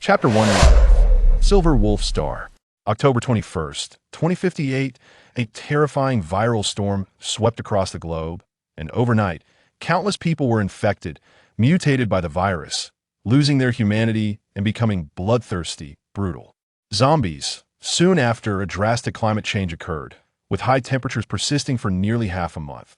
Chapter 1 Rebirth. Silver Wolf Star. October 21st, 2058, a terrifying viral storm swept across the globe, and overnight, countless people were infected, mutated by the virus, losing their humanity and becoming bloodthirsty, brutal. Zombies. Soon after, a drastic climate change occurred, with high temperatures persisting for nearly half a month.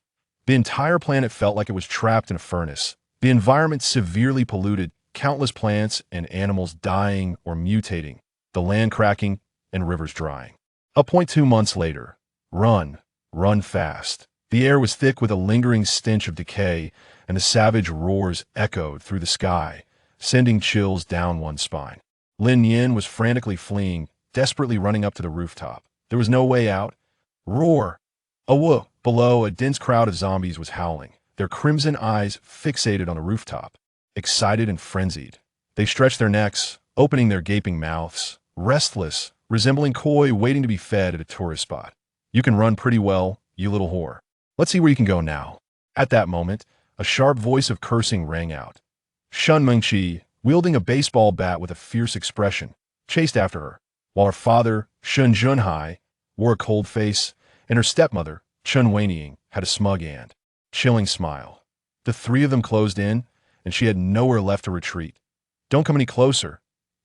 The entire planet felt like it was trapped in a furnace. The environment severely polluted, countless plants and animals dying or mutating, the land cracking, and rivers drying. 2 months later. Run fast. The air was thick with a lingering stench of decay, and the savage roars echoed through the sky, sending chills down one's spine. Lin Nian was frantically fleeing, desperately running up to the rooftop. There was no way out. Roar! Awoo! Below, a dense crowd of zombies was howling, their crimson eyes fixated on the rooftop. Excited and frenzied, they stretched their necks, opening their gaping mouths, restless, resembling koi waiting to be fed at a tourist spot. You can run pretty well, you little whore. Let's see where you can go now. At that moment, a sharp voice of cursing rang out. Shun Mengqi, wielding a baseball bat with a fierce expression, chased after her, while her father, Shun Junhai, wore a cold face, and her stepmother, Chun Weiniang, had a smug and chilling smile. The three of them closed in, and she had nowhere left to retreat. Don't come any closer.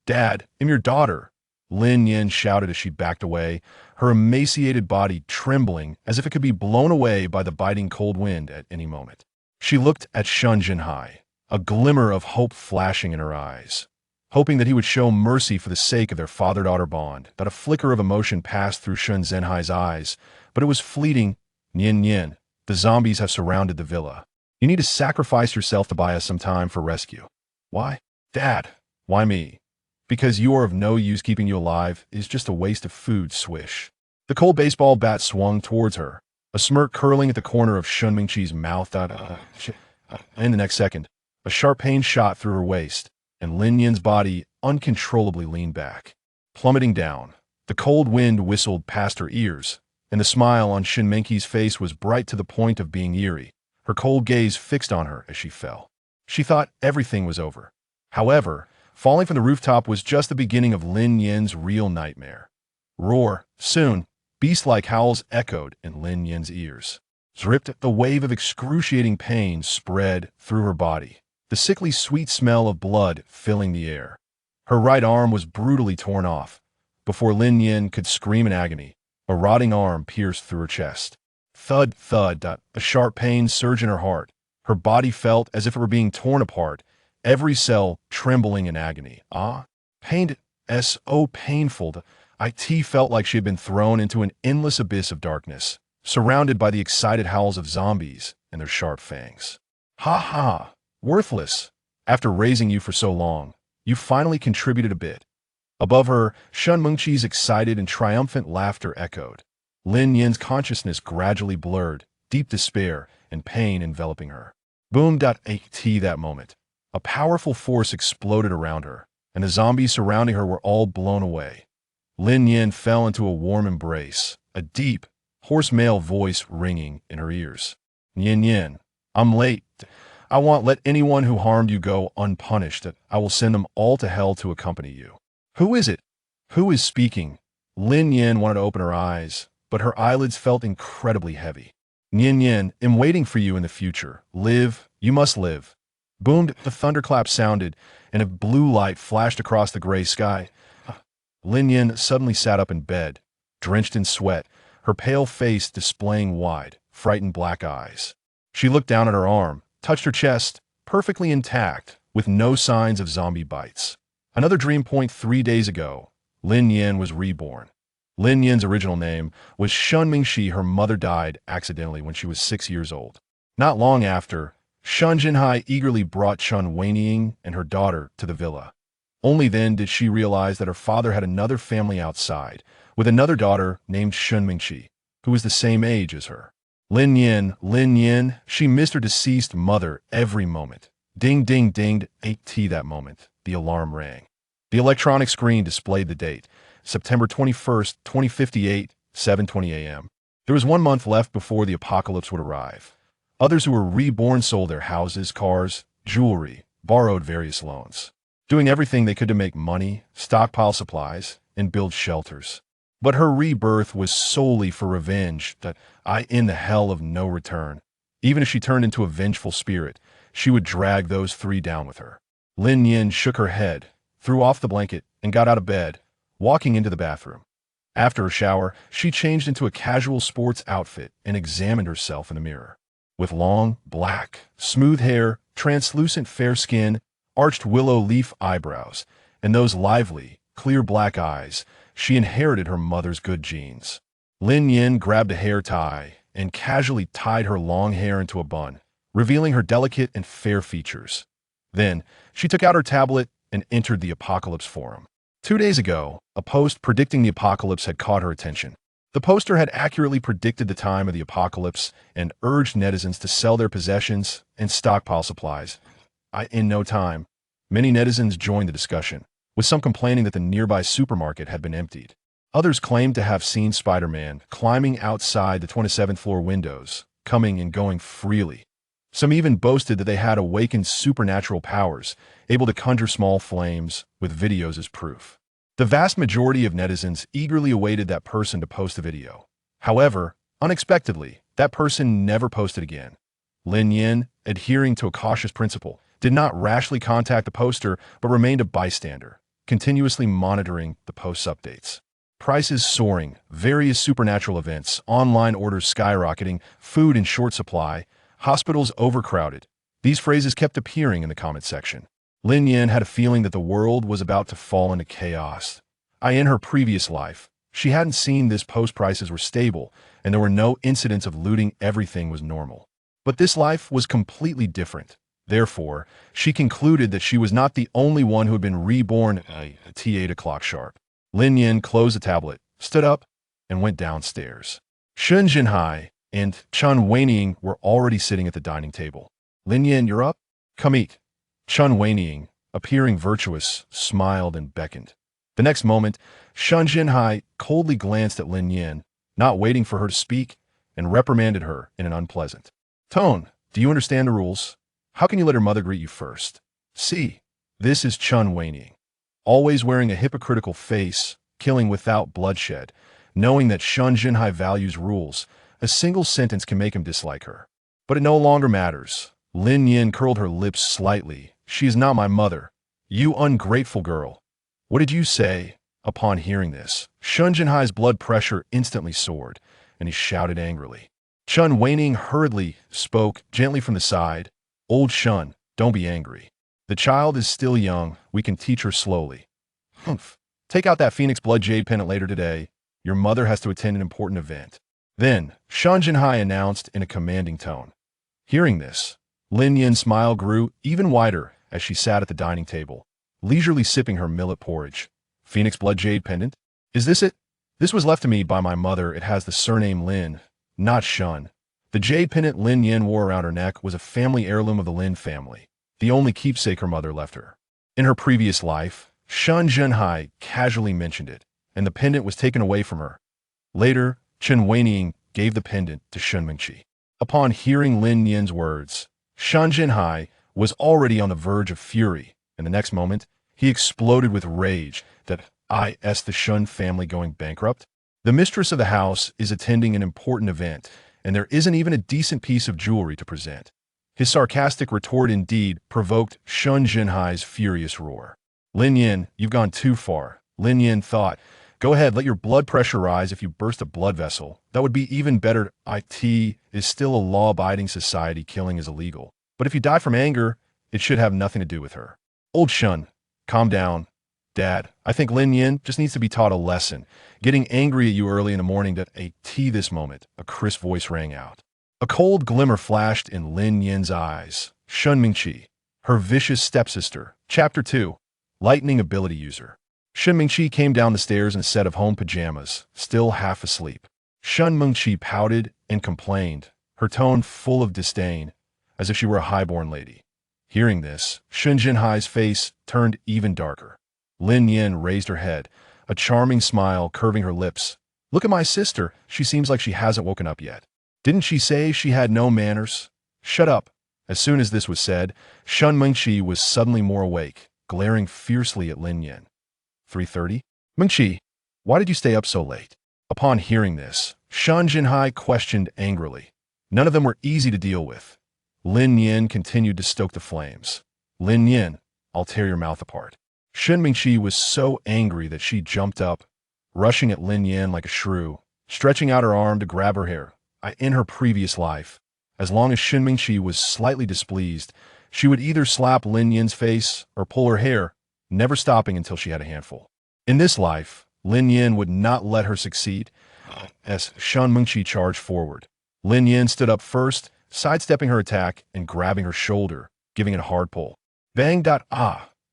Dad, I'm your daughter, Lin Nian shouted as she backed away, her emaciated body trembling as if it could be blown away by the biting cold wind at any moment. She looked at Shun Junhai, a glimmer of hope flashing in her eyes, hoping that he would show mercy for the sake of their father-daughter bond. That a flicker of emotion passed through Shun Zhenhai's eyes, but it was fleeting. Nian, the zombies have surrounded the villa. You need to sacrifice yourself to buy us some time for rescue. Why? Dad, why me? Because you are of no use. Keeping you alive is just a waste of food. Swish. The cold baseball bat swung towards her, a smirk curling at the corner of Shun Mingqi's mouth. In the next second, a sharp pain shot through her waist, and Lin Nian's body uncontrollably leaned back. Plummeting down, the cold wind whistled past her ears, and the smile on Shun Mingqi's face was bright to the point of being eerie, her cold gaze fixed on her as she fell. She thought everything was over. However, falling from the rooftop was just the beginning of Lin Nian's real nightmare. Roar! Soon, beast-like howls echoed in Lin Nian's ears. Zripped, the wave of excruciating pain spread through her body, the sickly sweet smell of blood filling the air. Her right arm was brutally torn off. Before Lin Nian could scream in agony, a rotting arm pierced through her chest. Thud, thud, a sharp pain surged in her heart. Her body felt as if it were being torn apart, every cell trembling in agony. Pained, so painful. It felt like she had been thrown into an endless abyss of darkness, surrounded by the excited howls of zombies and their sharp fangs. Ha ha! Worthless! After raising you for so long, you finally contributed a bit. Above her, Shun Mengqi's excited and triumphant laughter echoed. Lin Nian's consciousness gradually blurred, deep despair and pain enveloping her. Boom! At that moment, a powerful force exploded around her, and the zombies surrounding her were all blown away. Lin Nian fell into a warm embrace, a deep, hoarse male voice ringing in her ears. Nian, I'm late. I won't let anyone who harmed you go unpunished. I will send them all to hell to accompany you. Who is it? Who is speaking? Lin Nian wanted to open her eyes, but her eyelids felt incredibly heavy. Nian, I'm waiting for you in the future. Live, you must live. Boomed, the thunderclap sounded, and a blue light flashed across the gray sky. Lin Nian suddenly sat up in bed, drenched in sweat, her pale face displaying wide, frightened black eyes. She looked down at her arm, touched her chest, perfectly intact, with no signs of zombie bites. Another dream point 3 days ago, Lin Nian was reborn. Lin Nian's original name was Shun Mingqi. Her mother died accidentally when she was 6 years old. Not long after, Shun Junhai eagerly brought Chun Weiniang and her daughter to the villa. Only then did she realize that her father had another family outside, with another daughter named Shun Mingqi, who was the same age as her. Lin Nian, she missed her deceased mother every moment. Ding, ding, dinged, that moment, the alarm rang. The electronic screen displayed the date, September 21st, 2058, 7:20 a.m. There was 1 month left before the apocalypse would arrive. Others who were reborn sold their houses, cars, jewelry, borrowed various loans. doing everything they could to make money, stockpile supplies, and build shelters. But her rebirth was solely for revenge, that in the hell of no return. Even if she turned into a vengeful spirit, she would drag those three down with her. Lin Nian shook her head, threw off the blanket, and got out of bed, walking into the bathroom. After a shower, she changed into a casual sports outfit and examined herself in the mirror. With long, black, smooth hair, translucent fair skin, arched willow leaf eyebrows, and those lively, clear black eyes, she inherited her mother's good genes. Lin Yin grabbed a hair tie and casually tied her long hair into a bun, revealing her delicate and fair features. Then, she took out her tablet and entered the Apocalypse forum. 2 days ago, a post predicting the apocalypse had caught her attention. The poster had accurately predicted the time of the apocalypse and urged netizens to sell their possessions and stockpile supplies. In no time, many netizens joined the discussion, with some complaining that the nearby supermarket had been emptied. Others claimed to have seen Spider-Man climbing outside the 27th floor windows, coming and going freely. Some even boasted that they had awakened supernatural powers, able to conjure small flames, with videos as proof. The vast majority of netizens eagerly awaited that person to post the video. However, unexpectedly, that person never posted again. Lin Yin, adhering to a cautious principle, did not rashly contact the poster but remained a bystander, continuously monitoring the post's updates. Prices soaring, various supernatural events, online orders skyrocketing, food in short supply, hospitals overcrowded. These phrases kept appearing in the comment section. Lin Nian had a feeling that the world was about to fall into chaos. In her previous life, she hadn't seen this post prices were stable, and there were no incidents of looting. Everything was normal. But this life was completely different. Therefore, she concluded that she was not the only one who had been reborn at 8 o'clock sharp. Lin Nian closed the tablet, stood up, and went downstairs. Shun Jinhai and Chun Weining were already sitting at the dining table. Lin Nian, you're up? Come eat. Chun Weining, appearing virtuous, smiled and beckoned. The next moment, Shun Jinhai coldly glanced at Lin Nian, not waiting for her to speak, and reprimanded her in an unpleasant tone. Do you understand the rules? How can you let her mother greet you first? See, this is Chun Weining, always wearing a hypocritical face, killing without bloodshed, knowing that Shun Jinhai values rules. A single sentence can make him dislike her. But it no longer matters. Lin Yin curled her lips slightly. She is not my mother. You ungrateful girl. What did you say? Upon hearing this, Shun Jinhai's blood pressure instantly soared, and he shouted angrily. Chun Weining hurriedly spoke gently from the side. Old Shun, don't be angry. The child is still young. We can teach her slowly. Humph. Take out that Phoenix Blood Jade pendant later today. Your mother has to attend an important event. Then, Shun Jinhai announced in a commanding tone. Hearing this, Lin Yin's smile grew even wider as she sat at the dining table, leisurely sipping her millet porridge. Phoenix Blood Jade pendant? Is this it? This was left to me by my mother. It has the surname Lin, not Shun. The jade pendant Lin Yin wore around her neck was a family heirloom of the Lin family, the only keepsake her mother left her. In her previous life, Shun Jinhai casually mentioned it, and the pendant was taken away from her. Later, Chen Weining gave the pendant to Shun Mingqi. Upon hearing Lin Yin's words, Shun Jinhai was already on the verge of fury, and the next moment, he exploded with rage that the Shun family going bankrupt. The mistress of the house is attending an important event, and there isn't even a decent piece of jewelry to present. His sarcastic retort indeed provoked Shun Jinhai's furious roar. Lin Yin, you've gone too far. Lin Yin thought, go ahead, let your blood pressure rise if you burst a blood vessel. That would be even better. It is still a law-abiding society. Killing is illegal. But if you die from anger, it should have nothing to do with her. Old Shun, calm down. Dad, I think Lin Yin just needs to be taught a lesson. Getting angry at you early in the morning this moment, a crisp voice rang out. A cold glimmer flashed in Lin Yin's eyes. Shun Mingqi, her vicious stepsister. Chapter 2, Lightning Ability User. Shun Mingqi came down the stairs in a set of home pajamas, still half asleep. Shun Mingqi pouted and complained, her tone full of disdain, as if she were a highborn lady. Hearing this, Shun Jinhai's face turned even darker. Lin Yin raised her head, a charming smile curving her lips. Look at my sister. She seems like she hasn't woken up yet. Didn't she say she had no manners? Shut up. As soon as this was said, Shun Mingqi was suddenly more awake, glaring fiercely at Lin Nian. 3:30? Mengqi, why did you stay up so late? Upon hearing this, Shan Jinhai questioned angrily. None of them were easy to deal with. Lin Nian continued to stoke the flames. Lin Nian, I'll tear your mouth apart. Shen Mingqi was so angry that she jumped up, rushing at Lin Nian like a shrew, stretching out her arm to grab her hair. In her previous life, as long as Shen Mingqi was slightly displeased, she would either slap Lin Nian's face or pull her hair, never stopping until she had a handful. In this life, Lin Nian would not let her succeed, as Shan Mingqi charged forward. Lin Nian stood up first, sidestepping her attack and grabbing her shoulder, giving it a hard pull. Bang!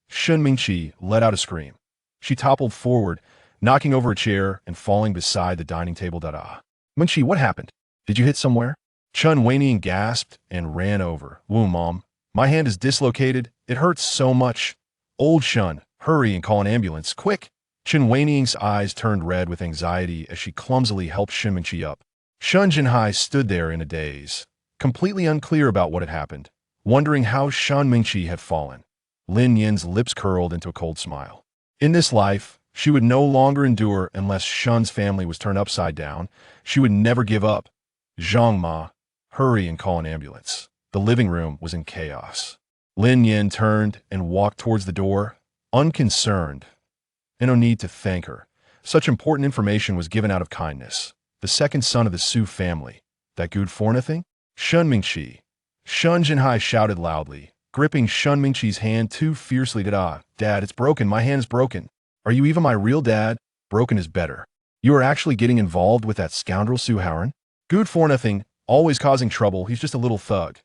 Shen Mingqi let out a scream. She toppled forward, knocking over a chair and falling beside the dining table. Mingqi, what happened? Did you hit somewhere? Chun Weinian gasped and ran over. Woo, Mom. My hand is dislocated. It hurts so much. Old Shun, hurry and call an ambulance, quick. Chen Weinian's eyes turned red with anxiety as she clumsily helped Shen Mingqi up. Shun Jinhai stood there in a daze, completely unclear about what had happened, wondering how Shan Mingqi had fallen. Lin Yan's lips curled into a cold smile. In this life, she would no longer endure unless Shun's family was turned upside down. She would never give up. Zhang Ma, hurry and call an ambulance. The living room was in chaos. Lin Yan turned and walked towards the door, unconcerned. And no need to thank her. Such important information was given out of kindness. The second son of the Su family. That good for nothing? Shun Mingqi. Shun Jinhai shouted loudly, gripping Shun Mingqi's hand too fiercely. Dad, it's broken. My hand is broken. Are you even my real dad? Broken is better. You are actually getting involved with that scoundrel Su Howren? Good for nothing, always causing trouble. He's just a little thug.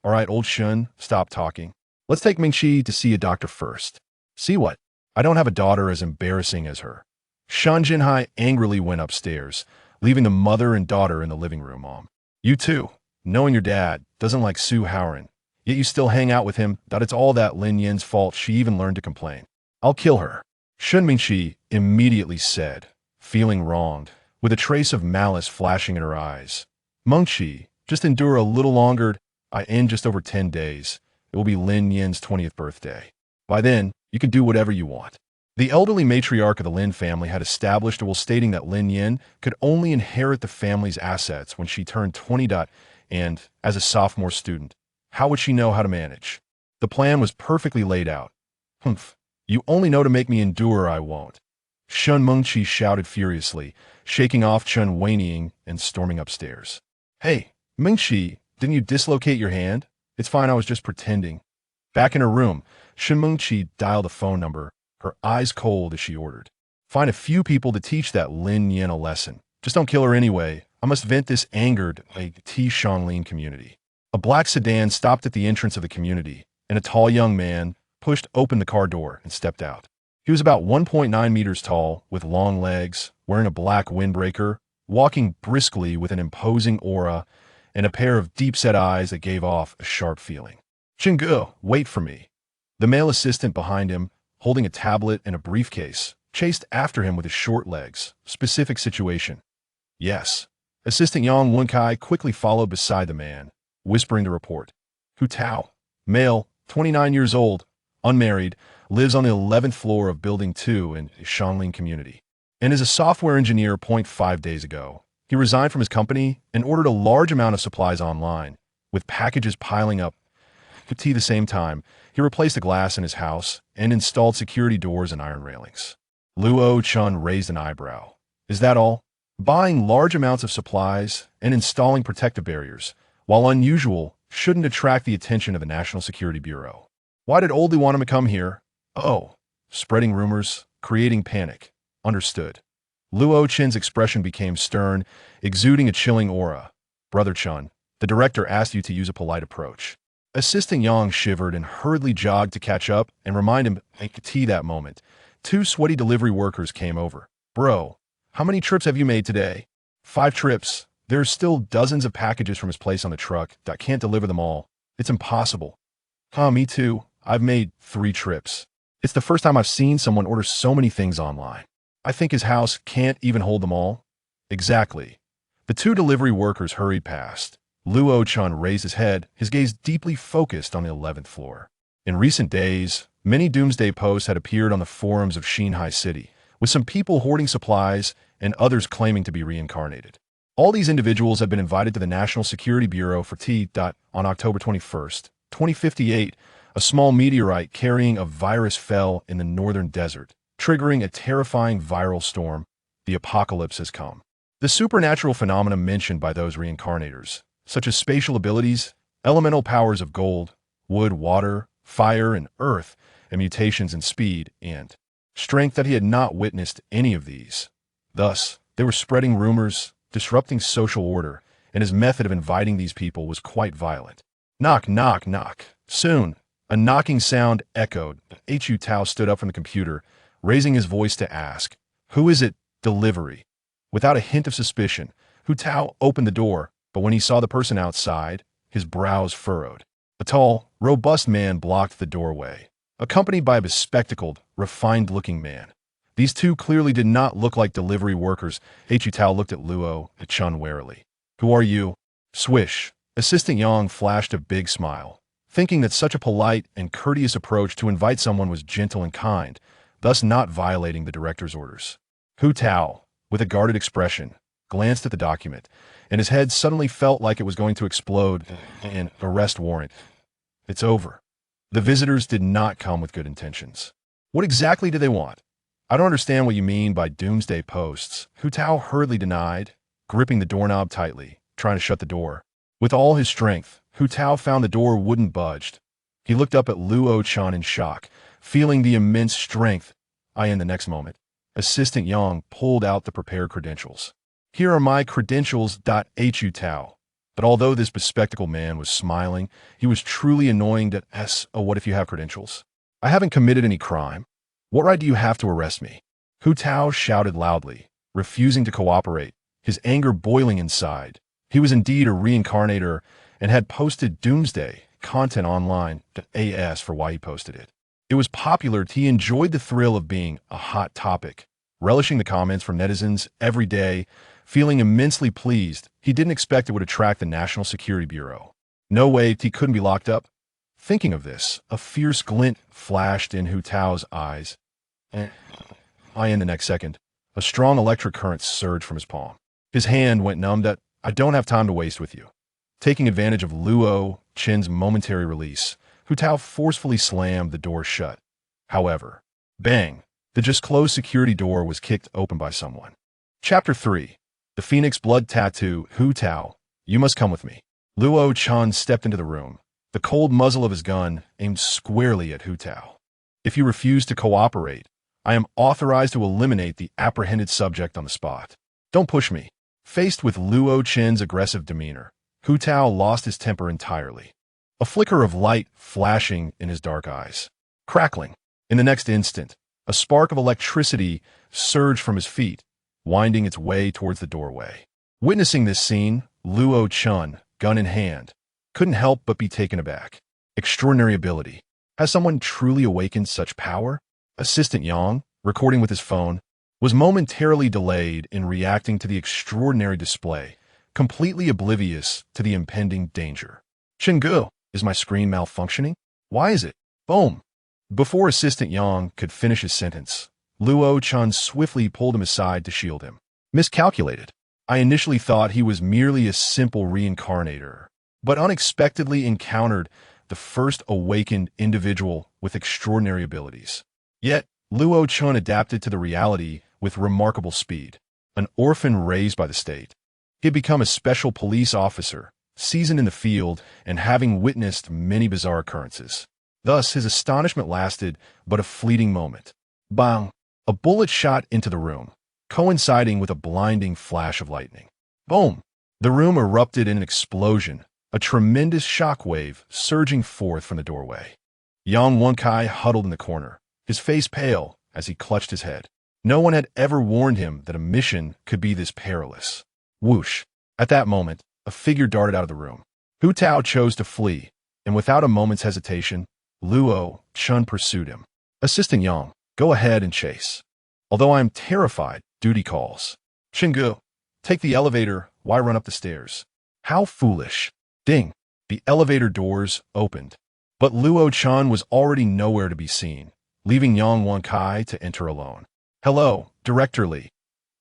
All right, old Shun, stop talking. Let's take Mingqi to see a doctor first. See what? I don't have a daughter as embarrassing as her. Shan Jinhai angrily went upstairs, leaving the mother and daughter in the living room. Mom, you too, knowing your dad doesn't like Su Howren, yet you still hang out with him. It's all that Lin Yan's fault. She even learned to complain. I'll kill her. Shun Mingqi immediately said, feeling wronged, with a trace of malice flashing in her eyes. Mengqi, just endure a little longer. In just over 10 days, it will be Lin Yan's 20th birthday. By then, you can do whatever you want. The elderly matriarch of the Lin family had established a will stating that Lin Nian could only inherit the family's assets when she turned 20. And, as a sophomore student, how would she know how to manage? The plan was perfectly laid out. Humph, you only know to make me endure. I won't. Shun Mengqi shouted furiously, shaking off Chun Weinian and storming upstairs. Hey, Mengqi, didn't you dislocate your hand? It's fine, I was just pretending. Back in her room, Shen Mengqi dialed a phone number, her eyes cold as she ordered. Find a few people to teach that Lin Nian a lesson. Just don't kill her anyway. I must vent this angered T Shanglin community. A black sedan stopped at the entrance of the community, and a tall young man pushed open the car door and stepped out. He was about 1.9 meters tall, with long legs, wearing a black windbreaker, walking briskly with an imposing aura, and a pair of deep-set eyes that gave off a sharp feeling. Chingu, wait for me. The male assistant behind him, holding a tablet and a briefcase, chased after him with his short legs. Specific situation. Yes. Assistant Yang Wenkai quickly followed beside the man, whispering the report. Hu Tao, male, 29 years old, unmarried, lives on the 11th floor of Building 2 in Shanglin community, and is a software engineer. 5 days ago, he resigned from his company and ordered a large amount of supplies online, with packages piling up. At the same time, he replaced the glass in his house and installed security doors and iron railings. Luo Chun raised an eyebrow. Is that all? Buying large amounts of supplies and installing protective barriers, while unusual, shouldn't attract the attention of the National Security Bureau. Why did Oldie want him to come here? Oh, spreading rumors, creating panic. Understood. Luo Chen's expression became stern, exuding a chilling aura. Brother Chun, the director asked you to use a polite approach. Assistant Yang shivered and hurriedly jogged to catch up and remind him that moment. 2 sweaty delivery workers came over. Bro, how many trips have you made today? 5 trips. There's still dozens of packages from his place on the truck. I can't deliver them all. It's impossible. Me too. I've made 3 trips. It's the first time I've seen someone order so many things online. I think his house can't even hold them all. Exactly. The 2 delivery workers hurried past. Luo Chun raised his head, his gaze deeply focused on the 11th floor. In recent days, Many doomsday posts had appeared on the forums of Shanghai City, with some people hoarding supplies and others claiming to be reincarnated. All these individuals had been invited to the National Security Bureau for tea. On October 21st, 2058, a small meteorite carrying a virus fell in the northern desert, triggering a terrifying viral storm. The apocalypse has come. The supernatural phenomena mentioned by those reincarnators, such as spatial abilities, elemental powers of gold, wood, water, fire, and earth, and mutations in speed and strength, that he had not witnessed any of these. Thus, they were spreading rumors, disrupting social order, and his method of inviting these people was quite violent. Knock, knock, knock. Soon, a knocking sound echoed. Hu Tao stood up from the computer, raising his voice to ask, "Who is it? Delivery." Without a hint of suspicion, Hu Tao opened the door, but when he saw the person outside, his brows furrowed. A tall, robust man blocked the doorway, accompanied by a bespectacled, refined-looking man. These two clearly did not look like delivery workers. Hu Tao looked at Luo Chun warily. "Who are you?" Swish. Assistant Yang flashed a big smile, thinking that such a polite and courteous approach to invite someone was gentle and kind, thus not violating the director's orders. Hu Tao, with a guarded expression, glanced at the document, and his head suddenly felt like it was going to explode. An arrest warrant. It's over. The visitors did not come with good intentions. What exactly do they want? I don't understand what you mean by doomsday posts. Hu Tao hurriedly denied, gripping the doorknob tightly, trying to shut the door. With all his strength, Hu Tao found the door wouldn't budge. He looked up at Luo Chan in shock, feeling the immense strength. In the next moment, Assistant Yang pulled out the prepared credentials. "Here are my credentials." Hu Tao. But although this bespectacled man was smiling, he was truly annoyed at what if you have credentials? I haven't committed any crime. What right do you have to arrest me? Hu Tao shouted loudly, refusing to cooperate, his anger boiling inside. He was indeed a reincarnator and had posted doomsday content online. As for why he posted it. It was popular. He enjoyed the thrill of being a hot topic, relishing the comments from netizens every day, feeling immensely pleased. He didn't expect it would attract the National Security Bureau. No way he couldn't be locked up. Thinking of this, a fierce glint flashed in Hu Tao's eyes. In the next second, a strong electric current surged from his palm. His hand went numb. I don't have time to waste with you. Taking advantage of Luo Chen's momentary release, Hu Tao forcefully slammed the door shut. However, bang, the just closed security door was kicked open by someone. Chapter 3. The Phoenix Blood Tattoo. Hu Tao, you must come with me. Luo Chen stepped into the room, the cold muzzle of his gun aimed squarely at Hu Tao. If you refuse to cooperate, I am authorized to eliminate the apprehended subject on the spot. Don't push me. Faced with Luo Chen's aggressive demeanor, Hu Tao lost his temper entirely. A flicker of light flashing in his dark eyes. Crackling. In the next instant, a spark of electricity surged from his feet, winding its way towards the doorway. Witnessing this scene, Luo Chen, gun in hand, couldn't help but be taken aback. Extraordinary ability. Has someone truly awakened such power? Assistant Yang, recording with his phone, was momentarily delayed in reacting to the extraordinary display, completely oblivious to the impending danger. Chenggu, is my screen malfunctioning? Why is it? Boom. Before Assistant Yang could finish his sentence, Luo Chen swiftly pulled him aside to shield him. Miscalculated. I initially thought he was merely a simple reincarnator, but unexpectedly encountered the first awakened individual with extraordinary abilities. Yet, Luo Chen adapted to the reality with remarkable speed. An orphan raised by the state, he had become a special police officer, seasoned in the field and having witnessed many bizarre occurrences. Thus, his astonishment lasted but a fleeting moment. Bang! A bullet shot into the room, coinciding with a blinding flash of lightning. Boom! The room erupted in an explosion, a tremendous shockwave surging forth from the doorway. Yang Wenkai huddled in the corner, his face pale as he clutched his head. No one had ever warned him that a mission could be this perilous. Whoosh! At that moment, a figure darted out of the room. Hu Tao chose to flee, and without a moment's hesitation, Luo Chen pursued him. Assistant Yang, go ahead and chase. Although I am terrified, duty calls. Chenggu, take the elevator. Why run up the stairs? How foolish. Ding. The elevator doors opened. But Luo Chun was already nowhere to be seen, leaving Yang Wenkai to enter alone. Hello, Director Li.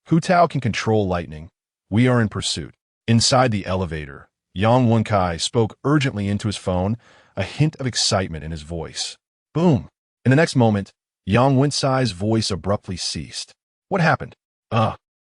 Hu Tao can control lightning. We are in pursuit. Inside the elevator, Yang Wenkai spoke urgently into his phone, a hint of excitement in his voice. Boom! In the next moment, Yang Wenkai's voice abruptly ceased. What happened?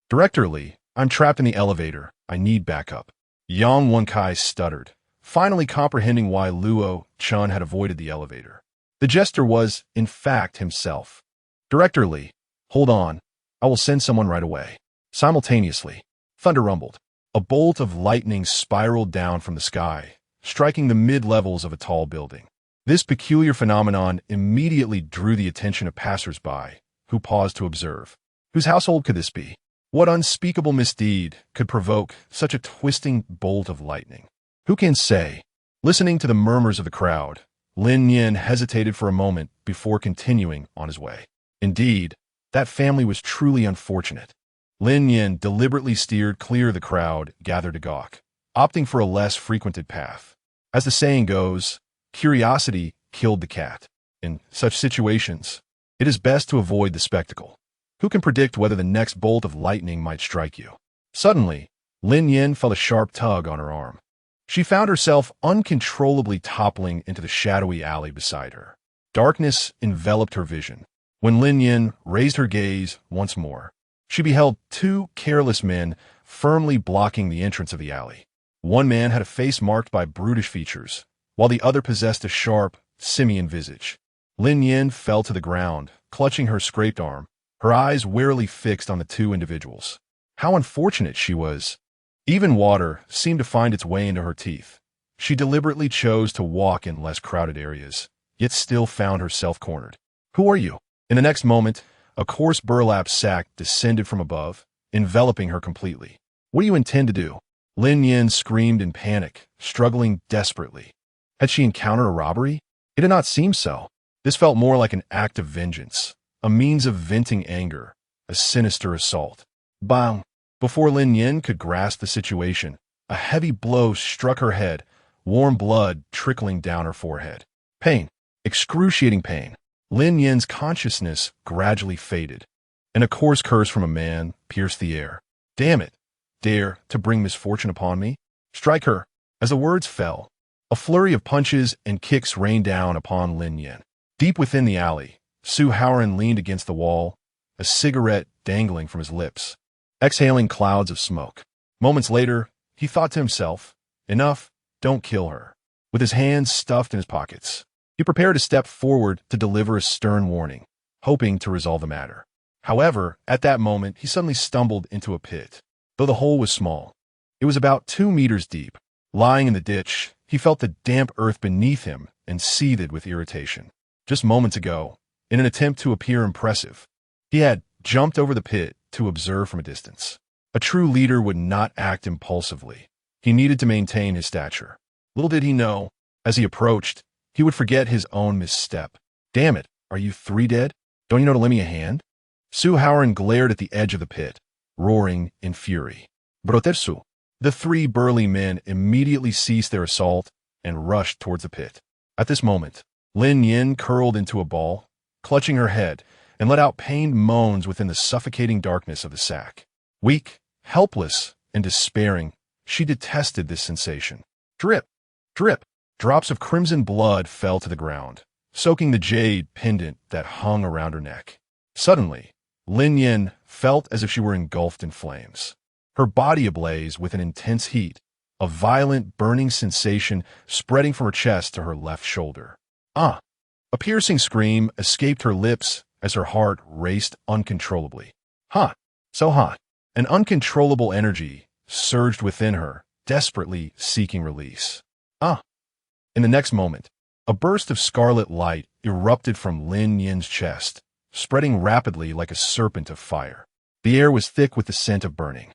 Director Li, I'm trapped in the elevator. I need backup. Yang Wenkai stuttered, finally comprehending why Luo Chun had avoided the elevator. The jester was, in fact, himself. Director Li, hold on. I will send someone right away. Simultaneously, thunder rumbled. A bolt of lightning spiraled down from the sky, striking the mid-levels of a tall building. This peculiar phenomenon immediately drew the attention of passers-by, who paused to observe. Whose household could this be? What unspeakable misdeed could provoke such a twisting bolt of lightning? Who can say? Listening to the murmurs of the crowd, Lin Nian hesitated for a moment before continuing on his way. Indeed, that family was truly unfortunate. Lin Nian deliberately steered clear of the crowd gathered to gawk, opting for a less frequented path. As the saying goes, curiosity killed the cat. In such situations, it is best to avoid the spectacle. Who can predict whether the next bolt of lightning might strike you? Suddenly, Lin Nian felt a sharp tug on her arm. She found herself uncontrollably toppling into the shadowy alley beside her. Darkness enveloped her vision. When Lin Nian raised her gaze once more, she beheld two careless men firmly blocking the entrance of the alley. One man had a face marked by brutish features, while the other possessed a sharp, simian visage. Lin Nian fell to the ground, clutching her scraped arm, her eyes warily fixed on the two individuals. How unfortunate she was! Even water seemed to find its way into her teeth. She deliberately chose to walk in less crowded areas, yet still found herself cornered. Who are you? In the next moment, a coarse burlap sack descended from above, enveloping her completely. What do you intend to do? Lin Nian screamed in panic, struggling desperately. Had she encountered a robbery? It did not seem so. This felt more like an act of vengeance, a means of venting anger, a sinister assault. Bang! Before Lin Nian could grasp the situation, a heavy blow struck her head, warm blood trickling down her forehead. Pain. Excruciating pain. Lin Nian's consciousness gradually faded, and a coarse curse from a man pierced the air. Damn it! Dare to bring misfortune upon me? Strike her! As the words fell, a flurry of punches and kicks rained down upon Lin Nian. Deep within the alley, Su Haoran leaned against the wall, a cigarette dangling from his lips, exhaling clouds of smoke. Moments later, he thought to himself, enough, don't kill her. With his hands stuffed in his pockets, he prepared to step forward to deliver a stern warning, hoping to resolve the matter. However, at that moment, he suddenly stumbled into a pit. Though the hole was small, it was about 2 meters deep. Lying in the ditch, he felt the damp earth beneath him and seethed with irritation. Just moments ago, in an attempt to appear impressive, he had jumped over the pit to observe from a distance. A true leader would not act impulsively. He needed to maintain his stature. Little did he know, as he approached, he would forget his own misstep. Damn it, are you 3 dead? Don't you know to lend me a hand? Su Haoran glared at the edge of the pit, roaring in fury. Brotetsu. The 3 burly men immediately ceased their assault and rushed towards the pit. At this moment, Lin Nian curled into a ball, clutching her head, and let out pained moans within the suffocating darkness of the sack. Weak, helpless, and despairing, she detested this sensation. Drip, drip, drops of crimson blood fell to the ground, soaking the jade pendant that hung around her neck. Suddenly, Lin Nian felt as if she were engulfed in flames. Her body ablaze with an intense heat, a violent burning sensation spreading from her chest to her left shoulder. Ah! A piercing scream escaped her lips as her heart raced uncontrollably. Hot! So hot! An uncontrollable energy surged within her, desperately seeking release. Ah! In the next moment, a burst of scarlet light erupted from Lin Nian's chest, spreading rapidly like a serpent of fire. The air was thick with the scent of burning.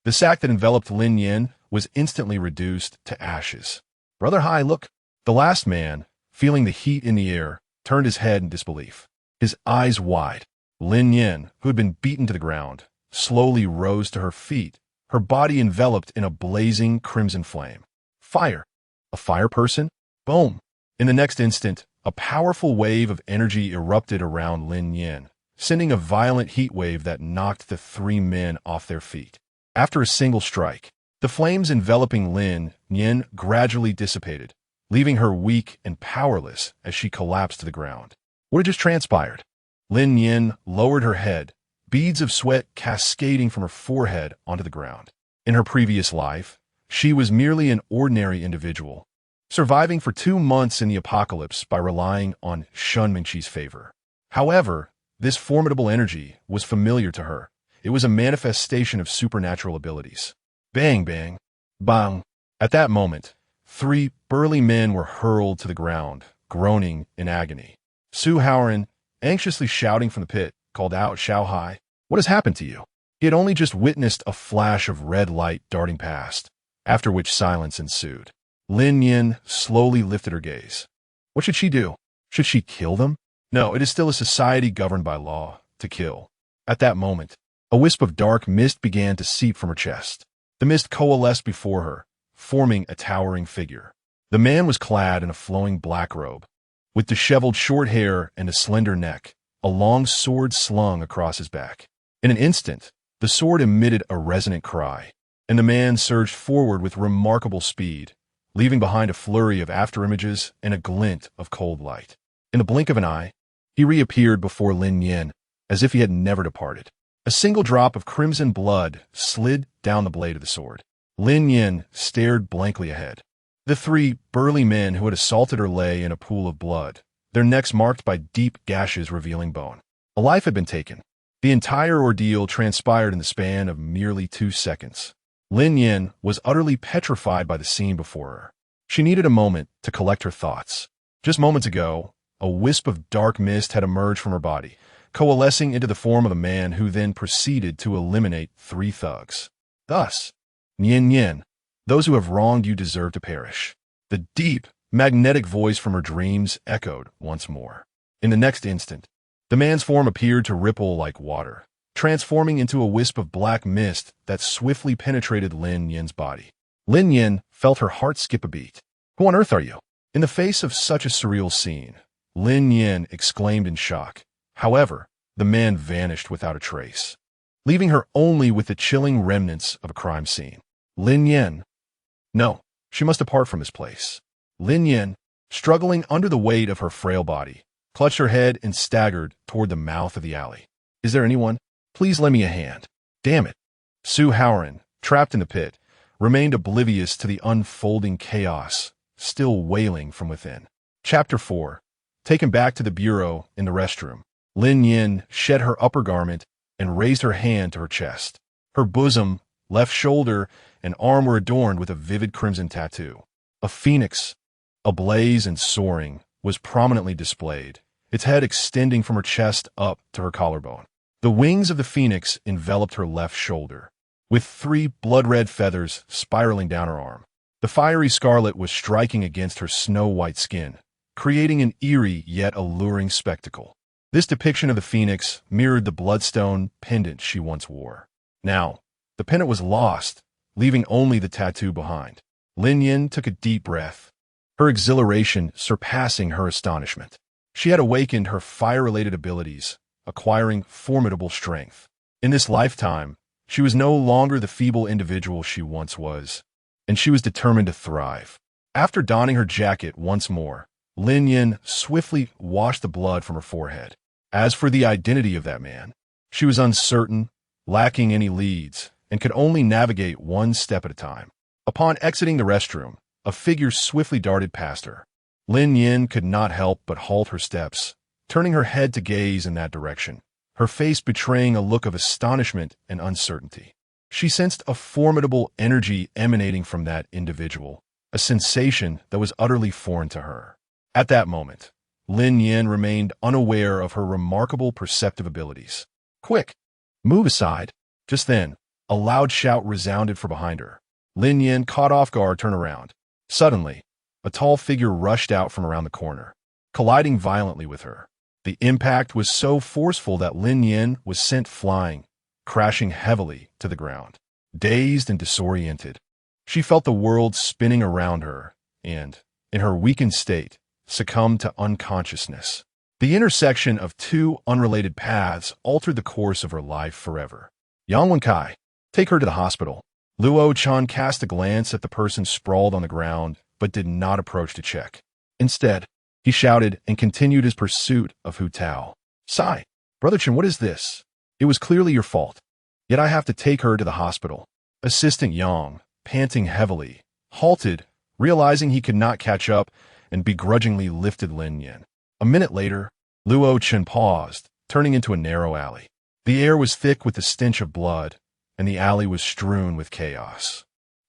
The sack that enveloped Lin Nian was instantly reduced to ashes. Brother Hai, look! The last man, feeling the heat in the air, turned his head in disbelief. His eyes wide. Lin Nian, who had been beaten to the ground, slowly rose to her feet, her body enveloped in a blazing crimson flame. Fire! A fire person? Boom! In the next instant, a powerful wave of energy erupted around Lin Nian, sending a violent heat wave that knocked the three men off their feet. After a single strike, the flames enveloping Lin Nian gradually dissipated, leaving her weak and powerless as she collapsed to the ground. What had just transpired? Lin Nian lowered her head, beads of sweat cascading from her forehead onto the ground. In her previous life, she was merely an ordinary individual, surviving for 2 months in the apocalypse by relying on Shunminqi's favor. However, this formidable energy was familiar to her. It was a manifestation of supernatural abilities. Bang, bang, bang. At that moment, 3 burly men were hurled to the ground, groaning in agony. Su Haoran, anxiously shouting from the pit, called out, "Xiao Hai, what has happened to you?" He had only just witnessed a flash of red light darting past, after which silence ensued. Lin Nian slowly lifted her gaze. What should she do? Should she kill them? No, it is still a society governed by law, to kill. At that moment, a wisp of dark mist began to seep from her chest. The mist coalesced before her, forming a towering figure. The man was clad in a flowing black robe, with disheveled short hair and a slender neck, a long sword slung across his back. In an instant, the sword emitted a resonant cry, and the man surged forward with remarkable speed, leaving behind a flurry of afterimages and a glint of cold light. In the blink of an eye, he reappeared before Lin Nian, as if he had never departed. A single drop of crimson blood slid down the blade of the sword. Lin Nian stared blankly ahead. The 3 burly men who had assaulted her lay in a pool of blood, their necks marked by deep gashes revealing bone. A life had been taken. The entire ordeal transpired in the span of merely 2 seconds. Lin Nian was utterly petrified by the scene before her. She needed a moment to collect her thoughts. Just moments ago, a wisp of dark mist had emerged from her body, coalescing into the form of a man who then proceeded to eliminate 3 thugs. Thus, Nian Nian, those who have wronged you deserve to perish. The deep, magnetic voice from her dreams echoed once more. In the next instant, the man's form appeared to ripple like water, transforming into a wisp of black mist that swiftly penetrated Lin Nian's body. Lin Nian felt her heart skip a beat. Who on earth are you? In the face of such a surreal scene, Lin Nian exclaimed in shock. However, the man vanished without a trace, leaving her only with the chilling remnants of a crime scene. Lin Nian. No, she must depart from this place. Lin Nian, struggling under the weight of her frail body, clutched her head and staggered toward the mouth of the alley. Is there anyone? Please lend me a hand. Damn it. Su Haoran, trapped in the pit, remained oblivious to the unfolding chaos, still wailing from within. Chapter 4. Taken back to the bureau in the restroom, Lin Nian shed her upper garment and raised her hand to her chest. Her bosom, left shoulder, and arm were adorned with a vivid crimson tattoo. A phoenix, ablaze and soaring, was prominently displayed, its head extending from her chest up to her collarbone. The wings of the phoenix enveloped her left shoulder, with 3 blood-red feathers spiraling down her arm. The fiery scarlet was striking against her snow-white skin, creating an eerie yet alluring spectacle. This depiction of the phoenix mirrored the bloodstone pendant she once wore. Now, the pendant was lost, leaving only the tattoo behind. Lin Nian took a deep breath, her exhilaration surpassing her astonishment. She had awakened her fire-related abilities, acquiring formidable strength. In this lifetime, she was no longer the feeble individual she once was, and she was determined to thrive. After donning her jacket once more, Lin Nian swiftly washed the blood from her forehead. As for the identity of that man, she was uncertain, lacking any leads, and could only navigate one step at a time. Upon exiting the restroom, a figure swiftly darted past her. Lin Nian could not help but halt her steps, turning her head to gaze in that direction, her face betraying a look of astonishment and uncertainty. She sensed a formidable energy emanating from that individual, a sensation that was utterly foreign to her. At that moment, Lin Nian remained unaware of her remarkable perceptive abilities. Quick! Move aside! Just then, a loud shout resounded from behind her. Lin Nian, caught off guard, turned around. Suddenly, a tall figure rushed out from around the corner, colliding violently with her. The impact was so forceful that Lin Nian was sent flying, crashing heavily to the ground. Dazed and disoriented, she felt the world spinning around her and, in her weakened state, succumbed to unconsciousness. The intersection of two unrelated paths altered the course of her life forever. Yang Wenkai, take her to the hospital. Luo Chan cast a glance at the person sprawled on the ground, but did not approach to check. Instead, he shouted and continued his pursuit of Hu Tao. Sigh, Brother Chen, what is this? It was clearly your fault. Yet I have to take her to the hospital. Assistant Yang, panting heavily, halted, realizing he could not catch up, and begrudgingly lifted Lin Nian. A minute later, Luo Chen paused, turning into a narrow alley. The air was thick with the stench of blood, and the alley was strewn with chaos.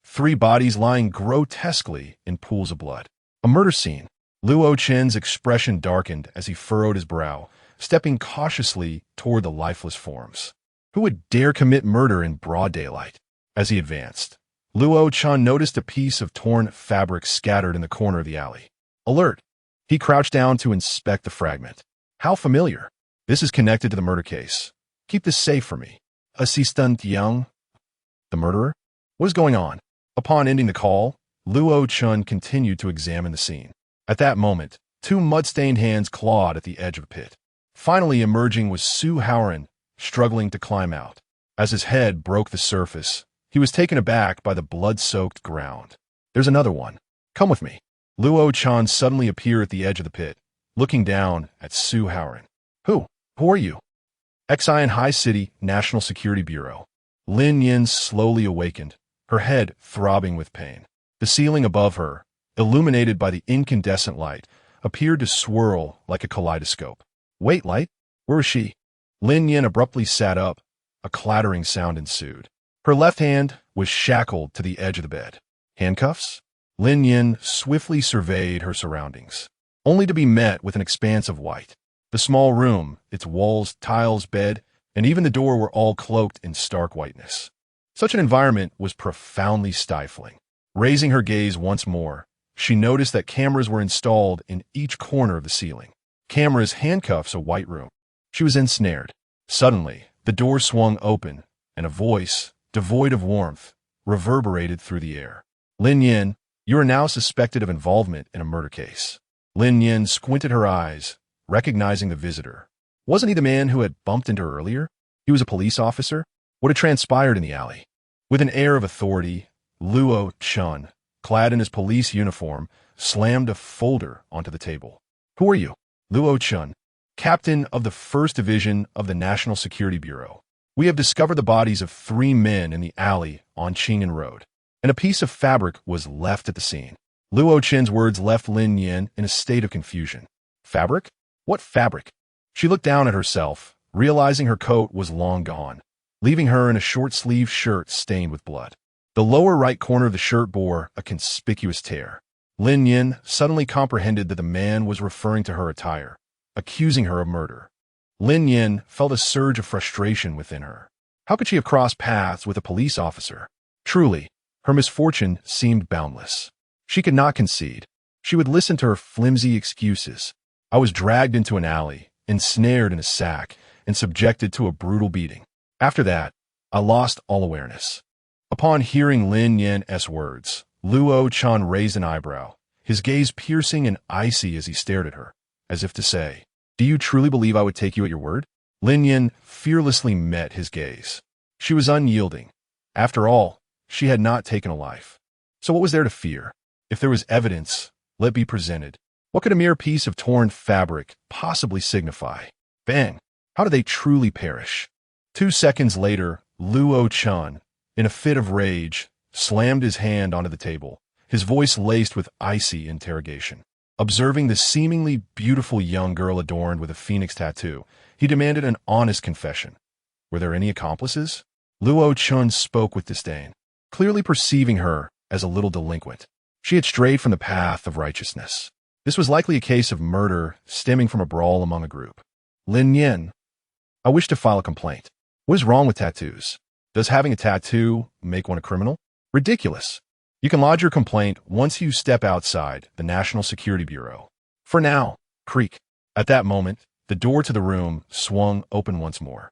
3 bodies lying grotesquely in pools of blood. A murder scene. Luo Chen's expression darkened as he furrowed his brow, stepping cautiously toward the lifeless forms. Who would dare commit murder in broad daylight? As he advanced, Luo Chen noticed a piece of torn fabric scattered in the corner of the alley. Alert! He crouched down to inspect the fragment. How familiar. This is connected to the murder case. Keep this safe for me. Assistant Yang? The murderer? What is going on? Upon ending the call, Luo Chen continued to examine the scene. At that moment, 2 mud-stained hands clawed at the edge of the pit. Finally emerging was Su Haoran, struggling to climb out. As his head broke the surface, he was taken aback by the blood-soaked ground. There's another one. Come with me. Luo Chen suddenly appeared at the edge of the pit, looking down at Su Haoran. Who are you? Xian High City National Security Bureau. Lin Nian slowly awakened, her head throbbing with pain. The ceiling above her, illuminated by the incandescent light, appeared to swirl like a kaleidoscope. Wait, light? Where is she? Lin Nian abruptly sat up. A clattering sound ensued. Her left hand was shackled to the edge of the bed. Handcuffs? Lin Nian swiftly surveyed her surroundings, only to be met with an expanse of white. The small room, its walls, tiles, bed, and even the door were all cloaked in stark whiteness. Such an environment was profoundly stifling. Raising her gaze once more, she noticed that cameras were installed in each corner of the ceiling. Cameras handcuffs a white room. She was ensnared. Suddenly, the door swung open, and a voice, devoid of warmth, reverberated through the air. Lin Nian, you are now suspected of involvement in a murder case. Lin Nian squinted her eyes, recognizing the visitor. Wasn't he the man who had bumped into her earlier? He was a police officer? What had transpired in the alley? With an air of authority, Luo Chen, clad in his police uniform, slammed a folder onto the table. Who are you? Luo Chen, captain of the 1st Division of the National Security Bureau. We have discovered the bodies of 3 men in the alley on Qing'an Road, and a piece of fabric was left at the scene. Luo Chen's words left Lin Nian in a state of confusion. Fabric? What fabric? She looked down at herself, realizing her coat was long gone, leaving her in a short-sleeved shirt stained with blood. The lower right corner of the shirt bore a conspicuous tear. Lin Nian suddenly comprehended that the man was referring to her attire, accusing her of murder. Lin Nian felt a surge of frustration within her. How could she have crossed paths with a police officer? Truly, her misfortune seemed boundless. She could not concede. She would listen to her flimsy excuses. I was dragged into an alley, ensnared in a sack, and subjected to a brutal beating. After that, I lost all awareness. Upon hearing Lin Nian's words, Luo Chen raised an eyebrow, his gaze piercing and icy as he stared at her, as if to say, do you truly believe I would take you at your word? Lin Nian fearlessly met his gaze. She was unyielding. After all, she had not taken a life. So what was there to fear? If there was evidence, let it be presented. What could a mere piece of torn fabric possibly signify? Bang! How did they truly perish? 2 seconds later, Luo Chen, in a fit of rage, slammed his hand onto the table, his voice laced with icy interrogation. Observing the seemingly beautiful young girl adorned with a phoenix tattoo, he demanded an honest confession. Were there any accomplices? Luo Chen spoke with disdain, clearly perceiving her as a little delinquent. She had strayed from the path of righteousness. This was likely a case of murder stemming from a brawl among a group. Lin Nian, I wish to file a complaint. What is wrong with tattoos? Does having a tattoo make one a criminal? Ridiculous. You can lodge your complaint once you step outside the National Security Bureau. For now, creak. At that moment, the door to the room swung open once more.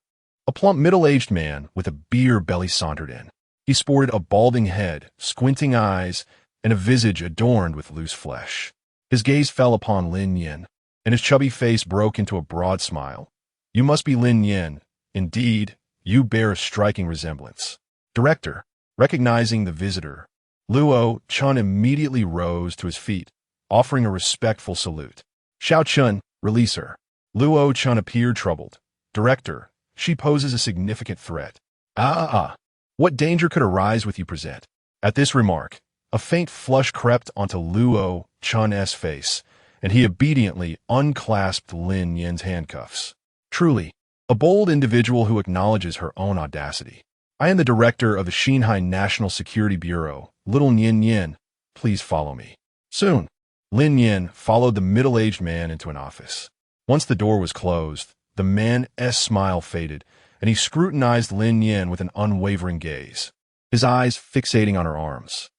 A plump middle-aged man with a beer belly sauntered in. He sported a balding head, squinting eyes, and a visage adorned with loose flesh. His gaze fell upon Lin Nian, and his chubby face broke into a broad smile. You must be Lin Nian. Indeed, you bear a striking resemblance. Director, recognizing the visitor, Luo Chun immediately rose to his feet, offering a respectful salute. Xiao Chun, release her. Luo Chun appeared troubled. Director, she poses a significant threat. What danger could arise with you present? At this remark, a faint flush crept onto Luo Chun's face, and he obediently unclasped Lin Nian's handcuffs. Truly, a bold individual who acknowledges her own audacity. I am the director of the Xinhai National Security Bureau, Little Lin Nian. Please follow me. Soon, Lin Nian followed the middle-aged man into an office. Once the door was closed, the man's smile faded, and he scrutinized Lin Nian with an unwavering gaze, his eyes fixating on her arms.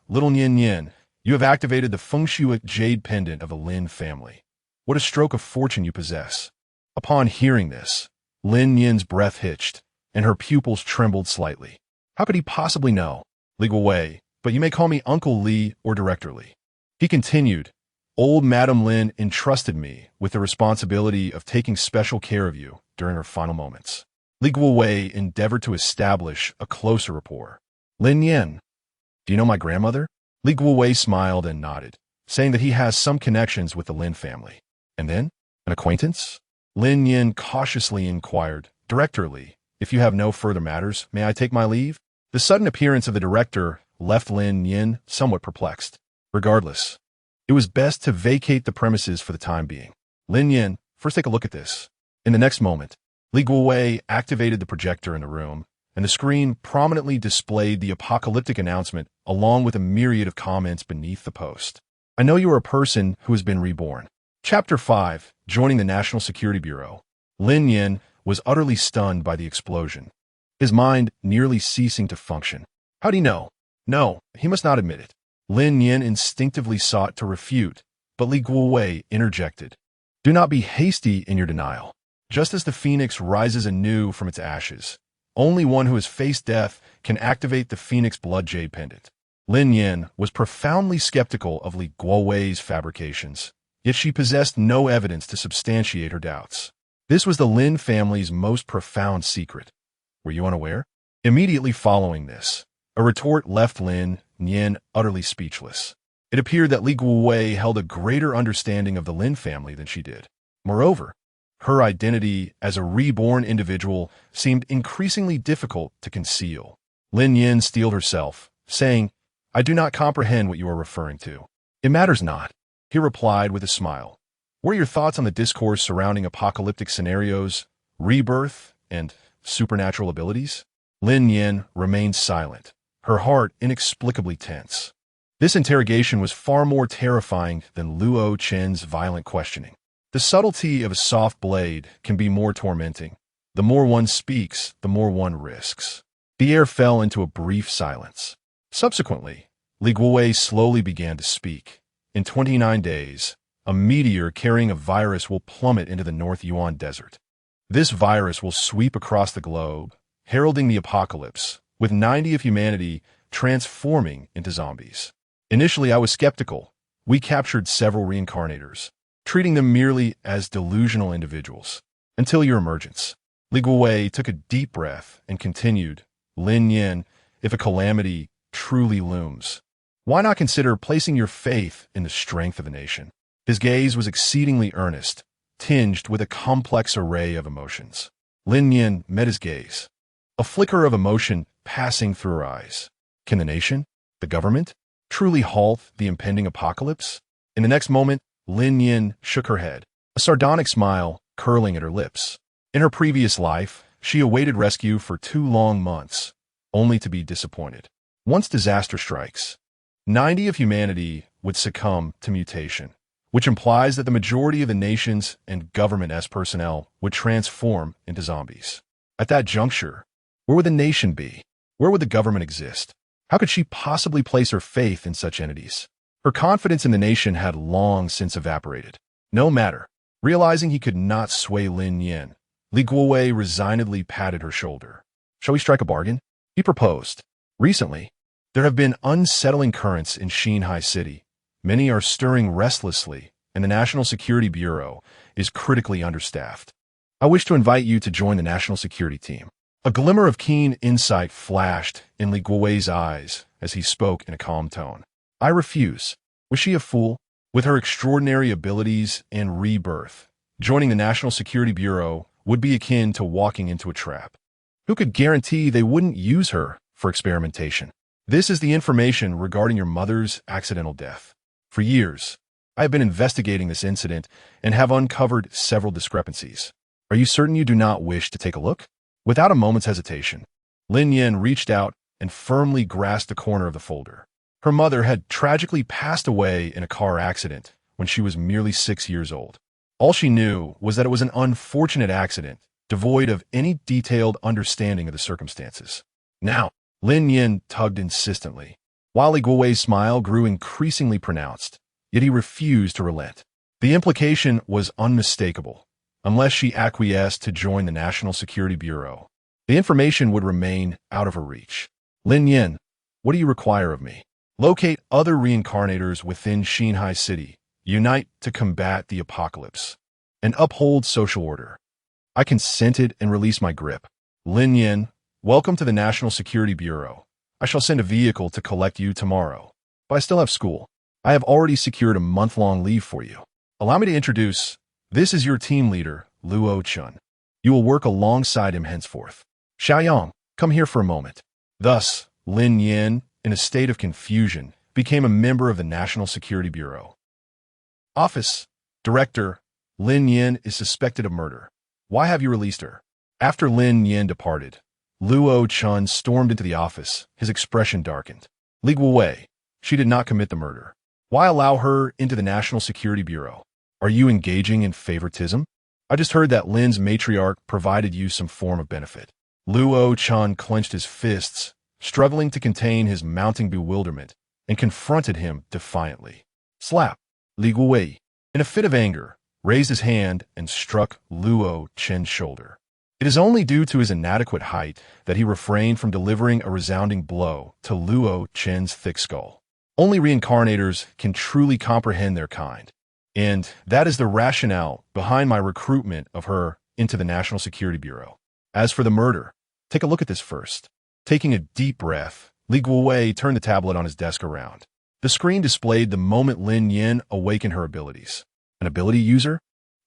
Little Lin Nian, you have activated the feng shui jade pendant of the Lin family. What a stroke of fortune you possess. Upon hearing this, Lin Nian's breath hitched, and her pupils trembled slightly. How could he possibly know? Li Guowei, but you may call me Uncle Li or Director Li. He continued, Old Madame Lin entrusted me with the responsibility of taking special care of you during her final moments. Li Guowei endeavored to establish a closer rapport. Lin Nian, do you know my grandmother? Li Guowei smiled and nodded, saying that he has some connections with the Lin family. And then, an acquaintance? Lin Nian cautiously inquired, Director Li, if you have no further matters, may I take my leave? The sudden appearance of the director left Lin Nian somewhat perplexed. Regardless, it was best to vacate the premises for the time being. Lin Nian, first take a look at this. In the next moment, Li Guowei activated the projector in the room, and the screen prominently displayed the apocalyptic announcement along with a myriad of comments beneath the post. I know you are a person who has been reborn. Chapter 5, Joining the National Security Bureau. Lin Nian was utterly stunned by the explosion, his mind nearly ceasing to function. How'd he know? No, he must not admit it. Lin Nian instinctively sought to refute, but Li Guowei interjected. Do not be hasty in your denial. Just as the phoenix rises anew from its ashes, only one who has faced death can activate the phoenix blood jade pendant. Lin Nian was profoundly skeptical of Li Guowei's fabrications, yet she possessed no evidence to substantiate her doubts. This was the Lin family's most profound secret. Were you unaware? Immediately following this, a retort left Lin Nian utterly speechless. It appeared that Li Guowei held a greater understanding of the Lin family than she did. Moreover, her identity as a reborn individual seemed increasingly difficult to conceal. Lin Nian steeled herself, saying, I do not comprehend what you are referring to. It matters not, he replied with a smile. What are your thoughts on the discourse surrounding apocalyptic scenarios, rebirth, and supernatural abilities? Lin Nian remained silent, her heart inexplicably tense. This interrogation was far more terrifying than Luo Chen's violent questioning. The subtlety of a soft blade can be more tormenting. The more one speaks, the more one risks. The air fell into a brief silence. Subsequently, Li Guowei slowly began to speak. In 29 days, a meteor carrying a virus will plummet into the North Yuan Desert. This virus will sweep across the globe, heralding the apocalypse, with 90 of humanity transforming into zombies. Initially, I was skeptical. We captured several reincarnators, treating them merely as delusional individuals, until your emergence. Li Guowei took a deep breath and continued, Lin Nian, if a calamity truly looms, why not consider placing your faith in the strength of the nation? His gaze was exceedingly earnest, tinged with a complex array of emotions. Lin Nian met his gaze, a flicker of emotion passing through her eyes. Can the nation, the government, truly halt the impending apocalypse? In the next moment, Lin Nian shook her head, a sardonic smile curling at her lips. In her previous life, she awaited rescue for 2 long months, only to be disappointed. Once disaster strikes, 90 of humanity would succumb to mutation, which implies that the majority of the nation's and government's personnel would transform into zombies. At that juncture, where would the nation be? Where would the government exist? How could she possibly place her faith in such entities? Her confidence in the nation had long since evaporated. No matter. Realizing he could not sway Lin Nian, Li Guowei resignedly patted her shoulder. Shall we strike a bargain? He proposed. Recently, there have been unsettling currents in Xinhai City. Many are stirring restlessly, and the National Security Bureau is critically understaffed. I wish to invite you to join the national security team. A glimmer of keen insight flashed in Li Guowei's eyes as he spoke in a calm tone. I refuse. Was she a fool? With her extraordinary abilities and rebirth, joining the National Security Bureau would be akin to walking into a trap. Who could guarantee they wouldn't use her for experimentation? This is the information regarding your mother's accidental death. For years, I have been investigating this incident and have uncovered several discrepancies. Are you certain you do not wish to take a look? Without a moment's hesitation, Lin Nian reached out and firmly grasped the corner of the folder. Her mother had tragically passed away in a car accident when she was merely 6 years old. All she knew was that it was an unfortunate accident, devoid of any detailed understanding of the circumstances. Now, Lin Nian tugged insistently, while Li Guowei's smile grew increasingly pronounced, yet he refused to relent. The implication was unmistakable. Unless she acquiesced to join the National Security Bureau, the information would remain out of her reach. Lin Nian, what do you require of me? Locate other reincarnators within Xinhai City, unite to combat the apocalypse, and uphold social order. I consented and released my grip. Lin Nian, welcome to the National Security Bureau. I shall send a vehicle to collect you tomorrow. But I still have school. I have already secured a month-long leave for you. Allow me to introduce, this is your team leader, Luo Chun. You will work alongside him henceforth. Xiaoyang, come here for a moment. Thus, Lin Nian, in a state of confusion, became a member of the National Security Bureau. Office Director, Lin Nian is suspected of murder. Why have you released her? After Lin Nian departed, Luo Chun stormed into the office, his expression darkened. Li Guowei, she did not commit the murder. Why allow her into the National Security Bureau? Are you engaging in favoritism? I just heard that Lin's matriarch provided you some form of benefit. Luo Chun clenched his fists, struggling to contain his mounting bewilderment, and confronted him defiantly. Slap! Li Guowei, in a fit of anger, raised his hand and struck Luo Chen's shoulder. It is only due to his inadequate height that he refrained from delivering a resounding blow to Luo Chen's thick skull. Only reincarnators can truly comprehend their kind. And that is the rationale behind my recruitment of her into the National Security Bureau. As for the murder, take a look at this first. Taking a deep breath, Li Guowei turned the tablet on his desk around. The screen displayed the moment Lin Nian awakened her abilities. An ability user?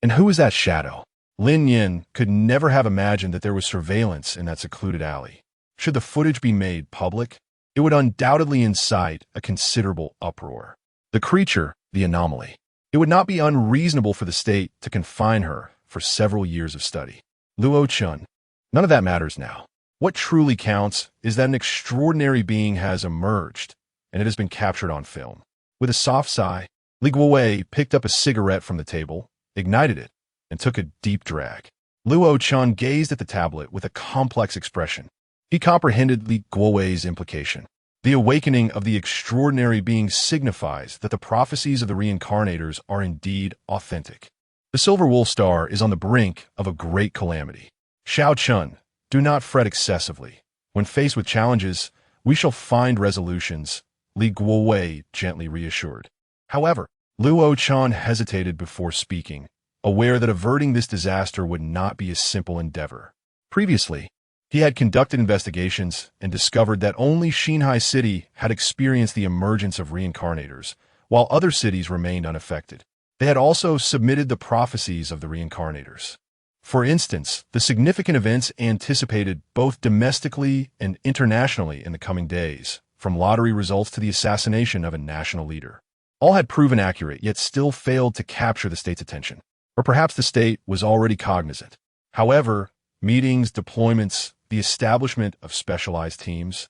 And who is that shadow? Lin Nian could never have imagined that there was surveillance in that secluded alley. Should the footage be made public, it would undoubtedly incite a considerable uproar. The creature, the anomaly. It would not be unreasonable for the state to confine her for several years of study. Luo Chun, none of that matters now. What truly counts is that an extraordinary being has emerged, and it has been captured on film. With a soft sigh, Li Guowei picked up a cigarette from the table, ignited it, and took a deep drag. Luo Chun gazed at the tablet with a complex expression. He comprehended Li Guowei's implication. The awakening of the extraordinary being signifies that the prophecies of the reincarnators are indeed authentic. The Silver Wolf Star is on the brink of a great calamity. Xiao Chun, do not fret excessively. When faced with challenges, we shall find resolutions, Li Guowei gently reassured. However, Luo Chun hesitated before speaking, aware that averting this disaster would not be a simple endeavor. Previously, he had conducted investigations and discovered that only Xinhai City had experienced the emergence of reincarnators, while other cities remained unaffected. They had also submitted the prophecies of the reincarnators. For instance, the significant events anticipated both domestically and internationally in the coming days, from lottery results to the assassination of a national leader. All had proven accurate, yet still failed to capture the state's attention. Or perhaps the state was already cognizant. However, meetings, deployments, the establishment of specialized teams,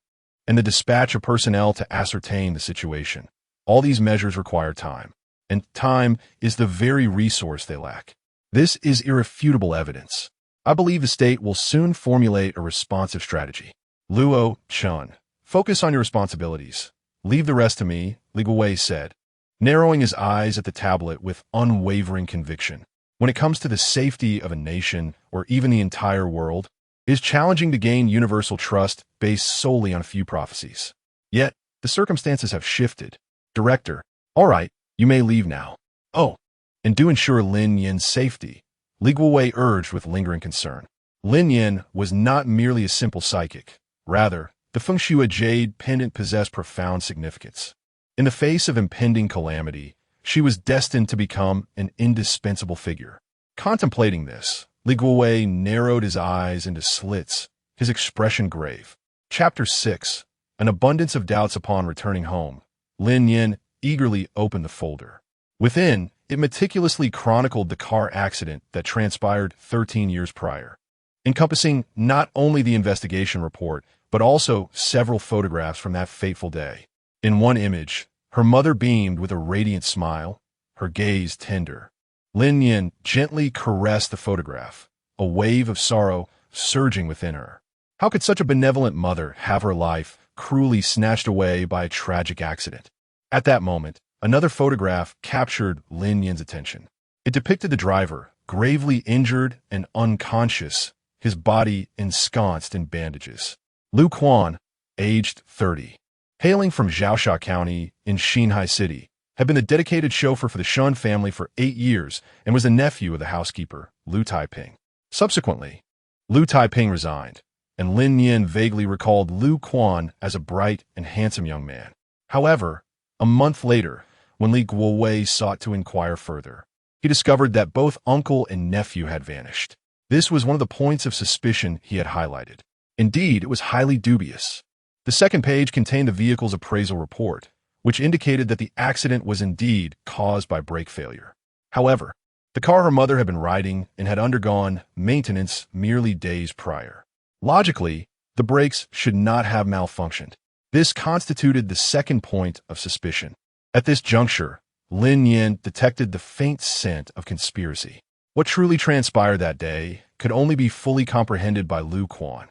and the dispatch of personnel to ascertain the situation. All these measures require time, and time is the very resource they lack. This is irrefutable evidence. I believe the state will soon formulate a responsive strategy. Luo Chun, focus on your responsibilities. Leave the rest to me, Li Guowei said, narrowing his eyes at the tablet with unwavering conviction. When it comes to the safety of a nation, or even the entire world, it is challenging to gain universal trust based solely on a few prophecies. Yet, the circumstances have shifted. Director, all right, You may leave now. Oh, and do ensure Lin Nian's safety, Li Guowei urged with lingering concern. Lin Nian was not merely a simple psychic. Rather, the Fengshua jade pendant possessed profound significance. In the face of impending calamity, she was destined to become an indispensable figure. Contemplating this, Li Guowei narrowed his eyes into slits, his expression grave. Chapter 6. An abundance of doubts upon returning home. Lin Nian eagerly opened the folder. Within, it meticulously chronicled the car accident that transpired 13 years prior, encompassing not only the investigation report, but also several photographs from that fateful day. In one image, her mother beamed with a radiant smile, her gaze tender. Lin Nian gently caressed the photograph, a wave of sorrow surging within her. How could such a benevolent mother have her life cruelly snatched away by a tragic accident? At that moment, another photograph captured Lin Nian's attention. It depicted the driver, gravely injured and unconscious, his body ensconced in bandages. Lu Quan, aged 30, hailing from Zhaosha County in Xinhai City, had been the dedicated chauffeur for the Shun family for 8 years and was the nephew of the housekeeper, Lu Taiping. Subsequently, Lu Taiping resigned, and Lin Nian vaguely recalled Lu Quan as a bright and handsome young man. However, a month later, when Li Guowei sought to inquire further, he discovered that both uncle and nephew had vanished. This was one of the points of suspicion he had highlighted. Indeed, it was highly dubious. The second page contained the vehicle's appraisal report, which indicated that the accident was indeed caused by brake failure. However, the car her mother had been riding and had undergone maintenance merely days prior. Logically, the brakes should not have malfunctioned. This constituted the second point of suspicion. At this juncture, Lin Nian detected the faint scent of conspiracy. What truly transpired that day could only be fully comprehended by Lu Quan.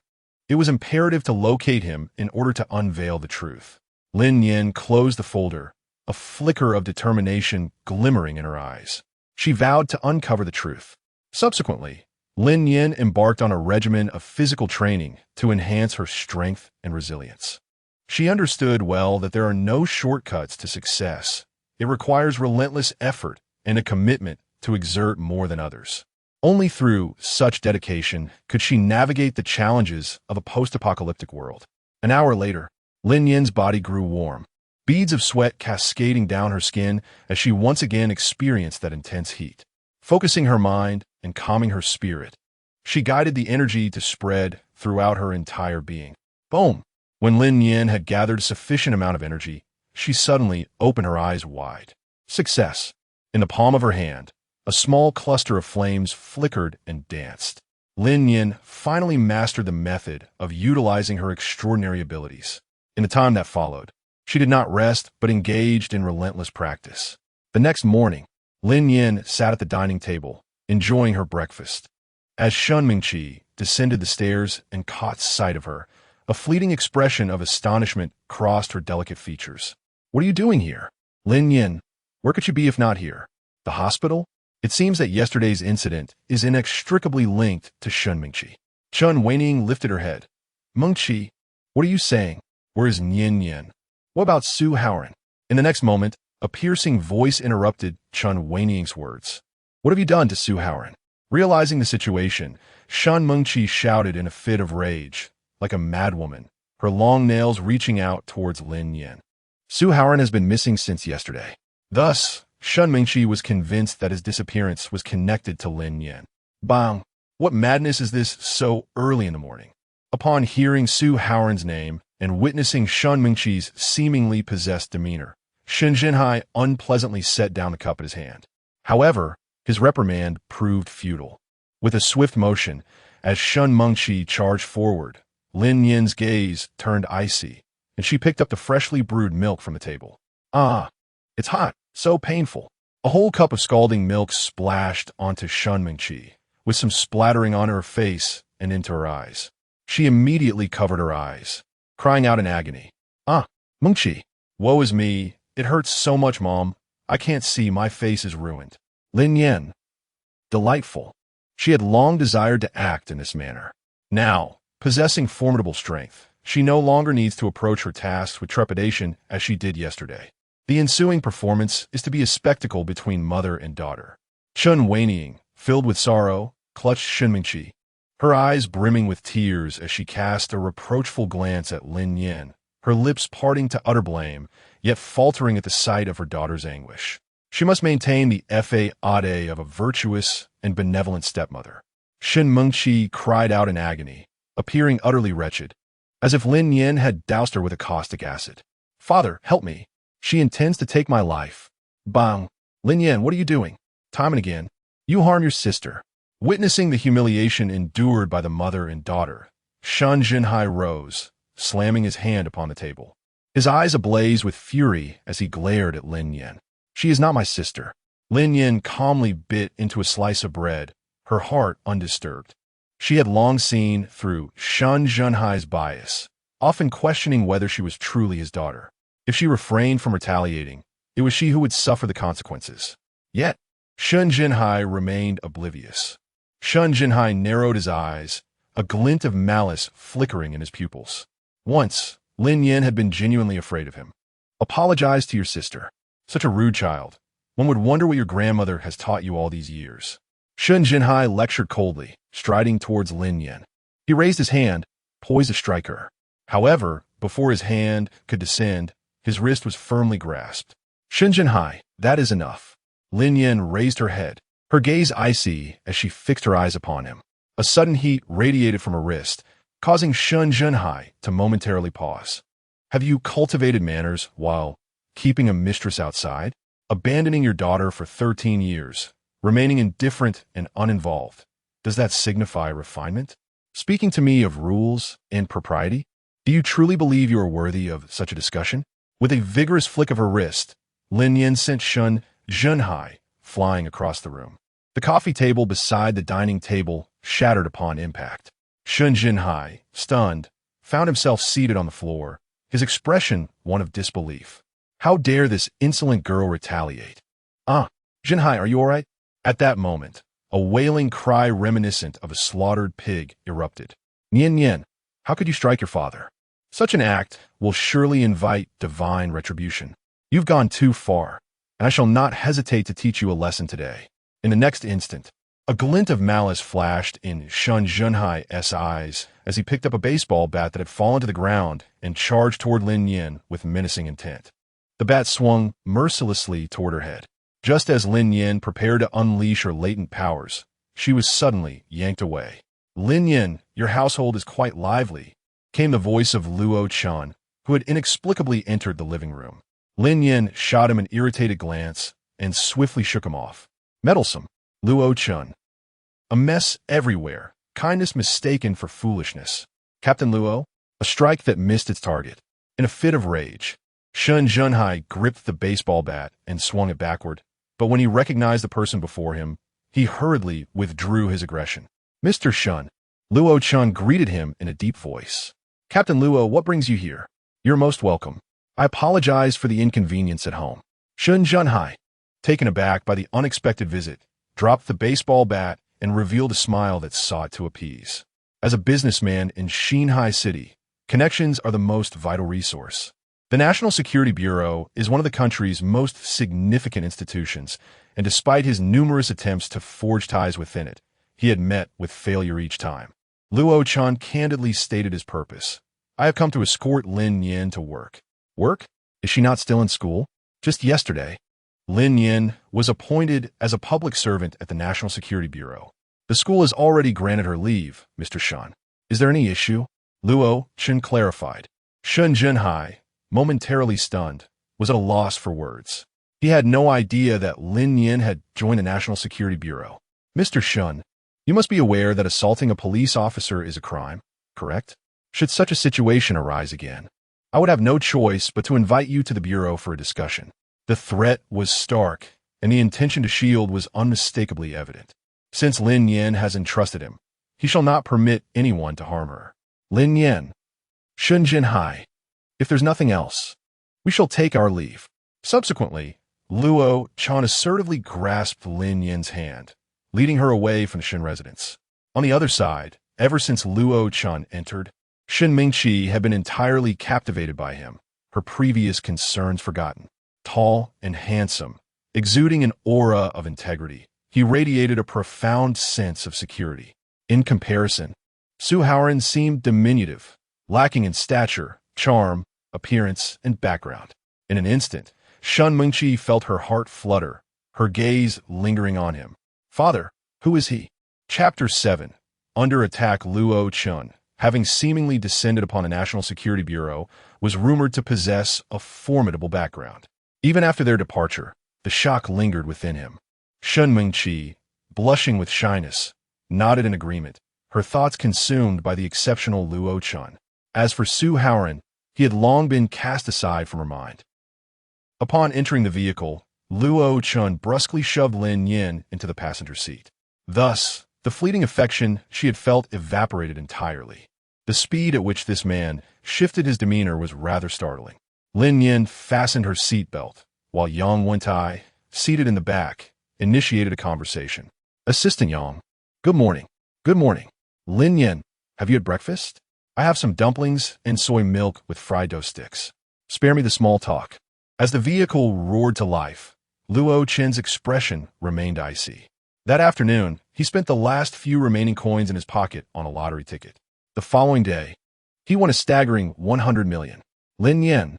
It was imperative to locate him in order to unveil the truth. Lin Nian closed the folder, a flicker of determination glimmering in her eyes. She vowed to uncover the truth. Subsequently, Lin Nian embarked on a regimen of physical training to enhance her strength and resilience. She understood well that there are no shortcuts to success. It requires relentless effort and a commitment to exert more than others. Only through such dedication could she navigate the challenges of a post-apocalyptic world. An hour later, Lin Nian's body grew warm, beads of sweat cascading down her skin as she once again experienced that intense heat. Focusing her mind and calming her spirit, she guided the energy to spread throughout her entire being. Boom! When Lin Nian had gathered a sufficient amount of energy, she suddenly opened her eyes wide. Success! In the palm of her hand, a small cluster of flames flickered and danced. Lin Nian finally mastered the method of utilizing her extraordinary abilities. In the time that followed, she did not rest but engaged in relentless practice. The next morning, Lin Nian sat at the dining table, enjoying her breakfast. As Shun Mingqi descended the stairs and caught sight of her, a fleeting expression of astonishment crossed her delicate features. "What are you doing here? Lin Nian, where could you be if not here? The hospital? It seems that yesterday's incident is inextricably linked to Shun Mingqi." Chun Weining lifted her head. "Mengqi, what are you saying? Where is Nian Nian? What about Su Haoran?" In the next moment, a piercing voice interrupted Chun Weining's words. "What have you done to Su Haoran?" Realizing the situation, Shun Mengqi shouted in a fit of rage, like a madwoman, her long nails reaching out towards Lin Nian. "Su Haoran has been missing since yesterday." Thus, Shun Mingqi was convinced that his disappearance was connected to Lin Nian. Bang! What madness is this so early in the morning? Upon hearing Su Haoran's name and witnessing Shun Mingqi's seemingly possessed demeanor, Shen Zhenhai unpleasantly set down the cup in his hand. However, his reprimand proved futile. With a swift motion, as Shun Mengqi charged forward, Lin Nian's gaze turned icy, and she picked up the freshly brewed milk from the table. "Ah, it's hot, so painful." A whole cup of scalding milk splashed onto Shun Mingqi, with some splattering on her face and into her eyes. She immediately covered her eyes, crying out in agony. "Ah, Mengqi, woe is me. It hurts so much, Mom. I can't see. My face is ruined." Lin Nian. Delightful. She had long desired to act in this manner. Now, possessing formidable strength, she no longer needs to approach her tasks with trepidation as she did yesterday. The ensuing performance is to be a spectacle between mother and daughter. Chun whinnying, filled with sorrow, clutched Shen Mingqi, her eyes brimming with tears as she cast a reproachful glance at Lin Nian, her lips parting to utter blame, yet faltering at the sight of her daughter's anguish. She must maintain the facade of a virtuous and benevolent stepmother. Shen Mingqi cried out in agony, appearing utterly wretched, as if Lin Nian had doused her with a caustic acid. "Father, help me. She intends to take my life." Bang! "Lin Nian, what are you doing?" Time and again, "You harm your sister." Witnessing the humiliation endured by the mother and daughter, Shan Jinhai rose, slamming his hand upon the table. His eyes ablaze with fury as he glared at Lin Nian. "She is not my sister." Lin Nian calmly bit into a slice of bread, her heart undisturbed. She had long seen through Shan Jinhai's bias, often questioning whether she was truly his daughter. If she refrained from retaliating, it was she who would suffer the consequences. Yet, Shan Jinhai remained oblivious. Shan Jinhai narrowed his eyes, a glint of malice flickering in his pupils. Once, Lin Nian had been genuinely afraid of him. "Apologize to your sister. Such a rude child. One would wonder what your grandmother has taught you all these years." Shan Jinhai lectured coldly, striding towards Lin Nian. He raised his hand, poised to strike her. However, before his hand could descend, his wrist was firmly grasped. "Shan Jinhai, that is enough." Lin Nian raised her head, her gaze icy as she fixed her eyes upon him. A sudden heat radiated from her wrist, causing Shan Jinhai to momentarily pause. "Have you cultivated manners while keeping a mistress outside? Abandoning your daughter for 13 years, remaining indifferent and uninvolved. Does that signify refinement? Speaking to me of rules and propriety? Do you truly believe you are worthy of such a discussion?" With a vigorous flick of her wrist, Lin Nian sent Shan Jinhai flying across the room. The coffee table beside the dining table shattered upon impact. Shan Jinhai, stunned, found himself seated on the floor, his expression one of disbelief. How dare this insolent girl retaliate? Jinhai, are you all right?" At that moment, a wailing cry reminiscent of a slaughtered pig erupted. "Nian Nian, how could you strike your father? Such an act will surely invite divine retribution. You've gone too far, and I shall not hesitate to teach you a lesson today." In the next instant, a glint of malice flashed in Shan Jinhai's eyes as he picked up a baseball bat that had fallen to the ground and charged toward Lin Nian with menacing intent. The bat swung mercilessly toward her head. Just as Lin Nian prepared to unleash her latent powers, she was suddenly yanked away. "Lin Nian, your household is quite lively," came the voice of Luo Chun, who had inexplicably entered the living room. Lin Nian shot him an irritated glance and swiftly shook him off. "Meddlesome, Luo Chun. A mess everywhere, kindness mistaken for foolishness. Captain Luo," a strike that missed its target. In a fit of rage, Shan Jinhai gripped the baseball bat and swung it backward, but when he recognized the person before him, he hurriedly withdrew his aggression. "Mr. Shun," Luo Chun greeted him in a deep voice. "Captain Luo, what brings you here?" "You're most welcome. I apologize for the inconvenience at home." Shan Jinhai, taken aback by the unexpected visit, dropped the baseball bat and revealed a smile that sought to appease. As a businessman in Xinhai City, connections are the most vital resource. The National Security Bureau is one of the country's most significant institutions, and despite his numerous attempts to forge ties within it, he had met with failure each time. Luo Chun candidly stated his purpose. "I have come to escort Lin Nian to work." "Work? Is she not still in school?" "Just yesterday, Lin Nian was appointed as a public servant at the National Security Bureau. The school has already granted her leave, Mr. Shun." "Is there any issue?" Luo Chun clarified. Shan Jinhai, momentarily stunned, was at a loss for words. He had no idea that Lin Nian had joined the National Security Bureau. "Mr. Shun, you must be aware that assaulting a police officer is a crime, correct? Should such a situation arise again, I would have no choice but to invite you to the Bureau for a discussion." The threat was stark, and the intention to shield was unmistakably evident. Since Lin Nian has entrusted him, he shall not permit anyone to harm her. "Lin Nian, Shan Jinhai, if there's nothing else, we shall take our leave." Subsequently, Luo Chun assertively grasped Lin Nian's hand, leading her away from the Shin residence. On the other side, ever since Luo Chun entered, Shen Mingqi had been entirely captivated by him, her previous concerns forgotten. Tall and handsome, exuding an aura of integrity, he radiated a profound sense of security. In comparison, Su Haoran seemed diminutive, lacking in stature, charm, appearance, and background. In an instant, Shen Mengqi felt her heart flutter, her gaze lingering on him. Father, who is he? Chapter 7. Under attack. Luo Chun, having seemingly descended upon a national security bureau, was rumored to possess a formidable background. Even after their departure, the shock lingered within him. Shen Mengqi, blushing with shyness, nodded in agreement, her thoughts consumed by the exceptional Luo Chun. As for Su Haoran, he had long been cast aside from her mind. Upon entering the vehicle, Luo Chun brusquely shoved Lin Nian into the passenger seat. Thus, the fleeting affection she had felt evaporated entirely. The speed at which this man shifted his demeanor was rather startling. Lin Nian fastened her seatbelt, while Yang Wentai, seated in the back, initiated a conversation. Assistant Yang, good morning. Good morning. Lin Nian, have you had breakfast? I have some dumplings and soy milk with fried dough sticks. Spare me the small talk. As the vehicle roared to life, Luo Chen's expression remained icy. That afternoon, he spent the last few remaining coins in his pocket on a lottery ticket. The following day, he won a staggering 100 million. Lin Nian.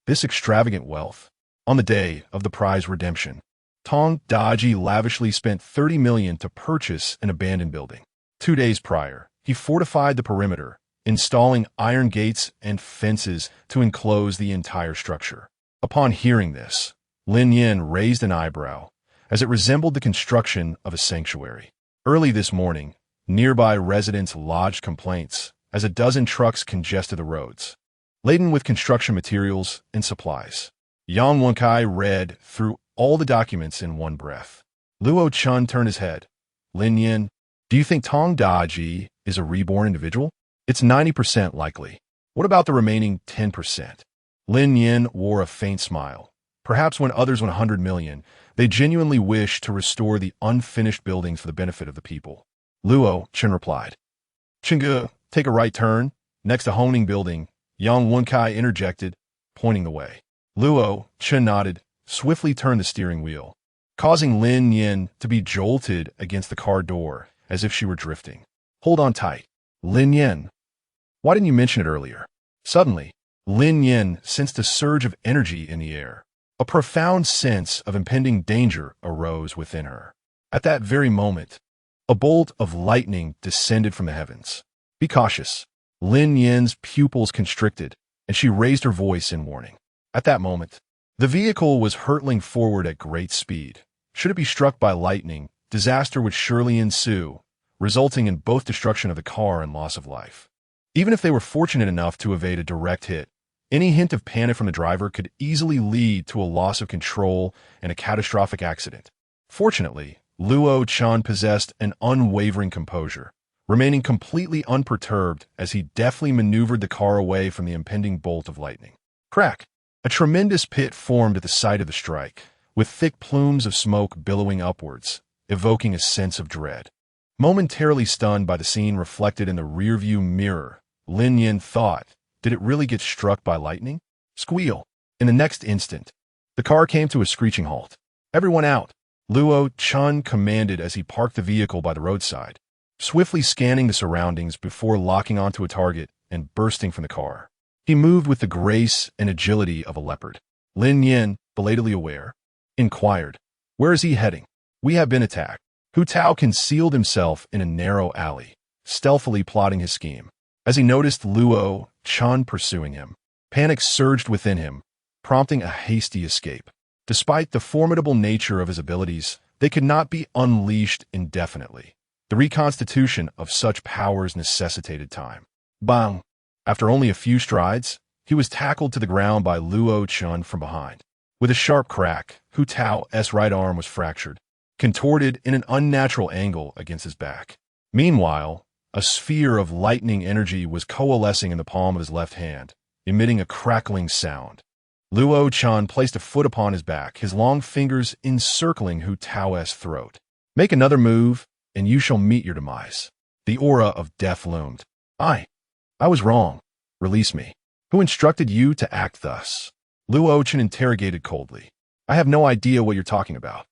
This extravagant wealth. On the day of the prize redemption, Tong Daji lavishly spent 30 million to purchase an abandoned building. 2 days prior, he fortified the perimeter, installing iron gates and fences to enclose the entire structure. Upon hearing this, Lin Nian raised an eyebrow, as it resembled the construction of a sanctuary. Early this morning, nearby residents lodged complaints as a dozen trucks congested the roads, laden with construction materials and supplies. Yang Wenkai read through all the documents in one breath. Luo Chun turned his head. Lin Nian, do you think Tong Daji is a reborn individual? It's 90% likely. What about the remaining 10%? Lin Nian wore a faint smile. Perhaps when others won 100 million, they genuinely wished to restore the unfinished buildings for the benefit of the people. Luo Chun replied. Chingu, take a right turn. Next to Honing building, Yang Wenkai interjected, pointing the way. Luo Chun nodded, swiftly turned the steering wheel, causing Lin Nian to be jolted against the car door as if she were drifting. Hold on tight. Lin Nian. Why didn't you mention it earlier? Suddenly, Lin Nian sensed a surge of energy in the air. A profound sense of impending danger arose within her. At that very moment, a bolt of lightning descended from the heavens. Be cautious. Lin Nian's pupils constricted, and she raised her voice in warning. At that moment, the vehicle was hurtling forward at great speed. Should it be struck by lightning, disaster would surely ensue, resulting in both destruction of the car and loss of life. Even if they were fortunate enough to evade a direct hit, any hint of panic from the driver could easily lead to a loss of control and a catastrophic accident. Fortunately, Luo Chun possessed an unwavering composure, remaining completely unperturbed as he deftly maneuvered the car away from the impending bolt of lightning. Crack! A tremendous pit formed at the site of the strike, with thick plumes of smoke billowing upwards, evoking a sense of dread. Momentarily stunned by the scene reflected in the rearview mirror, Lin Nian thought, did it really get struck by lightning? Squeal! In the next instant, the car came to a screeching halt. Everyone out! Luo Chun commanded as he parked the vehicle by the roadside, swiftly scanning the surroundings before locking onto a target and bursting from the car. He moved with the grace and agility of a leopard. Lin Nian, belatedly aware, inquired, where is he heading? We have been attacked. Hu Tao concealed himself in a narrow alley, stealthily plotting his scheme. As he noticed Luo Chun pursuing him, panic surged within him, prompting a hasty escape. Despite the formidable nature of his abilities, they could not be unleashed indefinitely. The reconstitution of such powers necessitated time. Bang! After only a few strides, he was tackled to the ground by Luo Chun from behind. With a sharp crack, Hu Tao's right arm was fractured, contorted in an unnatural angle against his back. Meanwhile, a sphere of lightning energy was coalescing in the palm of his left hand, emitting a crackling sound. Luo Chun placed a foot upon his back, his long fingers encircling Hu Tao's throat. Make another move, and you shall meet your demise. The aura of death loomed. I was wrong. Release me. Who instructed you to act thus? Luo Chen interrogated coldly. I have no idea what you're talking about.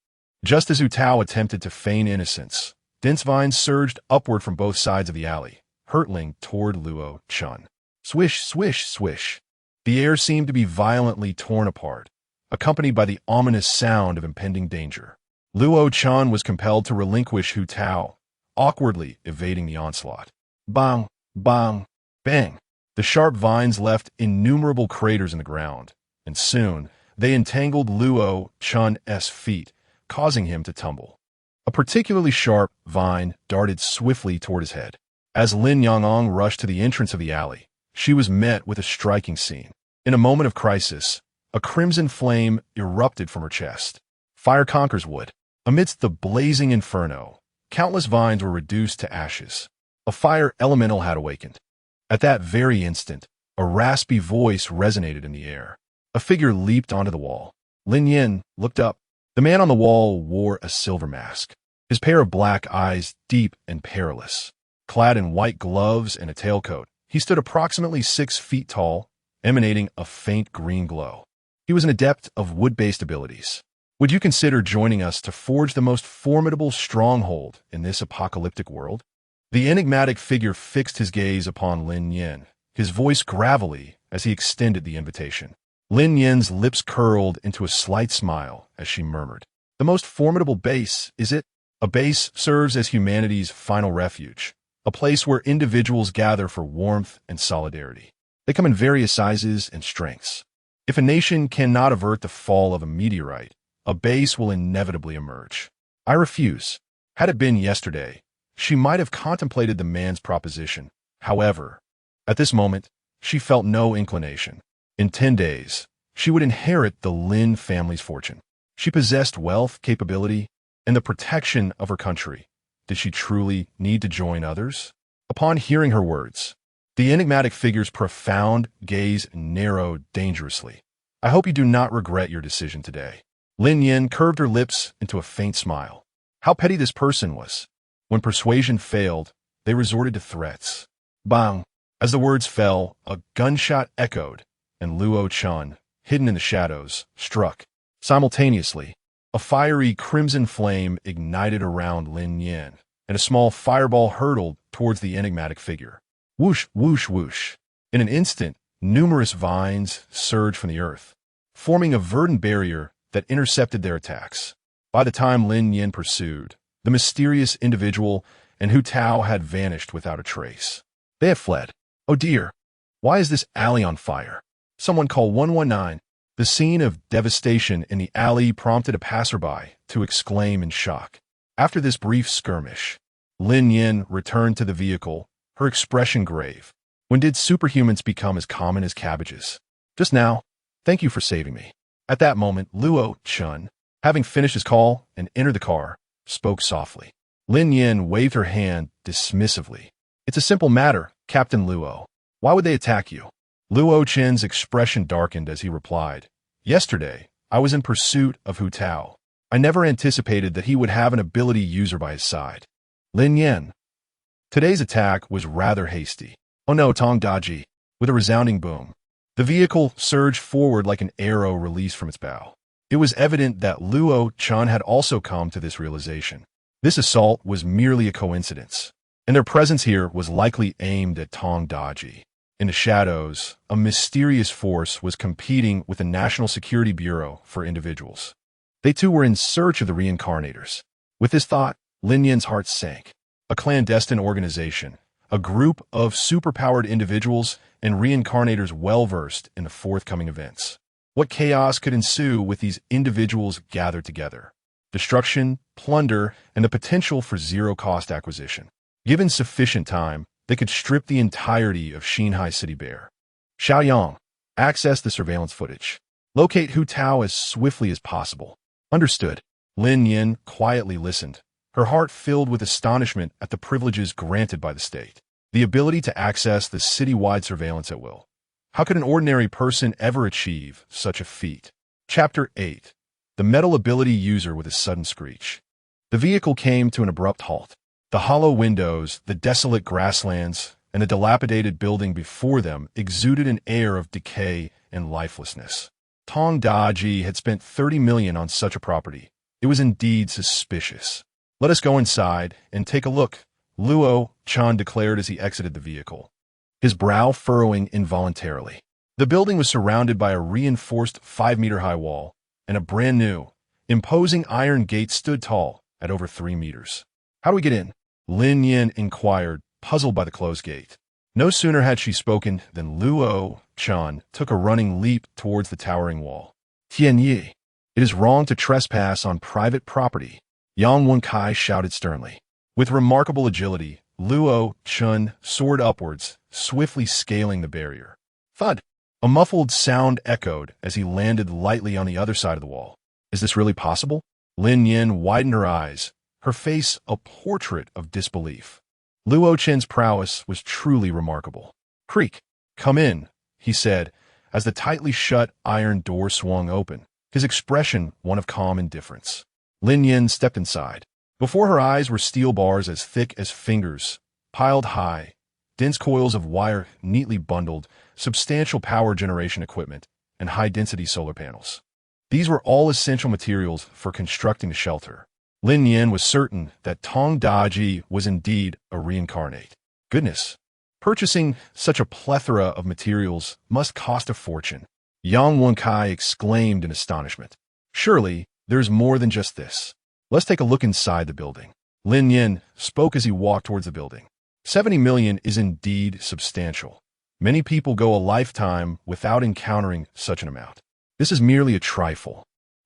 Just as Hu Tao attempted to feign innocence, dense vines surged upward from both sides of the alley, hurtling toward Luo Chen. Swish, swish, swish. The air seemed to be violently torn apart, accompanied by the ominous sound of impending danger. Luo Chen was compelled to relinquish Hu Tao, awkwardly evading the onslaught. Bang, bang, bang. The sharp vines left innumerable craters in the ground, and soon they entangled Luo Chen's feet, causing him to tumble. A particularly sharp vine darted swiftly toward his head. As Lin Nian rushed to the entrance of the alley, she was met with a striking scene. In a moment of crisis, a crimson flame erupted from her chest. Fire conquers wood. Amidst the blazing inferno, countless vines were reduced to ashes. A fire elemental had awakened. At that very instant, a raspy voice resonated in the air. A figure leaped onto the wall. Lin Nian looked up. The man on the wall wore a silver mask, his pair of black eyes deep and perilous. Clad in white gloves and a tailcoat, he stood approximately 6 feet tall, emanating a faint green glow. He was an adept of wood-based abilities. Would you consider joining us to forge the most formidable stronghold in this apocalyptic world? The enigmatic figure fixed his gaze upon Lin Nian, his voice gravelly as he extended the invitation. Lin Nian's lips curled into a slight smile as she murmured, "The most formidable base, is it? A base serves as humanity's final refuge, a place where individuals gather for warmth and solidarity. They come in various sizes and strengths. If a nation cannot avert the fall of a meteorite, a base will inevitably emerge. I refuse." Had it been yesterday, she might have contemplated the man's proposition. However, at this moment, she felt no inclination. In 10 days, she would inherit the Lin family's fortune. She possessed wealth, capability, and the protection of her country. Did she truly need to join others? Upon hearing her words, the enigmatic figure's profound gaze narrowed dangerously. "I hope you do not regret your decision today." Lin Nian curved her lips into a faint smile. How petty this person was. When persuasion failed, they resorted to threats. Bang! As the words fell, a gunshot echoed, and Luo Chen, hidden in the shadows, struck. Simultaneously, a fiery crimson flame ignited around Lin Nian, and a small fireball hurtled towards the enigmatic figure. Whoosh, whoosh, whoosh. In an instant, numerous vines surged from the earth, forming a verdant barrier that intercepted their attacks. By the time Lin Nian pursued, the mysterious individual and Hu Tao had vanished without a trace. They had fled. Oh dear! Why is this alley on fire? Someone call 119. The scene of devastation in the alley prompted a passerby to exclaim in shock. After this brief skirmish, Lin Nian returned to the vehicle, her expression grave. When did superhumans become as common as cabbages? Just now. Thank you for saving me. At that moment, Luo Chen, having finished his call and entered the car, spoke softly. Lin Nian waved her hand dismissively. It's a simple matter, Captain Luo. Why would they attack you? Luo Chen's expression darkened as he replied, "Yesterday, I was in pursuit of Hu Tao. I never anticipated that he would have an ability user by his side." Lin Nian. Today's attack was rather hasty. Oh no, Tong Daji. With a resounding boom, the vehicle surged forward like an arrow released from its bow. It was evident that Luo Chen had also come to this realization. This assault was merely a coincidence, and their presence here was likely aimed at Tong Daji. In the shadows, a mysterious force was competing with the National Security Bureau for individuals. They too were in search of the reincarnators. With this thought, Lin Nian's heart sank. A clandestine organization, a group of superpowered individuals and reincarnators well-versed in the forthcoming events. What chaos could ensue with these individuals gathered together? Destruction, plunder, and the potential for zero-cost acquisition. Given sufficient time, they could strip the entirety of Shanghai City bare. Xiaoyang, access the surveillance footage. Locate Hu Tao as swiftly as possible. Understood. Lin Nian quietly listened, her heart filled with astonishment at the privileges granted by the state. The ability to access the city-wide surveillance at will. How could an ordinary person ever achieve such a feat? Chapter 8. The metal ability user with a sudden screech. The vehicle came to an abrupt halt. The hollow windows, the desolate grasslands, and the dilapidated building before them exuded an air of decay and lifelessness. Tong Daji had spent 30 million on such a property. It was indeed suspicious. Let us go inside and take a look, Luo Chan declared as he exited the vehicle, his brow furrowing involuntarily. The building was surrounded by a reinforced 5-meter-high wall, and a brand-new, imposing iron gate stood tall at over 3 meters. How do we get in? Lin Nian inquired, puzzled by the closed gate. No sooner had she spoken than Luo Chan took a running leap towards the towering wall. Tianyi, it is wrong to trespass on private property, Yang Wenkai shouted sternly. With remarkable agility, Luo Chan soared upwards, swiftly scaling the barrier. Thud! A muffled sound echoed as he landed lightly on the other side of the wall. Is this really possible? Lin Nian widened her eyes, her face a portrait of disbelief. Luo Chen's prowess was truly remarkable. Creak! Come in, he said, as the tightly shut iron door swung open, his expression one of calm indifference. Lin Nian stepped inside. Before her eyes were steel bars as thick as fingers, piled high, dense coils of wire neatly bundled, substantial power generation equipment, and high-density solar panels. These were all essential materials for constructing the shelter. Lin Nian was certain that Tong Daji was indeed a reincarnate. Goodness! Purchasing such a plethora of materials must cost a fortune. Yang Wenkai exclaimed in astonishment. Surely, there's more than just this. Let's take a look inside the building. Lin Nian spoke as he walked towards the building. 70 million is indeed substantial. Many people go a lifetime without encountering such an amount. This is merely a trifle.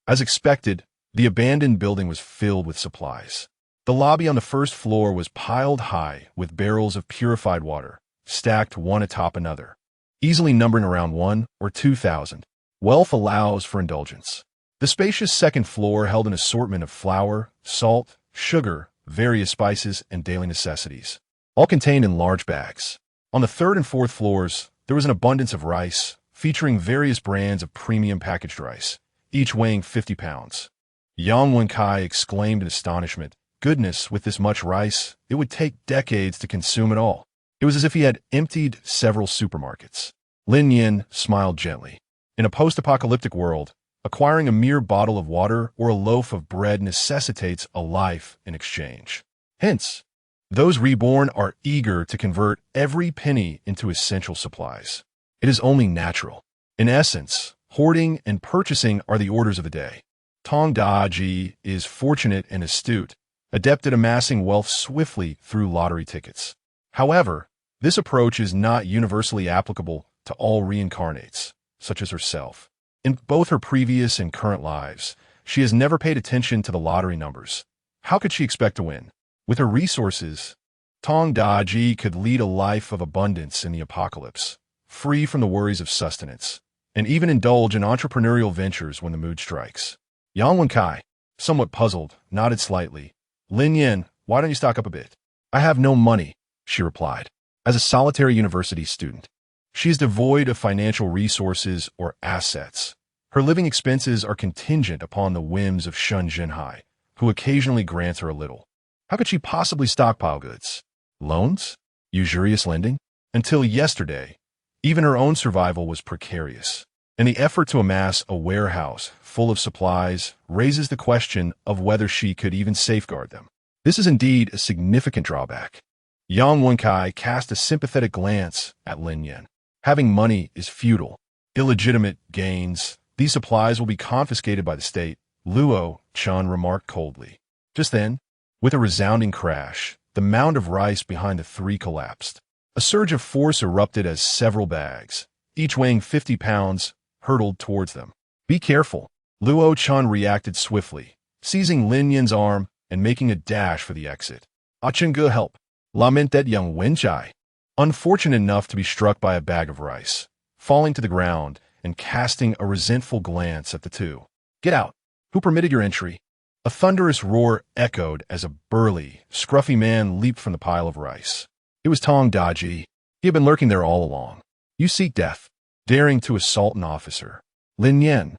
As expected, the abandoned building was filled with supplies. The lobby on the first floor was piled high with barrels of purified water, stacked one atop another, easily numbering around 1,000 or 2,000. Wealth allows for indulgence. The spacious second floor held an assortment of flour, salt, sugar, various spices, and daily necessities, all contained in large bags. On the third and fourth floors, there was an abundance of rice, featuring various brands of premium packaged rice, each weighing 50 pounds. Yang Wenkai exclaimed in astonishment. Goodness, with this much rice, it would take decades to consume it all. It was as if he had emptied several supermarkets. Lin Nian smiled gently. In a post-apocalyptic world, acquiring a mere bottle of water or a loaf of bread necessitates a life in exchange. Hence, those reborn are eager to convert every penny into essential supplies. It is only natural. In essence, hoarding and purchasing are the orders of the day. Tong Daji is fortunate and astute, adept at amassing wealth swiftly through lottery tickets. However, this approach is not universally applicable to all reincarnates, such as herself. In both her previous and current lives, she has never paid attention to the lottery numbers. How could she expect to win? With her resources, Tong Daji could lead a life of abundance in the apocalypse, free from the worries of sustenance, and even indulge in entrepreneurial ventures when the mood strikes. Yang Wenkai, somewhat puzzled, nodded slightly. Lin Nian, why don't you stock up a bit? I have no money, she replied. As a solitary university student, she is devoid of financial resources or assets. Her living expenses are contingent upon the whims of Shun Jinhai, who occasionally grants her a little. How could she possibly stockpile goods? Loans? Usurious lending? Until yesterday, even her own survival was precarious, and the effort to amass a warehouse full of supplies raises the question of whether she could even safeguard them. This is indeed a significant drawback. Yang Wenkai cast a sympathetic glance at Lin Nian. Having money is futile. Illegitimate gains. These supplies will be confiscated by the state, Luo Chan remarked coldly. Just then, with a resounding crash, the mound of rice behind the three collapsed. A surge of force erupted as several bags, each weighing 50 pounds, hurtled towards them. Be careful. Luo Chan reacted swiftly, seizing Lin Nian's arm and making a dash for the exit. Achunga help. Lamented young Wenchai. Unfortunate enough to be struck by a bag of rice, falling to the ground and casting a resentful glance at the two. Get out. Who permitted your entry? A thunderous roar echoed as a burly, scruffy man leaped from the pile of rice. It was Tong Daji. He had been lurking there all along. You seek death, daring to assault an officer. Lin Nian.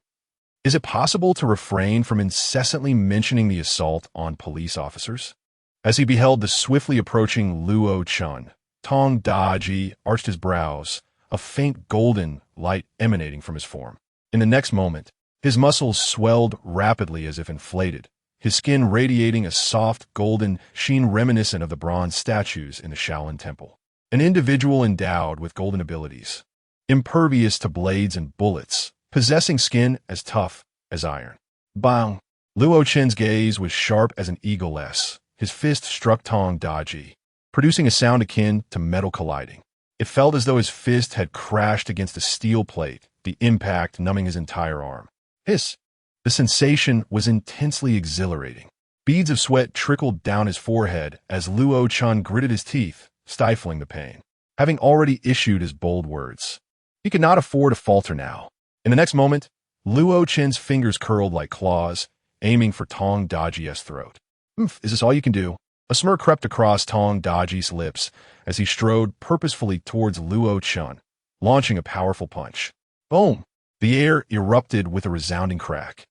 Is it possible to refrain from incessantly mentioning the assault on police officers? As he beheld the swiftly approaching Luo Chan, Tong Daji arched his brows, a faint golden light emanating from his form. In the next moment, his muscles swelled rapidly as if inflated, his skin radiating a soft, golden sheen reminiscent of the bronze statues in the Shaolin Temple. An individual endowed with golden abilities, impervious to blades and bullets, possessing skin as tough as iron. Bang! Luo Chen's gaze was sharp as an eagle-s. His fist struck Tong Daji, producing a sound akin to metal colliding. It felt as though his fist had crashed against a steel plate, the impact numbing his entire arm. Hiss! The sensation was intensely exhilarating. Beads of sweat trickled down his forehead as Luo Chen gritted his teeth, stifling the pain. Having already issued his bold words, he could not afford to falter now. In the next moment, Luo Chen's fingers curled like claws, aiming for Tong Daji's throat. Is this all you can do? A smirk crept across Tong Daji's lips as he strode purposefully towards Luo Chen, launching a powerful punch. Boom! The air erupted with a resounding crack,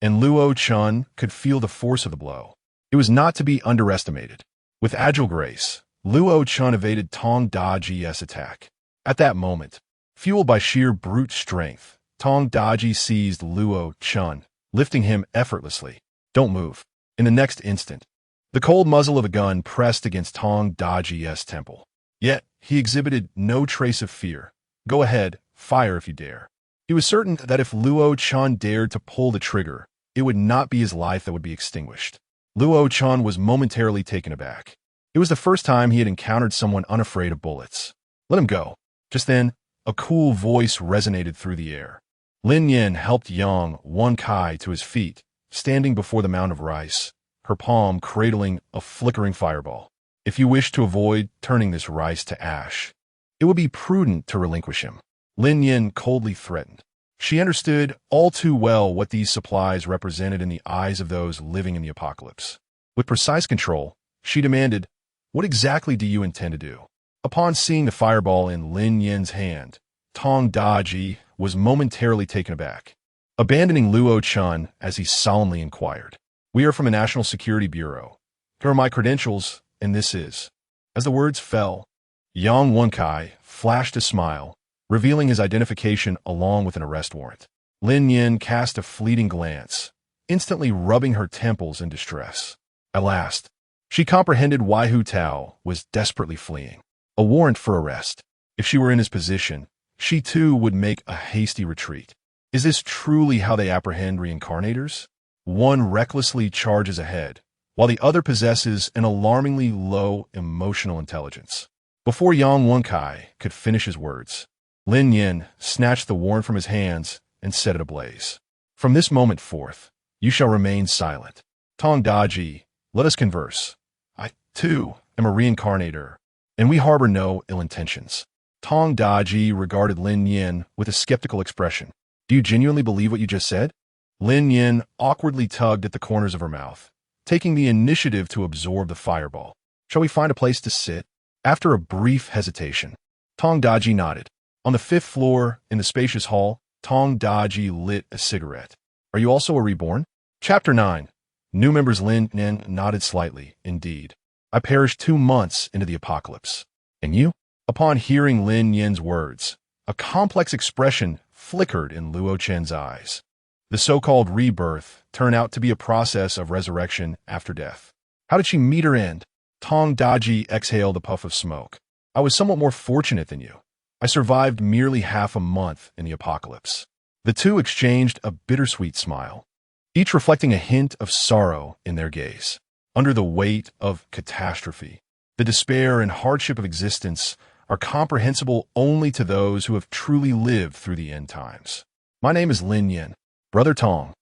and Luo Chen could feel the force of the blow. It was not to be underestimated. With agile grace, Luo Chen evaded Tong Daji's attack. At that moment, fueled by sheer brute strength, Tong Daji seized Luo Chen, lifting him effortlessly. Don't move. In the next instant, the cold muzzle of a gun pressed against Tong Daji's temple. Yet, he exhibited no trace of fear. Go ahead, fire if you dare. He was certain that if Luo Chen dared to pull the trigger, it would not be his life that would be extinguished. Luo Chen was momentarily taken aback. It was the first time he had encountered someone unafraid of bullets. Let him go. Just then, a cool voice resonated through the air. Lin Nian helped Yang Wenkai to his feet, standing before the mound of rice, her palm cradling a flickering fireball. If you wish to avoid turning this rice to ash, it would be prudent to relinquish him. Lin Nian coldly threatened. She understood all too well what these supplies represented in the eyes of those living in the apocalypse. With precise control, she demanded, "What exactly do you intend to do?" Upon seeing the fireball in Lin Nian's hand, Tong Daji was momentarily taken aback, abandoning Luo Chen as he solemnly inquired. "We are from the National Security Bureau. Here are my credentials, and this is." As the words fell, Yang Wenkai flashed a smile, revealing his identification along with an arrest warrant. Lin Nian cast a fleeting glance, instantly rubbing her temples in distress. At last, she comprehended why Hu Tao was desperately fleeing. A warrant for arrest. If she were in his position, she too would make a hasty retreat. Is this truly how they apprehend reincarnators? One recklessly charges ahead, while the other possesses an alarmingly low emotional intelligence. Before Yang Wenkai could finish his words, Lin Nian snatched the warrant from his hands and set it ablaze. "From this moment forth, you shall remain silent. Tong Daji, let us converse. I, too, am a reincarnator, and we harbor no ill intentions." Tong Daji regarded Lin Nian with a skeptical expression. "Do you genuinely believe what you just said?" Lin Nian awkwardly tugged at the corners of her mouth, taking the initiative to absorb the fireball. "Shall we find a place to sit?" After a brief hesitation, Tong Daji nodded. On the 5th floor, in the spacious hall, Tong Daji lit a cigarette. "Are you also a reborn?" Chapter 9. New members. Lin Nian nodded slightly. "Indeed. I perished 2 months into the apocalypse." "And you?" Upon hearing Lin Nian's words, a complex expression flickered in Luo Chen's eyes. The so-called rebirth turned out to be a process of resurrection after death. How did she meet her end? Tong Daji exhaled a puff of smoke. "I was somewhat more fortunate than you. I survived merely half a month in the apocalypse." The two exchanged a bittersweet smile, each reflecting a hint of sorrow in their gaze. Under the weight of catastrophe, the despair and hardship of existence are comprehensible only to those who have truly lived through the end times. "My name is Lin Nian. Brother Tong,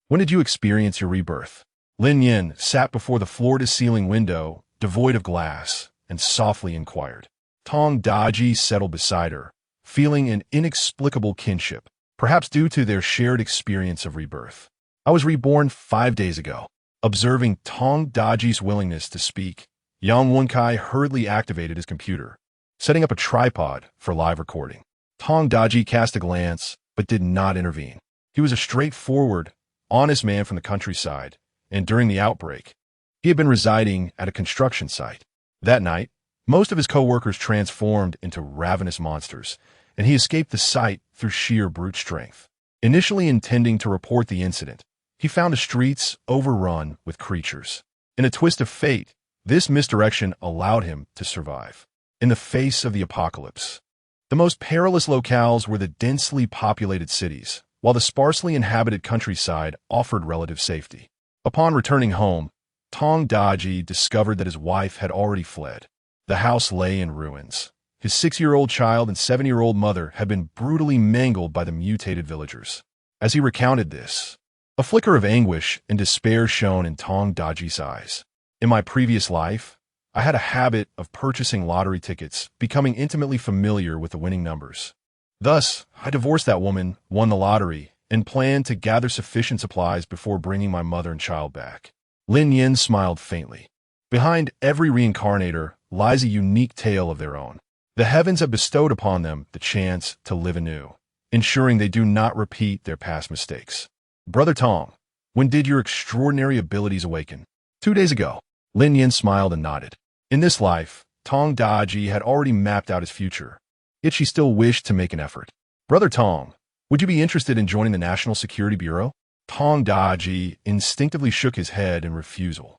when did you experience your rebirth?" Lin Nian sat before the floor-to-ceiling window, devoid of glass, and softly inquired. Tong Daji settled beside her, feeling an inexplicable kinship, perhaps due to their shared experience of rebirth. "I was reborn 5 days ago." Observing Tong Daji's willingness to speak, Yang Wenkai hurriedly activated his computer, setting up a tripod for live recording. Tong Daji cast a glance, but did not intervene. He was a straightforward, honest man from the countryside, and during the outbreak, he had been residing at a construction site. That night, most of his co-workers transformed into ravenous monsters, and he escaped the site through sheer brute strength. Initially intending to report the incident, he found the streets overrun with creatures. In a twist of fate, this misdirection allowed him to survive. In the face of the apocalypse, the most perilous locales were the densely populated cities, while the sparsely inhabited countryside offered relative safety. Upon returning home, Tong Daji discovered that his wife had already fled. The house lay in ruins. His 6-year-old child and 7-year-old mother had been brutally mangled by the mutated villagers. As he recounted this, a flicker of anguish and despair shone in Tong Daji's eyes. In my previous life, I had a habit of purchasing lottery tickets, becoming intimately familiar with the winning numbers. Thus, I divorced that woman, won the lottery, and planned to gather sufficient supplies before bringing my mother and child back. Lin Nian smiled faintly. Behind every reincarnator lies a unique tale of their own. The heavens have bestowed upon them the chance to live anew, ensuring they do not repeat their past mistakes. Brother Tong, when did your extraordinary abilities awaken? 2 days ago. Lin Nian smiled and nodded. In this life, Tong Daji had already mapped out his future, yet she still wished to make an effort. Brother Tong, would you be interested in joining the National Security Bureau? Tong Daji instinctively shook his head in refusal.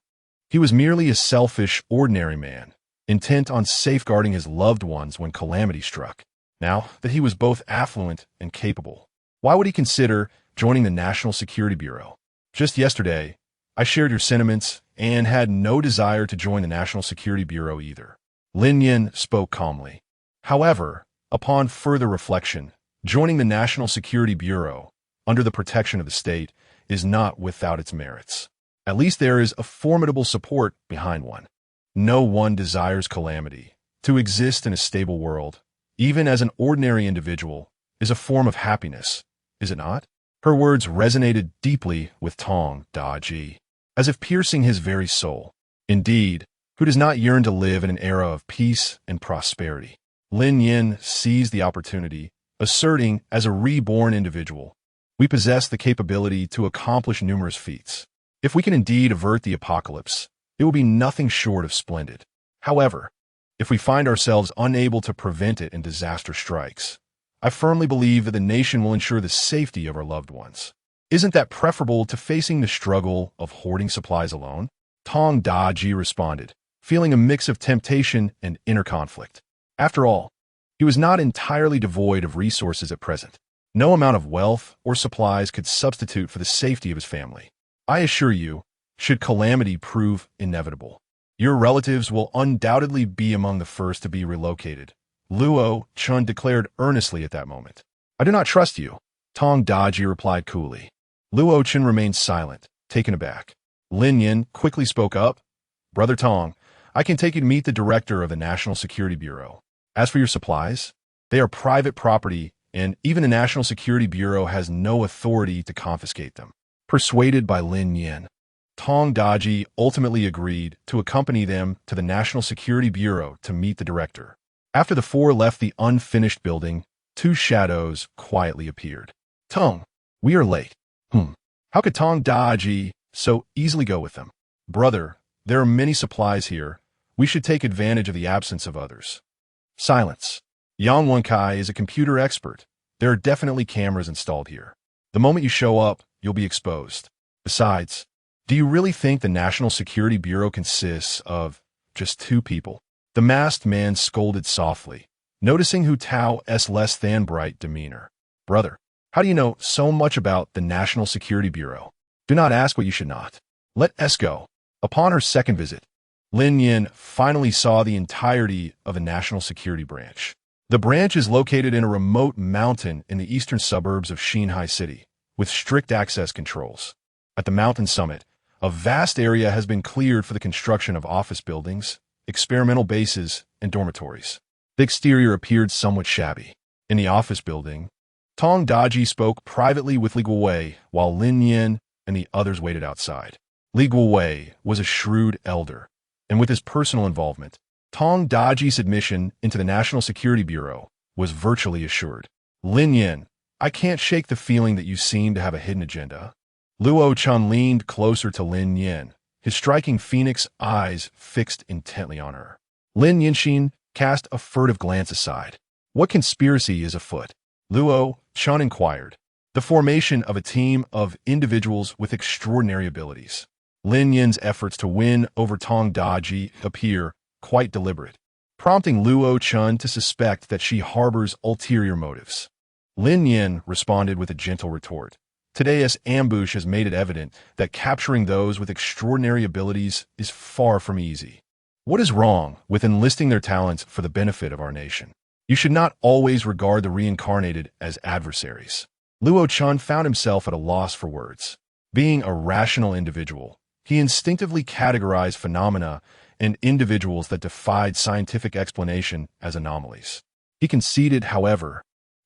He was merely a selfish, ordinary man, intent on safeguarding his loved ones when calamity struck. Now that he was both affluent and capable, why would he consider joining the National Security Bureau? Just yesterday, I shared your sentiments and had no desire to join the National Security Bureau either. Lin Nian spoke calmly. However, upon further reflection, joining the National Security Bureau, under the protection of the state, is not without its merits. At least there is a formidable support behind one. No one desires calamity. To exist in a stable world, even as an ordinary individual, is a form of happiness, is it not? Her words resonated deeply with Tong Daji, as if piercing his very soul. Indeed, who does not yearn to live in an era of peace and prosperity? Lin Nian seized the opportunity, asserting, as a reborn individual, we possess the capability to accomplish numerous feats. If we can indeed avert the apocalypse, it will be nothing short of splendid. However, if we find ourselves unable to prevent it and disaster strikes, I firmly believe that the nation will ensure the safety of our loved ones. Isn't that preferable to facing the struggle of hoarding supplies alone? Tong Daji responded, feeling a mix of temptation and inner conflict. After all, he was not entirely devoid of resources at present. No amount of wealth or supplies could substitute for the safety of his family. I assure you, should calamity prove inevitable, your relatives will undoubtedly be among the first to be relocated, Luo Chun declared earnestly at that moment. I do not trust you, Tong Daji replied coolly. Luo Chun remained silent, taken aback. Lin Nian quickly spoke up. Brother Tong, I can take you to meet the director of the National Security Bureau. As for your supplies, they are private property, and even the National Security Bureau has no authority to confiscate them. Persuaded by Lin Nian, Tong Daji ultimately agreed to accompany them to the National Security Bureau to meet the director. After the four left the unfinished building, two shadows quietly appeared. Tong, we are late. How could Tong Daji so easily go with them? Brother, there are many supplies here. We should take advantage of the absence of others. Silence. Yang Wenkai is a computer expert. There are definitely cameras installed here. The moment you show up, you'll be exposed. Besides, do you really think the National Security Bureau consists of just 2 people? The masked man scolded softly, noticing Hu Tao's less than bright demeanor. Brother, how do you know so much about the National Security Bureau? Do not ask what you should not. Let us go. Upon her second visit, Lin Nian finally saw the entirety of the National Security Branch. The branch is located in a remote mountain in the eastern suburbs of Xinhai City, with strict access controls. At the mountain summit, a vast area has been cleared for the construction of office buildings, experimental bases, and dormitories. The exterior appeared somewhat shabby. In the office building, Tong Daji spoke privately with Li Guowei, while Lin Nian and the others waited outside. Li Guowei was a shrewd elder, and with his personal involvement, Tong Daji's admission into the National Security Bureau was virtually assured. Lin Nian, I can't shake the feeling that you seem to have a hidden agenda. Luo Chun leaned closer to Lin Nian, his striking phoenix eyes fixed intently on her. Lin Nianxin cast a furtive glance aside. What conspiracy is afoot? Luo Chun inquired. the formation of a team of individuals with extraordinary abilities. Lin Nian's efforts to win over Tong Daji appear quite deliberate, prompting Luo Chun to suspect that she harbors ulterior motives. Lin Nian responded with a gentle retort. Today's ambush has made it evident that capturing those with extraordinary abilities is far from easy. What is wrong with enlisting their talents for the benefit of our nation? You should not always regard the reincarnated as adversaries. Luo Chun found himself at a loss for words. Being a rational individual, he instinctively categorized phenomena and individuals that defied scientific explanation as anomalies. He conceded, however,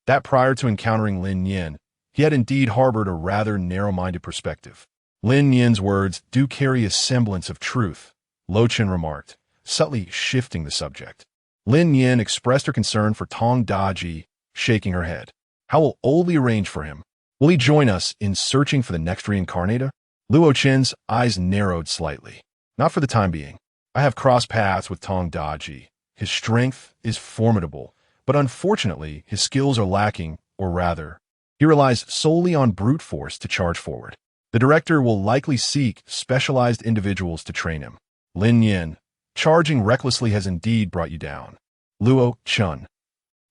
that prior to encountering Lin Nian, he had indeed harbored a rather narrow-minded perspective. Lin Nian's words do carry a semblance of truth, Luo Chun remarked, subtly shifting the subject. Lin Nian expressed her concern for Tong Daji, shaking her head. How will Oli arrange for him? Will he join us in searching for the next reincarnator? Luo Chen's eyes narrowed slightly. Not for the time being. I have crossed paths with Tong Daji. His strength is formidable, but unfortunately, his skills are lacking, or rather, he relies solely on brute force to charge forward. The director will likely seek specialized individuals to train him. Lin Nian, charging recklessly has indeed brought you down. Luo Chun.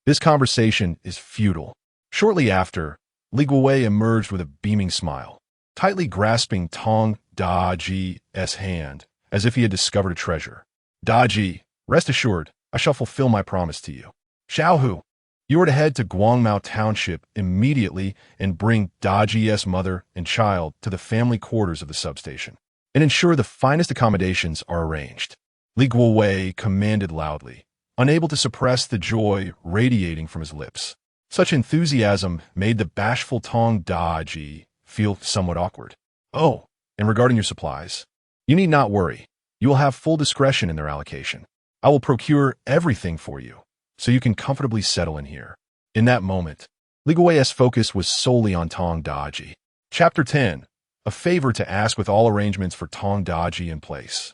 This conversation is futile. Shortly after, Li Guowei emerged with a beaming smile, tightly grasping Tong Daji's hand, as if he had discovered a treasure. Daji, rest assured, I shall fulfill my promise to you. Xiaohu, you are to head to Guangmao Township immediately and bring Daji's mother and child to the family quarters of the substation, and ensure the finest accommodations are arranged. Li Guowei commanded loudly, unable to suppress the joy radiating from his lips. Such enthusiasm made the bashful Tong Daji feel somewhat awkward. Oh, and regarding your supplies, you need not worry. You will have full discretion in their allocation. I will procure everything for you, so you can comfortably settle in here. In that moment, Li Guowei's focus was solely on Tong Daji. Chapter 10. A favor to ask with all arrangements for Tong Daji in place.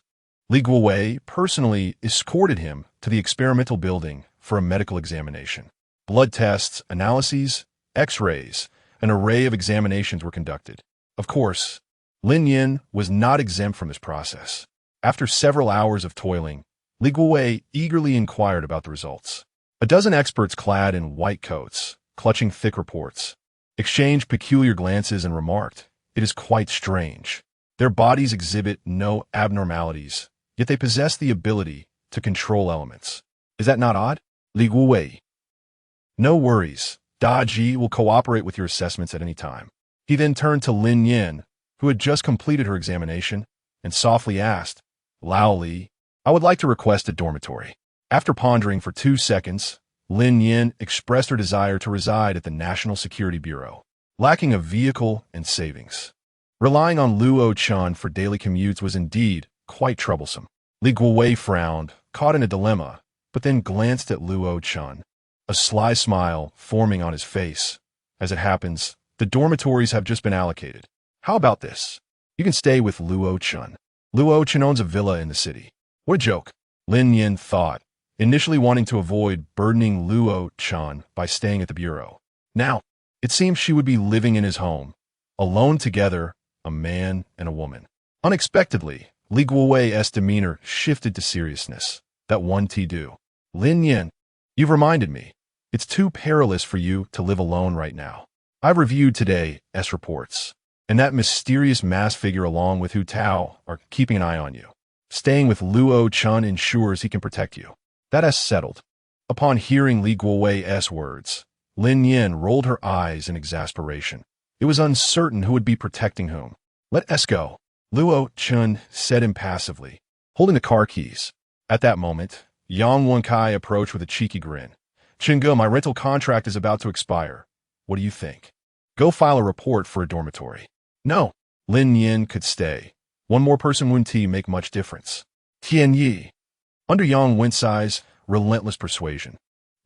Li Guowei personally escorted him to the experimental building for a medical examination. Blood tests, analyses, X-rays, an array of examinations were conducted. Of course, Lin Nian was not exempt from this process. After several hours of toiling, Li Guowei eagerly inquired about the results. A dozen experts clad in white coats, clutching thick reports, exchanged peculiar glances and remarked, "It is quite strange. Their bodies exhibit no abnormalities, yet they possess the ability to control elements. Is that not odd?" Li Guowei. No worries. Daji will cooperate with your assessments at any time. He then turned to Lin Nian, who had just completed her examination, and softly asked, "Lao Li, I would like to request a dormitory." After pondering for 2 seconds, Lin Nian expressed her desire to reside at the National Security Bureau, lacking a vehicle and savings. Relying on Luo Chun for daily commutes was indeed quite troublesome. Li Guowei frowned, caught in a dilemma, but then glanced at Luo Chun, a sly smile forming on his face. As it happens, the dormitories have just been allocated. How about this? You can stay with Luo Chun. Luo Chun owns a villa in the city. What a joke, Lin Nian thought, initially wanting to avoid burdening Luo Chun by staying at the bureau. Now, it seems she would be living in his home, alone together, a man and a woman. Unexpectedly, Li Guowei's demeanor shifted to seriousness. That one do. Lin Nian, you've reminded me. It's too perilous for you to live alone right now. I've reviewed today's reports, and that mysterious masked figure along with Hu Tao are keeping an eye on you. Staying with Luo Chun ensures he can protect you. That has settled. Upon hearing Li Guowei's words, Lin Nian rolled her eyes in exasperation. It was uncertain who would be protecting whom. Let us go, Luo Chun said impassively, holding the car keys. At that moment, Yang Wenkai approached with a cheeky grin. "Chingo, my rental contract is about to expire. What do you think? Go file a report for a dormitory." "No, Lin Nian could stay. One more person wouldn't make much difference." Tian Yi. Under Yang Wenkai's relentless persuasion,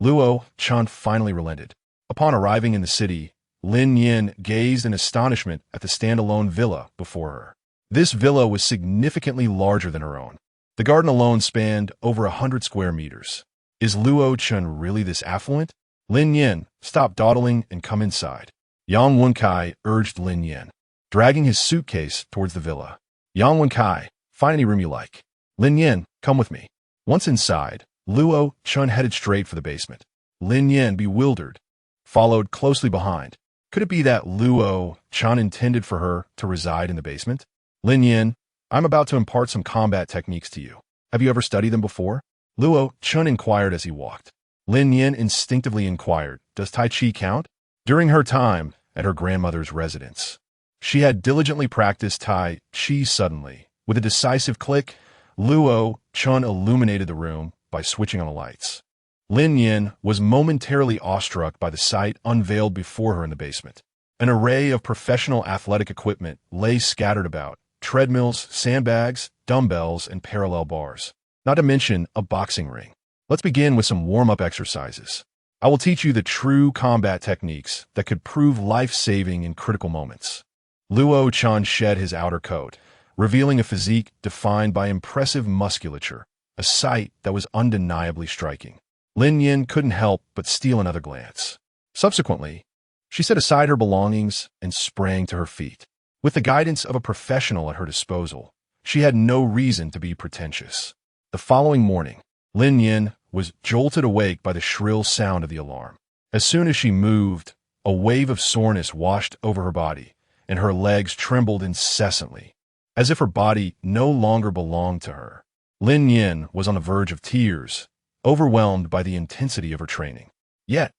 Luo Chun finally relented. Upon arriving in the city, Lin Nian gazed in astonishment at the standalone villa before her. This villa was significantly larger than her own. The garden alone spanned over 100 square meters. Is Luo Chun really this affluent? Lin Nian, stop dawdling and come inside. Yang Wenkai urged Lin Nian, dragging his suitcase towards the villa. Yang Wenkai, find any room you like. Lin Nian, come with me. Once inside, Luo Chun headed straight for the basement. Lin Nian, bewildered, followed closely behind. Could it be that Luo Chun intended for her to reside in the basement? Lin Nian, I'm about to impart some combat techniques to you. Have you ever studied them before? Luo Chun inquired as he walked. Lin Nian instinctively inquired, does Tai Chi count? During her time at her grandmother's residence, she had diligently practiced Tai Chi. Suddenly, with a decisive click, Luo Chun illuminated the room by switching on the lights. Lin Nian was momentarily awestruck by the sight unveiled before her in the basement. An array of professional athletic equipment lay scattered about: treadmills, sandbags, dumbbells, and parallel bars. Not to mention a boxing ring. Let's begin with some warm-up exercises. I will teach you the true combat techniques that could prove life-saving in critical moments. Luo Chun shed his outer coat, revealing a physique defined by impressive musculature, a sight that was undeniably striking. Lin Nian couldn't help but steal another glance. Subsequently, she set aside her belongings and sprang to her feet. With the guidance of a professional at her disposal, she had no reason to be pretentious. The following morning, Lin Nian was jolted awake by the shrill sound of the alarm. As soon as she moved, a wave of soreness washed over her body, and her legs trembled incessantly, as if her body no longer belonged to her. Lin Nian was on the verge of tears, overwhelmed by the intensity of her training. Yet,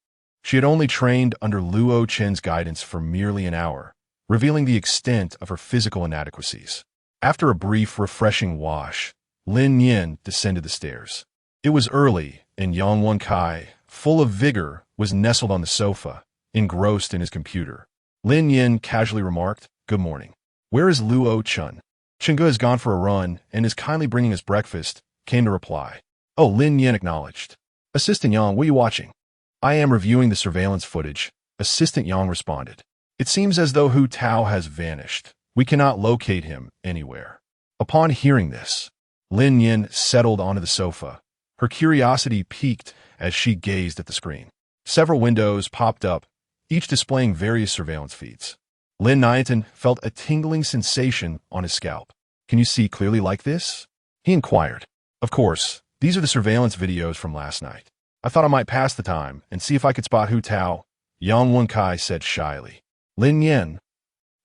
she had only trained under Luo Chen's guidance for merely an hour, revealing the extent of her physical inadequacies. After a brief, refreshing wash, Lin Nian descended the stairs. It was early, and Yang Wenkai, full of vigor, was nestled on the sofa, engrossed in his computer. Lin Nian casually remarked, "Good morning. Where is Luo Chun?" "Chengge has gone for a run and is kindly bringing us breakfast," came the reply. "Oh," Lin Nian acknowledged. "Assistant Yang, what are you watching?" "I am reviewing the surveillance footage," Assistant Yang responded. "It seems as though Hu Tao has vanished. We cannot locate him anywhere." Upon hearing this, Lin Nian settled onto the sofa. Her curiosity piqued as she gazed at the screen. Several windows popped up, each displaying various surveillance feeds. Lin Nian felt a tingling sensation on his scalp. "Can you see clearly like this?" he inquired. "Of course, these are the surveillance videos from last night. I thought I might pass the time and see if I could spot Hu Tao," Yang Wenkai said shyly. Lin Nian,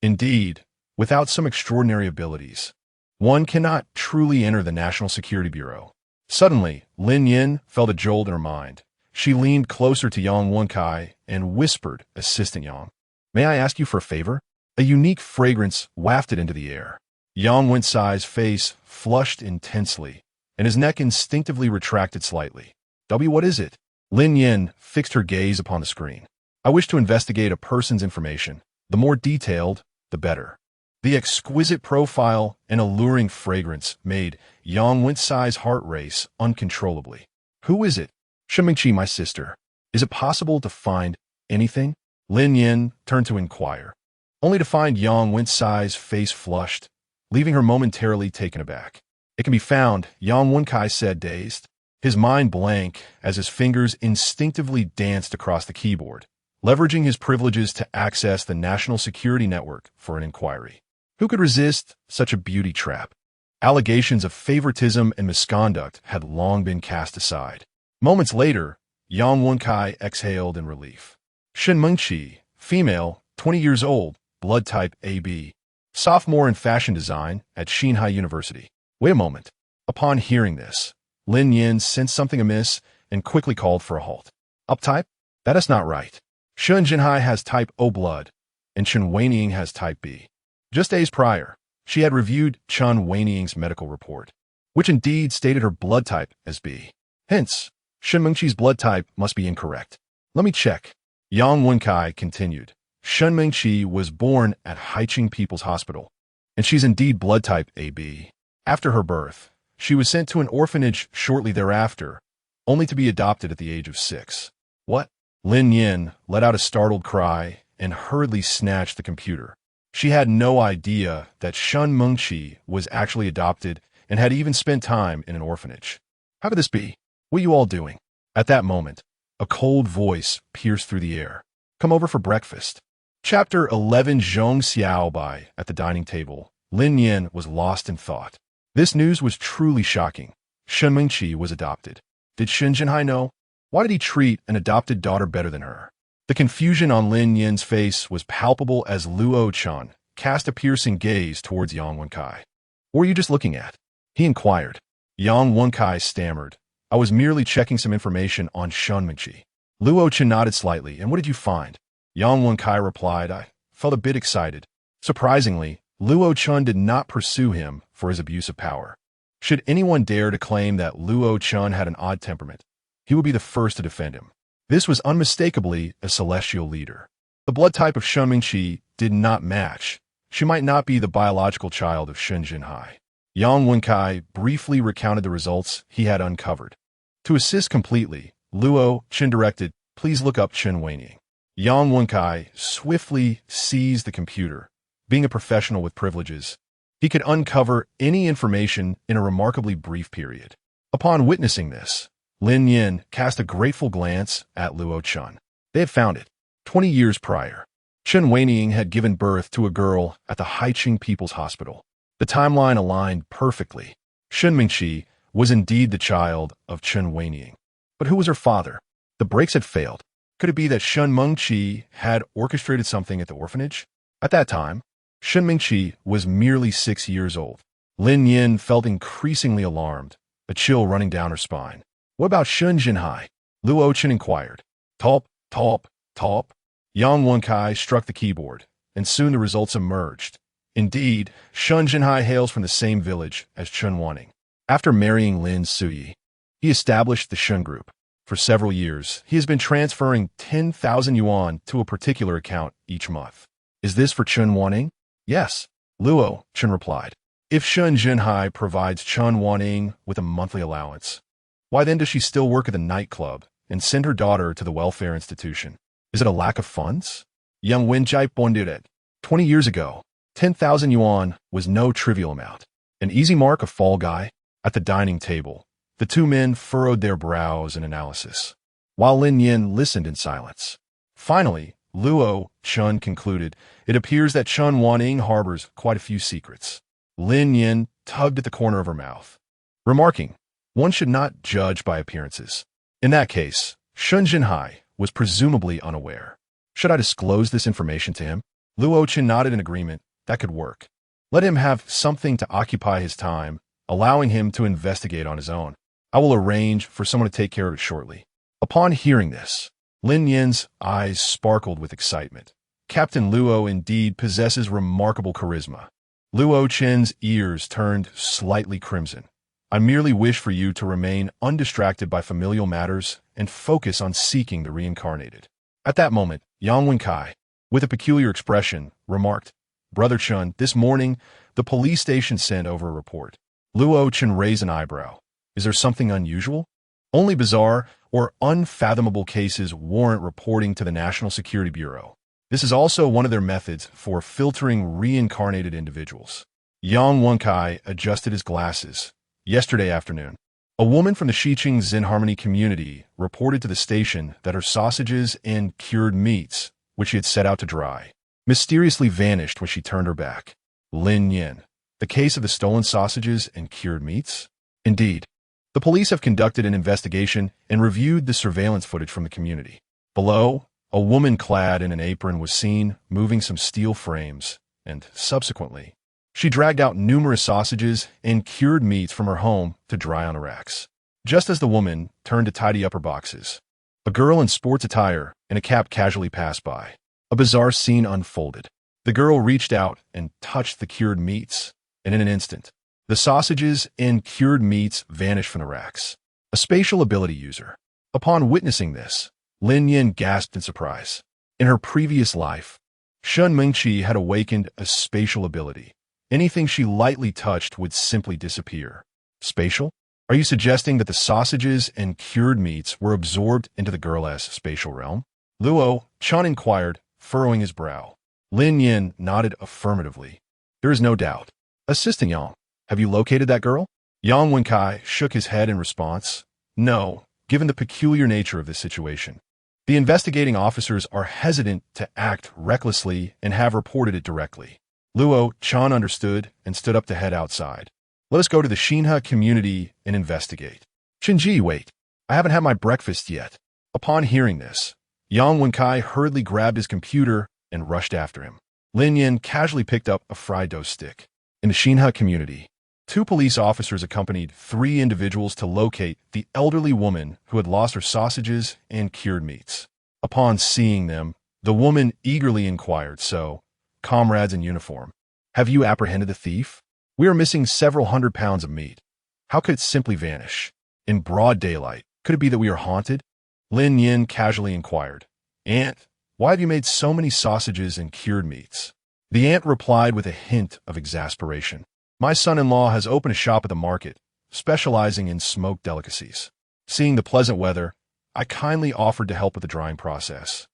indeed, without some extraordinary abilities, one cannot truly enter the National Security Bureau. Suddenly, Lin Nian felt a jolt in her mind. She leaned closer to Yang Wenkai and whispered, "Assistant Yang, may I ask you for a favor?" A unique fragrance wafted into the air. Yang Wenkai's face flushed intensely, and his neck instinctively retracted slightly. What is it?" Lin Nian fixed her gaze upon the screen. "I wish to investigate a person's information. The more detailed, the better." The exquisite profile and alluring fragrance made Yang Wenkai's heart race uncontrollably. "Who is it?" "Shenmingqi, my sister. Is it possible to find anything?" Lin Nian turned to inquire, only to find Yang Wenkai's face flushed, leaving her momentarily taken aback. "It can be found," Yang Wenkai said, dazed, his mind blank as his fingers instinctively danced across the keyboard, leveraging his privileges to access the National Security Network for an inquiry. Who could resist such a beauty trap? Allegations of favoritism and misconduct had long been cast aside. Moments later, Yang Wenkai exhaled in relief. Shenmingqi, female, 20 years old, blood type AB, sophomore in fashion design at Xinhai University. Wait a moment. Upon hearing this, Lin Nian sensed something amiss and quickly called for a halt. "Up type? That is not right. Shun Jinhai has type O blood, and Chen Weining has type B." Just days prior, she had reviewed Chen Weining's medical report, which indeed stated her blood type as B. Hence, Shenmingqi's blood type must be incorrect. "Let me check." Yang Wenkai continued. "Shenmingqi was born at Haiqing People's Hospital, and she's indeed blood type AB. After her birth, she was sent to an orphanage shortly thereafter, only to be adopted at the age of 6. "What?" Lin Nian let out a startled cry and hurriedly snatched the computer. She had no idea that Shenmingqi was actually adopted and had even spent time in an orphanage. "How could this be? What are you all doing?" At that moment, a cold voice pierced through the air. "Come over for breakfast." Chapter 11 Zhong Xiao Bai. At the dining table, Lin Nian was lost in thought. This news was truly shocking. Shen Mingqi was adopted. Did Shen Jinhai know? Why did he treat an adopted daughter better than her? The confusion on Lin Nian's face was palpable as Luo Chun cast a piercing gaze towards Yang Wenkai. What were you just looking at? He inquired. Yang Wenkai stammered. I was merely checking some information on Shen Mingqi. Luo Chun nodded slightly. And what did you find? Yang Wenkai replied. I felt a bit excited. Surprisingly, Luo Chun did not pursue him for his abuse of power. Should anyone dare to claim that Luo Chun had an odd temperament, he would be the first to defend him. This was unmistakably a celestial leader. The blood type of Shen Mingqi did not match. She might not be the biological child of Shen Jinhai. Yang Wenkai briefly recounted the results he had uncovered. To assist completely, Luo Chun directed, please look up Chen Weining. Yang Wenkai swiftly seized the computer. Being a professional with privileges, he could uncover any information in a remarkably brief period. Upon witnessing this, Lin Nian cast a grateful glance at Luo Chun. They had found it. 20 years prior, Chen Weining had given birth to a girl at the Haiqing People's Hospital. The timeline aligned perfectly. Shen Mingqi was indeed the child of Chen Weining. But who was her father? The brakes had failed. Could it be that Shen Mingqi had orchestrated something at the orphanage? At that time, Shen Mingqi was merely 6 years old. Lin Nian felt increasingly alarmed, a chill running down her spine. What about Shen Jinhai? Luo Chun inquired. Top, top, top. Yang Wenkai struck the keyboard, and soon the results emerged. Indeed, Shen Jinhai hails from the same village as Chen Wanning. After marrying Lin Suyi, he established the Shen Group. For several years, he has been transferring 10,000 yuan to a particular account each month. Is this for Chen Wanning? Yes, Luo Chun replied. If Shen Jinhai provides Chen Wanning with a monthly allowance, why then does she still work at the nightclub and send her daughter to the welfare institution? Is it a lack of funds? Yang Wenjai pointed it. 20 years ago, 10,000 yuan was no trivial amount. An easy mark, a fall guy. At the dining table, the two men furrowed their brows in analysis, while Lin Nian listened in silence. Finally, Luo Chun concluded, it appears that Chen Wanning harbors quite a few secrets. Lin Nian tugged at the corner of her mouth, remarking, one should not judge by appearances. In that case, Shen Jinhai was presumably unaware. Should I disclose this information to him? Luo Chun nodded in agreement. That could work. Let him have something to occupy his time, allowing him to investigate on his own. I will arrange for someone to take care of it shortly. Upon hearing this, Lin Nian's eyes sparkled with excitement. Captain Luo indeed possesses remarkable charisma. Luo Chen's ears turned slightly crimson. I merely wish for you to remain undistracted by familial matters and focus on seeking the reincarnated. At that moment, Yang Wenkai, with a peculiar expression, remarked, Brother Chun, this morning, the police station sent over a report. Luo Chun raised an eyebrow. Is there something unusual? Only bizarre or unfathomable cases warrant reporting to the National Security Bureau. This is also one of their methods for filtering reincarnated individuals. Yang Wenkai adjusted his glasses. Yesterday afternoon, a woman from the Xiqing Zen Harmony community reported to the station that her sausages and cured meats, which she had set out to dry, mysteriously vanished when she turned her back. Lin Nian. The case of the stolen sausages and cured meats? Indeed. The police have conducted an investigation and reviewed the surveillance footage from the community. Below, a woman clad in an apron was seen moving some steel frames, and subsequently, she dragged out numerous sausages and cured meats from her home to dry on the racks. Just as the woman turned to tidy up her boxes, a girl in sports attire and a cap casually passed by. A bizarre scene unfolded. The girl reached out and touched the cured meats, and in an instant, the sausages and cured meats vanished from the racks. A spatial ability user. Upon witnessing this, Lin Nian gasped in surprise. In her previous life, Shen Mingqi had awakened a spatial ability. Anything she lightly touched would simply disappear. Spatial? Are you suggesting that the sausages and cured meats were absorbed into the girl's spatial realm? Luo Chun inquired, furrowing his brow. Lin Nian nodded affirmatively. There is no doubt. Assistant Yang, have you located that girl? Yang Wenkai shook his head in response. No, given the peculiar nature of this situation. The investigating officers are hesitant to act recklessly and have reported it directly. Luo Chan understood and stood up to head outside. Let us go to the Xinhe community and investigate. Shinji, wait. I haven't had my breakfast yet. Upon hearing this, Yang Wenkai hurriedly grabbed his computer and rushed after him. Lin Nian casually picked up a fried dough stick. In the Xinhe community, 2 police officers accompanied 3 individuals to locate the elderly woman who had lost her sausages and cured meats. Upon seeing them, the woman eagerly inquired, "So, comrades in uniform, have you apprehended the thief? We are missing several hundred pounds of meat. How could it simply vanish? In broad daylight, could it be that we are haunted?" Lin Nian casually inquired, "Aunt, why have you made so many sausages and cured meats?" The aunt replied with a hint of exasperation. "My son-in-law has opened a shop at the market, specializing in smoked delicacies. Seeing the pleasant weather, I kindly offered to help with the drying process.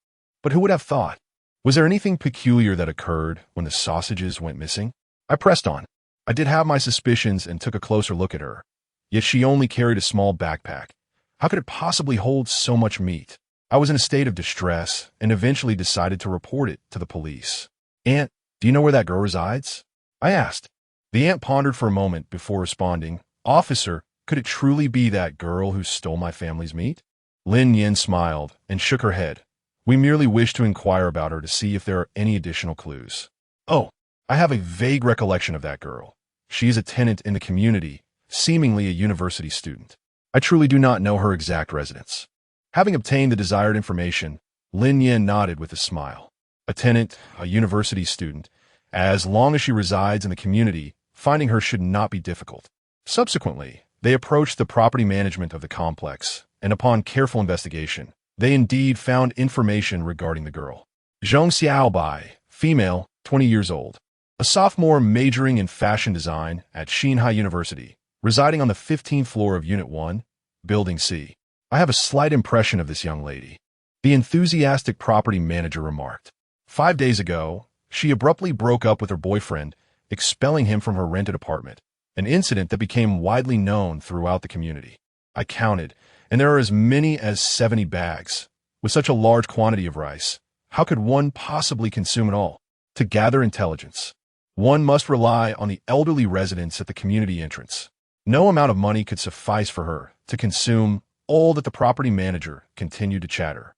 But who would have thought? Was there anything peculiar that occurred when the sausages went missing?" I pressed on. I did have my suspicions and took a closer look at her. Yet she only carried a small backpack. How could it possibly hold so much meat? I was in a state of distress and eventually decided to report it to the police. "Aunt, do you know where that girl resides?" I asked. The aunt pondered for a moment before responding, "Officer, could it truly be that girl who stole my family's meat?" Lin Nian smiled and shook her head. "We merely wish to inquire about her to see if there are any additional clues." "Oh, I have a vague recollection of that girl. She is a tenant in the community, seemingly a university student. I truly do not know her exact residence." Having obtained the desired information, Lin Nian nodded with a smile. A tenant, a university student. As long as she resides in the community, finding her should not be difficult. Subsequently, they approached the property management of the complex, and upon careful investigation, they indeed found information regarding the girl. Zhong Xiaobai, female, 20 years old. A sophomore majoring in fashion design at Xinhe University, residing on the 15th floor of Unit 1, Building C. "I have a slight impression of this young lady," the enthusiastic property manager remarked. 5 days ago, she abruptly broke up with her boyfriend, expelling him from her rented apartment, an incident that became widely known throughout the community. I counted, and there are as many as 70 bags. With such a large quantity of rice, how could one possibly consume it all? To gather intelligence, one must rely on the elderly residents at the community entrance. No amount of money could suffice for her to consume all that the property manager continued to chatter.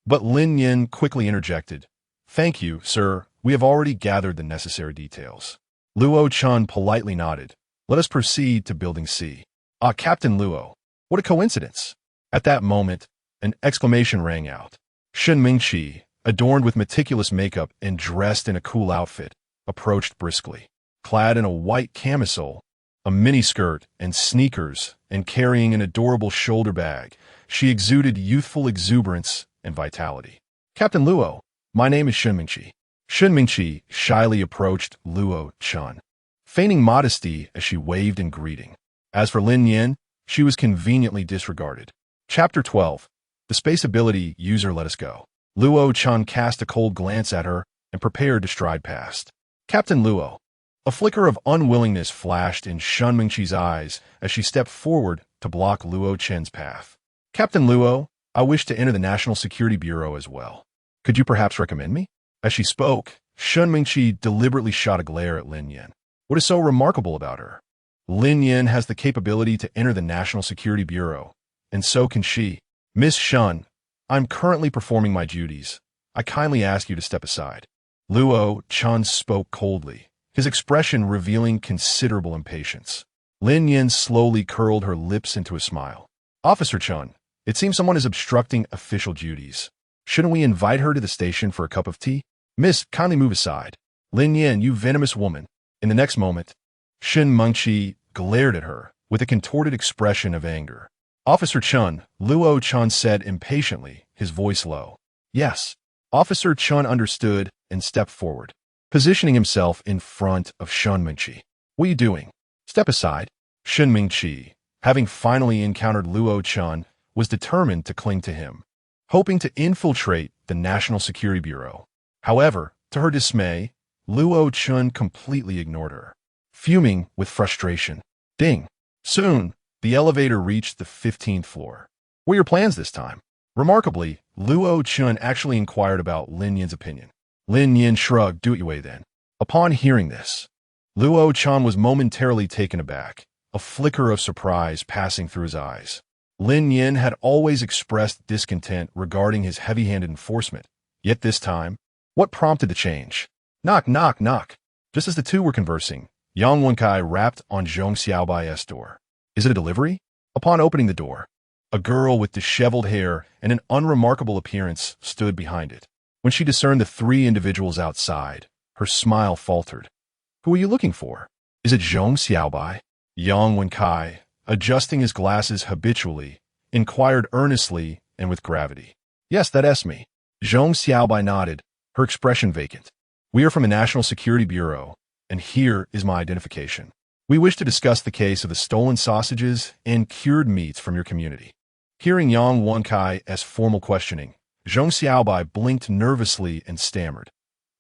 But Lin Nian quickly interjected, "Thank you, sir. We have already gathered the necessary details." Luo Chun politely nodded. "Let us proceed to Building C." "Ah, Captain Luo, what a coincidence." At that moment, an exclamation rang out. Shen Mingqi, adorned with meticulous makeup and dressed in a cool outfit, approached briskly. Clad in a white camisole, a miniskirt and sneakers, and carrying an adorable shoulder bag, she exuded youthful exuberance and vitality. "Captain Luo, my name is Shen Mingqi." Shen Mingqi shyly approached Luo Chun, feigning modesty as she waved in greeting. As for Lin Nian, she was conveniently disregarded. Chapter 12. The Space Ability User Let Us Go. Luo Chun cast a cold glance at her and prepared to stride past. "Captain Luo." A flicker of unwillingness flashed in Shen Mingqi's eyes as she stepped forward to block Luo Chen's path. "Captain Luo, I wish to enter the National Security Bureau as well. Could you perhaps recommend me?" As she spoke, Shen Mingqi deliberately shot a glare at Lin Nian. What is so remarkable about her? Lin Nian has the capability to enter the National Security Bureau, and so can she. "Miss Shen, I'm currently performing my duties. I kindly ask you to step aside." Luo Chun spoke coldly, his expression revealing considerable impatience. Lin Nian slowly curled her lips into a smile. "Officer Chun, it seems someone is obstructing official duties. Shouldn't we invite her to the station for a cup of tea?" "Miss, kindly move aside." "Lin Nian, you venomous woman." In the next moment, Shen Mingqi glared at her with a contorted expression of anger. "Officer Chun," Luo Chun said impatiently, his voice low. "Yes." Officer Chun understood and stepped forward, positioning himself in front of Shen Mingqi. "What are you doing?" "Step aside." Shen Mingqi, having finally encountered Luo Chun, was determined to cling to him, hoping to infiltrate the National Security Bureau. However, to her dismay, Luo Chun completely ignored her. Fuming with frustration, ding! Soon, the elevator reached the 15th floor. "What are your plans this time?" Remarkably, Luo Chun actually inquired about Lin Nian's opinion. Lin Nian shrugged. Do it your way then. Upon hearing this, Luo Chun was momentarily taken aback, a flicker of surprise passing through his eyes. Lin Nian had always expressed discontent regarding his heavy-handed enforcement, yet this time, what prompted the change? Knock, knock, knock. Just as the two were conversing, Yang Wenkai rapped on Zhong Xiaobai's door. Is it a delivery? Upon opening the door, a girl with disheveled hair and an unremarkable appearance stood behind it. When she discerned the three individuals outside, her smile faltered. Who are you looking for? Is it Zhong Xiaobai? Yang Wenkai, adjusting his glasses habitually, inquired earnestly and with gravity. Yes, that's me. Zhong Xiaobai nodded, her expression vacant. We are from the National Security Bureau, and here is my identification. We wish to discuss the case of the stolen sausages and cured meats from your community. Hearing Yang Wenkai's formal questioning, Zhong Xiaobai blinked nervously and stammered.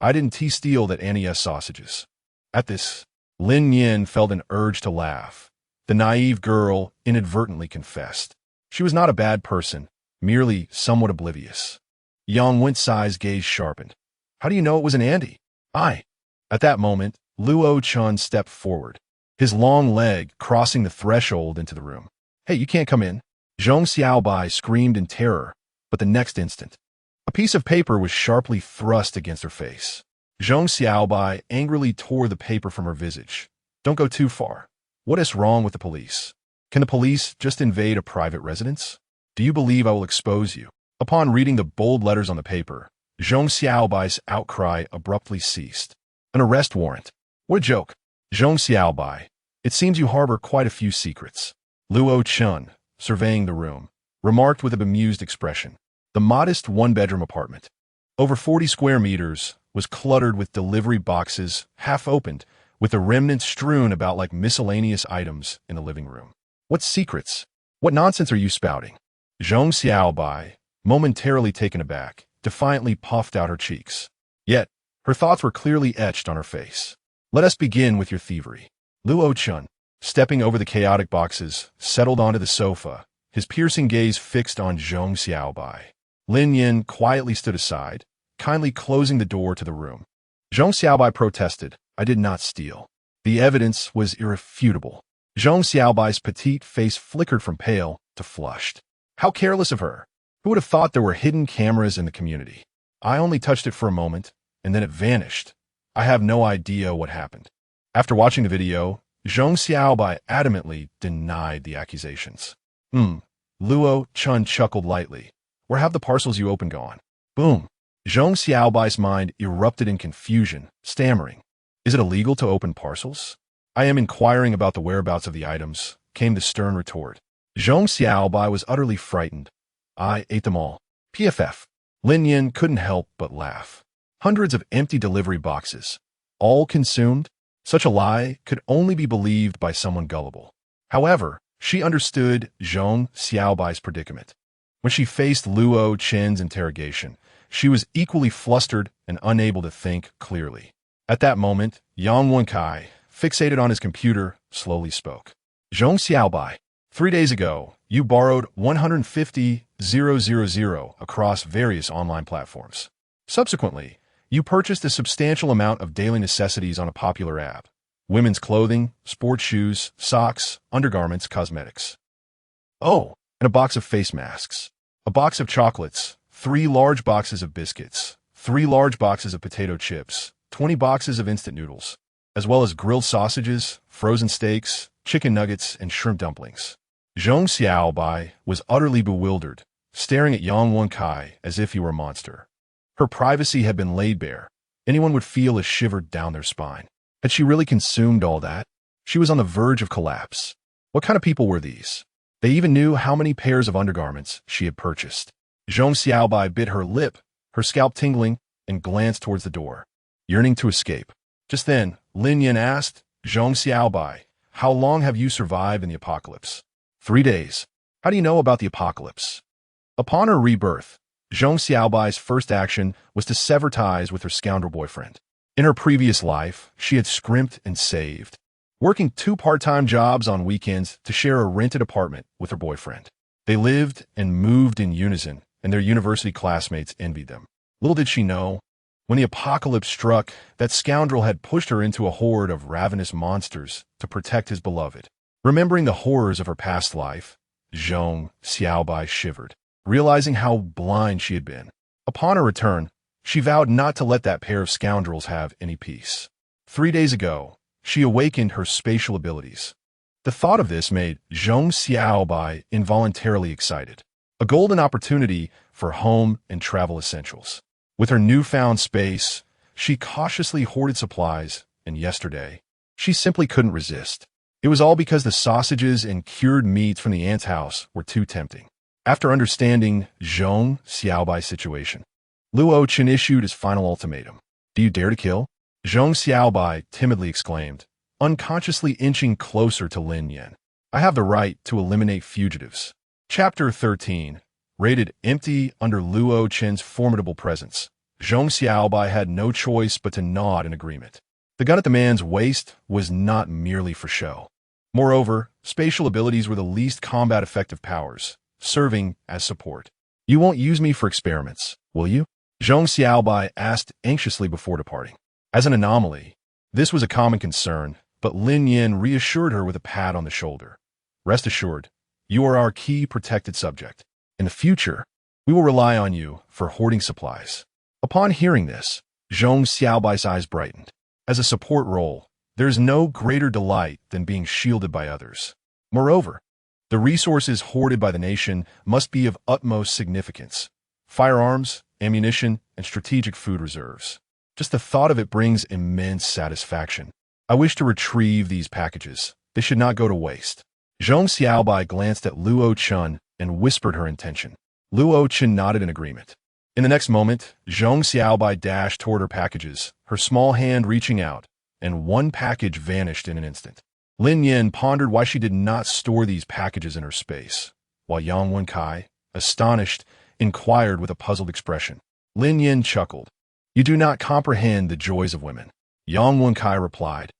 I didn't steal that Annie's sausages. At this, Lin Nian felt an urge to laugh. The naive girl inadvertently confessed. She was not a bad person, merely somewhat oblivious. Yang Wenkai's gaze sharpened. How do you know it was an Andy? At that moment, Luo Chun stepped forward, his long leg crossing the threshold into the room. Hey, you can't come in. Zhong Xiaobai screamed in terror, but the next instant, a piece of paper was sharply thrust against her face. Zhong Xiaobai angrily tore the paper from her visage. Don't go too far. What is wrong with the police? Can the police just invade a private residence? Do you believe I will expose you? Upon reading the bold letters on the paper, Zhong Xiaobai's outcry abruptly ceased. An arrest warrant. What a joke. Zhong Xiaobai, it seems you harbor quite a few secrets. Luo Chun, surveying the room, remarked with a bemused expression. The modest one-bedroom apartment, over 40 square meters, was cluttered with delivery boxes, half opened, with the remnants strewn about like miscellaneous items in the living room. What secrets? What nonsense are you spouting? Zhong Xiaobai, momentarily taken aback, defiantly puffed out her cheeks. Yet, her thoughts were clearly etched on her face. Let us begin with your thievery. Luo Chun, stepping over the chaotic boxes, settled onto the sofa, his piercing gaze fixed on Zhong Xiaobai. Lin Nian quietly stood aside, kindly closing the door to the room. Zhong Xiaobai protested, I did not steal. The evidence was irrefutable. Zhong Xiaobai's petite face flickered from pale to flushed. How careless of her. Who would have thought there were hidden cameras in the community? I only touched it for a moment, and then it vanished. I have no idea what happened. After watching the video, Zhong Xiaobai adamantly denied the accusations. Luo Chun chuckled lightly. Where have the parcels you opened gone? Boom. Zhong Xiaobai's mind erupted in confusion, stammering. Is it illegal to open parcels? I am inquiring about the whereabouts of the items, came the stern retort. Zhong Xiaobai was utterly frightened. I ate them all. PFF. Lin Nian couldn't help but laugh. Hundreds of empty delivery boxes, all consumed? Such a lie could only be believed by someone gullible. However, she understood Zhong Xiaobai's predicament. When she faced Luo Chun's interrogation, she was equally flustered and unable to think clearly. At that moment, Yang Wenkai, fixated on his computer, slowly spoke. Zhong Xiaobai, 3 days ago, you borrowed 150,000 across various online platforms. Subsequently, you purchased a substantial amount of daily necessities on a popular app. Women's clothing, sports shoes, socks, undergarments, cosmetics. Oh, and a box of face masks. A box of chocolates, 3 large boxes of biscuits, 3 large boxes of potato chips, 20 boxes of instant noodles, as well as grilled sausages, frozen steaks, chicken nuggets, and shrimp dumplings. Zhong Xiaobai was utterly bewildered, staring at Yang Wenkai as if he were a monster. Her privacy had been laid bare. Anyone would feel a shiver down their spine. Had she really consumed all that? She was on the verge of collapse. What kind of people were these? They even knew how many pairs of undergarments she had purchased. Zhong Xiaobai bit her lip, her scalp tingling, and glanced towards the door, yearning to escape. Just then, Lin Nian asked, Zhong Xiaobai, how long have you survived in the apocalypse? 3 days. How do you know about the apocalypse? Upon her rebirth, Zhong Xiaobai's first action was to sever ties with her scoundrel boyfriend. In her previous life, she had scrimped and saved, working 2 part-time jobs on weekends to share a rented apartment with her boyfriend. They lived and moved in unison and their university classmates envied them. Little did she know, when the apocalypse struck, that scoundrel had pushed her into a horde of ravenous monsters to protect his beloved. Remembering the horrors of her past life, Zhong Xiaobai shivered, realizing how blind she had been. Upon her return, she vowed not to let that pair of scoundrels have any peace. 3 days ago, she awakened her spatial abilities. The thought of this made Zhong Xiaobai involuntarily excited. A golden opportunity for home and travel essentials. With her newfound space, she cautiously hoarded supplies, and yesterday, she simply couldn't resist. It was all because the sausages and cured meats from the aunt's house were too tempting. After understanding Zhong Xiaobai's situation, Luo Chen issued his final ultimatum. "Do you dare to kill?" Zhong Xiaobai timidly exclaimed, unconsciously inching closer to Lin Nian. "I have the right to eliminate fugitives." Chapter 13. Rated empty under Luo Chen's formidable presence. Zhong Xiaobai had no choice but to nod in agreement. The gun at the man's waist was not merely for show. Moreover, spatial abilities were the least combat-effective powers, serving as support. "You won't use me for experiments, will you?" Zhong Xiaobai asked anxiously before departing. As an anomaly, this was a common concern, but Lin Nian reassured her with a pat on the shoulder. "Rest assured, you are our key protected subject. In the future, we will rely on you for hoarding supplies." Upon hearing this, Zhong Xiaobai's eyes brightened. As a support role, there is no greater delight than being shielded by others. Moreover, the resources hoarded by the nation must be of utmost significance. Firearms, ammunition, and strategic food reserves. Just the thought of it brings immense satisfaction. I wish to retrieve these packages. They should not go to waste. Zhong Xiaobai glanced at Luo Chen and whispered her intention. Luo Chen nodded in agreement. In the next moment, Zhong Xiaobai dashed toward her packages, her small hand reaching out, and one package vanished in an instant. Lin Nian pondered why she did not store these packages in her space, while Yang Wenkai, astonished, inquired with a puzzled expression. Lin Nian chuckled. "You do not comprehend the joys of women." Yang Wenkai replied.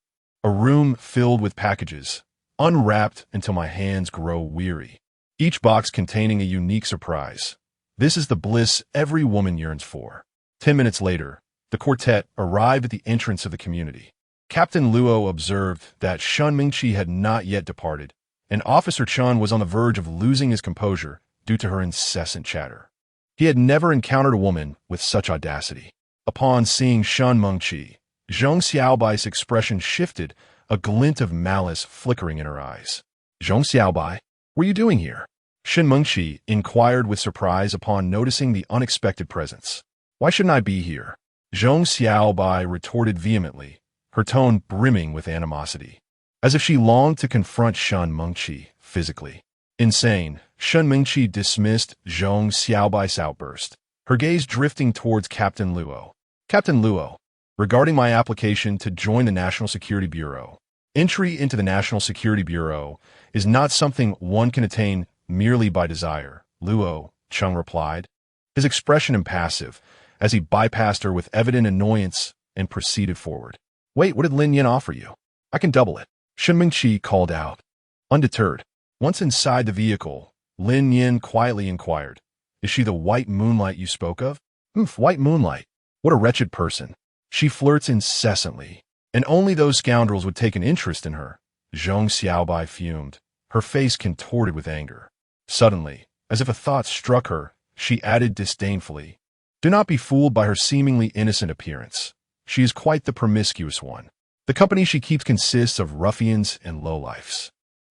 "A room filled with packages, unwrapped until my hands grow weary. Each box containing a unique surprise. This is the bliss every woman yearns for." 10 minutes later, the quartet arrived at the entrance of the community. Captain Luo observed that Shun Mingqi had not yet departed, and Officer Chun was on the verge of losing his composure due to her incessant chatter. He had never encountered a woman with such audacity. Upon seeing Shun Mingqi, Zhong Xiaobai's expression shifted, a glint of malice flickering in her eyes. "Zhong Xiaobai, what are you doing here?" Shin Mengqi inquired with surprise upon noticing the unexpected presence. "Why shouldn't I be here?" Zhong Xiaobai retorted vehemently, her tone brimming with animosity, as if she longed to confront Shun Mengqi physically. Insane, Shun Mengqi dismissed Zhong Xiaobai's outburst, her gaze drifting towards Captain Luo. "Captain Luo, regarding my application to join the National Security Bureau. Entry into the National Security Bureau is not something one can attain merely by desire," Luo Chung replied, his expression impassive, as he bypassed her with evident annoyance and proceeded forward. "Wait, what did Lin Nian offer you? I can double it," Shin Mingqi called out. Undeterred, once inside the vehicle, Lin Nian quietly inquired, "Is she the white moonlight you spoke of?" White moonlight. What a wretched person. She flirts incessantly, and only those scoundrels would take an interest in her." Zhong Xiaobai fumed, her face contorted with anger. Suddenly, as if a thought struck her, she added disdainfully, "Do not be fooled by her seemingly innocent appearance. She is quite the promiscuous one. The company she keeps consists of ruffians and lowlifes.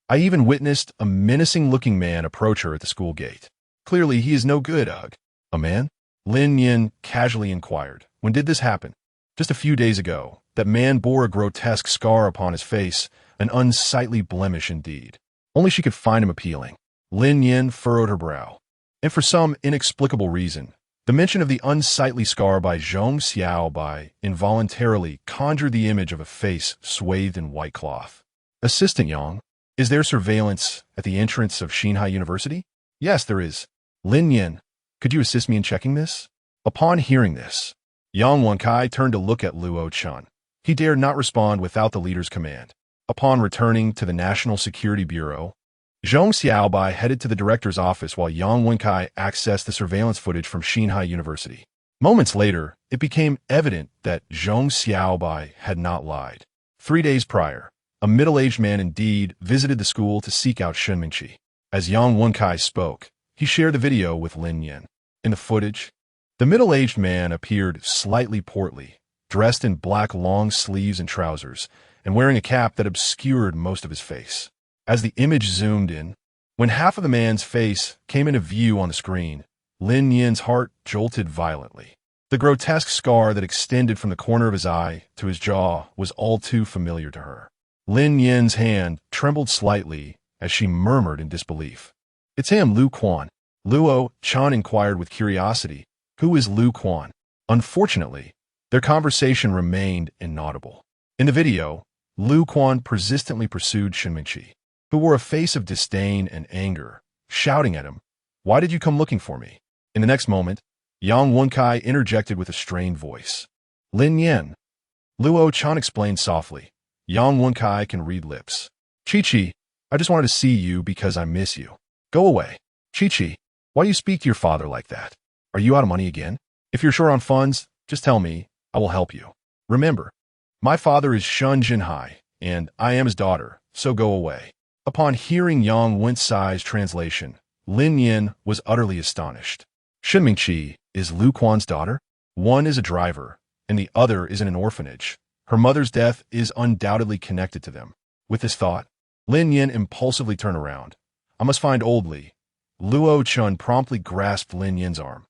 I even witnessed a menacing-looking man approach her at the school gate. Clearly, he is no good, ugh." "A man?" Lin Nian casually inquired. "When did this happen?" "Just a few days ago. That man bore a grotesque scar upon his face, an unsightly blemish indeed. Only she could find him appealing." Lin Nian furrowed her brow. And for some inexplicable reason, the mention of the unsightly scar by Zhong Xiaobai involuntarily conjured the image of a face swathed in white cloth. "Assistant Yang, is there surveillance at the entrance of Xinhai University?" "Yes, there is." "Lin Nian, could you assist me in checking this?" Upon hearing this, Yang Wenkai turned to look at Luo Chen. He dared not respond without the leader's command. Upon returning to the National Security Bureau, Zhong Xiaobai headed to the director's office while Yang Wenkai accessed the surveillance footage from Xinhai University. Moments later, it became evident that Zhong Xiaobai had not lied. 3 days prior, a middle-aged man indeed visited the school to seek out Shen Mingqi. As Yang Wenkai spoke, he shared the video with Lin Nian. In the footage, the middle-aged man appeared slightly portly, dressed in black long sleeves and trousers, and wearing a cap that obscured most of his face. As the image zoomed in, when half of the man's face came into view on the screen, Lin Nian's heart jolted violently. The grotesque scar that extended from the corner of his eye to his jaw was all too familiar to her. Lin Nian's hand trembled slightly as she murmured in disbelief. "It's him, Lu Quan." Luo Chan inquired with curiosity, "Who is Lu Quan?" Unfortunately, their conversation remained inaudible. In the video, Lu Quan persistently pursued Shen Mingqi, who wore a face of disdain and anger, shouting at him, "Why did you come looking for me?" In the next moment, Yang Wenkai interjected with a strained voice. "Lin Nian." Luo Chan explained softly. Yang Wenkai can read lips. "Chi-Chi, I just wanted to see you because I miss you. Go away." "Chi-Chi, why do you speak to your father like that? Are you out of money again? If you're short on funds, just tell me. I will help you. Remember, my father is Shun Jinhai, and I am his daughter, so go away." Upon hearing Yang Wenkai's translation, Lin Nian was utterly astonished. Shen Mingqi is Lu Quan's daughter? One is a driver, and the other is in an orphanage. Her mother's death is undoubtedly connected to them. With this thought, Lin Nian impulsively turned around. "I must find old Li." Luo Chun promptly grasped Lin Nian's arm.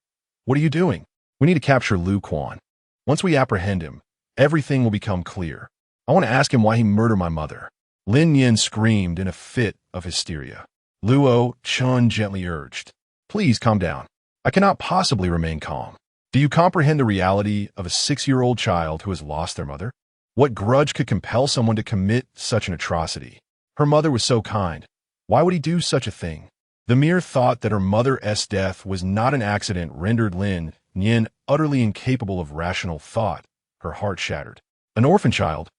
"What are you doing? We need to capture Lu Quan. Once we apprehend him, everything will become clear. I want to ask him why he murdered my mother." Lin Nian screamed in a fit of hysteria. Luo Chun gently urged, "Please calm down. I cannot possibly remain calm. Do you comprehend the reality of a 6-year-old child who has lost their mother? What grudge could compel someone to commit such an atrocity? Her mother was so kind. Why would he do such a thing?" The mere thought that her mother's death was not an accident rendered Lin Nian utterly incapable of rational thought. Her heart shattered. An orphan child,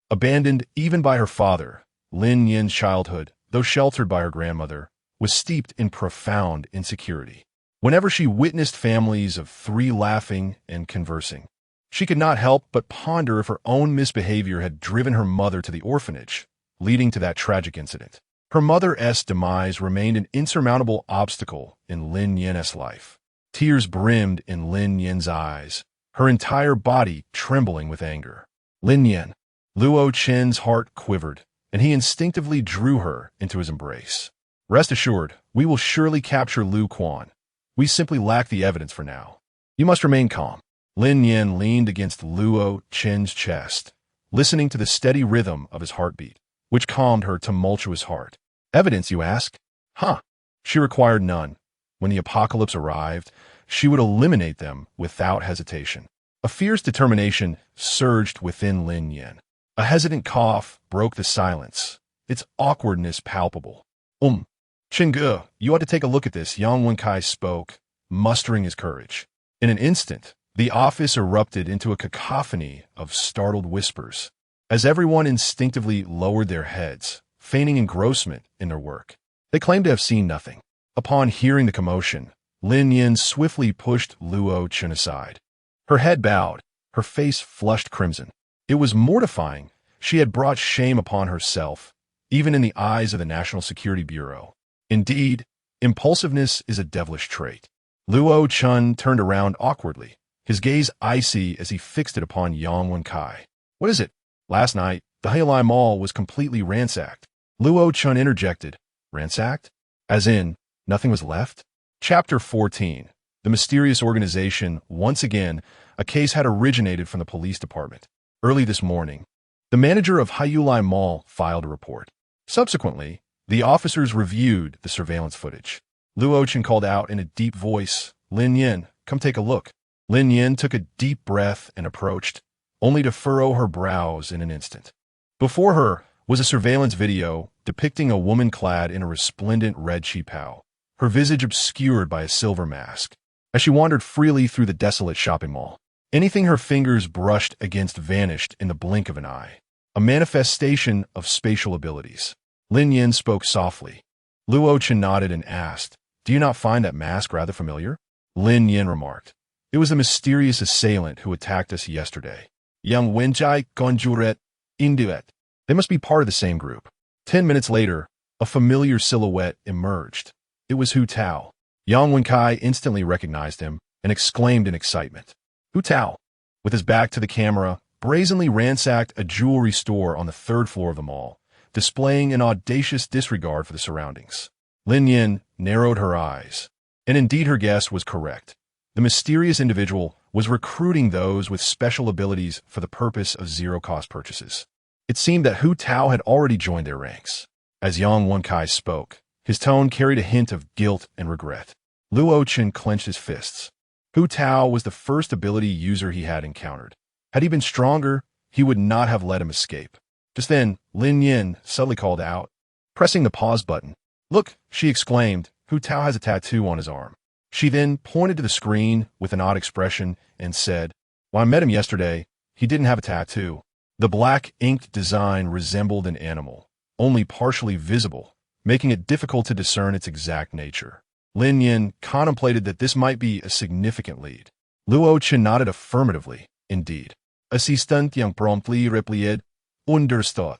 abandoned even by her father, Lin Nian's childhood, though sheltered by her grandmother, was steeped in profound insecurity. Whenever she witnessed families of 3 laughing and conversing, she could not help but ponder if her own misbehavior had driven her mother to the orphanage, leading to that tragic incident. Her mother's demise remained an insurmountable obstacle in Lin Nian's life. Tears brimmed in Lin Nian's eyes, her entire body trembling with anger. "Lin Nian." Luo Chen's heart quivered, and he instinctively drew her into his embrace. "Rest assured, we will surely capture Lu Quan. We simply lack the evidence for now. You must remain calm." Lin Nian leaned against Luo Chen's chest, listening to the steady rhythm of his heartbeat, which calmed her tumultuous heart. "Evidence, you ask? Huh. She required none. When the apocalypse arrived, she would eliminate them without hesitation." A fierce determination surged within Lin Nian. A hesitant cough broke the silence, its awkwardness palpable. Chingge, you ought to take a look at this," Yang Wenkai spoke, mustering his courage. In an instant, the office erupted into a cacophony of startled whispers, as everyone instinctively lowered their heads, feigning engrossment in their work. They claimed to have seen nothing. Upon hearing the commotion, Lin Nian swiftly pushed Luo Chen aside. Her head bowed, her face flushed crimson. It was mortifying. She had brought shame upon herself, even in the eyes of the National Security Bureau. Indeed, impulsiveness is a devilish trait. Luo Chen turned around awkwardly, his gaze icy as he fixed it upon Yang Wenkai. "What is it?" "Last night, the Heiress Mall was completely ransacked." Luo Chen interjected. "Ransacked? As in, nothing was left?" Chapter 14. The mysterious organization. Once again, a case had originated from the police department. Early this morning, the manager of Heiress Mall filed a report. Subsequently, the officers reviewed the surveillance footage. Luo Chen called out in a deep voice, "Lin Nian, come take a look." Lin Nian took a deep breath and approached, only to furrow her brows in an instant. Before her was a surveillance video depicting a woman clad in a resplendent red qipao, her visage obscured by a silver mask, as she wandered freely through the desolate shopping mall. Anything her fingers brushed against vanished in the blink of an eye. A manifestation of spatial abilities. Lin Nian spoke softly. Luo Chen nodded and asked, "Do you not find that mask rather familiar?" Lin Nian remarked, "It was the mysterious assailant who attacked us yesterday. Yang Wenjai Conjuret Induet. They must be part of the same group." 10 minutes later, a familiar silhouette emerged. It was Hu Tao. Yang Wenkai instantly recognized him and exclaimed in excitement. Hu Tao, with his back to the camera, brazenly ransacked a jewelry store on the 3rd floor of the mall, displaying an audacious disregard for the surroundings. Lin Nian narrowed her eyes, and indeed her guess was correct. The mysterious individual was recruiting those with special abilities for the purpose of zero-cost purchases. It seemed that Hu Tao had already joined their ranks. As Yang Wenkai spoke, his tone carried a hint of guilt and regret. Luo Chen clenched his fists. Hu Tao was the first ability user he had encountered. Had he been stronger, he would not have let him escape. Just then, Lin Nian suddenly called out, pressing the pause button. "Look," she exclaimed, "Hu Tao has a tattoo on his arm." She then pointed to the screen with an odd expression and said, "When I met him yesterday, he didn't have a tattoo." The black inked design resembled an animal, only partially visible, making it difficult to discern its exact nature. Lin Nian contemplated that this might be a significant lead. Luo Chen nodded affirmatively. Indeed. Assistant Yang promptly replied, "Understood.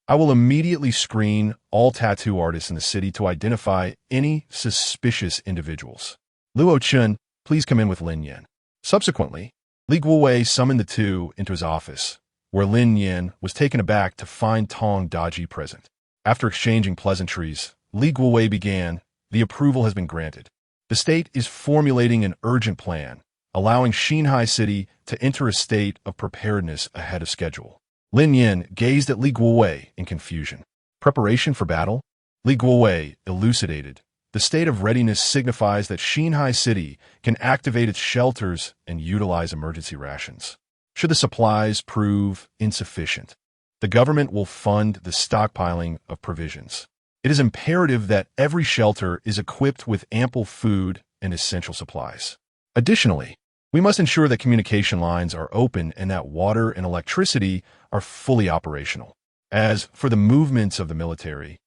I will immediately screen all tattoo artists in the city to identify any suspicious individuals. Luo Chen, please come in with Lin Nian." Subsequently, Li Guowei summoned the two into his office, where Lin Nian was taken aback to find Tong Daji present. After exchanging pleasantries, Li Guowei began, "The approval has been granted. The state is formulating an urgent plan, allowing Xinhai City to enter a state of preparedness ahead of schedule." Lin Nian gazed at Li Guowei in confusion. "Preparation for battle?" Li Guowei elucidated. "The state of readiness signifies that Xinhai City can activate its shelters and utilize emergency rations. Should the supplies prove insufficient, the government will fund the stockpiling of provisions. It is imperative that every shelter is equipped with ample food and essential supplies. Additionally, we must ensure that communication lines are open and that water and electricity are fully operational. As for the movements of the military,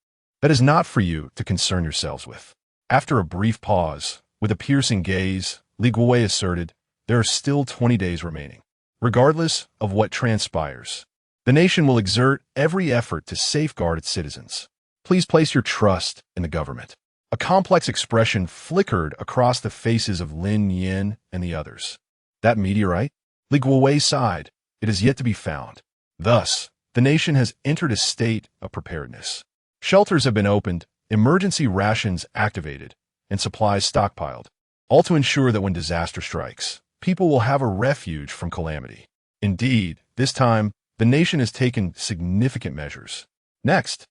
that is not for you to concern yourselves with." After a brief pause, with a piercing gaze, Li Guowei asserted, "There are still 20 days remaining. Regardless of what transpires, the nation will exert every effort to safeguard its citizens. Please place your trust in the government." A complex expression flickered across the faces of Lin Nian and the others. "That meteorite?" Li Guowei sighed. "It is yet to be found." Thus, the nation has entered a state of preparedness. Shelters have been opened, emergency rations activated, and supplies stockpiled, all to ensure that when disaster strikes, people will have a refuge from calamity. Indeed, this time, the nation has taken significant measures. Next,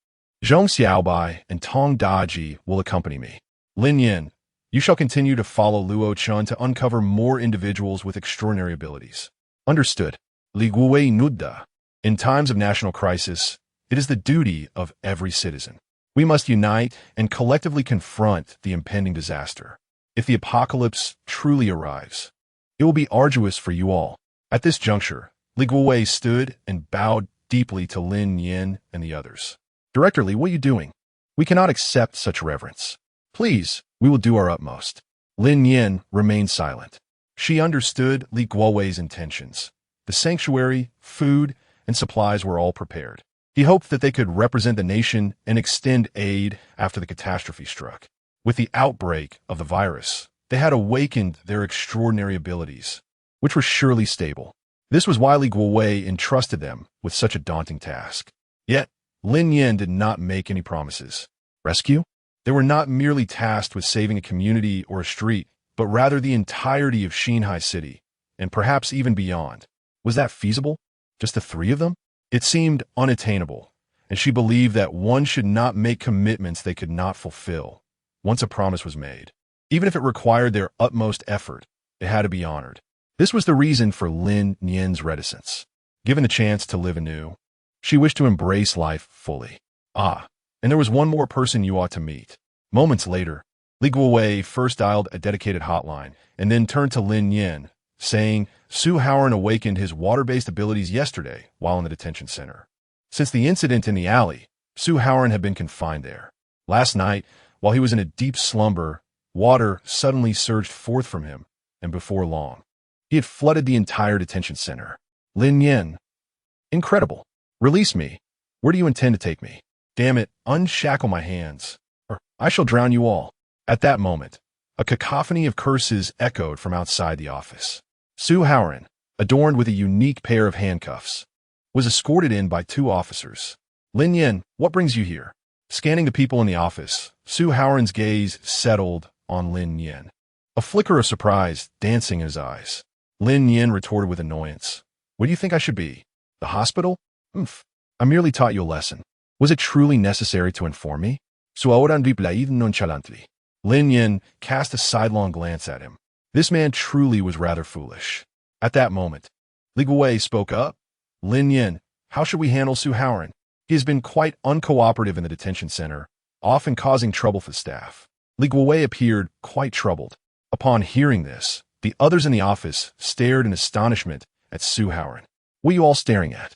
Zhong Xiaobai and Tong Daji will accompany me. Lin Nian, you shall continue to follow Luo Chen to uncover more individuals with extraordinary abilities. Understood. Li Guowei Nudda. In times of national crisis, it is the duty of every citizen. We must unite and collectively confront the impending disaster. If the apocalypse truly arrives, it will be arduous for you all. At this juncture, Li Guowei stood and bowed deeply to Lin Nian and the others. "Director Li, what are you doing? We cannot accept such reverence. Please, we will do our utmost." Lin Nian remained silent. She understood Li Guowei's intentions. The sanctuary, food, and supplies were all prepared. He hoped that they could represent the nation and extend aid after the catastrophe struck. With the outbreak of the virus, they had awakened their extraordinary abilities, which were surely stable. This was why Li Guowei entrusted them with such a daunting task. Yet, Lin Nian did not make any promises. Rescue? They were not merely tasked with saving a community or a street, but rather the entirety of Xinhai City, and perhaps even beyond. Was that feasible? Just the three of them? It seemed unattainable, and she believed that one should not make commitments they could not fulfill. Once a promise was made, even if it required their utmost effort, it had to be honored. This was the reason for Lin Nian's reticence. Given the chance to live anew, she wished to embrace life fully. Ah, and there was one more person you ought to meet. Moments later, Li Guowei first dialed a dedicated hotline and then turned to Lin Nian, saying Su Haoran awakened his water-based abilities yesterday while in the detention center. Since the incident in the alley, Su Haoran had been confined there. Last night, While he was in a deep slumber, water suddenly surged forth from him, and before long, he had flooded the entire detention center. Lin Nian. Incredible. Release me. Where do you intend to take me? Damn it, unshackle my hands, or I shall drown you all. At that moment, a cacophony of curses echoed from outside the office. Su Haoran, adorned with a unique pair of handcuffs, was escorted in by 2 officers. Lin Nian, what brings you here? Scanning the people in the office, Su Haoran's gaze settled on Lin Nian, a flicker of surprise dancing in his eyes. Lin Nian retorted with annoyance. Where do you think I should be? The hospital? Oomph. I merely taught you a lesson. Was it truly necessary to inform me? Su Haoran replied nonchalantly. Lin Nian cast a sidelong glance at him. This man truly was rather foolish. At that moment, Li Guowei spoke up. Lin Nian, how should we handle Su Haoran? He has been quite uncooperative in the detention center, often causing trouble for the staff. Li Guowei appeared quite troubled. Upon hearing this, the others in the office stared in astonishment at Su Haoran. What are you all staring at?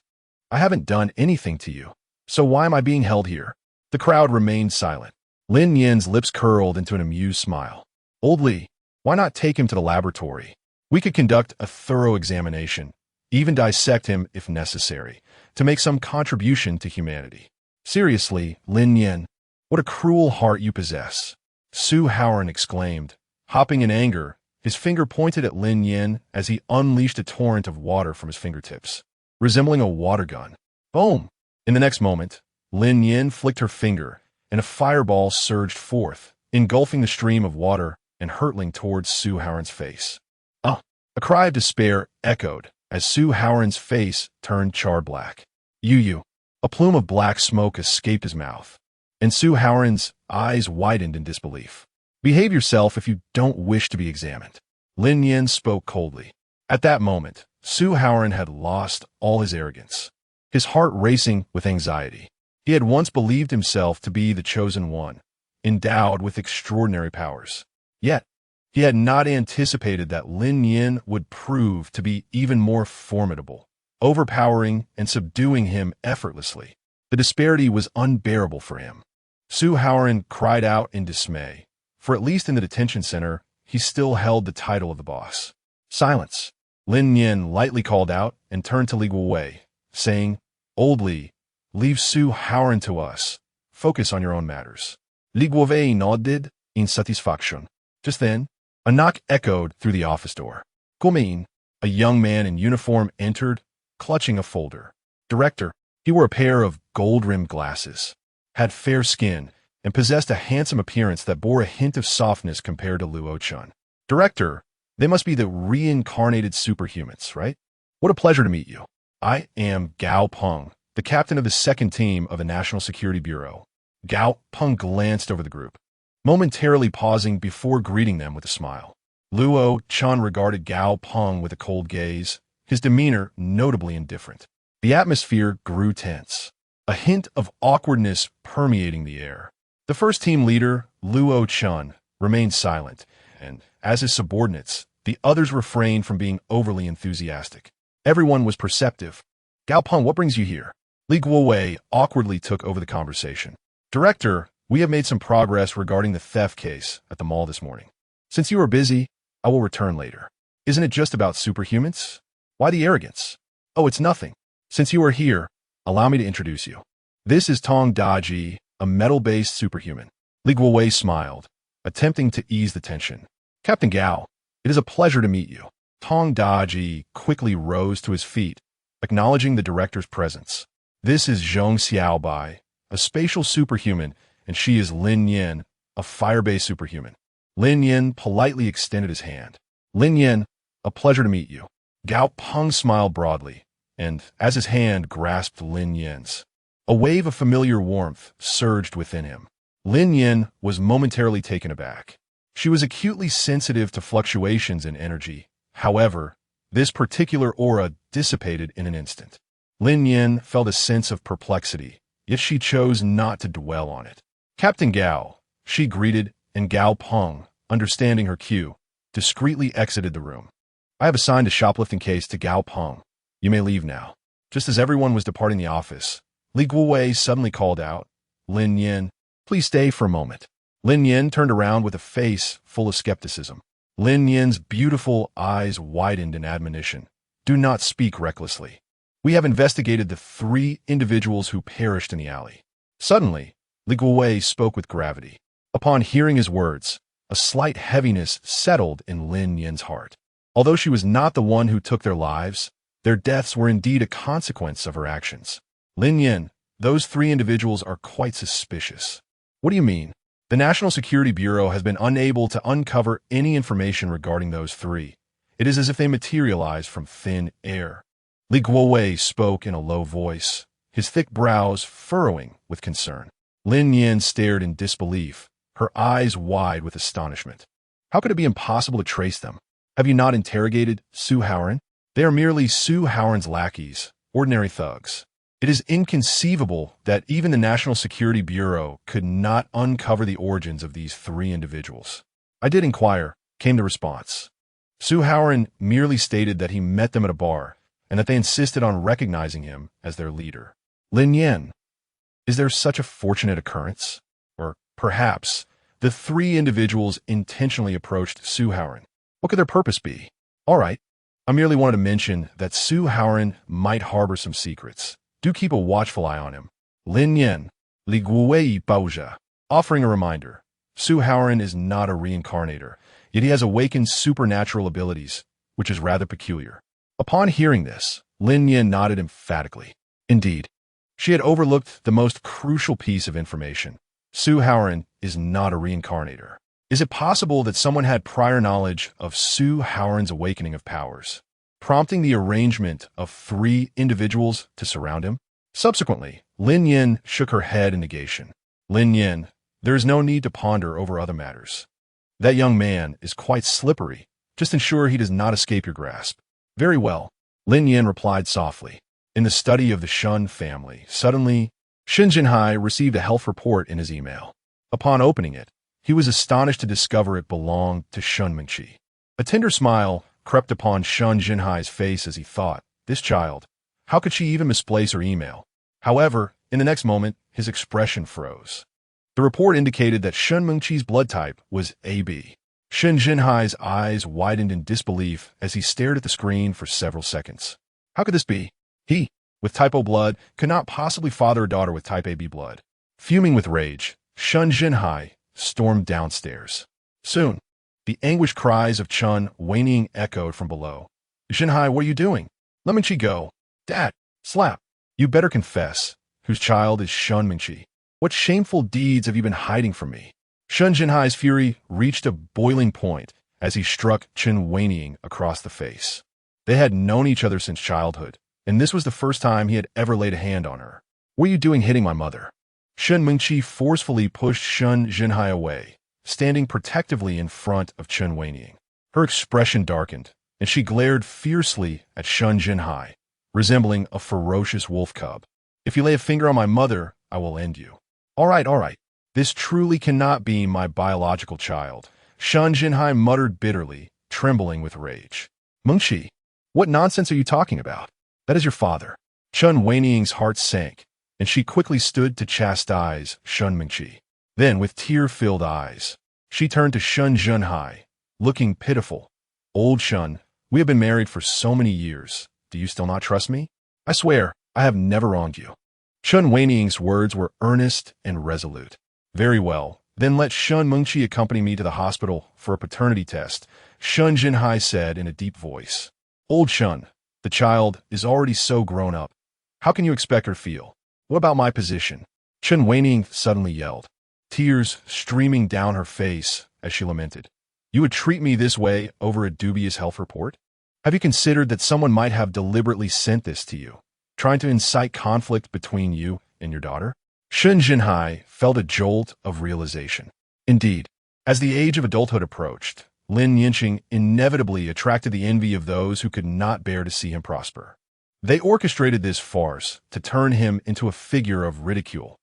I haven't done anything to you, so why am I being held here? The crowd remained silent. Lin Nian's lips curled into an amused smile. Old Li, why not take him to the laboratory? We could conduct a thorough examination, even dissect him if necessary, to make some contribution to humanity. Seriously, Lin Nian, what a cruel heart you possess. Su Haoran exclaimed, hopping in anger. His finger pointed at Lin Nian as he unleashed a torrent of water from his fingertips, resembling a water gun. Boom! In the next moment, Lin Nian flicked her finger, and a fireball surged forth, engulfing the stream of water and hurtling towards Su Haoran's face. Oh! A cry of despair echoed as Su Haoran's face turned charred black. You! A plume of black smoke escaped his mouth, and Su Haoran's eyes widened in disbelief. Behave yourself if you don't wish to be examined. Lin Nian spoke coldly. At that moment, Su Haoran had lost all his arrogance, his heart racing with anxiety. He had once believed himself to be the chosen one, endowed with extraordinary powers. Yet, he had not anticipated that Lin Nian would prove to be even more formidable, overpowering and subduing him effortlessly. The disparity was unbearable for him. Su Haoran cried out in dismay, for at least in the detention center, he still held the title of the boss. Silence. Lin Nian lightly called out and turned to Li Guowei, saying, Old Li, leave Su Haoran to us. Focus on your own matters. Li Guowei nodded in satisfaction. Just then, a knock echoed through the office door. Guomin, a young man in uniform, entered, clutching a folder. Director, he wore a pair of gold-rimmed glasses, had fair skin, and possessed a handsome appearance that bore a hint of softness compared to Luo Chun. Director, they must be the reincarnated superhumans, right? What a pleasure to meet you. I am Gao Peng, the captain of the 2nd team of the National Security Bureau. Gao Peng glanced over the group, momentarily pausing before greeting them with a smile. Luo Chun regarded Gao Peng with a cold gaze, his demeanor notably indifferent. The atmosphere grew tense, a hint of awkwardness permeating the air. The 1st team leader, Luo Chun, remained silent, and, as his subordinates, the others refrained from being overly enthusiastic. Everyone was perceptive. Gao Peng, what brings you here? Li Guowei awkwardly took over the conversation. Director, we have made some progress regarding the theft case at the mall this morning. Since you are busy, I will return later. Isn't it just about superhumans? Why the arrogance? Oh, it's nothing. Since you are here, allow me to introduce you. This is Tong Daji, a metal-based superhuman. Li Guowei smiled, attempting to ease the tension. Captain Gao, it is a pleasure to meet you. Tong Daji quickly rose to his feet, acknowledging the director's presence. This is Zhong Xiaobai, a spatial superhuman, and she is Lin Nian, a fire-based superhuman. Lin Nian politely extended his hand. Lin Nian, a pleasure to meet you. Gao Peng smiled broadly, and as his hand grasped Lin Nian's, a wave of familiar warmth surged within him. Lin Nian was momentarily taken aback. She was acutely sensitive to fluctuations in energy. However, this particular aura dissipated in an instant. Lin Nian felt a sense of perplexity, yet she chose not to dwell on it. Captain Gao, she greeted, and Gao Peng, understanding her cue, discreetly exited the room. I have assigned a shoplifting case to Gao Peng. You may leave now. Just as everyone was departing the office, Li Guowei suddenly called out, Lin Nian, please stay for a moment. Lin Nian turned around with a face full of skepticism. Lin Nian's beautiful eyes widened in admonition. Do not speak recklessly. We have investigated the 3 individuals who perished in the alley. Suddenly, Li Guowei spoke with gravity. Upon hearing his words, a slight heaviness settled in Lin Nian's heart. Although she was not the one who took their lives, their deaths were indeed a consequence of her actions. Lin Nian, those 3 individuals are quite suspicious. What do you mean? The National Security Bureau has been unable to uncover any information regarding those 3. It is as if they materialized from thin air. Li Guowei spoke in a low voice, his thick brows furrowing with concern. Lin Nian stared in disbelief, her eyes wide with astonishment. How could it be impossible to trace them? Have you not interrogated Su Haoran? They are merely Su Haoran's lackeys, ordinary thugs. It is inconceivable that even the National Security Bureau could not uncover the origins of these 3 individuals. I did inquire, came the response. Su Haoran merely stated that he met them at a bar and that they insisted on recognizing him as their leader. Lin Nian, is there such a fortunate occurrence? Or perhaps the 3 individuals intentionally approached Su Haoran. What could their purpose be? All right, I merely wanted to mention that Su Haoran might harbor some secrets. Do keep a watchful eye on him. Lin Nian, Li Guowei Baoja, offering a reminder. Su Haoran is not a reincarnator, yet he has awakened supernatural abilities, which is rather peculiar. Upon hearing this, Lin Nian nodded emphatically. Indeed, she had overlooked the most crucial piece of information. Su Haoran is not a reincarnator. Is it possible that someone had prior knowledge of Su Haoran's awakening of powers, prompting the arrangement of 3 individuals to surround him? Subsequently, Lin Nian shook her head in negation. Lin Nian, there is no need to ponder over other matters. That young man is quite slippery. Just ensure he does not escape your grasp. Very well, Lin Nian replied softly. In the study of the Shun family, suddenly, Shen Jinhai received a health report in his email. Upon opening it, he was astonished to discover it belonged to Shun Mingqi. A tender smile crept upon Shun Jinhai's face as he thought, this child, how could she even misplace her email? However, in the next moment, his expression froze. The report indicated that Shun Mingqi's blood type was AB. Shun Jinhai's eyes widened in disbelief as he stared at the screen for several seconds. How could this be? He, with type O blood, could not possibly father a daughter with type AB blood. Fuming with rage, Shun Jinhai stormed downstairs. Soon, the anguished cries of Chun Weiniing echoed from below. Jinhai, what are you doing? Let Mingqi go. Dad, slap. You better confess. Whose child is Shun Mingqi? What shameful deeds have you been hiding from me? Shun Jinhai's fury reached a boiling point as he struck Chun Weiniing across the face. They had known each other since childhood, and this was the first time he had ever laid a hand on her. What are you doing hitting my mother? Shun Mingqi forcefully pushed Shun Jinhai away, standing protectively in front of Chun Weiniing. Her expression darkened, and she glared fiercely at Shun Jinhai, resembling a ferocious wolf cub. If you lay a finger on my mother, I will end you. All right. This truly cannot be my biological child, Shun Jinhai muttered bitterly, trembling with rage. Mingqi, what nonsense are you talking about? That is your father. Chun Weiniing's heart sank, and she quickly stood to chastise Shun Mingqi. Then, with tear-filled eyes, she turned to Shun Jinhai, looking pitiful. Old Shun, we have been married for so many years. Do you still not trust me? I swear, I have never wronged you. Chun Weiniing's words were earnest and resolute. Very well, then let Shun Mingqi accompany me to the hospital for a paternity test, Shun Jinhai said in a deep voice. Old Shun, the child is already so grown up. How can you expect her to feel? What about my position? Chun Weiniing suddenly yelled, tears streaming down her face as she lamented. You would treat me this way over a dubious health report? Have you considered that someone might have deliberately sent this to you, trying to incite conflict between you and your daughter? Shun Jinhai felt a jolt of realization. Indeed, as the age of adulthood approached, Lin Nian inevitably attracted the envy of those who could not bear to see him prosper. They orchestrated this farce to turn him into a figure of ridicule,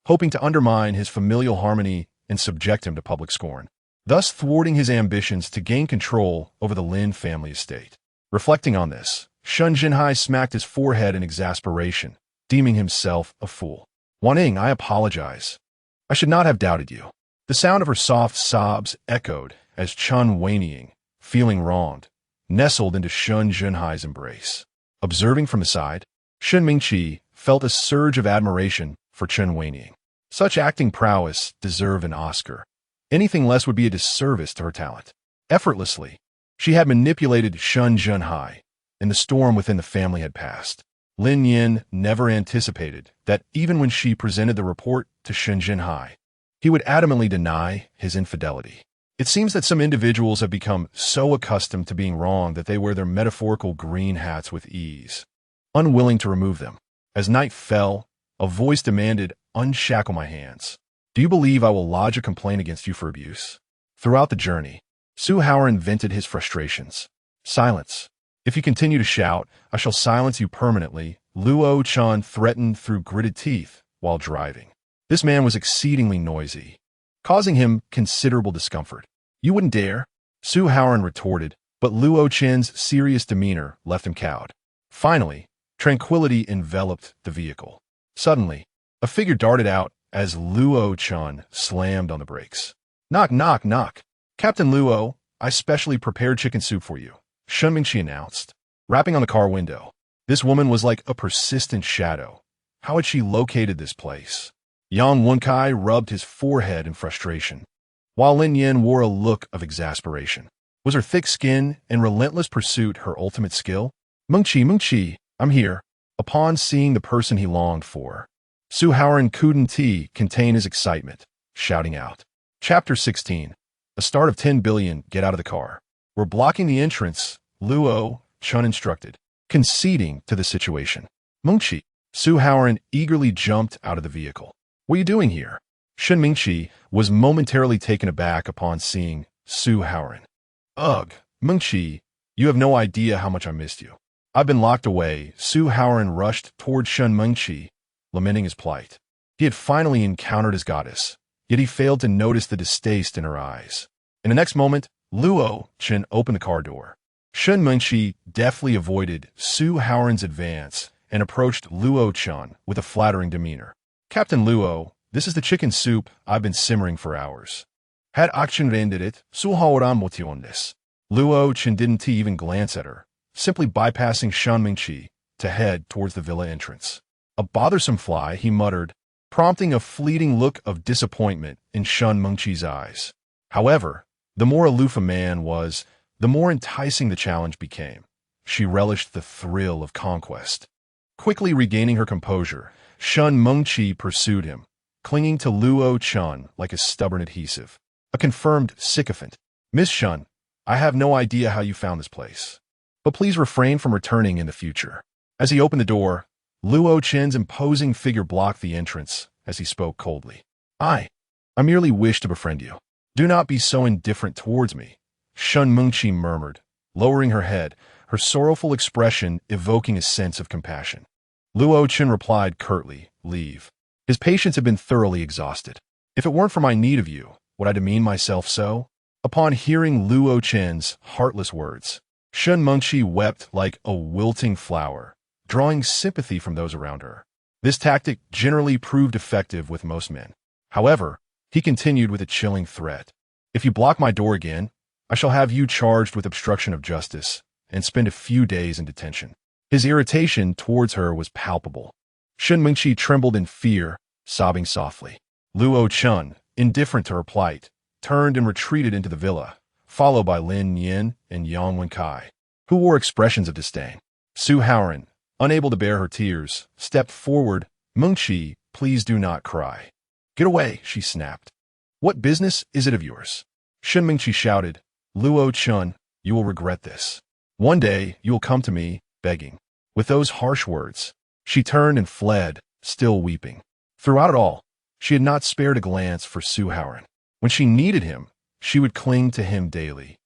hoping to undermine his familial harmony and subject him to public scorn, thus thwarting his ambitions to gain control over the Lin family estate. Reflecting on this, Shun Jinhai smacked his forehead in exasperation, deeming himself a fool. Waning, I apologize. I should not have doubted you. The sound of her soft sobs echoed as Chun whinnying, feeling wronged, nestled into Shun Junhai's embrace. Observing from the side, Shen Mingqi felt a surge of admiration for Chun whinnying. Such acting prowess deserved an Oscar. Anything less would be a disservice to her talent. Effortlessly, she had manipulated Shun Junhai, and the storm within the family had passed. Lin Nian never anticipated that even when she presented the report to Shun Junhai, he would adamantly deny his infidelity. It seems that some individuals have become so accustomed to being wrong that they wear their metaphorical green hats with ease, unwilling to remove them. As night fell, a voice demanded, "Unshackle my hands. Do you believe I will lodge a complaint against you for abuse?" Throughout the journey, Su Haoran vented his frustrations. "Silence. If you continue to shout, I shall silence you permanently," Luo Chan threatened through gritted teeth while driving. This man was exceedingly noisy, causing him considerable discomfort. "You wouldn't dare," Su Haoran retorted, but Luo Chen's serious demeanor left him cowed. Finally, tranquility enveloped the vehicle. Suddenly, a figure darted out as Luo Chen slammed on the brakes. "Knock, knock, knock. Captain Luo, I specially prepared chicken soup for you," Shun Mingqi announced, rapping on the car window. This woman was like a persistent shadow. How had she located this place? Yang Wenkai rubbed his forehead in frustration, while Lin Nian wore a look of exasperation. Was her thick skin and relentless pursuit her ultimate skill? Mingqi, I'm here." Upon seeing the person he longed for, Su Haoran couldn't contain his excitement, shouting out. Chapter 16. A start of 10 billion, get out of the car. "We're blocking the entrance," Luo Chun instructed, conceding to the situation. "Mingqi." Su Haoran eagerly jumped out of the vehicle. "What are you doing here?" Shen Mingqi was momentarily taken aback upon seeing Su Haoran. "Ugh, Mingqi, you have no idea how much I missed you. I've been locked away." Su Haoran rushed toward Shen Mingqi, lamenting his plight. He had finally encountered his goddess, yet he failed to notice the distaste in her eyes. In the next moment, Luo Chen opened the car door. Shen Mingqi deftly avoided Su Haoran's advance and approached Luo Chen with a flattering demeanor. "Captain Luo, this is the chicken soup I've been simmering for hours." Had action rendered it, Su Haoran motiondes. Luo Chen didn't even glance at her, simply bypassing Shen Mingqi to head towards the villa entrance. "A bothersome fly," he muttered, prompting a fleeting look of disappointment in Shen Mingqi's eyes. However, the more aloof a man was, the more enticing the challenge became. She relished the thrill of conquest. Quickly regaining her composure, Shen Mingqi pursued him, clinging to Luo Chen like a stubborn adhesive. A confirmed sycophant. "Miss Shen, I have no idea how you found this place, but please refrain from returning in the future." As he opened the door, Luo Chen's imposing figure blocked the entrance as he spoke coldly. I merely wish to befriend you. Do not be so indifferent towards me," Shen Mingqi murmured, lowering her head, her sorrowful expression evoking a sense of compassion. Luo Chen replied curtly, "Leave." His patience had been thoroughly exhausted. "If it weren't for my need of you, would I demean myself so?" Upon hearing Luo Chen's heartless words, Shen Mingqi wept like a wilting flower, drawing sympathy from those around her. This tactic generally proved effective with most men. However, he continued with a chilling threat. "If you block my door again, I shall have you charged with obstruction of justice and spend a few days in detention." His irritation towards her was palpable. Shen Mingqi trembled in fear, sobbing softly. Luo Chen, indifferent to her plight, turned and retreated into the villa, followed by Lin Nian and Yang Wenkai, who wore expressions of disdain. Su Haoran, unable to bear her tears, stepped forward. "Mingqi, please do not cry." "Get away," she snapped. "What business is it of yours?" Shen Mingqi shouted. "Luo Chen, you will regret this. One day you will come to me, begging." With those harsh words, she turned and fled, still weeping. Throughout it all, she had not spared a glance for Su Haoran. When she needed him, she would cling to him daily.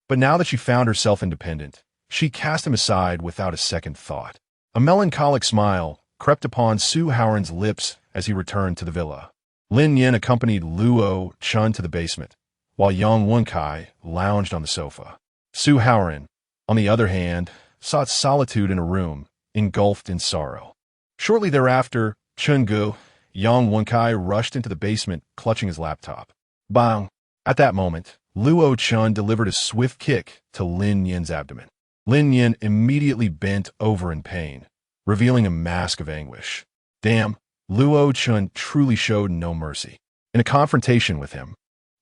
But now that she found herself independent, she cast him aside without a second thought. A melancholic smile crept upon Su Haoran's lips as he returned to the villa. Lin Nian accompanied Luo Chen to the basement, while Yang Wenkai lounged on the sofa. Su Haoran, on the other hand, sought solitude in a room, engulfed in sorrow. Shortly thereafter, Chen Gu, Yang Wenkai rushed into the basement, clutching his laptop. Bang! At that moment, Luo Chun delivered a swift kick to Lin Nian's abdomen. Lin Nian immediately bent over in pain, revealing a mask of anguish. Damn, Luo Chun truly showed no mercy. In a confrontation with him,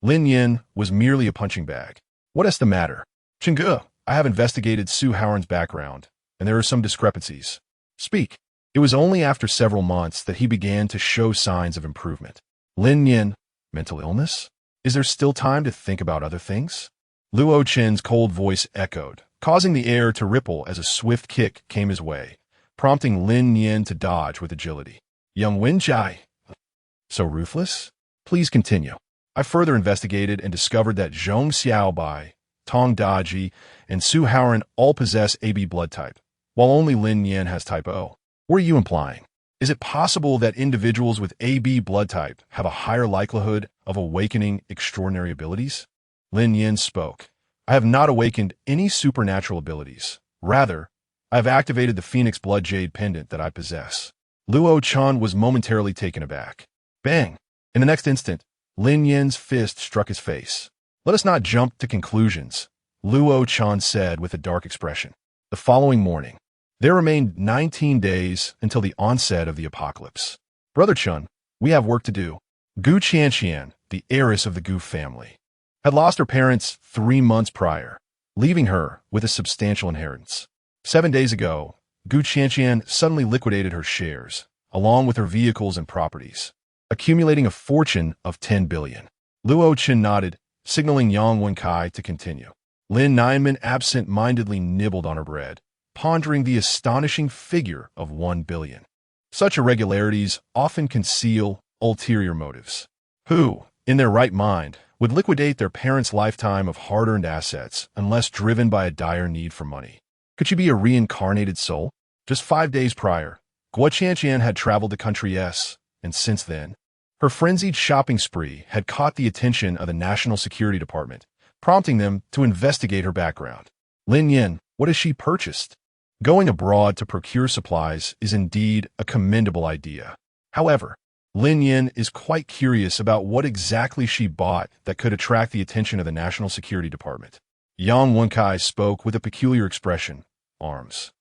Lin Nian was merely a punching bag. What is the matter? Chingge, I have investigated Su Haoran's background, and there are some discrepancies. Speak. It was only after several months that he began to show signs of improvement. Lin Nian, mental illness? Is there still time to think about other things? Luo Chen's cold voice echoed, causing the air to ripple as a swift kick came his way, prompting Lin Nian to dodge with agility. Young Wen Jai. So ruthless? Please continue. I further investigated and discovered that Zhong Xiaobai, Tong Daji, and Su Haoran all possess AB blood type, while only Lin Nian has type O. What are you implying? Is it possible that individuals with AB blood type have a higher likelihood of awakening extraordinary abilities? Lin Nian spoke. I have not awakened any supernatural abilities. Rather, I have activated the Phoenix Blood Jade pendant that I possess. Luo Chan was momentarily taken aback. Bang! In the next instant, Lin Nian's fist struck his face. Let us not jump to conclusions, Luo Chan said with a dark expression. The following morning, there remained 19 days until the onset of the apocalypse. Brother Chun, we have work to do. Gu Qianqian, the heiress of the Gu family, had lost her parents 3 months prior, leaving her with a substantial inheritance. 7 days ago, Gu Qianqian suddenly liquidated her shares, along with her vehicles and properties, accumulating a fortune of 10 billion. Luo Chen nodded, signaling Yang Wenkai to continue. Lin Nian absent-mindedly nibbled on her bread, pondering the astonishing figure of 1 billion. Such irregularities often conceal ulterior motives. Who, in their right mind, would liquidate their parents' lifetime of hard-earned assets unless driven by a dire need for money? Could she be a reincarnated soul? Just 5 days prior, Guo Qianqian had traveled to Country S, and since then, her frenzied shopping spree had caught the attention of the National Security Department, prompting them to investigate her background. Lin Nian, what has she purchased? Going abroad to procure supplies is indeed a commendable idea. However, Lin Nian is quite curious about what exactly she bought that could attract the attention of the National Security Department. Yang Wenkai spoke with a peculiar expression. Arms.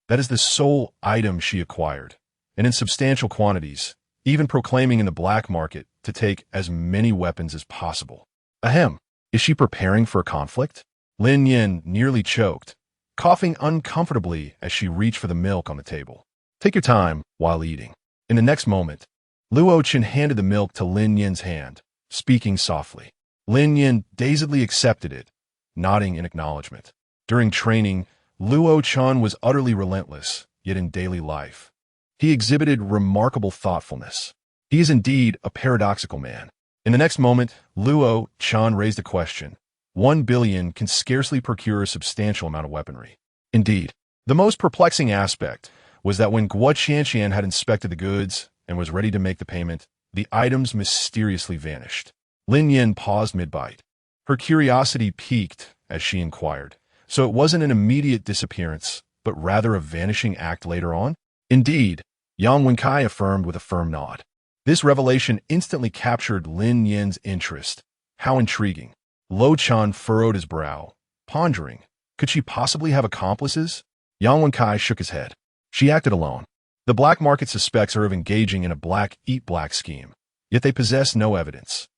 That is the sole item she acquired, and in substantial quantities, even proclaiming in the black market to take as many weapons as possible. Ahem. Is she preparing for a conflict? Lin Nian nearly choked, coughing uncomfortably as she reached for the milk on the table. Take your time while eating. In the next moment, Luo Chen handed the milk to Lin Nian's hand, speaking softly. Lin Nian dazedly accepted it, nodding in acknowledgement. During training, Luo Chen was utterly relentless, yet in daily life, he exhibited remarkable thoughtfulness. He is indeed a paradoxical man. In the next moment, Luo Chen raised a question. 1 billion can scarcely procure a substantial amount of weaponry. Indeed, the most perplexing aspect was that when Guo Qianqian had inspected the goods and was ready to make the payment, the items mysteriously vanished. Lin Nian paused mid-bite. Her curiosity piqued as she inquired. So it wasn't an immediate disappearance, but rather a vanishing act later on? Indeed, Yang Wenkai affirmed with a firm nod. This revelation instantly captured Lin Nian's interest. How intriguing. Lo Chan furrowed his brow, pondering. Could she possibly have accomplices? Yang Wenkai shook his head. She acted alone. The black market suspects her of engaging in a black-eat-black scheme, yet they possess no evidence.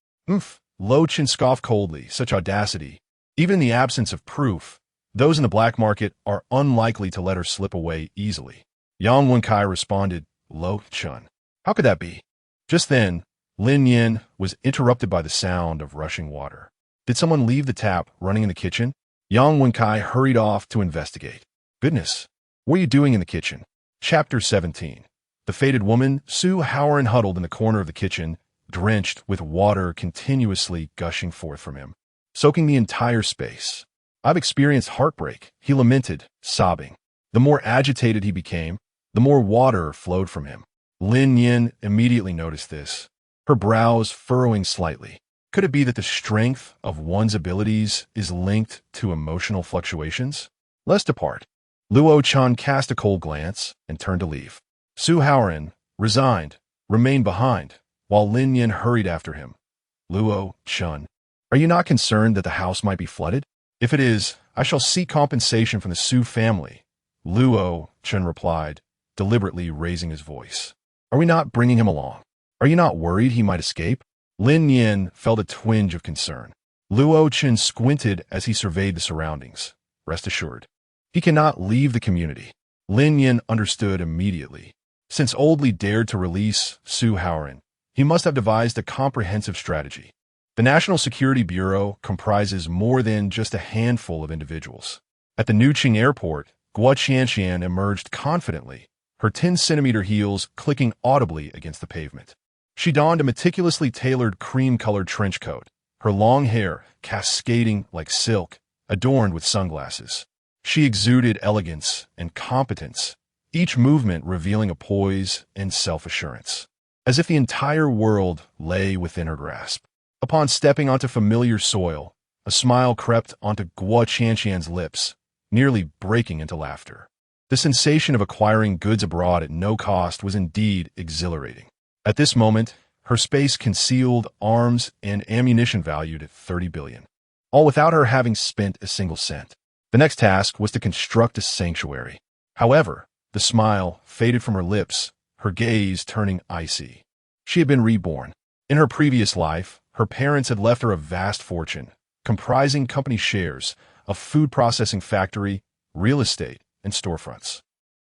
Lo Chen scoffed coldly, such audacity. Even in the absence of proof, those in the black market are unlikely to let her slip away easily. Yang Wenkai responded, Lo Chen. How could that be? Just then, Lin Nian was interrupted by the sound of rushing water. Did someone leave the tap running in the kitchen? Yang Wenkai hurried off to investigate. Goodness, what are you doing in the kitchen? Chapter 17. The fated woman, Su Haoran, huddled in the corner of the kitchen, drenched with water continuously gushing forth from him, soaking the entire space. I've experienced heartbreak, he lamented, sobbing. The more agitated he became, the more water flowed from him. Lin Nian immediately noticed this, her brows furrowing slightly. Could it be that the strength of one's abilities is linked to emotional fluctuations? Let's depart. Luo Chan cast a cold glance and turned to leave. Su Haoran, resigned, remained behind, while Lin Nian hurried after him. Luo, Chun, are you not concerned that the house might be flooded? If it is, I shall seek compensation from the Su family. Luo, Chun replied, deliberately raising his voice. Are we not bringing him along? Are you not worried he might escape? Lin Nian felt a twinge of concern. Luo Chen squinted as he surveyed the surroundings. Rest assured, he cannot leave the community. Lin Nian understood immediately. Since Old Li dared to release Su Haoran, he must have devised a comprehensive strategy. The National Security Bureau comprises more than just a handful of individuals. At the Newqing airport, Guo Qianqian emerged confidently, her 10-centimeter heels clicking audibly against the pavement. She donned a meticulously tailored cream-colored trench coat, her long hair cascading like silk, adorned with sunglasses. She exuded elegance and competence, each movement revealing a poise and self-assurance, as if the entire world lay within her grasp. Upon stepping onto familiar soil, a smile crept onto Guo Qianqian's lips, nearly breaking into laughter. The sensation of acquiring goods abroad at no cost was indeed exhilarating. At this moment, her space concealed arms and ammunition valued at 30 billion, all without her having spent a single cent. The next task was to construct a sanctuary. However, the smile faded from her lips, her gaze turning icy. She had been reborn. In her previous life, her parents had left her a vast fortune, comprising company shares, a food processing factory, real estate, and storefronts.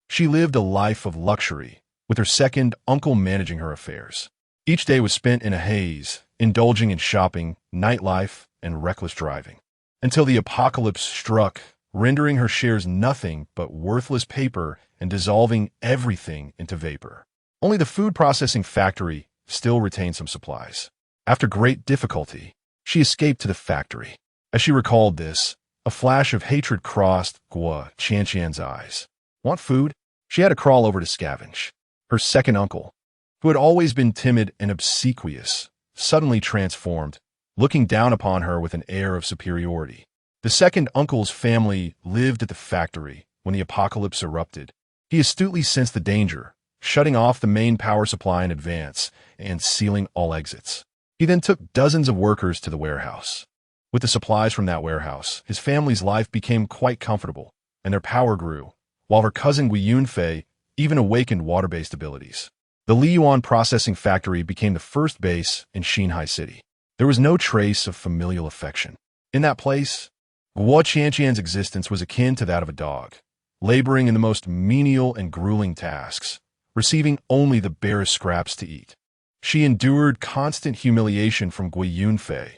She lived a life of luxury, with her second uncle managing her affairs. Each day was spent in a haze, indulging in shopping, nightlife, and reckless driving, until the apocalypse struck, rendering her shares nothing but worthless paper and dissolving everything into vapor. Only the food processing factory still retained some supplies. After great difficulty, she escaped to the factory. As she recalled this, a flash of hatred crossed Guo Qianqian's eyes. Want food? She had to crawl over to scavenge. Her second uncle, who had always been timid and obsequious, suddenly transformed, looking down upon her with an air of superiority. The second uncle's family lived at the factory when the apocalypse erupted. He astutely sensed the danger, shutting off the main power supply in advance and sealing all exits. He then took dozens of workers to the warehouse. With the supplies from that warehouse, his family's life became quite comfortable, and their power grew, while her cousin Gui Yunfei even awakened water-based abilities. The Liyuan processing factory became the first base in Xinhai City. There was no trace of familial affection. In that place, Guo Qianqian's existence was akin to that of a dog, laboring in the most menial and grueling tasks, receiving only the barest scraps to eat. She endured constant humiliation from Gui Yunfei,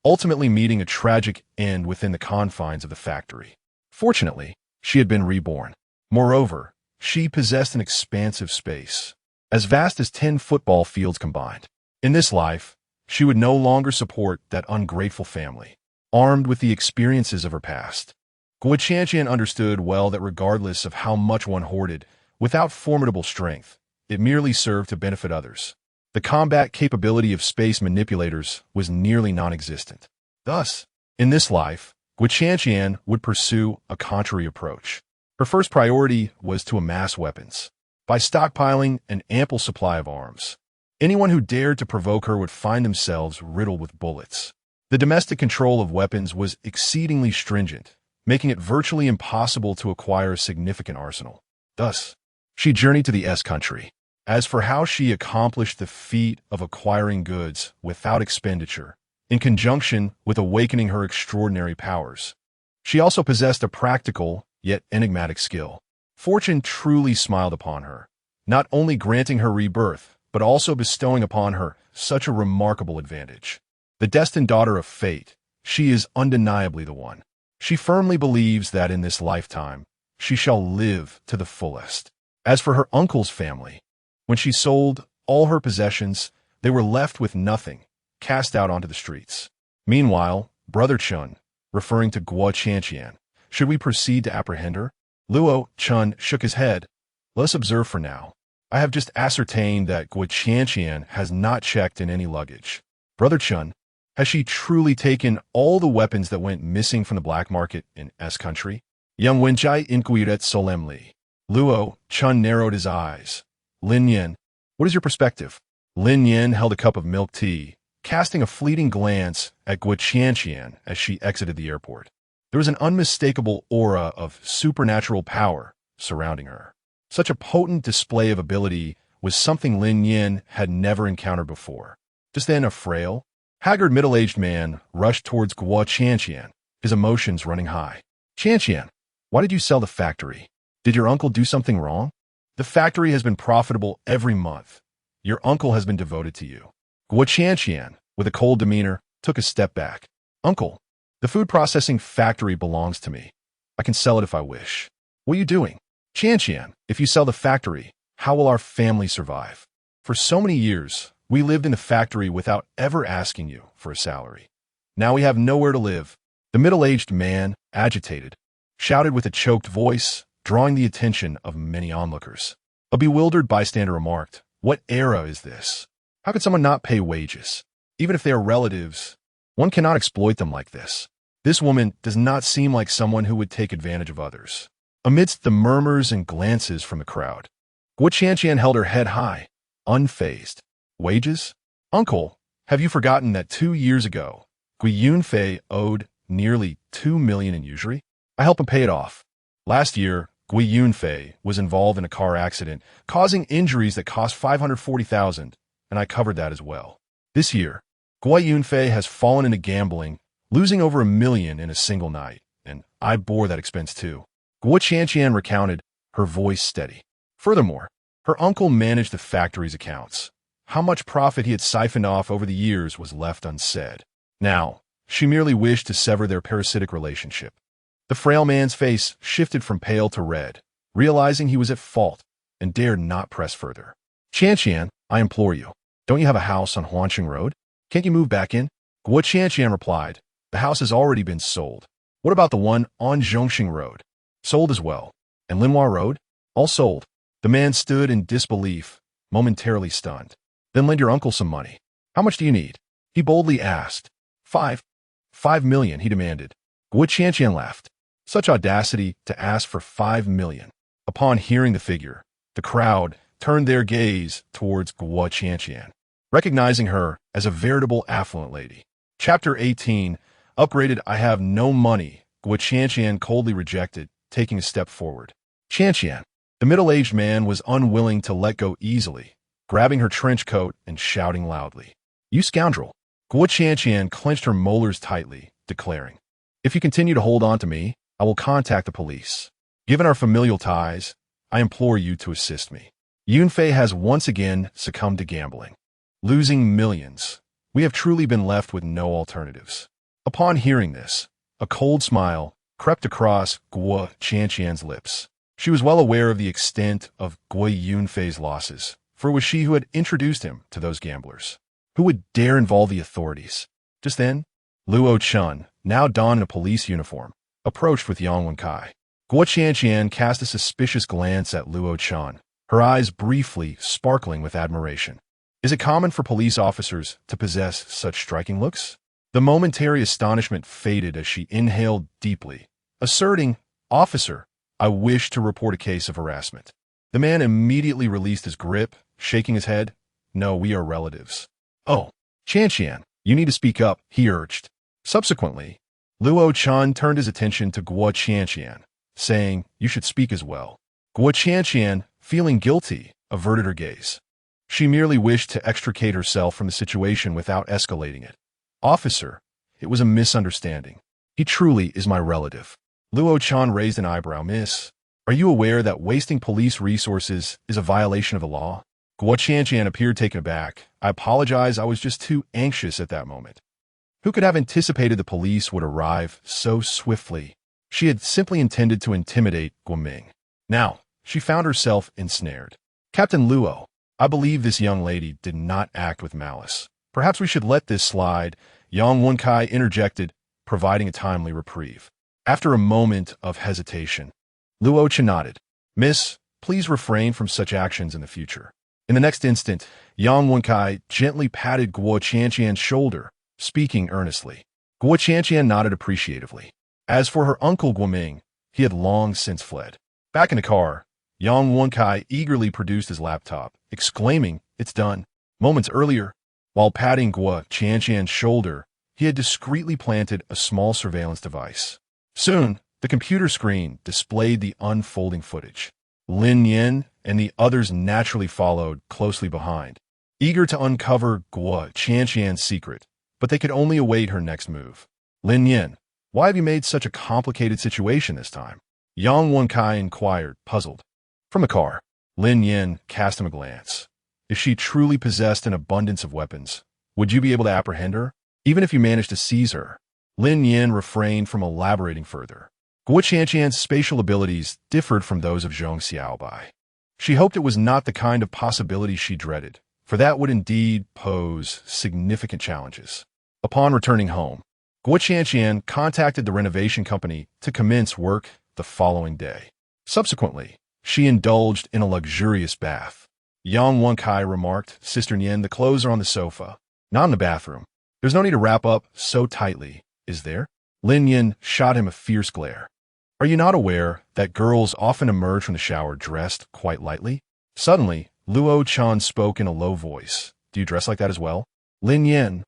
ultimately meeting a tragic end within the confines of the factory. Fortunately, she had been reborn. Moreover, she possessed an expansive space, as vast as 10 football fields combined. In this life, she would no longer support that ungrateful family. Armed with the experiences of her past, Guo Qianqian understood well that regardless of how much one hoarded, without formidable strength, it merely served to benefit others. The combat capability of space manipulators was nearly non-existent. Thus, in this life, Guo Qianqian would pursue a contrary approach. Her first priority was to amass weapons. By stockpiling an ample supply of arms, anyone who dared to provoke her would find themselves riddled with bullets. The domestic control of weapons was exceedingly stringent, making it virtually impossible to acquire a significant arsenal. Thus, she journeyed to the S country. As for how she accomplished the feat of acquiring goods without expenditure, in conjunction with awakening her extraordinary powers, she also possessed a practical yet enigmatic skill. Fortune truly smiled upon her, not only granting her rebirth, but also bestowing upon her such a remarkable advantage. The destined daughter of fate, she is undeniably the one. She firmly believes that in this lifetime, she shall live to the fullest. As for her uncle's family, when she sold all her possessions, they were left with nothing, cast out onto the streets. Meanwhile, Brother Chun, referring to Guo Qianqian, should we proceed to apprehend her? Luo Chun shook his head. Let us observe for now. I have just ascertained that Guo Qianqian has not checked in any luggage. Brother Chun, has she truly taken all the weapons that went missing from the black market in S country? Young Wenchai inquired solemnly. Luo Chun narrowed his eyes. Lin Nian, what is your perspective? Lin Nian held a cup of milk tea, casting a fleeting glance at Guo Qianqian as she exited the airport. There was an unmistakable aura of supernatural power surrounding her. Such a potent display of ability was something Lin Nian had never encountered before. Just then, a frail, haggard middle-aged man rushed towards Guo Qianqian, his emotions running high. "Qianqian, why did you sell the factory? Did your uncle do something wrong? The factory has been profitable every month. Your uncle has been devoted to you." Guo Qianqian, with a cold demeanor, took a step back. "Uncle, the food processing factory belongs to me. I can sell it if I wish." "What are you doing?" "Qianqian, if you sell the factory, how will our family survive? For so many years, we lived in the factory without ever asking you for a salary. Now we have nowhere to live." The middle-aged man, agitated, shouted with a choked voice, drawing the attention of many onlookers. A bewildered bystander remarked, "What era is this? How could someone not pay wages? Even if they are relatives, one cannot exploit them like this. This woman does not seem like someone who would take advantage of others." Amidst the murmurs and glances from the crowd, Guo Qianqian held her head high, unfazed. "Wages? Uncle, have you forgotten that 2 years ago, Gui Yunfei owed nearly 2 million in usury? I helped him pay it off. Last year, Gui Yunfei was involved in a car accident, causing injuries that cost 540,000, and I covered that as well. This year, Gui Yunfei has fallen into gambling, losing over 1 million in a single night, and I bore that expense too." Guo Qianqian recounted, her voice steady. Furthermore, her uncle managed the factory's accounts. How much profit he had siphoned off over the years was left unsaid. Now, she merely wished to sever their parasitic relationship. The frail man's face shifted from pale to red, realizing he was at fault, and dared not press further. "Qianqian, I implore you, don't you have a house on Huanqing Road? Can't you move back in?" Guo Qianqian replied, "The house has already been sold." "What about the one on Zhongxing Road?" "Sold as well." "And Linhua Road?" "All sold." The man stood in disbelief, momentarily stunned. "Then lend your uncle some money." "How much do you need?" he boldly asked. Five million, he demanded. Guo Qianqian laughed. Such audacity to ask for 5 million. Upon hearing the figure, the crowd turned their gaze towards Guo Qianqian, recognizing her as a veritable affluent lady. Chapter 18, Upgraded. "I have no money," Guo Qianqian coldly rejected, taking a step forward. "Qianqian." The middle-aged man was unwilling to let go easily, grabbing her trench coat and shouting loudly. "You scoundrel." Guo Qianqian clenched her molars tightly, declaring, "If you continue to hold on to me, I will contact the police. Given our familial ties, I implore you to assist me." Yunfei has once again succumbed to gambling. Losing millions, we have truly been left with no alternatives. Upon hearing this, a cold smile crept across Guo Qianqian's lips. She was well aware of the extent of Gui Yunfei's losses, for it was she who had introduced him to those gamblers. Who would dare involve the authorities? Just then, Luo Chun, now donned in a police uniform, approached with Yang Wenkai. Guo Qianqian cast a suspicious glance at Luo Chun, her eyes briefly sparkling with admiration. Is it common for police officers to possess such striking looks? The momentary astonishment faded as she inhaled deeply, asserting, "Officer, I wish to report a case of harassment." The man immediately released his grip, shaking his head. "No, we are relatives." "Oh, Qianqian, you need to speak up," he urged. Subsequently, Luo Chun turned his attention to Guo Qianqian, saying, "You should speak as well." Guo Qianqian, feeling guilty, averted her gaze. She merely wished to extricate herself from the situation without escalating it. "Officer, it was a misunderstanding. He truly is my relative." Luo Chun raised an eyebrow. "Miss, are you aware that wasting police resources is a violation of the law?" Guo Qianqian appeared taken aback. "I apologize, I was just too anxious at that moment." Who could have anticipated the police would arrive so swiftly? She had simply intended to intimidate Guoming. Now, she found herself ensnared. "Captain Luo, I believe this young lady did not act with malice. Perhaps we should let this slide," Yang Wenkai interjected, providing a timely reprieve. After a moment of hesitation, Luo Chun nodded. "Miss, please refrain from such actions in the future." In the next instant, Yang Wenkai gently patted Guo Qianqian's shoulder, speaking earnestly. Guo Qianqian nodded appreciatively. As for her uncle Guoming, he had long since fled. Back in the car, Yang Wenkai eagerly produced his laptop, exclaiming, "It's done." Moments earlier, While patting Guo Qianqian's shoulder, he had discreetly planted a small surveillance device. Soon, the computer screen displayed the unfolding footage. Lin Nian and the others naturally followed closely behind, eager to uncover Guo Qianqian's secret, but they could only await her next move. Lin Nian, why have you made such a complicated situation this time? Yang Wenkai inquired, puzzled. From the car, Lin Nian cast him a glance. If she truly possessed an abundance of weapons, would you be able to apprehend her, even if you managed to seize her? Lin Nian refrained from elaborating further. Guo Qianqian's spatial abilities differed from those of Zhong Xiaobai. She hoped it was not the kind of possibility she dreaded, for that would indeed pose significant challenges. Upon returning home, Guo Qianqian contacted the renovation company to commence work the following day. Subsequently, she indulged in a luxurious bath. Yang Wenkai remarked, Sister Nian, the clothes are on the sofa, not in the bathroom. There's no need to wrap up so tightly, is there? Lin Nian shot him a fierce glare. Are you not aware that girls often emerge from the shower dressed quite lightly? Suddenly, Luo Chan spoke in a low voice. Do you dress like that as well? Lin Nian,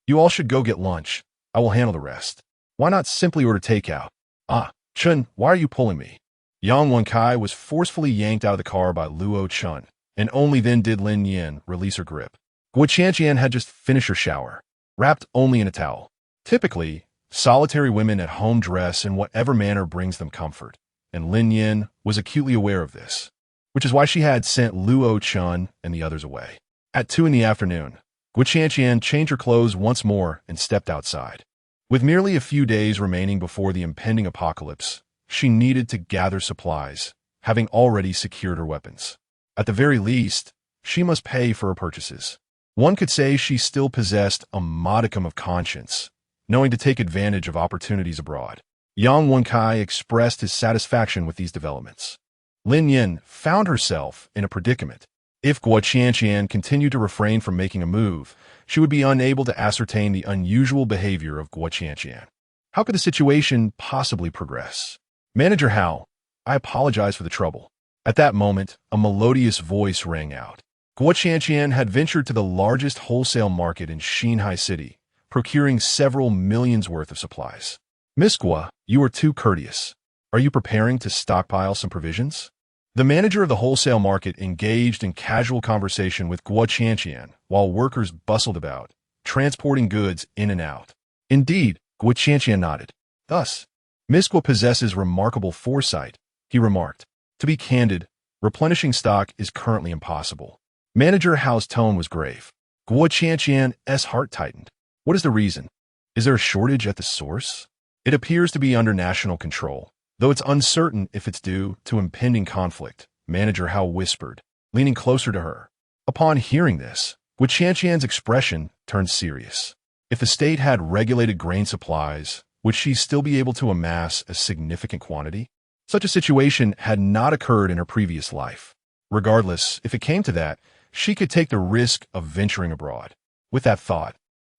you all should go get lunch. I will handle the rest. Why not simply order takeout? Ah, Chun, why are you pulling me? Yang Wenkai was forcefully yanked out of the car by Luo Chun, and only then did Lin Nian release her grip. Guo Qianqian had just finished her shower, wrapped only in a towel. Typically, solitary women at home dress in whatever manner brings them comfort, and Lin Nian was acutely aware of this, which is why she had sent Luo Chun and the others away. At 2 in the afternoon, Guo Qianqian changed her clothes once more and stepped outside. With merely a few days remaining before the impending apocalypse, she needed to gather supplies, having already secured her weapons. At the very least, she must pay for her purchases. One could say she still possessed a modicum of conscience, knowing to take advantage of opportunities abroad. Yang Wenkai expressed his satisfaction with these developments. Lin Nian found herself in a predicament. If Guo Qianqian continued to refrain from making a move, she would be unable to ascertain the unusual behavior of Guo Qianqian. How could the situation possibly progress? Manager Hao, I apologize for the trouble. At that moment, a melodious voice rang out. Guo Qianqian had ventured to the largest wholesale market in Xinhai City, procuring several millions worth of supplies. Miss Guo, you are too courteous. Are you preparing to stockpile some provisions? The manager of the wholesale market engaged in casual conversation with Guo Qianqian while workers bustled about, transporting goods in and out. Indeed, Guo Qianqian nodded. Thus, Miss Guo possesses remarkable foresight, he remarked. To be candid, replenishing stock is currently impossible. Manager Hao's tone was grave. Guo Qianqian's heart tightened. What is the reason? Is there a shortage at the source? It appears to be under national control, though it's uncertain if it's due to impending conflict, Manager Hao whispered, leaning closer to her. Upon hearing this, Guo Qianqian's expression turned serious. If the state had regulated grain supplies, would she still be able to amass a significant quantity? Such a situation had not occurred in her previous life. Regardless, if it came to that, she could take the risk of venturing abroad. With that thought,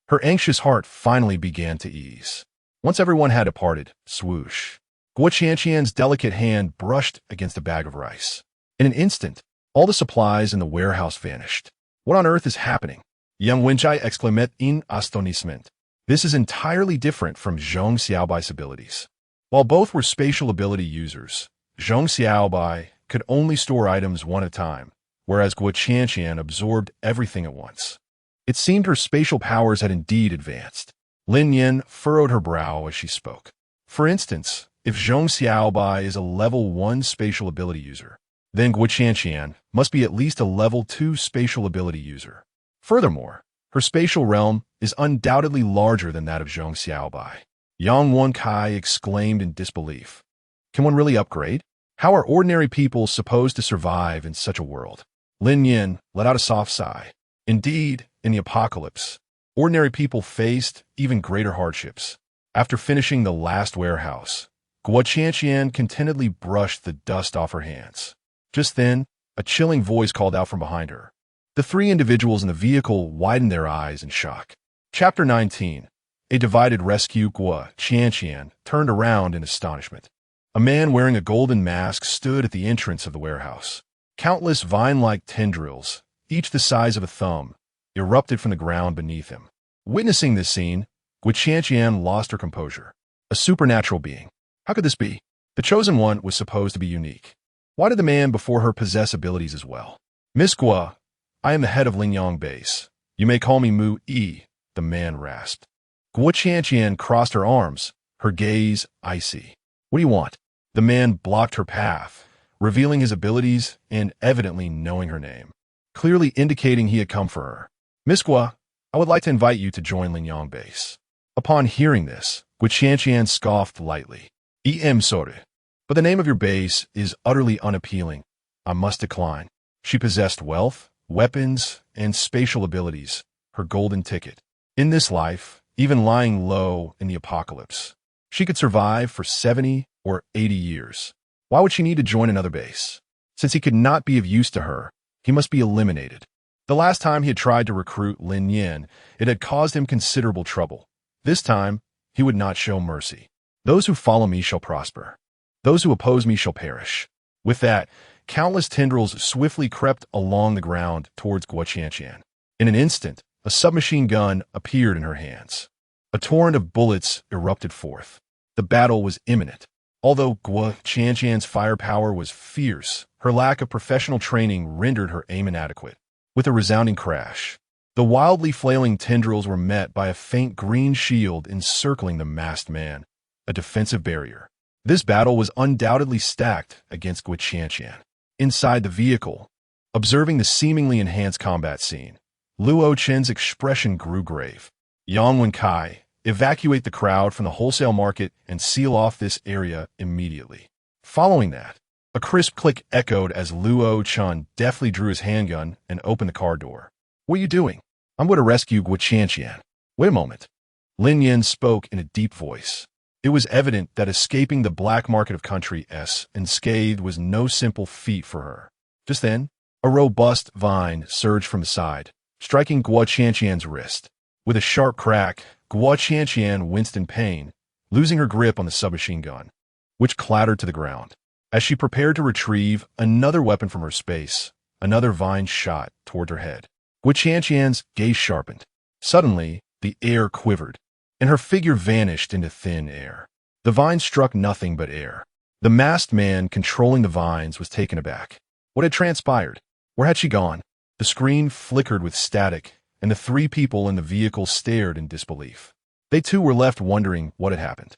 her anxious heart finally began to ease. Once everyone had departed, swoosh, Guo Qianqian's delicate hand brushed against a bag of rice. In an instant, all the supplies in the warehouse vanished. What on earth is happening? Yang Wenchai exclaimed in astonishment. This is entirely different from Zhong Xiaobai's abilities. While both were spatial ability users, Zhong Xiaobai could only store items one at a time, whereas Guo Qianqian absorbed everything at once. It seemed her spatial powers had indeed advanced. Lin Nian furrowed her brow as she spoke. For instance, if Zhong Xiaobai is a level 1 spatial ability user, then Guo Qianqian must be at least a level 2 spatial ability user. Furthermore, her spatial realm is undoubtedly larger than that of Zhong Xiaobai. Yang Wenkai exclaimed in disbelief. Can one really upgrade? How are ordinary people supposed to survive in such a world? Lin Nian let out a soft sigh. Indeed, in the apocalypse, ordinary people faced even greater hardships. After finishing the last warehouse, Guo Qianqian contentedly brushed the dust off her hands. Just then, a chilling voice called out from behind her. The 3 individuals in the vehicle widened their eyes in shock. Chapter 19. A divided rescue. Guo Qianqian turned around in astonishment. A man wearing a golden mask stood at the entrance of the warehouse. Countless vine-like tendrils, each the size of a thumb, erupted from the ground beneath him. Witnessing this scene, Guo lost her composure. A supernatural being. How could this be? The chosen one was supposed to be unique. Why did the man before her possess abilities as well? Miss Guo, I am the head of Lin Nian base. You may call me Mu-E, the man rasped. Guo crossed her arms, her gaze icy. What do you want? The man blocked her path, revealing his abilities and evidently knowing her name, clearly indicating he had come for her. Miss Guo, I would like to invite you to join Lin Nian base. Upon hearing this, Guo scoffed lightly. Sorry, but the name of your base is utterly unappealing. I must decline. She possessed wealth, weapons, and spatial abilities, her golden ticket. In this life, even lying low in the apocalypse, she could survive for 70 or 80 years. Why would she need to join another base? Since he could not be of use to her, he must be eliminated. The last time he had tried to recruit Lin Nian, it had caused him considerable trouble. This time, he would not show mercy. Those who follow me shall prosper. Those who oppose me shall perish. With that, countless tendrils swiftly crept along the ground towards Guo. In an instant, a submachine gun appeared in her hands. A torrent of bullets erupted forth. The battle was imminent. Although Guo firepower was fierce, her lack of professional training rendered her aim inadequate. With a resounding crash, the wildly flailing tendrils were met by a faint green shield encircling the masked man, a defensive barrier. This battle was undoubtedly stacked against Guo. Inside the vehicle, observing the seemingly enhanced combat scene, Luo Chen's expression grew grave. Yang Wenkai, evacuate the crowd from the wholesale market and seal off this area immediately. Following that, a crisp click echoed as Luo Chen deftly drew his handgun and opened the car door. What are you doing? I'm going to rescue Guo. Wait a moment. Lin Nian spoke in a deep voice. It was evident that escaping the black market of country S unscathed was no simple feat for her. Just then, a robust vine surged from the side, striking Guo wrist. With a sharp crack, Guo winced in pain, losing her grip on the submachine gun, which clattered to the ground. As she prepared to retrieve another weapon from her space, another vine shot toward her head. Guo gaze sharpened. Suddenly, the air quivered, and her figure vanished into thin air. The vine struck nothing but air. The masked man controlling the vines was taken aback. What had transpired? Where had she gone? The screen flickered with static, and the three people in the vehicle stared in disbelief. They too were left wondering what had happened.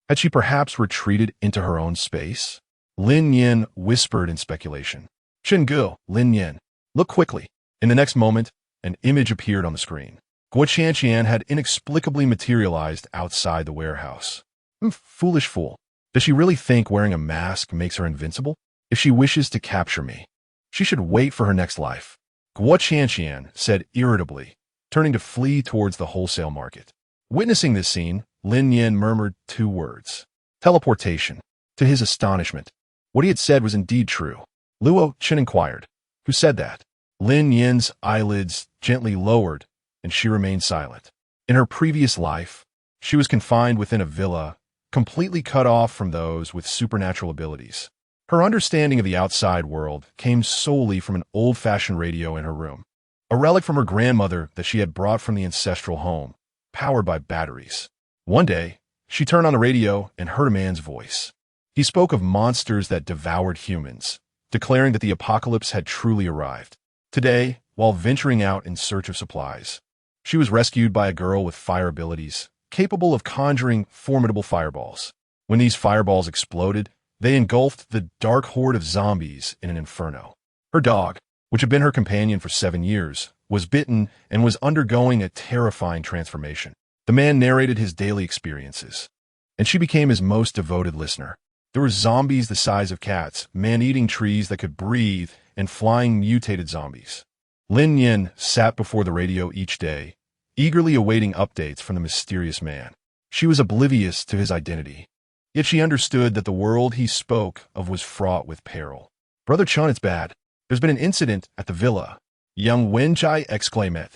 Had she perhaps retreated into her own space? Lin Nian whispered in speculation. Gu, Lin Nian, look quickly. In the next moment, an image appeared on the screen. Guo had inexplicably materialized outside the warehouse. Foolish fool. Does she really think wearing a mask makes her invincible? If she wishes to capture me, she should wait for her next life. Guo said irritably, turning to flee towards the wholesale market. Witnessing this scene, Lin Nian murmured two words. Teleportation. To his astonishment, what he had said was indeed true. Luo Chen inquired, who said that? Lin Nian's eyelids gently lowered, and she remained silent. In her previous life, she was confined within a villa, completely cut off from those with supernatural abilities. Her understanding of the outside world came solely from an old-fashioned radio in her room, a relic from her grandmother that she had brought from the ancestral home, powered by batteries. One day, she turned on the radio and heard a man's voice. He spoke of monsters that devoured humans, declaring that the apocalypse had truly arrived. Today, while venturing out in search of supplies, she was rescued by a girl with fire abilities, capable of conjuring formidable fireballs. When these fireballs exploded, they engulfed the dark horde of zombies in an inferno. Her dog, which had been her companion for 7 years, was bitten and was undergoing a terrifying transformation. The man narrated his daily experiences, and she became his most devoted listener. There were zombies the size of cats, man-eating trees that could breathe, and flying mutated zombies. Lin Nian sat before the radio each day, eagerly awaiting updates from the mysterious man. She was oblivious to his identity, yet she understood that the world he spoke of was fraught with peril. Brother Chun, it's bad. There's been an incident at the villa. Young Wenjai exclaimed,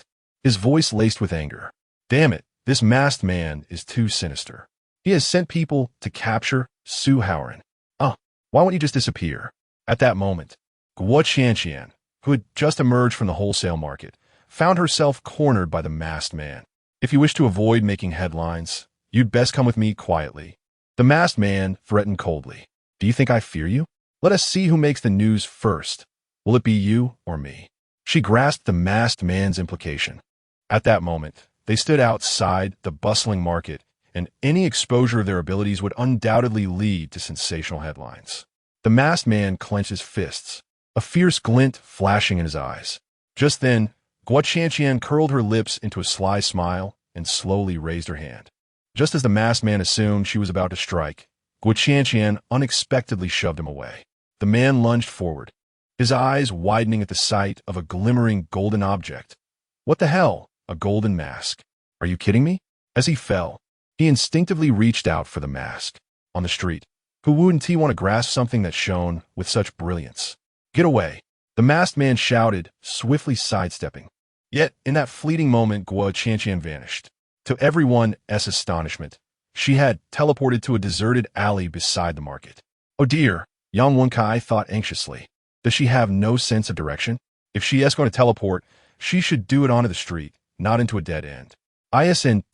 his voice laced with anger. Damn it, this masked man is too sinister. He has sent people to capture Su Haoran. Why won't you just disappear? At that moment, Guo, who had just emerged from the wholesale market, found herself cornered by the masked man. "If you wish to avoid making headlines, you'd best come with me quietly." The masked man threatened coldly. "Do you think I fear you? Let us see who makes the news first. Will it be you or me?" She grasped the masked man's implication. At that moment, they stood outside the bustling market, and any exposure of their abilities would undoubtedly lead to sensational headlines. The masked man clenched his fists, a fierce glint flashing in his eyes. Just then, Guo Qianqian curled her lips into a sly smile and slowly raised her hand. Just as the masked man assumed she was about to strike, Guo Qianqian unexpectedly shoved him away. The man lunged forward, his eyes widening at the sight of a glimmering golden object. "What the hell? A golden mask? Are you kidding me?" As he fell, he instinctively reached out for the mask. On the street, who wouldn't he want to grasp something that shone with such brilliance? "Get away!" the masked man shouted, swiftly sidestepping. Yet, in that fleeting moment, Guo Qianqian vanished. To everyone's astonishment, she had teleported to a deserted alley beside the market. "Oh dear," Yang Wenkai thought anxiously. Does she have no sense of direction? If she is going to teleport, she should do it onto the street, not into a dead end. Isn't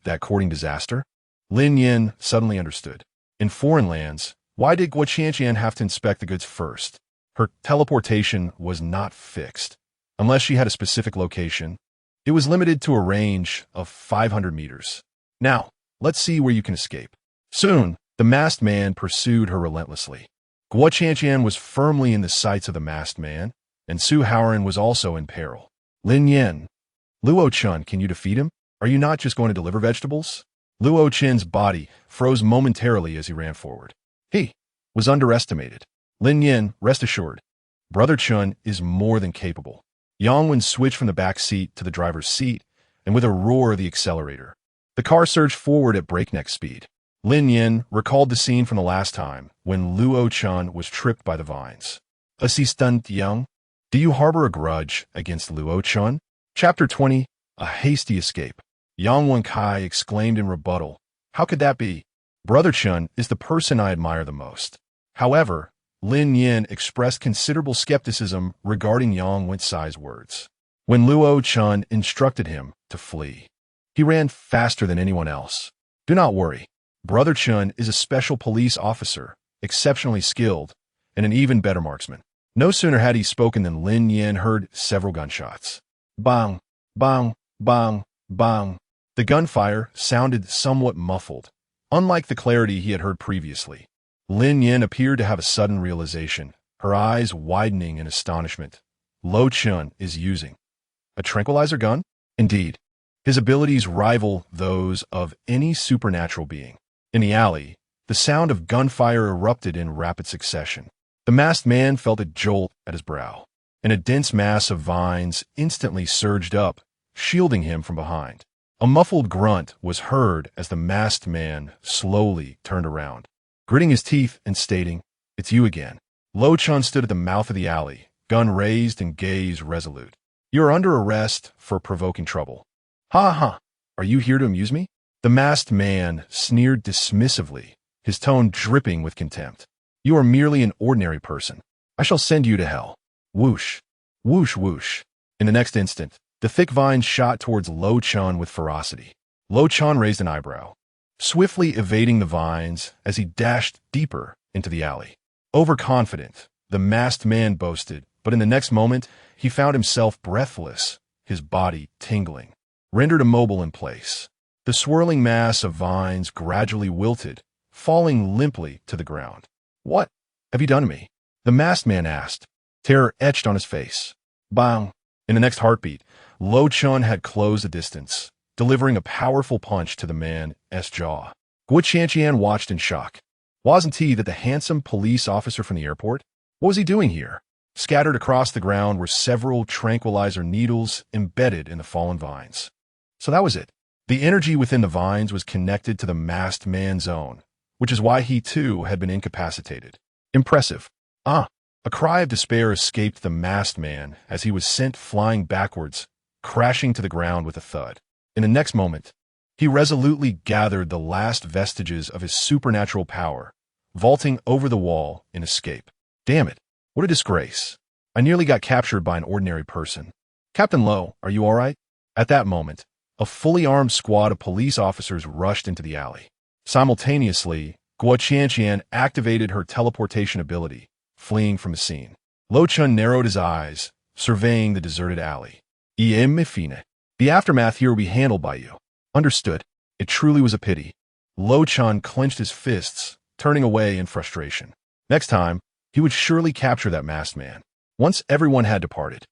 that courting disaster? Lin Nian suddenly understood. In foreign lands, why did Guo Qianqian have to inspect the goods first? Her teleportation was not fixed. Unless she had a specific location, it was limited to a range of 500 meters. "Now, let's see where you can escape." Soon, the masked man pursued her relentlessly. Guo Qianqian was firmly in the sights of the masked man, and Su Haoran was also in peril. "Lin Nian, Luo Chun, can you defeat him? Are you not just going to deliver vegetables?" Luo Chen's body froze momentarily as he ran forward. He was underestimated. "Lin Nian, rest assured, Brother Chun is more than capable." Yang Wen switched from the back seat to the driver's seat, and with a roar of the accelerator, the car surged forward at breakneck speed. Lin Nian recalled the scene from the last time when Luo Chun was tripped by the vines. "Assistant Yang, do you harbor a grudge against Luo Chun?" Chapter 20, A Hasty Escape. Yang Wenkai exclaimed in rebuttal, "How could that be? Brother Chun is the person I admire the most." However, Lin Nian expressed considerable skepticism regarding Yang Wenkai's words. When Luo Chun instructed him to flee, he ran faster than anyone else. "Do not worry. Brother Chun is a special police officer, exceptionally skilled, and an even better marksman." No sooner had he spoken than Lin Nian heard several gunshots. Bang, bang, bang, bang. The gunfire sounded somewhat muffled, unlike the clarity he had heard previously. Lin Nian appeared to have a sudden realization, her eyes widening in astonishment. Luo Chun is using a tranquilizer gun? Indeed, his abilities rival those of any supernatural being. In the alley, the sound of gunfire erupted in rapid succession. The masked man felt a jolt at his brow, and a dense mass of vines instantly surged up, shielding him from behind. A muffled grunt was heard as the masked man slowly turned around, gritting his teeth and stating, "It's you again." Luo Chun stood at the mouth of the alley, gun raised and gaze resolute. "You are under arrest for provoking trouble." "Ha ha! Are you here to amuse me?" The masked man sneered dismissively, his tone dripping with contempt. "You are merely an ordinary person. I shall send you to hell." Whoosh, whoosh, whoosh. In the next instant, the thick vines shot towards Luo Chun with ferocity. Luo Chun raised an eyebrow, swiftly evading the vines as he dashed deeper into the alley. Overconfident, the masked man boasted, but in the next moment, he found himself breathless, his body tingling, rendered immobile in place. The swirling mass of vines gradually wilted, falling limply to the ground. "What have you done to me?" the masked man asked, terror etched on his face. Bang! In the next heartbeat, Luo Chun had closed the distance, delivering a powerful punch to the man's jaw. Guo Qianqian watched in shock. Wasn't he the handsome police officer from the airport? What was he doing here? Scattered across the ground were several tranquilizer needles embedded in the fallen vines. So that was it. The energy within the vines was connected to the masked man's own, which is why he too had been incapacitated. Impressive. A cry of despair escaped the masked man as he was sent flying backwards, crashing to the ground with a thud. In the next moment, he resolutely gathered the last vestiges of his supernatural power, vaulting over the wall in escape. Damn it, what a disgrace. I nearly got captured by an ordinary person. Captain Lowe, are you all right? At that moment, a fully armed squad of police officers rushed into the alley. Simultaneously, Guo Qianqian activated her teleportation ability, fleeing from the scene. Lo Chun narrowed his eyes, surveying the deserted alley. "Me.When. The aftermath here will be handled by you." Understood. It truly was a pity. Lo Chun clenched his fists, turning away in frustration. Next time, he would surely capture that masked man. Once everyone had departed,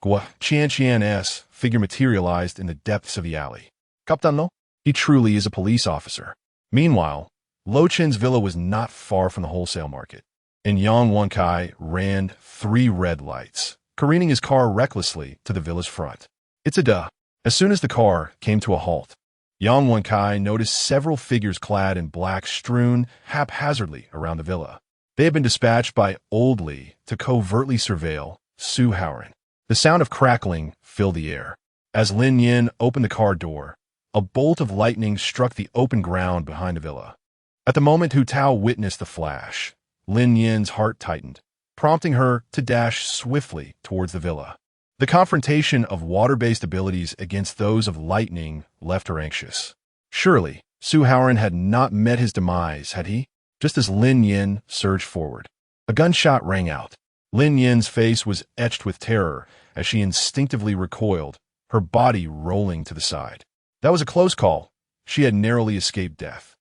Guo Qianqian's figure materialized in the depths of the alley. Captain Lo? He truly is a police officer. Meanwhile, Lo Chen's villa was not far from the wholesale market. And Yang Wenkai ran 3 red lights, careening his car recklessly to the villa's front. It's a duh. As soon as the car came to a halt, Yang Wenkai noticed several figures clad in black strewn haphazardly around the villa. They had been dispatched by Old Li to covertly surveil Su Haoran. The sound of crackling filled the air. As Lin Nian opened the car door, a bolt of lightning struck the open ground behind the villa. At the moment Hu Tao witnessed the flash, Lin Nian's heart tightened, prompting her to dash swiftly towards the villa. The confrontation of water-based abilities against those of lightning left her anxious. Surely, Su Haoran had not met his demise, had he? Just as Lin Nian surged forward, a gunshot rang out. Lin Nian's face was etched with terror as she instinctively recoiled, her body rolling to the side. That was a close call. She had narrowly escaped death.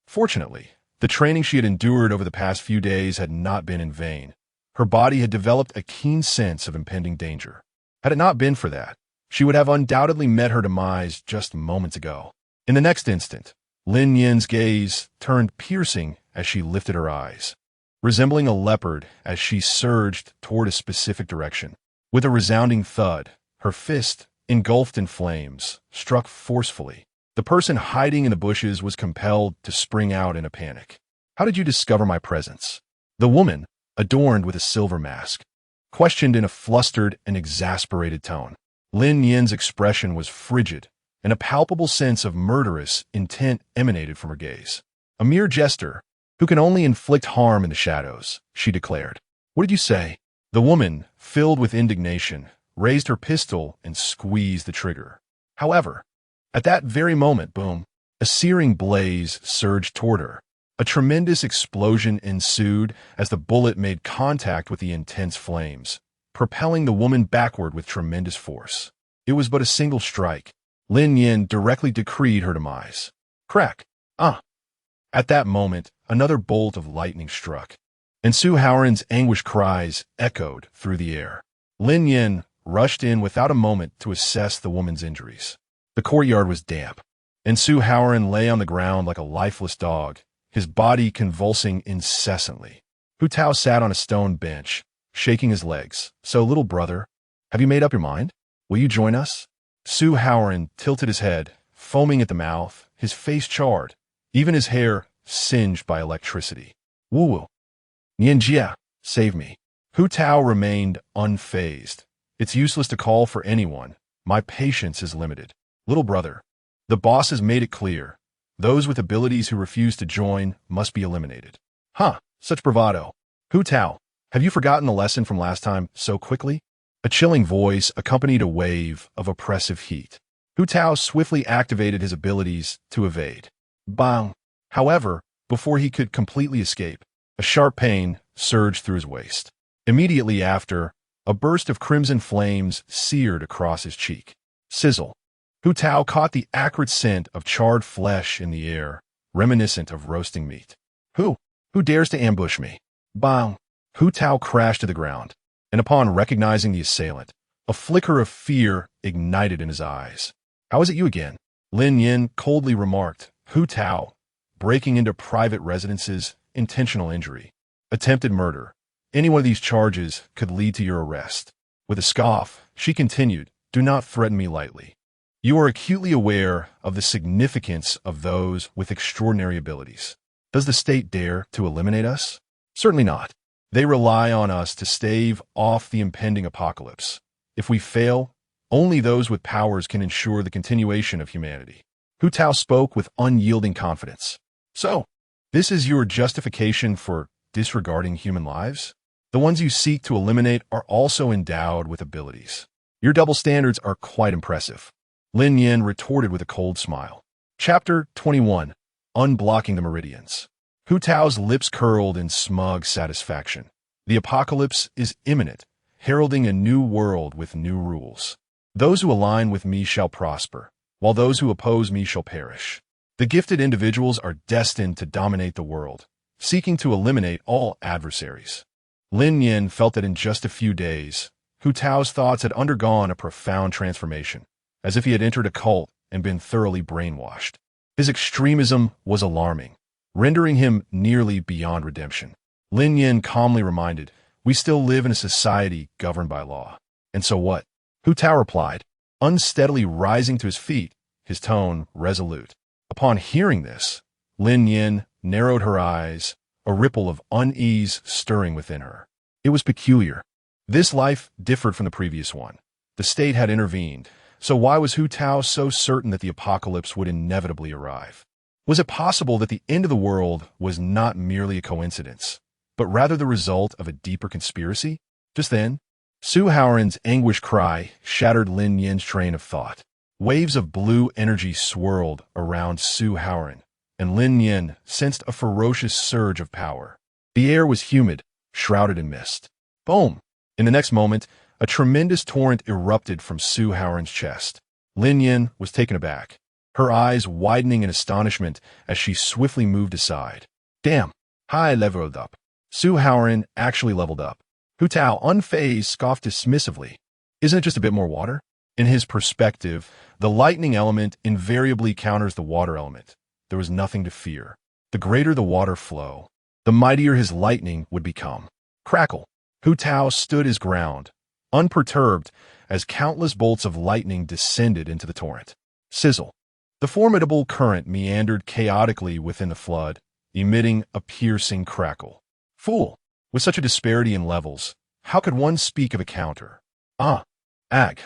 Fortunately, the training she had endured over the past few days had not been in vain. Her body had developed a keen sense of impending danger. Had it not been for that, she would have undoubtedly met her demise just moments ago. In the next instant, Lin Nian's gaze turned piercing as she lifted her eyes, resembling a leopard as she surged toward a specific direction. With a resounding thud, her fist, engulfed in flames, struck forcefully. The person hiding in the bushes was compelled to spring out in a panic. "How did you discover my presence?" The woman, adorned with a silver mask, questioned in a flustered and exasperated tone. Lin Nian's expression was frigid, and a palpable sense of murderous intent emanated from her gaze. "A mere jester, who can only inflict harm in the shadows," she declared. "What did you say?" The woman, filled with indignation, raised her pistol and squeezed the trigger. However, at that very moment, boom, a searing blaze surged toward her. A tremendous explosion ensued as the bullet made contact with the intense flames, propelling the woman backward with tremendous force. It was but a single strike. Lin Nian directly decreed her demise. Crack! At that moment, another bolt of lightning struck, and Su Haoran's anguished cries echoed through the air. Lin Nian rushed in without a moment to assess the woman's injuries. The courtyard was damp, and Su Haoran lay on the ground like a lifeless dog, his body convulsing incessantly. Hu Tao sat on a stone bench, shaking his legs. "So, little brother, have you made up your mind? Will you join us?" Su Haoran tilted his head, foaming at the mouth, his face charred, even his hair singed by electricity. "Wu-wu. Nianjia, save me." Hu Tao remained unfazed. "It's useless to call for anyone. My patience is limited. Little brother, the boss has made it clear. Those with abilities who refuse to join must be eliminated." Such bravado. "Hu Tao, have you forgotten the lesson from last time so quickly?" A chilling voice accompanied a wave of oppressive heat. Hu Tao swiftly activated his abilities to evade. Bang! However, before he could completely escape, a sharp pain surged through his waist. Immediately after, a burst of crimson flames seared across his cheek. Sizzle! Hu Tao caught the acrid scent of charred flesh in the air, reminiscent of roasting meat. Who dares to ambush me?" Bang! Hu Tao crashed to the ground, and upon recognizing the assailant, a flicker of fear ignited in his eyes. "How is it you again?" Lin Nian coldly remarked. "Hu Tao, breaking into private residences, intentional injury, attempted murder. Any one of these charges could lead to your arrest." With a scoff, she continued, "Do not threaten me lightly. You are acutely aware of the significance of those with extraordinary abilities. Does the state dare to eliminate us? Certainly not. They rely on us to stave off the impending apocalypse. If we fail, only those with powers can ensure the continuation of humanity." Hu Tao spoke with unyielding confidence. "So, this is your justification for disregarding human lives? The ones you seek to eliminate are also endowed with abilities. Your double standards are quite impressive. Lin Nian retorted with a cold smile. Chapter 21. Unblocking the Meridians. Hu Tao's lips curled in smug satisfaction. The apocalypse is imminent, heralding a new world with new rules. Those who align with me shall prosper, while those who oppose me shall perish. The gifted individuals are destined to dominate the world, seeking to eliminate all adversaries. Lin Nian felt that in just a few days, Hu Tao's thoughts had undergone a profound transformation, as if he had entered a cult and been thoroughly brainwashed. His extremism was alarming, rendering him nearly beyond redemption. Lin Nian calmly reminded, "We still live in a society governed by law." "And so what?" Hu Tao replied, unsteadily rising to his feet, his tone resolute. Upon hearing this, Lin Nian narrowed her eyes, a ripple of unease stirring within her. It was peculiar. This life differed from the previous one. The state had intervened, so why was Hu Tao so certain that the apocalypse would inevitably arrive? Was it possible that the end of the world was not merely a coincidence, but rather the result of a deeper conspiracy? Just then, Su Haoran's anguished cry shattered Lin Nian's train of thought. Waves of blue energy swirled around Su Haoran, and Lin Nian sensed a ferocious surge of power. The air was humid, shrouded in mist. Boom! In the next moment, a tremendous torrent erupted from Su Haoran's chest. Lin Nian was taken aback, her eyes widening in astonishment as she swiftly moved aside. Damn! I leveled up. Su Haoran actually leveled up. Hu Tao, unfazed, scoffed dismissively. Isn't it just a bit more water? In his perspective, the lightning element invariably counters the water element. There was nothing to fear. The greater the water flow, the mightier his lightning would become. Crackle! Hu Tao stood his ground, unperturbed, as countless bolts of lightning descended into the torrent. Sizzle! The formidable current meandered chaotically within the flood, emitting a piercing crackle. Fool! With such a disparity in levels, how could one speak of a counter? Ag!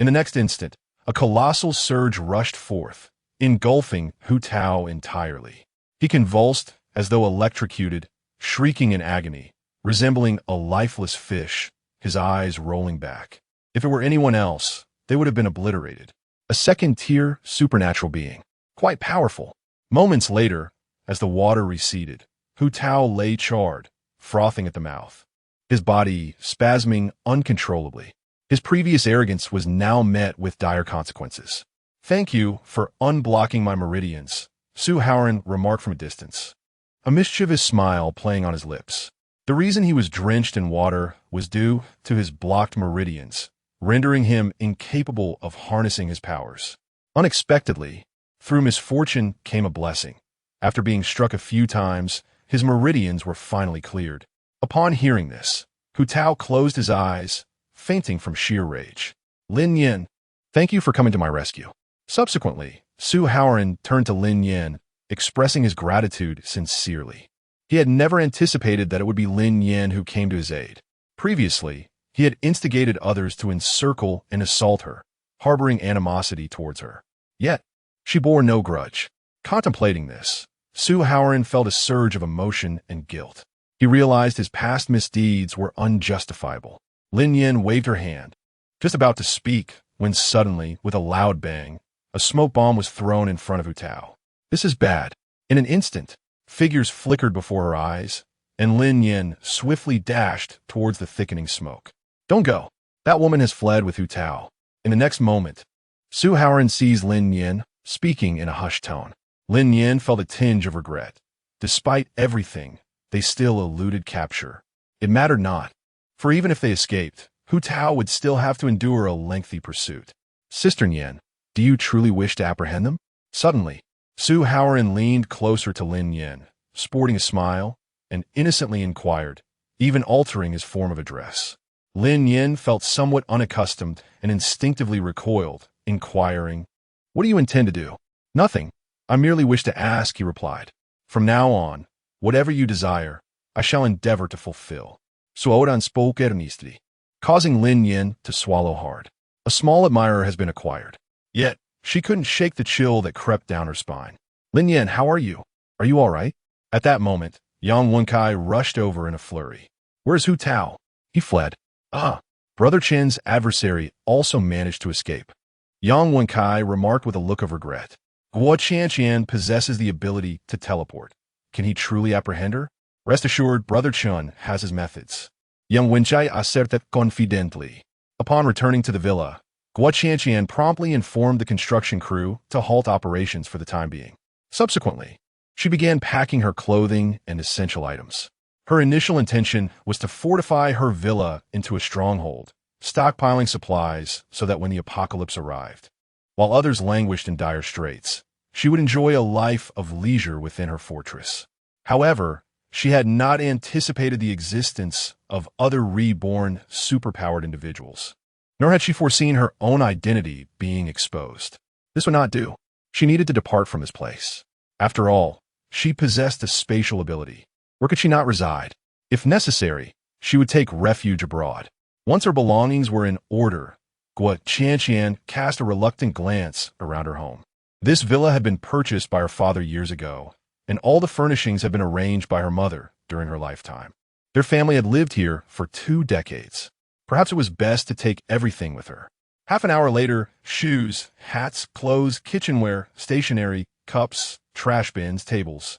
In the next instant, a colossal surge rushed forth, engulfing Hu Tao entirely. He convulsed as though electrocuted, shrieking in agony, resembling a lifeless fish, his eyes rolling back. If it were anyone else, they would have been obliterated. A second-tier supernatural being, quite powerful. Moments later, as the water receded, Hu Tao lay charred, frothing at the mouth, his body spasming uncontrollably. His previous arrogance was now met with dire consequences. "Thank you for unblocking my meridians," Su Haoran remarked from a distance, a mischievous smile playing on his lips. The reason he was drenched in water was due to his blocked meridians, rendering him incapable of harnessing his powers. Unexpectedly, through misfortune came a blessing. After being struck a few times, his meridians were finally cleared. Upon hearing this, Hu Tao closed his eyes, fainting from sheer rage. "Lin Nian, thank you for coming to my rescue." Subsequently, Su Haoran turned to Lin Nian, expressing his gratitude sincerely. He had never anticipated that it would be Lin Nian who came to his aid. Previously, he had instigated others to encircle and assault her, harboring animosity towards her. Yet, she bore no grudge. Contemplating this, Su Haoran felt a surge of emotion and guilt. He realized his past misdeeds were unjustifiable. Lin Nian waved her hand, just about to speak, when suddenly, with a loud bang, a smoke bomb was thrown in front of Hu Tao. "This is bad." In an instant, figures flickered before her eyes, and Lin Nian swiftly dashed towards the thickening smoke. "Don't go. That woman has fled with Hu Tao." In the next moment, Su Haoran seized Lin Nian, speaking in a hushed tone. Lin Nian felt a tinge of regret. Despite everything, they still eluded capture. It mattered not, for even if they escaped, Hu Tao would still have to endure a lengthy pursuit. "Sister Nian, do you truly wish to apprehend them?" Suddenly, Su Haoran leaned closer to Lin Nian, sporting a smile, and innocently inquired, even altering his form of address. Lin Nian felt somewhat unaccustomed and instinctively recoiled, inquiring, "What do you intend to do?" "Nothing. I merely wish to ask," he replied. "From now on, whatever you desire, I shall endeavor to fulfill." Suodan spoke earnestly, causing Lin Nian to swallow hard. A small admirer has been acquired. Yet, she couldn't shake the chill that crept down her spine. "Lin Nian, how are you? Are you all right?" At that moment, Yang Wenkai rushed over in a flurry. "Where's Hu Tao?" "He fled." "Ah, Brother Chen's adversary also managed to escape. Yang Wenkai remarked with a look of regret. Guo Qianqian possesses the ability to teleport. Can he truly apprehend her? Rest assured, Brother Chun has his methods. Yang Wenchai asserted confidently. Upon returning to the villa, Guo Qianqian promptly informed the construction crew to halt operations for the time being. Subsequently, she began packing her clothing and essential items. Her initial intention was to fortify her villa into a stronghold, stockpiling supplies so that when the apocalypse arrived, while others languished in dire straits, she would enjoy a life of leisure within her fortress. However, she had not anticipated the existence of other reborn, superpowered individuals, nor had she foreseen her own identity being exposed. This would not do. She needed to depart from this place. After all, she possessed a spatial ability. Where could she not reside? If necessary, she would take refuge abroad. Once her belongings were in order, Guo Qianqian cast a reluctant glance around her home. This villa had been purchased by her father years ago, and all the furnishings had been arranged by her mother during her lifetime. Their family had lived here for 2 decades. Perhaps it was best to take everything with her. Half an hour later, shoes, hats, clothes, kitchenware, stationery, cups, trash bins, tables,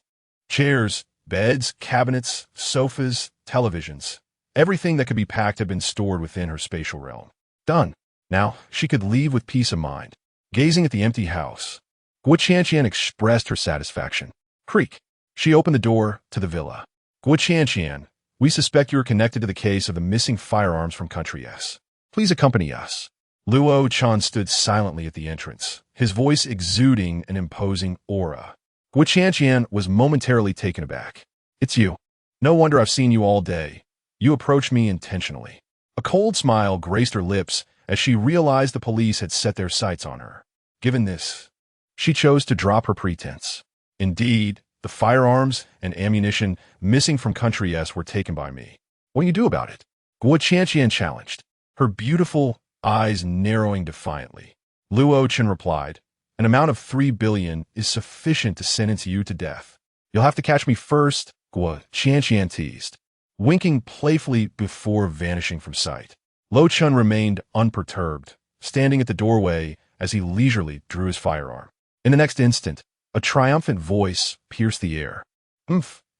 chairs, beds, cabinets, sofas, televisions. Everything that could be packed had been stored within her spatial realm. Done. Now, she could leave with peace of mind. Gazing at the empty house, Guo Qianqian expressed her satisfaction. Creak. She opened the door to the villa. Guo Qianqian, we suspect you are connected to the case of the missing firearms from Country S. Please accompany us. Luo Chan stood silently at the entrance, his voice exuding an imposing aura. Guo Qianqian was momentarily taken aback. It's you. No wonder I've seen you all day. You approached me intentionally. A cold smile graced her lips as she realized the police had set their sights on her. Given this, she chose to drop her pretense. Indeed, the firearms and ammunition missing from Country S were taken by me. What do you do about it? Guo Qianqian challenged, her beautiful eyes narrowing defiantly. Luo Chen replied, an amount of 3 billion is sufficient to sentence you to death. You'll have to catch me first, Guo Qianqian teased, winking playfully before vanishing from sight. Lo Chun remained unperturbed, standing at the doorway as he leisurely drew his firearm. In the next instant, a triumphant voice pierced the air.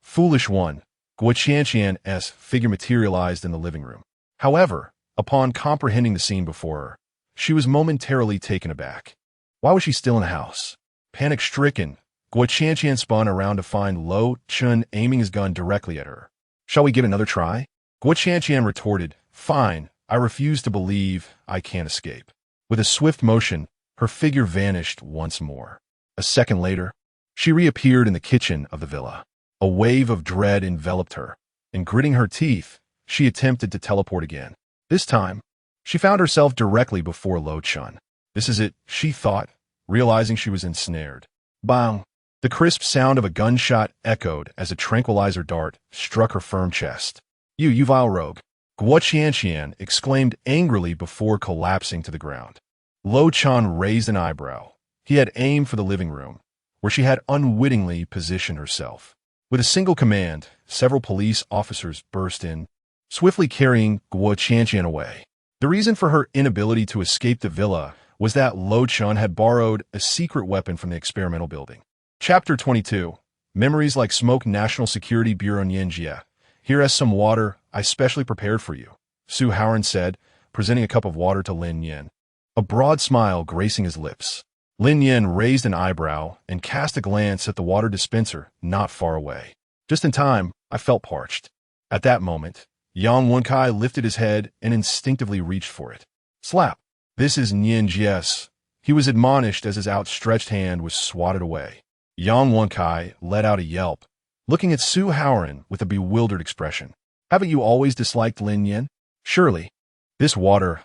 Foolish one, Guo Qianqian's figure materialized in the living room. However, upon comprehending the scene before her, she was momentarily taken aback. Why was she still in the house? Panic-stricken, Guo Qianqian spun around to find Lo Chun aiming his gun directly at her. Shall we give it another try? Guo Qianqian retorted, fine, I refuse to believe I can't escape. With a swift motion, her figure vanished once more. A second later, she reappeared in the kitchen of the villa. A wave of dread enveloped her, and gritting her teeth, she attempted to teleport again. This time, she found herself directly before Lo Chun. This is it, she thought, realizing she was ensnared. Bang! The crisp sound of a gunshot echoed as a tranquilizer dart struck her firm chest. You vile rogue! Guo Qianqian exclaimed angrily before collapsing to the ground. Lo Chun raised an eyebrow. He had aimed for the living room, where she had unwittingly positioned herself. With a single command, several police officers burst in, swiftly carrying Guo Qianqian away. The reason for her inability to escape the villa was that Lo Chun had borrowed a secret weapon from the experimental building. Chapter 22. Memories Like Smoke. National Security Bureau. Nianjia. Here is some water I specially prepared for you, Su Haoran said, presenting a cup of water to Lin Nian. A broad smile gracing his lips. Lin Nian raised an eyebrow and cast a glance at the water dispenser not far away. Just in time, I felt parched. At that moment, Yang Wenkai lifted his head and instinctively reached for it. Slap! This is Nianjia's. He was admonished as his outstretched hand was swatted away. Yang Wenkai let out a yelp, looking at Su Haoran with a bewildered expression. Haven't you always disliked Lin Nian? Surely. This water,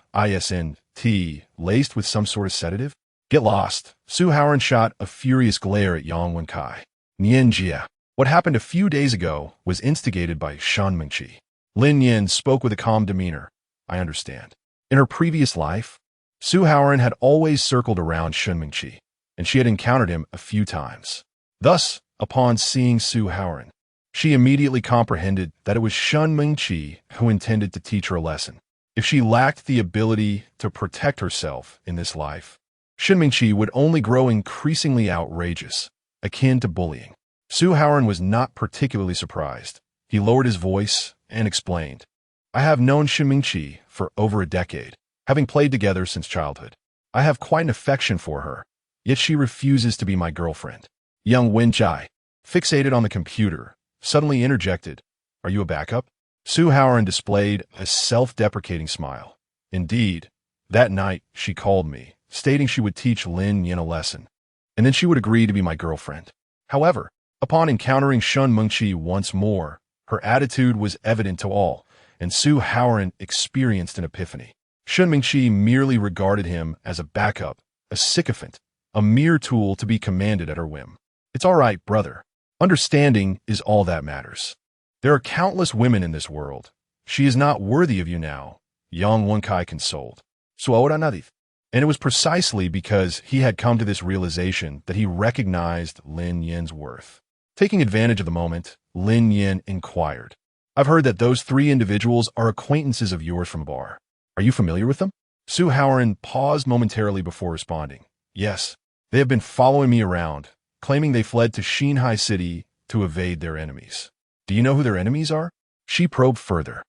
tea, laced with some sort of sedative? Get lost. Su Haoran shot a furious glare at Yang Wenkai. Nianjia. What happened a few days ago was instigated by Shan Mengqi. Lin Nian spoke with a calm demeanor. I understand. In her previous life, Su Haoran had always circled around Shan Mengqi, and she had encountered him a few times. Thus, upon seeing Su Haoran, she immediately comprehended that it was Shan Mengqi who intended to teach her a lesson. If she lacked the ability to protect herself in this life, Shen Mingqi would only grow increasingly outrageous, akin to bullying. Su Haoran was not particularly surprised. He lowered his voice and explained, I have known Shen Mingqi for over a decade, having played together since childhood. I have quite an affection for her, yet she refuses to be my girlfriend. Young Wen Jai, fixated on the computer, suddenly interjected, Are you a backup? Su Haoran displayed a self-deprecating smile. Indeed, that night she called me, stating she would teach Lin Nian a lesson, and then she would agree to be my girlfriend. However, upon encountering Shen Mingqi once more, her attitude was evident to all, and Su Haoran experienced an epiphany. Shen Mingqi merely regarded him as a backup, a sycophant, a mere tool to be commanded at her whim. It's all right, brother. Understanding is all that matters. There are countless women in this world. She is not worthy of you now, Yang Wenkai consoled. And it was precisely because he had come to this realization that he recognized Lin Nian's worth. Taking advantage of the moment, Lin Nian inquired, I've heard that those 3 individuals are acquaintances of yours from bar. Are you familiar with them? Su Haoran paused momentarily before responding. Yes, they have been following me around, claiming they fled to Xinhai City to evade their enemies. Do you know who their enemies are? She probed further.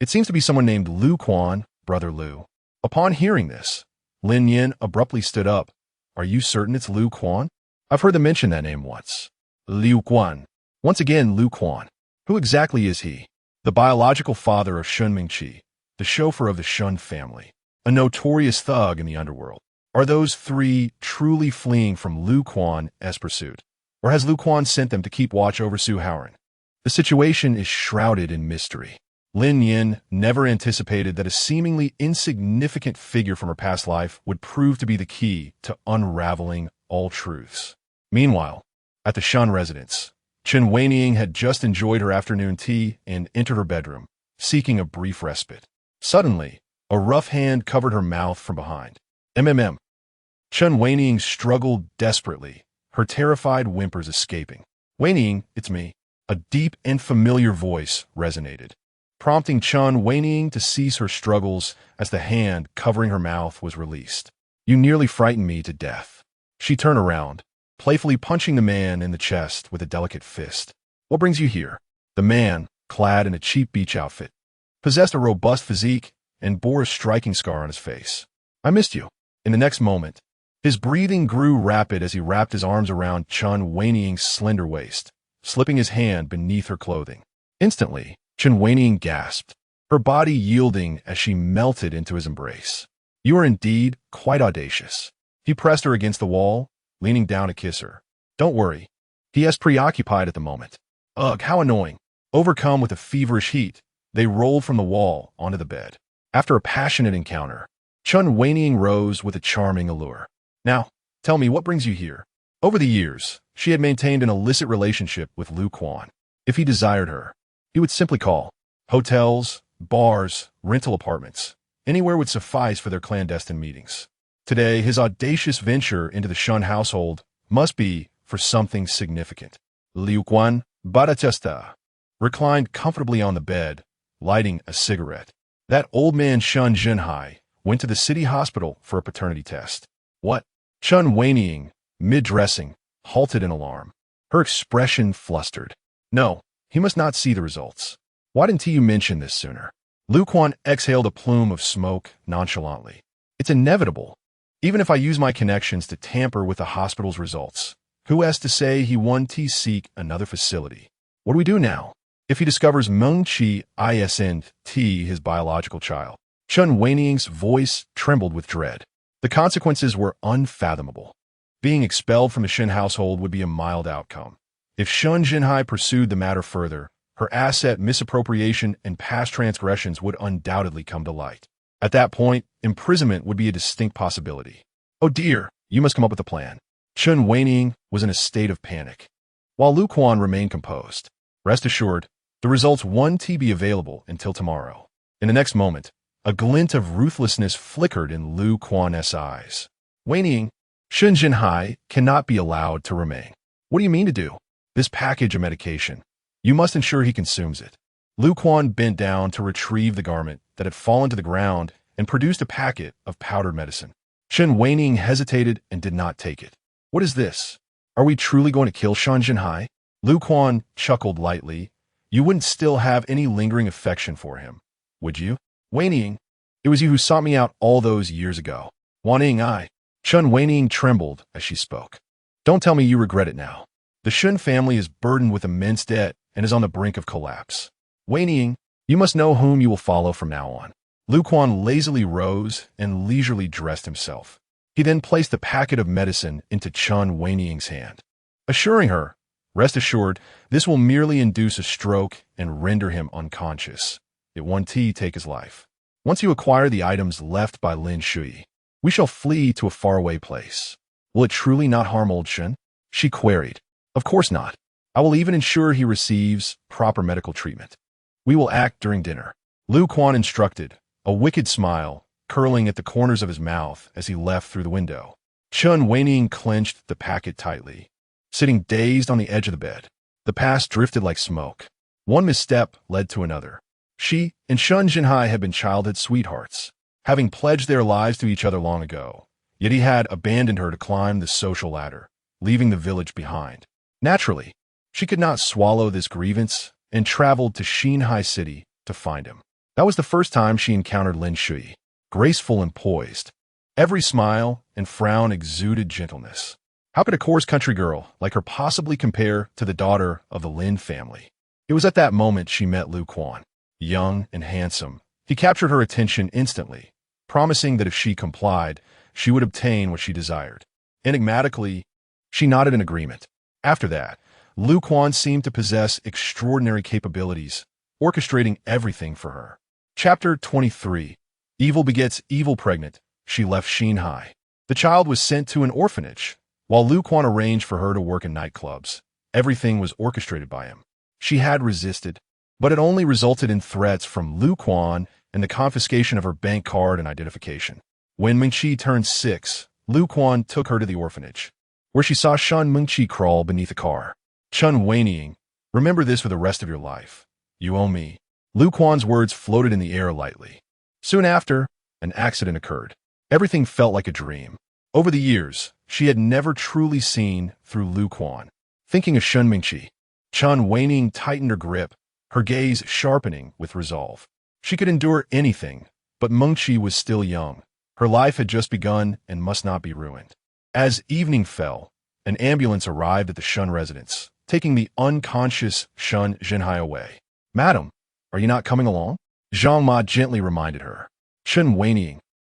It seems to be someone named Lu Quan, brother Lu. Upon hearing this, Lin Nian abruptly stood up. Are you certain it's Lu Quan? I've heard them mention that name once. Liu Quan. Once again, Lu Quan. Who exactly is he? The biological father of Shen Mingqi, the chauffeur of the Shen family, a notorious thug in the underworld. Are those 3 truly fleeing from Lu Quan's pursuit? Or has Lu Quan sent them to keep watch over Su Haoran? The situation is shrouded in mystery. Lin Nian never anticipated that a seemingly insignificant figure from her past life would prove to be the key to unraveling all truths. Meanwhile, at the Shen residence, Chen Weining had just enjoyed her afternoon tea and entered her bedroom, seeking a brief respite. Suddenly, a rough hand covered her mouth from behind. MMM. Chen Weining struggled desperately, her terrified whimpers escaping. Weining, it's me. A deep and familiar voice resonated, prompting Chen Weining to cease her struggles as the hand covering her mouth was released. You nearly frightened me to death. She turned around, playfully punching the man in the chest with a delicate fist. What brings you here? The man, clad in a cheap beach outfit, possessed a robust physique and bore a striking scar on his face. I missed you. In the next moment, his breathing grew rapid as he wrapped his arms around Chen Weining's slender waist, slipping his hand beneath her clothing. Instantly, Chen Weining gasped, her body yielding as she melted into his embrace. You are indeed quite audacious. He pressed her against the wall, leaning down to kiss her. Don't worry. He is preoccupied at the moment. Ugh, how annoying. Overcome with a feverish heat, they rolled from the wall onto the bed. After a passionate encounter, Chen Weining rose with a charming allure. Now, tell me, what brings you here? Over the years, she had maintained an illicit relationship with Lu Quan. If he desired her, he would simply call. Hotels, bars, rental apartments, anywhere would suffice for their clandestine meetings. Today, his audacious venture into the Shen household must be for something significant. Liu Quan, Badachesta, reclined comfortably on the bed, lighting a cigarette. That old man Shen Zhenhai went to the city hospital for a paternity test. What? Chen Weining, mid-dressing, halted in alarm. Her expression flustered. No, he must not see the results. Why didn't you mention this sooner? Lu Quan exhaled a plume of smoke nonchalantly. It's inevitable. Even if I use my connections to tamper with the hospital's results, who has to say he won to seek another facility? What do we do now? If he discovers Mengqi isn't his biological child? Chen Weining's voice trembled with dread. The consequences were unfathomable. Being expelled from the Shen household would be a mild outcome. If Shen Zhenhai pursued the matter further, her asset misappropriation and past transgressions would undoubtedly come to light. At that point, imprisonment would be a distinct possibility. Oh dear, you must come up with a plan. Chen Weining was in a state of panic, while Lu Quan remained composed. Rest assured, the results won't be available until tomorrow. In the next moment, a glint of ruthlessness flickered in Lu Quan's eyes. Weining, Shen Zhenhai cannot be allowed to remain. What do you mean to do? This package of medication. You must ensure he consumes it. Lu Quan bent down to retrieve the garment that had fallen to the ground and produced a packet of powdered medicine. Shen Weining hesitated and did not take it. What is this? Are we truly going to kill Shan Jinhai? Lu Quan chuckled lightly. You wouldn't still have any lingering affection for him, would you? Weining, it was you who sought me out all those years ago. Waning I. Shen Weining trembled as she spoke. Don't tell me you regret it now. The Shen family is burdened with immense debt and is on the brink of collapse. Weining, you must know whom you will follow from now on. Lu Quan lazily rose and leisurely dressed himself. He then placed the packet of medicine into Chen Weining's hand, assuring her, rest assured, this will merely induce a stroke and render him unconscious. It won't take his life. Once you acquire the items left by Lin Shui, we shall flee to a faraway place. Will it truly not harm old Shen? She queried. Of course not. I will even ensure he receives proper medical treatment. We will act during dinner. Lu Quan instructed, a wicked smile curling at the corners of his mouth as he left through the window. Chen Weining clenched the packet tightly, sitting dazed on the edge of the bed. The past drifted like smoke. One misstep led to another. She and Shen Jinhai had been childhood sweethearts, having pledged their lives to each other long ago. Yet he had abandoned her to climb the social ladder, leaving the village behind. Naturally, she could not swallow this grievance and traveled to Xinhai City to find him. That was the first time she encountered Lin Shui, graceful and poised. Every smile and frown exuded gentleness. How could a coarse country girl like her possibly compare to the daughter of the Lin family? It was at that moment she met Lu Quan. Young and handsome, he captured her attention instantly, promising that if she complied, she would obtain what she desired. Enigmatically, she nodded in agreement. After that, Lu Quan seemed to possess extraordinary capabilities, orchestrating everything for her. Chapter 23. Evil begets evil. Pregnant, she left Xinhai. The child was sent to an orphanage, while Lu Quan arranged for her to work in nightclubs. Everything was orchestrated by him. She had resisted, but it only resulted in threats from Lu Quan and the confiscation of her bank card and identification. When Mengqi turned 6, Lu Quan took her to the orphanage, where she saw Shan Mengqi crawl beneath a car. Chen Weining, remember this for the rest of your life. You owe me. Lu Quan's words floated in the air lightly. Soon after, an accident occurred. Everything felt like a dream. Over the years, she had never truly seen through Lu Quan. Thinking of Shen Mengqi, Chen Weining tightened her grip, her gaze sharpening with resolve. She could endure anything, but Mengqi was still young. Her life had just begun and must not be ruined. As evening fell, an ambulance arrived at the Shen residence, taking the unconscious Shen Jinhai away. Madam, are you not coming along? Zhang Ma gently reminded her. Chen Weining,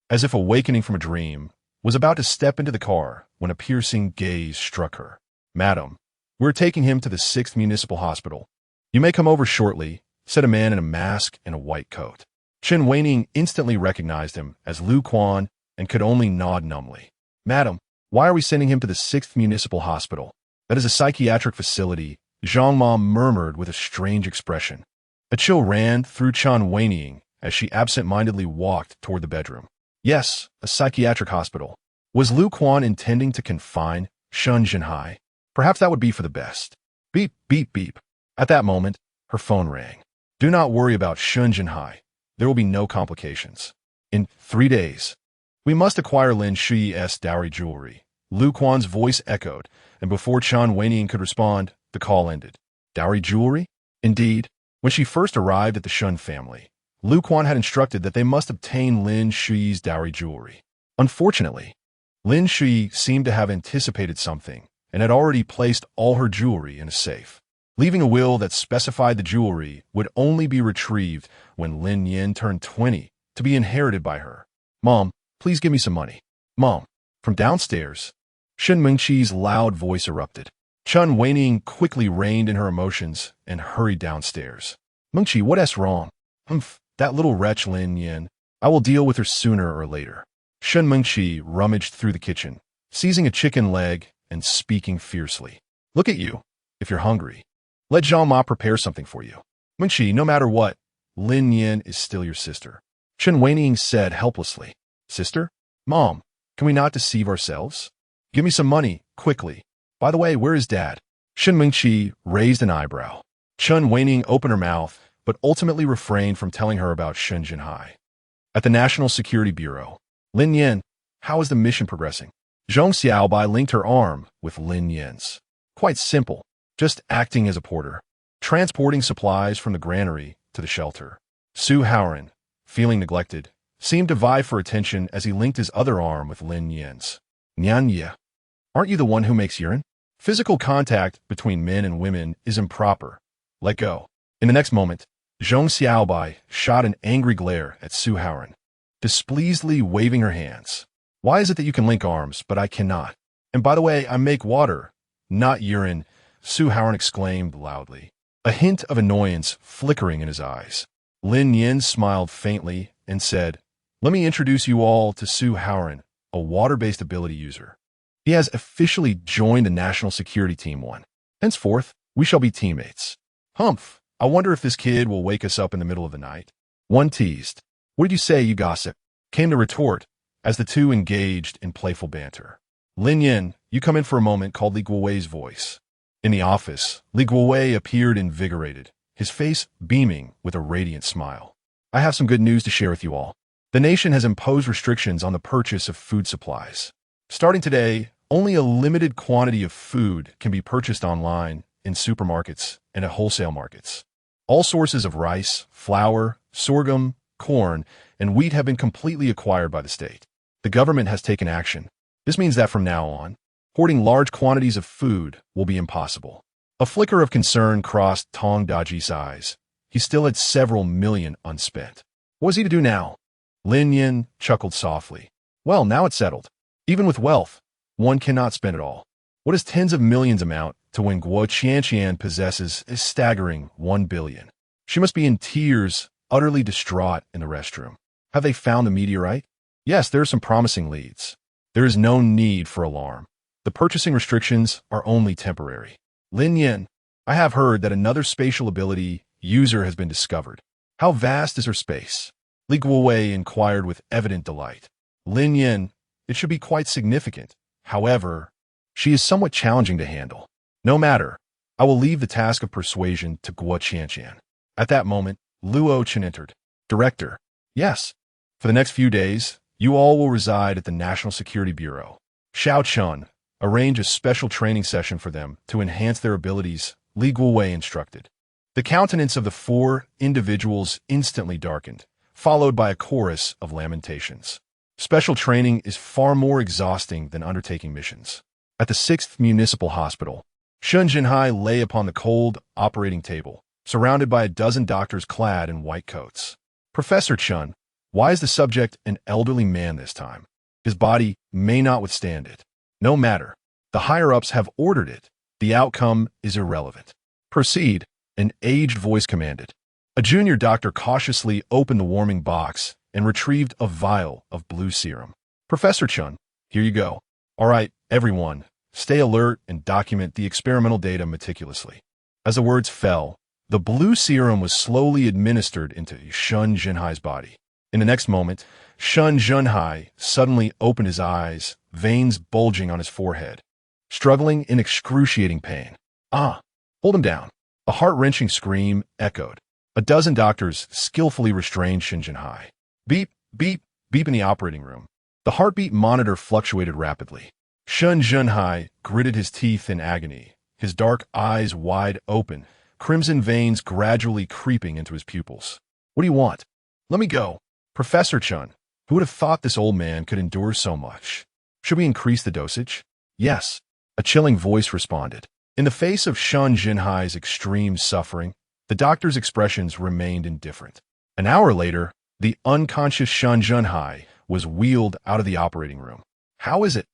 as if awakening from a dream, was about to step into the car when a piercing gaze struck her. Madam, we're taking him to the 6th Municipal Hospital. You may come over shortly, said a man in a mask and a white coat. Chen Weining instantly recognized him as Lu Quan and could only nod numbly. Madam, why are we sending him to the 6th Municipal Hospital? That is a psychiatric facility, Zhang Ma murmured with a strange expression. A chill ran through Chen Weining as she absent-mindedly walked toward the bedroom. Yes, a psychiatric hospital. Was Lu Quan intending to confine Shen Jinhai? Perhaps that would be for the best. Beep, beep, beep. At that moment, her phone rang. Do not worry about Shen Jinhai. There will be no complications. In 3 days, we must acquire Lin Shui's dowry jewelry. Lu Quan's voice echoed, and before Chen Weining could respond, the call ended. Dowry jewelry? Indeed. When she first arrived at the Shen family, Lu Quan had instructed that they must obtain Lin Shui's dowry jewelry. Unfortunately, Lin Shui seemed to have anticipated something and had already placed all her jewelry in a safe, leaving a will that specified the jewelry would only be retrieved when Lin Nian turned 20 to be inherited by her. Mom, please give me some money. Mom. From downstairs, Shen Mengqi's loud voice erupted. Chen Weining quickly reined in her emotions and hurried downstairs. Mengqi, what's wrong? Humph, that little wretch Lin Nian. I will deal with her sooner or later. Shen Mengqi rummaged through the kitchen, seizing a chicken leg and speaking fiercely. Look at you, if you're hungry. Let Zhang Ma prepare something for you. Mengqi, no matter what, Lin Nian is still your sister. Chen Weining said helplessly. Sister? Mom, can we not deceive ourselves? Give me some money, quickly. By the way, where is Dad? Shen Mengqi raised an eyebrow. Chen Weining opened her mouth, but ultimately refrained from telling her about Shen Jinhai. At the National Security Bureau, Lin Nian, how is the mission progressing? Zhong Xiaobai linked her arm with Lin Nian's. Quite simple, just acting as a porter, transporting supplies from the granary to the shelter. Su Haoran, feeling neglected, seemed to vie for attention as he linked his other arm with Lin Nian's. Nian Ye, aren't you the one who makes urine? Physical contact between men and women is improper. Let go. In the next moment, Zhong Xiaobai shot an angry glare at Su Haoran, displeasedly waving her hands. Why is it that you can link arms, but I cannot? And by the way, I make water, not urine, Su Haoran exclaimed loudly, a hint of annoyance flickering in his eyes. Lin Nian smiled faintly and said, let me introduce you all to Su Haoran, a water-based ability user. He has officially joined the National Security Team 1. Henceforth, we shall be teammates. Humph, I wonder if this kid will wake us up in the middle of the night. One teased. What did you say, you gossip? Came the retort, as the two engaged in playful banter. Lin Nian, you come in for a moment, called Li Guowei's voice. In the office, Li Guowei appeared invigorated, his face beaming with a radiant smile. I have some good news to share with you all. The nation has imposed restrictions on the purchase of food supplies. Starting today, only a limited quantity of food can be purchased online, in supermarkets, and at wholesale markets. All sources of rice, flour, sorghum, corn, and wheat have been completely acquired by the state. The government has taken action. This means that from now on, hoarding large quantities of food will be impossible. A flicker of concern crossed Tong Daji's eyes. He still had several million unspent. What was he to do now? Lin Nian chuckled softly. Well, now it's settled. Even with wealth, one cannot spend it all. What does tens of millions amount to when Guo Qianqian possesses a staggering 1 billion? She must be in tears, utterly distraught in the restroom. Have they found the meteorite? Yes, there are some promising leads. There is no need for alarm. The purchasing restrictions are only temporary. Lin Nian, I have heard that another spatial ability user has been discovered. How vast is her space? Li Guowei inquired with evident delight. Lin Nian, it should be quite significant. However, she is somewhat challenging to handle. No matter, I will leave the task of persuasion to Guo Qianqian. At that moment, Luo Chen entered. Director, yes. For the next few days, you all will reside at the National Security Bureau. Xiao Chun, arrange a special training session for them to enhance their abilities, Li Guowei instructed. The countenance of the four individuals instantly darkened, followed by a chorus of lamentations. Special training is far more exhausting than undertaking missions. At the 6th Municipal Hospital, Shen Jinhai lay upon the cold operating table, surrounded by a dozen doctors clad in white coats. Professor Chun, why is the subject an elderly man this time? His body may not withstand it. No matter. The higher-ups have ordered it. The outcome is irrelevant. Proceed, an aged voice commanded. A junior doctor cautiously opened the warming box and retrieved a vial of blue serum. Professor Chun, here you go. All right, everyone, stay alert and document the experimental data meticulously. As the words fell, the blue serum was slowly administered into Shen Jinhai's body. In the next moment, Shen Jinhai suddenly opened his eyes, veins bulging on his forehead, struggling in excruciating pain. Ah, hold him down. A heart-wrenching scream echoed. A dozen doctors skillfully restrained Shen Jinhai. Beep, beep, beep in the operating room. The heartbeat monitor fluctuated rapidly. Shen Jinhai gritted his teeth in agony, his dark eyes wide open, crimson veins gradually creeping into his pupils. What do you want? Let me go. Professor Chun, who would have thought this old man could endure so much? Should we increase the dosage? Yes, a chilling voice responded. In the face of Shen Jinhai's extreme suffering, the doctor's expressions remained indifferent. An hour later, the unconscious Shen Jinhai was wheeled out of the operating room. How is it?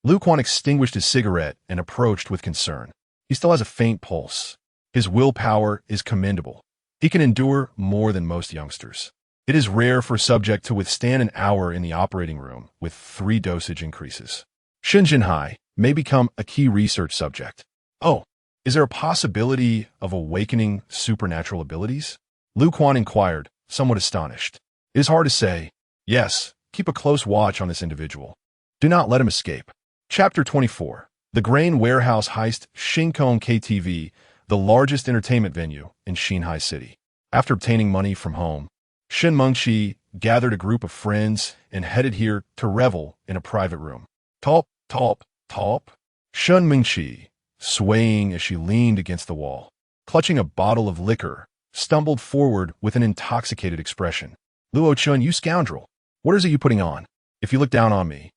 Lu Quan extinguished his cigarette and approached with concern. He still has a faint pulse. His willpower is commendable. He can endure more than most youngsters. It is rare for a subject to withstand an hour in the operating room with 3 dosage increases. Shen Jinhai may become a key research subject. Oh, is there a possibility of awakening supernatural abilities? Lu Quan inquired, somewhat astonished. It is hard to say. Yes, keep a close watch on this individual. Do not let him escape. Chapter 24. The Grain Warehouse Heist. Shinkong KTV, the largest entertainment venue in Xinhai City. After obtaining money from home, Shen Mengqi gathered a group of friends and headed here to revel in a private room. Top, top, top. Shen Mengqi, swaying as she leaned against the wall, clutching a bottle of liquor, stumbled forward with an intoxicated expression. Luo Chun, you scoundrel! What is it you putting on? If you look down on me,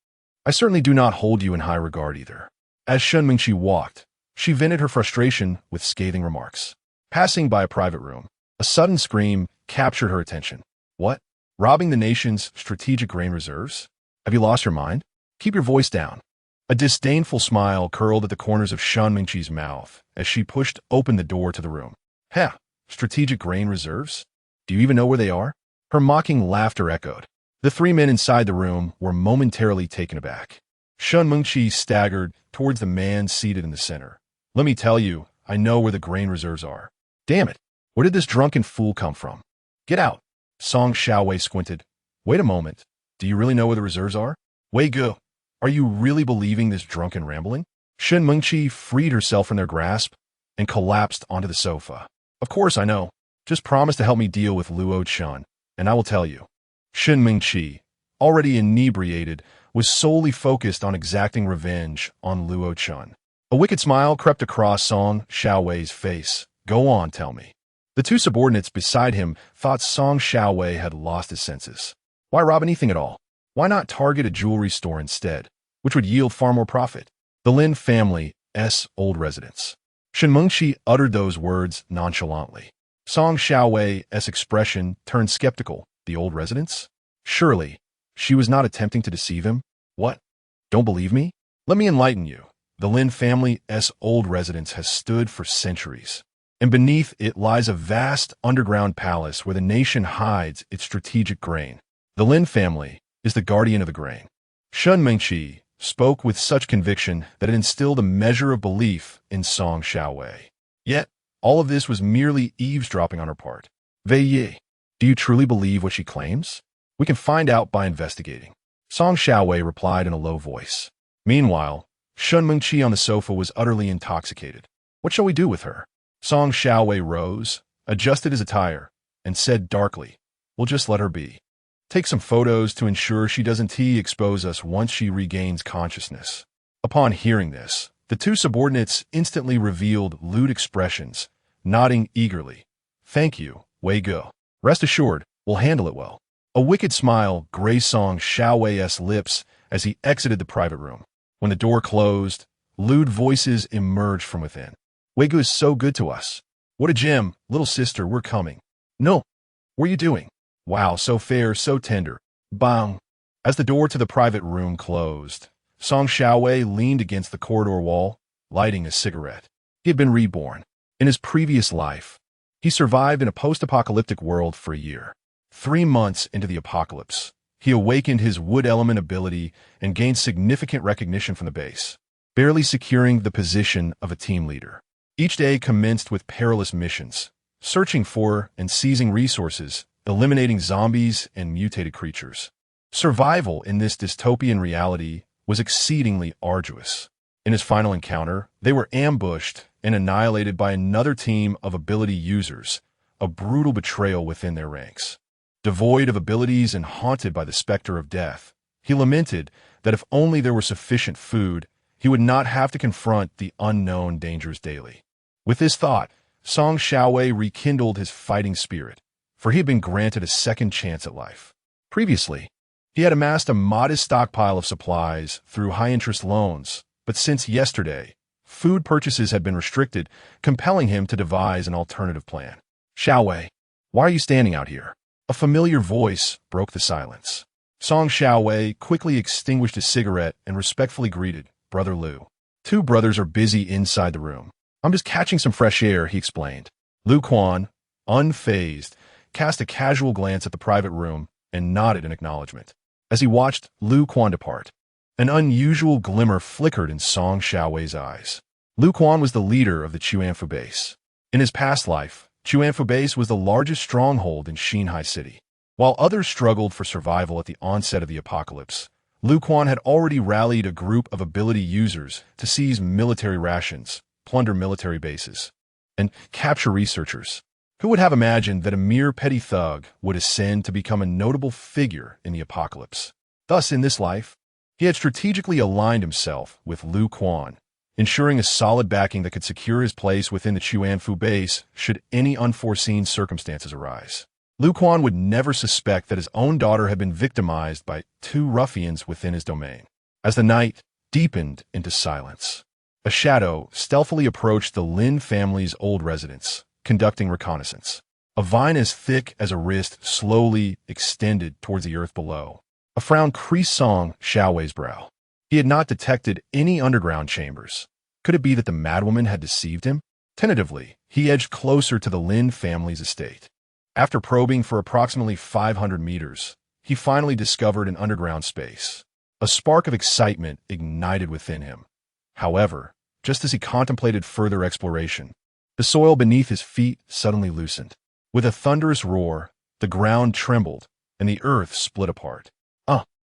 I certainly do not hold you in high regard either. As Shen Mengqi walked, she vented her frustration with scathing remarks. Passing by a private room, a sudden scream captured her attention. What? Robbing the nation's strategic grain reserves? Have you lost your mind? Keep your voice down. A disdainful smile curled at the corners of Shen Mengqi's mouth as she pushed open the door to the room. Heh, strategic grain reserves? Do you even know where they are? Her mocking laughter echoed. The three men inside the room were momentarily taken aback. Shen Mengqi staggered towards the man seated in the center. Let me tell you, I know where the grain reserves are. Damn it, where did this drunken fool come from? Get out. Song Xiaowei squinted. Wait a moment, do you really know where the reserves are? Wei Gu, are you really believing this drunken rambling? Shen Mengqi freed herself from their grasp and collapsed onto the sofa. Of course I know. Just promise to help me deal with Luo Chun, and I will tell you. Shen Mengqi, already inebriated, was solely focused on exacting revenge on Luo Chun. A wicked smile crept across Song Xiaowei's face. Go on, tell me. The two subordinates beside him thought Song Xiaowei had lost his senses. Why rob anything at all? Why not target a jewelry store instead, which would yield far more profit? The Lin family's old residence. Shen Mengqi uttered those words nonchalantly. Song Xiaowei's expression turned skeptical. The old residence? Surely, she was not attempting to deceive him? What? Don't believe me? Let me enlighten you. The Lin family's old residence has stood for centuries, and beneath it lies a vast underground palace where the nation hides its strategic grain. The Lin family is the guardian of the grain. Shen Mengqi spoke with such conviction that it instilled a measure of belief in Song Xiaowei. Yet, all of this was merely eavesdropping on her part. Wei Yi, do you truly believe what she claims? We can find out by investigating. Song Xiaowei replied in a low voice. Meanwhile, Shen Mengqi on the sofa was utterly intoxicated. What shall we do with her? Song Xiaowei rose, adjusted his attire, and said darkly, we'll just let her be. Take some photos to ensure she doesn't expose us once she regains consciousness. Upon hearing this, the two subordinates instantly revealed lewd expressions, nodding eagerly. Thank you, Wei Gu. Rest assured, we'll handle it well. A wicked smile graced Song Xiaowei's lips as he exited the private room. When the door closed, lewd voices emerged from within. Wei Gu is so good to us. What a gem, little sister, we're coming. No, what are you doing? Wow, so fair, so tender. Bang. As the door to the private room closed, Song Xiaowei leaned against the corridor wall, lighting a cigarette. He had been reborn. In his previous life, he survived in a post-apocalyptic world for a year. 3 months into the apocalypse, he awakened his wood element ability and gained significant recognition from the base, barely securing the position of a team leader. Each day commenced with perilous missions, searching for and seizing resources, eliminating zombies and mutated creatures. Survival in this dystopian reality was exceedingly arduous. In his final encounter, they were ambushed and annihilated by another team of ability users, a brutal betrayal within their ranks. Devoid of abilities and haunted by the specter of death, he lamented that if only there were sufficient food, he would not have to confront the unknown dangers daily. With this thought, Song Xiaowei rekindled his fighting spirit, for he had been granted a second chance at life. Previously, he had amassed a modest stockpile of supplies through high-interest loans, but since yesterday, food purchases had been restricted, compelling him to devise an alternative plan. Xiaowei, why are you standing out here? A familiar voice broke the silence. Song Xiaowei quickly extinguished his cigarette and respectfully greeted, Brother Lu. Two brothers are busy inside the room. I'm just catching some fresh air, he explained. Lu Quan, unfazed, cast a casual glance at the private room and nodded in acknowledgement. As he watched Lu Quan depart, an unusual glimmer flickered in Song Xiaowei's eyes. Lu Quan was the leader of the Chuanfu base. In his past life, Chuanfu base was the largest stronghold in Xinhai City. While others struggled for survival at the onset of the apocalypse, Lu Quan had already rallied a group of ability users to seize military rations, plunder military bases, and capture researchers. Who would have imagined that a mere petty thug would ascend to become a notable figure in the apocalypse? Thus, in this life, he had strategically aligned himself with Lu Quan, ensuring a solid backing that could secure his place within the Chuanfu base should any unforeseen circumstances arise. Lu Quan would never suspect that his own daughter had been victimized by two ruffians within his domain. As the night deepened into silence, a shadow stealthily approached the Lin family's old residence, conducting reconnaissance. A vine as thick as a wrist slowly extended towards the earth below. A frown creased Song Xiaowei's brow. He had not detected any underground chambers. Could it be that the madwoman had deceived him? Tentatively, he edged closer to the Lin family's estate. After probing for approximately 500 meters, he finally discovered an underground space. A spark of excitement ignited within him. However, just as he contemplated further exploration, the soil beneath his feet suddenly loosened. With a thunderous roar, the ground trembled and the earth split apart.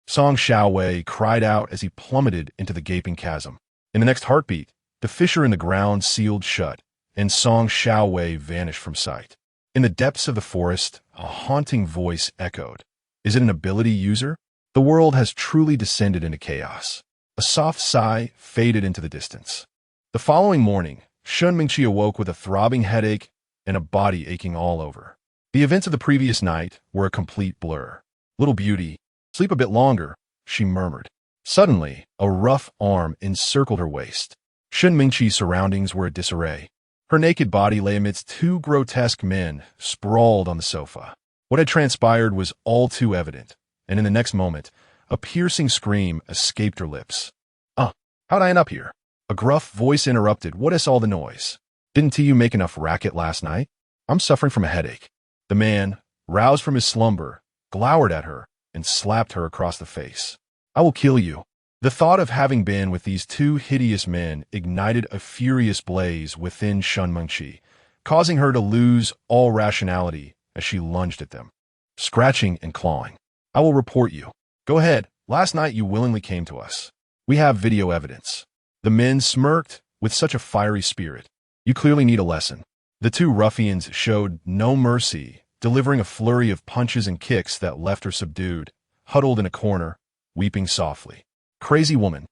Song Xiaowei cried out as he plummeted into the gaping chasm. In the next heartbeat, the fissure in the ground sealed shut, and Song Xiaowei vanished from sight. In the depths of the forest, a haunting voice echoed. Is it an ability user? The world has truly descended into chaos. A soft sigh faded into the distance. The following morning, Shun Mingqi awoke with a throbbing headache and a body aching all over. The events of the previous night were a complete blur. Little beauty, sleep a bit longer, she murmured. Suddenly, a rough arm encircled her waist. Shun Mingqi's surroundings were a disarray. Her naked body lay amidst two grotesque men sprawled on the sofa. What had transpired was all too evident, and in the next moment, a piercing scream escaped her lips. How'd I end up here? A gruff voice interrupted. What is all the noise? Didn't you make enough racket last night? I'm suffering from a headache. The man, roused from his slumber, glowered at her and slapped her across the face. I will kill you. The thought of having been with these two hideous men ignited a furious blaze within Shun Mingqi, causing her to lose all rationality as she lunged at them, scratching and clawing. I will report you. Go ahead. Last night you willingly came to us. We have video evidence. The men smirked with such a fiery spirit. You clearly need a lesson. The two ruffians showed no mercy, delivering a flurry of punches and kicks that left her subdued, huddled in a corner, weeping softly. Crazy woman.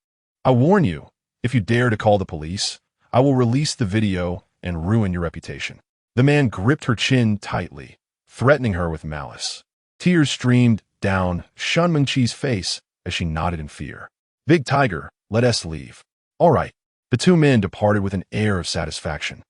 I warn you, if you dare to call the police, I will release the video and ruin your reputation. The man gripped her chin tightly, threatening her with malice. Tears streamed down Shun Mingqi's face as she nodded in fear. Big Tiger, let us leave. All right. The two men departed with an air of satisfaction.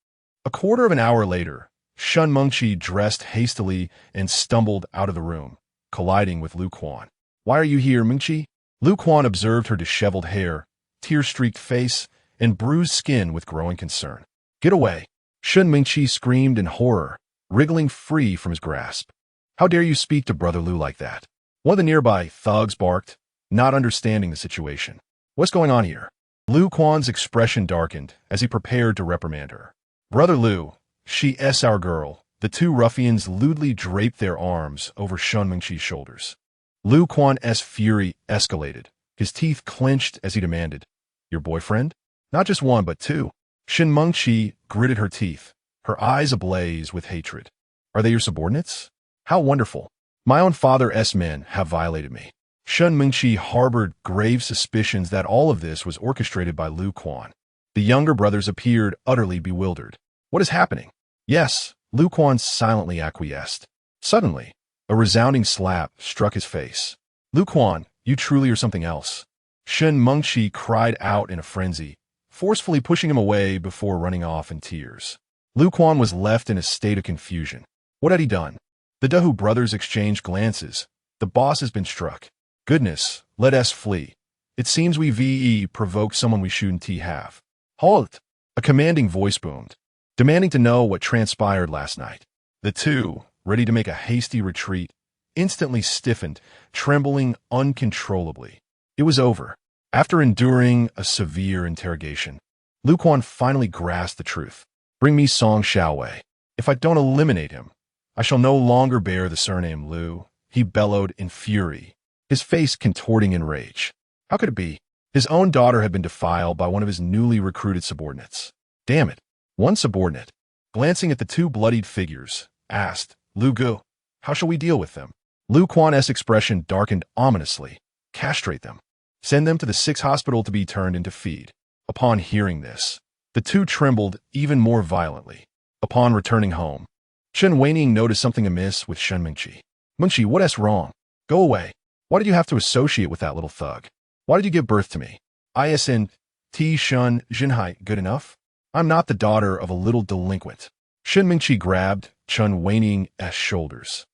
A quarter of an hour later, Shun Mingqi dressed hastily and stumbled out of the room, colliding with Lu Quan. Why are you here, Mingqi? Lu Quan observed her disheveled hair, tear-streaked face, and bruised skin with growing concern. Get away! Shun Mingqi screamed in horror, wriggling free from his grasp. How dare you speak to Brother Lu like that? One of the nearby thugs barked, not understanding the situation. What's going on here? Lu Quan's expression darkened as he prepared to reprimand her. Brother Lu, she's our girl. The two ruffians lewdly draped their arms over Shun Mingqi's shoulders. Lu Quan's fury escalated. His teeth clenched as he demanded, Your boyfriend? Not just one, but two. Shun Mingqi gritted her teeth, her eyes ablaze with hatred. Are they your subordinates? How wonderful. My own father's men have violated me. Shun Mingqi harbored grave suspicions that all of this was orchestrated by Lu Quan. The younger brothers appeared utterly bewildered. What is happening? Yes, Lu Quan silently acquiesced. Suddenly, a resounding slap struck his face. Lu Quan, you truly are something else. Shun Mingqi cried out in a frenzy, forcefully pushing him away before running off in tears. Lu Quan was left in a state of confusion. What had he done? The Dahu brothers exchanged glances. The boss has been struck. Goodness, let us flee. It seems we provoked someone we shouldn't have. Halt! A commanding voice boomed, demanding to know what transpired last night. The two, ready to make a hasty retreat, instantly stiffened, trembling uncontrollably. It was over. After enduring a severe interrogation, Lu Quan finally grasped the truth. Bring me Song Xiaowei. If I don't eliminate him, I shall no longer bear the surname Lu, he bellowed in fury, his face contorting in rage. How could it be? His own daughter had been defiled by one of his newly recruited subordinates. Damn it. One subordinate. Glancing at the two bloodied figures, asked Lu Gu. How shall we deal with them? Lu Quan's expression darkened ominously. Castrate them. Send them to the 6th hospital to be turned into feed. Upon hearing this, the two trembled even more violently. Upon returning home, Chen Weining noticed something amiss with Shen Mingqi. Mingqi, what's wrong? Go away. Why did you have to associate with that little thug? Why did you give birth to me? Isn T Shun Jinhai good enough? I'm not the daughter of a little delinquent. Shen Mingqi grabbed Chen Weining's shoulders,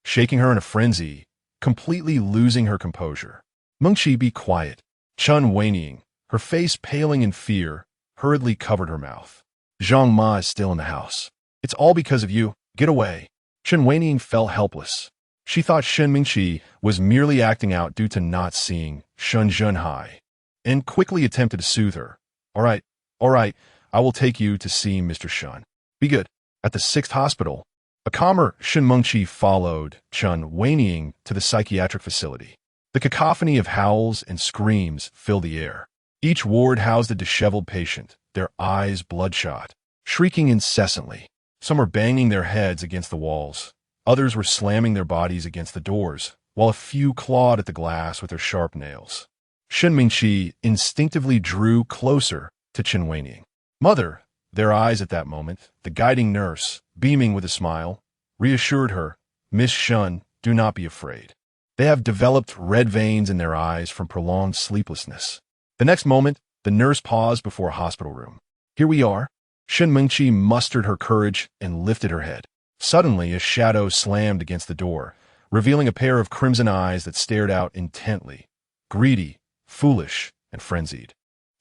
shaking her in a frenzy, completely losing her composure. Mingqi, be quiet. Chen Weining, her face paling in fear, hurriedly covered her mouth. Zhang Ma is still in the house. It's all because of you. Get away. Chen Weining felt helpless. She thought Shen Mingqi was merely acting out due to not seeing Shun Junhai, and quickly attempted to soothe her. All right, I will take you to see Mr. Shun. Be good. At the 6th hospital, a calmer Shen Mingqi followed Chen Weining to the psychiatric facility. The cacophony of howls and screams filled the air. Each ward housed a disheveled patient, their eyes bloodshot, shrieking incessantly. Some were banging their heads against the walls. Others were slamming their bodies against the doors, while a few clawed at the glass with their sharp nails. Shen Mingqi instinctively drew closer to Chen Weining. Mother, their eyes at that moment, the guiding nurse, beaming with a smile, reassured her, Miss Shun, do not be afraid. They have developed red veins in their eyes from prolonged sleeplessness. The next moment, the nurse paused before a hospital room. Here we are. Shen Mingqi mustered her courage and lifted her head. Suddenly, a shadow slammed against the door, revealing a pair of crimson eyes that stared out intently, greedy, foolish, and frenzied.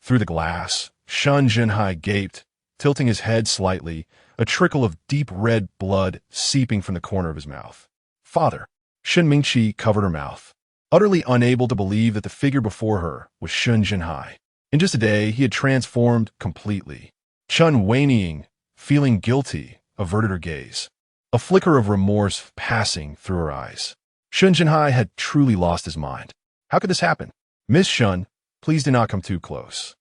Through the glass, Shun Jinhai gaped, tilting his head slightly, a trickle of deep red blood seeping from the corner of his mouth. Father. Shen Mingqi covered her mouth, utterly unable to believe that the figure before her was Shun Jinhai. In just a day, he had transformed completely. Chen Weining, feeling guilty, averted her gaze, a flicker of remorse passing through her eyes. Shun Jinhai had truly lost his mind. How could this happen? Miss Shun, please do not come too close.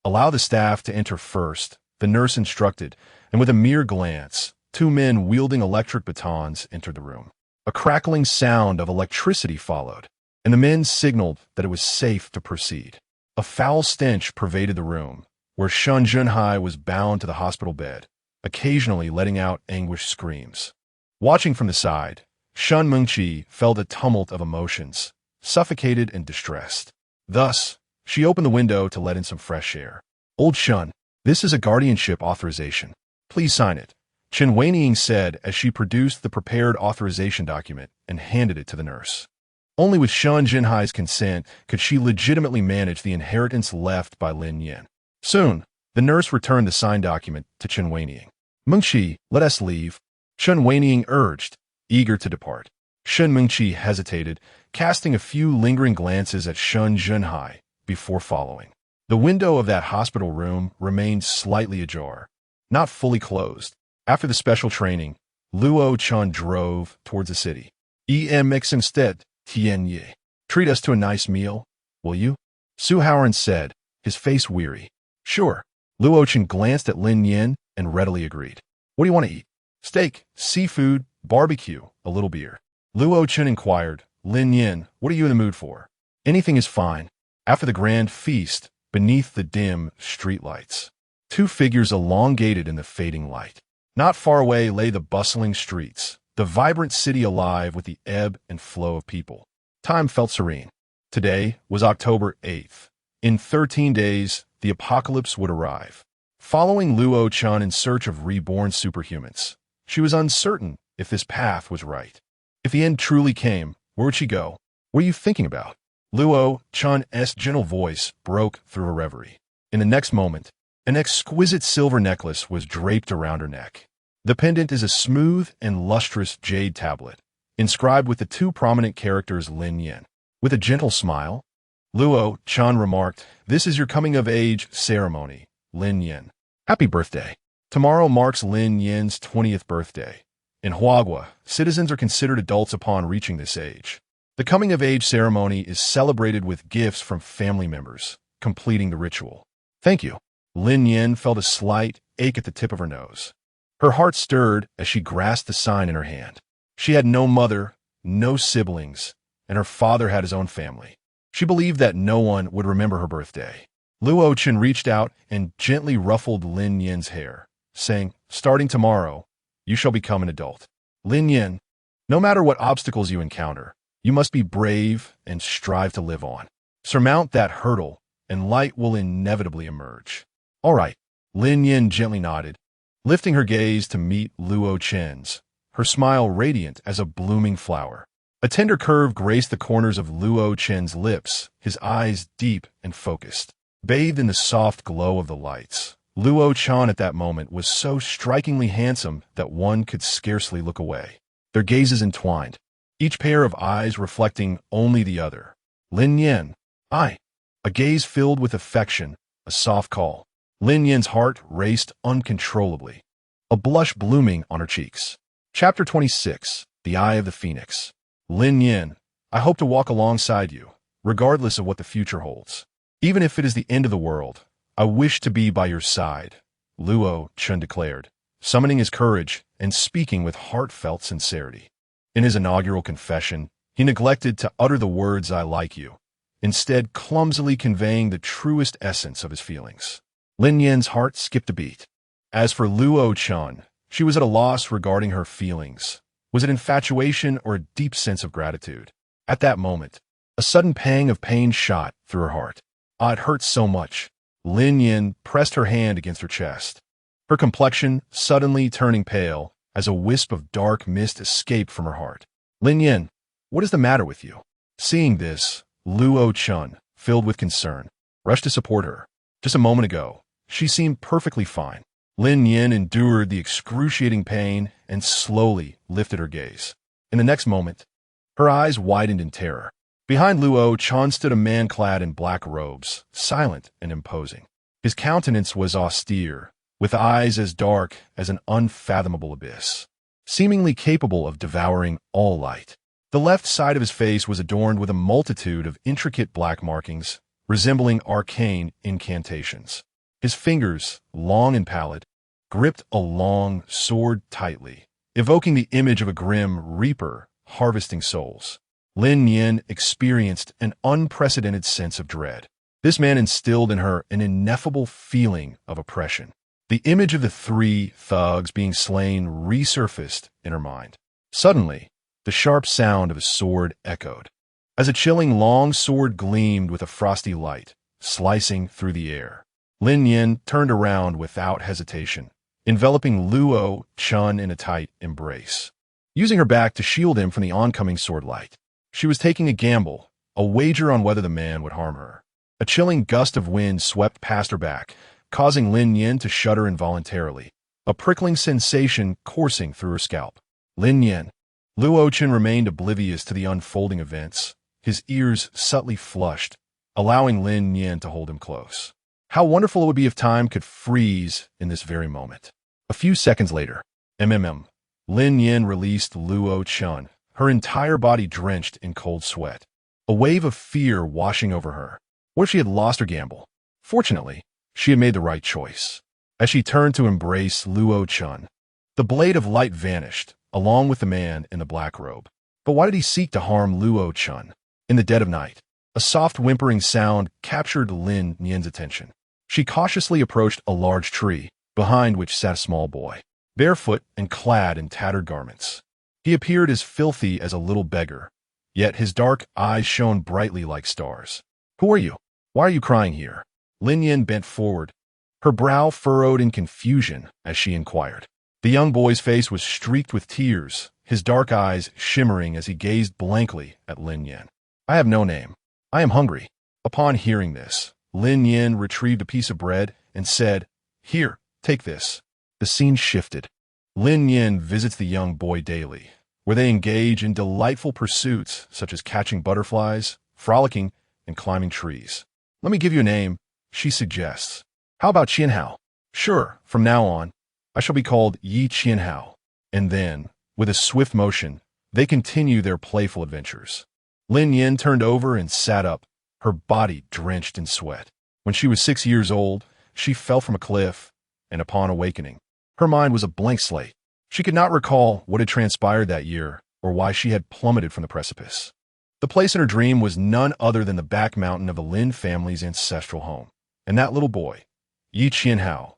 Allow the staff to enter first, the nurse instructed, and with a mere glance, 2 men wielding electric batons entered the room. A crackling sound of electricity followed, and the men signaled that it was safe to proceed. A foul stench pervaded the room, where Shun Junhai was bound to the hospital bed, occasionally letting out anguished screams. Watching from the side, Shen Mingqi felt a tumult of emotions, suffocated and distressed. Thus, she opened the window to let in some fresh air. Old Shun, this is a guardianship authorization. Please sign it. Chen Weining said as she produced the prepared authorization document and handed it to the nurse. Only with Shun Jinhai's consent could she legitimately manage the inheritance left by Lin Nian. Soon, the nurse returned the signed document to Chen Weining. Mingqi, let us leave. Chen Weining urged, eager to depart. Shen Mingqi hesitated, casting a few lingering glances at Shun Jinhai before following. The window of that hospital room remained slightly ajar, not fully closed. After the special training, Luo Chun drove towards the city. Mix instead, Tian Ye. Treat us to a nice meal, will you? Su Haoran said, his face weary. Sure. Luo Chen glanced at Lin Nian and readily agreed. What do you want to eat? Steak, seafood, barbecue, a little beer. Luo Chen inquired, Lin Nian, what are you in the mood for? Anything is fine. After the grand feast, beneath the dim streetlights, 2 figures elongated in the fading light. Not far away lay the bustling streets, the vibrant city alive with the ebb and flow of people. Time felt serene. Today was October 8th. In 13 days, the apocalypse would arrive. Following Luo Chun in search of reborn superhumans, she was uncertain if this path was right. If the end truly came, where would she go? What are you thinking about? Luo Chun's gentle voice broke through her reverie. In the next moment, an exquisite silver necklace was draped around her neck. The pendant is a smooth and lustrous jade tablet, inscribed with the 2 prominent characters Lin Nian. With a gentle smile, Luo Chun remarked, This is your coming-of-age ceremony, Lin Nian. Happy birthday. Tomorrow marks Lin Nian's 20th birthday. In Huagua, citizens are considered adults upon reaching this age. The coming-of-age ceremony is celebrated with gifts from family members, completing the ritual. Thank you. Lin Nian felt a slight ache at the tip of her nose. Her heart stirred as she grasped the sign in her hand. She had no mother, no siblings, and her father had his own family. She believed that no one would remember her birthday. Luo Chen reached out and gently ruffled Lin Nian's hair, saying, "Starting tomorrow, you shall become an adult. Lin Nian, no matter what obstacles you encounter, you must be brave and strive to live on. Surmount that hurdle, and light will inevitably emerge." "All right," Lin Nian gently nodded, lifting her gaze to meet Luo Chen's, her smile radiant as a blooming flower. A tender curve graced the corners of Luo Chen's lips, his eyes deep and focused. Bathed in the soft glow of the lights, Luo Chen at that moment was so strikingly handsome that one could scarcely look away. Their gazes entwined, each pair of eyes reflecting only the other. "Lin Nian, I." A gaze filled with affection, a soft call. Lin Nian's heart raced uncontrollably, a blush blooming on her cheeks. Chapter 26, The Eye of the Phoenix. "Lin Nian, I hope to walk alongside you, regardless of what the future holds. Even if it is the end of the world, I wish to be by your side," Luo Chen declared, summoning his courage and speaking with heartfelt sincerity. In his inaugural confession, he neglected to utter the words "I like you," instead clumsily conveying the truest essence of his feelings. Lin Nian's heart skipped a beat. As for Luo Chen, she was at a loss regarding her feelings. Was it infatuation or a deep sense of gratitude? At that moment, a sudden pang of pain shot through her heart. "Ah, it hurts so much." Lin Nian pressed her hand against her chest, her complexion suddenly turning pale as a wisp of dark mist escaped from her heart. "Lin Nian, what is the matter with you?" Seeing this, Luo Chen, filled with concern, rushed to support her. Just a moment ago, she seemed perfectly fine. Lin Nian endured the excruciating pain and slowly lifted her gaze. In the next moment, her eyes widened in terror. Behind Luo Chen stood a man clad in black robes, silent and imposing. His countenance was austere, with eyes as dark as an unfathomable abyss, seemingly capable of devouring all light. The left side of his face was adorned with a multitude of intricate black markings, resembling arcane incantations. His fingers, long and pallid, gripped a long sword tightly, evoking the image of a grim reaper harvesting souls. Lin Nian experienced an unprecedented sense of dread. This man instilled in her an ineffable feeling of oppression. The image of the three thugs being slain resurfaced in her mind. Suddenly, the sharp sound of a sword echoed, as a chilling long sword gleamed with a frosty light, slicing through the air. Lin Nian turned around without hesitation, enveloping Luo Chen in a tight embrace, using her back to shield him from the oncoming sword light. She was taking a gamble, a wager on whether the man would harm her. A chilling gust of wind swept past her back, causing Lin Nian to shudder involuntarily, a prickling sensation coursing through her scalp. "Lin Nian." Luo Chen remained oblivious to the unfolding events, his ears subtly flushed, allowing Lin Nian to hold him close. How wonderful it would be if time could freeze in this very moment. A few seconds later, Lin Nian released Luo Chen, her entire body drenched in cold sweat, a wave of fear washing over her. What if she had lost her gamble? Fortunately, she had made the right choice. As she turned to embrace Luo Chen, the blade of light vanished, along with the man in the black robe. But why did he seek to harm Luo Chen? In the dead of night, a soft whimpering sound captured Lin Nian's attention. She cautiously approached a large tree, behind which sat a small boy, barefoot and clad in tattered garments. He appeared as filthy as a little beggar, yet his dark eyes shone brightly like stars. "Who are you? Why are you crying here?" Lin Nian bent forward, her brow furrowed in confusion as she inquired. The young boy's face was streaked with tears, his dark eyes shimmering as he gazed blankly at Lin Nian. "I have no name. I am hungry." Upon hearing this, Lin Nian retrieved a piece of bread and said, "Here, take this." The scene shifted. Lin Nian visits the young boy daily, where they engage in delightful pursuits such as catching butterflies, frolicking, and climbing trees. "Let me give you a name," she suggests. "How about Qianhao?" "Sure, from now on, I shall be called Yi Qianhao." And then, with a swift motion, they continue their playful adventures. Lin Nian turned over and sat up, her body drenched in sweat. When she was 6 years old, she fell from a cliff, and upon awakening, Her mind was a blank slate. She could not recall what had transpired that year or why she had plummeted from the precipice. The place in her dream was none other than the back mountain of the Lin family's ancestral home. And that little boy, Yi Qianhao,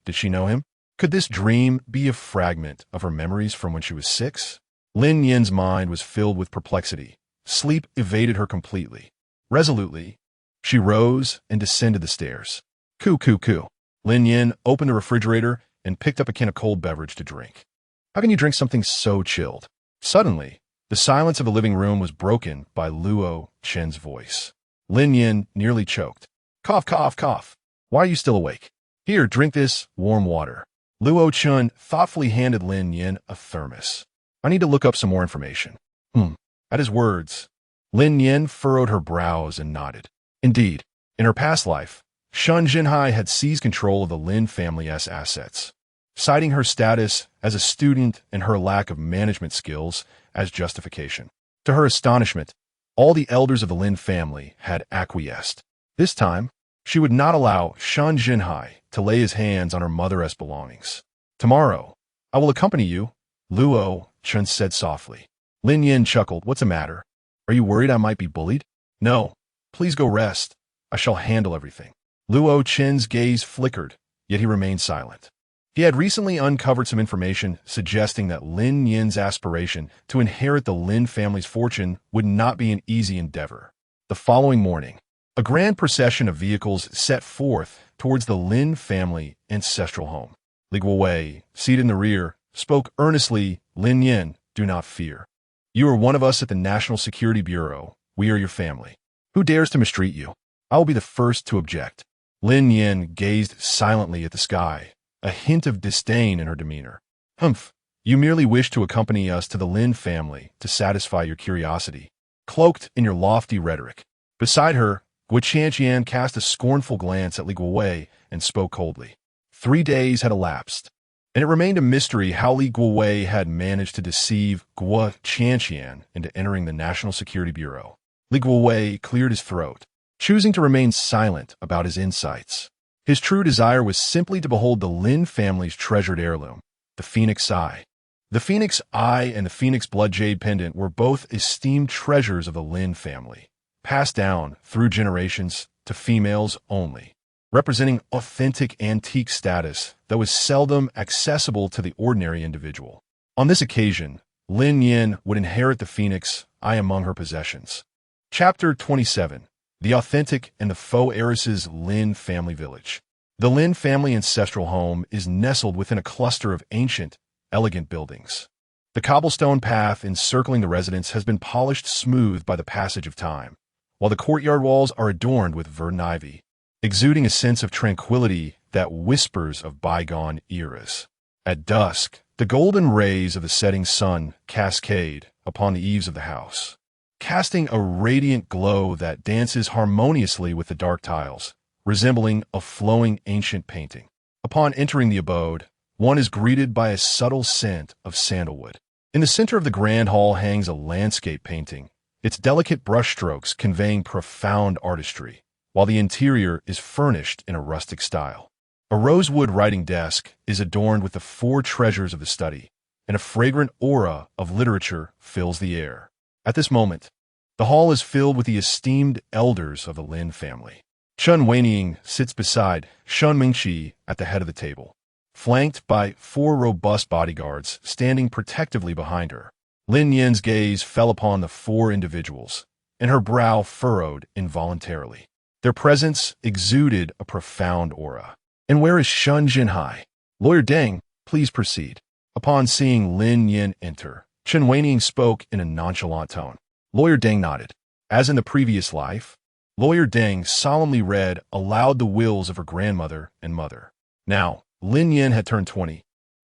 did she know him? Could this dream be a fragment of her memories from when she was 6? Lin Nian's mind was filled with perplexity. Sleep evaded her completely. Resolutely, she rose and descended the stairs. Coo, coo, coo. Lin Nian opened the refrigerator and picked up a can of cold beverage to drink. How can you drink something so chilled? Suddenly, the silence of the living room was broken by Luo Chen's voice. Lin Nian nearly choked. Cough, cough, cough. Why are you still awake? Here, drink this warm water. Luo Chen thoughtfully handed Lin Nian a thermos. I need to look up some more information. At his words, Lin Nian furrowed her brows and nodded. Indeed, in her past life, Shun Jinhai had seized control of the Lin family's assets, citing her status as a student and her lack of management skills as justification. To her astonishment, all the elders of the Lin family had acquiesced. This time, she would not allow Shun Jinhai to lay his hands on her mother's belongings. Tomorrow, I will accompany you, Luo Chen said softly. Lin Nian chuckled. What's the matter? Are you worried I might be bullied? No. Please go rest. I shall handle everything. Luo Chen's gaze flickered, yet he remained silent. He had recently uncovered some information suggesting that Lin Nian's aspiration to inherit the Lin family's fortune would not be an easy endeavor. The following morning, a grand procession of vehicles set forth towards the Lin family ancestral home. Li Guowei, seated in the rear, spoke earnestly. Lin Nian, do not fear. You are one of us at the National Security Bureau. We are your family. Who dares to mistreat you? I will be the first to object. Lin Nian gazed silently at the sky, a hint of disdain in her demeanor. Humph, you merely wish to accompany us to the Lin family to satisfy your curiosity, cloaked in your lofty rhetoric. Beside her, Guo Qianqian cast a scornful glance at Li Guowei and spoke coldly. 3 days had elapsed, and it remained a mystery how Li Guowei had managed to deceive Guo Qianqian into entering the National Security Bureau. Li Guowei cleared his throat, choosing to remain silent about his insights. His true desire was simply to behold the Lin family's treasured heirloom, the Phoenix Eye. The Phoenix Eye and the Phoenix Blood Jade Pendant were both esteemed treasures of the Lin family, passed down through generations to females only, representing authentic antique status that was seldom accessible to the ordinary individual. On this occasion, Lin Nian would inherit the Phoenix Eye among her possessions. Chapter 27. The Authentic and the Faux Heiress's Lin Family Village. The Lin family ancestral home is nestled within a cluster of ancient, elegant buildings. The cobblestone path encircling the residence has been polished smooth by the passage of time, while the courtyard walls are adorned with verdant ivy, exuding a sense of tranquility that whispers of bygone eras. At dusk, the golden rays of the setting sun cascade upon the eaves of the house, casting a radiant glow that dances harmoniously with the dark tiles, resembling a flowing ancient painting. Upon entering the abode, one is greeted by a subtle scent of sandalwood. In the center of the grand hall hangs a landscape painting, its delicate brushstrokes conveying profound artistry, while the interior is furnished in a rustic style. A rosewood writing desk is adorned with the 4 treasures of the study, and a fragrant aura of literature fills the air. At this moment, the hall is filled with the esteemed elders of the Lin family. Chen Weining sits beside Shun Mingqi at the head of the table, flanked by 4 robust bodyguards standing protectively behind her. Lin Nian's gaze fell upon the 4 individuals, and her brow furrowed involuntarily. Their presence exuded a profound aura. And where is Shun Jinhai? Lawyer Deng, please proceed. Upon seeing Lin Nian enter, Chen Weining spoke in a nonchalant tone. Lawyer Deng nodded. As in the previous life, Lawyer Deng solemnly read aloud the wills of her grandmother and mother. Now, Lin Nian had turned 20,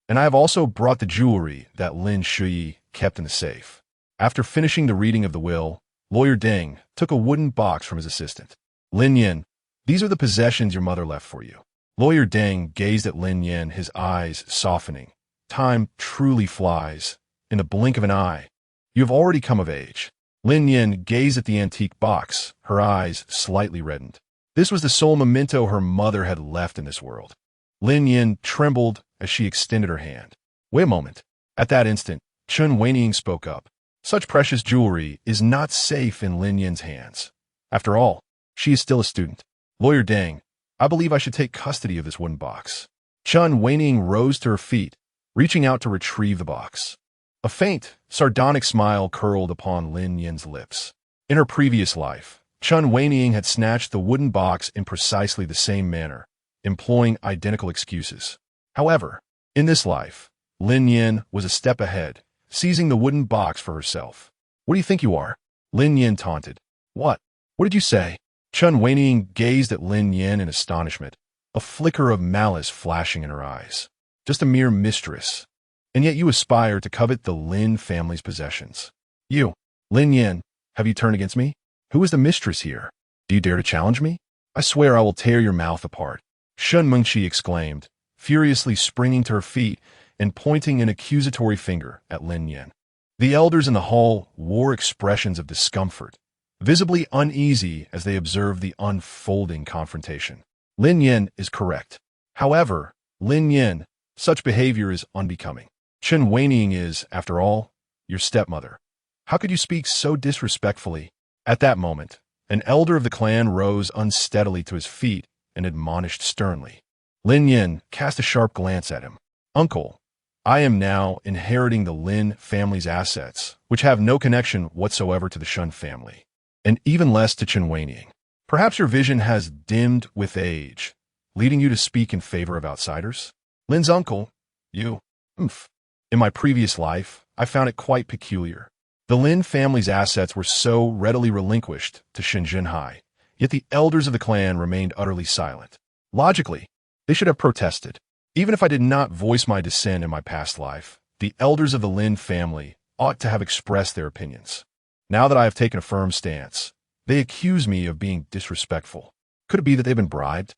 and I have also brought the jewelry that Lin Shuyi kept in the safe. After finishing the reading of the will, Lawyer Deng took a wooden box from his assistant. Lin Nian, these are the possessions your mother left for you. Lawyer Deng gazed at Lin Nian, his eyes softening. Time truly flies. In the blink of an eye, you have already come of age. Lin Nian gazed at the antique box, her eyes slightly reddened. This was the sole memento her mother had left in this world. Lin Nian trembled as she extended her hand. Wait a moment. At that instant, Chen Weiniang spoke up. Such precious jewelry is not safe in Lin Nian's hands. After all, she is still a student. Lawyer Deng, I believe I should take custody of this wooden box. Chen Weiniang rose to her feet, reaching out to retrieve the box. A faint, sardonic smile curled upon Lin Nian's lips. In her previous life, Chen Weiniang had snatched the wooden box in precisely the same manner, employing identical excuses. However, in this life, Lin Nian was a step ahead, seizing the wooden box for herself. What do you think you are? Lin Nian taunted. What? What did you say? Chen Weiniang gazed at Lin Nian in astonishment, a flicker of malice flashing in her eyes. Just a mere mistress. And yet you aspire to covet the Lin family's possessions. You, Lin Nian, have you turned against me? Who is the mistress here? Do you dare to challenge me? I swear I will tear your mouth apart. Shun Mengqi exclaimed, furiously springing to her feet and pointing an accusatory finger at Lin Nian. The elders in the hall wore expressions of discomfort, visibly uneasy as they observed the unfolding confrontation. Lin Nian is correct. However, Lin Nian, such behavior is unbecoming. Chen Weiniang is, after all, your stepmother. How could you speak so disrespectfully? At that moment, an elder of the clan rose unsteadily to his feet and admonished sternly. Lin Nian cast a sharp glance at him. Uncle, I am now inheriting the Lin family's assets, which have no connection whatsoever to the Shun family, and even less to Chen Weiniang. Perhaps your vision has dimmed with age, leading you to speak in favor of outsiders? Lin's uncle, you. In my previous life, I found it quite peculiar. The Lin family's assets were so readily relinquished to Shen Jinhai, yet the elders of the clan remained utterly silent. Logically, they should have protested. Even if I did not voice my dissent in my past life, the elders of the Lin family ought to have expressed their opinions. Now that I have taken a firm stance, they accuse me of being disrespectful. Could it be that they've been bribed?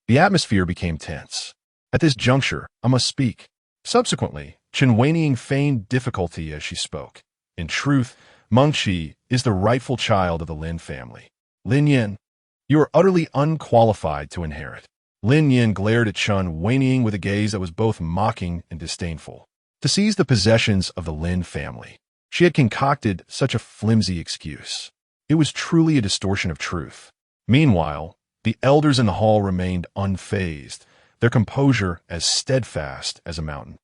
The atmosphere became tense. At this juncture, I must speak. Subsequently, Chen Weiniang feigned difficulty as she spoke. In truth, Mengqi is the rightful child of the Lin family. Lin Nian, you are utterly unqualified to inherit. Lin Nian glared at Chen Weiniang with a gaze that was both mocking and disdainful. To seize the possessions of the Lin family, she had concocted such a flimsy excuse. It was truly a distortion of truth. Meanwhile, the elders in the hall remained unfazed, their composure as steadfast as a mountain.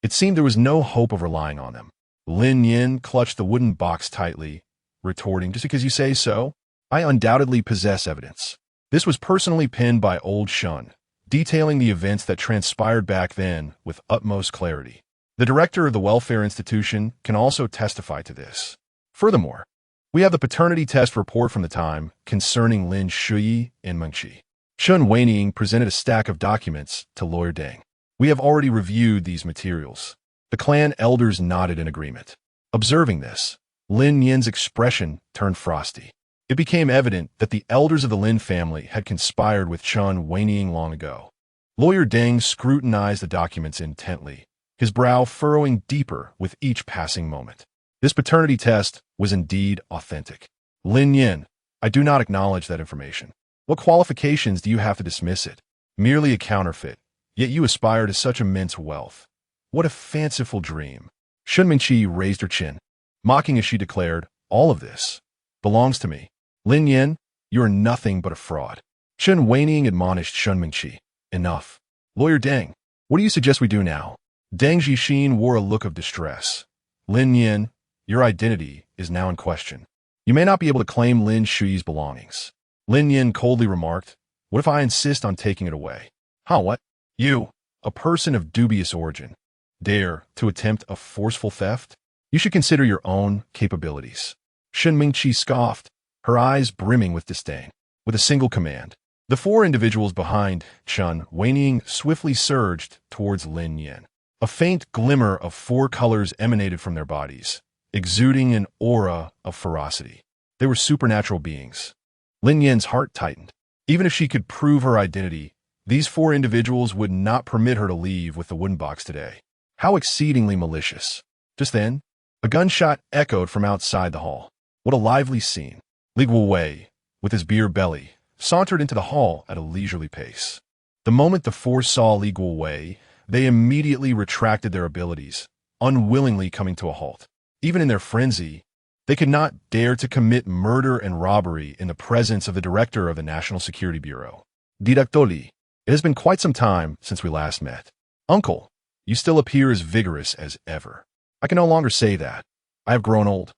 It seemed there was no hope of relying on them. Lin Nian clutched the wooden box tightly, retorting, just because you say so? I undoubtedly possess evidence. This was personally penned by old Shun, detailing the events that transpired back then with utmost clarity. The director of the welfare institution can also testify to this. Furthermore, we have the paternity test report from the time concerning Lin Shuyi and Mengqi. Chen Weiniang presented a stack of documents to Lawyer Deng. We have already reviewed these materials. The clan elders nodded in agreement. Observing this, Lin Nian's expression turned frosty. It became evident that the elders of the Lin family had conspired with Chen Weiniang long ago. Lawyer Deng scrutinized the documents intently, his brow furrowing deeper with each passing moment. This paternity test was indeed authentic. Lin Nian, I do not acknowledge that information. What qualifications do you have to dismiss it? Merely a counterfeit, yet you aspire to such immense wealth. What a fanciful dream. Shun Mengqi raised her chin, mocking as she declared, all of this belongs to me. Lin Nian, you are nothing but a fraud. Chen Weiniang admonished Shun Mengqi. Enough. Lawyer Deng, what do you suggest we do now? Deng Zhixin wore a look of distress. Lin Nian, your identity is now in question. You may not be able to claim Lin Shuyi's belongings. Lin Nian coldly remarked, what if I insist on taking it away? Huh, what? You, a person of dubious origin, dare to attempt a forceful theft? You should consider your own capabilities. Shun Mengqi scoffed, her eyes brimming with disdain. With a single command, the four individuals behind Chen Weiniang swiftly surged towards Lin Nian. A faint glimmer of four colors emanated from their bodies, exuding an aura of ferocity. They were supernatural beings. Lin Nian's heart tightened. Even if she could prove her identity, these four individuals would not permit her to leave with the wooden box today. How exceedingly malicious. Just then, a gunshot echoed from outside the hall. What a lively scene. Li Wei, with his beer belly, sauntered into the hall at a leisurely pace. The moment the force saw Li Guowei, they immediately retracted their abilities, unwillingly coming to a halt. Even in their frenzy, they could not dare to commit murder and robbery in the presence of the director of the National Security Bureau. Director Li, it has been quite some time since we last met. Uncle, you still appear as vigorous as ever. I can no longer say that. I have grown old.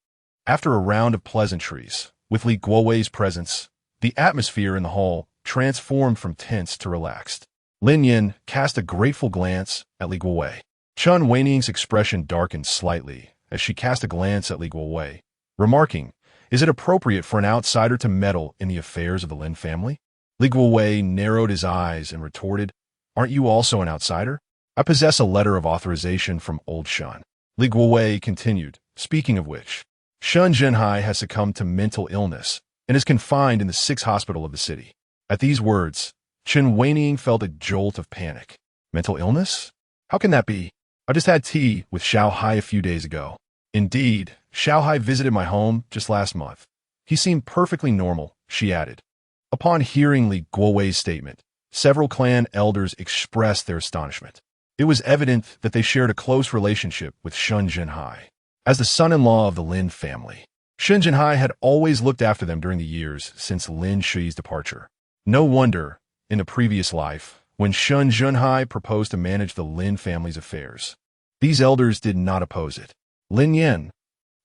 After a round of pleasantries, with Li Guowei's presence, the atmosphere in the hall transformed from tense to relaxed. Lin Nian cast a grateful glance at Li Guowei. Chen Weining's expression darkened slightly as she cast a glance at Li Guowei, remarking, "Is it appropriate for an outsider to meddle in the affairs of the Lin family?" Li Guowei narrowed his eyes and retorted, "Aren't you also an outsider? I possess a letter of authorization from old Shen." Li Guowei continued, "Speaking of which, Shen Zhenhai has succumbed to mental illness and is confined in the 6th hospital of the city." At these words, Chen Weining felt a jolt of panic. Mental illness? How can that be? I just had tea with Xiao Hai a few days ago. Indeed, Xiao Hai visited my home just last month. He seemed perfectly normal, she added. Upon hearing Li Guowei's statement, several clan elders expressed their astonishment. It was evident that they shared a close relationship with Shen Zhenhai. As the son-in-law of the Lin family, Shen Zhenhai had always looked after them during the years since Lin Shi's departure. No wonder, in a previous life, when Shen Zhenhai proposed to manage the Lin family's affairs, these elders did not oppose it. Lin Nian,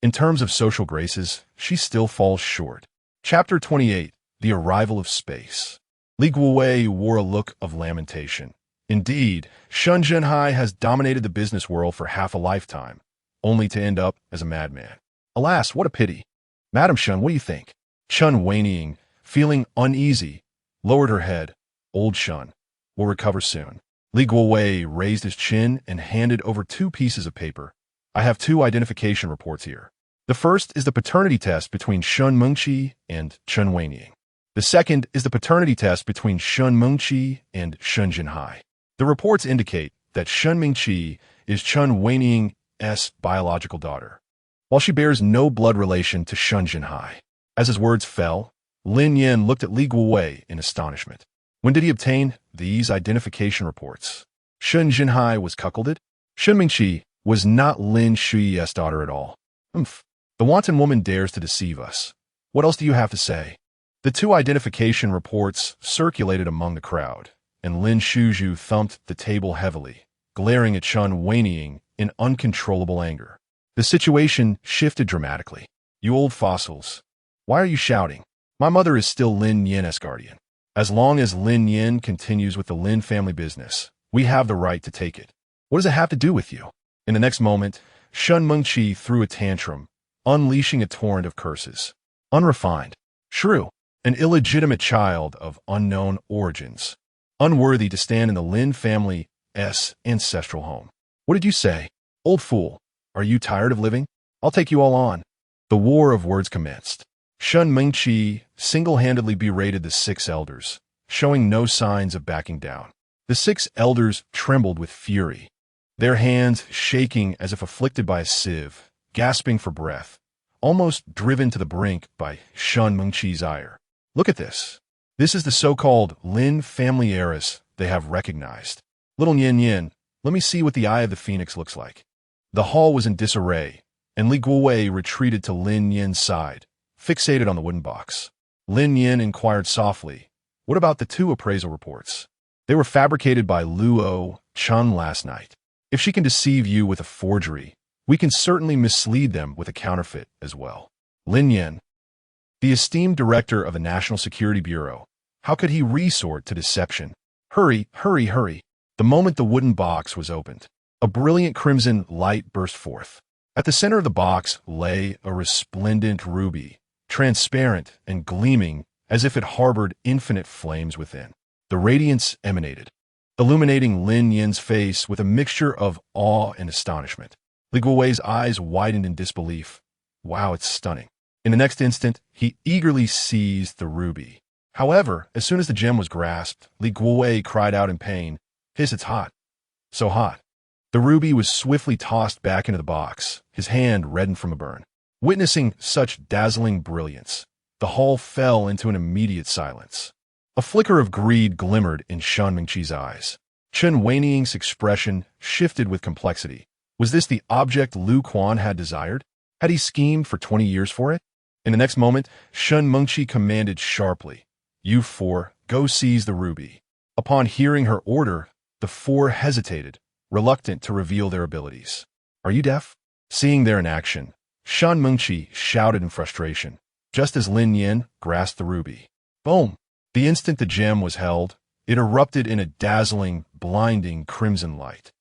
in terms of social graces, she still falls short. Chapter 28, The Arrival of Space. Li Guowei wore a look of lamentation. Indeed, Shen Zhenhai has dominated the business world for half a lifetime, only to end up as a madman. Alas, what a pity. Madam Shen, what do you think? Chen Weining, feeling uneasy, lowered her head. Old Shen will recover soon. Li Guowei raised his chin and handed over 2 pieces of paper. I have 2 identification reports here. The first is the paternity test between Shen Mengqi and Chen Weining. The second is the paternity test between Shen Mengqi and Shen Zhenhai. The reports indicate that Shen Mengqi is Chen Weining's biological daughter, while she bears no blood relation to Shen Zhenhai. As his words fell, Lin Nian looked at Li Guowei in astonishment. When did he obtain these identification reports? Shen Zhenhai was cuckolded? Shen Mengqi was not Lin Shi's daughter at all. The wanton woman dares to deceive us. What else do you have to say? The 2 identification reports circulated among the crowd, and Lin Shuzhu thumped the table heavily, glaring at Chen Weining in uncontrollable anger. The situation shifted dramatically. You old fossils. Why are you shouting? My mother is still Lin Nian's guardian. As long as Lin Nian continues with the Lin family business, we have the right to take it. What does it have to do with you? In the next moment, Shen Mengqi threw a tantrum, unleashing a torrent of curses. Unrefined, shrew, an illegitimate child of unknown origins, unworthy to stand in the Lin family's ancestral home. What did you say? Old fool, are you tired of living? I'll take you all on. The war of words commenced. Shen Mengqi single-handedly berated the 6 elders, showing no signs of backing down. The 6 elders trembled with fury, their hands shaking as if afflicted by a sieve, gasping for breath, almost driven to the brink by Shen Mengqi's ire. Look at this. This is the so-called Lin family heiress they have recognized. Little Nian, let me see what the Eye of the Phoenix looks like. The hall was in disarray, and Li Guowei retreated to Lin Nian's side, fixated on the wooden box. Lin Nian inquired softly, "What about the 2 appraisal reports? They were fabricated by Luo Chun last night. If she can deceive you with a forgery, we can certainly mislead them with a counterfeit as well." Lin Nian, the esteemed director of the National Security Bureau, how could he resort to deception? Hurry, hurry, hurry. The moment the wooden box was opened, a brilliant crimson light burst forth. At the center of the box lay a resplendent ruby, transparent and gleaming as if it harbored infinite flames within. The radiance emanated, illuminating Lin Nian's face with a mixture of awe and astonishment. Li Guowei's eyes widened in disbelief. Wow, it's stunning. In the next instant, he eagerly seized the ruby. However, as soon as the gem was grasped, Li Guowei cried out in pain, It's hot. So hot." The ruby was swiftly tossed back into the box, his hand reddened from a burn. Witnessing such dazzling brilliance, the hall fell into an immediate silence. A flicker of greed glimmered in Shen Mingqi's eyes. Chen Weiniang's expression shifted with complexity. Was this the object Lu Quan had desired? Had he schemed for 20 years for it? In the next moment, Shen Mengqi commanded sharply, "You four, go seize the ruby." Upon hearing her order, the four hesitated, reluctant to reveal their abilities. "Are you deaf?" Seeing their inaction, Shen Mengqi shouted in frustration, just as Lin Nian grasped the ruby. Boom! The instant the gem was held, it erupted in a dazzling, blinding crimson light.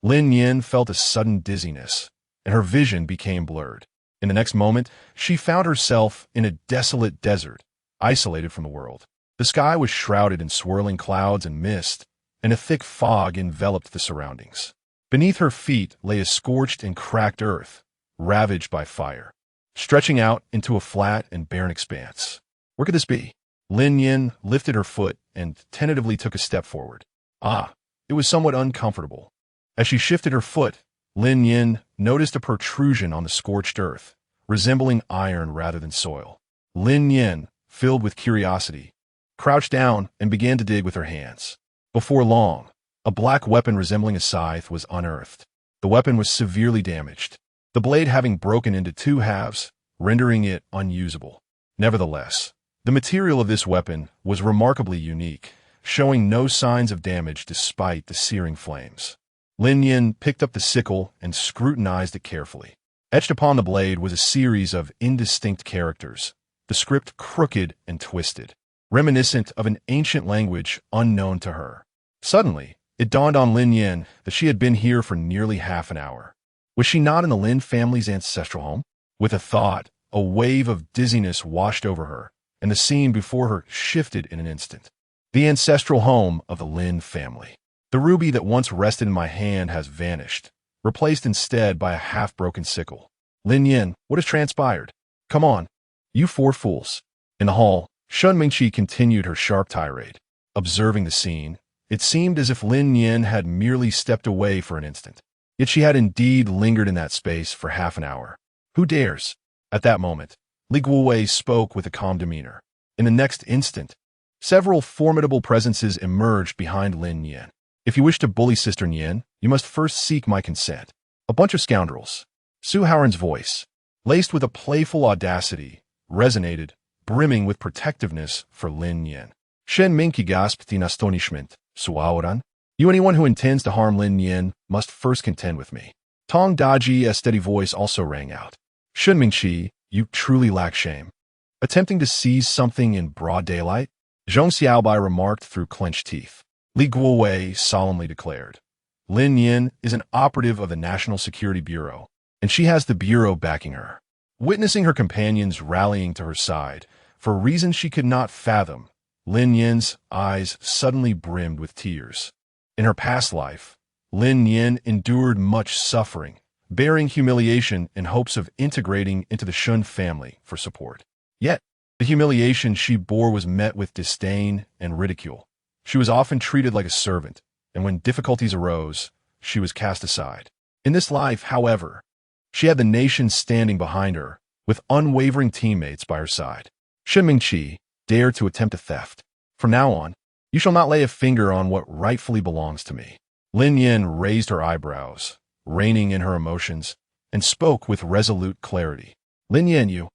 Lin Nian felt a sudden dizziness, and her vision became blurred. In the next moment, she found herself in a desolate desert, isolated from the world. The sky was shrouded in swirling clouds and mist, and a thick fog enveloped the surroundings. Beneath her feet lay a scorched and cracked earth, ravaged by fire, stretching out into a flat and barren expanse. Where could this be? Lin Nian lifted her foot and tentatively took a step forward. It was somewhat uncomfortable. As she shifted her foot, Lin Nian noticed a protrusion on the scorched earth, resembling iron rather than soil. Lin Nian, filled with curiosity, crouched down and began to dig with her hands. Before long, a black weapon resembling a scythe was unearthed. The weapon was severely damaged, the blade having broken into two halves, rendering it unusable. Nevertheless, the material of this weapon was remarkably unique, showing no signs of damage despite the searing flames. Lin Nian picked up the sickle and scrutinized it carefully. Etched upon the blade was a series of indistinct characters, the script crooked and twisted, reminiscent of an ancient language unknown to her. Suddenly, it dawned on Lin Nian that she had been here for nearly half an hour. Was she not in the Lin family's ancestral home? With a thought, a wave of dizziness washed over her, and the scene before her shifted in an instant. The ancestral home of the Lin family. The ruby that once rested in my hand has vanished, replaced instead by a half-broken sickle. Lin Nian, what has transpired? Come on, you four fools. In the hall, Shen Mingqi continued her sharp tirade. Observing the scene, it seemed as if Lin Nian had merely stepped away for an instant. Yet she had indeed lingered in that space for half an hour. Who dares? At that moment, Li Guowei spoke with a calm demeanor. In the next instant, several formidable presences emerged behind Lin Nian. If you wish to bully Sister Nian, you must first seek my consent. A bunch of scoundrels. Su Haoran's voice, laced with a playful audacity, resonated, brimming with protectiveness for Lin Nian. Shen Mingqi gasped in astonishment. Su Haoran? You anyone who intends to harm Lin Nian must first contend with me. Tong Daji's steady voice also rang out. Shen Mingqi, you truly lack shame. Attempting to seize something in broad daylight? Zhong Xiaobai remarked through clenched teeth. Li Guowei solemnly declared. Lin Nian is an operative of the National Security Bureau, and she has the Bureau backing her. Witnessing her companions rallying to her side, for reasons she could not fathom, Lin Nian's eyes suddenly brimmed with tears. In her past life, Lin Nian endured much suffering, bearing humiliation in hopes of integrating into the Shun family for support. Yet, the humiliation she bore was met with disdain and ridicule. She was often treated like a servant, and when difficulties arose, she was cast aside. In this life, however, she had the nation standing behind her, with unwavering teammates by her side. Shen Mingqi dared to attempt a theft. From now on, you shall not lay a finger on what rightfully belongs to me. Lin Nian raised her eyebrows, reining in her emotions, and spoke with resolute clarity. Lin Nian, you.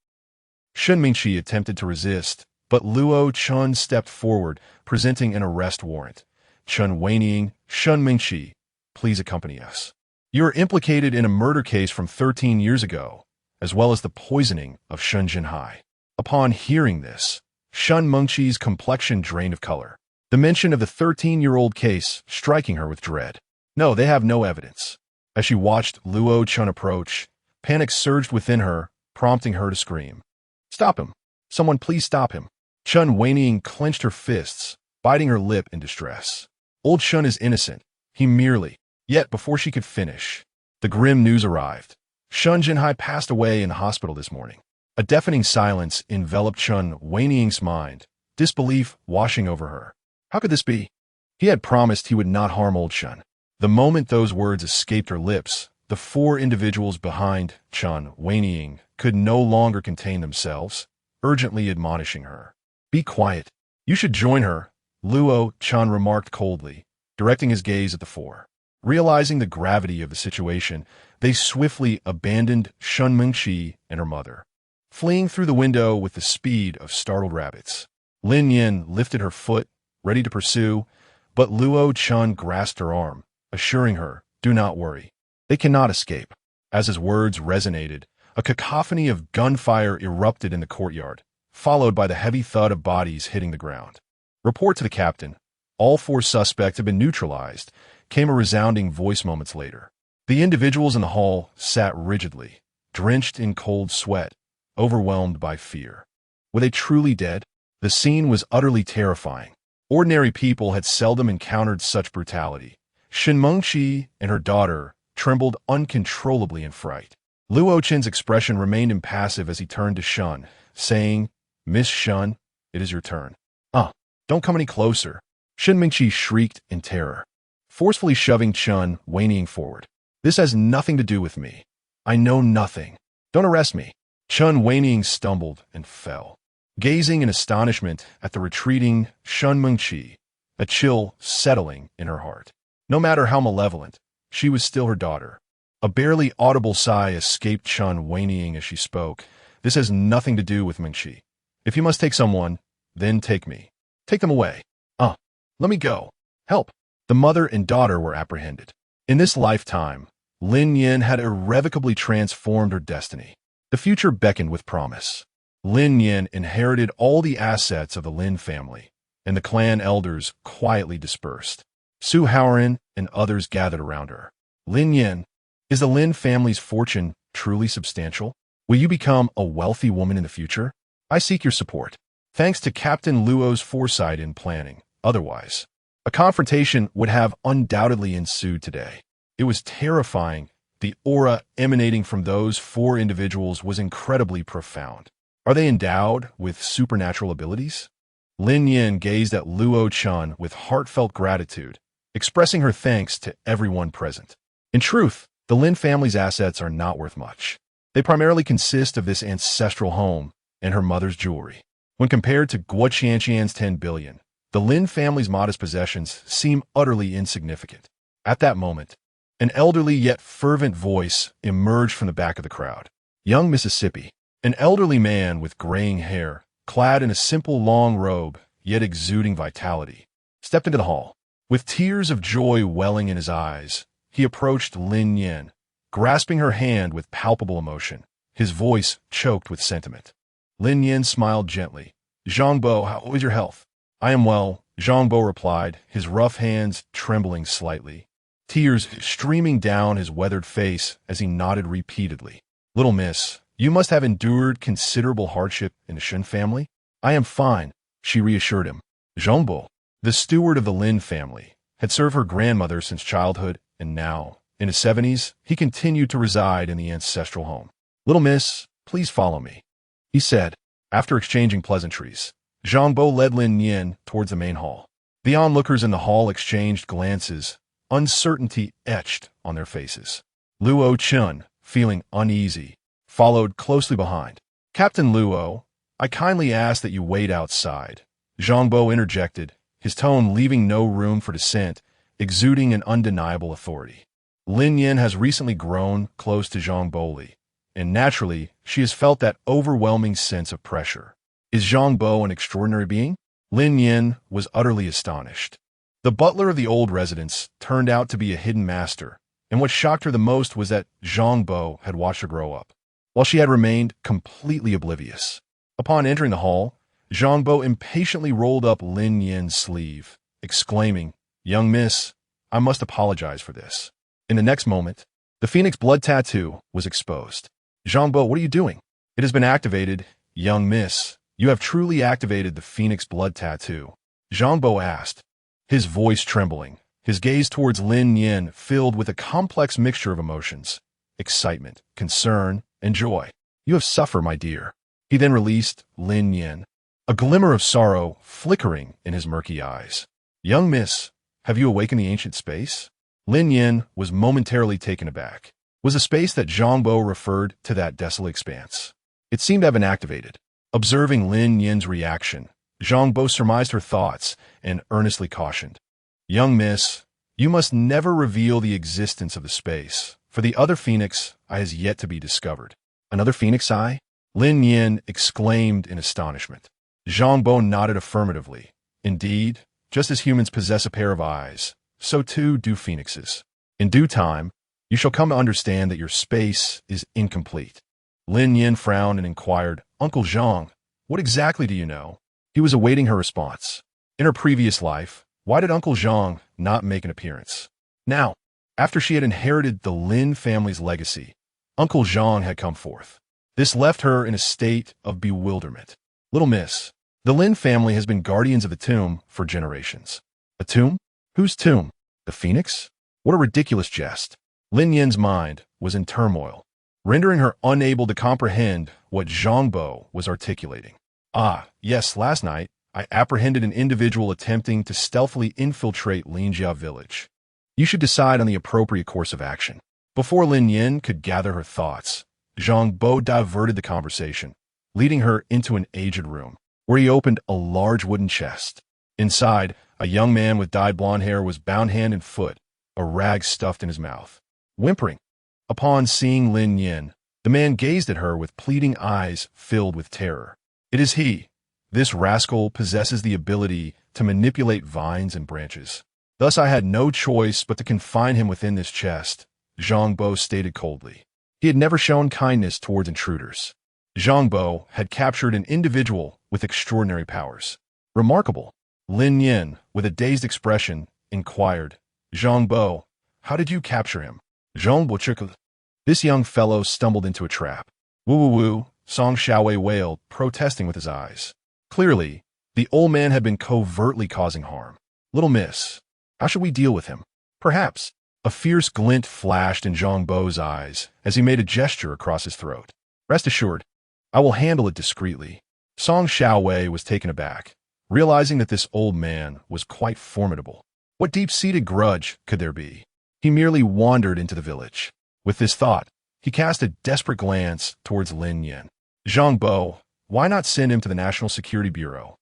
Shen Mingqi attempted to resist, but Luo Chun stepped forward, presenting an arrest warrant. Chen Weiniang, Shen Mingqi, please accompany us. You are implicated in a murder case from 13 years ago, as well as the poisoning of Shen Jinhai. Upon hearing this, Shen Mengqi's complexion drained of color, the mention of the 13-year-old case striking her with dread. No, they have no evidence. As she watched Luo Chun approach, panic surged within her, prompting her to scream. Stop him. Someone please stop him. Chen Weiniang clenched her fists, biting her lip in distress. Old Shun is innocent. He merely... Yet before she could finish, the grim news arrived. Shun Jinhai passed away in the hospital this morning. A deafening silence enveloped Chen Weiniang's mind, disbelief washing over her. How could this be? He had promised he would not harm old Shun. The moment those words escaped her lips, the four individuals behind Chen Weiniang could no longer contain themselves, urgently admonishing her. Be quiet. You should join her, Luo Chun remarked coldly, directing his gaze at the four. Realizing the gravity of the situation, they swiftly abandoned Shun Mengqi and her mother, fleeing through the window with the speed of startled rabbits. Lin Nian lifted her foot, ready to pursue, but Luo Chun grasped her arm, assuring her, "Do not worry. They cannot escape." As his words resonated, a cacophony of gunfire erupted in the courtyard, followed by the heavy thud of bodies hitting the ground. "Report to the captain. All 4 suspects have been neutralized," came a resounding voice moments later. The individuals in the hall sat rigidly, drenched in cold sweat, overwhelmed by fear. Were they truly dead? The scene was utterly terrifying. Ordinary people had seldom encountered such brutality. Shin Mengqi and her daughter trembled uncontrollably in fright. Luo Chen's expression remained impassive as he turned to Shun, saying, "Miss Shun, it is your turn." Don't come any closer," Shin Mengqi shrieked in terror, forcefully shoving Chun whinnying forward. "This has nothing to do with me. I know nothing. Don't arrest me." Chun whinnying stumbled and fell, gazing in astonishment at the retreating Shun Mengqi, a chill settling in her heart. No matter how malevolent, she was still her daughter. A barely audible sigh escaped Chun whinnying as she spoke. "This has nothing to do with Mengqi. If you must take someone, then take me. Take them away." Let me go. Help." The mother and daughter were apprehended. In this lifetime, Lin Nian had irrevocably transformed her destiny. The future beckoned with promise. Lin Nian inherited all the assets of the Lin family, and the clan elders quietly dispersed. Su Haoran and others gathered around her. "Lin Nian, is the Lin family's fortune truly substantial? Will you become a wealthy woman in the future? I seek your support." Thanks to Captain Luo's foresight in planning, otherwise, a confrontation would have undoubtedly ensued today. It was terrifying. The aura emanating from those 4 individuals was incredibly profound. Are they endowed with supernatural abilities? Lin Nian gazed at Luo Chun with heartfelt gratitude, expressing her thanks to everyone present. In truth, the Lin family's assets are not worth much. They primarily consist of this ancestral home and her mother's jewelry. When compared to Guo Qianqian's 10 billion, the Lin family's modest possessions seem utterly insignificant. At that moment, an elderly yet fervent voice emerged from the back of the crowd. Young Mississippi, an elderly man with graying hair, clad in a simple long robe, yet exuding vitality, stepped into the hall. With tears of joy welling in his eyes, he approached Lin Nian, grasping her hand with palpable emotion, his voice choked with sentiment. Lin Nian smiled gently. "Zhangbo, how is your health?" "I am well," Zhangbo replied, his rough hands trembling slightly, tears streaming down his weathered face as he nodded repeatedly. "Little miss, you must have endured considerable hardship in the Shen family?" "I am fine," she reassured him. Zhangbo, the steward of the Lin family, had served her grandmother since childhood, and now, in his 70s, he continued to reside in the ancestral home. "Little miss, please follow me," he said. After exchanging pleasantries, Zhangbo led Lin Nian towards the main hall. The onlookers in the hall exchanged glances, uncertainty etched on their faces. Luo Chun, feeling uneasy, followed closely behind. "Captain Luo, I kindly ask that you wait outside," Zhangbo interjected, his tone leaving no room for dissent, exuding an undeniable authority. Lin Nian has recently grown close to Zhangbo Li, and naturally, she has felt that overwhelming sense of pressure. Is Zhangbo an extraordinary being? Lin Nian was utterly astonished. The butler of the old residence turned out to be a hidden master, and what shocked her the most was that Zhangbo had watched her grow up, while she had remained completely oblivious. Upon entering the hall, Zhangbo impatiently rolled up Lin Nian's sleeve, exclaiming, "Young miss, I must apologize for this." In the next moment, the Phoenix blood tattoo was exposed. "Zhangbo, what are you doing?" "It has been activated, young miss. You have truly activated the Phoenix blood tattoo," Zhangbo asked, his voice trembling, his gaze towards Lin Nian filled with a complex mixture of emotions, excitement, concern, and joy. "You have suffered, my dear." He then released Lin Nian, a glimmer of sorrow flickering in his murky eyes. "Young miss, have you awakened the ancient space?" Lin Nian was momentarily taken aback. Was the space that Zhangbo referred to that desolate expanse? It seemed to have been activated. Observing Lin Nian's reaction, Zhang Bo surmised her thoughts and earnestly cautioned. Young miss, you must never reveal the existence of the space, for the other phoenix eye has yet to be discovered. Another phoenix eye? Lin Nian exclaimed in astonishment. Zhang Bo nodded affirmatively. Indeed, just as humans possess a pair of eyes, so too do phoenixes. In due time, you shall come to understand that your space is incomplete. Lin Nian frowned and inquired, Uncle Zhang, what exactly do you know? He was awaiting her response. In her previous life, why did Uncle Zhang not make an appearance? Now, after she had inherited the Lin family's legacy, Uncle Zhang had come forth. This left her in a state of bewilderment. Little miss, the Lin family has been guardians of the tomb for generations. A tomb? Whose tomb? The phoenix? What a ridiculous jest. Lin Yan's mind was in turmoil, rendering her unable to comprehend what Zhang Bo was articulating. Ah, yes, last night, I apprehended an individual attempting to stealthily infiltrate Linjia village. You should decide on the appropriate course of action. Before Lin Yan could gather her thoughts, Zhang Bo diverted the conversation, leading her into an aged room, where he opened a large wooden chest. Inside, a young man with dyed blonde hair was bound hand and foot, a rag stuffed in his mouth. Whimpering. Upon seeing Lin Yan, the man gazed at her with pleading eyes filled with terror. It is he. This rascal possesses the ability to manipulate vines and branches. Thus I had no choice but to confine him within this chest, Zhang Bo stated coldly. He had never shown kindness towards intruders. Zhang Bo had captured an individual with extraordinary powers. Remarkable. Lin Nian, with a dazed expression, inquired, Zhang Bo, how did you capture him? Zhang Bo chuckled. This young fellow stumbled into a trap. Woo-woo-woo, Song Xiaowei wailed, protesting with his eyes. Clearly, the old man had been covertly causing harm. Little miss, how should we deal with him? Perhaps. A fierce glint flashed in Zhang Bo's eyes as he made a gesture across his throat. Rest assured, I will handle it discreetly. Song Xiaowei was taken aback, realizing that this old man was quite formidable. What deep-seated grudge could there be? He merely wandered into the village. With this thought, he cast a desperate glance towards Lin Nian. Zhang Bo, why not send him to the National Security Bureau?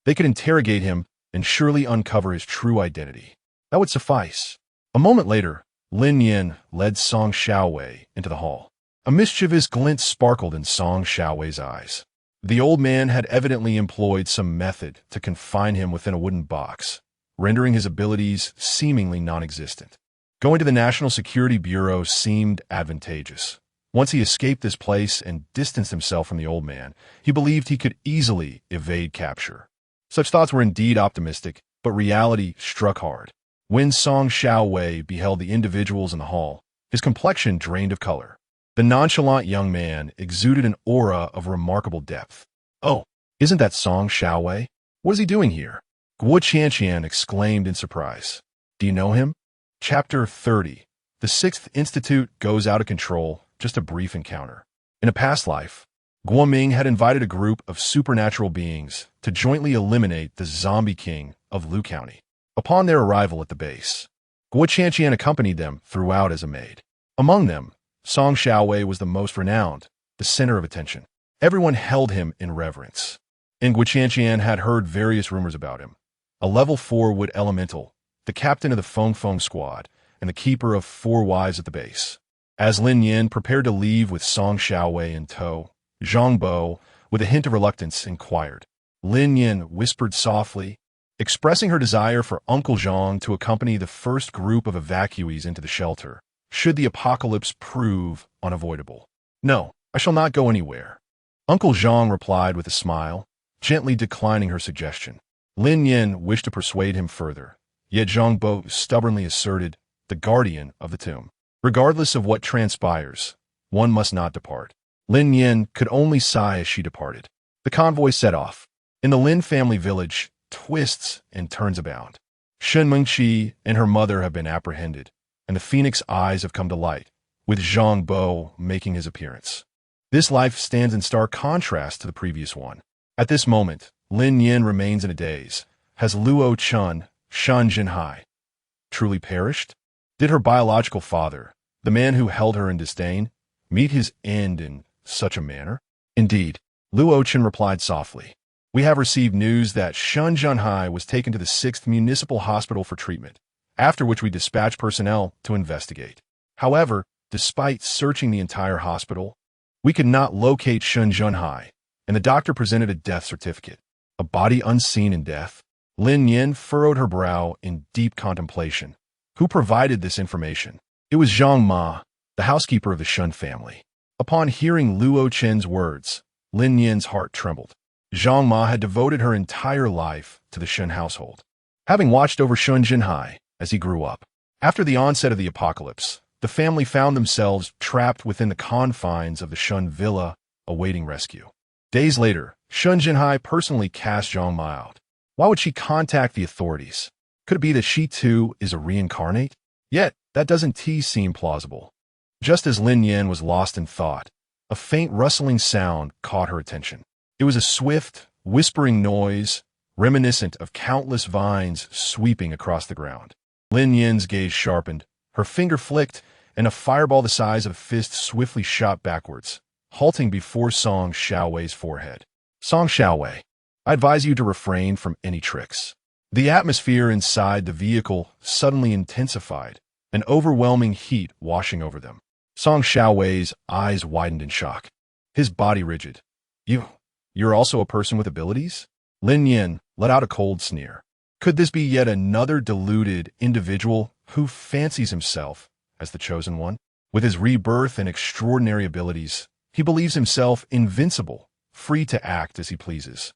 They could interrogate him and surely uncover his true identity. That would suffice. A moment later, Lin Nian led Song Xiaowei into the hall. A mischievous glint sparkled in Song Xiaowei's eyes. The old man had evidently employed some method to confine him within a wooden box, rendering his abilities seemingly non-existent. Going to the National Security Bureau seemed advantageous. Once he escaped this place and distanced himself from the old man, he believed he could easily evade capture. Such thoughts were indeed optimistic, but reality struck hard. When Song Xiaowei beheld the individuals in the hall, his complexion drained of color. The nonchalant young man exuded an aura of remarkable depth. Oh, isn't that Song Xiaowei? What is he doing here? Guo Qianqian exclaimed in surprise. Do you know him? Chapter 30. The Sixth Institute goes out of control, just a brief encounter. In a past life, Guoming had invited a group of supernatural beings to jointly eliminate the zombie king of Lu County. Upon their arrival at the base, Guo Qianqian accompanied them throughout as a maid. Among them, Song Xiaowei was the most renowned, the center of attention. Everyone held him in reverence. And Guo Qianqian had heard various rumors about him. A level 4 wood elemental, the captain of the Feng Feng squad, and the keeper of 4 wives at the base. As Lin Nian prepared to leave with Song Xiaowei in tow, Zhang Bo, with a hint of reluctance, inquired. Lin Nian whispered softly, expressing her desire for Uncle Zhang to accompany the first group of evacuees into the shelter, should the apocalypse prove unavoidable. No, I shall not go anywhere. Uncle Zhang replied with a smile, gently declining her suggestion. Lin Nian wished to persuade him further, yet Zhang Bo stubbornly asserted, the guardian of the tomb. Regardless of what transpires, one must not depart. Lin Nian could only sigh as she departed. The convoy set off. In the Lin family village, twists and turns abound. Shen Mengqi and her mother have been apprehended, and the phoenix eyes have come to light, with Zhang Bo making his appearance. This life stands in stark contrast to the previous one. At this moment, Lin Nian remains in a daze. Has Luo Chun, Shan Jinhai, truly perished? Did her biological father, the man who held her in disdain, meet his end in such a manner? Indeed, Luo Chun replied softly. We have received news that Shun Junhai was taken to the 6th Municipal Hospital for treatment, after which we dispatched personnel to investigate. However, despite searching the entire hospital, we could not locate Shun Junhai, and the doctor presented a death certificate. A body unseen in death? Lin Nian furrowed her brow in deep contemplation. Who provided this information? It was Zhang Ma, the housekeeper of the Shun family. Upon hearing Luo Chen's words, Lin Nian's heart trembled. Zhang Ma had devoted her entire life to the Shun household, having watched over Shun Junhai as he grew up. After the onset of the apocalypse, the family found themselves trapped within the confines of the Shun villa, awaiting rescue. Days later, Shun Junhai personally cast Zhang Ma out. Why would she contact the authorities? Could it be that she too is a reincarnate? Yet, that doesn't seem plausible. Just as Lin Nian was lost in thought, a faint rustling sound caught her attention. It was a swift, whispering noise, reminiscent of countless vines sweeping across the ground. Lin Nian's gaze sharpened, her finger flicked, and a fireball the size of a fist swiftly shot backwards, halting before Song Xiaowei's forehead. Song Xiaowei, I advise you to refrain from any tricks. The atmosphere inside the vehicle suddenly intensified, an overwhelming heat washing over them. Song Xiaowei's eyes widened in shock, his body rigid. You're also a person with abilities? Lin Nian let out a cold sneer. Could this be yet another deluded individual who fancies himself as the chosen one? With his rebirth and extraordinary abilities, he believes himself invincible, free to act as he pleases.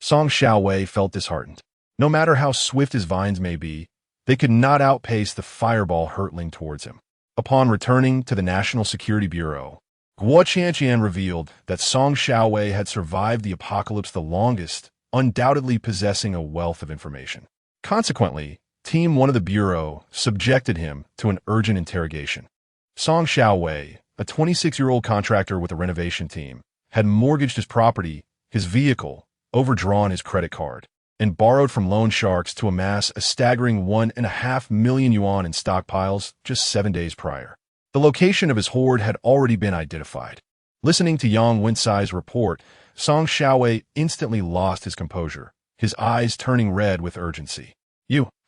Song Xiaowei felt disheartened. No matter how swift his vines may be, they could not outpace the fireball hurtling towards him. Upon returning to the National Security Bureau, Guo Qianqian revealed that Song Xiaowei had survived the apocalypse the longest, undoubtedly possessing a wealth of information. Consequently, Team 1 of the Bureau subjected him to an urgent interrogation. Song Xiaowei, a 26-year-old contractor with a renovation team, had mortgaged his property, his vehicle, overdrawn his credit card, and borrowed from loan sharks to amass a staggering 1.5 million yuan in stockpiles just 7 days prior. The location of his hoard had already been identified. Listening to Yang Wencai's report, Song Xiaowei instantly lost his composure, his eyes turning red with urgency.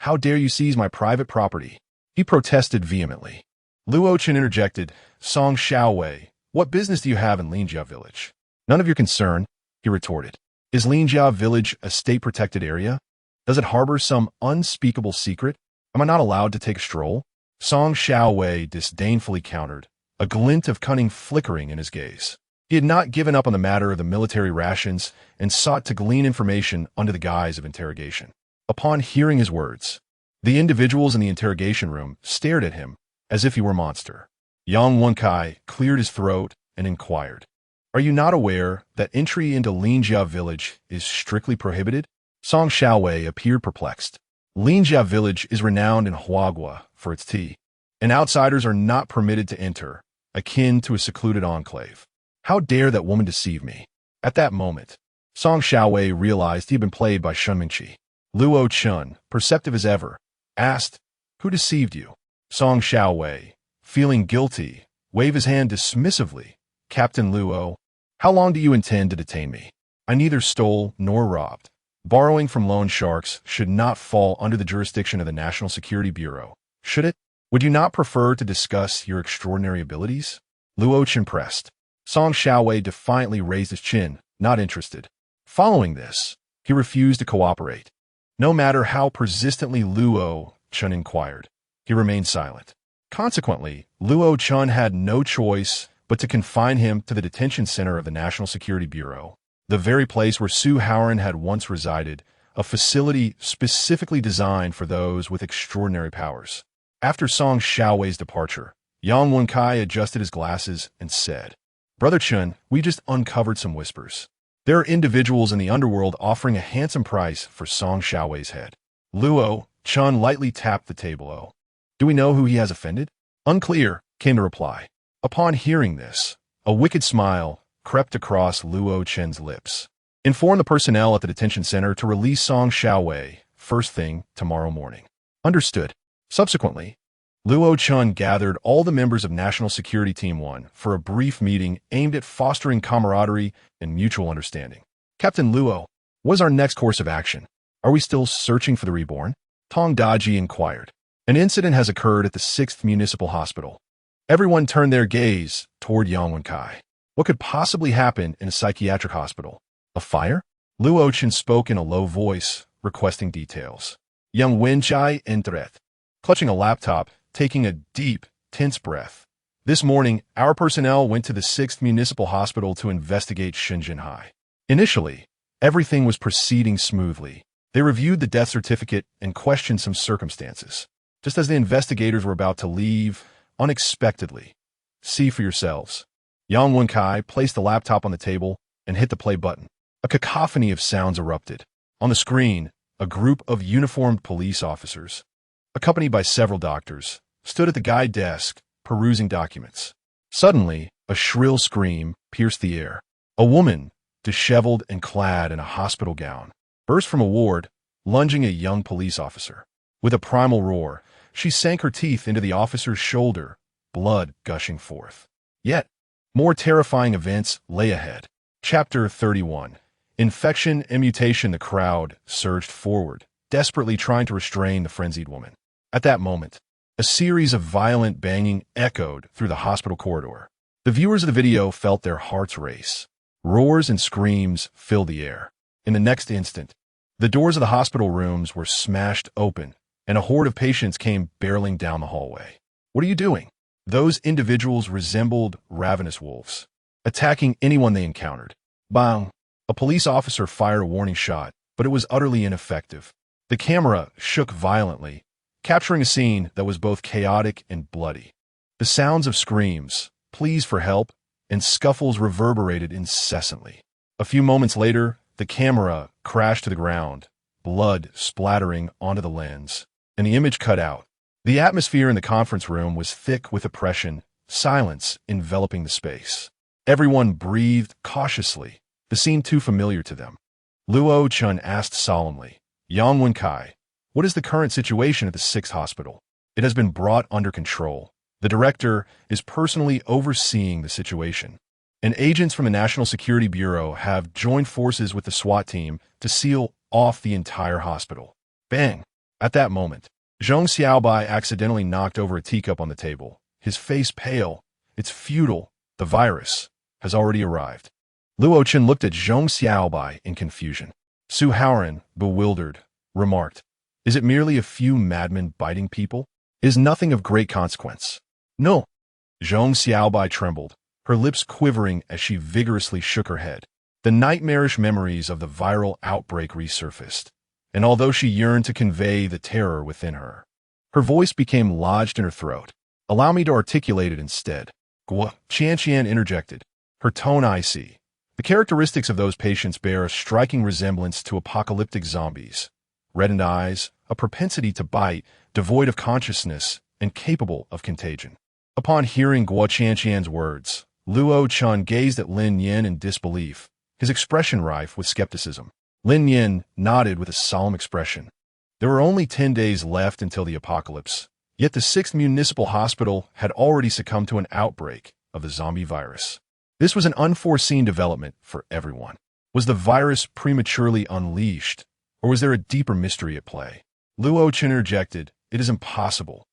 How dare you seize my private property? He protested vehemently. Luo Chen interjected, Song Xiaowei, what business do you have in Linjia village? None of your concern, he retorted. Is Linjia village a state-protected area? Does it harbor some unspeakable secret? Am I not allowed to take a stroll? Song Xiaowei disdainfully countered, a glint of cunning flickering in his gaze. He had not given up on the matter of the military rations and sought to glean information under the guise of interrogation. Upon hearing his words, the individuals in the interrogation room stared at him as if he were a monster. Yang Wencai cleared his throat and inquired, Are you not aware that entry into Linjia village is strictly prohibited? Song Xiaowei appeared perplexed. Linjia village is renowned in Huagua for its tea, and outsiders are not permitted to enter, akin to a secluded enclave. How dare that woman deceive me? At that moment, Song Xiaowei realized he had been played by Shun Mingqi. Luo Chen, perceptive as ever, asked, Who deceived you? Song Xiaowei, feeling guilty, waved his hand dismissively. Captain Luo, how long do you intend to detain me? I neither stole nor robbed. Borrowing from loan sharks should not fall under the jurisdiction of the National Security Bureau, should it? Would you not prefer to discuss your extraordinary abilities? Luo Chen pressed. Song Xiaowei defiantly raised his chin, not interested. Following this, he refused to cooperate. No matter how persistently Luo Chen inquired, he remained silent. Consequently, Luo Chen had no choice but to confine him to the detention center of the National Security Bureau, the very place where Su Haoran had once resided, a facility specifically designed for those with extraordinary powers. After Song Xiaowei's departure, Yang Wencai adjusted his glasses and said, Brother Chen, we just uncovered some whispers. There are individuals in the underworld offering a handsome price for Song Xiaowei's head. Luo Chen lightly tapped the table. Oh, do we know who he has offended? Unclear, came the reply. Upon hearing this, a wicked smile crept across Luo Chen's lips. Inform the personnel at the detention center to release Song Xiaowei first thing tomorrow morning. Understood. Subsequently, Luo Chen gathered all the members of National Security Team 1 for a brief meeting aimed at fostering camaraderie and mutual understanding. Captain Luo, What's our next course of action? Are we still searching for the reborn? Tong Daji inquired. An incident has occurred at the 6th Municipal Hospital. Everyone turned their gaze toward Yang Wenkai. What could possibly happen in a psychiatric hospital? A fire? Luo Chen spoke in a low voice, requesting details. Yang Wenchai entered, clutching a laptop, taking a deep, tense breath. This morning, our personnel went to the 6th Municipal Hospital to investigate Shenzhenhai. Initially, everything was proceeding smoothly. They reviewed the death certificate and questioned some circumstances. Just as the investigators were about to leave, unexpectedly. See for yourselves. Yang Wenkai placed the laptop on the table and hit the play button. A cacophony of sounds erupted. On the screen, a group of uniformed police officers, accompanied by several doctors, stood at the guide desk, perusing documents. Suddenly, a shrill scream pierced the air. A woman, disheveled and clad in a hospital gown, burst from a ward, lunging a young police officer. With a primal roar, she sank her teeth into the officer's shoulder, blood gushing forth. Yet, more terrifying events lay ahead. Chapter 31. Infection and mutation. The crowd surged forward, desperately trying to restrain the frenzied woman. At that moment, a series of violent banging echoed through the hospital corridor. The viewers of the video felt their hearts race. Roars and screams filled the air. In the next instant, the doors of the hospital rooms were smashed open, and a horde of patients came barreling down the hallway. What are you doing? Those individuals resembled ravenous wolves, attacking anyone they encountered. Bang! A police officer fired a warning shot, but it was utterly ineffective. The camera shook violently, capturing a scene that was both chaotic and bloody. The sounds of screams, pleas for help, and scuffles reverberated incessantly. A few moments later, the camera crashed to the ground, blood splattering onto the lens, and the image cut out. The atmosphere in the conference room was thick with oppression, silence enveloping the space. Everyone breathed cautiously, the scene too familiar to them. Luo Chun asked solemnly, Yang Wenkai, what is the current situation at the 6th hospital? It has been brought under control. The director is personally overseeing the situation, and agents from the National Security Bureau have joined forces with the SWAT team to seal off the entire hospital. Bang! At that moment, Zhong Xiaobai accidentally knocked over a teacup on the table, his face pale. It's futile. The virus has already arrived. Luo Chen looked at Zhong Xiaobai in confusion. Su Haoran, bewildered, remarked, is it merely a few madmen biting people? It is nothing of great consequence. No. Zhong Xiaobai trembled, her lips quivering as she vigorously shook her head. The nightmarish memories of the viral outbreak resurfaced, and although she yearned to convey the terror within her, her voice became lodged in her throat. Allow me to articulate it instead. Guo Qianqian interjected, her tone icy. The characteristics of those patients bear a striking resemblance to apocalyptic zombies. Reddened eyes, a propensity to bite, devoid of consciousness, and capable of contagion. Upon hearing Guo Qianqian's words, Luo Chun gazed at Lin Nian in disbelief, his expression rife with skepticism. Lin Nian nodded with a solemn expression. There were only 10 days left until the apocalypse, yet the 6th Municipal Hospital had already succumbed to an outbreak of the zombie virus. This was an unforeseen development for everyone. Was the virus prematurely unleashed, or was there a deeper mystery at play? Luo Chen interjected, it is impossible.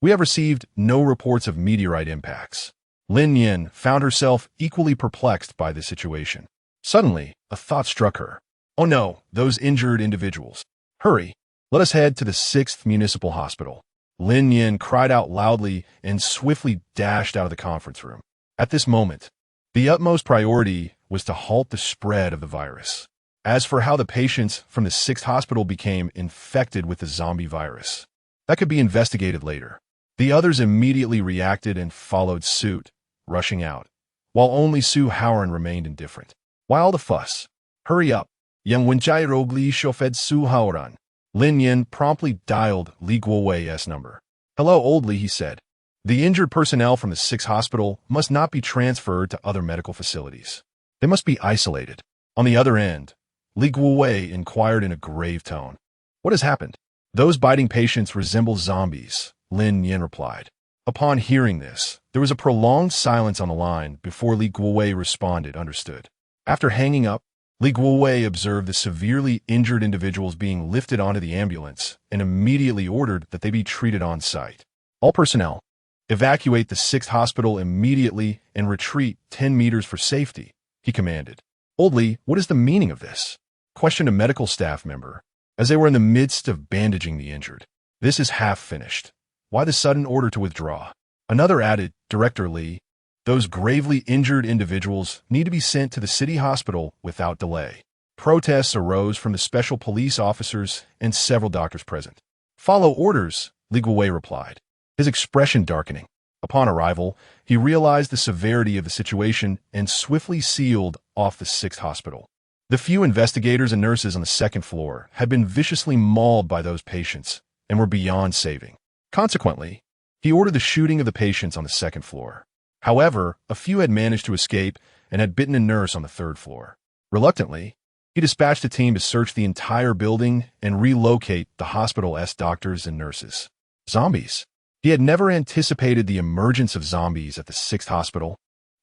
We have received no reports of meteorite impacts. Lin Nian found herself equally perplexed by the situation. Suddenly, a thought struck her. Oh no, those injured individuals. Hurry, let us head to the 6th Municipal Hospital. Lin Nian cried out loudly and swiftly dashed out of the conference room. At this moment, the utmost priority was to halt the spread of the virus. As for how the patients from the 6th hospital became infected with the zombie virus, that could be investigated later. The others immediately reacted and followed suit, rushing out, while only Su Haoran remained indifferent. Why all the fuss? Hurry up. Yang Wenchai Rogli Shofed Su Haoran. Lin Nian promptly dialed Li Guowei's number. Hello, Old Li, he said. The injured personnel from the 6th hospital must not be transferred to other medical facilities. They must be isolated. On the other end, Li Guowei inquired in a grave tone. What has happened? Those biting patients resemble zombies, Lin Nian replied. Upon hearing this, there was a prolonged silence on the line before Li Guowei responded, understood. After hanging up, Li Guowei observed the severely injured individuals being lifted onto the ambulance and immediately ordered that they be treated on site. All personnel, evacuate the 6th hospital immediately and retreat 10 meters for safety, he commanded. Old Li, what is the meaning of this? Questioned a medical staff member as they were in the midst of bandaging the injured. This is half finished. Why the sudden order to withdraw? Another added, Director Li, those gravely injured individuals need to be sent to the city hospital without delay. Protests arose from the special police officers and several doctors present. Follow orders, Li Guowei replied, his expression darkening. Upon arrival, he realized the severity of the situation and swiftly sealed off the 6th hospital. The few investigators and nurses on the 2nd floor had been viciously mauled by those patients and were beyond saving. Consequently, he ordered the shooting of the patients on the 2nd floor. However, a few had managed to escape and had bitten a nurse on the 3rd floor. Reluctantly, he dispatched a team to search the entire building and relocate the hospital's doctors and nurses. Zombies. He had never anticipated the emergence of zombies at the 6th hospital,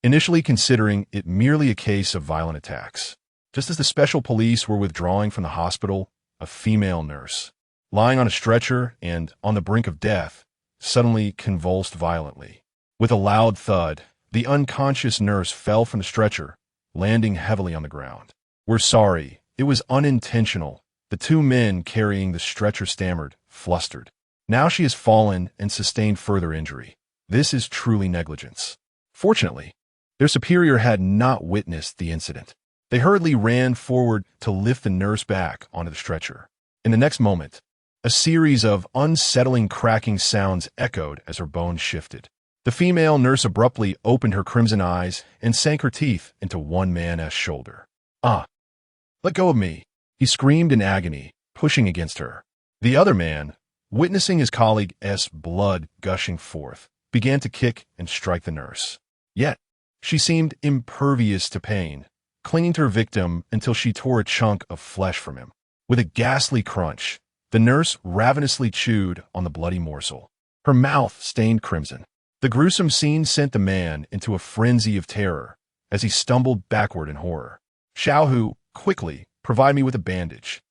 initially considering it merely a case of violent attacks. Just as the special police were withdrawing from the hospital, a female nurse, lying on a stretcher and on the brink of death, suddenly convulsed violently. With a loud thud, the unconscious nurse fell from the stretcher, landing heavily on the ground. We're sorry, it was unintentional, the 2 men carrying the stretcher stammered, flustered. Now she has fallen and sustained further injury. This is truly negligence. Fortunately, their superior had not witnessed the incident. They hurriedly ran forward to lift the nurse back onto the stretcher. In the next moment, a series of unsettling cracking sounds echoed as her bones shifted. The female nurse abruptly opened her crimson eyes and sank her teeth into one man's shoulder. Ah! Let go of me! He screamed in agony, pushing against her. The other man, witnessing his colleague's blood gushing forth, began to kick and strike the nurse. Yet, she seemed impervious to pain, clinging to her victim until she tore a chunk of flesh from him. With a ghastly crunch, the nurse ravenously chewed on the bloody morsel, her mouth stained crimson. The gruesome scene sent the man into a frenzy of terror as he stumbled backward in horror. Xiaohu, quickly, provide me with a bandage.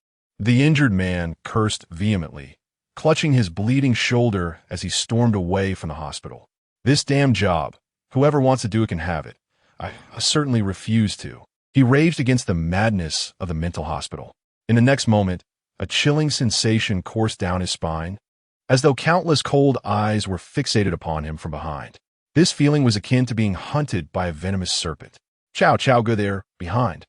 The injured man cursed vehemently, clutching his bleeding shoulder as he stormed away from the hospital. This damn job, whoever wants to do it can have it. I certainly refuse to. He raged against the madness of the mental hospital. In the next moment, a chilling sensation coursed down his spine, as though countless cold eyes were fixated upon him from behind. This feeling was akin to being hunted by a venomous serpent. Chow, go there, behind.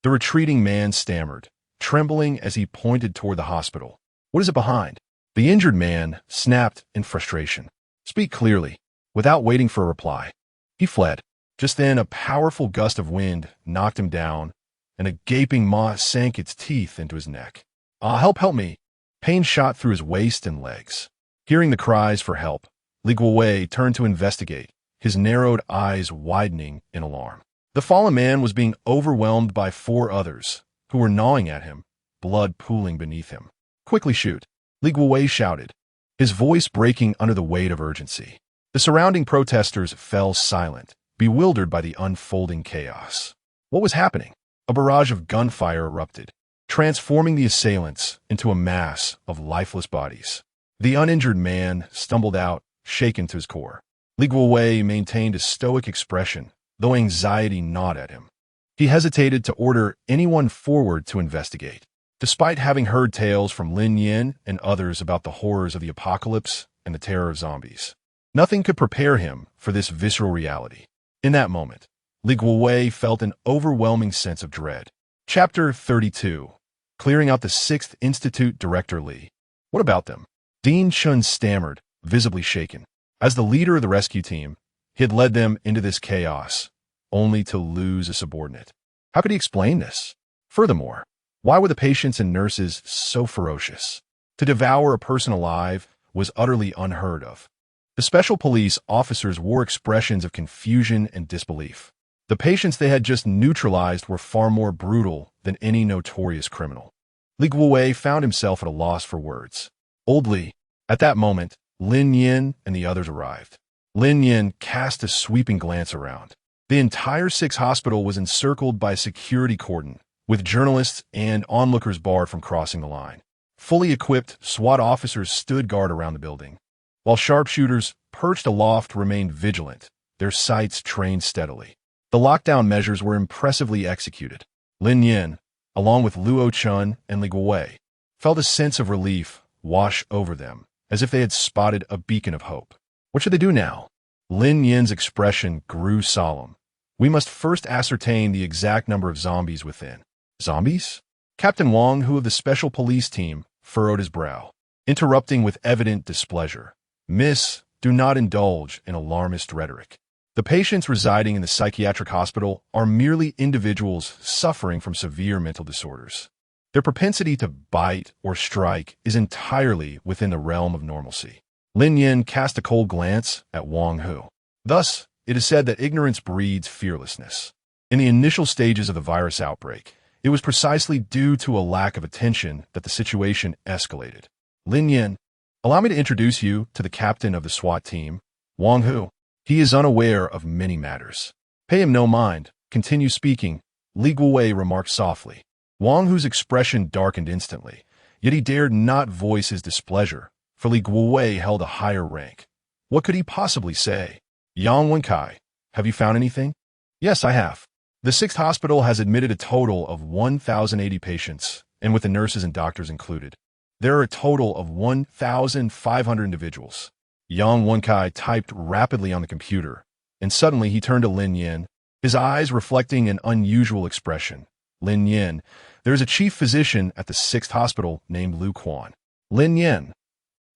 The retreating man stammered, trembling as he pointed toward the hospital. What is it behind? The injured man snapped in frustration. Speak clearly. Without waiting for a reply, he fled. Just then, a powerful gust of wind knocked him down, and a gaping maw sank its teeth into his neck. Help me. Pain shot through his waist and legs. Hearing the cries for help, Li Guowei turned to investigate, his narrowed eyes widening in alarm. The fallen man was being overwhelmed by 4 others, who were gnawing at him, blood pooling beneath him. Quickly shoot, Li Guowei shouted, his voice breaking under the weight of urgency. The surrounding protesters fell silent, bewildered by the unfolding chaos. What was happening? A barrage of gunfire erupted, transforming the assailants into a mass of lifeless bodies. The uninjured man stumbled out, shaken to his core. Li Guowei maintained a stoic expression, though anxiety gnawed at him. He hesitated to order anyone forward to investigate. Despite having heard tales from Lin Nian and others about the horrors of the apocalypse and the terror of zombies, nothing could prepare him for this visceral reality. In that moment, Li Guowei felt an overwhelming sense of dread. Chapter 32. Clearing out the 6th Institute Director Li. What about them? Dean Chun stammered, visibly shaken. As the leader of the rescue team, he had led them into this chaos, only to lose a subordinate. How could he explain this? Furthermore, why were the patients and nurses so ferocious? To devour a person alive was utterly unheard of. The special police officers wore expressions of confusion and disbelief. The patients they had just neutralized were far more brutal than any notorious criminal. Li Guowei found himself at a loss for words. Old Li. At that moment, Lin Nian and the others arrived. Lin Nian cast a sweeping glance around. The entire 6th hospital was encircled by a security cordon, with journalists and onlookers barred from crossing the line. Fully equipped SWAT officers stood guard around the building, while sharpshooters perched aloft remained vigilant, their sights trained steadily. The lockdown measures were impressively executed. Lin Nian, along with Luo Chun and Li Guowei, felt a sense of relief wash over them, as if they had spotted a beacon of hope. What should they do now? Lin Nian's expression grew solemn. We must first ascertain the exact number of zombies within. Zombies? Captain Wang, who of the special police team, furrowed his brow, interrupting with evident displeasure. Miss, do not indulge in alarmist rhetoric. The patients residing in the psychiatric hospital are merely individuals suffering from severe mental disorders. Their propensity to bite or strike is entirely within the realm of normalcy. Lin Nian cast a cold glance at Wang Hu. Thus, it is said that ignorance breeds fearlessness. In the initial stages of the virus outbreak, it was precisely due to a lack of attention that the situation escalated. Lin Nian, allow me to introduce you to the captain of the SWAT team, Wang Hu. He is unaware of many matters. Pay him no mind. Continue speaking, Li Guowei remarked softly. Wang Hu's expression darkened instantly, yet he dared not voice his displeasure, for Li Guowei held a higher rank. What could he possibly say? Yang Wenkai, have you found anything? Yes, I have. The 6th hospital has admitted a total of 1,080 patients, and with the nurses and doctors included, there are a total of 1,500 individuals. Yang Wenkai typed rapidly on the computer, and suddenly he turned to Lin Nian, his eyes reflecting an unusual expression. Lin Nian, there is a chief physician at the 6th hospital named Lu Quan. Lin Nian.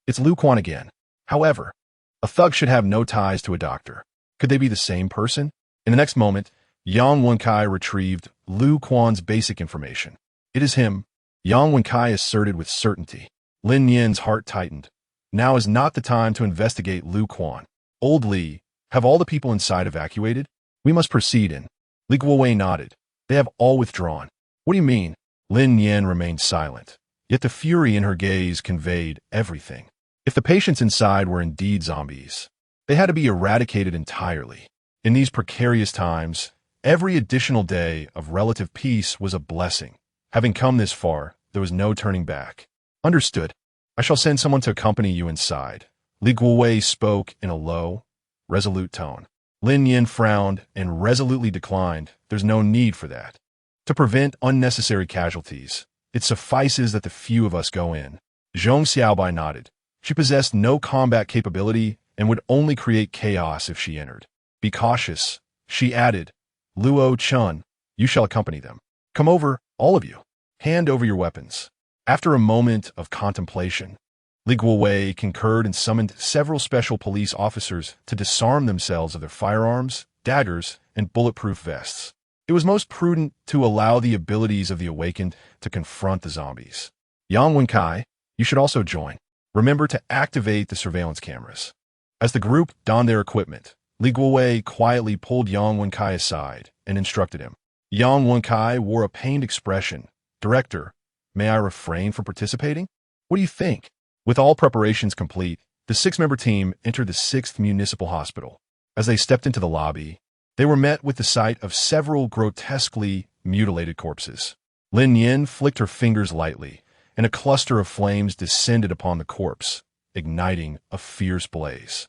It's Lu Quan again. However, a thug should have no ties to a doctor. Could they be the same person? In the next moment, Yang Wenkai retrieved Lu Quan's basic information. It is him, Yang Wenkai asserted with certainty. Lin Nian's heart tightened. Now is not the time to investigate Lu Quan. Old Li, have all the people inside evacuated? We must proceed in. Li Guowei nodded. They have all withdrawn. What do you mean? Lin Nian remained silent, yet the fury in her gaze conveyed everything. If the patients inside were indeed zombies, they had to be eradicated entirely. In these precarious times, every additional day of relative peace was a blessing. Having come this far, there was no turning back. Understood. I shall send someone to accompany you inside. Li Guowei spoke in a low, resolute tone. Lin Nian frowned and resolutely declined. There's no need for that. To prevent unnecessary casualties, it suffices that the few of us go in. Zhong Xiaobai nodded. She possessed no combat capability and would only create chaos if she entered. Be cautious, she added. Luo Chun, you shall accompany them. Come over, all of you. Hand over your weapons. After a moment of contemplation, Li Guowei concurred and summoned several special police officers to disarm themselves of their firearms, daggers, and bulletproof vests. It was most prudent to allow the abilities of the awakened to confront the zombies. Yang Wenkai, you should also join. Remember to activate the surveillance cameras. As the group donned their equipment, Li Guowei quietly pulled Yang Wenkai aside and instructed him. Yang Wenkai wore a pained expression. Director, may I refrain from participating? What do you think? With all preparations complete, the 6-member team entered the 6th Municipal Hospital. As they stepped into the lobby, they were met with the sight of several grotesquely mutilated corpses. Lin Nian flicked her fingers lightly, and a cluster of flames descended upon the corpse, igniting a fierce blaze.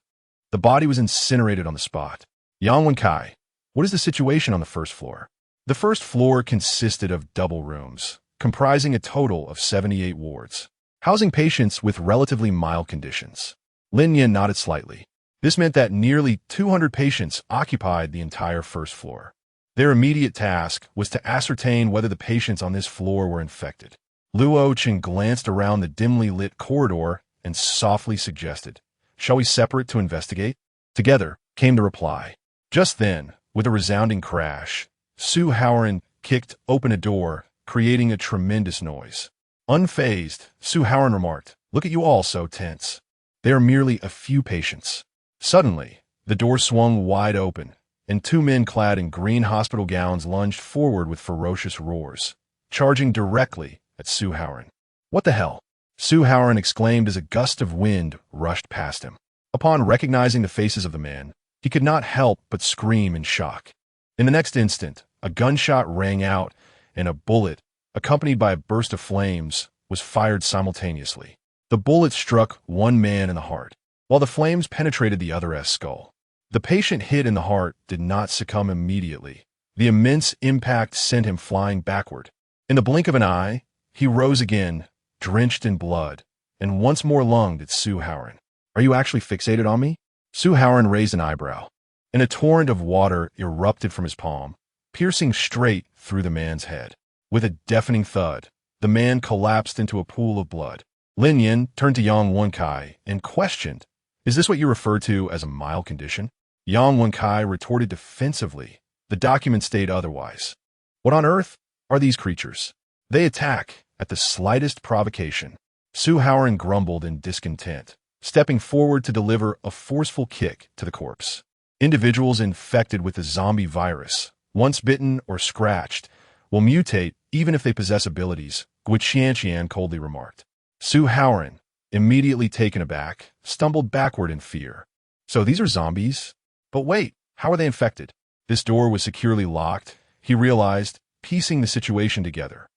The body was incinerated on the spot. Yang Wenkai, what is the situation on the 1st floor? The 1st floor consisted of double rooms, comprising a total of 78 wards, housing patients with relatively mild conditions. Lin Nian nodded slightly. This meant that nearly 200 patients occupied the entire 1st floor. Their immediate task was to ascertain whether the patients on this floor were infected. Luo Chen glanced around the dimly lit corridor and softly suggested, "Shall we separate to investigate?" Together came the reply. Just then, with a resounding crash, Su Haoran kicked open a door, creating a tremendous noise. Unfazed, Su Haoran remarked, "Look at you all so tense. They are merely a few patients." Suddenly, the door swung wide open, and 2 men clad in green hospital gowns lunged forward with ferocious roars, charging directly at Su Haoran. "What the hell?" Su Haoran exclaimed as a gust of wind rushed past him. Upon recognizing the faces of the men, he could not help but scream in shock. In the next instant, a gunshot rang out, and a bullet, accompanied by a burst of flames, was fired simultaneously. The bullet struck one man in the heart, while the flames penetrated the other's skull. The patient hit in the heart did not succumb immediately. The immense impact sent him flying backward. In the blink of an eye, he rose again, drenched in blood, and once more lunged at Su Haoran. "Are you actually fixated on me?" Su Haoran raised an eyebrow, and a torrent of water erupted from his palm, piercing straight through the man's head. With a deafening thud, the man collapsed into a pool of blood. Lin Nian turned to Yang Wenkai and questioned, "Is this what you refer to as a mild condition?" Yang Wenkai retorted defensively. The document stated otherwise. "What on earth are these creatures? They attack at the slightest provocation." Su Haoran grumbled in discontent, stepping forward to deliver a forceful kick to the corpse. "Individuals infected with the zombie virus, once bitten or scratched, will mutate even if they possess abilities," Guiqianqian coldly remarked. Su Haoran, immediately taken aback, stumbled backward in fear. "So these are zombies? But wait, how are they infected?" This door was securely locked, he realized, piecing the situation together.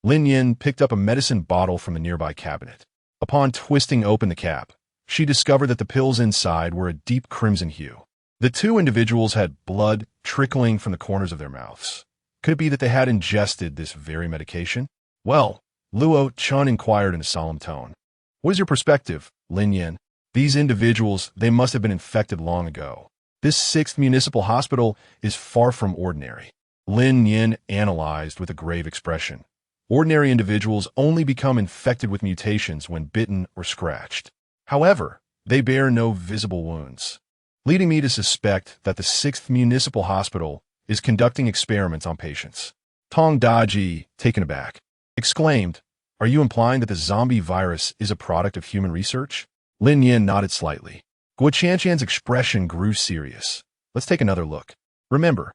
Lin Nian picked up a medicine bottle from the nearby cabinet. Upon twisting open the cap, she discovered that the pills inside were a deep crimson hue. The two individuals had blood trickling from the corners of their mouths. Could it be that they had ingested this very medication? "Well," Luo Chun inquired in a solemn tone. "What is your perspective, Lin Nian? These individuals, they must have been infected long ago. This 6th municipal hospital is far from ordinary." Lin Nian analyzed with a grave expression. Ordinary individuals only become infected with mutations when bitten or scratched. However, they bear no visible wounds, leading me to suspect that the 6th municipal hospital is conducting experiments on patients. Tong Daji, taken aback, exclaimed, "Are you implying that the zombie virus is a product of human research?" Lin Nian nodded slightly. Guiqianqian's expression grew serious. "Let's take another look. Remember,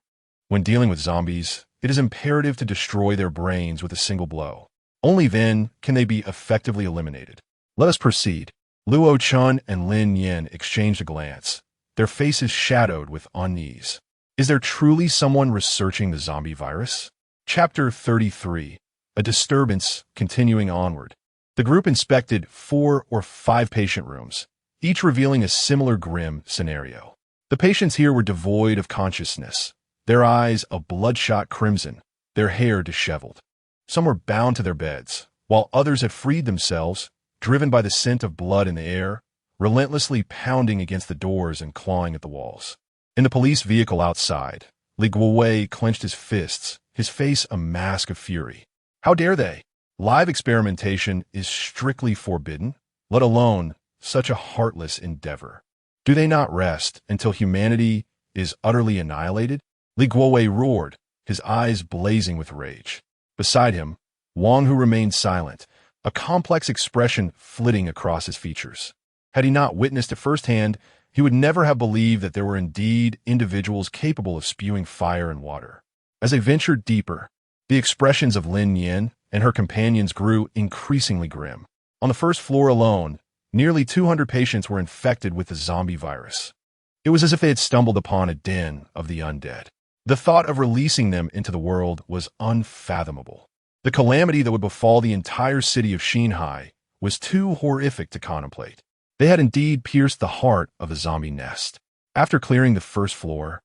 when dealing with zombies, it is imperative to destroy their brains with a single blow. Only then can they be effectively eliminated. Let us proceed." Luo Chun and Lin Nian exchanged a glance, their faces shadowed with unease. Is there truly someone researching the zombie virus? Chapter 33. A disturbance continuing onward. The group inspected 4 or 5 patient rooms, each revealing a similar grim scenario. The patients here were devoid of consciousness, their eyes a bloodshot crimson, their hair disheveled. Some were bound to their beds, while others had freed themselves, driven by the scent of blood in the air, relentlessly pounding against the doors and clawing at the walls. In the police vehicle outside, Li Guowei clenched his fists, his face a mask of fury. How dare they? Live experimentation is strictly forbidden, let alone such a heartless endeavor. Do they not rest until humanity is utterly annihilated? Li Guowei roared, his eyes blazing with rage. Beside him, Wang Hu remained silent, a complex expression flitting across his features. Had he not witnessed it firsthand, he would never have believed that there were indeed individuals capable of spewing fire and water. As they ventured deeper, the expressions of Lin Nian and her companions grew increasingly grim. On the first floor alone, nearly 200 patients were infected with the zombie virus. It was as if they had stumbled upon a den of the undead. The thought of releasing them into the world was unfathomable. The calamity that would befall the entire city of Xinhai was too horrific to contemplate. They had indeed pierced the heart of the zombie nest. After clearing the first floor,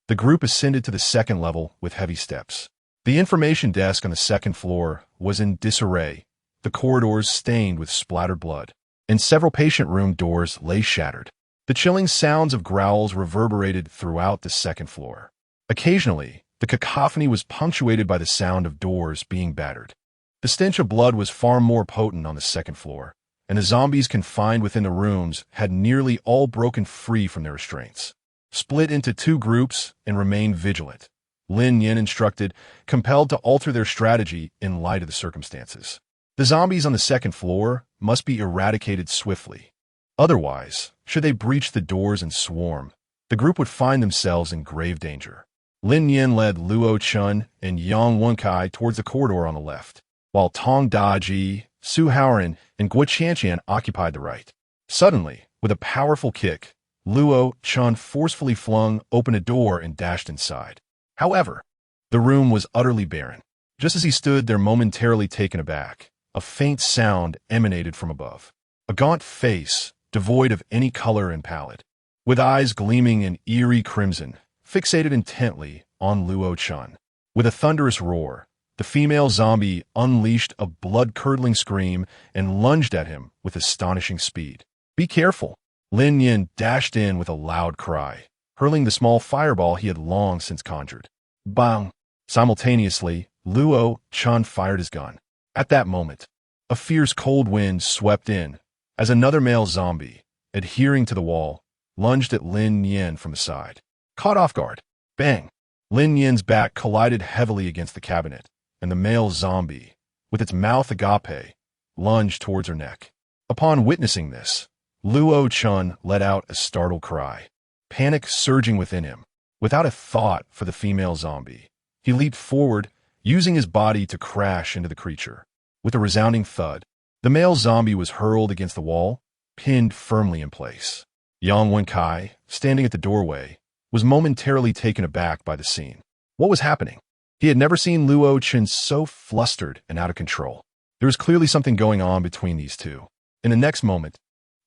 the group ascended to the second level with heavy steps. The information desk on the second floor was in disarray, the corridors stained with splattered blood, and several patient room doors lay shattered. The chilling sounds of growls reverberated throughout the second floor. Occasionally, the cacophony was punctuated by the sound of doors being battered. The stench of blood was far more potent on the second floor, and the zombies confined within the rooms had nearly all broken free from their restraints. Split into 2 groups and remain vigilant, Lin Nian instructed, compelled to alter their strategy in light of the circumstances. The zombies on the second floor must be eradicated swiftly. Otherwise, should they breach the doors and swarm, the group would find themselves in grave danger. Lin Nian led Luo Chun and Yang Wenkai towards the corridor on the left, while Tong Daji, Su Haoran, and Guiqianqian occupied the right. Suddenly, with a powerful kick, Luo Chun forcefully flung open a door and dashed inside. However, the room was utterly barren. Just as he stood there momentarily taken aback, a faint sound emanated from above. A gaunt face, devoid of any color and palette, with eyes gleaming in eerie crimson, fixated intently on Luo Chun. With a thunderous roar, the female zombie unleashed a blood-curdling scream and lunged at him with astonishing speed. "Be careful!" Lin Nian dashed in with a loud cry, hurling the small fireball he had long since conjured. Bang! Simultaneously, Luo Chun fired his gun. At that moment, a fierce cold wind swept in as another male zombie, adhering to the wall, lunged at Lin Nian from the side. Caught off guard. Bang! Lin Nian's back collided heavily against the cabinet, and the male zombie, with its mouth agape, lunged towards her neck. Upon witnessing this, Luo Chun let out a startled cry, panic surging within him. Without a thought for the female zombie, he leaped forward, using his body to crash into the creature. With a resounding thud, the male zombie was hurled against the wall, pinned firmly in place. Yang Wenkai, standing at the doorway, was momentarily taken aback by the scene. What was happening? He had never seen Luo Chun so flustered and out of control. There was clearly something going on between these two. In the next moment,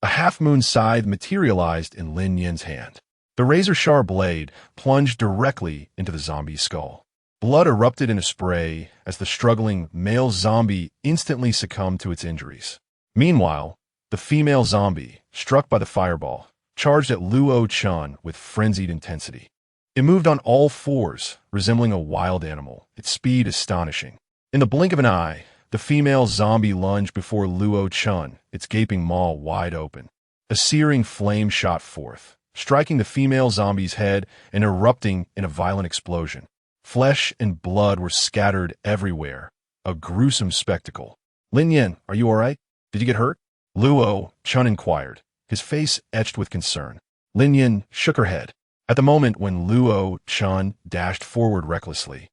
a half-moon scythe materialized in Lin Nian's hand. The razor-sharp blade plunged directly into the zombie's skull. Blood erupted in a spray as the struggling male zombie instantly succumbed to its injuries. Meanwhile, the female zombie, struck by the fireball, charged at Luo Chun with frenzied intensity. It moved on all fours, resembling a wild animal, its speed astonishing. In the blink of an eye, the female zombie lunged before Luo Chun, its gaping maw wide open. A searing flame shot forth, striking the female zombie's head and erupting in a violent explosion. Flesh and blood were scattered everywhere, a gruesome spectacle. "Lin Nian, are you all right? Did you get hurt?" Luo Chun inquired, his face etched with concern. Lin Nian shook her head. At the moment when Luo Chun dashed forward recklessly,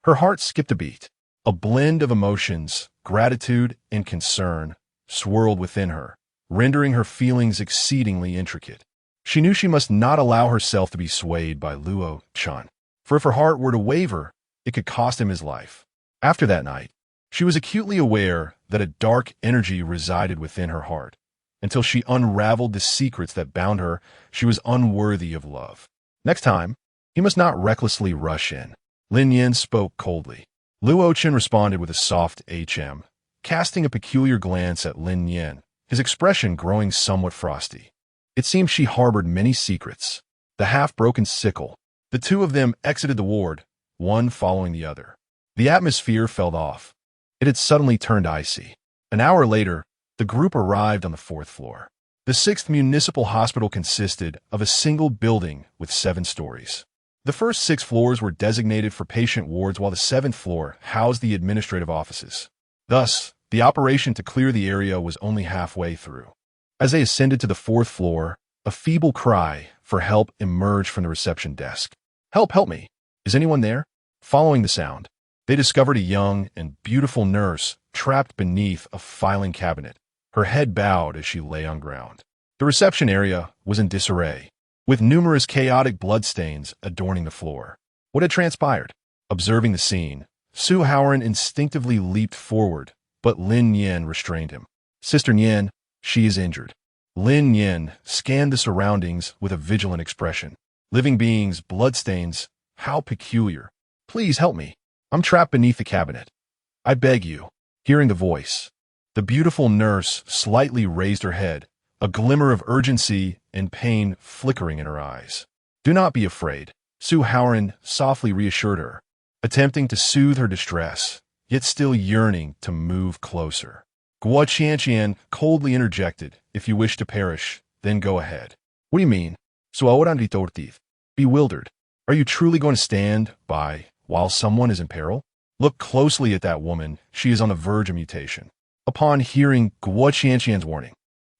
her heart skipped a beat. A blend of emotions, gratitude and concern, swirled within her, rendering her feelings exceedingly intricate. She knew she must not allow herself to be swayed by Luo Chun, for if her heart were to waver, it could cost him his life. After that night, she was acutely aware that a dark energy resided within her heart. Until she unraveled the secrets that bound her, she was unworthy of love. Next time, he must not recklessly rush in. Lin Nian spoke coldly. Luo Chun responded with a soft HM, casting a peculiar glance at Lin Nian, his expression growing somewhat frosty. It seemed she harbored many secrets. The half-broken sickle. The two of them exited the ward, one following the other. The atmosphere fell off. It had suddenly turned icy. An hour later, the group arrived on the 4th floor. The 6th municipal hospital consisted of a single building with 7 stories. The first 6 floors were designated for patient wards, while the 7th floor housed the administrative offices. Thus, the operation to clear the area was only halfway through. As they ascended to the 4th floor, a feeble cry for help emerged from the reception desk. "Help, help me! Is anyone there?" Following the sound, they discovered a young and beautiful nurse trapped beneath a filing cabinet, her head bowed as she lay on ground. The reception area was in disarray, with numerous chaotic bloodstains adorning the floor. What had transpired? Observing the scene, Su Haoran instinctively leaped forward, but Lin Nian restrained him. "Sister Nian, she is injured." Lin Nian scanned the surroundings with a vigilant expression. Living beings, bloodstains, how peculiar. "Please help me. I'm trapped beneath the cabinet. I beg you." Hearing the voice, the beautiful nurse slightly raised her head, a glimmer of urgency and pain flickering in her eyes. "Do not be afraid," Su Haoran softly reassured her, attempting to soothe her distress, yet still yearning to move closer. Guo Qianqian coldly interjected, "If you wish to perish, then go ahead." "What do you mean?" Su Haoran retorted, bewildered. "Are you truly going to stand by while someone is in peril? Look closely at that woman. She is on the verge of mutation." Upon hearing Guo Qianqian's warning,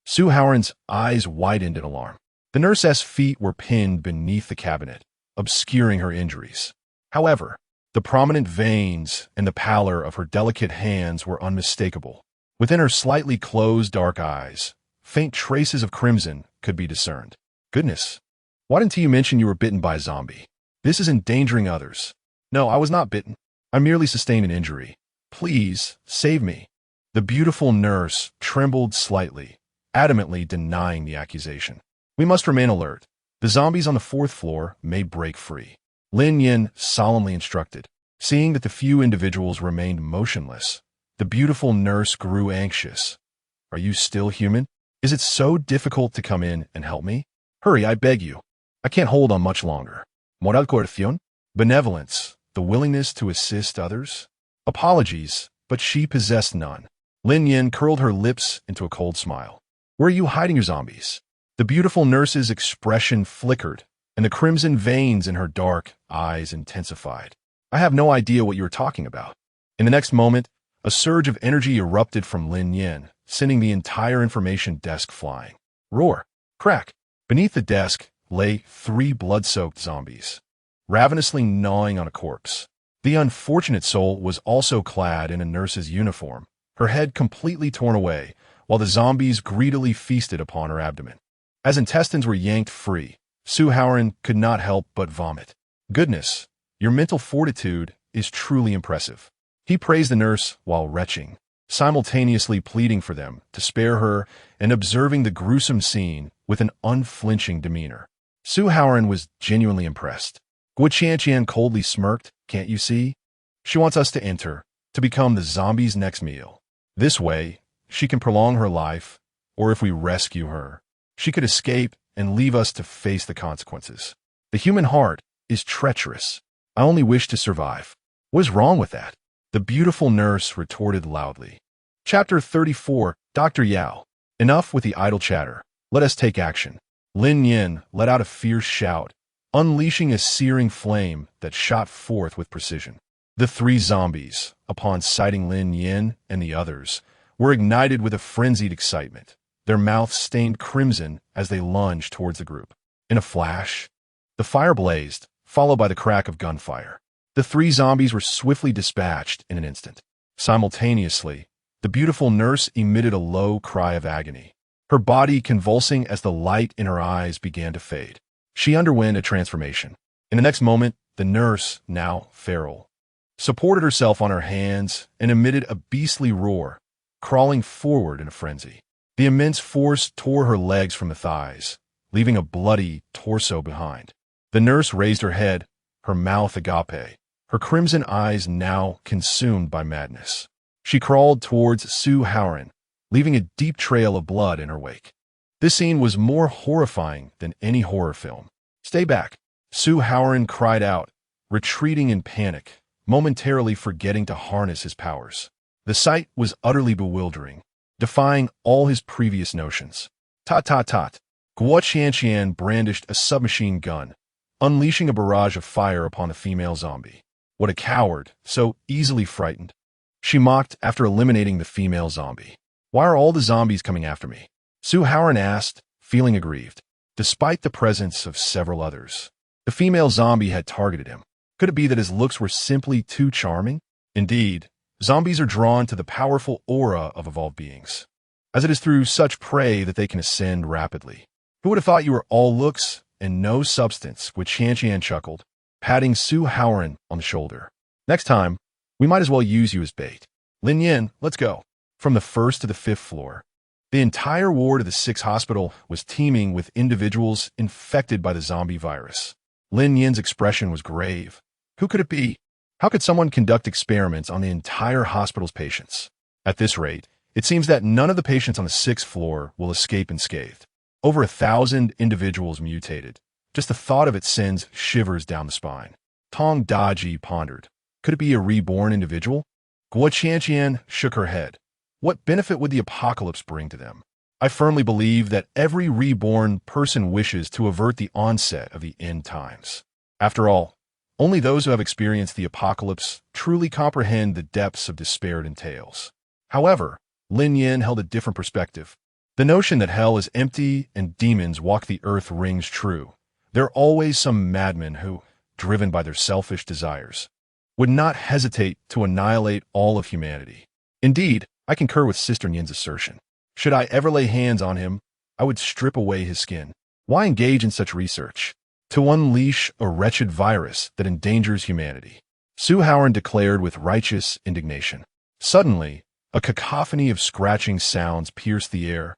Su Haoran's eyes widened in alarm. The nurse's feet were pinned beneath the cabinet, obscuring her injuries. However, the prominent veins and the pallor of her delicate hands were unmistakable. Within her slightly closed dark eyes, faint traces of crimson could be discerned. "Goodness, why didn't you mention you were bitten by a zombie? This is endangering others." "No, I was not bitten. I merely sustained an injury. Please, save me. The beautiful nurse trembled slightly, adamantly denying the accusation. We must remain alert. The zombies on the 4th floor may break free. Lin Nian solemnly instructed. Seeing that the few individuals remained motionless, the beautiful nurse grew anxious. Are you still human? Is it so difficult to come in and help me? Hurry, I beg you. I can't hold on much longer. Moral coerción? Benevolence, the willingness to assist others? Apologies, but she possessed none. Lin Nian curled her lips into a cold smile. Where are you hiding your zombies? The beautiful nurse's expression flickered, and the crimson veins in her dark eyes intensified. I have no idea what you are talking about. In the next moment, a surge of energy erupted from Lin Nian, sending the entire information desk flying. Roar! Crack! Beneath the desk lay 3 blood-soaked zombies, ravenously gnawing on a corpse. The unfortunate soul was also clad in a nurse's uniform, her head completely torn away, while the zombies greedily feasted upon her abdomen. As intestines were yanked free, Heiress could not help but vomit. Goodness, your mental fortitude is truly impressive. He praised the nurse while retching, simultaneously pleading for them to spare her and observing the gruesome scene with an unflinching demeanor. Heiress was genuinely impressed. Guo Qianqian coldly smirked. Can't you see? She wants us to enter, to become the zombie's next meal. This way, she can prolong her life, or if we rescue her, she could escape and leave us to face the consequences. The human heart is treacherous. I only wish to survive. What is wrong with that? The beautiful nurse retorted loudly. Chapter 34, Dr. Yao. Enough with the idle chatter. Let us take action. Lin Nian let out a fierce shout, unleashing a searing flame that shot forth with precision. The 3 zombies, upon sighting Lin Nian and the others, were ignited with a frenzied excitement, their mouths stained crimson as they lunged towards the group. In a flash, the fire blazed, followed by the crack of gunfire. The 3 zombies were swiftly dispatched in an instant. Simultaneously, the beautiful nurse emitted a low cry of agony, her body convulsing as the light in her eyes began to fade. She underwent a transformation. In the next moment, the nurse, now feral, supported herself on her hands and emitted a beastly roar, crawling forward in a frenzy. The immense force tore her legs from the thighs, leaving a bloody torso behind. The nurse raised her head, her mouth agape, her crimson eyes now consumed by madness. She crawled towards Heiress, leaving a deep trail of blood in her wake. This scene was more horrifying than any horror film. Stay back, Heiress cried out, retreating in panic, momentarily forgetting to harness his powers. The sight was utterly bewildering, defying all his previous notions. Tot. Guo Qianqian brandished a submachine gun, unleashing a barrage of fire upon the female zombie. What a coward, so easily frightened. She mocked after eliminating the female zombie. Why are all the zombies coming after me? Heiress asked, feeling aggrieved. Despite the presence of several others, the female zombie had targeted him. Could it be that his looks were simply too charming? Indeed, zombies are drawn to the powerful aura of evolved beings, as it is through such prey that they can ascend rapidly. Who would have thought you were all looks and no substance? Which Qianqian chuckled, patting Heiress on the shoulder. Next time, we might as well use you as bait. Lin Nian, let's go. From the 1st to the 5th floor, the entire ward of the 6th hospital was teeming with individuals infected by the zombie virus. Lin Nian's expression was grave. Who could it be? How could someone conduct experiments on the entire hospital's patients? At this rate, it seems that none of the patients on the 6th floor will escape unscathed. Over 1,000 individuals mutated. Just the thought of it sends shivers down the spine. Tong Daji pondered. Could it be a reborn individual? Guo Qianqian shook her head. What benefit would the apocalypse bring to them? I firmly believe that every reborn person wishes to avert the onset of the end times. After all, only those who have experienced the apocalypse truly comprehend the depths of despair it entails. However, Lin Nian held a different perspective. The notion that hell is empty and demons walk the earth rings true. There are always some madmen who, driven by their selfish desires, would not hesitate to annihilate all of humanity. Indeed, I concur with Sister Nian's assertion. Should I ever lay hands on him, I would strip away his skin. Why engage in such research? To unleash a wretched virus that endangers humanity. Su Haoran declared with righteous indignation. Suddenly, a cacophony of scratching sounds pierced the air,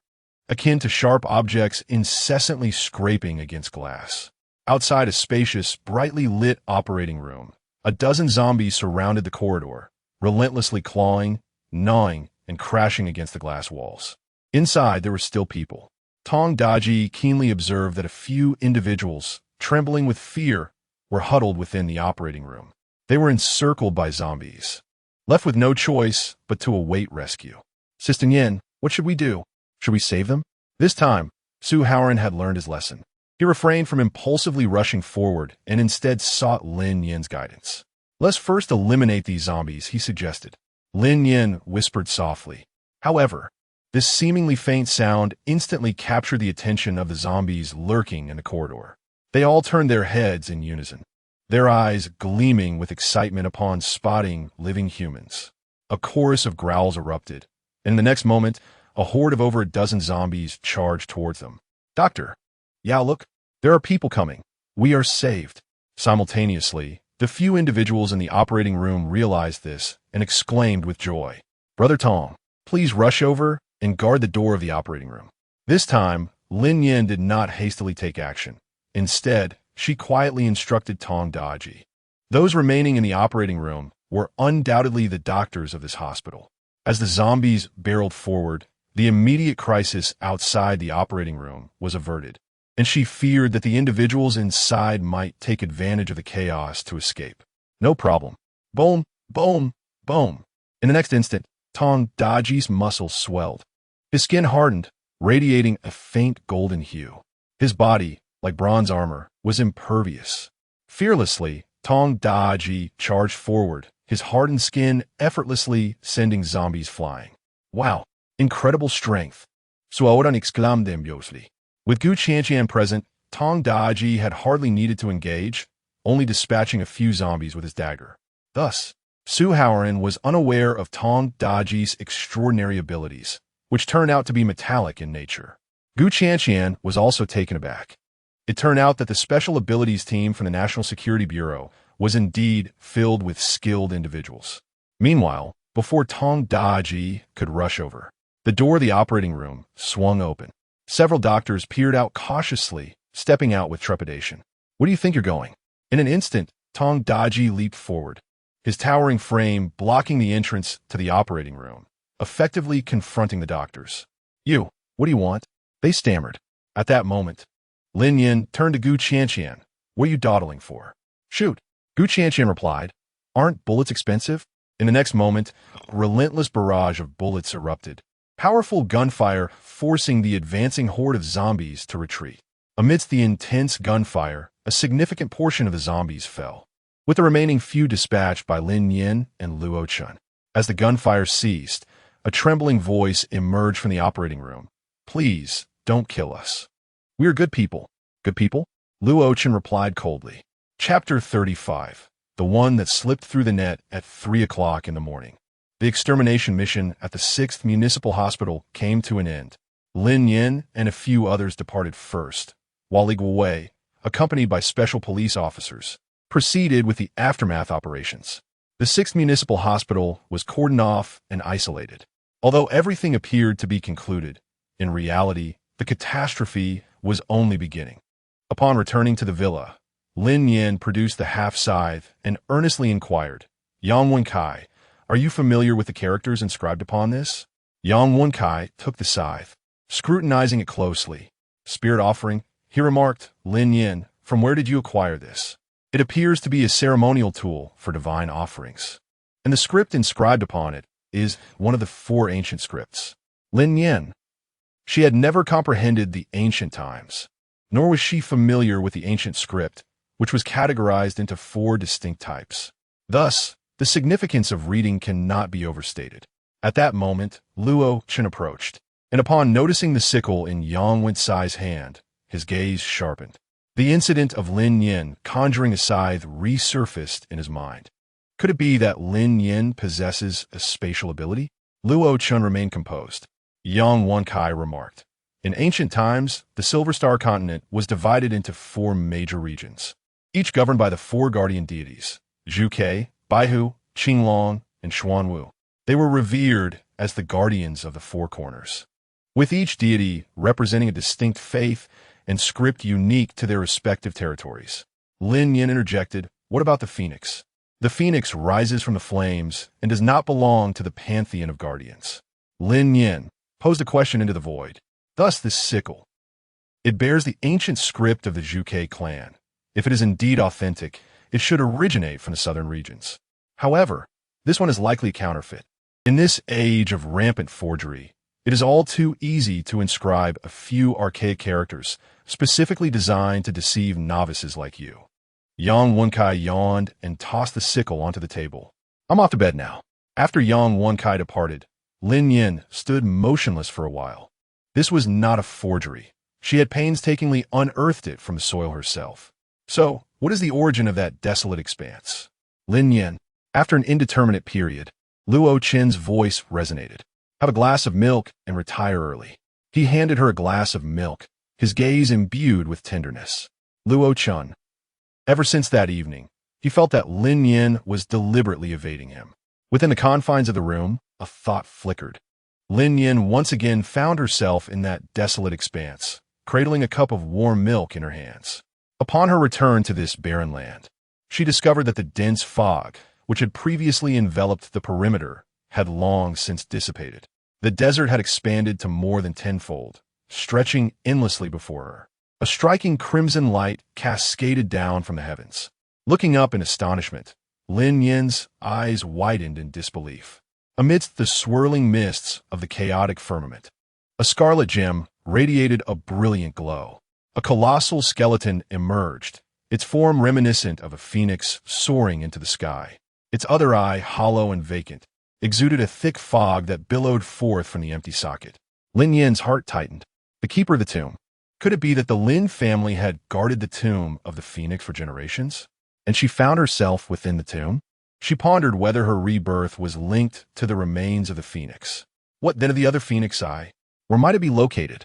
akin to sharp objects incessantly scraping against glass. Outside a spacious, brightly lit operating room, a dozen zombies surrounded the corridor, relentlessly clawing, gnawing, and crashing against the glass walls. Inside, there were still people. Tong Daji keenly observed that a few individuals, trembling with fear, were huddled within the operating room. They were encircled by zombies, left with no choice but to await rescue. Sister Yin, what should we do? Should we save them? This time, Su Haoran had learned his lesson. He refrained from impulsively rushing forward and instead sought Lin Nian's guidance. Let's first eliminate these zombies, he suggested. Lin Nian whispered softly. However, this seemingly faint sound instantly captured the attention of the zombies lurking in the corridor. They all turned their heads in unison, their eyes gleaming with excitement upon spotting living humans. A chorus of growls erupted, and in the next moment, a horde of over a dozen zombies charged towards them. Doctor, yeah, look, there are people coming. We are saved. Simultaneously, the few individuals in the operating room realized this and exclaimed with joy. Brother Tong, please rush over and guard the door of the operating room. This time, Lin Nian did not hastily take action. Instead, she quietly instructed Tong Daji. Those remaining in the operating room were undoubtedly the doctors of this hospital. As the zombies barreled forward, the immediate crisis outside the operating room was averted, and she feared that the individuals inside might take advantage of the chaos to escape. No problem. Boom, boom, boom. In the next instant, Tong Daji's muscles swelled. His skin hardened, radiating a faint golden hue. His body, like bronze armor, was impervious. Fearlessly, Tong Daji charged forward, his hardened skin effortlessly sending zombies flying. Wow, incredible strength. Su Haoran exclaimed enviously. With Gu Qianqian present, Tong Daji had hardly needed to engage, only dispatching a few zombies with his dagger. Thus, Su Haoran was unaware of Tong Daji's extraordinary abilities, which turned out to be metallic in nature. Gu Qianqian was also taken aback. It turned out that the Special Abilities team from the National Security Bureau was indeed filled with skilled individuals. Meanwhile, before Tong Daji could rush over, the door of the operating room swung open. Several doctors peered out cautiously, stepping out with trepidation. Where do you think you're going? In an instant, Tong Daji leaped forward, his towering frame blocking the entrance to the operating room, effectively confronting the doctors. You, what do you want? They stammered. At that moment, Lin Nian turned to Gu Qianqian. What are you dawdling for? Shoot. Gu Qianqian replied. Aren't bullets expensive? In the next moment, a relentless barrage of bullets erupted, powerful gunfire forcing the advancing horde of zombies to retreat. Amidst the intense gunfire, a significant portion of the zombies fell, with the remaining few dispatched by Lin Nian and Luo Chun. As the gunfire ceased, a trembling voice emerged from the operating room. Please, don't kill us. We are good people. Good people? Luo Chun replied coldly. Chapter 35. The one that slipped through the net at 3 o'clock in the morning. The extermination mission at the 6th Municipal Hospital came to an end. Lin Nian and a few others departed first, while Li Guowei, accompanied by special police officers, proceeded with the aftermath operations. The 6th Municipal Hospital was cordoned off and isolated. Although everything appeared to be concluded, in reality, the catastrophe was only beginning. Upon returning to the villa, Lin Nian produced the half-scythe and earnestly inquired, Yang Wenkai, are you familiar with the characters inscribed upon this? Yang Wenkai took the scythe, scrutinizing it closely. Spirit offering, he remarked, Lin Nian, from where did you acquire this? It appears to be a ceremonial tool for divine offerings. And the script inscribed upon it is one of the 4 ancient scripts. Lin Nian. She had never comprehended the ancient times, nor was she familiar with the ancient script, which was categorized into 4 distinct types. Thus, the significance of reading cannot be overstated. At that moment, Luo Chun approached, and upon noticing the sickle in Yang Wencai's hand, his gaze sharpened. The incident of Lin Nian conjuring a scythe resurfaced in his mind. Could it be that Lin Nian possesses a spatial ability? Luo Chun remained composed. Yang Wenkai remarked, in ancient times, the Silver Star continent was divided into 4 major regions, each governed by the 4 guardian deities, Zhu Ke, Baihu, Qinglong, and Xuanwu. They were revered as the guardians of the four corners, with each deity representing a distinct faith and script unique to their respective territories. Lin Nian interjected, "What about the phoenix?" The phoenix rises from the flames and does not belong to the pantheon of guardians. Lin Nian posed a question into the void. Thus this sickle. It bears the ancient script of the Zhuke clan. If it is indeed authentic, it should originate from the southern regions. However, this one is likely counterfeit. In this age of rampant forgery, it is all too easy to inscribe a few archaic characters specifically designed to deceive novices like you. Yang Wenkai yawned and tossed the sickle onto the table. "I'm off to bed now." After Yang Wenkai departed, Lin Nian stood motionless for a while. This was not a forgery. She had painstakingly unearthed it from the soil herself. So, what is the origin of that desolate expanse? Lin Nian. After an indeterminate period, Luo Qin's voice resonated. "Have a glass of milk and retire early." He handed her a glass of milk, his gaze imbued with tenderness. Luo Qin. Ever since that evening, he felt that Lin Nian was deliberately evading him. Within the confines of the room, a thought flickered. Lin Nian once again found herself in that desolate expanse, cradling a cup of warm milk in her hands. Upon her return to this barren land, she discovered that the dense fog, which had previously enveloped the perimeter, had long since dissipated. The desert had expanded to more than tenfold, stretching endlessly before her. A striking crimson light cascaded down from the heavens. Looking up in astonishment, Lin Nian's eyes widened in disbelief. Amidst the swirling mists of the chaotic firmament, a scarlet gem radiated a brilliant glow. A colossal skeleton emerged, its form reminiscent of a phoenix soaring into the sky. Its other eye, hollow and vacant, exuded a thick fog that billowed forth from the empty socket. Lin Nian's heart tightened. The keeper of the tomb. Could it be that the Lin family had guarded the tomb of the phoenix for generations? And she found herself within the tomb? She pondered whether her rebirth was linked to the remains of the phoenix. What then of the other phoenix eye? Where might it be located?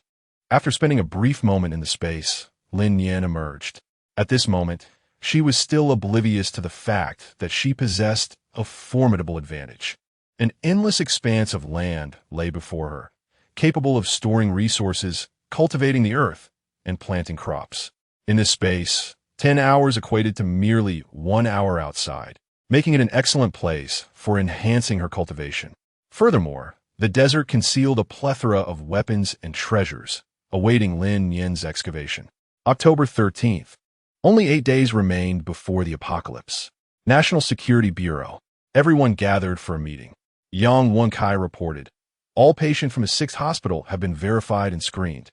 After spending a brief moment in the space, Lin Nian emerged. At this moment, she was still oblivious to the fact that she possessed a formidable advantage. An endless expanse of land lay before her, capable of storing resources, cultivating the earth, and planting crops. In this space, 10 hours equated to merely 1 hour outside, making it an excellent place for enhancing her cultivation. Furthermore, the desert concealed a plethora of weapons and treasures, awaiting Lin Nian's excavation. October 13th. Only 8 days remained before the apocalypse. National Security Bureau. Everyone gathered for a meeting. Yang Wenkai reported. All patients from a 6th hospital have been verified and screened.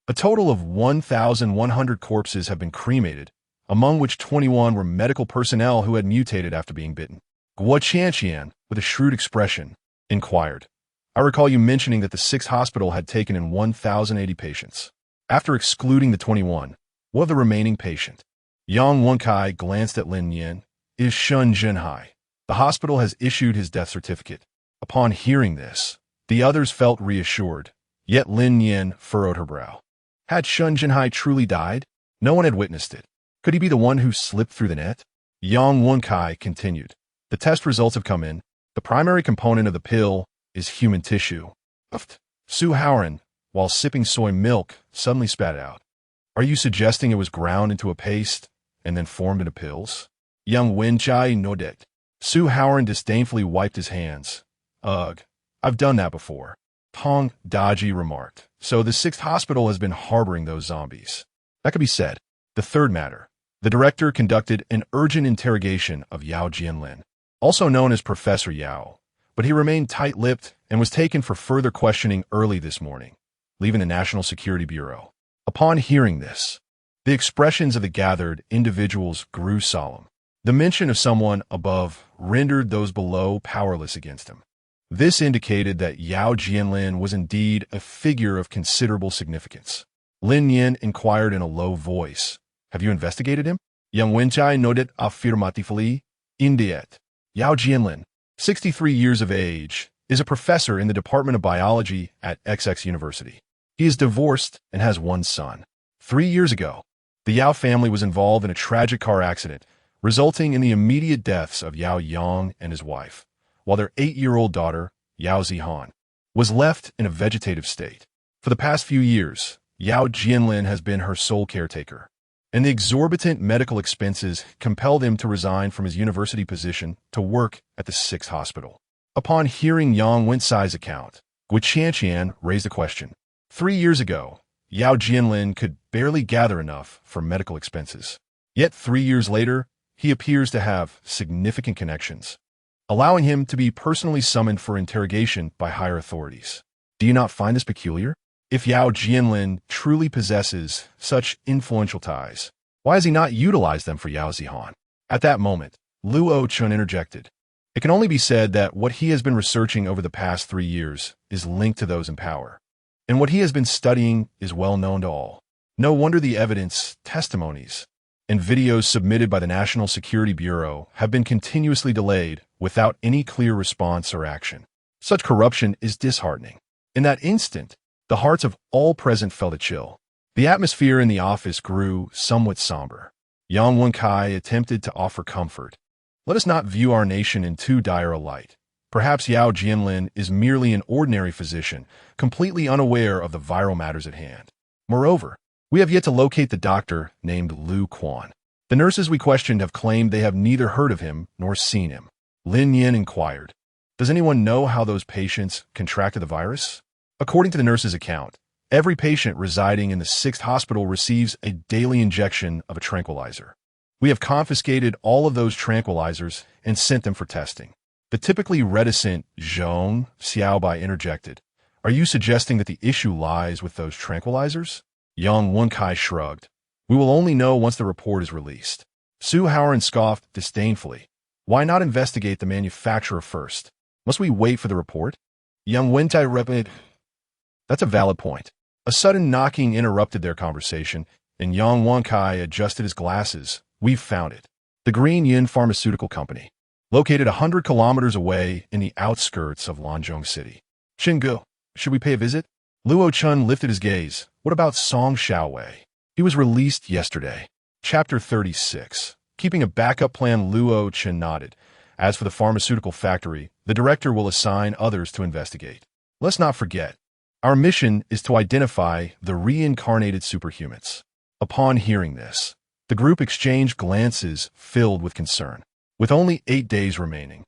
A total of 1,100 corpses have been cremated, among which 21 were medical personnel who had mutated after being bitten. Guo Qianqian, with a shrewd expression, inquired. I recall you mentioning that the 6th hospital had taken in 1,080 patients. After excluding the 21, what of the remaining patient? Yang Wenkai glanced at Lin Nian. Is Shun Zhenhai. The hospital has issued his death certificate. Upon hearing this, the others felt reassured, yet Lin Nian furrowed her brow. Had Shun Zhenhai truly died? No one had witnessed it. Could he be the one who slipped through the net? Yang Wenkai continued. The test results have come in. The primary component of the pill is human tissue. Su Haoran, while sipping soy milk, suddenly spat out. Are you suggesting it was ground into a paste and then formed into pills? Young Wenchai nodded. Su Haoran disdainfully wiped his hands. Ugh, I've done that before. Tong Daji remarked. So the 6th hospital has been harboring those zombies. That could be said. The third matter. The director conducted an urgent interrogation of Yao Jianlin, also known as Professor Yao, but he remained tight-lipped and was taken for further questioning early this morning, leaving the National Security Bureau. Upon hearing this, the expressions of the gathered individuals grew solemn. The mention of someone above rendered those below powerless against him. This indicated that Yao Jianlin was indeed a figure of considerable significance. Lin Nian inquired in a low voice, Have you investigated him? Yang Wenchai nodded affirmatively. Indeed. Yao Jianlin, 63 years of age, is a professor in the Department of Biology at XX University. He is divorced and has one son. 3 years ago, the Yao family was involved in a tragic car accident, resulting in the immediate deaths of Yao Yang and his wife, while their 8-year-old daughter, Yao Zihan, was left in a vegetative state. For the past few years, Yao Jianlin has been her sole caretaker, and the exorbitant medical expenses compelled him to resign from his university position to work at the 6th hospital. Upon hearing Yang Wencai's account, Gui Qianqian raised a question. 3 years ago, Yao Jianlin could barely gather enough for medical expenses. Yet 3 years later, he appears to have significant connections, allowing him to be personally summoned for interrogation by higher authorities. Do you not find this peculiar? If Yao Jianlin truly possesses such influential ties, why has he not utilized them for Yao Zihan? At that moment, Luo Chun interjected. It can only be said that what he has been researching over the past 3 years is linked to those in power, and what he has been studying is well known to all. No wonder the evidence, testimonies, and videos submitted by the National Security Bureau have been continuously delayed without any clear response or action. Such corruption is disheartening. In that instant, the hearts of all present felt a chill. The atmosphere in the office grew somewhat somber. Yang Wencai attempted to offer comfort. Let us not view our nation in too dire a light. Perhaps Yao Jianlin is merely an ordinary physician, completely unaware of the viral matters at hand. Moreover, we have yet to locate the doctor named Lu Quan. The nurses we questioned have claimed they have neither heard of him nor seen him. Lin Nian inquired, "Does anyone know how those patients contracted the virus?" According to the nurse's account, every patient residing in the 6th hospital receives a daily injection of a tranquilizer. We have confiscated all of those tranquilizers and sent them for testing. The typically reticent Zhong Xiaobai interjected, "Are you suggesting that the issue lies with those tranquilizers?" Yang Wencai shrugged. "We will only know once the report is released." Su Haoran scoffed disdainfully. "Why not investigate the manufacturer first? Must we wait for the report?" Yang Wencai replied, "That's a valid point." A sudden knocking interrupted their conversation, and Yang Wencai adjusted his glasses. "We've found it. The Green Yin Pharmaceutical Company, located 100 kilometers away in the outskirts of Lanzhong City. Xingu, should we pay a visit?" Luo Chun lifted his gaze. "What about Song Xiaowei? He was released yesterday." Chapter 36. Keeping a backup plan, Luo Chun nodded. As for the pharmaceutical factory, the director will assign others to investigate. Let's not forget, our mission is to identify the reincarnated superhumans. Upon hearing this, the group exchanged glances filled with concern. With only 8 days remaining,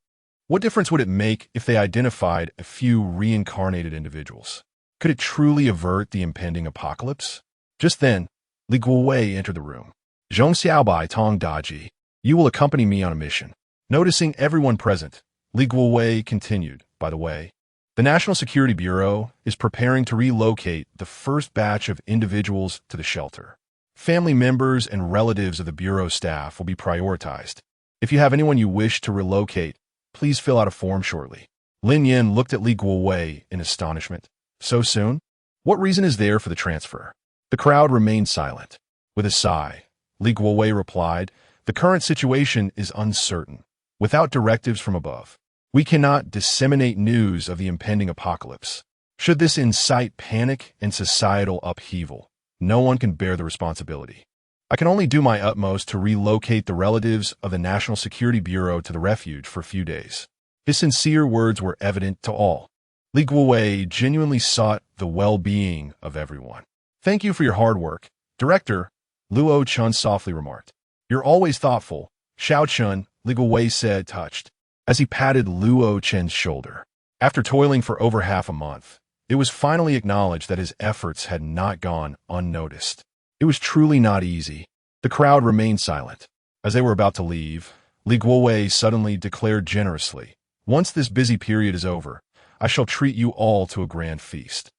what difference would it make if they identified a few reincarnated individuals? Could it truly avert the impending apocalypse? Just then, Li Guowei entered the room. "Zhong Xiaobai Tong Daji, you will accompany me on a mission." Noticing everyone present, Li Guowei continued, "By the way, the National Security Bureau is preparing to relocate the first batch of individuals to the shelter. Family members and relatives of the Bureau staff will be prioritized. If you have anyone you wish to relocate, please fill out a form shortly." Lin Nian looked at Li Guowei in astonishment. "So soon? What reason is there for the transfer?" The crowd remained silent. With a sigh, Li Guowei replied, "The current situation is uncertain. Without directives from above, we cannot disseminate news of the impending apocalypse. Should this incite panic and societal upheaval, no one can bear the responsibility. I can only do my utmost to relocate the relatives of the National Security Bureau to the refuge for a few days." His sincere words were evident to all. Li Guowei genuinely sought the well-being of everyone. "Thank you for your hard work, Director," Luo Chun softly remarked. "You're always thoughtful." Xiao Chun, Li Guowei said, touched, as he patted Luo Chen's shoulder. After toiling for over half a month, it was finally acknowledged that his efforts had not gone unnoticed. It was truly not easy. The crowd remained silent. As they were about to leave, Li Guowei suddenly declared generously, "Once this busy period is over, I shall treat you all to a grand feast.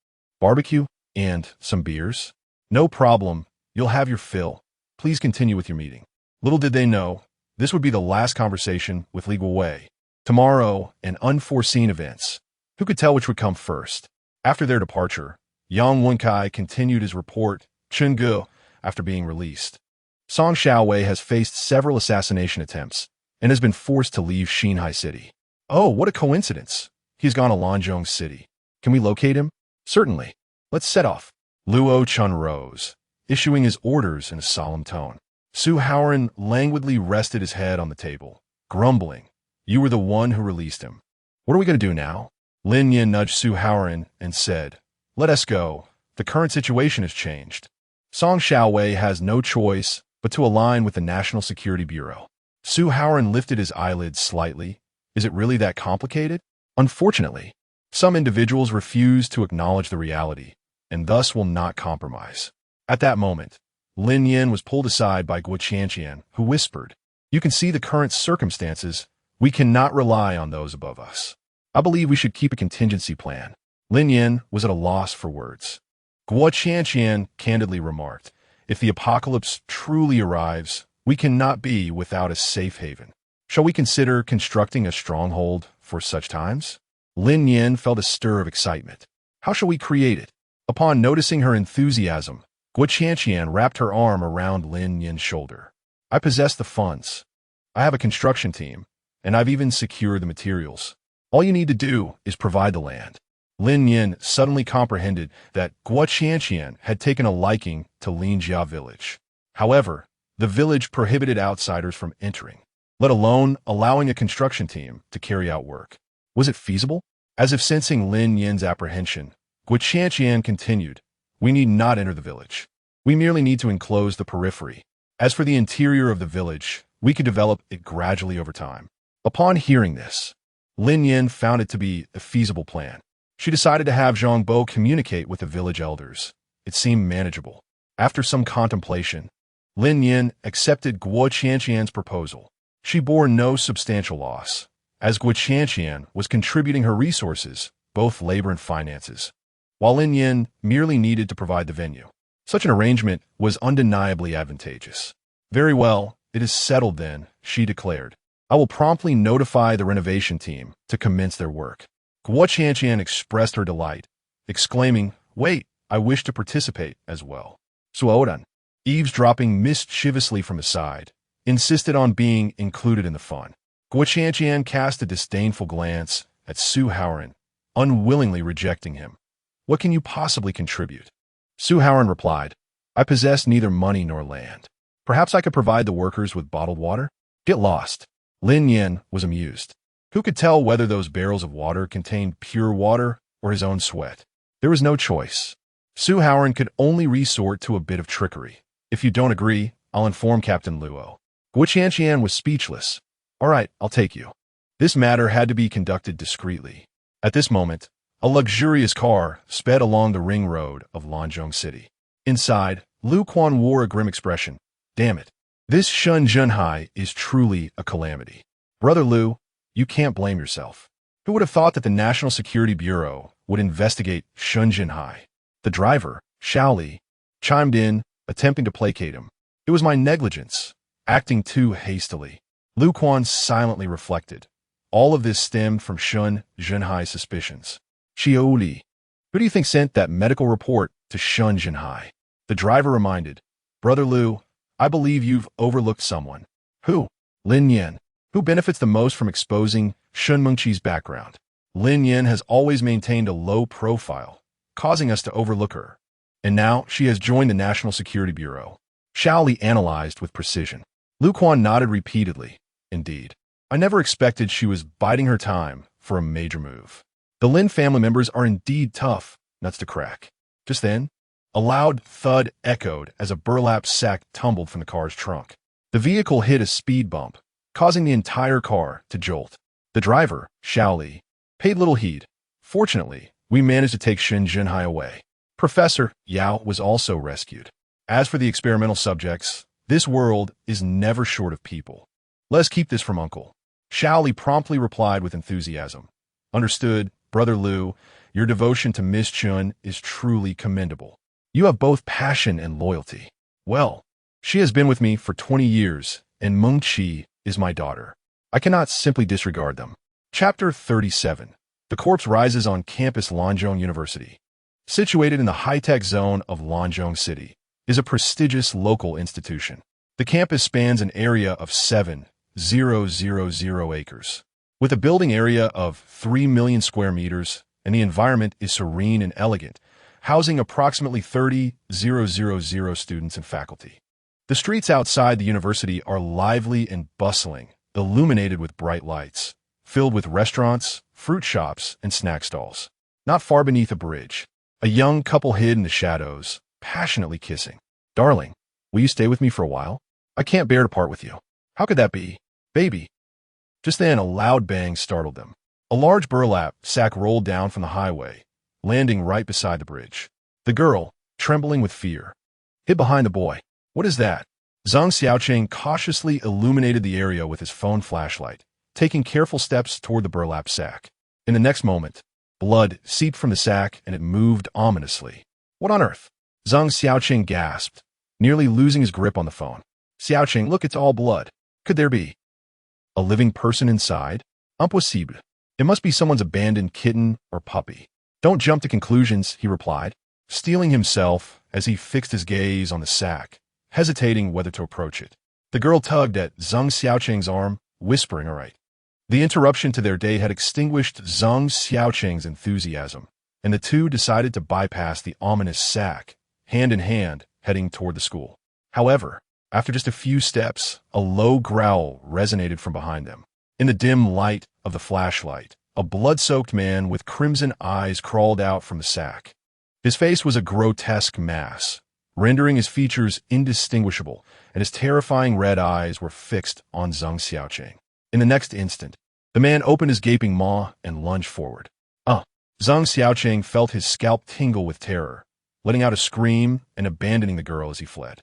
Barbecue and some beers? No problem, you'll have your fill. Please continue with your meeting." Little did they know, this would be the last conversation with Li Guowei. Tomorrow, and unforeseen events. Who could tell which would come first? After their departure, Yang Wencai continued his report, "Chenggu," after being released. Song Xiaowei has faced several assassination attempts and has been forced to leave Xinhai City. "Oh, what a coincidence. He's gone to Lanzhong City. Can we locate him?" "Certainly. Let's set off." Luo Chun rose, issuing his orders in a solemn tone. Su Haoran languidly rested his head on the table, grumbling. You were the one who released him. What are we going to do now? Lin Nian nudged Su Haoran and said, Let us go. The current situation has changed. Song Xiaowei has no choice but to align with the National Security Bureau. Su Haoran lifted his eyelids slightly. Is it really that complicated? Unfortunately, some individuals refuse to acknowledge the reality, and thus will not compromise. At that moment, Lin Nian was pulled aside by Guo Qianqian, who whispered, You can see the current circumstances. We cannot rely on those above us. I believe we should keep a contingency plan. Lin Nian was at a loss for words. Guo Qianqian candidly remarked, If the apocalypse truly arrives, we cannot be without a safe haven. Shall we consider constructing a stronghold for such times? Lin Nian felt a stir of excitement. How shall we create it? Upon noticing her enthusiasm, Guo Qianqian wrapped her arm around Lin Nian's shoulder. I possess the funds. I have a construction team, and I've even secured the materials. All you need to do is provide the land. Lin Nian suddenly comprehended that Guo Qianqian had taken a liking to Linjia village. However, the village prohibited outsiders from entering, let alone allowing a construction team to carry out work. Was it feasible? As if sensing Lin Nian's apprehension, Guo Qianqian continued, We need not enter the village. We merely need to enclose the periphery. As for the interior of the village, we could develop it gradually over time. Upon hearing this, Lin Nian found it to be a feasible plan. She decided to have Zhang Bo communicate with the village elders. It seemed manageable. After some contemplation, Lin Nian accepted Guo Qianqian's proposal. She bore no substantial loss, as Guo Qianqian was contributing her resources, both labor and finances, while Lin Nian merely needed to provide the venue. Such an arrangement was undeniably advantageous. Very well, it is settled then, she declared. I will promptly notify the renovation team to commence their work. Guo Qianqian expressed her delight, exclaiming, Wait, I wish to participate as well. Suodan, eavesdropping mischievously from his side, insisted on being included in the fun. Guo Qianqian cast a disdainful glance at Su Haoran, unwillingly rejecting him. What can you possibly contribute? Su Haoran replied, I possess neither money nor land. Perhaps I could provide the workers with bottled water? Get lost. Lin Nian was amused. Who could tell whether those barrels of water contained pure water or his own sweat? There was no choice. Su Haoran could only resort to a bit of trickery. If you don't agree, I'll inform Captain Luo. Guo Qianqian was speechless. All right, I'll take you. This matter had to be conducted discreetly. At this moment, a luxurious car sped along the ring road of Lanzhong City. Inside, Lu Quan wore a grim expression. Damn it. This Shun Junhai is truly a calamity. Brother Lu, you can't blame yourself. Who would have thought that the National Security Bureau would investigate Shun Junhai? The driver, Xiao Li, chimed in, attempting to placate him. It was my negligence, acting too hastily. Lu Quan silently reflected. All of this stemmed from Shun Junhai's suspicions. Xiao Li, who do you think sent that medical report to Shun Junhai? The driver reminded. Brother Lu, I believe you've overlooked someone. Who? Lin Nian. Who benefits the most from exposing Shun Mengqi's background? Lin Nian has always maintained a low profile, causing us to overlook her. And now she has joined the National Security Bureau. Xiao Li analyzed with precision. Lu Quan nodded repeatedly. Indeed. I never expected she was biding her time for a major move. The Lin family members are indeed tough nuts to crack. Just then, a loud thud echoed as a burlap sack tumbled from the car's trunk. The vehicle hit a speed bump, causing the entire car to jolt. The driver, Xiao Li, paid little heed. Fortunately, we managed to take Shun Junhai away. Professor Yao was also rescued. As for the experimental subjects, this world is never short of people. Let's keep this from Uncle. Xiao Li promptly replied with enthusiasm. Understood, Brother Lu, your devotion to Miss Chun is truly commendable. You have both passion and loyalty. Well, she has been with me for 20 years, and Mengqi is my daughter. I cannot simply disregard them. Chapter 37. The corpse rises on campus Lanzhong University. Situated in the high-tech zone of Lanzhong City, is a prestigious local institution. The campus spans an area of 7,000 acres, with a building area of 3 million square meters, and the environment is serene and elegant, housing approximately 30,000 students and faculty. The streets outside the university are lively and bustling, illuminated with bright lights, filled with restaurants, fruit shops, and snack stalls. Not far beneath a bridge, a young couple hid in the shadows, passionately kissing. "Darling, will you stay with me for a while? I can't bear to part with you." "How could that be, baby?" Just then, a loud bang startled them. A large burlap sack rolled down from the highway, landing right beside the bridge. The girl, trembling with fear, hid behind the boy. "What is that?" Zhang Xiaoqing cautiously illuminated the area with his phone flashlight, taking careful steps toward the burlap sack. In the next moment, blood seeped from the sack and it moved ominously. "What on earth?" Zhang Xiaoqing gasped, nearly losing his grip on the phone. "Xiaoqing, look, it's all blood. Could there be a living person inside? Impossible. It must be someone's abandoned kitten or puppy." "Don't jump to conclusions," he replied, steeling himself as he fixed his gaze on the sack, hesitating whether to approach it. The girl tugged at Zhang Xiaoqing's arm, whispering, "All right." The interruption to their date had extinguished Zhang Xiaoqing's enthusiasm, and the two decided to bypass the ominous sack, hand in hand, heading toward the school. However, after just a few steps, a low growl resonated from behind them. In the dim light of the flashlight, a blood-soaked man with crimson eyes crawled out from the sack. His face was a grotesque mass, rendering his features indistinguishable, and his terrifying red eyes were fixed on Zhang Xiaoqing. In the next instant, the man opened his gaping maw and lunged forward. Zhang Xiaoqing felt his scalp tingle with terror, letting out a scream and abandoning the girl as he fled.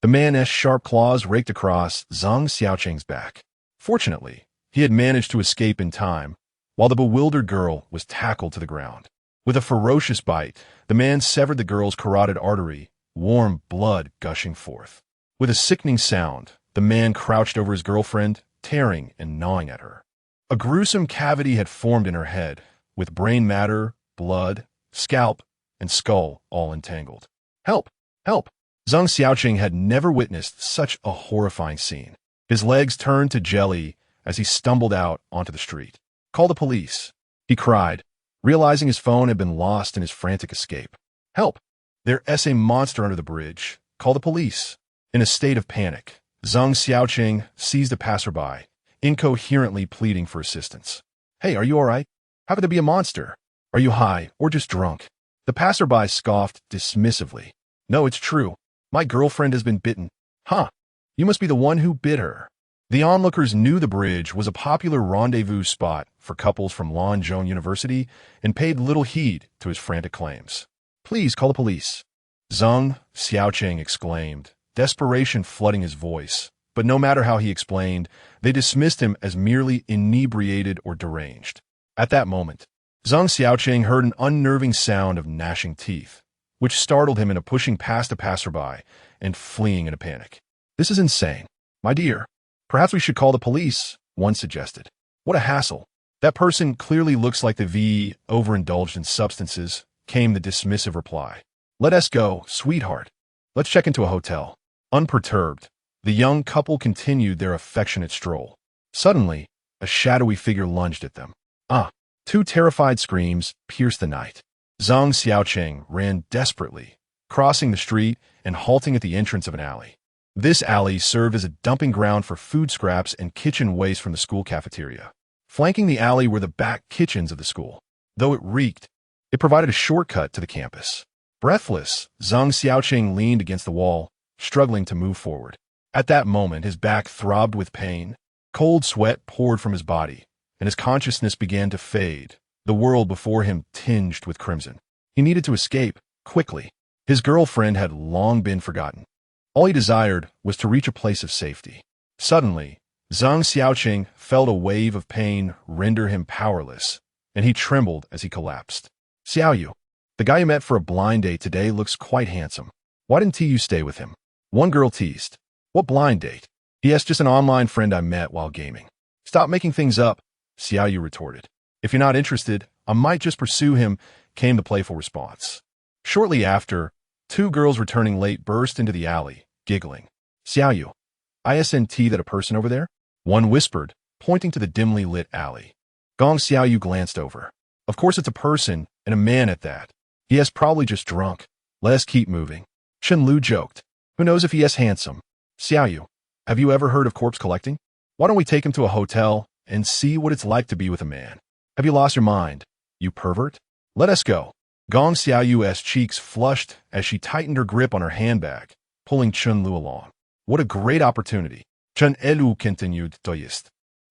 The man's sharp claws raked across Zhang Xiaoqing's back. Fortunately, he had managed to escape in time, while the bewildered girl was tackled to the ground. With a ferocious bite, the man severed the girl's carotid artery, warm blood gushing forth. With a sickening sound, the man crouched over his girlfriend, tearing and gnawing at her. A gruesome cavity had formed in her head, with brain matter, blood, scalp, and skull all entangled. "Help! Help!" Zhang Xiaoqing had never witnessed such a horrifying scene. His legs turned to jelly as he stumbled out onto the street. "Call the police," he cried, realizing his phone had been lost in his frantic escape. "Help! There's a monster under the bridge. Call the police." In a state of panic, Zhang Xiaoqing seized a passerby, incoherently pleading for assistance. "Hey, are you all right? How could there be a monster? Are you high or just drunk?" The passerby scoffed dismissively. "No, it's true. My girlfriend has been bitten." "Huh. You must be the one who bit her." The onlookers knew the bridge was a popular rendezvous spot for couples from Lanzhou University and paid little heed to his frantic claims. "Please call the police," Zhang Xiaoqing exclaimed, desperation flooding his voice. But no matter how he explained, they dismissed him as merely inebriated or deranged. At that moment, Zhang Xiaoqing heard an unnerving sound of gnashing teeth, which startled him into pushing past a passerby and fleeing in a panic. "This is insane. My dear, perhaps we should call the police," one suggested. "What a hassle. That person clearly looks like the V overindulged in substances," came the dismissive reply. "Let us go, sweetheart. Let's check into a hotel." Unperturbed, the young couple continued their affectionate stroll. Suddenly, a shadowy figure lunged at them. Two terrified screams pierced the night. Zhang Xiaoqing ran desperately, crossing the street and halting at the entrance of an alley. This alley served as a dumping ground for food scraps and kitchen waste from the school cafeteria. Flanking the alley were the back kitchens of the school. Though it reeked, it provided a shortcut to the campus. Breathless, Zhang Xiaoqing leaned against the wall, struggling to move forward. At that moment, his back throbbed with pain. Cold sweat poured from his body, and his consciousness began to fade, the world before him tinged with crimson. He needed to escape, quickly. His girlfriend had long been forgotten. All he desired was to reach a place of safety. Suddenly, Zhang Xiaoqing felt a wave of pain render him powerless, and he trembled as he collapsed. "Xiaoyu, the guy you met for a blind date today looks quite handsome. Why didn't you stay with him?" One girl teased. "What blind date?" "Yes, just an online friend I met while gaming." "Stop making things up," Xiaoyu retorted. "If you're not interested, I might just pursue him," came the playful response. Shortly after, two girls returning late burst into the alley, giggling. "Xiaoyu, isn't that a person over there?" one whispered, pointing to the dimly lit alley. Gong Xiaoyu glanced over. "Of course it's a person, and a man at that. He is probably just drunk. Let us keep moving." Chen Lu joked. "Who knows if he is handsome?" Xiaoyu, have you ever heard of corpse collecting? Why don't we take him to a hotel and see what it's like to be with a man? Have you lost your mind, you pervert? Let us go. Gong Xiaoyu's cheeks flushed as she tightened her grip on her handbag, pulling Chun Lu along. What a great opportunity. Chun Lu continued to jest,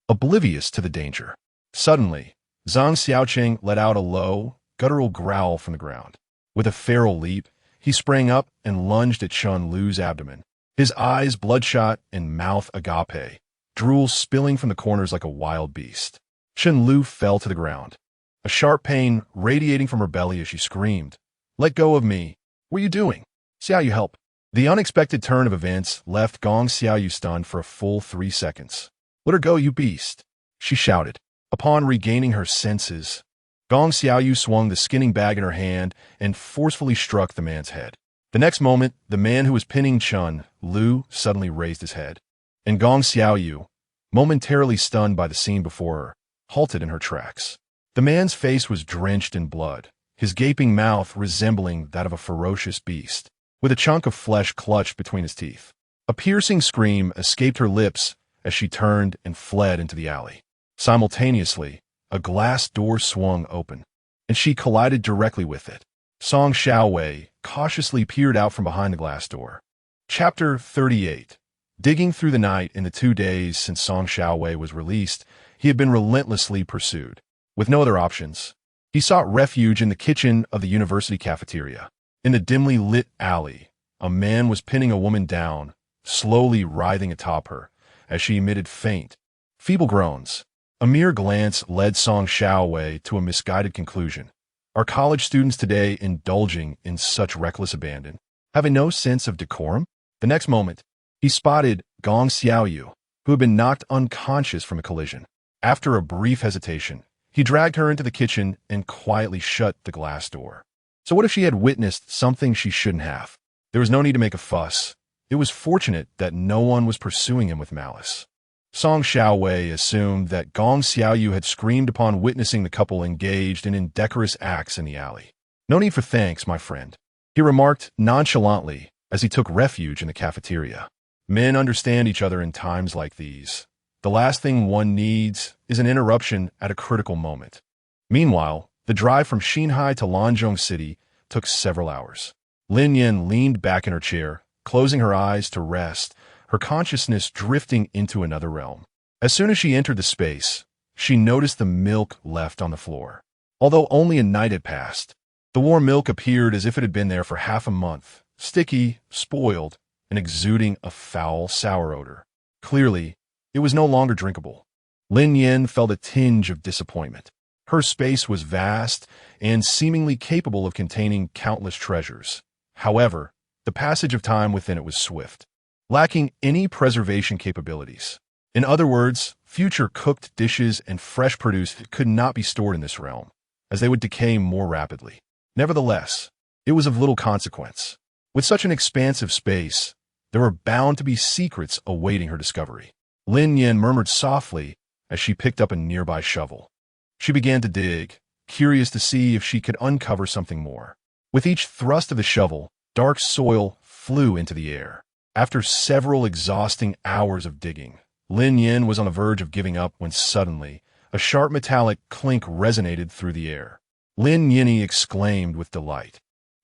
oblivious to the danger. Suddenly, Zhang Xiaoqing let out a low, guttural growl from the ground. With a feral leap, he sprang up and lunged at Chun Lu's abdomen, his eyes bloodshot and mouth agape, drool spilling from the corners like a wild beast. Chun Lu fell to the ground, a sharp pain radiating from her belly as she screamed, "Let go of me! What are you doing? Xiaoyu, help!" The unexpected turn of events left Gong Xiaoyu stunned for a full 3 seconds. "Let her go, you beast!" she shouted. Upon regaining her senses, Gong Xiaoyu swung the skinning bag in her hand and forcefully struck the man's head. The next moment, the man who was pinning Chun Lu suddenly raised his head, and Gong Xiaoyu, momentarily stunned by the scene before her, halted in her tracks. The man's face was drenched in blood, his gaping mouth resembling that of a ferocious beast, with a chunk of flesh clutched between his teeth. A piercing scream escaped her lips as she turned and fled into the alley. Simultaneously, a glass door swung open, and she collided directly with it. Song Xiaowei cautiously peered out from behind the glass door. Chapter 38. Digging through the night in the 2 days since Song Xiaowei was released, he had been relentlessly pursued. With no other options, he sought refuge in the kitchen of the university cafeteria. In the dimly lit alley, a man was pinning a woman down, slowly writhing atop her, as she emitted faint, feeble groans. A mere glance led Song Xiaowei to a misguided conclusion. Are college students today indulging in such reckless abandon, having no sense of decorum? The next moment, he spotted Gong Xiaoyu, who had been knocked unconscious from a collision. After a brief hesitation, he dragged her into the kitchen and quietly shut the glass door. So what if she had witnessed something she shouldn't have? There was no need to make a fuss. It was fortunate that no one was pursuing him with malice. Song Xiaowei assumed that Gong Xiaoyu had screamed upon witnessing the couple engaged in indecorous acts in the alley. "No need for thanks, my friend," he remarked nonchalantly as he took refuge in the cafeteria. Men understand each other in times like these. The last thing one needs is an interruption at a critical moment. Meanwhile, the drive from Xinhai to Lanzhong City took several hours. Lin Nian leaned back in her chair, closing her eyes to rest, her consciousness drifting into another realm. As soon as she entered the space, she noticed the milk left on the floor. Although only a night had passed, the warm milk appeared as if it had been there for half a month, sticky, spoiled, and exuding a foul, sour odor. Clearly, it was no longer drinkable. Lin Nian felt a tinge of disappointment. Her space was vast and seemingly capable of containing countless treasures. However, the passage of time within it was swift, lacking any preservation capabilities. In other words, future cooked dishes and fresh produce could not be stored in this realm, as they would decay more rapidly. Nevertheless, it was of little consequence. With such an expansive space, there were bound to be secrets awaiting her discovery. Lin Nian murmured softly as she picked up a nearby shovel. She began to dig, curious to see if she could uncover something more. With each thrust of the shovel, dark soil flew into the air. After several exhausting hours of digging, Lin Nian was on the verge of giving up when suddenly, a sharp metallic clink resonated through the air. Lin Nian exclaimed with delight.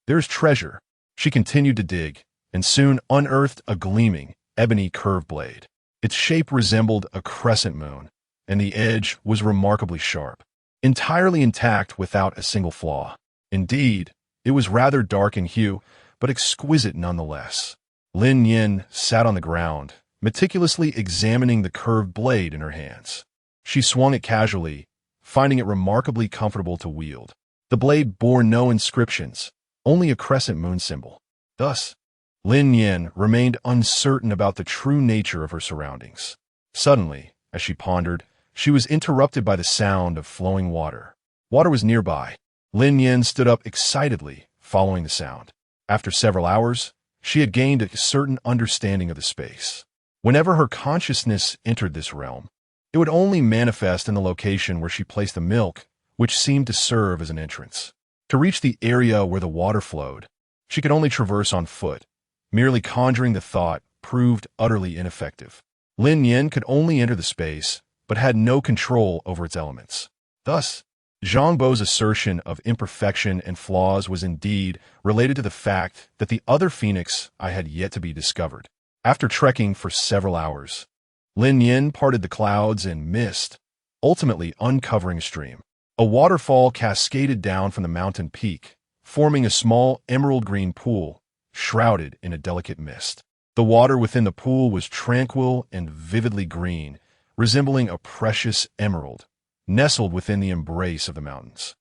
"There's treasure." She continued to dig, and soon unearthed a gleaming, ebony curved blade. Its shape resembled a crescent moon, and the edge was remarkably sharp, entirely intact without a single flaw. Indeed, it was rather dark in hue, but exquisite nonetheless. Lin Nian sat on the ground, meticulously examining the curved blade in her hands. She swung it casually, finding it remarkably comfortable to wield. The blade bore no inscriptions, only a crescent moon symbol. Thus, Lin Nian remained uncertain about the true nature of her surroundings. Suddenly, as she pondered, she was interrupted by the sound of flowing water. Water was nearby. Lin Nian stood up excitedly, following the sound. After several hours, she had gained a certain understanding of the space. Whenever her consciousness entered this realm, it would only manifest in the location where she placed the milk, which seemed to serve as an entrance. To reach the area where the water flowed, she could only traverse on foot, merely conjuring the thought proved utterly ineffective. Lin Nian could only enter the space, but had no control over its elements. Thus, Zhang Bo's assertion of imperfection and flaws was indeed related to the fact that the other phoenix I had yet to be discovered. After trekking for several hours, Lin Nian parted the clouds and mist, ultimately uncovering a stream. A waterfall cascaded down from the mountain peak, forming a small emerald-green pool, shrouded in a delicate mist. The water within the pool was tranquil and vividly green, resembling a precious emerald, nestled within the embrace of the mountains.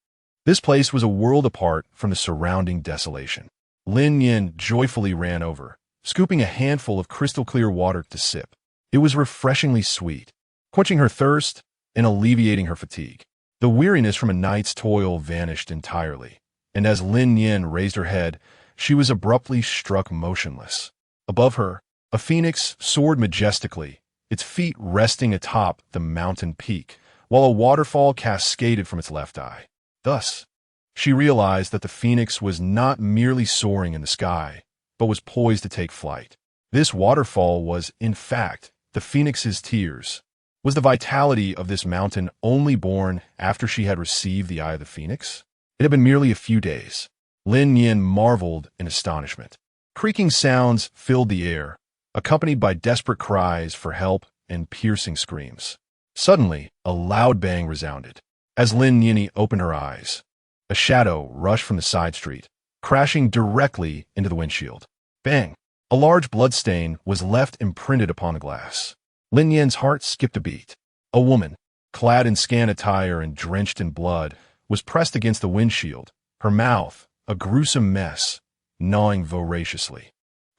This place was a world apart from the surrounding desolation. Lin Nian joyfully ran over, scooping a handful of crystal-clear water to sip. It was refreshingly sweet, quenching her thirst and alleviating her fatigue. The weariness from a night's toil vanished entirely, and as Lin Nian raised her head, she was abruptly struck motionless. Above her, a phoenix soared majestically, its feet resting atop the mountain peak, while a waterfall cascaded from its left eye. Thus, she realized that the phoenix was not merely soaring in the sky, but was poised to take flight. This waterfall was, in fact, the phoenix's tears. Was the vitality of this mountain only born after she had received the eye of the phoenix? It had been merely a few days. Lin Nian marveled in astonishment. Creaking sounds filled the air, accompanied by desperate cries for help and piercing screams. Suddenly, a loud bang resounded. As Lin Nian opened her eyes, a shadow rushed from the side street, crashing directly into the windshield. Bang! A large bloodstain was left imprinted upon the glass. Lin Nian's heart skipped a beat. A woman, clad in scant attire and drenched in blood, was pressed against the windshield, her mouth, a gruesome mess, gnawing voraciously.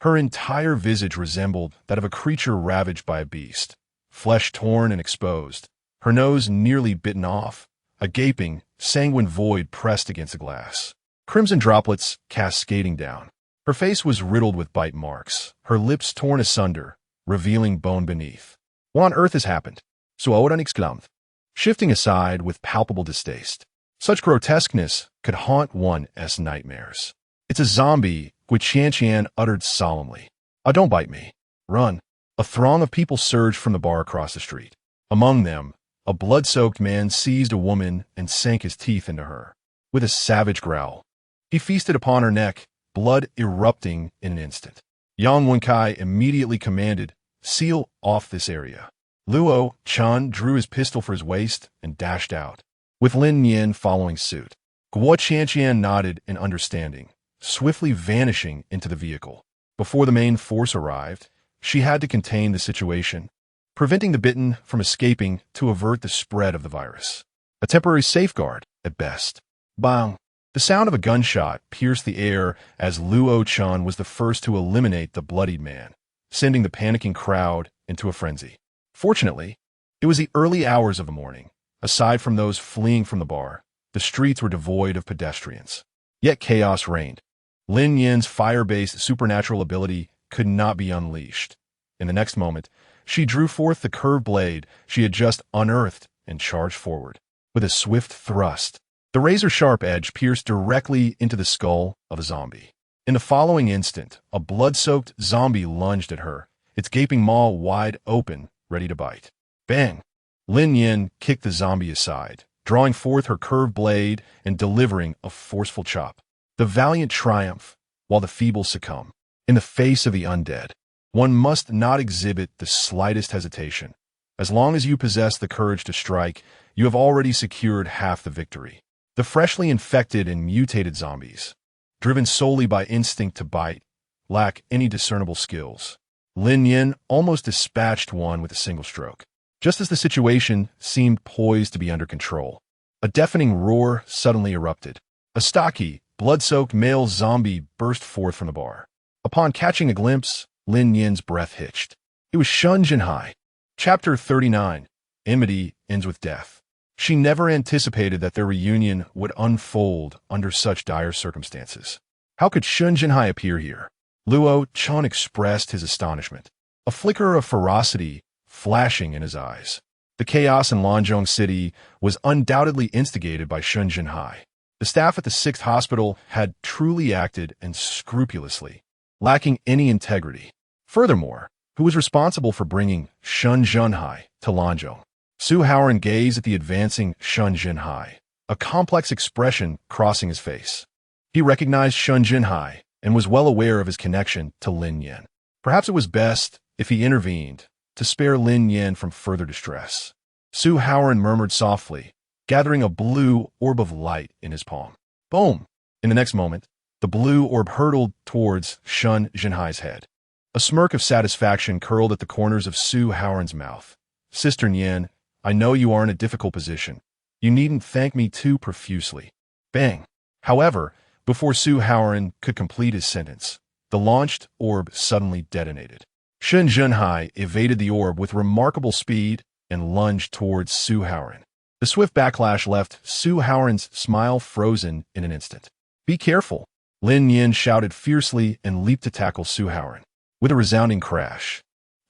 Her entire visage resembled that of a creature ravaged by a beast, flesh torn and exposed, her nose nearly bitten off, a gaping, sanguine void pressed against the glass. Crimson droplets cascading down. Her face was riddled with bite marks, her lips torn asunder, revealing bone beneath. What on earth has happened? Suoran exclaimed, shifting aside with palpable distaste. Such grotesqueness could haunt one's nightmares. It's a zombie, Guiqian uttered solemnly. Don't bite me. Run. A throng of people surged from the bar across the street. Among them, a blood-soaked man seized a woman and sank his teeth into her. With a savage growl, he feasted upon her neck, blood erupting in an instant. Yang Wenkai immediately commanded, seal off this area. Luo Chun drew his pistol for his waist and dashed out, with Lin Nian following suit. Guo Qianqian nodded in understanding, swiftly vanishing into the vehicle. Before the main force arrived, she had to contain the situation, preventing the bitten from escaping to avert the spread of the virus. A temporary safeguard, at best. Bang! The sound of a gunshot pierced the air as Luo Chun was the first to eliminate the bloodied man, sending the panicking crowd into a frenzy. Fortunately, it was the early hours of the morning. Aside from those fleeing from the bar, the streets were devoid of pedestrians. Yet chaos reigned. Lin Nian's fire-based supernatural ability could not be unleashed. In the next moment, she drew forth the curved blade she had just unearthed and charged forward. With a swift thrust, the razor-sharp edge pierced directly into the skull of a zombie. In the following instant, a blood-soaked zombie lunged at her, its gaping maw wide open, ready to bite. Bang! Lin Nian kicked the zombie aside, drawing forth her curved blade and delivering a forceful chop. The valiant triumph, while the feeble succumb. In the face of the undead, one must not exhibit the slightest hesitation. As long as you possess the courage to strike, you have already secured half the victory. The freshly infected and mutated zombies, driven solely by instinct to bite, lack any discernible skills. Lin Nian almost dispatched one with a single stroke. Just as the situation seemed poised to be under control, a deafening roar suddenly erupted. A stocky, blood-soaked male zombie burst forth from the bar. Upon catching a glimpse, Lin Nian's breath hitched. It was Shun Jinhai. Chapter 39. Enmity ends with death. She never anticipated that their reunion would unfold under such dire circumstances. How could Shun Jinhai appear here? Luo Chun expressed his astonishment, a flicker of ferocity flashing in his eyes. The chaos in Lanzhong City was undoubtedly instigated by Shun Jinhai. The staff at the 6th hospital had truly acted and scrupulously, lacking any integrity. Furthermore, who was responsible for bringing Shun Junhai to Lanzhou. Su Haoran gazed at the advancing Shun Junhai, a complex expression crossing his face. He recognized Shun Junhai and was well aware of his connection to Lin Nian. Perhaps it was best if he intervened to spare Lin Nian from further distress. Su Haoran murmured softly, gathering a blue orb of light in his palm. Boom! In the next moment, the blue orb hurtled towards Shun Junhai's head. A smirk of satisfaction curled at the corners of Su Haoran's mouth. Sister Nian, I know you are in a difficult position. You needn't thank me too profusely. Bang! However, before Su Haoran could complete his sentence, the launched orb suddenly detonated. Shun Junhai evaded the orb with remarkable speed and lunged towards Su Haoran. The swift backlash left Su Haoran's smile frozen in an instant. Be careful! Lin Nian shouted fiercely and leaped to tackle Su Haoran. With a resounding crash,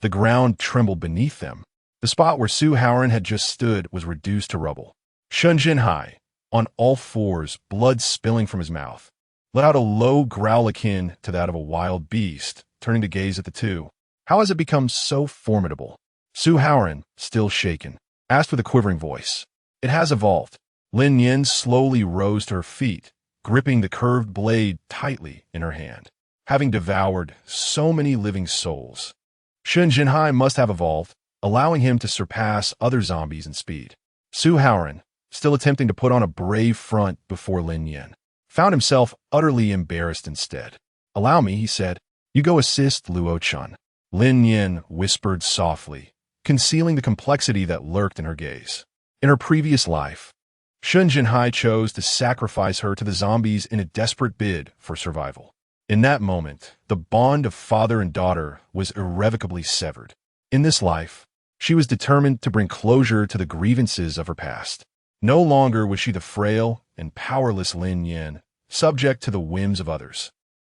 the ground trembled beneath them. The spot where Su Haoran had just stood was reduced to rubble. Shun Junhai, on all fours, blood spilling from his mouth, let out a low growl akin to that of a wild beast, turning to gaze at the two. How has it become so formidable? Su Haoran, still shaken, asked with a quivering voice. It has evolved. Lin Nian slowly rose to her feet, gripping the curved blade tightly in her hand. Having devoured so many living souls, Shun Junhai must have evolved, allowing him to surpass other zombies in speed. Su Haoran, still attempting to put on a brave front before Lin Nian, found himself utterly embarrassed instead. Allow me, he said. You go assist Luo Chun. Lin Nian whispered softly, concealing the complexity that lurked in her gaze. In her previous life, Shun Junhai chose to sacrifice her to the zombies in a desperate bid for survival. In that moment, the bond of father and daughter was irrevocably severed. In this life, she was determined to bring closure to the grievances of her past. No longer was she the frail and powerless Lin Nian, subject to the whims of others.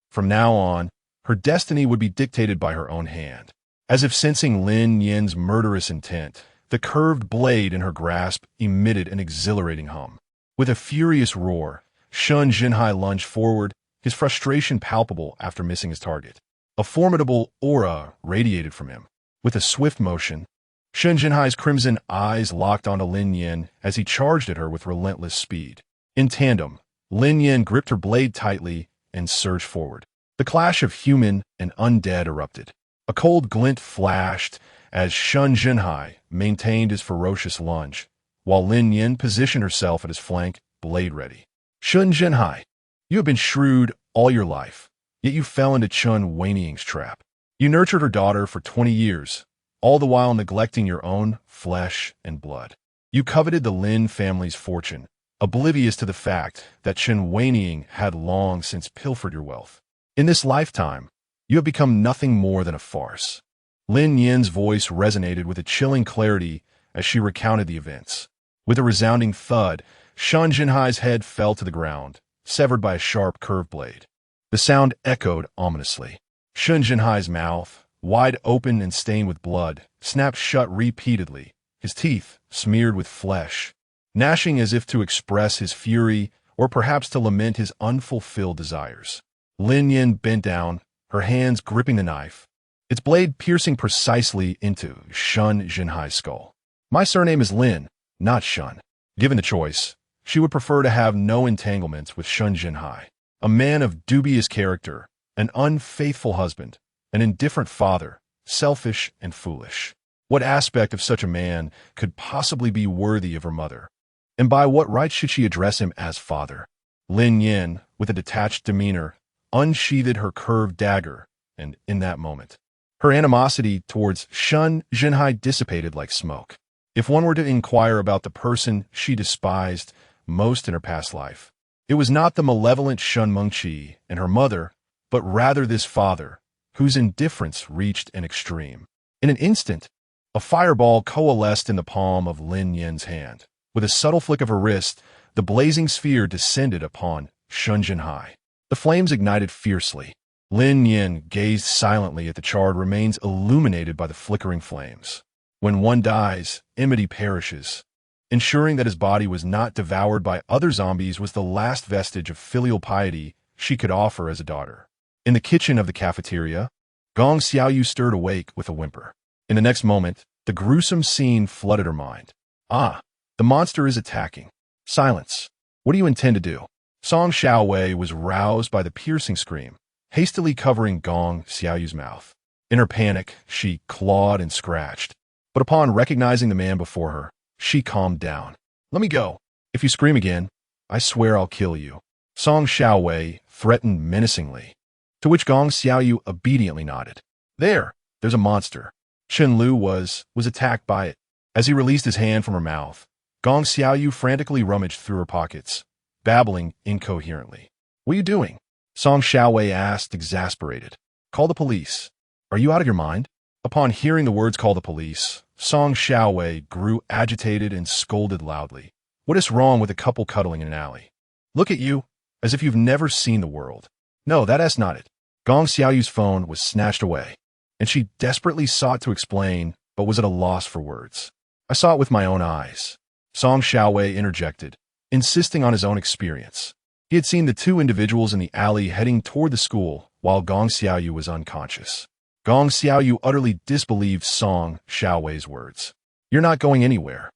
From now on, her destiny would be dictated by her own hand. As if sensing Lin Nian's murderous intent, the curved blade in her grasp emitted an exhilarating hum. With a furious roar, Shun Junhai lunged forward, his frustration palpable after missing his target. A formidable aura radiated from him. With a swift motion, Shun Junhai's crimson eyes locked onto Lin Nian as he charged at her with relentless speed. In tandem, Lin Nian gripped her blade tightly and surged forward. The clash of human and undead erupted. A cold glint flashed as Shun Junhai maintained his ferocious lunge, while Lin Nian positioned herself at his flank, blade ready. Shun Junhai, you have been shrewd all your life, yet you fell into Chun Weiniang's trap. You nurtured her daughter for 20 years, all the while neglecting your own flesh and blood. You coveted the Lin family's fortune, oblivious to the fact that Chun Weiniang had long since pilfered your wealth. In this lifetime, you have become nothing more than a farce. Lin Nian's voice resonated with a chilling clarity as she recounted the events. With a resounding thud, Shun Junhai's head fell to the ground, severed by a sharp curved blade. The sound echoed ominously. Shun Junhai's mouth, wide open and stained with blood, snapped shut repeatedly, his teeth smeared with flesh, gnashing as if to express his fury or perhaps to lament his unfulfilled desires. Lin Nian bent down, her hands gripping the knife, its blade piercing precisely into Shun Junhai's skull. My surname is Lin, not Shun. Given the choice, she would prefer to have no entanglements with Shun Junhai, a man of dubious character, an unfaithful husband, an indifferent father, selfish and foolish. What aspect of such a man could possibly be worthy of her mother? And by what right should she address him as father? Lin Nian, with a detached demeanor, unsheathed her curved dagger, and in that moment, her animosity towards Shun Junhai dissipated like smoke. If one were to inquire about the person she despised most in her past life, it was not the malevolent Shun Mengqi and her mother, but rather this father, whose indifference reached an extreme. In an instant, a fireball coalesced in the palm of Lin Nian's hand. With a subtle flick of her wrist, the blazing sphere descended upon Shun Junhai. The flames ignited fiercely. Lin Nian gazed silently at the charred remains illuminated by the flickering flames. When one dies, enmity perishes. Ensuring that his body was not devoured by other zombies was the last vestige of filial piety she could offer as a daughter. In the kitchen of the cafeteria, Gong Xiaoyu stirred awake with a whimper. In the next moment, the gruesome scene flooded her mind. Ah, the monster is attacking. Silence. What do you intend to do? Song Xiaowei was roused by the piercing scream, hastily covering Gong Xiaoyu's mouth. In her panic, she clawed and scratched. But upon recognizing the man before her, she calmed down. Let me go. If you scream again, I swear I'll kill you. Song Xiaowei threatened menacingly, to which Gong Xiaoyu obediently nodded. There's a monster. Chen Lu was attacked by it. As he released his hand from her mouth, Gong Xiaoyu frantically rummaged through her pockets, babbling incoherently. What are you doing? Song Xiaowei asked, exasperated. Call the police. Are you out of your mind? Upon hearing the words call the police, Song Xiaowei grew agitated and scolded loudly. What is wrong with a couple cuddling in an alley? Look at you, as if you've never seen the world. No, that's not it. Gong Xiaoyu's phone was snatched away, and she desperately sought to explain, but was at a loss for words. I saw it with my own eyes. Song Xiaowei interjected, insisting on his own experience. He had seen the two individuals in the alley heading toward the school while Gong Xiaoyu was unconscious. Gong Xiaoyu utterly disbelieved Song Xiaowei's words. You're not going anywhere.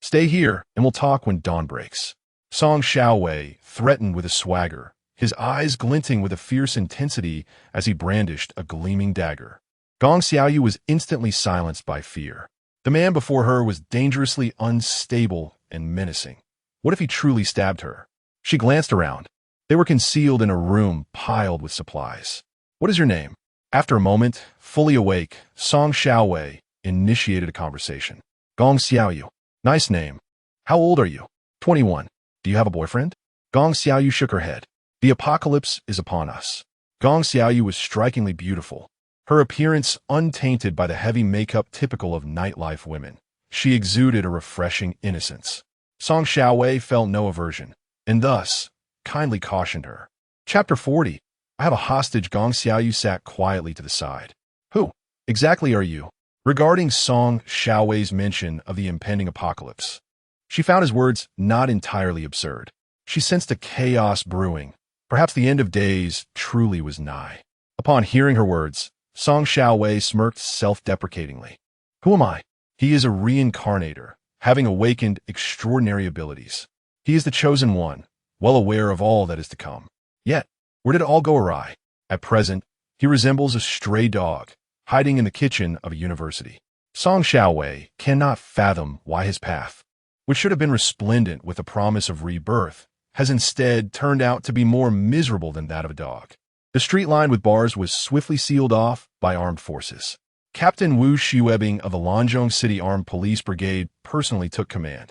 Stay here, and we'll talk when dawn breaks. Song Xiaowei threatened with a swagger, his eyes glinting with a fierce intensity as he brandished a gleaming dagger. Gong Xiaoyu was instantly silenced by fear. The man before her was dangerously unstable and menacing. What if he truly stabbed her? She glanced around. They were concealed in a room piled with supplies. What is your name? After a moment, fully awake, Song Xiaowei initiated a conversation. Gong Xiaoyu. Nice name. How old are you? 21. Do you have a boyfriend? Gong Xiaoyu shook her head. The apocalypse is upon us. Gong Xiaoyu was strikingly beautiful, her appearance untainted by the heavy makeup typical of nightlife women. She exuded a refreshing innocence. Song Xiaowei felt no aversion, and thus kindly cautioned her. Chapter 40. I have a hostage. Gong Xiaoyu sat quietly to the side. Who exactly are you? Regarding Song Xiaowei's mention of the impending apocalypse, she found his words not entirely absurd. She sensed a chaos brewing. Perhaps the end of days truly was nigh. Upon hearing her words, Song Xiaowei smirked self-deprecatingly. Who am I? He is a reincarnator, having awakened extraordinary abilities. He is the chosen one, well aware of all that is to come. Yet, where did it all go awry? At present, he resembles a stray dog, hiding in the kitchen of a university. Song Xiaowei cannot fathom why his path, which should have been resplendent with the promise of rebirth, has instead turned out to be more miserable than that of a dog. The street lined with bars was swiftly sealed off by armed forces. Captain Wu Shiwebing of the Lanzhong City Armed Police Brigade personally took command,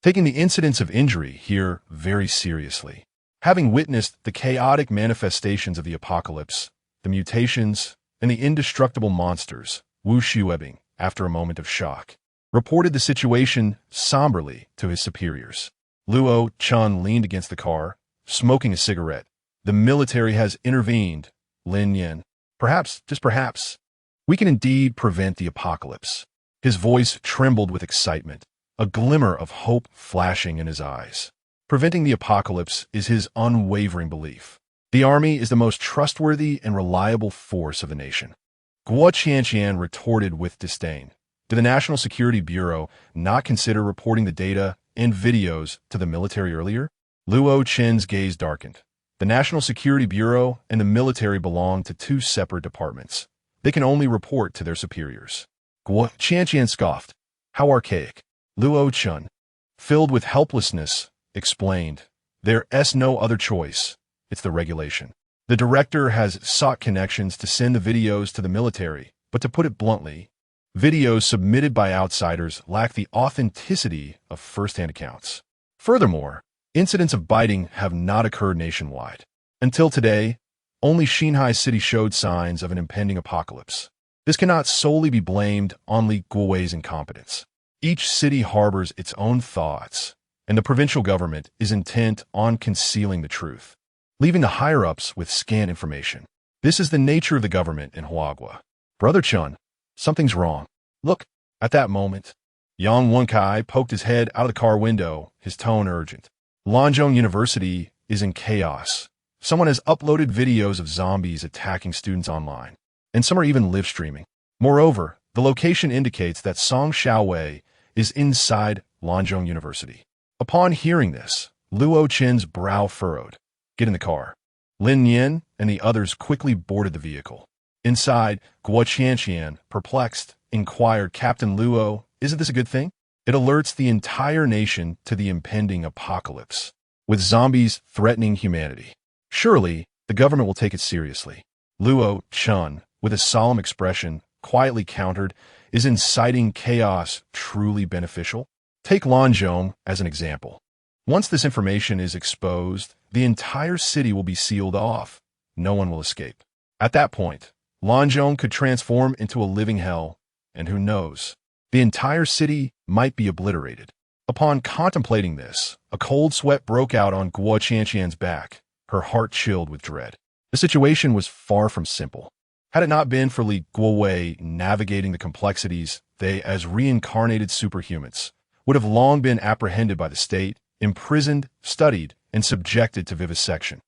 taking the incidents of injury here very seriously. Having witnessed the chaotic manifestations of the apocalypse, the mutations, and the indestructible monsters, Wu Shiwebing, after a moment of shock, reported the situation somberly to his superiors. Luo Chun leaned against the car, smoking a cigarette. The military has intervened, Lin Nian. Perhaps, just perhaps, we can indeed prevent the apocalypse. His voice trembled with excitement, a glimmer of hope flashing in his eyes. Preventing the apocalypse is his unwavering belief. The army is the most trustworthy and reliable force of the nation. Guo Qianqian retorted with disdain. Did the National Security Bureau not consider reporting the data and videos to the military earlier? Luo Chen's gaze darkened. The National Security Bureau and the military belong to two separate departments. They can only report to their superiors. Guo Qianqian scoffed. How archaic. Luo Chun, filled with helplessness, explained. There's no other choice. It's the regulation. The director has sought connections to send the videos to the military, but to put it bluntly, videos submitted by outsiders lack the authenticity of first-hand accounts. Furthermore, incidents of biting have not occurred nationwide. Until today, only Xinhai City showed signs of an impending apocalypse. This cannot solely be blamed on Li Guowei's incompetence. Each city harbors its own thoughts, and the provincial government is intent on concealing the truth, leaving the higher-ups with scant information. This is the nature of the government in Huagua. Brother Chun, something's wrong. Look. At that moment, Yang Wenkai poked his head out of the car window, his tone urgent. Lanzhong University is in chaos. Someone has uploaded videos of zombies attacking students online. and some are even live streaming. Moreover, the location indicates that Song Xiaowei is inside Lanzhong University. Upon hearing this, Luo Qin's brow furrowed. Get in the car. Lin Nian and the others quickly boarded the vehicle. Inside, Guo Qianqian, perplexed, inquired, Captain Luo, isn't this a good thing? It alerts the entire nation to the impending apocalypse, with zombies threatening humanity. Surely, the government will take it seriously. Luo Chun, with a solemn expression, quietly countered, is inciting chaos truly beneficial? Take Lanzhong as an example. Once this information is exposed, the entire city will be sealed off. No one will escape. At that point, Lanzhong could transform into a living hell, and who knows, the entire city might be obliterated. Upon contemplating this, a cold sweat broke out on Guo Qianqian's back, her heart chilled with dread. The situation was far from simple. Had it not been for Li Guowei navigating the complexities, they, as reincarnated superhumans, would have long been apprehended by the state, imprisoned, studied, and subjected to vivisection.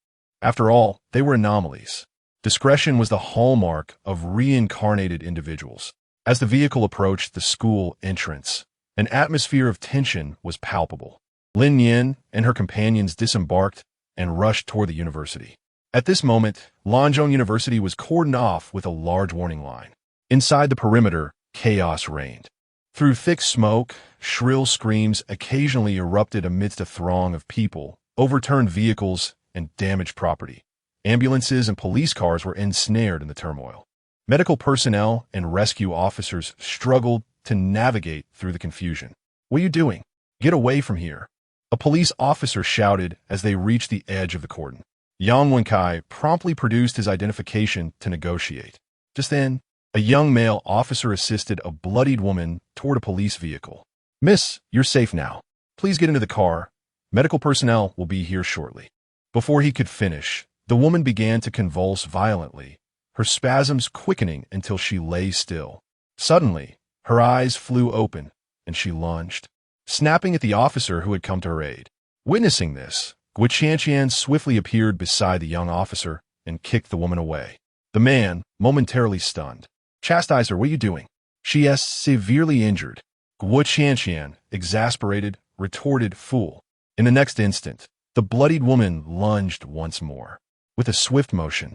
After all, they were anomalies. Discretion was the hallmark of reincarnated individuals. As the vehicle approached the school entrance, an atmosphere of tension was palpable. Lin Nian and her companions disembarked and rushed toward the university. At this moment, Lanzhong University was cordoned off with a large warning line. Inside the perimeter, chaos reigned. Through thick smoke, shrill screams occasionally erupted amidst a throng of people, overturned vehicles, and damaged property. Ambulances and police cars were ensnared in the turmoil. Medical personnel and rescue officers struggled to navigate through the confusion. What are you doing? Get away from here. A police officer shouted as they reached the edge of the cordon. Yang Wenkai promptly produced his identification to negotiate. Just then, a young male officer assisted a bloodied woman toward a police vehicle. Miss, you're safe now. Please get into the car. Medical personnel will be here shortly. Before he could finish, the woman began to convulse violently, her spasms quickening until she lay still. Suddenly, her eyes flew open, and she lunged, snapping at the officer who had come to her aid. Witnessing this, Guo Qianqian swiftly appeared beside the young officer and kicked the woman away. The man, momentarily stunned, chastised her. What are you doing? She is severely injured. Guo Qianqian, exasperated, retorted, fool. In the next instant, the bloodied woman lunged once more. With a swift motion,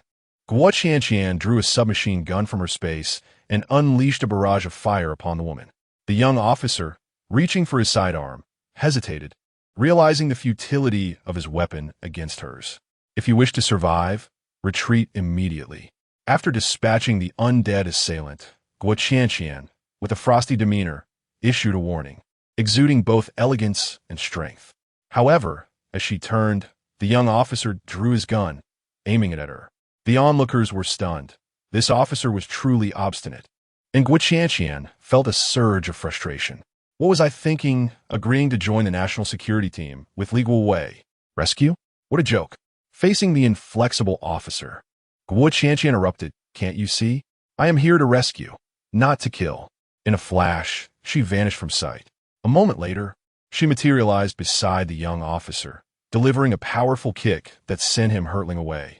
Guo Qianqian drew a submachine gun from her space and unleashed a barrage of fire upon the woman. The young officer, reaching for his sidearm, hesitated, realizing the futility of his weapon against hers. If you wish to survive, retreat immediately. After dispatching the undead assailant, Guo Qianqian, with a frosty demeanor, issued a warning, exuding both elegance and strength. However, as she turned, the young officer drew his gun, aiming it at her. The onlookers were stunned. This officer was truly obstinate, and Guo Qianqian felt a surge of frustration. What was I thinking, agreeing to join the national security team with Li Guowei? Rescue? What a joke. Facing the inflexible officer, Guo Qianqian erupted. Can't you see? I am here to rescue, not to kill. In a flash, she vanished from sight. A moment later, she materialized beside the young officer, delivering a powerful kick that sent him hurtling away.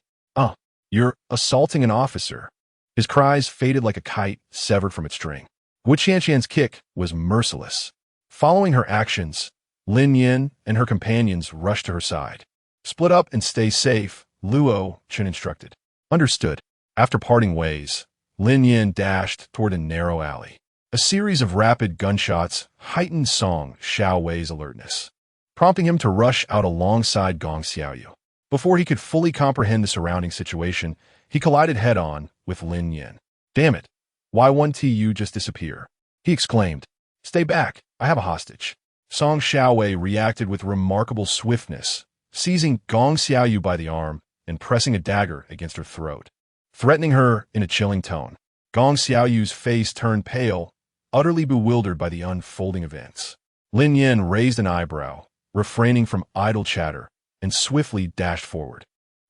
You're assaulting an officer. His cries faded like a kite severed from its string. Guo Qianqian's kick was merciless. Following her actions, Lin Nian and her companions rushed to her side. Split up and stay safe, Luo Qin instructed. Understood. After parting ways, Lin Nian dashed toward a narrow alley. A series of rapid gunshots heightened Song Xiaowei's alertness, prompting him to rush out alongside Gong Xiaoyu. Before he could fully comprehend the surrounding situation, he collided head-on with Lin Nian. Damn it, why won't you just disappear? He exclaimed. Stay back, I have a hostage. Song Xiaowei reacted with remarkable swiftness, seizing Gong Xiaoyu by the arm and pressing a dagger against her throat. Threatening her in a chilling tone, Gong Xiaoyu's face turned pale, utterly bewildered by the unfolding events. Lin Nian raised an eyebrow, refraining from idle chatter, and swiftly dashed forward.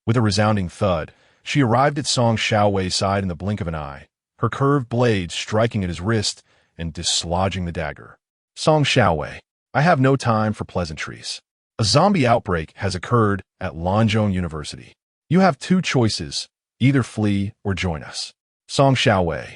With a resounding thud, she arrived at Song Xiaowei's side in the blink of an eye, her curved blade striking at his wrist and dislodging the dagger. Song Xiaowei, I have no time for pleasantries. A zombie outbreak has occurred at Lanzhong University. You have two choices, either flee or join us. Song Xiaowei.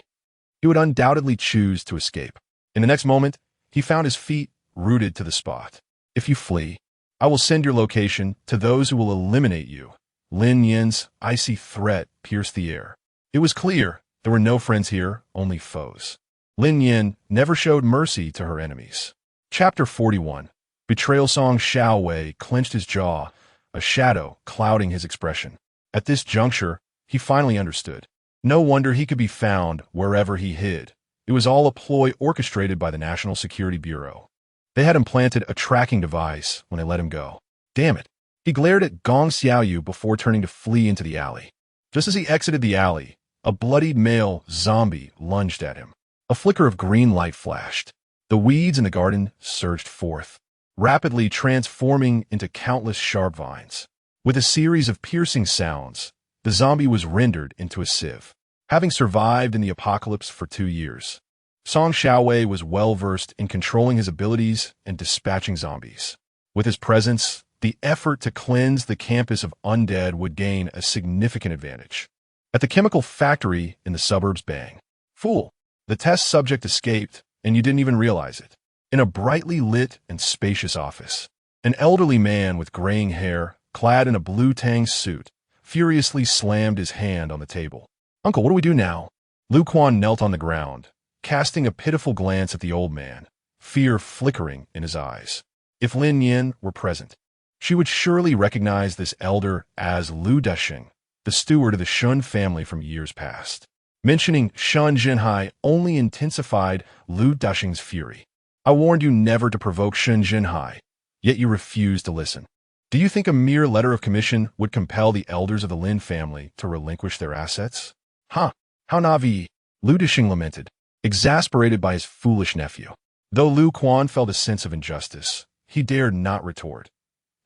He would undoubtedly choose to escape. In the next moment, he found his feet rooted to the spot. If you flee, I will send your location to those who will eliminate you. Lin Nian's icy threat pierced the air. It was clear there were no friends here, only foes. Lin Nian never showed mercy to her enemies. Chapter 41. Betrayal. Song Xiaowei clenched his jaw, a shadow clouding his expression. At this juncture, he finally understood. No wonder he could be found wherever he hid. It was all a ploy orchestrated by the National Security Bureau. They had implanted a tracking device when they let him go. Damn it. He glared at Gong Xiaoyu before turning to flee into the alley. Just as he exited the alley, a bloodied male zombie lunged at him. A flicker of green light flashed. The weeds in the garden surged forth, rapidly transforming into countless sharp vines. With a series of piercing sounds, the zombie was rendered into a sieve. Having survived in the apocalypse for 2 years, Song Xiaowei was well-versed in controlling his abilities and dispatching zombies. With his presence, the effort to cleanse the campus of undead would gain a significant advantage. At the chemical factory in the suburbs, bang. Fool, the test subject escaped, and you didn't even realize it. In a brightly lit and spacious office, an elderly man with graying hair, clad in a blue tang suit, furiously slammed his hand on the table. Uncle, what do we do now? Lu Quan knelt on the ground, casting a pitiful glance at the old man, fear flickering in his eyes. If Lin Nian were present, she would surely recognize this elder as Lu Desheng, the steward of the Shun family from years past. Mentioning Shun Jinhai only intensified Lu Desheng's fury. I warned you never to provoke Shun Jinhai, yet you refused to listen. Do you think a mere letter of commission would compel the elders of the Lin family to relinquish their assets? Huh, how naive, Lu Desheng lamented, exasperated by his foolish nephew. Though Lu Quan felt a sense of injustice, he dared not retort.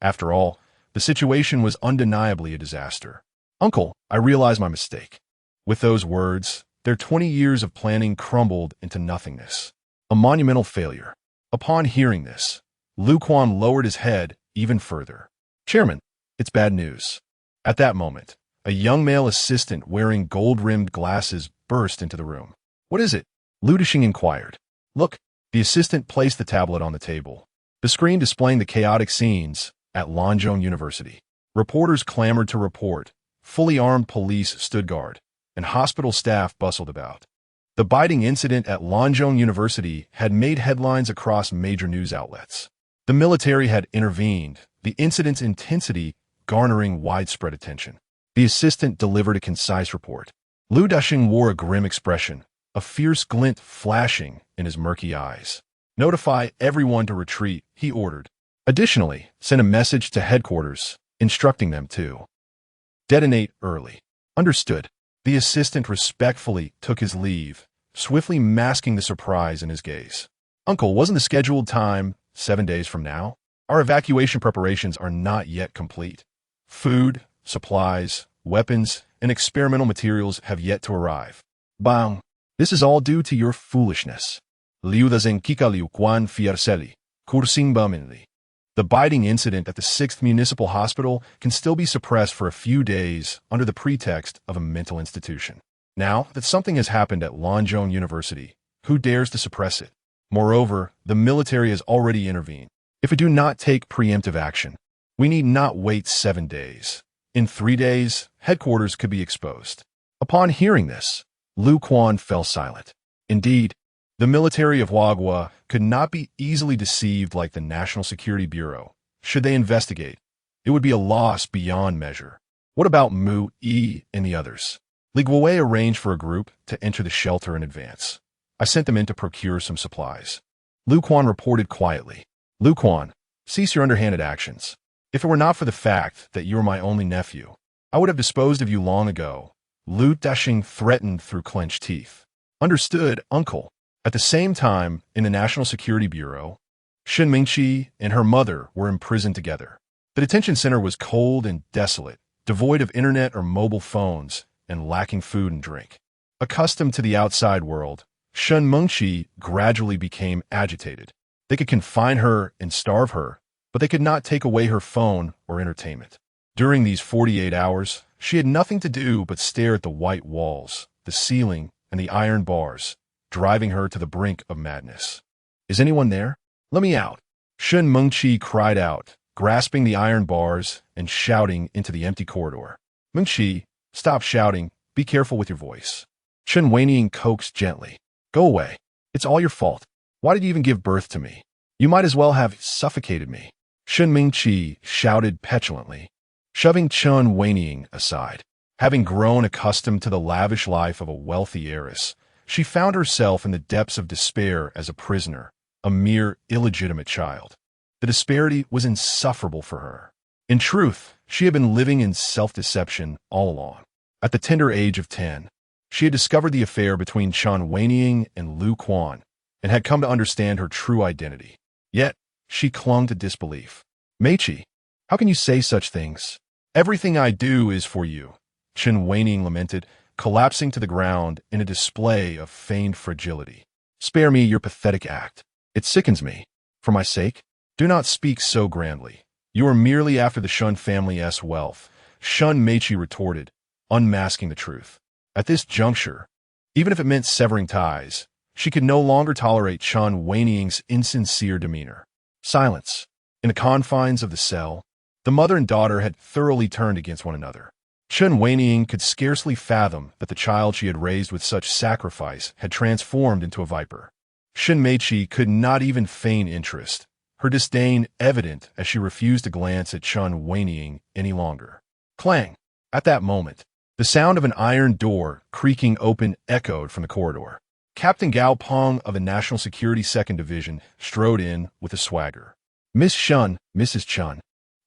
After all, the situation was undeniably a disaster. Uncle, I realize my mistake. With those words, their 20 years of planning crumbled into nothingness. A monumental failure. Upon hearing this, Lu Quan lowered his head even further. Chairman, it's bad news. At that moment, a young male assistant wearing gold-rimmed glasses burst into the room. What is it? Lu Desheng inquired. Look, the assistant placed the tablet on the table, the screen displaying the chaotic scenes at Lanzhou University. Reporters clamored to report. Fully armed police stood guard, and hospital staff bustled about. The biting incident at Lanzhou University had made headlines across major news outlets. The military had intervened, the incident's intensity garnering widespread attention. The assistant delivered a concise report. Lu Desheng wore a grim expression, a fierce glint flashing in his murky eyes. Notify everyone to retreat, he ordered. Additionally, send a message to headquarters, instructing them to detonate early. Understood. The assistant respectfully took his leave, swiftly masking the surprise in his gaze. Uncle, wasn't the scheduled time 7 days from now? Our evacuation preparations are not yet complete. Food, supplies, weapons, and experimental materials have yet to arrive. Bang! This is all due to your foolishness. Liu Dazeng Kika Liu Quan Fierseli, Kursing Baminli. The biting incident at the 6th Municipal Hospital can still be suppressed for a few days under the pretext of a mental institution. Now that something has happened at Lanzhou University, who dares to suppress it? Moreover, the military has already intervened. If we do not take preemptive action, we need not wait 7 days. In 3 days, headquarters could be exposed. Upon hearing this, Lu Quan fell silent. Indeed, the military of Wagua could not be easily deceived like the National Security Bureau. Should they investigate, it would be a loss beyond measure. What about Mu, Yi, and the others? Li Guowei arranged for a group to enter the shelter in advance. I sent them in to procure some supplies. Lu Quan reported quietly. Lu Quan, cease your underhanded actions. If it were not for the fact that you are my only nephew, I would have disposed of you long ago. Lu Desheng threatened through clenched teeth. Understood, uncle. At the same time, in the National Security Bureau, Shen Mingqi and her mother were imprisoned together. The detention center was cold and desolate, devoid of internet or mobile phones, and lacking food and drink. Accustomed to the outside world, Shen Mingqi gradually became agitated. They could confine her and starve her, but they could not take away her phone or entertainment. During these 48 hours, she had nothing to do but stare at the white walls, the ceiling, and the iron bars, driving her to the brink of madness. "Is anyone there? Let me out!" Shun Mengqi cried out, grasping the iron bars and shouting into the empty corridor. "Mengqi, stop shouting. Be careful with your voice." Chen Weinian coaxed gently. "Go away. It's all your fault. Why did you even give birth to me? You might as well have suffocated me." Shun Mengqi shouted petulantly, shoving Chen Weinian aside. Having grown accustomed to the lavish life of a wealthy heiress, she found herself in the depths of despair as a prisoner, a mere illegitimate child. The disparity was insufferable for her. In truth, she had been living in self-deception all along. At the tender age of 10, she had discovered the affair between Chen Weinian and Lu Quan and had come to understand her true identity. Yet, she clung to disbelief. "Meiqi, how can you say such things? Everything I do is for you," Chen Weinian lamented, collapsing to the ground in a display of feigned fragility. "Spare me your pathetic act. It sickens me. For my sake, do not speak so grandly. You are merely after the Shun family's wealth," Shun Meiqi retorted, unmasking the truth. At this juncture, even if it meant severing ties, she could no longer tolerate Chen Weinian's insincere demeanor. Silence. In the confines of the cell, the mother and daughter had thoroughly turned against one another. Chen Weinian could scarcely fathom that the child she had raised with such sacrifice had transformed into a viper. Shun Meiqi could not even feign interest, her disdain evident as she refused to glance at Chen Weinian any longer. Clang! At that moment, the sound of an iron door creaking open echoed from the corridor. Captain Gao Peng of the National Security 2nd Division strode in with a swagger. "Miss Shun, Mrs. Chun,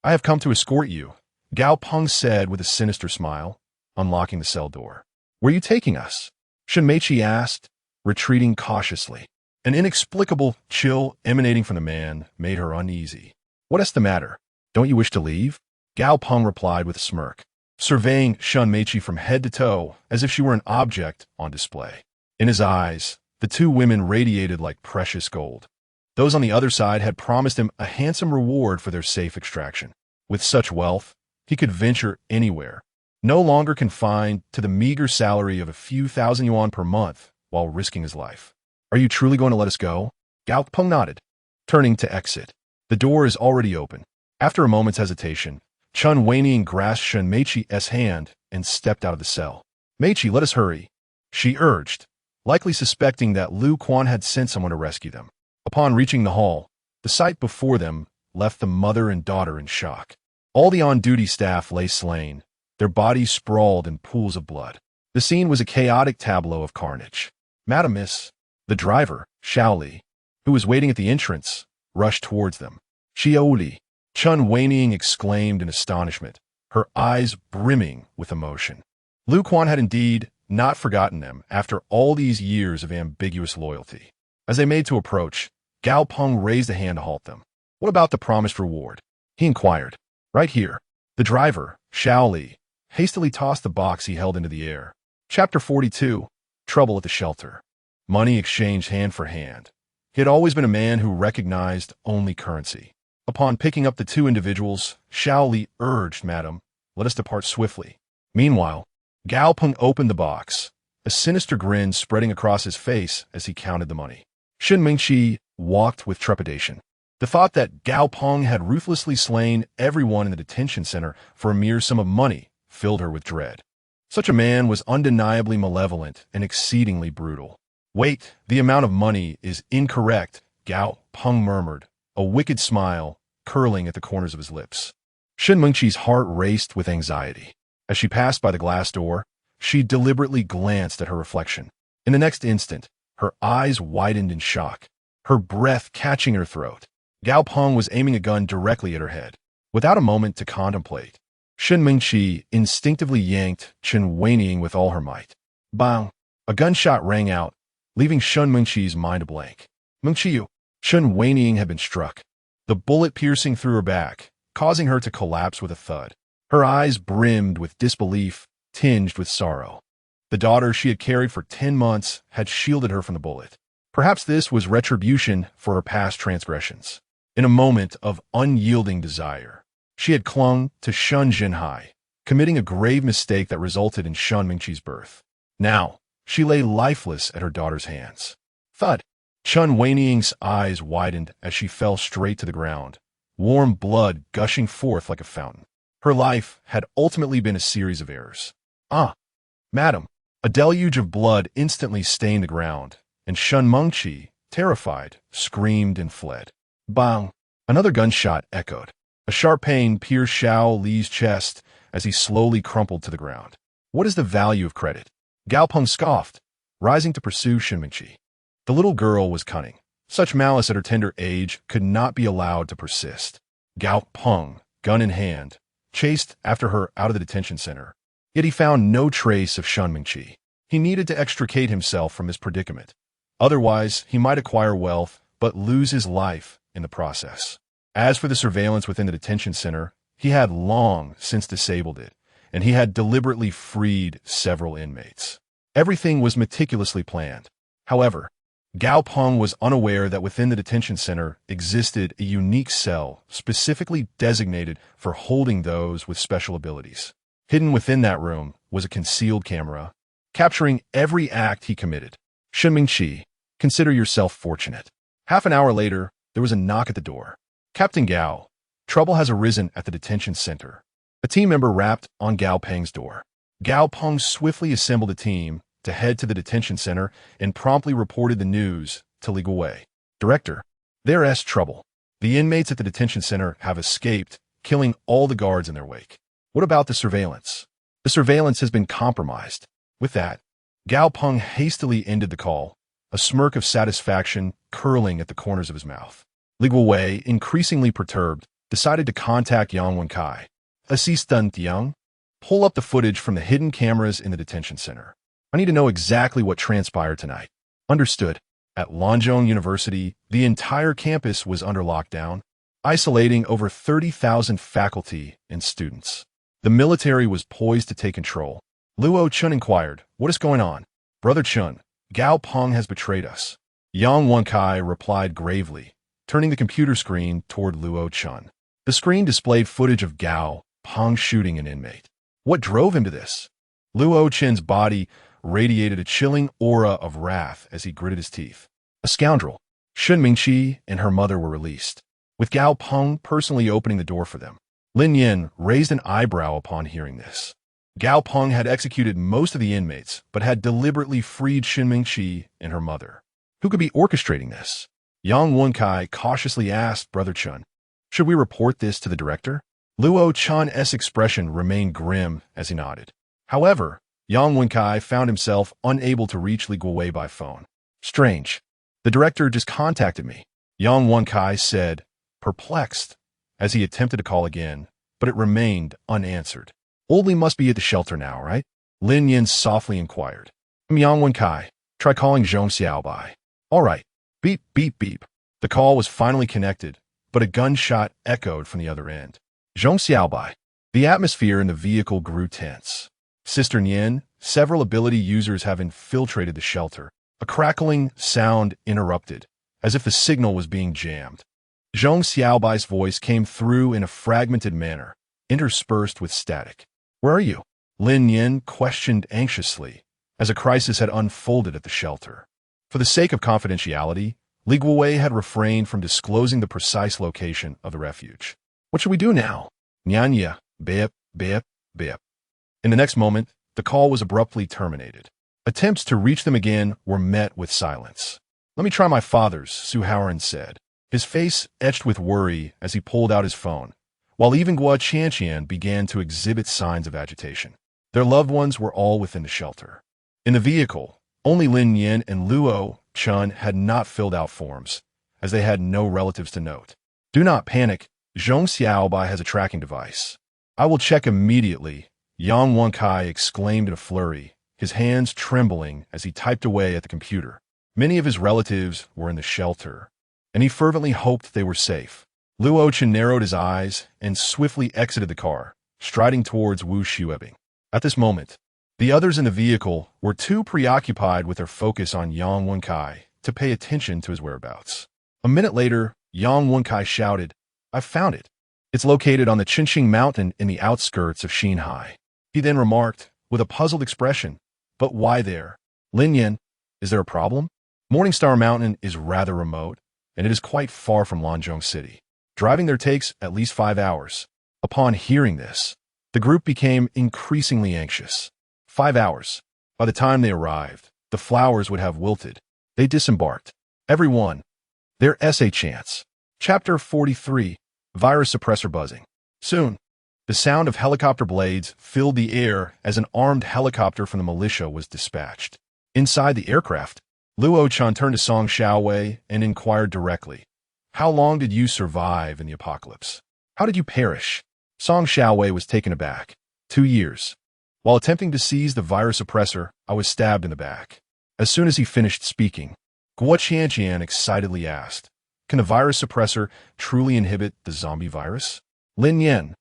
I have come to escort you," Gao Peng said with a sinister smile, unlocking the cell door. "Where are you taking us?" Shun Meiqi asked, retreating cautiously. An inexplicable chill emanating from the man made her uneasy. "What is the matter? Don't you wish to leave?" Gao Peng replied with a smirk, surveying Shun Meiqi from head to toe as if she were an object on display. In his eyes, the two women radiated like precious gold. Those on the other side had promised him a handsome reward for their safe extraction. With such wealth, he could venture anywhere, no longer confined to the meager salary of a few thousand yuan per month while risking his life. "Are you truly going to let us go?" Gao Peng nodded, turning to exit. "The door is already open." After a moment's hesitation, Chen Weinian grasped Shun Meiqi's hand and stepped out of the cell. "Meiqi, let us hurry," she urged, likely suspecting that Lu Quan had sent someone to rescue them. Upon reaching the hall, the sight before them left the mother and daughter in shock. All the on-duty staff lay slain, their bodies sprawled in pools of blood. The scene was a chaotic tableau of carnage. "Madam, miss," the driver, Xiao Li, who was waiting at the entrance, rushed towards them. "Xiao Li," Chen Weinian exclaimed in astonishment, her eyes brimming with emotion. Lu Quan had indeed not forgotten them after all these years of ambiguous loyalty. As they made to approach, Gao Peng raised a hand to halt them. "What about the promised reward?" he inquired. "Right here." The driver, Xiao Li, hastily tossed the box he held into the air. Chapter 42, Trouble at the Shelter. Money exchanged hand for hand. He had always been a man who recognized only currency. Upon picking up the two individuals, Xiao Li urged, "Madam, let us depart swiftly." Meanwhile, Gao Peng opened the box, a sinister grin spreading across his face as he counted the money. Shun Meiqi walked with trepidation. The thought that Gao Peng had ruthlessly slain everyone in the detention center for a mere sum of money filled her with dread. Such a man was undeniably malevolent and exceedingly brutal. "Wait, the amount of money is incorrect," Gao Peng murmured, a wicked smile curling at the corners of his lips. Shun Mengqi's heart raced with anxiety. As she passed by the glass door, she deliberately glanced at her reflection. In the next instant, her eyes widened in shock, her breath catching her throat. Gao Peng was aiming a gun directly at her head. Without a moment to contemplate, Shun Mengqi instinctively yanked Chen Weinian with all her might. Bang! A gunshot rang out, leaving Shun Mengqi's mind a blank. "Mengqiu!" Chen Weinian had been struck, the bullet piercing through her back, causing her to collapse with a thud. Her eyes brimmed with disbelief, tinged with sorrow. The daughter she had carried for 10 months had shielded her from the bullet. Perhaps this was retribution for her past transgressions. In a moment of unyielding desire, she had clung to Shun Jinhai, committing a grave mistake that resulted in Shun Mengqi's birth. Now, She lay lifeless at her daughter's hands. Thud! Chun Weiniang's eyes widened as she fell straight to the ground, warm blood gushing forth like a fountain. Her life had ultimately been a series of errors. Ah, madam! A deluge of blood instantly stained the ground, and Shun Mengqi, terrified, screamed and fled. Bang! Another gunshot echoed. A sharp pain pierced Xiao Li's chest as he slowly crumpled to the ground. What is the value of credit? Gao Peng scoffed, rising to pursue Shen Mingqi. The little girl was cunning. Such malice at her tender age could not be allowed to persist. Gao Peng, gun in hand, chased after her out of the detention center. Yet he found no trace of Shen Mingqi. He needed to extricate himself from his predicament. Otherwise, he might acquire wealth, but lose his life in the process. As for the surveillance within the detention center, he had long since disabled it, and he had deliberately freed several inmates. Everything was meticulously planned. However, Gao Peng was unaware that within the detention center existed a unique cell specifically designated for holding those with special abilities. Hidden within that room was a concealed camera, capturing every act he committed. Shen Mingqi, consider yourself fortunate. Half an hour later, there was a knock at the door. Captain Gao, trouble has arisen at the detention center. A team member rapped on Gao Peng's door. Gao Peng swiftly assembled a team to head to the detention center and promptly reported the news to Li Guowei. Director, there's trouble. The inmates at the detention center have escaped, killing all the guards in their wake. What about the surveillance? The surveillance has been compromised. With that, Gao Peng hastily ended the call, a smirk of satisfaction curling at the corners of his mouth. Li Guowei, increasingly perturbed, decided to contact Yang Wenkai. Assistant Yang, pull up the footage from the hidden cameras in the detention center. I need to know exactly what transpired tonight. Understood. At Lanzhong University, the entire campus was under lockdown, isolating over 30,000 faculty and students. The military was poised to take control. Luo Chun inquired, what is going on? Brother Chun, Gao Peng has betrayed us. Yang Wenkai replied gravely, turning the computer screen toward Luo Chun. The screen displayed footage of Gao Peng shooting an inmate. What drove him to this? Luo Chun's body radiated a chilling aura of wrath as he gritted his teeth. A scoundrel. Shen Mingqi and her mother were released, with Gao Peng personally opening the door for them. Lin Nian raised an eyebrow upon hearing this. Gao Peng had executed most of the inmates, but had deliberately freed Shen Mingqi and her mother. Who could be orchestrating this? Yang Wenkai cautiously asked Brother Chun. Should we report this to the director? Luo Chun's expression remained grim as he nodded. However, Yang Wenkai found himself unable to reach Li Guowei by phone. Strange. The director just contacted me, Yang Wenkai said, perplexed, as he attempted to call again, but it remained unanswered. Old Li must be at the shelter now, right? Lin Nian softly inquired. Yang Wenkai, try calling Zhong Xiaobai. All right. Beep, beep, beep. The call was finally connected, but a gunshot echoed from the other end. Zhong Xiaobai. The atmosphere in the vehicle grew tense. Sister Nian, several ability users have infiltrated the shelter. A crackling sound interrupted, as if the signal was being jammed. Zhong Xiaobai's voice came through in a fragmented manner, interspersed with static. Where are you? Lin Nian questioned anxiously, as a crisis had unfolded at the shelter. For the sake of confidentiality, Li Guowei had refrained from disclosing the precise location of the refuge. What should we do now? Nyanya, beep, beep, beep. In the next moment, the call was abruptly terminated. Attempts to reach them again were met with silence. Let me try my father's, Su Haoran said, his face etched with worry as he pulled out his phone, while even Guo Qianqian began to exhibit signs of agitation. Their loved ones were all within the shelter. In the vehicle, only Lin Nian and Luo Chun had not filled out forms, as they had no relatives to note. Do not panic. Zhong Xiaobai has a tracking device. I will check immediately, Yang Wenkai exclaimed in a flurry, his hands trembling as he typed away at the computer. Many of his relatives were in the shelter, and he fervently hoped they were safe. Luo Chun narrowed his eyes and swiftly exited the car, striding towards Wu Xuebing. At this moment, the others in the vehicle were too preoccupied with their focus on Yang Wenkai to pay attention to his whereabouts. A minute later, Yang Wenkai shouted, I found it. It's located on the Qinxing Mountain in the outskirts of Xinhai. He then remarked, with a puzzled expression, but why there? Lin Nian, is there a problem? Morningstar Mountain is rather remote, and it is quite far from Lanzhong City. Driving there takes at least 5 hours. Upon hearing this, the group became increasingly anxious. 5 hours. By the time they arrived, the flowers would have wilted. They disembarked. Everyone. Their essay chants. Chapter 43. Virus Suppressor Buzzing. Soon, the sound of helicopter blades filled the air as an armed helicopter from the militia was dispatched. Inside the aircraft, Luo-chan turned to Song Xiaowei and inquired directly, "How long did you survive in the apocalypse? How did you perish?" Song Xiaowei was taken aback. 2 years. While attempting to seize the virus suppressor, I was stabbed in the back. As soon as he finished speaking, Guo Qianqian excitedly asked, "Can the virus suppressor truly inhibit the zombie virus?" Lin Nian.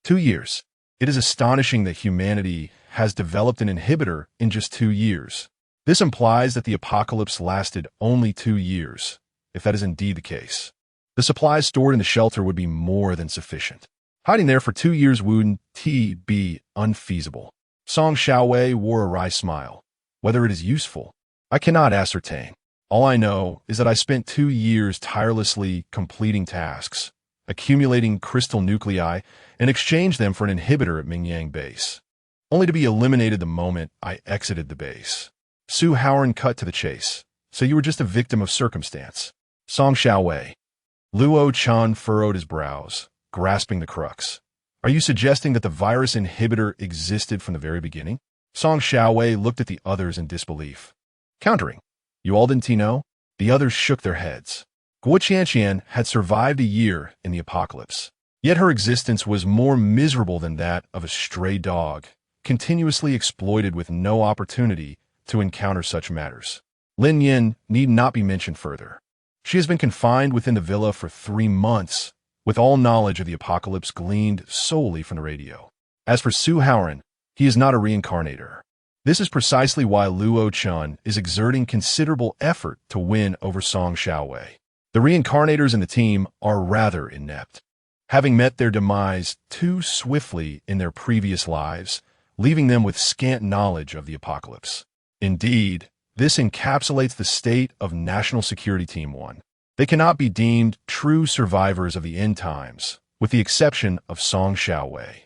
2 years. It is astonishing that humanity has developed an inhibitor in just 2 years. This implies that the apocalypse lasted only 2 years, if that is indeed the case. The supplies stored in the shelter would be more than sufficient. Hiding there for 2 years wouldn't be unfeasible. Song Xiaowei wore a wry smile. Whether it is useful, I cannot ascertain. All I know is that I spent 2 years tirelessly completing tasks, accumulating crystal nuclei, and exchanged them for an inhibitor at Mingyang Base, only to be eliminated the moment I exited the base. Su Haoran cut to the chase. "So you were just a victim of circumstance." Song Xiaowei. Luo-chan furrowed his brows, grasping the crux. "Are you suggesting that the virus inhibitor existed from the very beginning?" Song Xiaowei looked at the others in disbelief. Countering. "You all didn't know?" The others shook their heads. Guo Qianqian had survived a year in the apocalypse, yet her existence was more miserable than that of a stray dog, continuously exploited with no opportunity to encounter such matters. Lin Nian need not be mentioned further. She has been confined within the villa for 3 months, with all knowledge of the apocalypse gleaned solely from the radio. As for Su Haoran, he is not a reincarnator. This is precisely why Luo-chan is exerting considerable effort to win over Song Xiaowei. The reincarnators in the team are rather inept, having met their demise too swiftly in their previous lives, leaving them with scant knowledge of the apocalypse. Indeed, this encapsulates the state of National Security Team 1. They cannot be deemed true survivors of the end times, with the exception of Song Xiaowei.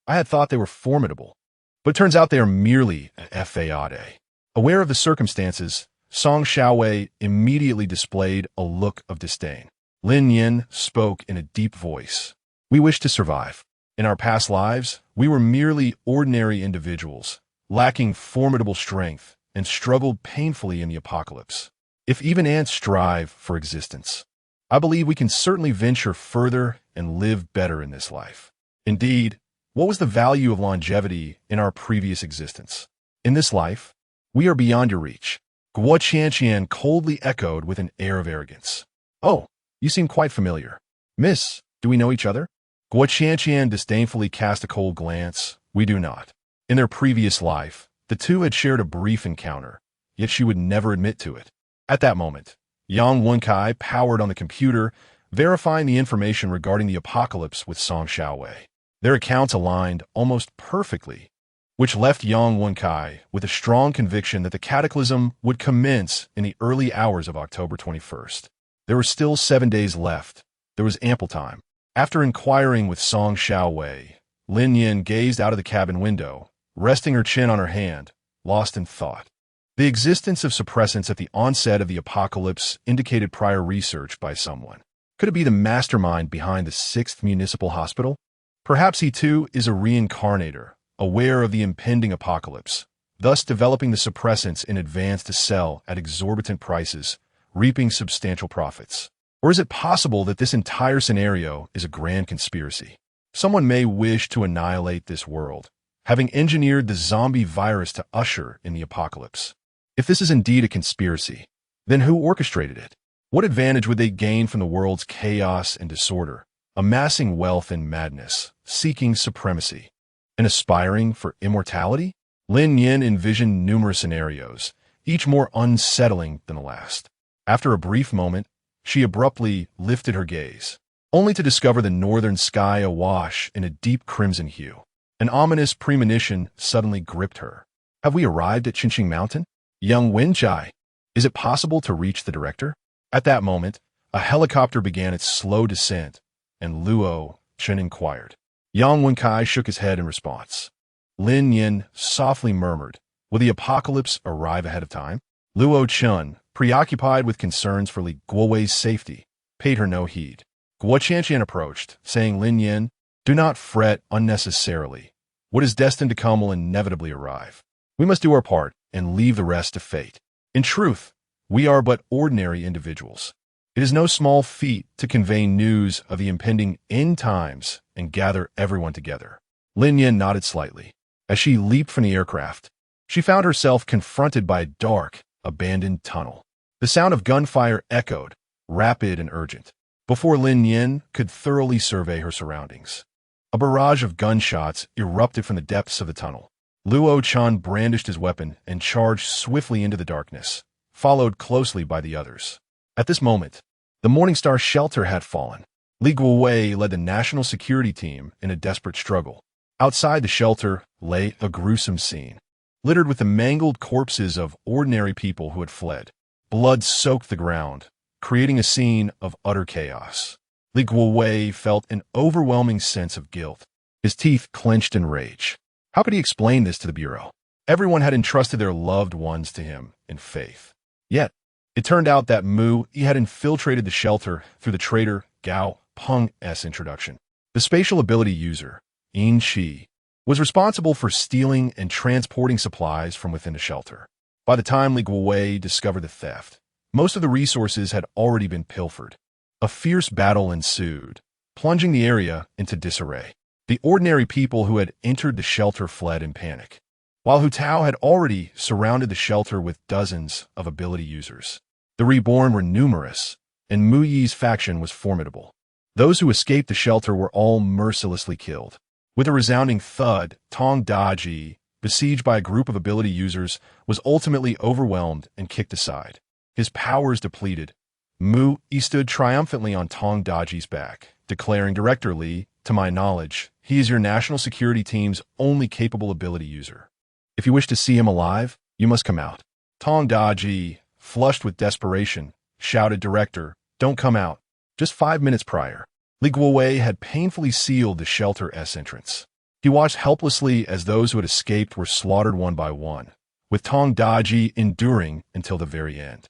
I had thought they were formidable, but it turns out they are merely an fade. Aware of the circumstances, Song Xiaowei immediately displayed a look of disdain. Lin Nian spoke in a deep voice. "We wish to survive. In our past lives, we were merely ordinary individuals, lacking formidable strength, and struggled painfully in the apocalypse. If even ants strive for existence, I believe we can certainly venture further and live better in this life. Indeed, what was the value of longevity in our previous existence? In this life, we are beyond your reach." Guo Qianqian coldly echoed with an air of arrogance. "Oh, you seem quite familiar. Miss, do we know each other?" Guo Qianqian disdainfully cast a cold glance. "We do not." In their previous life, the two had shared a brief encounter, yet she would never admit to it. At that moment, Yang Wenkai powered on the computer, verifying the information regarding the apocalypse with Song Xiaowei. Their accounts aligned almost perfectly, which left Yang Wenkai with a strong conviction that the cataclysm would commence in the early hours of October 21st. There were still 7 days left. There was ample time. After inquiring with Song Xiaowei, Lin Nian gazed out of the cabin window, resting her chin on her hand, lost in thought. The existence of suppressants at the onset of the apocalypse indicated prior research by someone. Could it be the mastermind behind the 6th Municipal Hospital? Perhaps he too is a reincarnator, aware of the impending apocalypse, thus developing the suppressants in advance to sell at exorbitant prices, reaping substantial profits. Or is it possible that this entire scenario is a grand conspiracy? Someone may wish to annihilate this world, having engineered the zombie virus to usher in the apocalypse. If this is indeed a conspiracy, then who orchestrated it? What advantage would they gain from the world's chaos and disorder, amassing wealth and madness, seeking supremacy, and aspiring for immortality? Lin Nian envisioned numerous scenarios, each more unsettling than the last. After a brief moment, she abruptly lifted her gaze, only to discover the northern sky awash in a deep crimson hue. An ominous premonition suddenly gripped her. Have we arrived at Qinqing Mountain? Young Wenchai, is it possible to reach the director? At that moment, a helicopter began its slow descent, and Luo Chen inquired. Yang Wenkai shook his head in response. Lin Nian softly murmured, will the apocalypse arrive ahead of time? Luo Chen, preoccupied with concerns for Li Guowei's safety, paid her no heed. Guo Qianqian approached, saying, Lin Nian, do not fret unnecessarily. What is destined to come will inevitably arrive. We must do our part and leave the rest to fate. In truth, we are but ordinary individuals. It is no small feat to convey news of the impending end times and gather everyone together. Lin Nian nodded slightly. As she leaped from the aircraft, she found herself confronted by a dark, abandoned tunnel. The sound of gunfire echoed, rapid and urgent, before Lin Nian could thoroughly survey her surroundings. A barrage of gunshots erupted from the depths of the tunnel. Luo Chen brandished his weapon and charged swiftly into the darkness, followed closely by the others. At this moment, the Morningstar shelter had fallen. Li Guowei led the national security team in a desperate struggle. Outside the shelter lay a gruesome scene, littered with the mangled corpses of ordinary people who had fled. Blood soaked the ground, creating a scene of utter chaos. Li Guowei felt an overwhelming sense of guilt. His teeth clenched in rage. How could he explain this to the Bureau? Everyone had entrusted their loved ones to him in faith. Yet, it turned out that he had infiltrated the shelter through the traitor Gao Peng's introduction. The spatial ability user, Yin Qi, was responsible for stealing and transporting supplies from within the shelter. By the time Li Guowei discovered the theft, most of the resources had already been pilfered. A fierce battle ensued, plunging the area into disarray. The ordinary people who had entered the shelter fled in panic, while Hu Tao had already surrounded the shelter with dozens of ability users. The reborn were numerous, and Mu Yi's faction was formidable. Those who escaped the shelter were all mercilessly killed. With a resounding thud, Tong Daji, besieged by a group of ability users, was ultimately overwhelmed and kicked aside. His powers depleted, Mu Yi stood triumphantly on Tong Daji's back, declaring, Director Li, to my knowledge, he is your national security team's only capable ability user. If you wish to see him alive, you must come out. Tong Daji, flushed with desperation, shouted, Director, don't come out. Just 5 minutes prior, Li Guowei had painfully sealed the shelter's entrance. He watched helplessly as those who had escaped were slaughtered one by one, with Tong Daji enduring until the very end.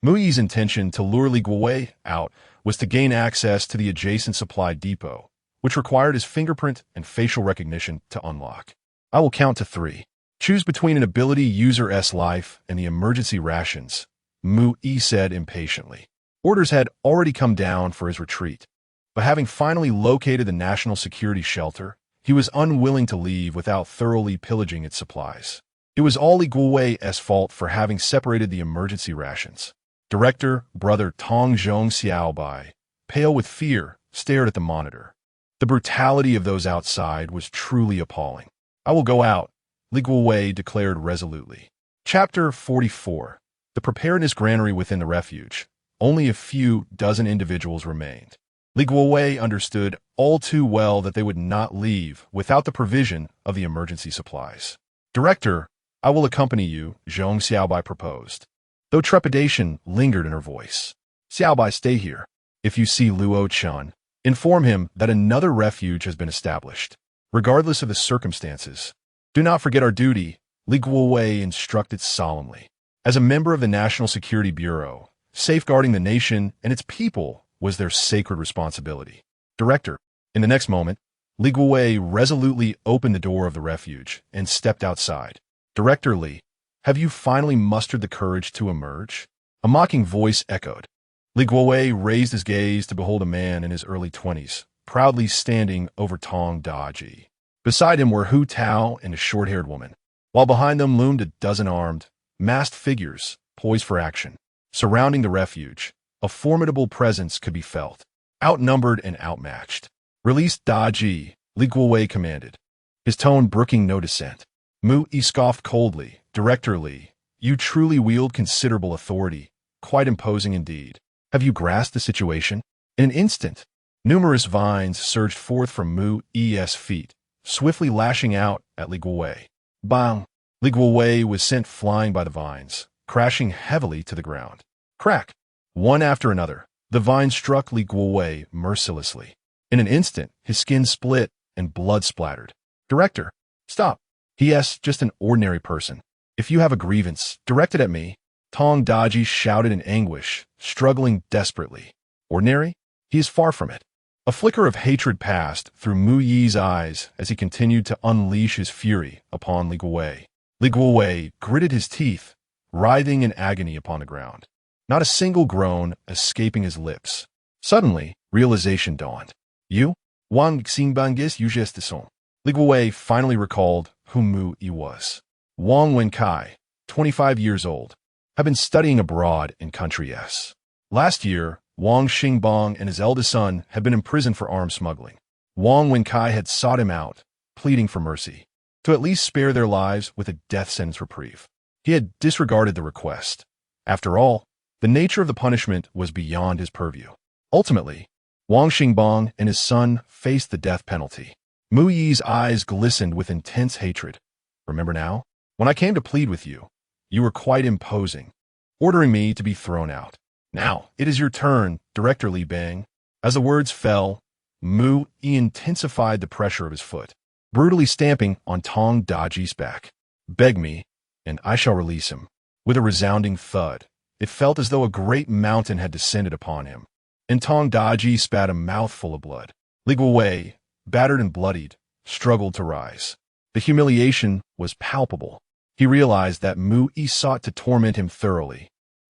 Mu Yi's intention to lure Li Guowei out was to gain access to the adjacent supply depot, which required his fingerprint and facial recognition to unlock. I will count to 3. Choose between an ability user's life and the emergency rations, Mu Yi said impatiently. Orders had already come down for his retreat, but having finally located the national security shelter, he was unwilling to leave without thoroughly pillaging its supplies. It was all Li Guowei's fault for having separated the emergency rations. Director, Brother Tong Zhong Xiaobai, pale with fear, stared at the monitor. The brutality of those outside was truly appalling. I will go out, Li Guowei declared resolutely. Chapter 44. The preparedness granary within the refuge. Only a few dozen individuals remained. Li Guowei understood all too well that they would not leave without the provision of the emergency supplies. Director, I will accompany you, Zhong Xiaobai proposed, though trepidation lingered in her voice. Xiaobai, stay here. If you see Luo Chen, inform him that another refuge has been established. Regardless of the circumstances, do not forget our duty, Li Guowei instructed solemnly. As a member of the National Security Bureau, safeguarding the nation and its people was their sacred responsibility. Director, in the next moment, Li Guowei resolutely opened the door of the refuge and stepped outside. Director Li, have you finally mustered the courage to emerge? A mocking voice echoed. Li Guowei raised his gaze to behold a man in his early 20s, proudly standing over Tong Daji. Beside him were Hu Tao and a short-haired woman, while behind them loomed a dozen armed, masked figures poised for action. Surrounding the refuge, a formidable presence could be felt, outnumbered and outmatched. Release Daji, Li Guowei commanded, his tone brooking no dissent. Mu Yi scoffed coldly. Director Li, you truly wield considerable authority, quite imposing indeed. Have you grasped the situation? In an instant, numerous vines surged forth from Mu Yi's feet, swiftly lashing out at Li Guowei. Bang! Li Guowei was sent flying by the vines, crashing heavily to the ground. Crack! One after another, the vines struck Li Guowei mercilessly. In an instant, his skin split and blood splattered. Director, stop. He.S. just an ordinary person. If you have a grievance, direct it at me. Tong Daji shouted in anguish, struggling desperately. Ordinary? He is far from it. A flicker of hatred passed through Mu Yi's eyes as he continued to unleash his fury upon Li Guowei. Li Guowei gritted his teeth, writhing in agony upon the ground. Not a single groan escaping his lips. Suddenly, realization dawned. You? Wang Xingbangis Yujestisom. Li Guowei finally recalled who Mu Yi was. Wang Wenkai, 25 years old, had been studying abroad in country S. Last year, Wang Xingbang and his eldest son had been imprisoned for arms smuggling. Wang Wenkai had sought him out, pleading for mercy, to at least spare their lives with a death sentence reprieve. He had disregarded the request. After all, the nature of the punishment was beyond his purview. Ultimately, Wang Xingbang and his son faced the death penalty. Mu Yi's eyes glistened with intense hatred. Remember now? When I came to plead with you, you were quite imposing, ordering me to be thrown out. Now, it is your turn, Director Li Bang. As the words fell, Mu Yi intensified the pressure of his foot, brutally stamping on Tong Daji's back. Beg me, and I shall release him. With a resounding thud, it felt as though a great mountain had descended upon him, and Tong Daji spat a mouthful of blood. Li Guowei, battered and bloodied, struggled to rise. The humiliation was palpable. He realized that Mu Yi sought to torment him thoroughly,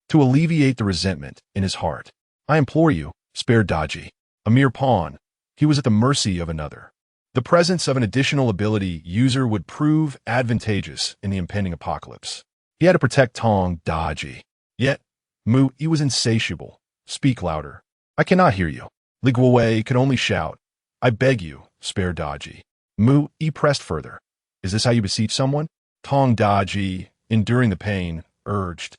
to alleviate the resentment in his heart. I implore you, spare Daji. A mere pawn, he was at the mercy of another. The presence of an additional ability user would prove advantageous in the impending apocalypse. He had to protect Tong Daji. Yet, Mu Yi was insatiable. Speak louder. I cannot hear you. Li Guowei could only shout, I beg you, spare Daji. Mu Yi pressed further. Is this how you beseech someone? Tong Daji, enduring the pain, urged.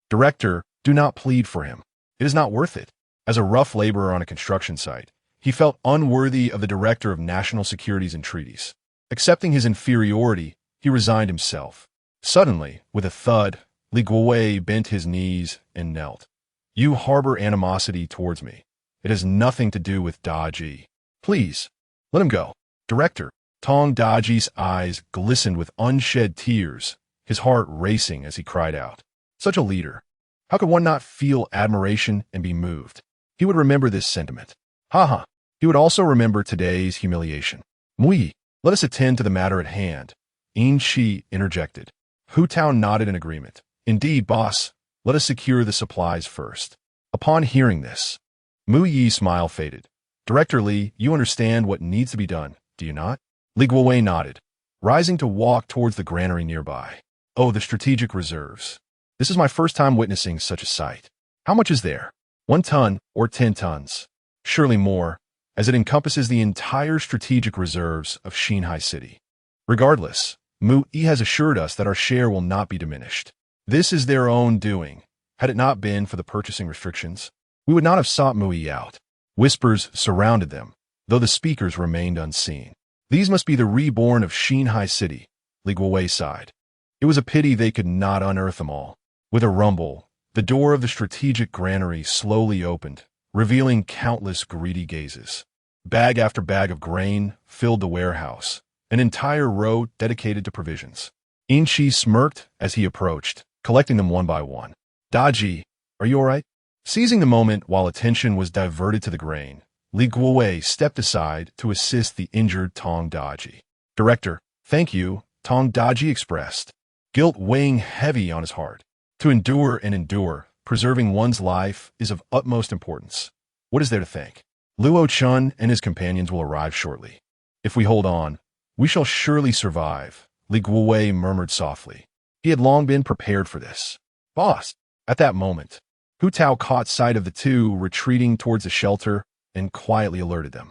Director, do not plead for him. It is not worth it. As a rough laborer on a construction site, he felt unworthy of the Director of National Securities and Treaties. Accepting his inferiority, he resigned himself. Suddenly, with a thud, Li Guowei bent his knees and knelt. You harbor animosity towards me. It has nothing to do with Daji. Please, let him go. Director, Tong Daji's eyes glistened with unshed tears, his heart racing as he cried out. Such a leader. How could one not feel admiration and be moved? He would remember this sentiment. Ha. He would also remember today's humiliation. Mu Yi, let us attend to the matter at hand. Yin Shi interjected. Hu Tao nodded in agreement. Indeed, boss, let us secure the supplies first. Upon hearing this, Mu Yi's smile faded. Director Li, you understand what needs to be done, do you not? Li Guowei nodded, rising to walk towards the granary nearby. Oh, the strategic reserves. This is my first time witnessing such a sight. How much is there? 1 ton or 10 tons? Surely more, as it encompasses the entire strategic reserves of Xinhai City. Regardless, Mu Yi has assured us that our share will not be diminished. This is their own doing. Had it not been for the purchasing restrictions, we would not have sought Mu Yi out. Whispers surrounded them, though the speakers remained unseen. These must be the reborn of Xinhai City, Li Guowei sighed. It was a pity they could not unearth them all. With a rumble, the door of the strategic granary slowly opened, revealing countless greedy gazes. Bag after bag of grain filled the warehouse, an entire row dedicated to provisions. Inchi smirked as he approached, collecting them one by one. Daji, are you all right? Seizing the moment while attention was diverted to the grain, Li Guowei stepped aside to assist the injured Tong Daji. Director, thank you, Tong Daji expressed, guilt weighing heavy on his heart. To endure and endure, preserving one's life is of utmost importance. What is there to thank? Luo Chun and his companions will arrive shortly. If we hold on, we shall surely survive, Li Guowei murmured softly. He had long been prepared for this. Boss! At that moment, Hu Tao caught sight of the two retreating towards the shelter and quietly alerted them.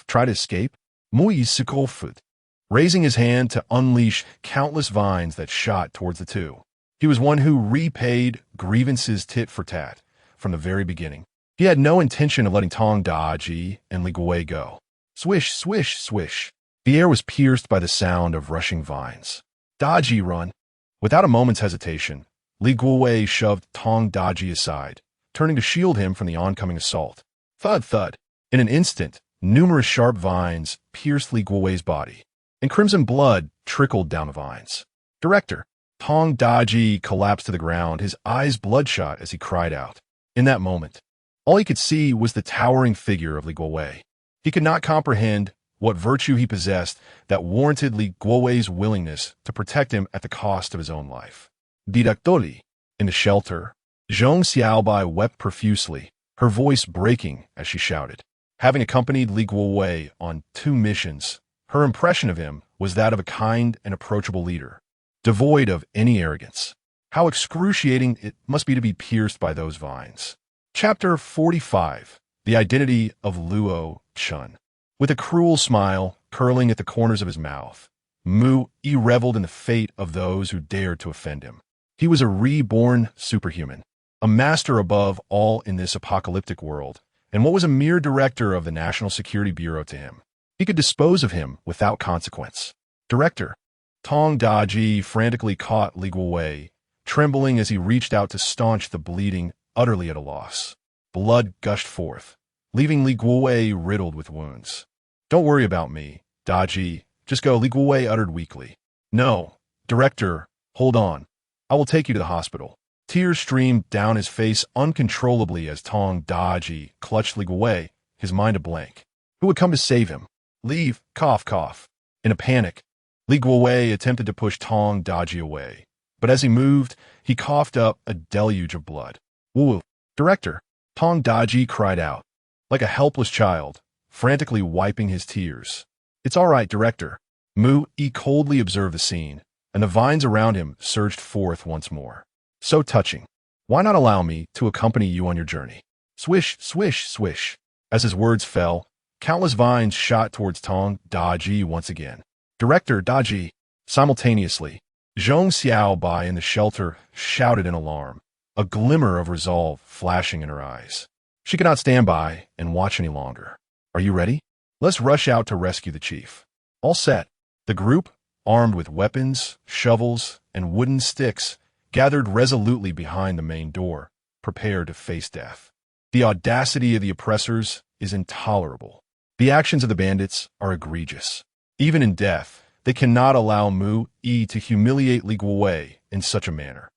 Try to escape? Mu Yi Sikofut, raising his hand to unleash countless vines that shot towards the two. He was one who repaid grievances tit for tat from the very beginning. He had no intention of letting Tong Daji and Li Guowei go. Swish, swish, swish. The air was pierced by the sound of rushing vines. Daji, run. Without a moment's hesitation, Li Guowei shoved Tong Daji aside, turning to shield him from the oncoming assault. Thud, thud. In an instant, numerous sharp vines pierced Li Guowei's body, and crimson blood trickled down the vines. Director! Tong Daji collapsed to the ground, his eyes bloodshot as he cried out. In that moment, all he could see was the towering figure of Li Guowei. He could not comprehend what virtue he possessed that warranted Li Guowei's willingness to protect him at the cost of his own life. Didactoli. In the shelter, Zhong Xiaobai wept profusely, her voice breaking as she shouted. Having accompanied Li Guowei on 2 missions, her impression of him was that of a kind and approachable leader, devoid of any arrogance. How excruciating it must be to be pierced by those vines. Chapter 45. The Identity of Luo Chun. With a cruel smile curling at the corners of his mouth, Mu-Yi reveled in the fate of those who dared to offend him. He was a reborn superhuman, a master above all in this apocalyptic world, and what was a mere director of the National Security Bureau to him? He could dispose of him without consequence. Director! Tong Daji frantically caught Li Guowei, trembling as he reached out to staunch the bleeding, utterly at a loss. Blood gushed forth, leaving Li Guowei riddled with wounds. Don't worry about me, Daji. Just go, Li Guowei uttered weakly. No, Director, hold on. I will take you to the hospital. Tears streamed down his face uncontrollably as Tong Daji clutched Li Guowei, his mind a blank. Who would come to save him? Leave, cough, cough. In a panic, Li Guowei attempted to push Tong Daji away, but as he moved, he coughed up a deluge of blood. Woo! Director! Tong Daji cried out, like a helpless child, frantically wiping his tears. It's all right, Director. Mu-Yi coldly observed the scene, and the vines around him surged forth once more. So touching. Why not allow me to accompany you on your journey? Swish, swish, swish. As his words fell, countless vines shot towards Tong Daji once again. Director Daji. Simultaneously, Zhong Xiaobai in the shelter shouted in alarm, a glimmer of resolve flashing in her eyes. She could not stand by and watch any longer. Are you ready? Let's rush out to rescue the chief. All set. The group, armed with weapons, shovels, and wooden sticks, gathered resolutely behind the main door, prepared to face death. The audacity of the oppressors is intolerable. The actions of the bandits are egregious. Even in death, they cannot allow Mu-Yi to humiliate Li Guowei in such a manner.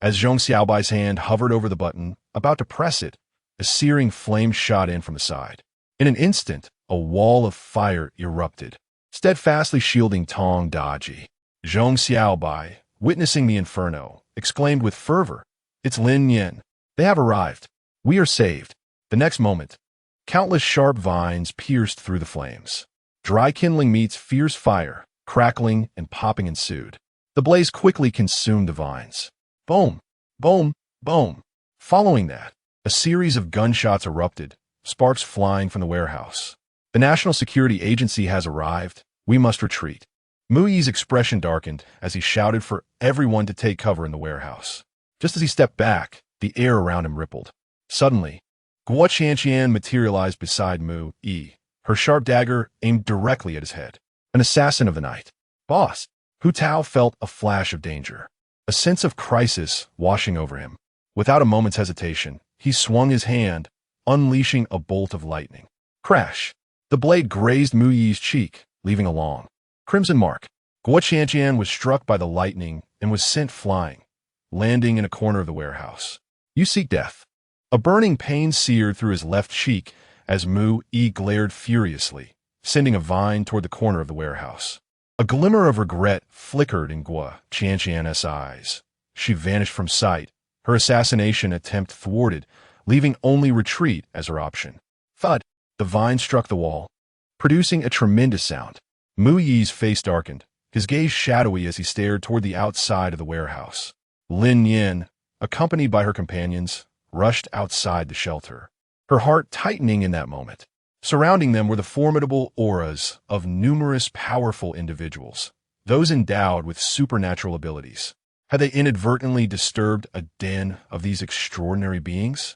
As Zhong Xiaobai's hand hovered over the button, about to press it, a searing flame shot in from the side. In an instant, a wall of fire erupted, steadfastly shielding Tong Daji. Zhong Xiaobai, witnessing the inferno, exclaimed with fervor, "It's Lin Nian. They have arrived. We are saved." The next moment, countless sharp vines pierced through the flames. Dry kindling meets fierce fire, crackling and popping ensued. The blaze quickly consumed the vines. Boom, boom, boom. Following that, a series of gunshots erupted, sparks flying from the warehouse. The National Security Agency has arrived. We must retreat. Mu-Yi's expression darkened as he shouted for everyone to take cover in the warehouse. Just as he stepped back, the air around him rippled. Suddenly, Guo Qianqian materialized beside Mu-Yi, her sharp dagger aimed directly at his head. An assassin of the night. Boss! Hu Tao felt a flash of danger, a sense of crisis washing over him. Without a moment's hesitation, he swung his hand, unleashing a bolt of lightning. Crash! The blade grazed Mu-Yi's cheek, leaving a long, crimson mark. Guo Qianqian was struck by the lightning and was sent flying, landing in a corner of the warehouse. You seek death. A burning pain seared through his left cheek as Mu-Yi glared furiously, sending a vine toward the corner of the warehouse. A glimmer of regret flickered in Guo Qianqian's eyes. She vanished from sight, her assassination attempt thwarted, leaving only retreat as her option. Thud! The vine struck the wall, producing a tremendous sound. Mu-Yi's face darkened, his gaze shadowy as he stared toward the outside of the warehouse. Lin Nian, accompanied by her companions, rushed outside the shelter, her heart tightening in that moment. Surrounding them were the formidable auras of numerous powerful individuals, those endowed with supernatural abilities. Had they inadvertently disturbed a den of these extraordinary beings?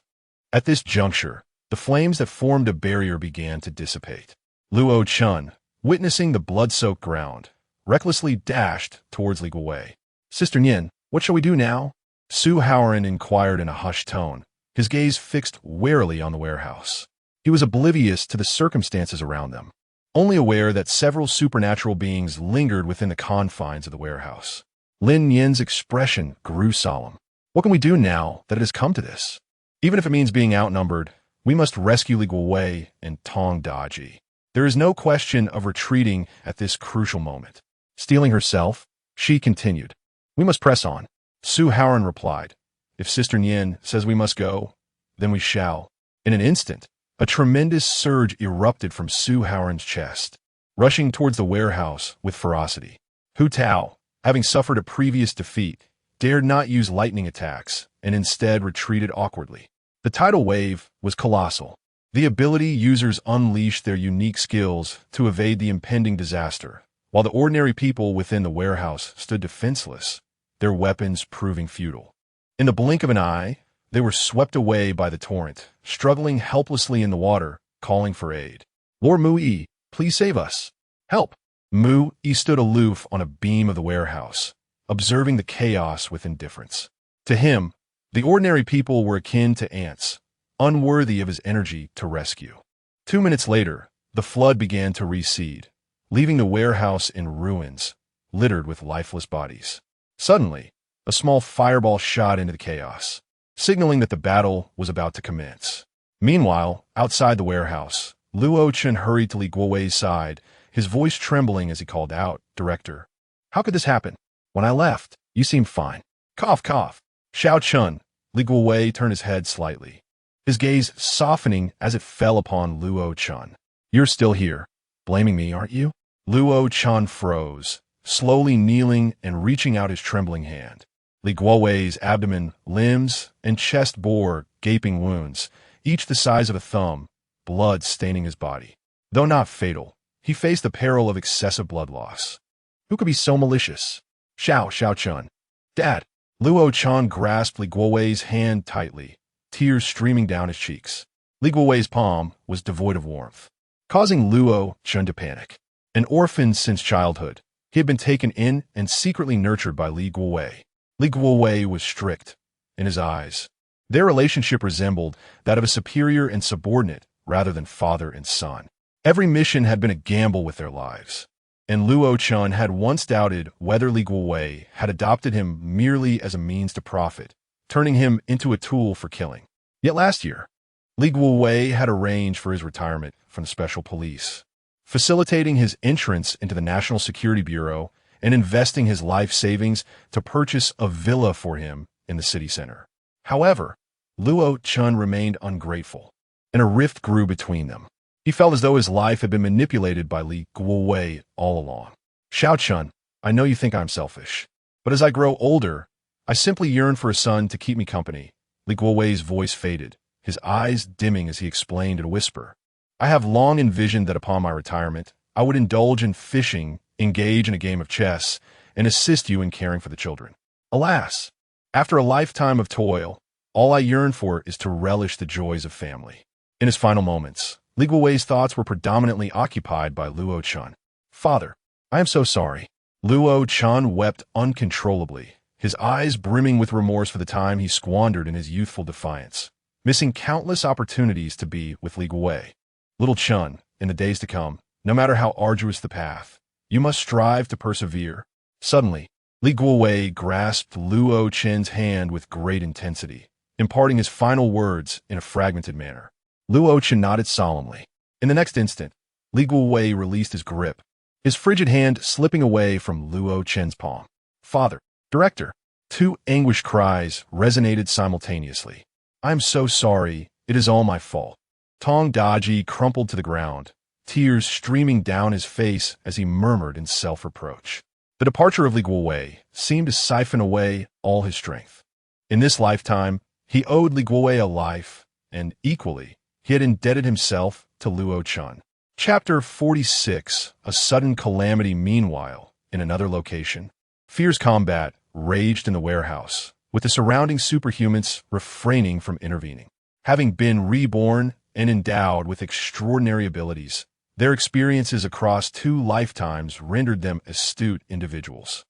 At this juncture, the flames that formed a barrier began to dissipate. Luo Chun, witnessing the blood-soaked ground, recklessly dashed towards Li Guowei. Sister Nian, What shall we do now? Su Howren inquired in a hushed tone, his gaze fixed warily on the warehouse. He was oblivious to the circumstances around them, only aware that several supernatural beings lingered within the confines of the warehouse. Lin Nian's expression grew solemn. What can we do now that it has come to this? Even if it means being outnumbered, we must rescue Li Guowei and Tong Daji. There is no question of retreating at this crucial moment. Steeling herself, she continued, "We must press on." Su Howren replied, "If Sister Nian says we must go, then we shall." In an instant, a tremendous surge erupted from Su Howren's chest, rushing towards the warehouse with ferocity. Hu Tao, having suffered a previous defeat, dared not use lightning attacks and instead retreated awkwardly. The tidal wave was colossal. The ability users unleashed their unique skills to evade the impending disaster, while the ordinary people within the warehouse stood defenseless, their weapons proving futile. In the blink of an eye, they were swept away by the torrent, struggling helplessly in the water, calling for aid. "Lord Mu-Yi, please save us. Help!" Mu-Yi stood aloof on a beam of the warehouse, observing the chaos with indifference. To him, the ordinary people were akin to ants, unworthy of his energy to rescue. 2 minutes later, the flood began to recede, leaving the warehouse in ruins, littered with lifeless bodies. Suddenly, a small fireball shot into the chaos, signaling that the battle was about to commence. Meanwhile, outside the warehouse, Luo Chen hurried to Li Guowei's side, his voice trembling as he called out, "Director, how could this happen? When I left, you seemed fine." Cough, cough. Xiao Chun. Li Guowei turned his head slightly, his gaze softening as it fell upon Luo Chen. "You're still here, blaming me, aren't you?" Luo Chen froze, slowly kneeling and reaching out his trembling hand. Li Guowei's abdomen, limbs, and chest bore gaping wounds, each the size of a thumb, blood staining his body. Though not fatal, he faced the peril of excessive blood loss. Who could be so malicious? Xiao Chun. "Dad." Luo Chen grasped Li Guowei's hand tightly, tears streaming down his cheeks. Li Guowei's palm was devoid of warmth, causing Luo Chen to panic. An orphan since childhood, he had been taken in and secretly nurtured by Li Guowei. Li Guowei was strict in his eyes. Their relationship resembled that of a superior and subordinate rather than father and son. Every mission had been a gamble with their lives, and Luo Chen had once doubted whether Li Guowei had adopted him merely as a means to profit, turning him into a tool for killing. Yet last year, Li Guowei had arranged for his retirement from the Special Police, facilitating his entrance into the National Security Bureau and investing his life savings to purchase a villa for him in the city center. However, Luo Chen remained ungrateful, and a rift grew between them. He felt as though his life had been manipulated by Li Guowei all along. "Xiao Chun, I know you think I'm selfish, but as I grow older, I simply yearn for a son to keep me company." Li Guowei's voice faded, his eyes dimming as he explained in a whisper. "I have long envisioned that upon my retirement, I would indulge in fishing, engage in a game of chess, and assist you in caring for the children. Alas, after a lifetime of toil, all I yearn for is to relish the joys of family." In his final moments, Li Guowei's thoughts were predominantly occupied by Luo Chen. "Father, I am so sorry." Luo Chen wept uncontrollably, his eyes brimming with remorse for the time he squandered in his youthful defiance, missing countless opportunities to be with Li Guowei. "Little Chen, in the days to come, no matter how arduous the path, you must strive to persevere." Suddenly, Li Guowei grasped Luo Chen's hand with great intensity, imparting his final words in a fragmented manner. Luo Chen nodded solemnly. In the next instant, Li Guowei released his grip, his frigid hand slipping away from Luo Chen's palm. "Father, Director." Two anguished cries resonated simultaneously. "I am so sorry. It is all my fault." Tong Daji crumpled to the ground, tears streaming down his face as he murmured in self-reproach. The departure of Li Guowei seemed to siphon away all his strength. In this lifetime, he owed Li Guowei a life, and equally, he had indebted himself to Luo Chen. Chapter 46, A Sudden Calamity. Meanwhile, in another location, fierce combat raged in the warehouse, with the surrounding superhumans refraining from intervening. Having been reborn and endowed with extraordinary abilities, their experiences across 2 lifetimes rendered them astute individuals.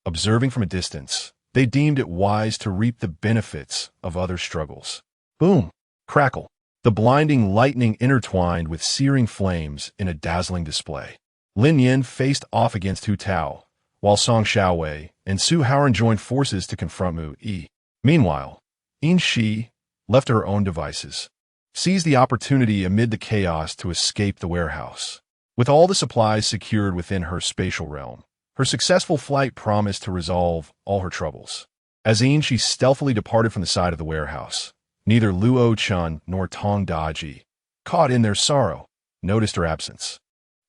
Observing from a distance, They deemed it wise to reap the benefits of others' struggles. Boom! Crackle! The blinding lightning intertwined with searing flames in a dazzling display. Lin Nian faced off against Hu Tao, while Song Xiaowei and Su Haoran joined forces to confront Mu. Meanwhile, Yin Shi, left to her own devices, seized the opportunity amid the chaos to escape the warehouse. With all the supplies secured within her spatial realm, her successful flight promised to resolve all her troubles. As Yin Shi stealthily departed from the side of the warehouse, neither Luo Chun nor Tong Daji, caught in their sorrow, noticed her absence.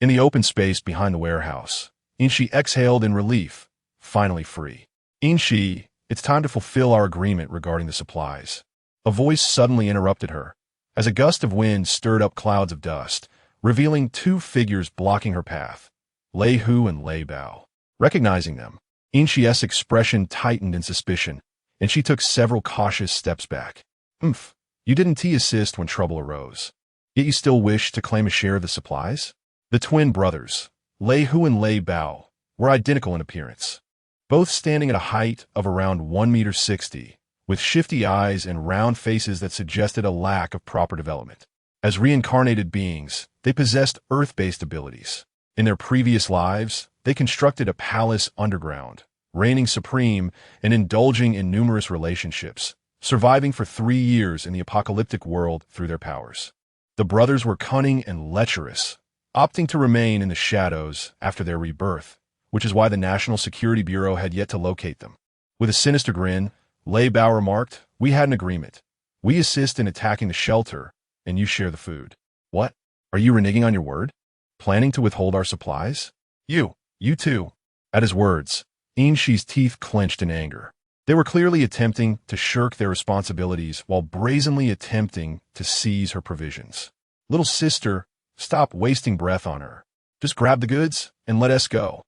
In the open space behind the warehouse, Yin Shi exhaled in relief, finally free. Yin Shi, it's time to fulfill our agreement regarding the supplies. A voice suddenly interrupted her, as a gust of wind stirred up clouds of dust, revealing two figures blocking her path, Lei Hu and Lei Bao. Recognizing them, Yin Shi's expression tightened in suspicion, and she took several cautious steps back. You didn't assist when trouble arose. Yet you still wish to claim a share of the supplies? The twin brothers, Lei Hu and Lei Bao, were identical in appearance, both standing at a height of around 1.60 meters, with shifty eyes and round faces that suggested a lack of proper development. As reincarnated beings, they possessed earth-based abilities. In their previous lives, they constructed a palace underground, reigning supreme and indulging in numerous relationships, surviving for 3 years in the apocalyptic world through their powers. The brothers were cunning and lecherous, opting to remain in the shadows after their rebirth, which is why the National Security Bureau had yet to locate them. With a sinister grin, Lei Bao remarked, "We had an agreement. We assist in attacking the shelter, and you share the food." What? Are you reneging on your word? Planning to withhold our supplies? You too. At his words, Yin Shi's teeth clenched in anger. They were clearly attempting to shirk their responsibilities while brazenly attempting to seize her provisions. Little sister, stop wasting breath on her. Just grab the goods and let us go.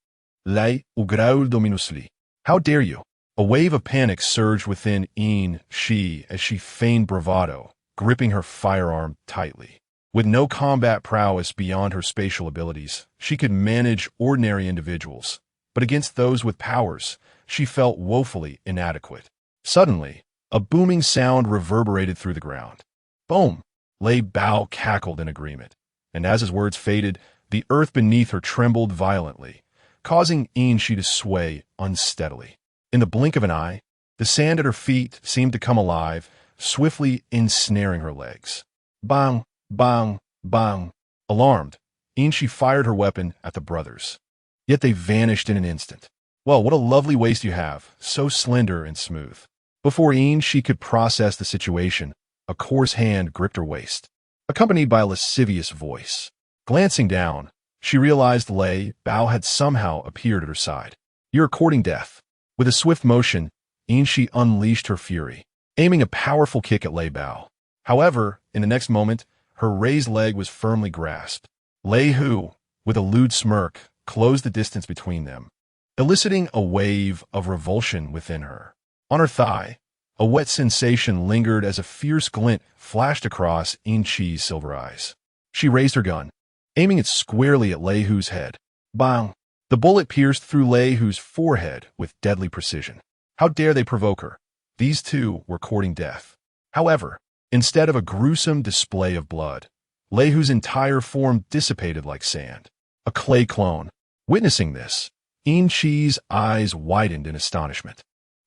Lei ugraul dominusli. How dare you? A wave of panic surged within Yin Shi as she feigned bravado, gripping her firearm tightly. With no combat prowess beyond her spatial abilities, she could manage ordinary individuals, but against those with powers, she felt woefully inadequate. Suddenly, a booming sound reverberated through the ground. Boom! Lei Bao cackled in agreement, and as his words faded, the earth beneath her trembled violently, causing Yin Shi to sway unsteadily. In the blink of an eye, the sand at her feet seemed to come alive, swiftly ensnaring her legs. Bang! Bang! Bang! Alarmed, Yin Shi fired her weapon at the brothers. Yet they vanished in an instant. Well, what a lovely waist you have, so slender and smooth. Before Yin Shi could process the situation, a coarse hand gripped her waist, accompanied by a lascivious voice. Glancing down, she realized Lei Bao had somehow appeared at her side. "You're courting death." With a swift motion, Yin Shi unleashed her fury, aiming a powerful kick at Lei Bao. However, in the next moment, her raised leg was firmly grasped. Lei Hu, with a lewd smirk, closed the distance between them, eliciting a wave of revulsion within her. On her thigh, a wet sensation lingered as a fierce glint flashed across Yin Shi's silver eyes. She raised her gun, aiming it squarely at Lei Hu's head. Bang! The bullet pierced through Lei Hu's forehead with deadly precision. How dare they provoke her? These two were courting death. However, instead of a gruesome display of blood, Lei Hu's entire form dissipated like sand. A clay clone. Witnessing this, Yin Shi's eyes widened in astonishment.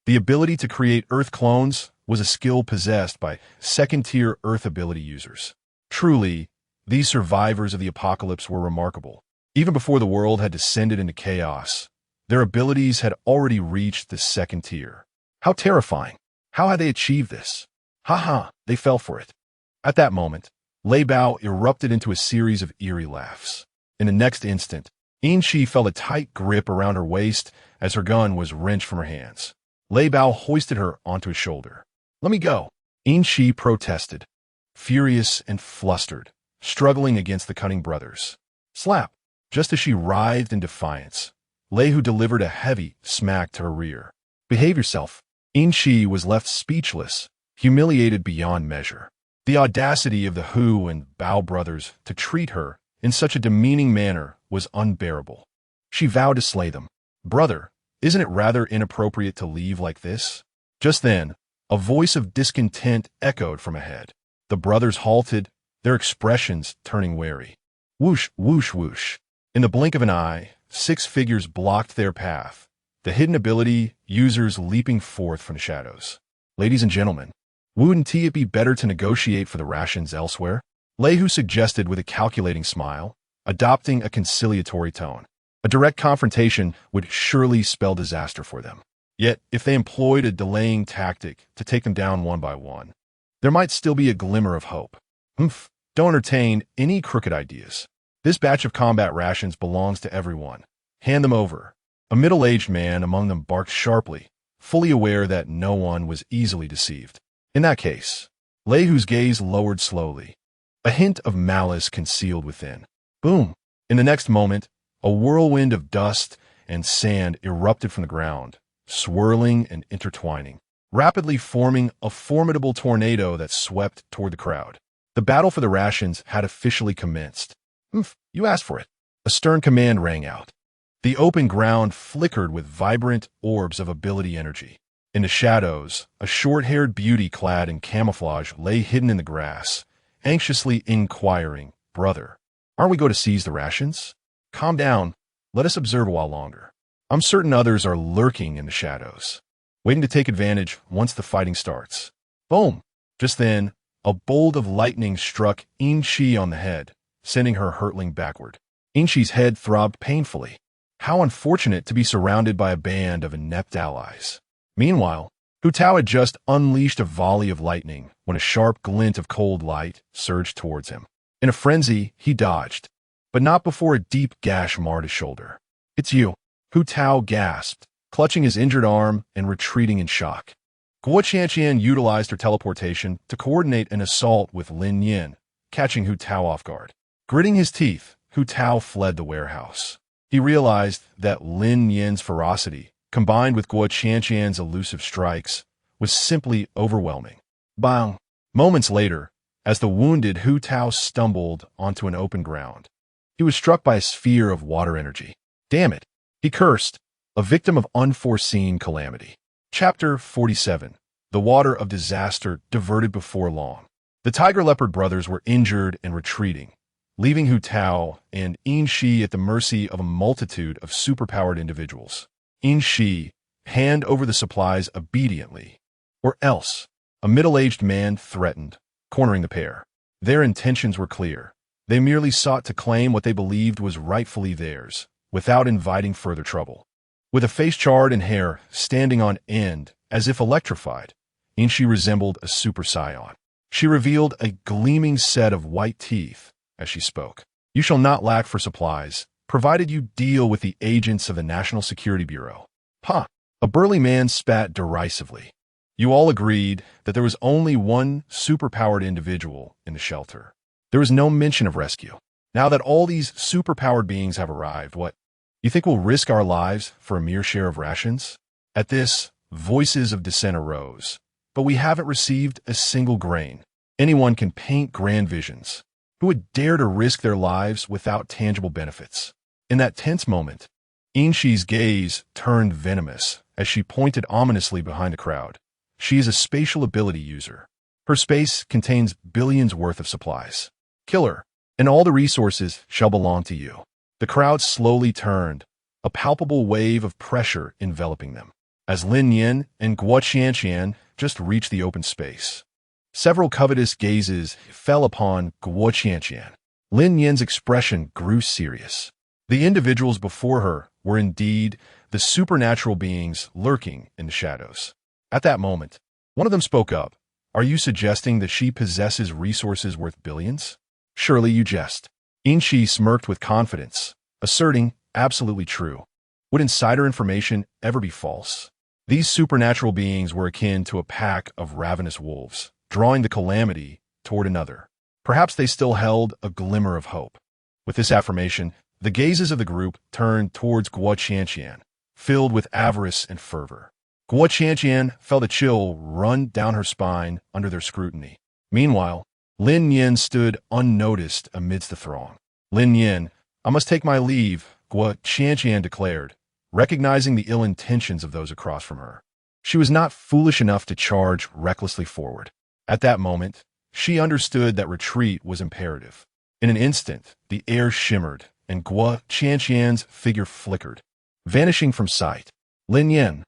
The ability to create Earth clones was a skill possessed by second-tier Earth ability users. Truly, these survivors of the apocalypse were remarkable. Even before the world had descended into chaos, their abilities had already reached the second tier. How terrifying! How had they achieved this? They fell for it. At that moment, Lei Bao erupted into a series of eerie laughs. In the next instant, Yin Shi felt a tight grip around her waist as her gun was wrenched from her hands. Lei Bao hoisted her onto his shoulder. "Let me go," Yin Shi protested, furious and flustered, struggling against the cunning brothers. Slap! Just as she writhed in defiance, Lei Hu delivered a heavy smack to her rear. "Behave yourself." Yin Shi was left speechless, humiliated beyond measure. The audacity of the Hu and Bao brothers to treat her in such a demeaning manner was unbearable. She vowed to slay them. "Brother, Isn't it rather inappropriate to leave like this? Just then, a voice of discontent echoed from ahead. The brothers halted, their expressions turning wary. Whoosh, whoosh, whoosh. In the blink of an eye, 6 figures blocked their path, the hidden ability users leaping forth from the shadows. Ladies and gentlemen, wouldn't it be better to negotiate for the rations elsewhere? Lehu suggested with a calculating smile, adopting a conciliatory tone. A direct confrontation would surely spell disaster for them. Yet, if they employed a delaying tactic to take them down one by one, there might still be a glimmer of hope. Don't entertain any crooked ideas. This batch of combat rations belongs to everyone. Hand them over. A middle-aged man among them barked sharply, fully aware that no one was easily deceived. In that case, Lehu's gaze lowered slowly, a hint of malice concealed within. Boom! In the next moment, a whirlwind of dust and sand erupted from the ground, swirling and intertwining, rapidly forming a formidable tornado that swept toward the crowd. The battle for the rations had officially commenced. You asked for it. A stern command rang out. The open ground flickered with vibrant orbs of ability energy. In the shadows, a short-haired beauty clad in camouflage lay hidden in the grass, anxiously inquiring, "Brother, aren't we going to seize the rations? Calm down. Let us observe a while longer. I'm certain others are lurking in the shadows, waiting to take advantage once the fighting starts." Boom! Just then, a bolt of lightning struck In-Shi on the head, sending her hurtling backward. In-Shi's head throbbed painfully. How unfortunate to be surrounded by a band of inept allies. Meanwhile, Hu Tao had just unleashed a volley of lightning when a sharp glint of cold light surged towards him. In a frenzy, he dodged, but not before a deep gash marred his shoulder. "It's you," Hu Tao gasped, clutching his injured arm and retreating in shock. Guo Qianqian utilized her teleportation to coordinate an assault with Lin Nian, catching Hu Tao off guard. Gritting his teeth, Hu Tao fled the warehouse. He realized that Lin Nian's ferocity, combined with Guo Qianqian's elusive strikes, was simply overwhelming. Bang! Moments later, as the wounded Hu Tao stumbled onto an open ground, he was struck by a sphere of water energy. Damn it! He cursed, a victim of unforeseen calamity. Chapter 47. The water of disaster diverted before long. The Tiger Leopard brothers were injured and retreating, leaving Hu Tao and In-Shi at the mercy of a multitude of superpowered individuals. In-Shi, hand over the supplies obediently, or else, a middle-aged man threatened, cornering the pair. Their intentions were clear. They merely sought to claim what they believed was rightfully theirs, without inviting further trouble. With a face charred and hair standing on end, as if electrified, In-Shi resembled a super scion. She revealed a gleaming set of white teeth as she spoke. "You shall not lack for supplies, provided you deal with the agents of the National Security Bureau." "Ha!" A burly man spat derisively. You all agreed that there was only one superpowered individual in the shelter. There was no mention of rescue. Now that all these superpowered beings have arrived, what? You think we'll risk our lives for a mere share of rations? At this, voices of dissent arose. But we haven't received a single grain. Anyone can paint grand visions. Who would dare to risk their lives without tangible benefits? In that tense moment, In-Shi's gaze turned venomous as she pointed ominously behind the crowd. She is a spatial ability user. Her space contains billions worth of supplies. Kill her, and all the resources shall belong to you. The crowd slowly turned, a palpable wave of pressure enveloping them, as Lin Nian and Guo Qianqian just reached the open space. Several covetous gazes fell upon Guo Qianqian. Lin Nian's expression grew serious. The individuals before her were indeed the supernatural beings lurking in the shadows. At that moment, one of them spoke up. "Are you suggesting that she possesses resources worth billions? Surely you jest." In-Shi smirked with confidence, asserting, "Absolutely true. Would insider information ever be false?" These supernatural beings were akin to a pack of ravenous wolves, drawing the calamity toward another. Perhaps they still held a glimmer of hope. With this affirmation, the gazes of the group turned towards Guo Qianqian, filled with avarice and fervor. Guo Qianqian felt a chill run down her spine under their scrutiny. Meanwhile, Lin Nian stood unnoticed amidst the throng. "Lin Nian, I must take my leave," Guo Qianqian declared, recognizing the ill intentions of those across from her. She was not foolish enough to charge recklessly forward. At that moment, she understood that retreat was imperative. In an instant, the air shimmered, and Guo Qianqian's figure flickered, vanishing from sight. Lin Nian.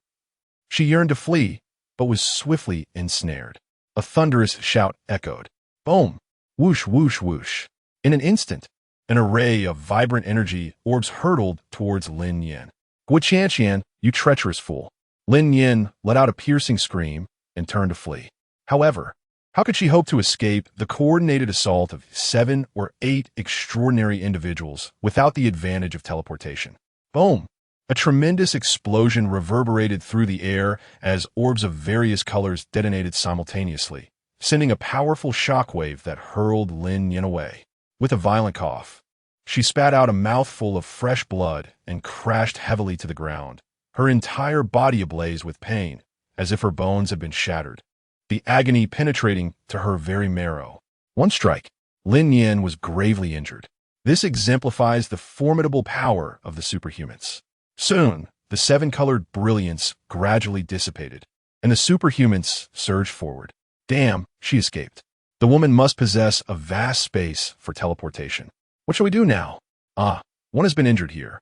She yearned to flee, but was swiftly ensnared. A thunderous shout echoed. Boom! Whoosh, whoosh, whoosh. In an instant, an array of vibrant energy orbs hurtled towards Lin Nian. Guo Qianqian, you treacherous fool. Lin Nian let out a piercing scream and turned to flee. However, how could she hope to escape the coordinated assault of 7 or 8 extraordinary individuals without the advantage of teleportation? Boom! A tremendous explosion reverberated through the air as orbs of various colors detonated simultaneously, sending a powerful shockwave that hurled Lin Nian away. With a violent cough, she spat out a mouthful of fresh blood and crashed heavily to the ground, her entire body ablaze with pain, as if her bones had been shattered, the agony penetrating to her very marrow. One strike, Lin Nian was gravely injured. This exemplifies the formidable power of the superhumans. Soon, the 7-colored brilliance gradually dissipated, and the superhumans surged forward. Damn, she escaped. The woman must possess a vast space for teleportation. What shall we do now? One has been injured here.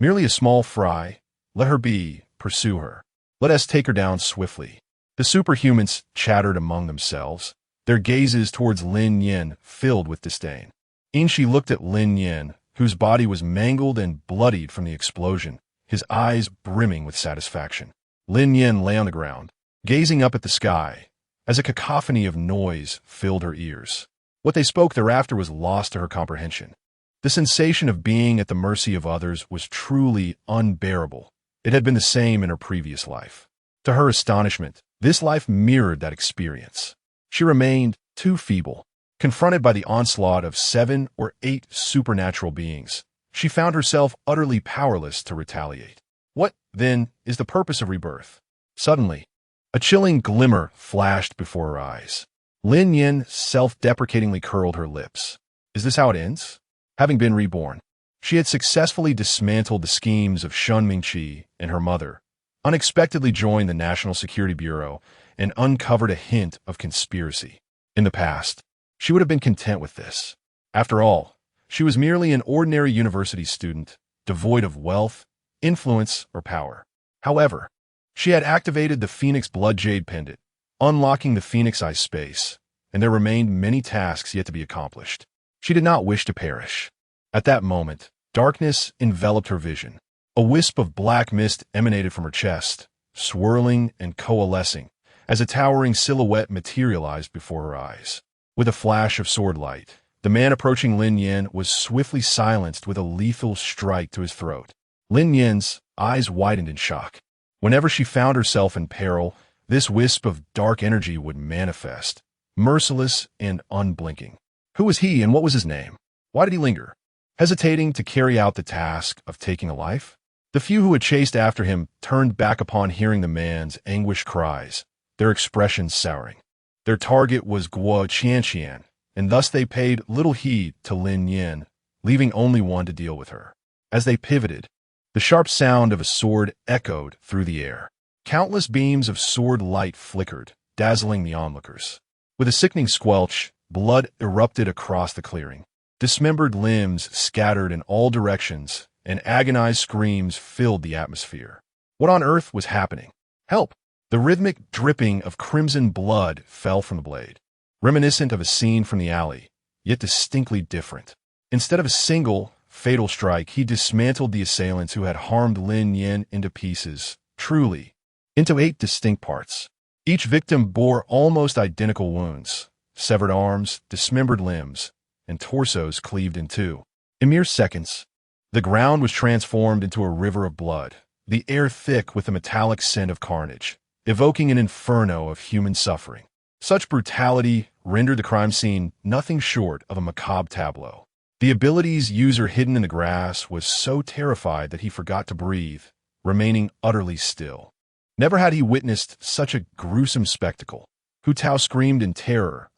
Merely a small fry. Let her be, pursue her. Let us take her down swiftly. The superhumans chattered among themselves, their gazes towards Lin Nian filled with disdain. Inshi looked at Lin Nian, whose body was mangled and bloodied from the explosion, his eyes brimming with satisfaction. Lin Nian lay on the ground, gazing up at the sky, as a cacophony of noise filled her ears. What they spoke thereafter was lost to her comprehension. The sensation of being at the mercy of others was truly unbearable. It had been the same in her previous life. To her astonishment, this life mirrored that experience. She remained too feeble. Confronted by the onslaught of 7 or 8 supernatural beings, she found herself utterly powerless to retaliate. What, then, is the purpose of rebirth? Suddenly, a chilling glimmer flashed before her eyes. Lin Nian self-deprecatingly curled her lips. Is this how it ends? Having been reborn, she had successfully dismantled the schemes of Shun Mingqi and her mother, unexpectedly joined the National Security Bureau, and uncovered a hint of conspiracy. In the past, she would have been content with this. After all, she was merely an ordinary university student, devoid of wealth, influence, or power. However, she had activated the Phoenix Blood Jade Pendant, unlocking the Phoenix Eye space, and there remained many tasks yet to be accomplished. She did not wish to perish. At that moment, darkness enveloped her vision. A wisp of black mist emanated from her chest, swirling and coalescing, as a towering silhouette materialized before her eyes. With a flash of sword light, the man approaching Lin Nian was swiftly silenced with a lethal strike to his throat. Lin Nian's eyes widened in shock. Whenever she found herself in peril, this wisp of dark energy would manifest, merciless and unblinking. Who was he and what was his name? Why did he linger, hesitating to carry out the task of taking a life? The few who had chased after him turned back upon hearing the man's anguished cries, their expressions souring. Their target was Guo Qianqian, and thus they paid little heed to Lin Nian, leaving only one to deal with her. As they pivoted, the sharp sound of a sword echoed through the air. Countless beams of sword light flickered, dazzling the onlookers. With a sickening squelch, blood erupted across the clearing. Dismembered limbs scattered in all directions, and agonized screams filled the atmosphere. What on earth was happening? Help! The rhythmic dripping of crimson blood fell from the blade, reminiscent of a scene from the alley, yet distinctly different. Instead of a single, fatal strike, he dismantled the assailants who had harmed Lin Nian into pieces, truly, into 8 distinct parts. Each victim bore almost identical wounds, severed arms, dismembered limbs, and torsos cleaved in 2. In mere seconds, the ground was transformed into a river of blood, the air thick with the metallic scent of carnage, evoking an inferno of human suffering. Such brutality rendered the crime scene nothing short of a macabre tableau. The ability's user hidden in the grass was so terrified that he forgot to breathe, remaining utterly still. Never had he witnessed such a gruesome spectacle. Hu Tao screamed in terror,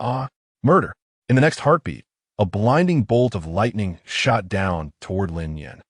murder! In the next heartbeat, a blinding bolt of lightning shot down toward Lin Nian.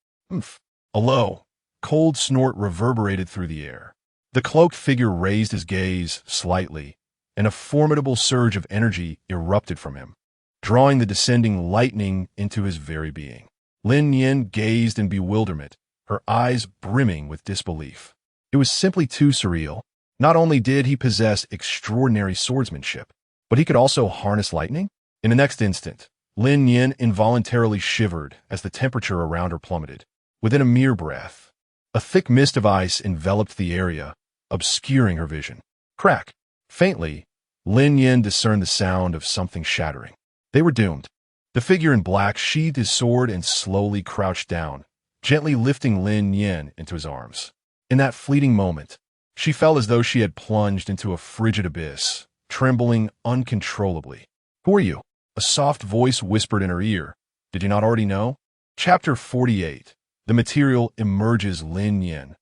A low, cold snort reverberated through the air. The cloaked figure raised his gaze slightly, and a formidable surge of energy erupted from him, drawing the descending lightning into his very being. Lin Nian gazed in bewilderment, her eyes brimming with disbelief. It was simply too surreal. Not only did he possess extraordinary swordsmanship, but he could also harness lightning? In the next instant, Lin Nian involuntarily shivered as the temperature around her plummeted. Within a mere breath, a thick mist of ice enveloped the area, obscuring her vision. Crack! Faintly, Lin Nian discerned the sound of something shattering. They were doomed. The figure in black sheathed his sword and slowly crouched down, gently lifting Lin Nian into his arms. In that fleeting moment, she felt as though she had plunged into a frigid abyss, trembling uncontrollably. "Who are you?" A soft voice whispered in her ear. "Did you not already know?" Chapter 48. The material emerges Lin Nian.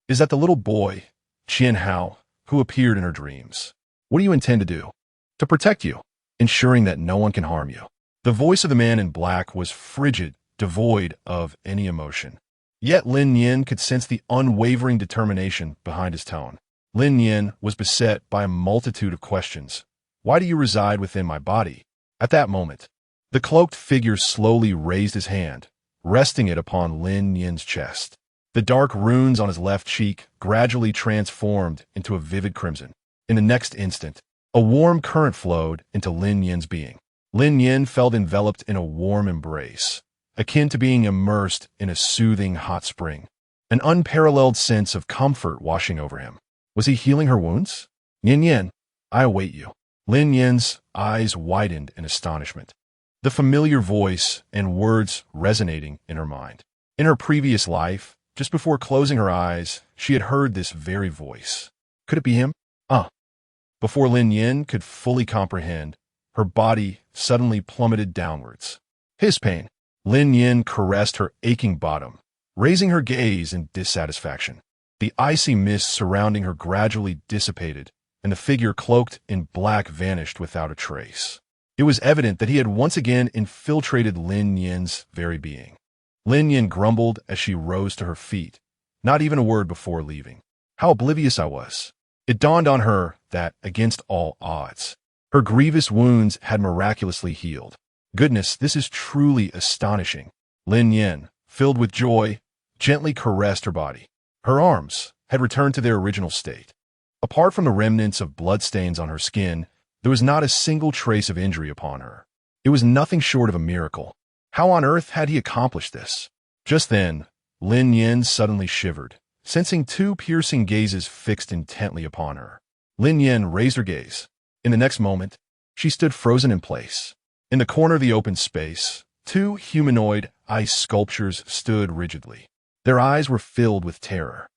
Is that the little boy, Qian Hao, who appeared in her dreams? "What do you intend to do?" "To protect you, ensuring that no one can harm you." The voice of the man in black was frigid, devoid of any emotion. Yet Lin Nian could sense the unwavering determination behind his tone. Lin Nian was beset by a multitude of questions. "Why do you reside within my body?" At that moment, the cloaked figure slowly raised his hand, resting it upon Lin Nian's chest. The dark runes on his left cheek gradually transformed into a vivid crimson. In the next instant, a warm current flowed into Lin Nian's being. Lin Nian felt enveloped in a warm embrace, akin to being immersed in a soothing hot spring. An unparalleled sense of comfort washing over him. Was he healing her wounds? "Nian Nian, I await you." Lin Nian's eyes widened in astonishment, the familiar voice and words resonating in her mind. In her previous life, just before closing her eyes, she had heard this very voice. Could it be him? Before Lin Nian could fully comprehend, her body suddenly plummeted downwards. His pain. Lin Nian caressed her aching bottom, raising her gaze in dissatisfaction. The icy mist surrounding her gradually dissipated, and the figure cloaked in black vanished without a trace. It was evident that he had once again infiltrated Lin Nian's very being. Lin Nian grumbled as she rose to her feet, not even a word before leaving. How oblivious I was. It dawned on her that, against all odds, her grievous wounds had miraculously healed. Goodness, this is truly astonishing. Lin Nian, filled with joy, gently caressed her body. Her arms had returned to their original state. Apart from the remnants of bloodstains on her skin, there was not a single trace of injury upon her. It was nothing short of a miracle. How on earth had he accomplished this? Just then, Lin Nian suddenly shivered, sensing two piercing gazes fixed intently upon her. Lin Nian raised her gaze. In the next moment, she stood frozen in place. In the corner of the open space, two humanoid ice sculptures stood rigidly. Their eyes were filled with terror.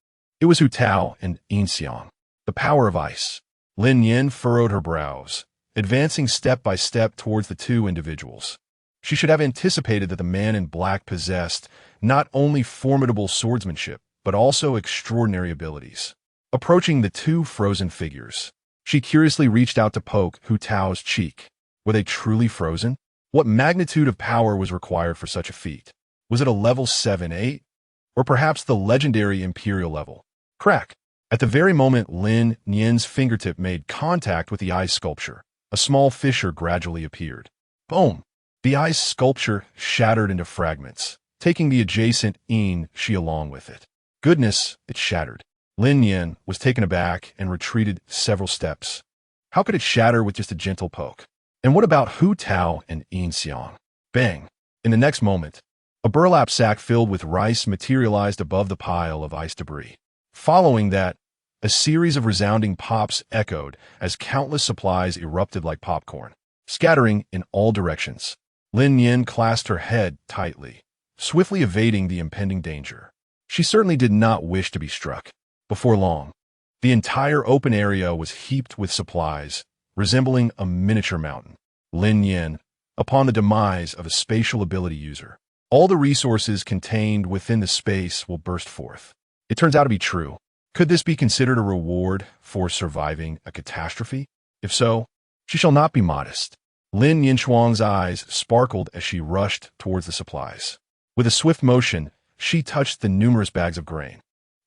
It was Hu Tao and Yin Xiang, the power of ice. Lin Nian furrowed her brows, advancing step by step towards the two individuals. She should have anticipated that the man in black possessed not only formidable swordsmanship, but also extraordinary abilities. Approaching the two frozen figures, she curiously reached out to poke Hu Tao's cheek. Were they truly frozen? What magnitude of power was required for such a feat? Was it a level 7-8? Or perhaps the legendary Imperial level? Crack! At the very moment Lin Nian's fingertip made contact with the ice sculpture, a small fissure gradually appeared. Boom! The ice sculpture shattered into fragments, taking the adjacent Yin Shi along with it. Goodness, it shattered. Lin Nian was taken aback and retreated several steps. How could it shatter with just a gentle poke? And what about Hu Tao and Yin Xiang? Bang! In the next moment, a burlap sack filled with rice materialized above the pile of ice debris. Following that, a series of resounding pops echoed as countless supplies erupted like popcorn, scattering in all directions. Lin Nian clasped her head tightly, swiftly evading the impending danger. She certainly did not wish to be struck. Before long, the entire open area was heaped with supplies, resembling a miniature mountain. Lin Nian, upon the demise of a spatial ability user, all the resources contained within the space will burst forth. It turns out to be true. Could this be considered a reward for surviving a catastrophe? If so, she shall not be modest. Lin Nianshuang's eyes sparkled as she rushed towards the supplies. With a swift motion, she touched the numerous bags of grain.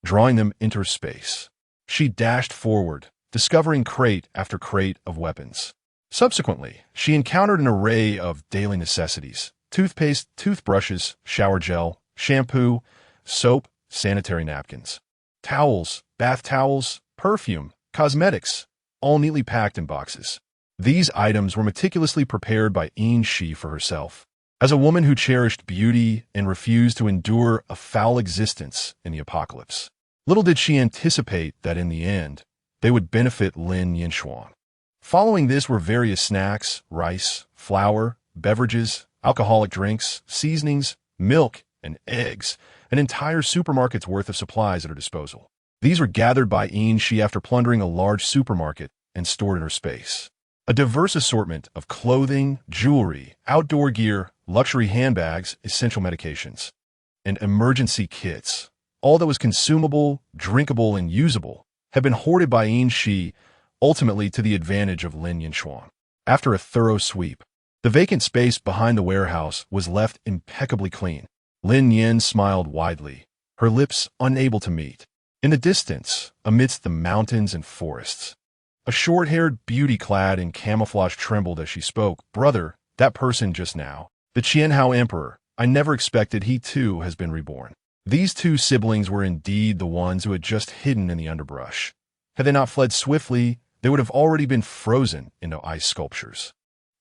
drawing them into her space. She dashed forward, discovering crate after crate of weapons. Subsequently, she encountered an array of daily necessities: toothpaste, toothbrushes, shower gel, shampoo, soap, sanitary napkins, towels, bath towels, perfume, cosmetics, all neatly packed in boxes. These items were meticulously prepared by Shi for herself. As a woman who cherished beauty and refused to endure a foul existence in the apocalypse, little did she anticipate that in the end, they would benefit Lin Nian. Following this were various snacks, rice, flour, beverages, alcoholic drinks, seasonings, milk, and eggs, an entire supermarket's worth of supplies at her disposal. These were gathered by Shi after plundering a large supermarket and stored in her space. A diverse assortment of clothing, jewelry, outdoor gear, luxury handbags, essential medications, and emergency kits, all that was consumable, drinkable, and usable, had been hoarded by Shi, ultimately to the advantage of Lin Nian. After a thorough sweep, the vacant space behind the warehouse was left impeccably clean. Lin Nian smiled widely, her lips unable to meet. In the distance, amidst the mountains and forests, a short-haired beauty clad in camouflage trembled as she spoke. "Brother, that person just now, the Qianhao Emperor, I never expected he too has been reborn." These two siblings were indeed the ones who had just hidden in the underbrush. Had they not fled swiftly, they would have already been frozen into ice sculptures.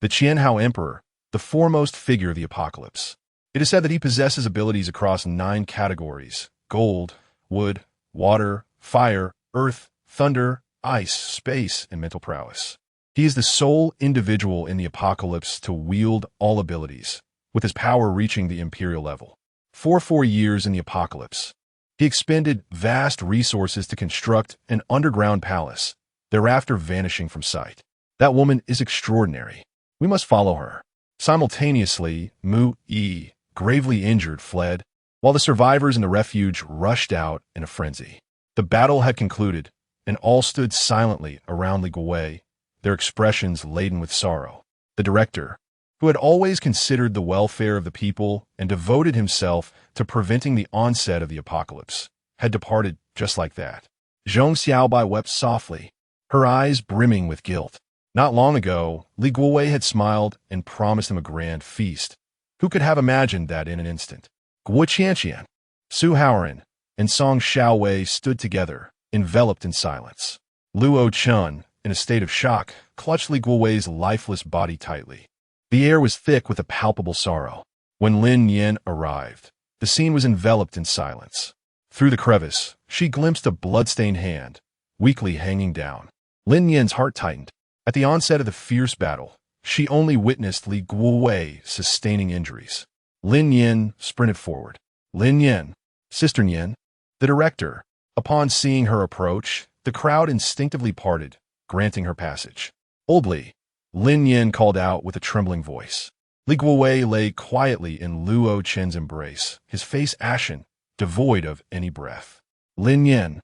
The Qianhao Emperor, the foremost figure of the apocalypse. It is said that he possesses abilities across 9 categories: gold, wood, water, fire, earth, thunder, ice, space, and mental prowess. He is the sole individual in the apocalypse to wield all abilities, with his power reaching the imperial level. For 4 years in the apocalypse, he expended vast resources to construct an underground palace, thereafter vanishing from sight. That woman is extraordinary. We must follow her. Simultaneously, Mu-E, gravely injured, fled, while the survivors in the refuge rushed out in a frenzy. The battle had concluded, and all stood silently around Li Guowei, their expressions laden with sorrow. The director, who had always considered the welfare of the people and devoted himself to preventing the onset of the apocalypse, had departed just like that. Zhong Xiaobai wept softly, her eyes brimming with guilt. Not long ago, Li Guowei had smiled and promised him a grand feast. Who could have imagined that in an instant? Guo Qianqian, Su Haoran, and Song Xiaowei stood together, enveloped in silence. Luo Chun, in a state of shock, clutched Li Guowei's lifeless body tightly. The air was thick with a palpable sorrow. When Lin Nian arrived, the scene was enveloped in silence. Through the crevice, she glimpsed a blood-stained hand, weakly hanging down. Lin Nian's heart tightened. At the onset of the fierce battle, she only witnessed Li Guowei sustaining injuries. Lin Nian sprinted forward. "Lin Nian, Sister Nian." The director, upon seeing her approach, the crowd instinctively parted, granting her passage. "Old Lin Nian called out with a trembling voice. Li Guowei lay quietly in Luo Chen's embrace, his face ashen, devoid of any breath. "Lin Nian,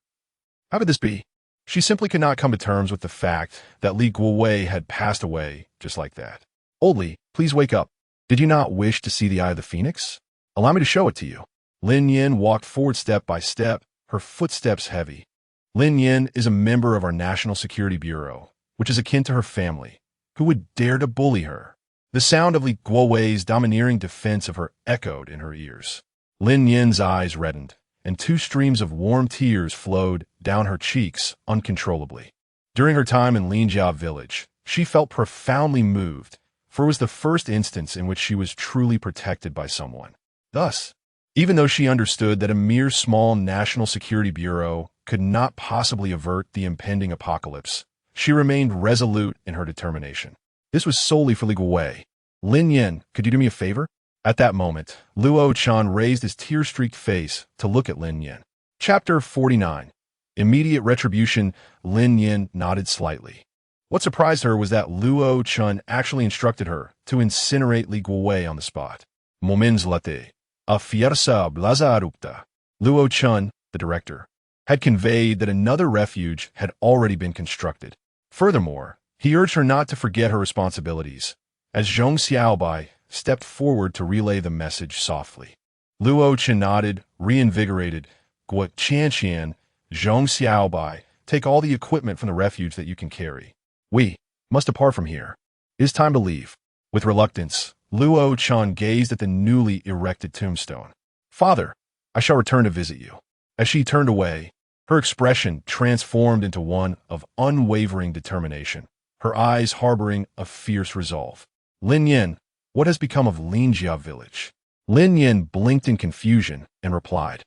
how could this be?" She simply could not come to terms with the fact that Li Guowei had passed away just like that. "Old Li, please wake up. Did you not wish to see the Eye of the Phoenix? Allow me to show it to you." Lin Nian walked forward step by step, her footsteps heavy. Lin Nian is a member of our National Security Bureau, which is akin to her family. Who would dare to bully her? The sound of Li Guowei's domineering defense of her echoed in her ears. Lin Nian's eyes reddened, and 2 streams of warm tears flowed down her cheeks uncontrollably. During her time in Linjia village, she felt profoundly moved, for it was the first instance in which she was truly protected by someone. Thus, even though she understood that a mere small National Security Bureau could not possibly avert the impending apocalypse, she remained resolute in her determination. This was solely for Li Guowei. "Lin Nian, could you do me a favor?" At that moment, Luo Chan raised his tear-streaked face to look at Lin Nian. Chapter 49. Immediate Retribution. Lin Nian nodded slightly. What surprised her was that Luo Chun actually instructed her to incinerate Li Guowei on the spot. "Moments late, a fiersa blaza erupta." Luo Chun, the director, had conveyed that another refuge had already been constructed. Furthermore, he urged her not to forget her responsibilities, as Zhong Xiaobai stepped forward to relay the message softly. Luo Chen nodded, reinvigorated, Guo Qianqian, Zhong Xiaobai, take all the equipment from the refuge that you can carry. We must depart from here. It is time to leave. With reluctance, Luo Chan gazed at the newly erected tombstone. Father, I shall return to visit you. As she turned away, her expression transformed into one of unwavering determination, her eyes harboring a fierce resolve. Lin Nian, what has become of Linjia village? Lin Nian blinked in confusion and replied,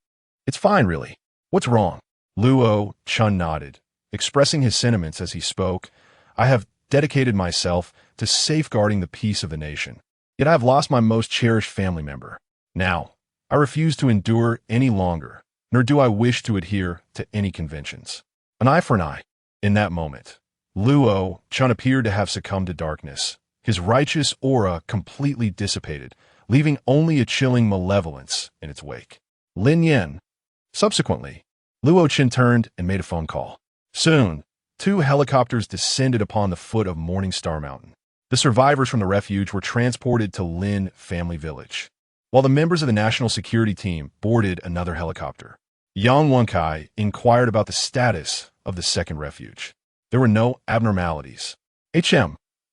It's fine, really. What's wrong? Luo Chun nodded, expressing his sentiments as he spoke. I have dedicated myself to safeguarding the peace of the nation. Yet I have lost my most cherished family member. Now, I refuse to endure any longer, nor do I wish to adhere to any conventions. An eye for an eye. In that moment, Luo Chun appeared to have succumbed to darkness. His righteous aura completely dissipated, leaving only a chilling malevolence in its wake. Lin Nian. Subsequently, Luo Chen turned and made a phone call. Soon, 2 helicopters descended upon the foot of Morning Star Mountain. The survivors from the refuge were transported to Lin family village, while the members of the national security team boarded another helicopter. Yang Wenkai inquired about the status of the second refuge. There were no abnormalities.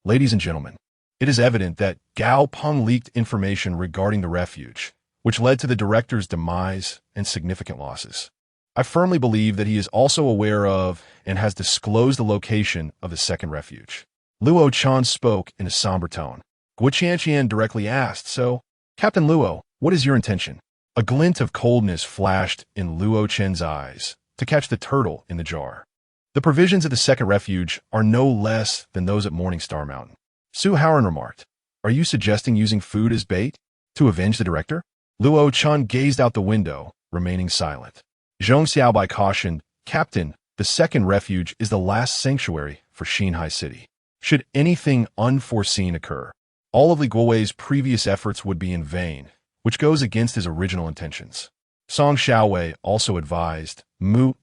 Ladies and gentlemen, it is evident that Gao Peng leaked information regarding the refuge, which led to the director's demise and significant losses. I firmly believe that he is also aware of and has disclosed the location of the second refuge. Luo Chan spoke in a somber tone. Guo Qianqian directly asked, So, Captain Luo, what is your intention? A glint of coldness flashed in Luo Chen's eyes to catch the turtle in the jar. The provisions of the second refuge are no less than those at Morning Star Mountain. Su Haoran remarked, Are you suggesting using food as bait to avenge the director? Luo Chan gazed out the window, remaining silent. Zhong Xiaobai cautioned, Captain, the second refuge is the last sanctuary for Xinhai City. Should anything unforeseen occur, all of Li Guowei's previous efforts would be in vain, which goes against his original intentions. Song Xiaowei also advised,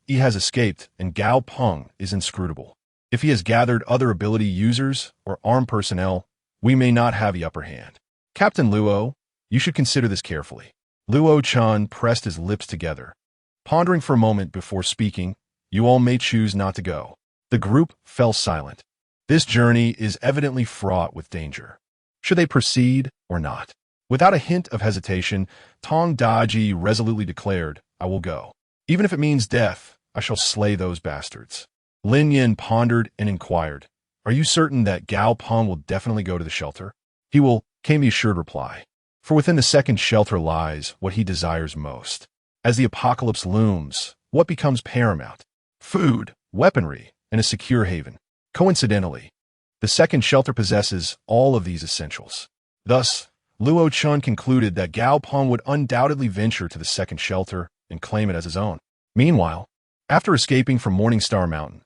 He has escaped and Gao Peng is inscrutable. If he has gathered other ability users or armed personnel, we may not have the upper hand. Captain Luo, you should consider this carefully. Luo Chan pressed his lips together. Pondering for a moment before speaking, you all may choose not to go. The group fell silent. This journey is evidently fraught with danger. Should they proceed or not? Without a hint of hesitation, Tong Daji resolutely declared, I will go. Even if it means death, I shall slay those bastards. Lin Nian pondered and inquired, Are you certain that Gao Peng will definitely go to the shelter? He will, came the assured reply. For within the second shelter lies what he desires most. As the apocalypse looms, what becomes paramount? Food, weaponry, and a secure haven. Coincidentally, the second shelter possesses all of these essentials. Thus, Luo Chun concluded that Gao Peng would undoubtedly venture to the second shelter and claim it as his own. Meanwhile, after escaping from Morning Star Mountain,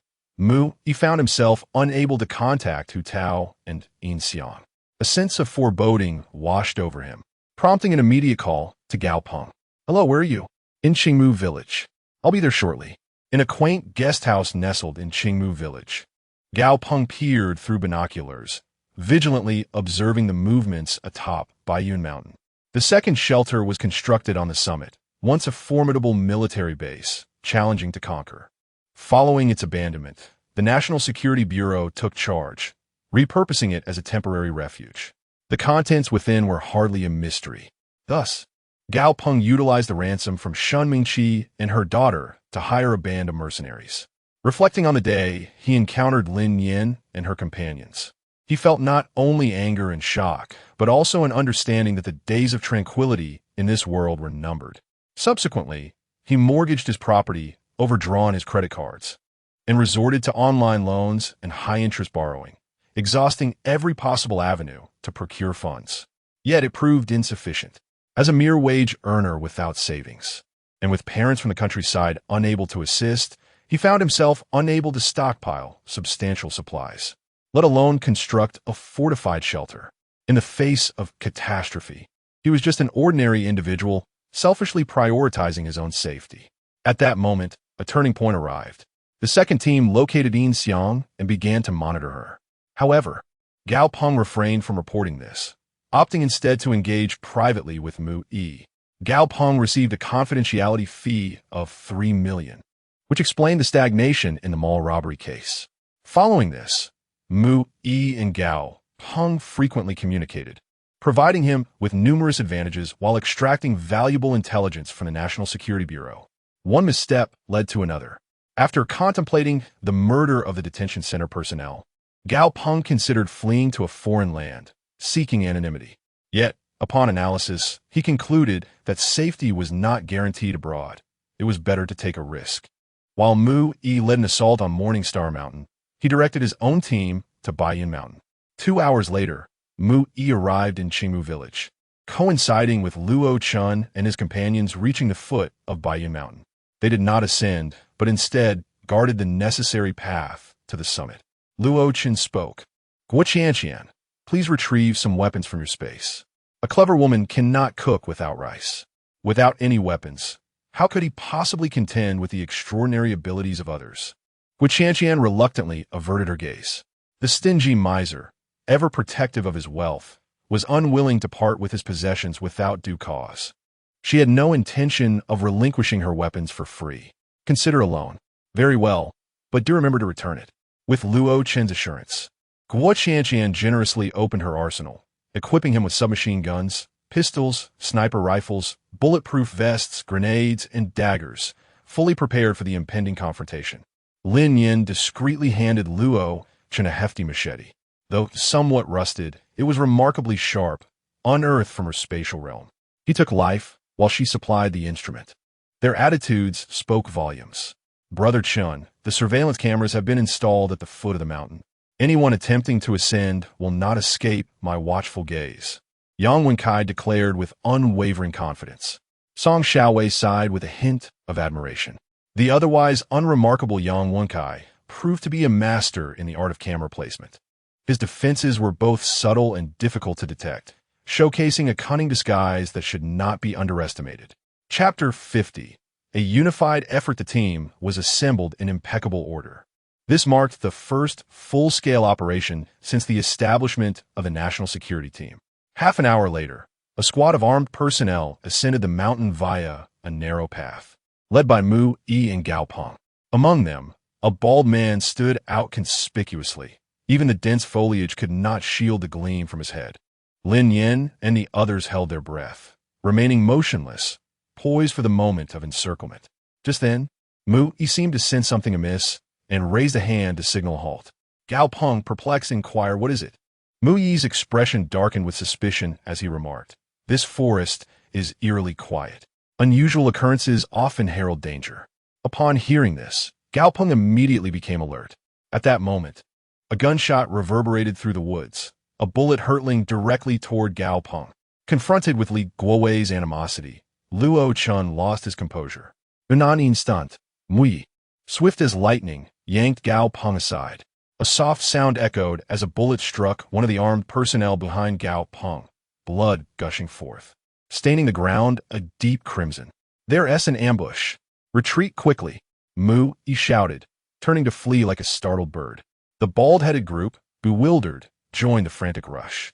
he found himself unable to contact Hu Tao and Yin Xiang. A sense of foreboding washed over him, prompting an immediate call to Gao Peng. Hello, where are you? In Qingmu village. I'll be there shortly. In a quaint guest house nestled in Qingmu village, Gao Peng peered through binoculars, vigilantly observing the movements atop Baiyun Mountain. The second shelter was constructed on the summit, once a formidable military base, challenging to conquer. Following its abandonment, the National Security Bureau took charge, repurposing it as a temporary refuge. The contents within were hardly a mystery. Thus, Gao Peng utilized the ransom from Shun Mingqi and her daughter to hire a band of mercenaries. Reflecting on the day, he encountered Lin Nian and her companions. He felt not only anger and shock, but also an understanding that the days of tranquility in this world were numbered. Subsequently, he mortgaged his property, overdrawn his credit cards, and resorted to online loans and high-interest borrowing, exhausting every possible avenue to procure funds. Yet it proved insufficient. As a mere wage earner without savings, and with parents from the countryside unable to assist, he found himself unable to stockpile substantial supplies, let alone construct a fortified shelter. In the face of catastrophe, he was just an ordinary individual, selfishly prioritizing his own safety. At that moment, a turning point arrived. The second team located Yin Xiang and began to monitor her. However, Gao Peng refrained from reporting this, opting instead to engage privately with Yi. Gao Peng received a confidentiality fee of 3 million, which explained the stagnation in the mall robbery case. Following this, Mu Yi and Gao Peng frequently communicated, providing him with numerous advantages while extracting valuable intelligence from the National Security Bureau. One misstep led to another. After contemplating the murder of the detention center personnel, Gao Peng considered fleeing to a foreign land, seeking anonymity. Yet, upon analysis, he concluded that safety was not guaranteed abroad. It was better to take a risk. While Mu Yi led an assault on Morningstar Mountain, he directed his own team to Baiyin Mountain. 2 hours later, Mu Yi arrived in Qingmu village, coinciding with Luo Chun and his companions reaching the foot of Baiyin Mountain. They did not ascend, but instead guarded the necessary path to the summit. Luo Chun spoke. Guo Qianqian, please retrieve some weapons from your space. A clever woman cannot cook without rice. Without any weapons, how could he possibly contend with the extraordinary abilities of others? Guo Qianqian reluctantly averted her gaze. The stingy miser, ever protective of his wealth, was unwilling to part with his possessions without due cause. She had no intention of relinquishing her weapons for free. Consider a loan. Very well, but do remember to return it. With Luo Chen's assurance, Guo Qianqian generously opened her arsenal, equipping him with submachine guns, pistols, sniper rifles, bulletproof vests, grenades, and daggers, fully prepared for the impending confrontation. Lin Nian discreetly handed Luo Chen a hefty machete. Though somewhat rusted, it was remarkably sharp, unearthed from her spatial realm. He took life, while she supplied the instrument. Their attitudes spoke volumes. Brother Chun, the surveillance cameras have been installed at the foot of the mountain. Anyone attempting to ascend will not escape my watchful gaze. Yang Wenkai declared with unwavering confidence. Song Xiaowei sighed with a hint of admiration. The otherwise unremarkable Yang Wenkai proved to be a master in the art of camera placement. His defenses were both subtle and difficult to detect, showcasing a cunning disguise that should not be underestimated. Chapter 50. A unified effort. The team was assembled in impeccable order. This marked the first full-scale operation since the establishment of the National Security Team. Half an hour later, a squad of armed personnel ascended the mountain via a narrow path, led by Mu Yi and Gao Peng. Among them, a bald man stood out conspicuously. Even the dense foliage could not shield the gleam from his head. Lin Nian and the others held their breath, remaining motionless, poised for the moment of encirclement. Just then, Mu Yi seemed to sense something amiss and raised a hand to signal a halt. Gao Peng, perplexed, inquired, "What is it?" Mu Yi's expression darkened with suspicion as he remarked, "This forest is eerily quiet. Unusual occurrences often herald danger." Upon hearing this, Gao Peng immediately became alert. At that moment, a gunshot reverberated through the woods, a bullet hurtling directly toward Gao Peng. Confronted with Li Guowei's animosity, Luo Chun lost his composure. In an instant, Mu Yi, swift as lightning, yanked Gao Peng aside. A soft sound echoed as a bullet struck one of the armed personnel behind Gao Peng, blood gushing forth, staining the ground a deep crimson. "There's an ambush. Retreat quickly," Mu Yi shouted, turning to flee like a startled bird. The bald-headed group, bewildered, joined the frantic rush.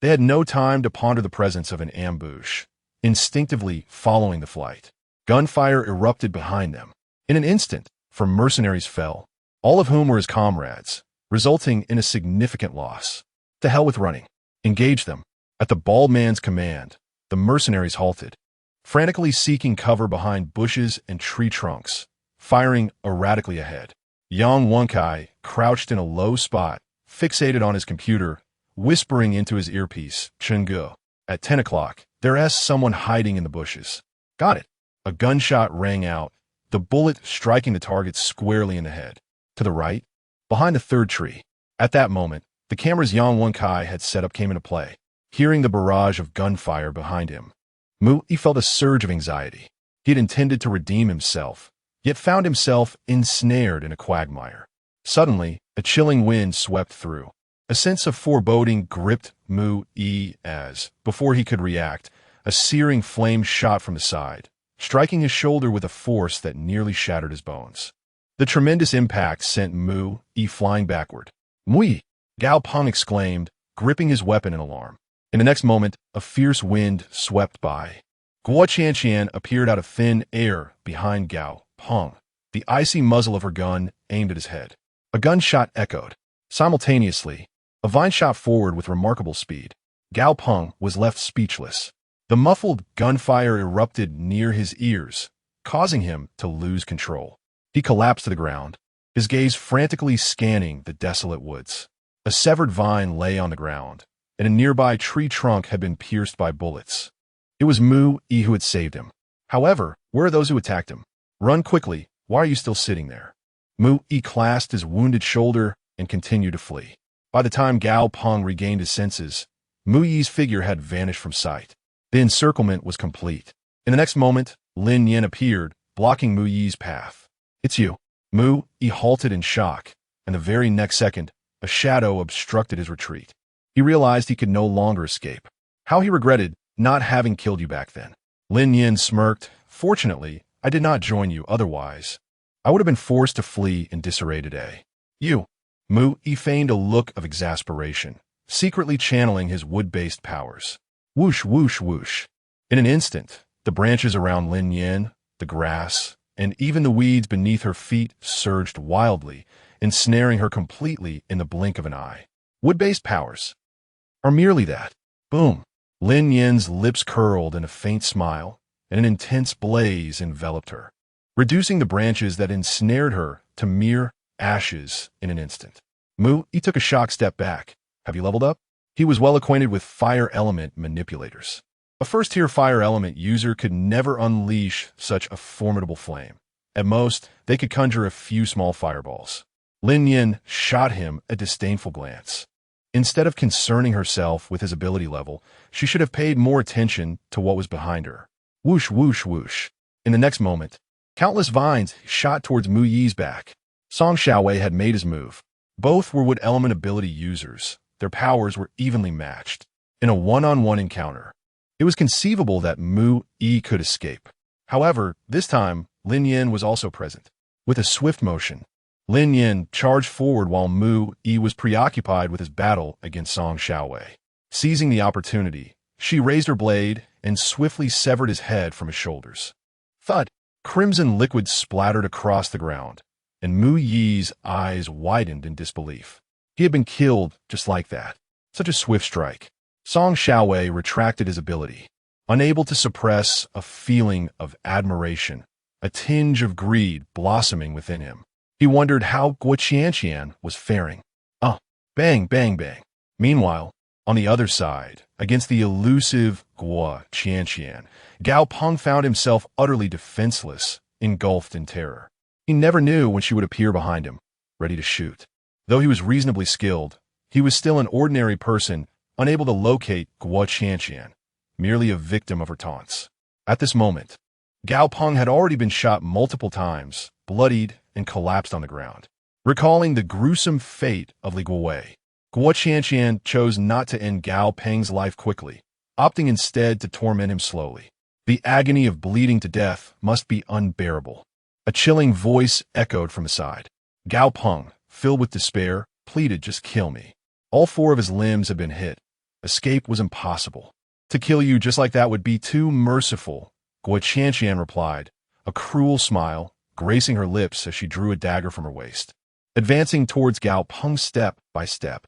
They had no time to ponder the presence of an ambush, instinctively following the flight. Gunfire erupted behind them. In an instant, from mercenaries fell, all of whom were his comrades, resulting in a significant loss. To hell with running. Engage them. At the bald man's command, the mercenaries halted, frantically seeking cover behind bushes and tree trunks, firing erratically ahead. Yang Wenkai crouched in a low spot, fixated on his computer, whispering into his earpiece, "Chengge. At 10 o'clock, there's someone hiding in the bushes." "Got it." A gunshot rang out, the bullet striking the target squarely in the head. To the right, behind the third tree. At that moment, the cameras Yang Wenkai had set up came into play. Hearing the barrage of gunfire behind him, Mu Yi felt a surge of anxiety. He had intended to redeem himself, yet found himself ensnared in a quagmire. Suddenly, a chilling wind swept through. A sense of foreboding gripped Mu Yi as, before he could react, a searing flame shot from the side, striking his shoulder with a force that nearly shattered his bones. The tremendous impact sent Mu Yi flying backward. "Mu Yi!" Gao Peng exclaimed, gripping his weapon in alarm. In the next moment, a fierce wind swept by, Guo Qianqian appeared out of thin air behind Gao Peng, the icy muzzle of her gun aimed at his head. A gunshot echoed. Simultaneously, a vine shot forward with remarkable speed. Gao Peng was left speechless. The muffled gunfire erupted near his ears, causing him to lose control. He collapsed to the ground, his gaze frantically scanning the desolate woods. A severed vine lay on the ground, and a nearby tree trunk had been pierced by bullets. It was Mu-Yi who had saved him. However, where are those who attacked him? Run quickly. Why are you still sitting there? Mu-Yi clasped his wounded shoulder and continued to flee. By the time Gao Peng regained his senses, Mu-Yi's figure had vanished from sight. The encirclement was complete. In the next moment, Lin Nian appeared, blocking Mu-Yi's path. It's you. Mu-Yi halted in shock, and the very next second, a shadow obstructed his retreat. He realized he could no longer escape. How he regretted not having killed you back then. Lin Nian smirked. Fortunately, I did not join you, otherwise I would have been forced to flee in disarray today. You. Mu-Yi feigned a look of exasperation, secretly channeling his wood-based powers. Whoosh, whoosh, whoosh. In an instant, the branches around Lin Nian, the grass, and even the weeds beneath her feet surged wildly, ensnaring her completely in the blink of an eye. Wood-based powers are merely that. Boom. Lin Nian's lips curled in a faint smile, and an intense blaze enveloped her, reducing the branches that ensnared her to mere ashes in an instant. Mu-Yi took a shocked step back. Have you leveled up? He was well acquainted with fire element manipulators. A first-tier fire element user could never unleash such a formidable flame. At most, they could conjure a few small fireballs. Lin Nian shot him a disdainful glance. Instead of concerning herself with his ability level, she should have paid more attention to what was behind her. Whoosh, whoosh, whoosh. In the next moment, countless vines shot towards Mu-Yi's back. Song Xiaowei had made his move. Both were wood element ability users. Their powers were evenly matched. In a one-on-one encounter, it was conceivable that Mu-Yi could escape. However, this time, Lin Nian was also present. With a swift motion, Lin Nian charged forward while Mu-Yi was preoccupied with his battle against Song Xiaowei. Seizing the opportunity, she raised her blade and swiftly severed his head from his shoulders. Thud! Crimson liquid splattered across the ground, and Mu-Yi's eyes widened in disbelief. He had been killed just like that. Such a swift strike. Song Xiaowei retracted his ability, unable to suppress a feeling of admiration, a tinge of greed blossoming within him. He wondered how Guo Qianqian was faring. Bang, bang, bang. Meanwhile, on the other side, against the elusive Guo Qianqian, Gao Peng found himself utterly defenseless, engulfed in terror. He never knew when she would appear behind him, ready to shoot. Though he was reasonably skilled, he was still an ordinary person, unable to locate Guo Qianqian, merely a victim of her taunts. At this moment, Gao Peng had already been shot multiple times, bloodied, and collapsed on the ground. Recalling the gruesome fate of Li Guowei, Guo Qianqian chose not to end Gao Peng's life quickly, opting instead to torment him slowly. The agony of bleeding to death must be unbearable. A chilling voice echoed from the side. Gao Peng, filled with despair, pleaded, just kill me. All four of his limbs had been hit. Escape was impossible. To kill you just like that would be too merciful, Guo Qianqian replied, a cruel smile gracing her lips as she drew a dagger from her waist, advancing towards Gao Peng step by step.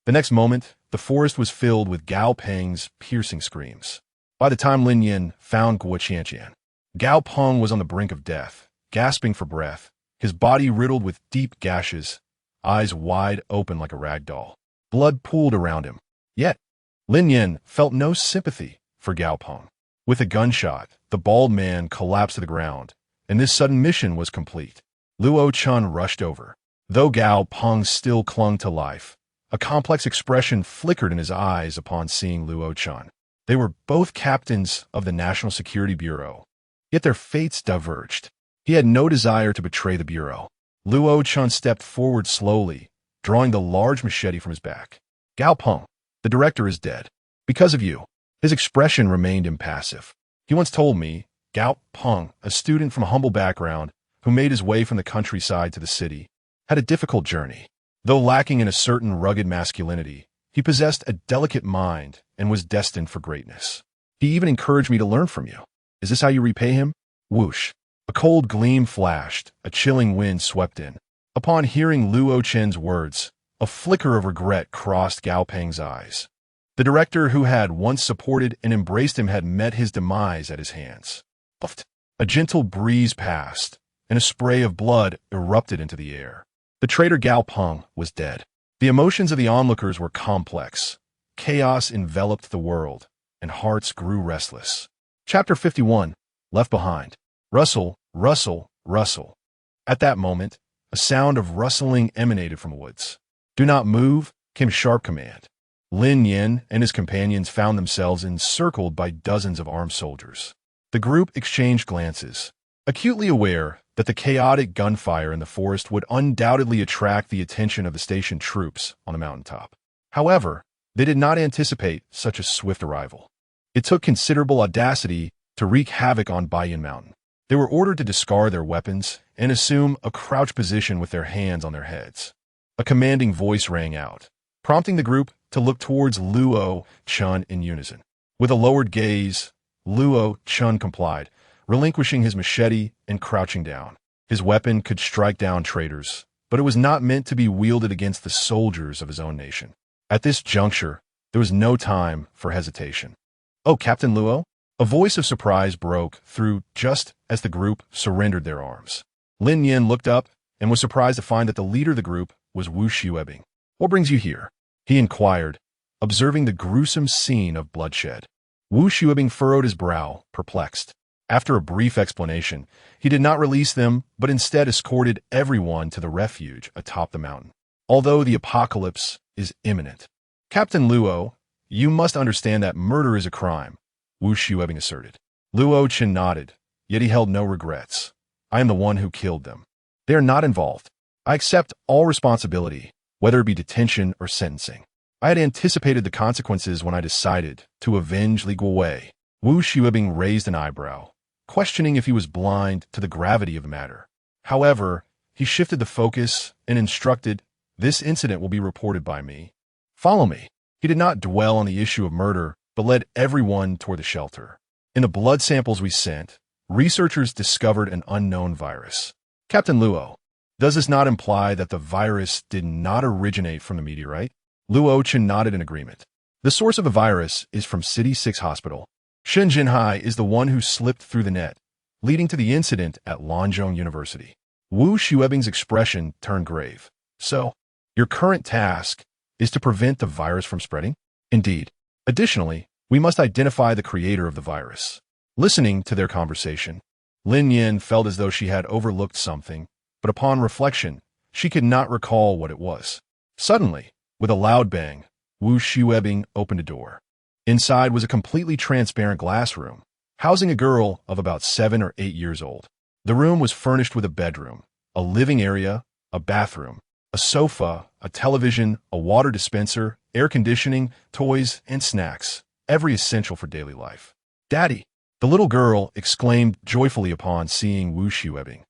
The next moment, the forest was filled with Gao Peng's piercing screams. By the time Lin Nian found Guo Qianqian, Gao Peng was on the brink of death, gasping for breath, his body riddled with deep gashes, eyes wide open like a rag doll. Blood pooled around him. Yet, Lin Nian felt no sympathy for Gao Peng. With a gunshot, the bald man collapsed to the ground, and this sudden mission was complete. Luo Chun rushed over. Though Gao Peng still clung to life, a complex expression flickered in his eyes upon seeing Luo Chun. They were both captains of the National Security Bureau, yet their fates diverged. He had no desire to betray the Bureau. Luo Chun stepped forward slowly, drawing the large machete from his back. Gao Peng, the director is dead. Because of you. His expression remained impassive. He once told me, Gao Peng, a student from a humble background who made his way from the countryside to the city, had a difficult journey. Though lacking in a certain rugged masculinity, he possessed a delicate mind and was destined for greatness. He even encouraged me to learn from you. Is this how you repay him? Whoosh. A cold gleam flashed, a chilling wind swept in. Upon hearing Luo Chen's words, a flicker of regret crossed Gao Peng's eyes. The director who had once supported and embraced him had met his demise at his hands. Puffed. A gentle breeze passed, and a spray of blood erupted into the air. The traitor Gao Peng was dead. The emotions of the onlookers were complex. Chaos enveloped the world, and hearts grew restless. Chapter 51. Left Behind. Rustle, rustle, rustle. At that moment, a sound of rustling emanated from the woods. Do not move, came sharp command. Lin Nian and his companions found themselves encircled by dozens of armed soldiers. The group exchanged glances, acutely aware that the chaotic gunfire in the forest would undoubtedly attract the attention of the stationed troops on the mountaintop. However, they did not anticipate such a swift arrival. It took considerable audacity to wreak havoc on Baiyan Mountain. They were ordered to discard their weapons and assume a crouched position with their hands on their heads. A commanding voice rang out, prompting the group to look towards Luo Chun in unison. With a lowered gaze, Luo Chun complied, relinquishing his machete and crouching down. His weapon could strike down traitors, but it was not meant to be wielded against the soldiers of his own nation. At this juncture, there was no time for hesitation. "Oh, Captain Luo?" A voice of surprise broke through just as the group surrendered their arms. Lin Nian looked up and was surprised to find that the leader of the group was Wu Xuebing. "What brings you here?" he inquired, observing the gruesome scene of bloodshed. Wu Xuebing furrowed his brow, perplexed. After a brief explanation, he did not release them, but instead escorted everyone to the refuge atop the mountain. Although the apocalypse is imminent. "Captain Luo, you must understand that murder is a crime," Wu Xuebing asserted. Luo Chen nodded, yet he held no regrets. "I am the one who killed them. They are not involved. I accept all responsibility, whether it be detention or sentencing. I had anticipated the consequences when I decided to avenge Li Guowei." Wu Xuebing raised an eyebrow, questioning if he was blind to the gravity of the matter. However, he shifted the focus and instructed, "This incident will be reported by me. Follow me." He did not dwell on the issue of murder, but led everyone toward the shelter. In the blood samples we sent, researchers discovered an unknown virus. "Captain Luo, does this not imply that the virus did not originate from the meteorite?" Luo Chen nodded in agreement. "The source of the virus is from City 6 Hospital. Shen Jinhai is the one who slipped through the net, leading to the incident at Lanzhong University." Wu Xuebing's expression turned grave. "So, your current task is to prevent the virus from spreading?" "Indeed. Additionally, we must identify the creator of the virus." Listening to their conversation, Lin Nian felt as though she had overlooked something, but upon reflection, she could not recall what it was. Suddenly, with a loud bang, Wu Xuebing opened a door. Inside was a completely transparent glass room, housing a girl of about 7 or 8 years old. The room was furnished with a bedroom, a living area, a bathroom, a sofa, a television, a water dispenser, air conditioning, toys, and snacks, every essential for daily life. "Daddy!" the little girl exclaimed joyfully upon seeing Wu Xuebing,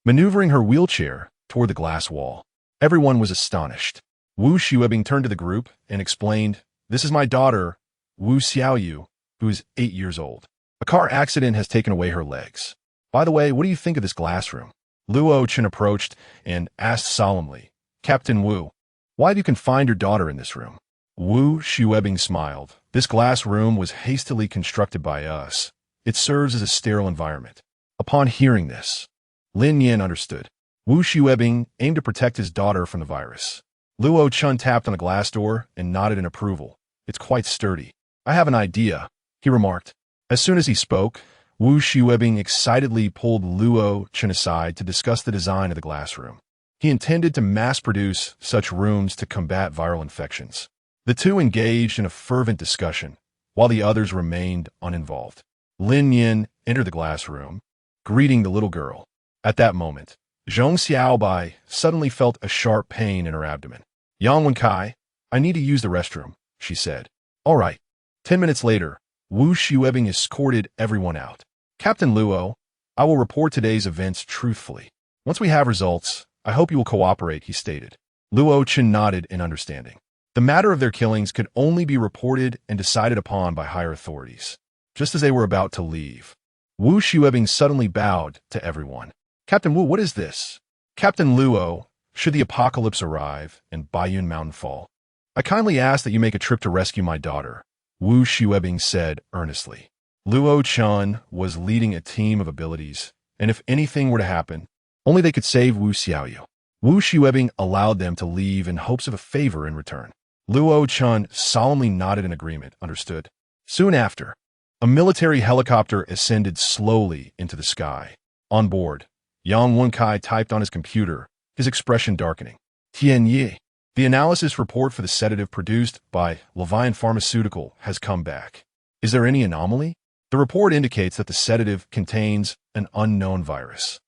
maneuvering her wheelchair toward the glass wall. Everyone was astonished. Wu Xuebing turned to the group and explained, "This is my daughter, Wu Xiaoyu, who is 8 years old. A car accident has taken away her legs. By the way, what do you think of this glass room?" Luo Chen approached and asked solemnly, "Captain Wu, why have you confined your daughter in this room?" Wu Xuebing smiled. "This glass room was hastily constructed by us. It serves as a sterile environment." Upon hearing this, Lin Nian understood. Wu Xuebing aimed to protect his daughter from the virus. Luo Chen tapped on the glass door and nodded in approval. "It's quite sturdy. I have an idea," he remarked. As soon as he spoke, Wu Xuebing excitedly pulled Luo Chen aside to discuss the design of the glass room. He intended to mass-produce such rooms to combat viral infections. The two engaged in a fervent discussion, while the others remained uninvolved. Lin Nian entered the glass room, greeting the little girl. At that moment, Zhong Xiaobai suddenly felt a sharp pain in her abdomen. "Yang Wenkai, I need to use the restroom," she said. "All right." 10 minutes later, Wu Xuebing escorted everyone out. "Captain Luo, I will report today's events truthfully. Once we have results, I hope you will cooperate," he stated. Luo Chen nodded in understanding. The matter of their killings could only be reported and decided upon by higher authorities. just as they were about to leave. Wu Xuebing suddenly bowed to everyone. Captain Wu, what is this? Captain Luo, should the apocalypse arrive and Baiyun Mountain fall, I kindly ask that you make a trip to rescue my daughter, Wu Xuebing said earnestly. Luo Chun was leading a team of abilities, and if anything were to happen, only they could save Wu Xiaoyu. Wu Xuebing allowed them to leave in hopes of a favor in return. Luo Chun solemnly nodded in agreement, understood. Soon after, a military helicopter ascended slowly into the sky. On board, Yang Wenkai typed on his computer, his expression darkening. Tianyi, the analysis report for the sedative produced by Levian Pharmaceutical has come back. Is there any anomaly? The report indicates that the sedative contains an unknown virus.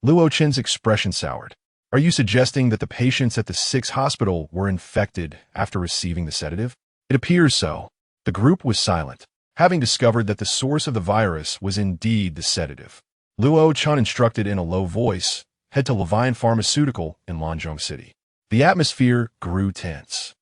Luo Chen's expression soured. Are you suggesting that the patients at the 6th hospital were infected after receiving the sedative? It appears so. The group was silent, having discovered that the source of the virus was indeed the sedative. Luo Chun instructed in a low voice, head to Levian Pharmaceutical in Lanzhong City. The atmosphere grew tense.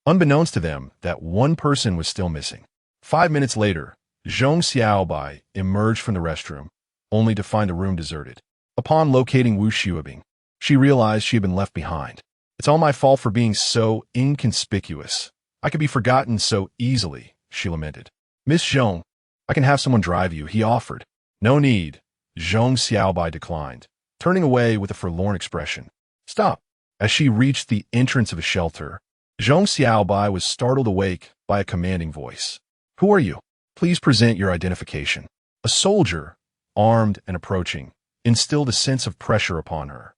Unbeknownst to them, that one person was still missing. 5 minutes later, Zhong Xiaobai emerged from the restroom, only to find the room deserted. Upon locating Wu Xuebing, she realized she had been left behind. It's all my fault for being so inconspicuous. I could be forgotten so easily, she lamented. Miss Zhong, I can have someone drive you, he offered. No need, Zhong Xiaobai declined, turning away with a forlorn expression. Stop. As she reached the entrance of a shelter, Zhong Xiaobai was startled awake by a commanding voice. Who are you? Please present your identification. A soldier, armed and approaching, instilled a sense of pressure upon her.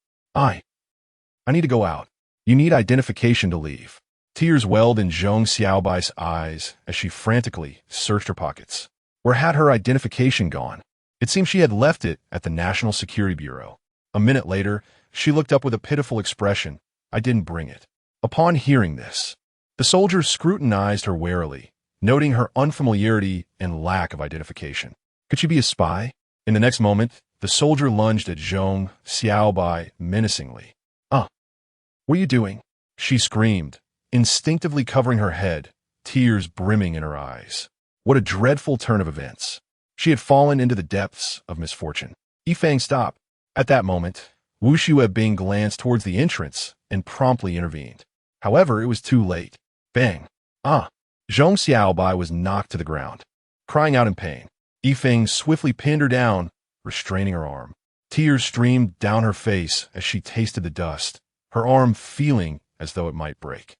I need to go out. You need identification to leave. Tears welled in Zhong Xiaobai's eyes as she frantically searched her pockets. Where had her identification gone? It seemed she had left it at the National Security Bureau. A minute later, she looked up with a pitiful expression. I didn't bring it. Upon hearing this, the soldier scrutinized her warily, noting her unfamiliarity and lack of identification. Could she be a spy? In the next moment, the soldier lunged at Zhong Xiaobai menacingly. What are you doing? She screamed, instinctively covering her head, tears brimming in her eyes. What a dreadful turn of events. She had fallen into the depths of misfortune. Yifeng stopped. At that moment, Wu Xuebing glanced towards the entrance and promptly intervened. However, it was too late. Bang! Zhong Xiaobai was knocked to the ground. Crying out in pain, Yifeng swiftly pinned her down, restraining her arm. Tears streamed down her face as she tasted the dust, her arm feeling as though it might break.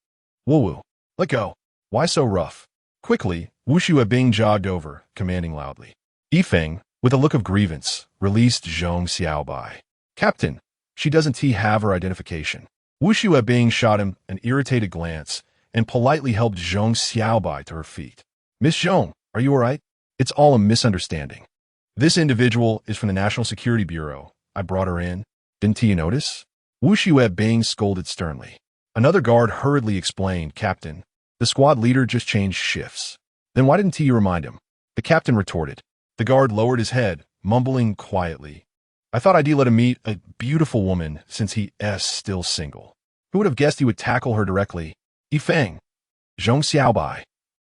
Wu, let go. Why so rough? Quickly, Wu Xuebing jogged over, commanding loudly. Yifeng, with a look of grievance, released Zhong Xiaobai. Captain, she doesn't have her identification. Wu Xuebing shot him an irritated glance and politely helped Zhong Xiaobai to her feet. Miss Zhong, are you all right? It's all a misunderstanding. This individual is from the National Security Bureau. I brought her in. Didn't you notice? Wu Xuebing scolded sternly. Another guard hurriedly explained, Captain, the squad leader just changed shifts. Then why didn't you remind him? The captain retorted. The guard lowered his head, mumbling quietly. I thought I'd let him meet a beautiful woman since he is still single. Who would have guessed he would tackle her directly? Yifeng. Zhong Xiaobai.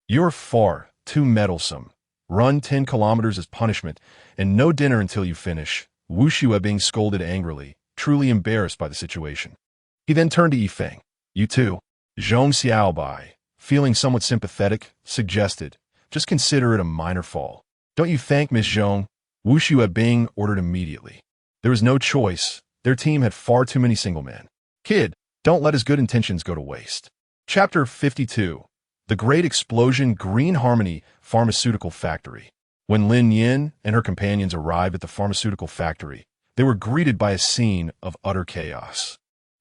You're far too meddlesome. Run 10 kilometers as punishment, and no dinner until you finish. Wu Xuebing scolded angrily, truly embarrassed by the situation. He then turned to Yifeng. You too. Zhong Xiaobai, feeling somewhat sympathetic, suggested, just consider it a minor fall. Don't you think, Miss Zhong? Wu Xuebing ordered immediately. There was no choice. Their team had far too many single men. Kid, don't let his good intentions go to waste. Chapter 52. The Great Explosion Green Harmony Pharmaceutical Factory. When Lin Nian and her companions arrived at the pharmaceutical factory, they were greeted by a scene of utter chaos.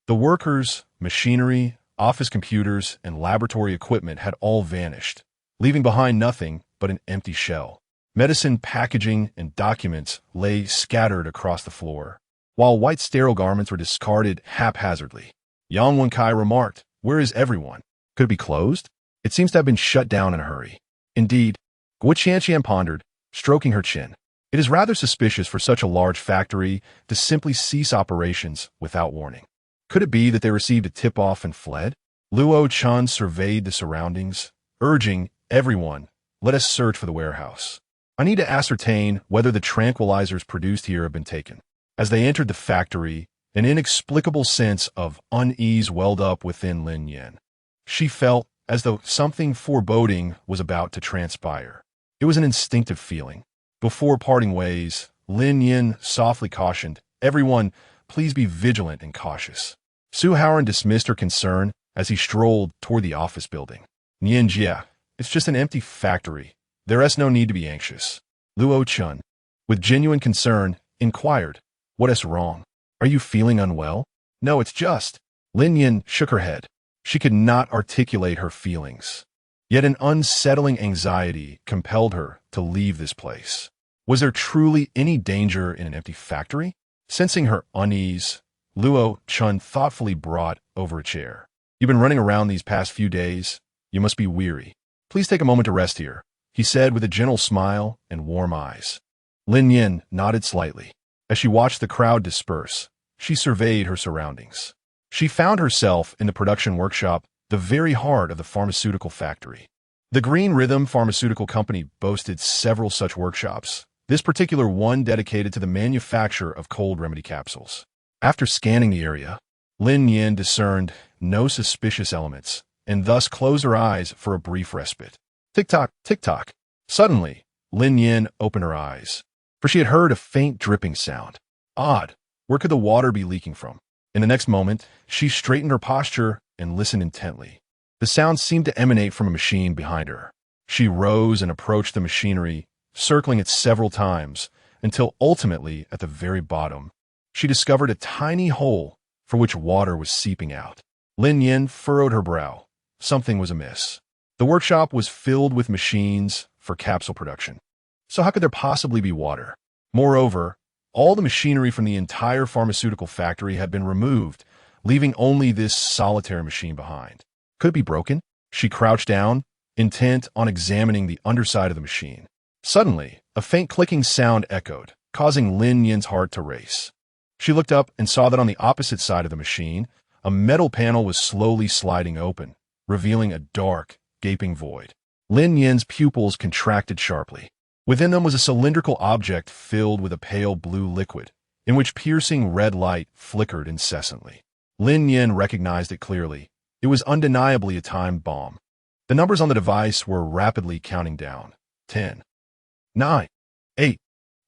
The workers, machinery, office computers, and laboratory equipment had all vanished, leaving behind nothing but an empty shell. Medicine packaging and documents lay scattered across the floor, while white sterile garments were discarded haphazardly. Yang Wenkai remarked, Where is everyone? Could it be closed? It seems to have been shut down in a hurry. Indeed, Guo Qianqian pondered, stroking her chin. It is rather suspicious for such a large factory to simply cease operations without warning. Could it be that they received a tip-off and fled? Luo Chun surveyed the surroundings, urging everyone, let us search for the warehouse. I need to ascertain whether the tranquilizers produced here have been taken. As they entered the factory, an inexplicable sense of unease welled up within Lin Nian. She felt as though something foreboding was about to transpire. It was an instinctive feeling. Before parting ways, Lin Nian softly cautioned, "Everyone, please be vigilant and cautious." Su Haoran dismissed her concern as he strolled toward the office building. "Nian Jia, it's just an empty factory. There's no need to be anxious." Luo Chun, with genuine concern, inquired, "What is wrong? Are you feeling unwell?" "No, it's just..." Lin Nian shook her head. She could not articulate her feelings. Yet an unsettling anxiety compelled her to leave this place. Was there truly any danger in an empty factory? Sensing her unease, Luo Chun thoughtfully brought over a chair. "You've been running around these past few days. You must be weary. Please take a moment to rest here," he said with a gentle smile and warm eyes. Lin Nian nodded slightly. As she watched the crowd disperse, she surveyed her surroundings. She found herself in the production workshop, the very heart of the pharmaceutical factory. The Green Rhythm Pharmaceutical Company boasted several such workshops, this particular one dedicated to the manufacture of cold remedy capsules. After scanning the area, Lin Nian discerned no suspicious elements, and thus closed her eyes for a brief respite. Tick-tock, tick-tock. Suddenly, Lin Nian opened her eyes, for she had heard a faint dripping sound. Odd, where could the water be leaking from? In the next moment, she straightened her posture and listened intently. The sound seemed to emanate from a machine behind her. She rose and approached the machinery, circling it several times, until ultimately, at the very bottom, she discovered a tiny hole for which water was seeping out. Lin Nian furrowed her brow. Something was amiss. The workshop was filled with machines for capsule production. So how could there possibly be water? Moreover, all the machinery from the entire pharmaceutical factory had been removed, leaving only this solitary machine behind. Could it be broken? She crouched down, intent on examining the underside of the machine. Suddenly, a faint clicking sound echoed, causing Lin Nian's heart to race. She looked up and saw that on the opposite side of the machine, a metal panel was slowly sliding open, revealing a dark, gaping void. Lin Nian's pupils contracted sharply. Within them was a cylindrical object filled with a pale blue liquid, in which piercing red light flickered incessantly. Lin Nian recognized it clearly. It was undeniably a time bomb. The numbers on the device were rapidly counting down. 10, 9, 8.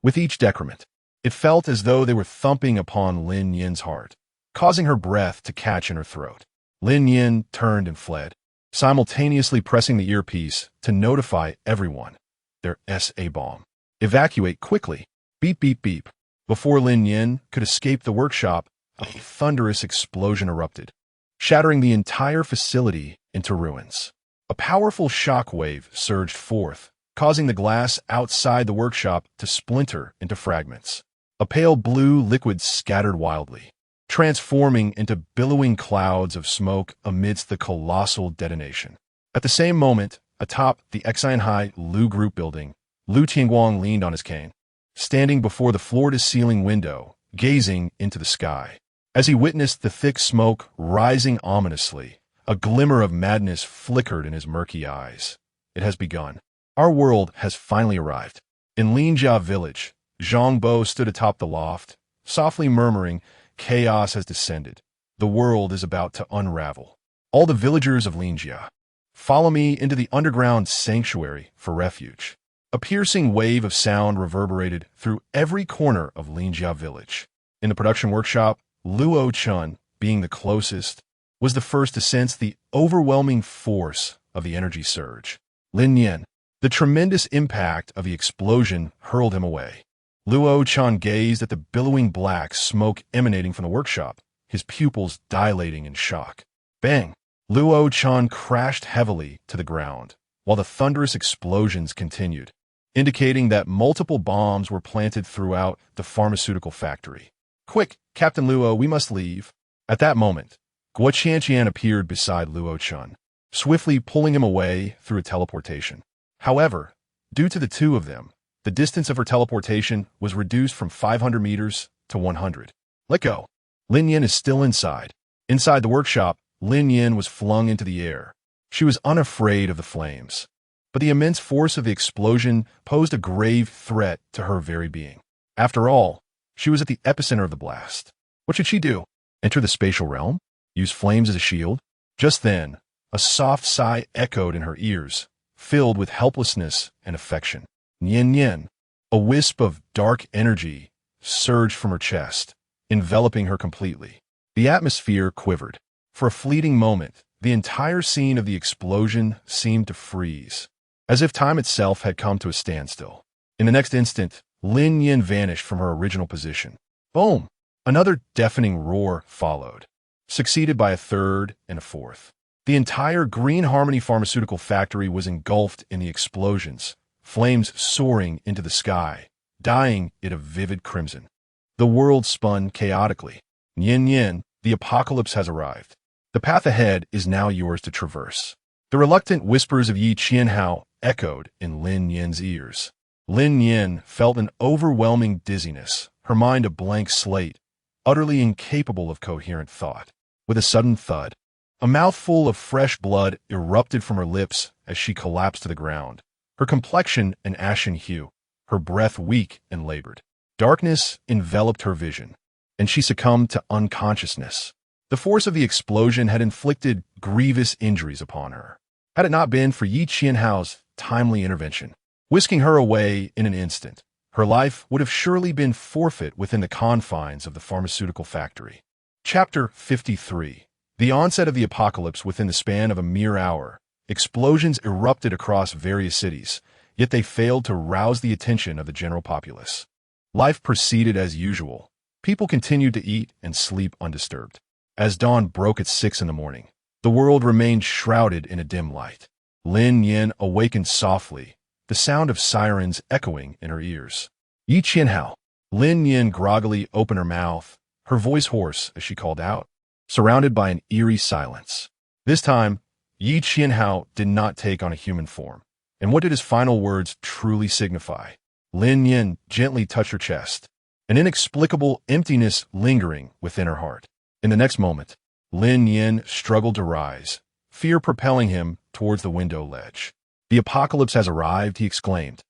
With each decrement, it felt as though they were thumping upon Lin Nian's heart, causing her breath to catch in her throat. Lin Nian turned and fled, simultaneously pressing the earpiece to notify everyone. There's a bomb. Evacuate quickly. Beep, beep, beep. Before Lin Nian could escape the workshop, a thunderous explosion erupted, shattering the entire facility into ruins. A powerful shock wave surged forth, causing the glass outside the workshop to splinter into fragments. A pale blue liquid scattered wildly, transforming into billowing clouds of smoke amidst the colossal detonation. At the same moment, atop the Xianhai Lu Group building, Lu Tianguang leaned on his cane, standing before the floor-to-ceiling window, gazing into the sky. As he witnessed the thick smoke rising ominously, a glimmer of madness flickered in his murky eyes. It has begun. Our world has finally arrived. In Linjia village, Zhang Bo stood atop the loft, softly murmuring, "Chaos has descended. The world is about to unravel. All the villagers of Linjia, follow me into the underground sanctuary for refuge." A piercing wave of sound reverberated through every corner of Linjia village. In the production workshop, Luo Chun, being the closest, was the first to sense the overwhelming force of the energy surge. Lin Nian, the tremendous impact of the explosion hurled him away. Luo Chun gazed at the billowing black smoke emanating from the workshop, his pupils dilating in shock. Bang! Luo Chun crashed heavily to the ground, while the thunderous explosions continued, indicating that multiple bombs were planted throughout the pharmaceutical factory. "Quick, Captain Luo, we must leave." At that moment, Guo Qianqian appeared beside Luo Chun, swiftly pulling him away through a teleportation. However, due to the two of them, the distance of her teleportation was reduced from 500 meters to 100. "Let go." Lin Nian is still inside. Inside the workshop, Lin Nian was flung into the air. She was unafraid of the flames. but the immense force of the explosion posed a grave threat to her very being. After all, she was at the epicenter of the blast. What should she do? Enter the spatial realm? Use flames as a shield? Just then, a soft sigh echoed in her ears, filled with helplessness and affection. Nian Nian, a wisp of dark energy, surged from her chest, enveloping her completely. The atmosphere quivered. For a fleeting moment, the entire scene of the explosion seemed to freeze, as if time itself had come to a standstill. In the next instant, Lin Nian vanished from her original position. Boom! Another deafening roar followed, succeeded by a third and a fourth. The entire Green Harmony pharmaceutical factory was engulfed in the explosions, flames soaring into the sky, dyeing it a vivid crimson. The world spun chaotically. Nian Nian, the apocalypse has arrived. The path ahead is now yours to traverse. The reluctant whispers of Yi Qianhao echoed in Lin Nian's ears. Lin Nian felt an overwhelming dizziness, her mind a blank slate, utterly incapable of coherent thought. With a sudden thud, a mouthful of fresh blood erupted from her lips as she collapsed to the ground, her complexion an ashen hue, her breath weak and labored. Darkness enveloped her vision, and she succumbed to unconsciousness. The force of the explosion had inflicted grievous injuries upon her. Had it not been for Yi Qianhao's timely intervention, whisking her away in an instant, her life would have surely been forfeit within the confines of the pharmaceutical factory. Chapter 53. The onset of the apocalypse within the span of a mere hour. Explosions erupted across various cities, yet they failed to rouse the attention of the general populace. Life proceeded as usual. People continued to eat and sleep undisturbed. As dawn broke at 6 in the morning, the world remained shrouded in a dim light. Lin Nian awakened softly, the sound of sirens echoing in her ears. Yi Qianhao. Lin Nian groggily opened her mouth, her voice hoarse as she called out, surrounded by an eerie silence. This time, Yi Qianhao did not take on a human form. And what did his final words truly signify? Lin Nian gently touched her chest, an inexplicable emptiness lingering within her heart. In the next moment, Lin Nian struggled to rise, fear propelling him towards the window ledge. The apocalypse has arrived, he exclaimed.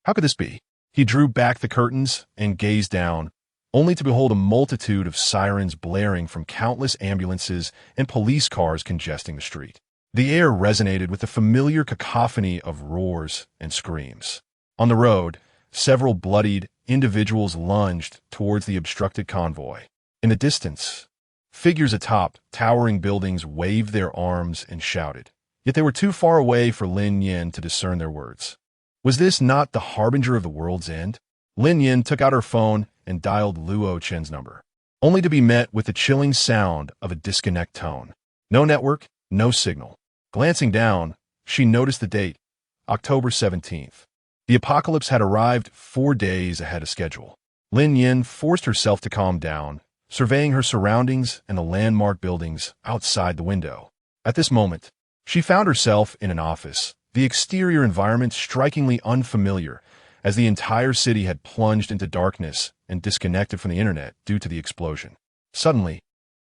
How could this be? He drew back the curtains and gazed down, only to behold a multitude of sirens blaring from countless ambulances and police cars congesting the street. The air resonated with the familiar cacophony of roars and screams. On the road, several bloodied individuals lunged towards the obstructed convoy. In the distance, figures atop towering buildings waved their arms and shouted, yet they were too far away for Lin Nian to discern their words. Was this not the harbinger of the world's end? Lin Nian took out her phone and dialed Luo Chen's number, only to be met with the chilling sound of a disconnect tone. No network, no signal. Glancing down, she noticed the date, October 17th. The apocalypse had arrived 4 days ahead of schedule. Lin Nian forced herself to calm down, surveying her surroundings and the landmark buildings outside the window. At this moment, she found herself in an office, the exterior environment strikingly unfamiliar, as the entire city had plunged into darkness and disconnected from the internet due to the explosion. Suddenly,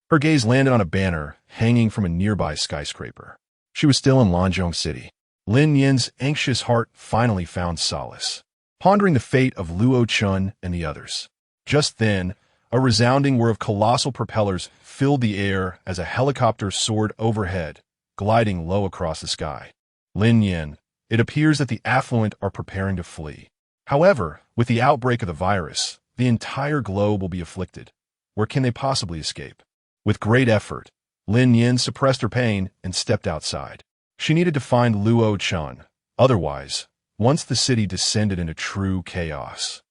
her gaze landed on a banner hanging from a nearby skyscraper. She was still in Lanzhong City. Lin Nian's anxious heart finally found solace, pondering the fate of Luo Chun and the others. Just then, a resounding whir of colossal propellers filled the air as a helicopter soared overhead, gliding low across the sky. Lin Nian, it appears that the affluent are preparing to flee. However, with the outbreak of the virus, the entire globe will be afflicted. Where can they possibly escape? With great effort, Lin Nian suppressed her pain and stepped outside. She needed to find Luo Chun. Otherwise, once the city descended into true chaos,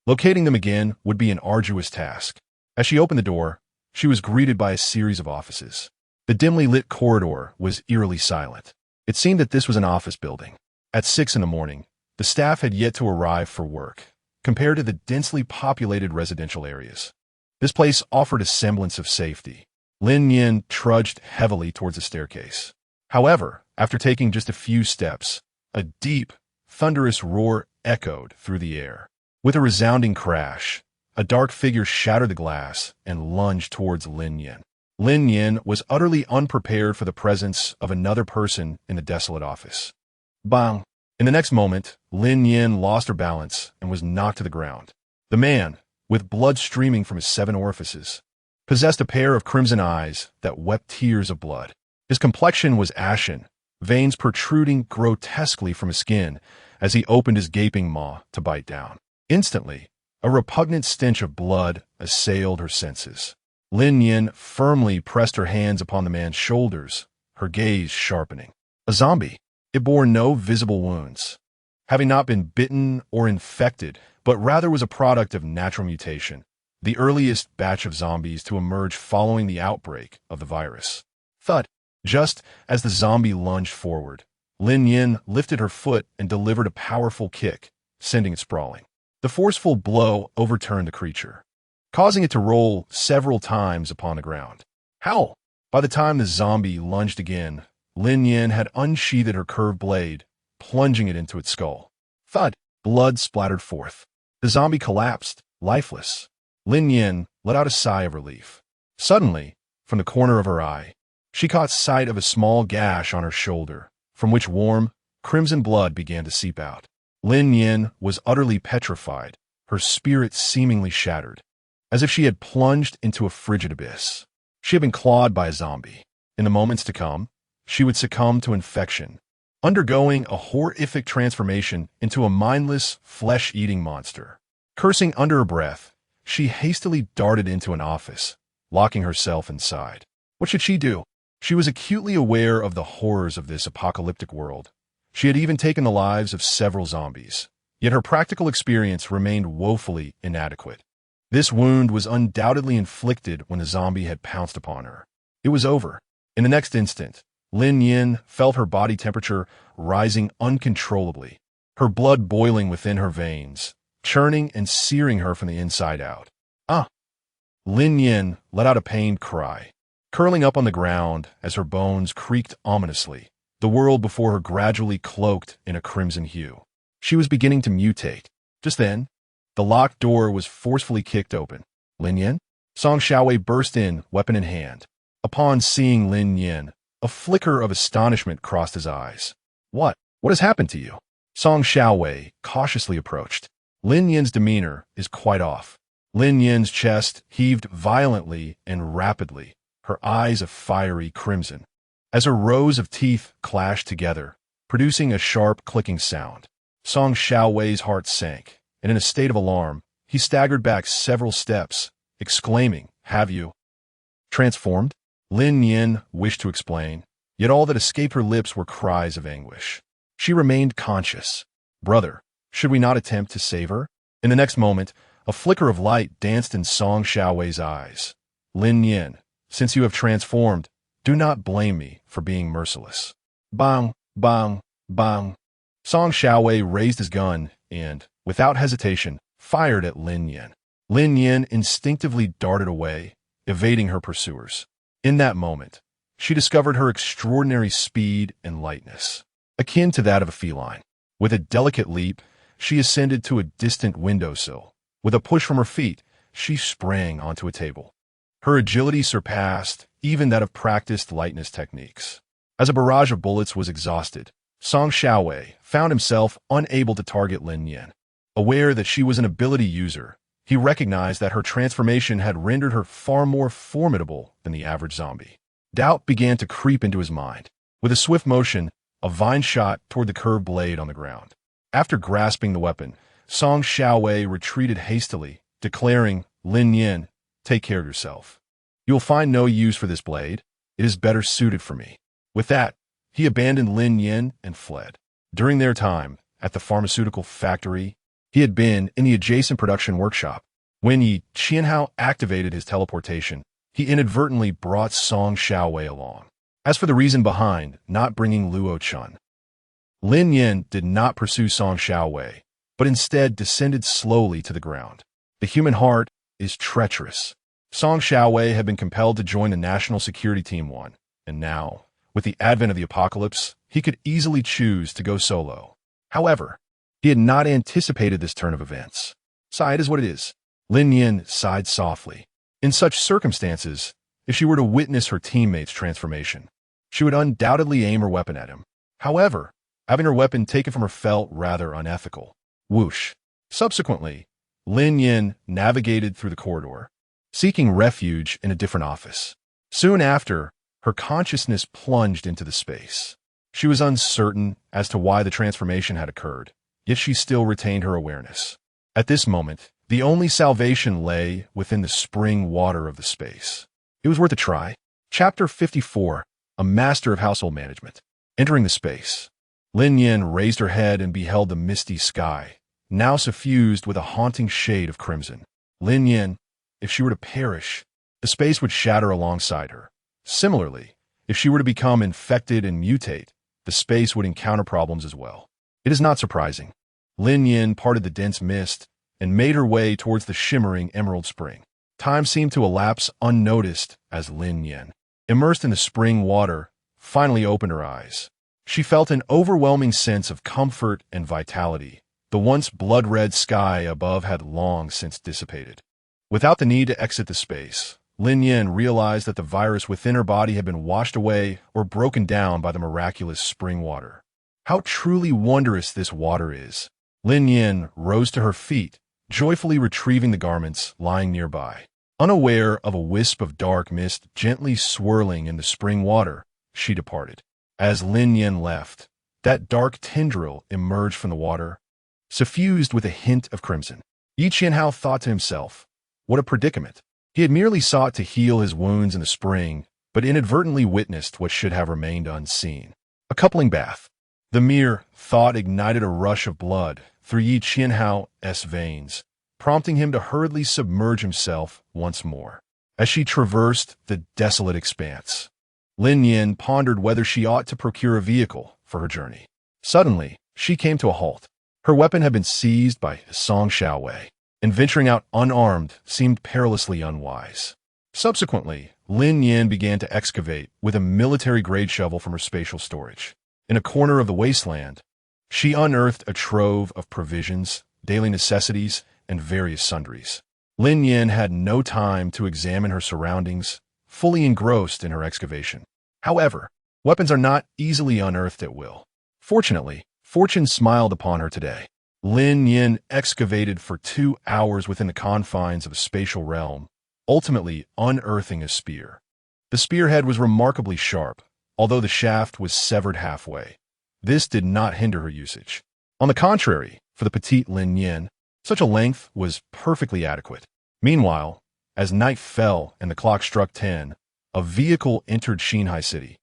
locating them again would be an arduous task. As she opened the door, she was greeted by a series of offices. The dimly lit corridor was eerily silent. It seemed that this was an office building. At 6 in the morning, the staff had yet to arrive for work, compared to the densely populated residential areas. This place offered a semblance of safety. Lin Nian trudged heavily towards the staircase. However, after taking just a few steps, a deep, thunderous roar echoed through the air. With a resounding crash, a dark figure shattered the glass and lunged towards Lin Nian. Lin Nian was utterly unprepared for the presence of another person in the desolate office. Bang! In the next moment, Lin Nian lost her balance and was knocked to the ground. The man, with blood streaming from his 7 orifices, possessed a pair of crimson eyes that wept tears of blood. His complexion was ashen, veins protruding grotesquely from his skin as he opened his gaping maw to bite down. Instantly, a repugnant stench of blood assailed her senses. Lin Nian firmly pressed her hands upon the man's shoulders, her gaze sharpening. A zombie. It bore no visible wounds, having not been bitten or infected, but rather was a product of natural mutation, the earliest batch of zombies to emerge following the outbreak of the virus. Thud. Just as the zombie lunged forward, Lin Nian lifted her foot and delivered a powerful kick, sending it sprawling. The forceful blow overturned the creature, causing it to roll several times upon the ground. Howl! By the time the zombie lunged again, Lin Nian had unsheathed her curved blade, plunging it into its skull. Thud! Blood splattered forth. The zombie collapsed, lifeless. Lin Nian let out a sigh of relief. Suddenly, from the corner of her eye, she caught sight of a small gash on her shoulder, from which warm, crimson blood began to seep out. Lin Nian was utterly petrified, her spirit seemingly shattered, as if she had plunged into a frigid abyss. She had been clawed by a zombie. In the moments to come, she would succumb to infection, undergoing a horrific transformation into a mindless, flesh-eating monster. Cursing under her breath, she hastily darted into an office, locking herself inside. What should she do? She was acutely aware of the horrors of this apocalyptic world. She had even taken the lives of several zombies, yet her practical experience remained woefully inadequate. This wound was undoubtedly inflicted when the zombie had pounced upon her. It was over. In the next instant, Lin Nian felt her body temperature rising uncontrollably, her blood boiling within her veins, churning and searing her from the inside out. Ah! Lin Nian let out a pained cry, curling up on the ground as her bones creaked ominously, the world before her gradually cloaked in a crimson hue. She was beginning to mutate. Just then, the locked door was forcefully kicked open. Lin Nian? Song Xiaowei burst in, weapon in hand. Upon seeing Lin Nian, a flicker of astonishment crossed his eyes. What has happened to you? Song Xiaowei cautiously approached. Lin Nian's demeanor is quite off. Lin Nian's chest heaved violently and rapidly, her eyes a fiery crimson, as her rows of teeth clashed together, producing a sharp clicking sound. Song Xiaowei's heart sank, and in a state of alarm, he staggered back several steps, exclaiming, "Have you transformed?" Lin Nian wished to explain, yet all that escaped her lips were cries of anguish. She remained conscious. Brother, should we not attempt to save her? In the next moment, a flicker of light danced in Song Xiaowei's eyes. Lin Nian, since you have transformed, do not blame me for being merciless. Bang, bang, bang. Song Xiaowei raised his gun and, without hesitation, fired at Lin Nian. Lin Nian instinctively darted away, evading her pursuers. In that moment, she discovered her extraordinary speed and lightness, akin to that of a feline. With a delicate leap, she ascended to a distant windowsill. With a push from her feet, she sprang onto a table. Her agility surpassed even that of practiced lightness techniques. As a barrage of bullets was exhausted, Song Xiaowei found himself unable to target Lin Nian. Aware that she was an ability user, he recognized that her transformation had rendered her far more formidable than the average zombie. Doubt began to creep into his mind. With a swift motion, a vine shot toward the curved blade on the ground. After grasping the weapon, Song Xiaowei retreated hastily, declaring, "Lin Nian, take care of yourself. You will find no use for this blade. It is better suited for me." With that, he abandoned Lin Nian and fled. During their time at the pharmaceutical factory, he had been in the adjacent production workshop. When Yi Qianhao activated his teleportation, he inadvertently brought Song Xiaowei along. As for the reason behind not bringing Luo Chun, Lin Nian did not pursue Song Xiaowei, but instead descended slowly to the ground. The human heart is treacherous. Song Xiaowei had been compelled to join the National Security Team 1, and now, with the advent of the apocalypse, he could easily choose to go solo. However, he had not anticipated this turn of events. It is what it is. Lin Nian sighed softly. In such circumstances, if she were to witness her teammate's transformation, she would undoubtedly aim her weapon at him. However, Having her weapon taken from her felt rather unethical. Whoosh. Subsequently, Lin Nian navigated through the corridor, seeking refuge in a different office. Soon after, her consciousness plunged into the space. She was uncertain as to why the transformation had occurred, yet she still retained her awareness. At this moment, the only salvation lay within the spring water of the space. It was worth a try. Chapter 54, A Master of Household Management. Entering the space, Lin Nian raised her head and beheld the misty sky, now suffused with a haunting shade of crimson. Lin Nian, if she were to perish, the space would shatter alongside her. Similarly, if she were to become infected and mutate, the space would encounter problems as well. It is not surprising. Lin Nian parted the dense mist and made her way towards the shimmering emerald spring. Time seemed to elapse unnoticed as Lin Nian, immersed in the spring water, finally opened her eyes. She felt an overwhelming sense of comfort and vitality. The once blood-red sky above had long since dissipated. Without the need to exit the space, Lin Nian realized that the virus within her body had been washed away or broken down by the miraculous spring water. How truly wondrous this water is! Lin Nian rose to her feet, joyfully retrieving the garments lying nearby. Unaware of a wisp of dark mist gently swirling in the spring water, she departed. As Lin Nian left, that dark tendril emerged from the water, suffused with a hint of crimson. Yi Qianhao thought to himself, what a predicament. He had merely sought to heal his wounds in the spring, but inadvertently witnessed what should have remained unseen. A coupling bath. The mere thought ignited a rush of blood through Yi Qianhao's veins, prompting him to hurriedly submerge himself once more. As she traversed the desolate expanse, Lin Nian pondered whether she ought to procure a vehicle for her journey. Suddenly, she came to a halt. Her weapon had been seized by Song Xiaowei, and venturing out unarmed seemed perilously unwise. Subsequently, Lin Nian began to excavate with a military-grade shovel from her spatial storage. In a corner of the wasteland, she unearthed a trove of provisions, daily necessities, and various sundries. Lin Nian had no time to examine her surroundings, fully engrossed in her excavation. However, weapons are not easily unearthed at will. Fortunately, fortune smiled upon her today. Lin Nian excavated for 2 hours within the confines of a spatial realm, ultimately unearthing a spear. The spearhead was remarkably sharp, although the shaft was severed halfway. This did not hinder her usage. On the contrary, for the petite Lin Nian, such a length was perfectly adequate. Meanwhile, as night fell and the clock struck 10, a vehicle entered Xinhai City,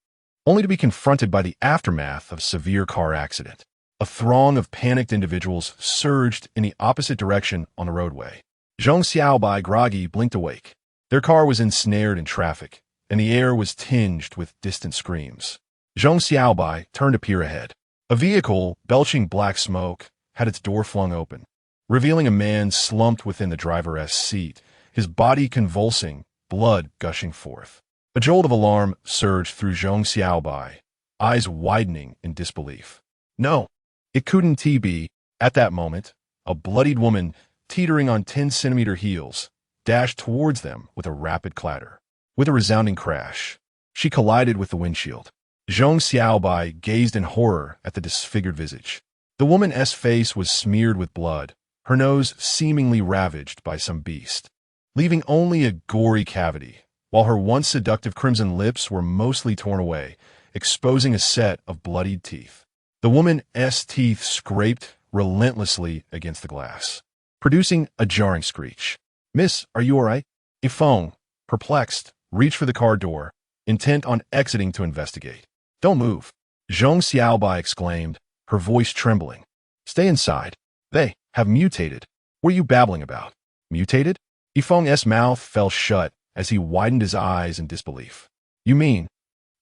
only to be confronted by the aftermath of a severe car accident. A throng of panicked individuals surged in the opposite direction on the roadway. Zhong Xiaobai, groggy, blinked awake. Their car was ensnared in traffic, and the air was tinged with distant screams. Zhong Xiaobai turned to peer ahead. A vehicle, belching black smoke, had its door flung open, revealing a man slumped within the driver's seat, his body convulsing, blood gushing forth. A jolt of alarm surged through Zhong Xiaobai, eyes widening in disbelief. No, it couldn't be. At that moment, a bloodied woman, teetering on 10-centimeter heels, dashed towards them with a rapid clatter. With a resounding crash, she collided with the windshield. Zhong Xiaobai gazed in horror at the disfigured visage. The woman's face was smeared with blood, her nose seemingly ravaged by some beast, leaving only a gory cavity, while her once seductive crimson lips were mostly torn away, exposing a set of bloodied teeth. The woman's teeth scraped relentlessly against the glass, producing a jarring screech. "Miss, are you all right?" Yifeng, perplexed, reached for the car door, intent on exiting to investigate. "Don't move," Zhong Xiaobai exclaimed, her voice trembling. "Stay inside. They have mutated. What are you babbling about?" "Mutated?" Yifeng's mouth fell shut as he widened his eyes in disbelief. "You mean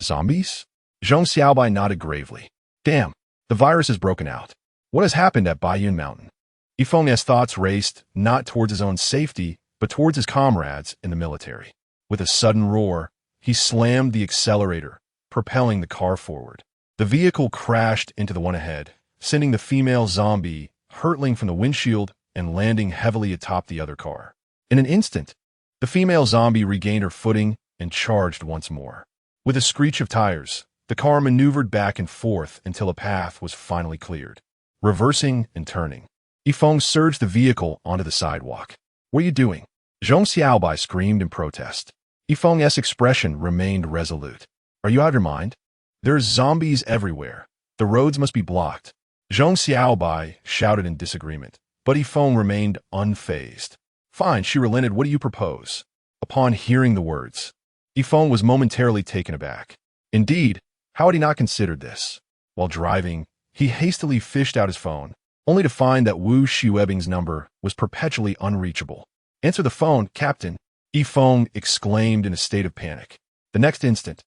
zombies?" Zhong Xiaobai nodded gravely. "Damn, the virus has broken out. What has happened at Baiyun Mountain?" Yifeng's thoughts raced not towards his own safety, but towards his comrades in the military. With a sudden roar, he slammed the accelerator, propelling the car forward. The vehicle crashed into the one ahead, sending the female zombie hurtling from the windshield and landing heavily atop the other car. In an instant, the female zombie regained her footing and charged once more. With a screech of tires, The car maneuvered back and forth until a path was finally cleared. Reversing and turning, Yifeng surged the vehicle onto the sidewalk. "What are you doing?" Zhong Xiaobai screamed in protest. Yifeng's expression remained resolute. "Are you out of your mind? There's zombies everywhere. The roads must be blocked." Zhong Xiaobai shouted in disagreement, but Yifeng remained unfazed. "Fine," she relented. "What do you propose?" Upon hearing the words, Yifeng was momentarily taken aback. Indeed, how had he not considered this? While driving, he hastily fished out his phone, only to find that Wu Xuebing's number was perpetually unreachable. "Answer the phone, Captain," Yifeng exclaimed in a state of panic. The next instant,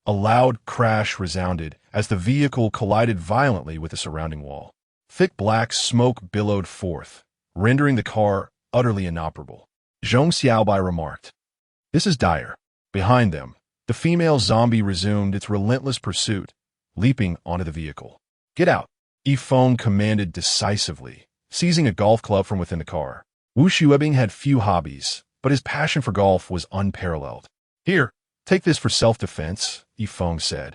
a loud crash resounded as the vehicle collided violently with the surrounding wall. Thick black smoke billowed forth, rendering the car utterly inoperable. Zhong Xiaobai remarked, "This is dire." Behind them, the female zombie resumed its relentless pursuit, leaping onto the vehicle. "Get out," Yifeng commanded decisively, seizing a golf club from within the car. Wu Xuebing had few hobbies, but his passion for golf was unparalleled. "Here, take this for self-defense," Yifeng said,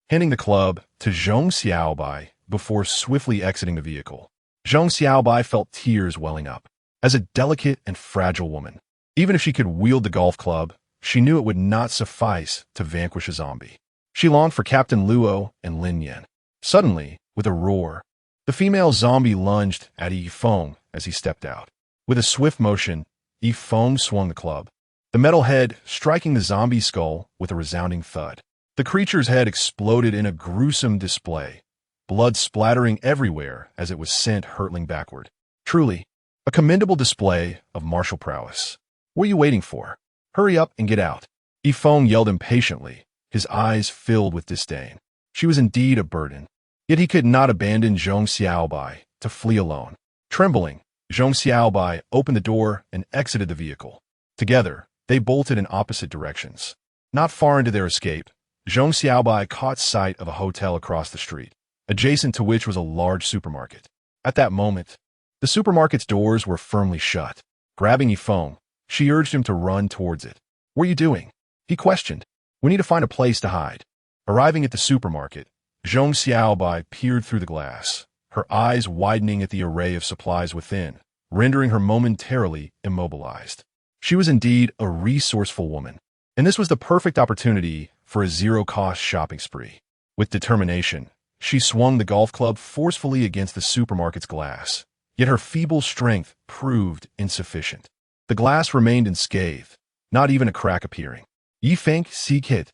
handing the club to Zhong Xiaobai before swiftly exiting the vehicle. Zhong Xiaobai felt tears welling up. As a delicate and fragile woman, even if she could wield the golf club, she knew it would not suffice to vanquish a zombie. She longed for Captain Luo and Lin Nian. Suddenly, with a roar, the female zombie lunged at Yifeng as he stepped out. With a swift motion, Yifeng swung the club, the metal head striking the zombie's skull with a resounding thud. The creature's head exploded in a gruesome display, blood splattering everywhere as it was sent hurtling backward. Truly, a commendable display of martial prowess. "What are you waiting for? Hurry up and get out," Yifeng yelled impatiently, his eyes filled with disdain. She was indeed a burden, yet he could not abandon Zhong Xiaobai to flee alone. Trembling, Zhong Xiaobai opened the door and exited the vehicle. Together, they bolted in opposite directions. Not far into their escape, Zhong Xiaobai caught sight of a hotel across the street, adjacent to which was a large supermarket. At that moment, the supermarket's doors were firmly shut. Grabbing Yifeng, she urged him to run towards it. "What are you doing?" he questioned. "We need to find a place to hide." Arriving at the supermarket, Zhong Xiaobai peered through the glass, her eyes widening at the array of supplies within, rendering her momentarily immobilized. She was indeed a resourceful woman, and this was the perfect opportunity for a zero-cost shopping spree. With determination, she swung the golf club forcefully against the supermarket's glass, yet her feeble strength proved insufficient. The glass remained unscathed, not even a crack appearing. "Yifeng, seek it.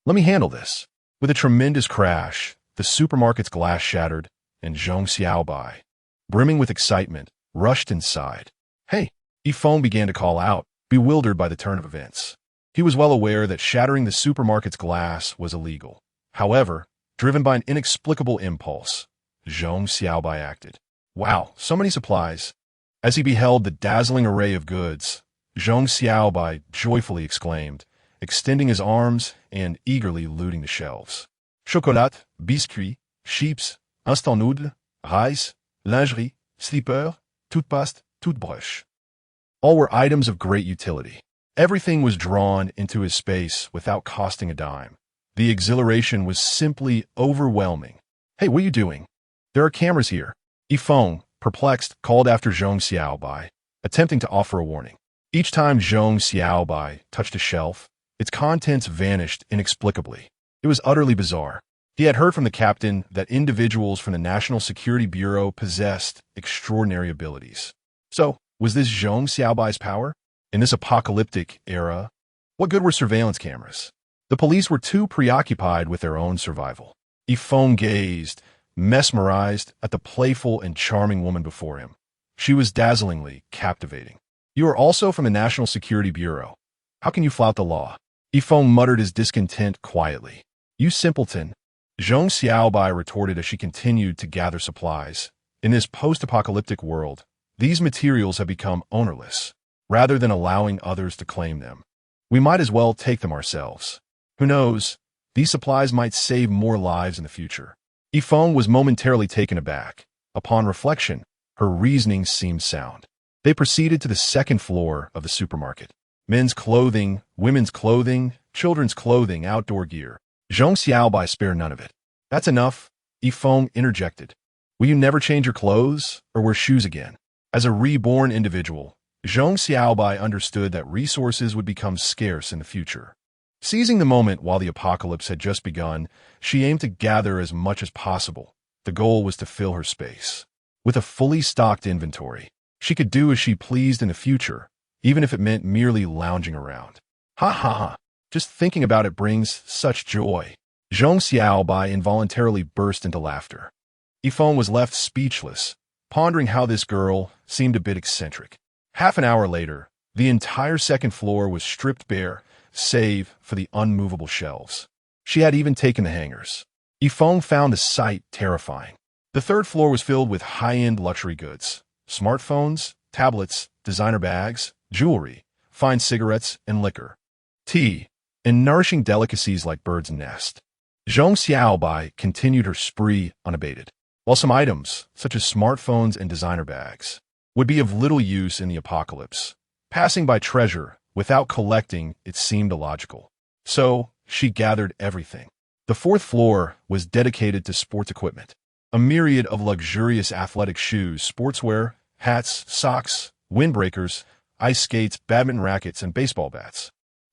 Let me handle this." With a tremendous crash, the supermarket's glass shattered, and Zhong Xiaobai, brimming with excitement, rushed inside. "Hey!" Yifeng began to call out, bewildered by the turn of events. He was well aware that shattering the supermarket's glass was illegal. However, driven by an inexplicable impulse, Zhong Xiaobai acted. "Wow, so many supplies." As he beheld the dazzling array of goods, Zhong Xiaobai joyfully exclaimed, extending his arms and eagerly looting the shelves. "Chocolat, biscuits, chips, instant noodles, rice, lingerie, slipper, toothpaste, toothbrush." All were items of great utility. Everything was drawn into his space without costing a dime. The exhilaration was simply overwhelming. "Hey, what are you doing? There are cameras here." Yifeng, perplexed, called after Zhong Xiaobai, attempting to offer a warning. Each time Zhong Xiaobai touched a shelf, its contents vanished inexplicably. It was utterly bizarre. He had heard from the captain that individuals from the National Security Bureau possessed extraordinary abilities. So, was this Zhong Xiaobai's power? In this apocalyptic era, what good were surveillance cameras? The police were too preoccupied with their own survival. Yifeng gazed, mesmerized, at the playful and charming woman before him. She was dazzlingly captivating. "You are also from the National Security Bureau. How can you flout the law?" Yifeng muttered his discontent quietly. "You simpleton," Zhong Xiaobai retorted as she continued to gather supplies. In this post-apocalyptic world, these materials have become ownerless. Rather than allowing others to claim them, we might as well take them ourselves. Who knows, these supplies might save more lives in the future. Yifeng was momentarily taken aback. Upon reflection, her reasoning seemed sound. They proceeded to the second floor of the supermarket. Men's clothing, women's clothing, children's clothing, outdoor gear. Zhong Xiaobai spared none of it. That's enough, Yifeng interjected. Will you never change your clothes or wear shoes again? As a reborn individual, Zhong Xiaobai understood that resources would become scarce in the future. Seizing the moment while the apocalypse had just begun, she aimed to gather as much as possible. The goal was to fill her space. With a fully stocked inventory, she could do as she pleased in the future, even if it meant merely lounging around. Ha ha ha. Just thinking about it brings such joy. Zhong Xiaobai involuntarily burst into laughter. Yifeng was left speechless, pondering how this girl seemed a bit eccentric. Half an hour later, the entire second floor was stripped bare, save for the unmovable shelves. She had even taken the hangers. Yifeng found the sight terrifying. The third floor was filled with high-end luxury goods, smartphones, tablets, designer bags, jewelry, fine cigarettes, and liquor, tea, and nourishing delicacies like bird's nest. Zhong Xiaobai continued her spree unabated. While some items, such as smartphones and designer bags, would be of little use in the apocalypse, passing by treasure without collecting it seemed illogical. So, she gathered everything. The fourth floor was dedicated to sports equipment. A myriad of luxurious athletic shoes, sportswear, hats, socks, windbreakers, ice skates, badminton rackets, and baseball bats.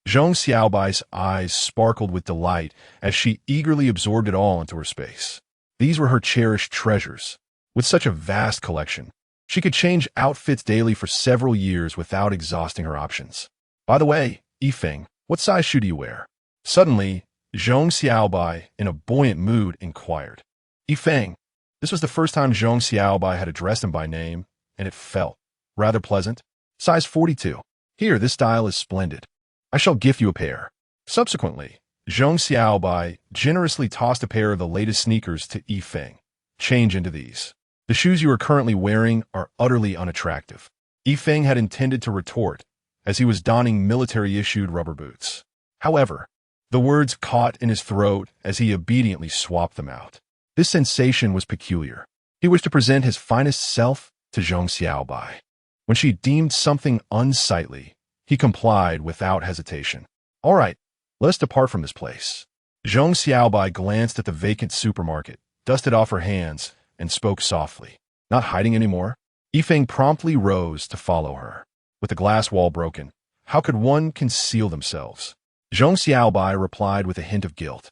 Zhong Xiaobai's eyes sparkled with delight as she eagerly absorbed it all into her space. These were her cherished treasures. With such a vast collection, she could change outfits daily for several years without exhausting her options. By the way, Yifeng, what size shoe do you wear? Suddenly, Zhong Xiaobai, in a buoyant mood, inquired. Yifeng. This was the first time Zhong Xiaobai had addressed him by name, and it felt rather pleasant. Size 42. Here, this style is splendid. I shall gift you a pair. Subsequently, Zhong Xiaobai generously tossed a pair of the latest sneakers to Yifeng. Change into these. The shoes you are currently wearing are utterly unattractive. Yifeng had intended to retort, as he was donning military-issued rubber boots. However, the words caught in his throat as he obediently swapped them out. This sensation was peculiar. He wished to present his finest self to Zhong Xiaobai. When she deemed something unsightly, he complied without hesitation. All right, let us depart from this place. Zhong Xiaobai glanced at the vacant supermarket, dusted off her hands, and spoke softly. Not hiding anymore? Yifeng promptly rose to follow her. With the glass wall broken, how could one conceal themselves? Zhong Xiaobai replied with a hint of guilt.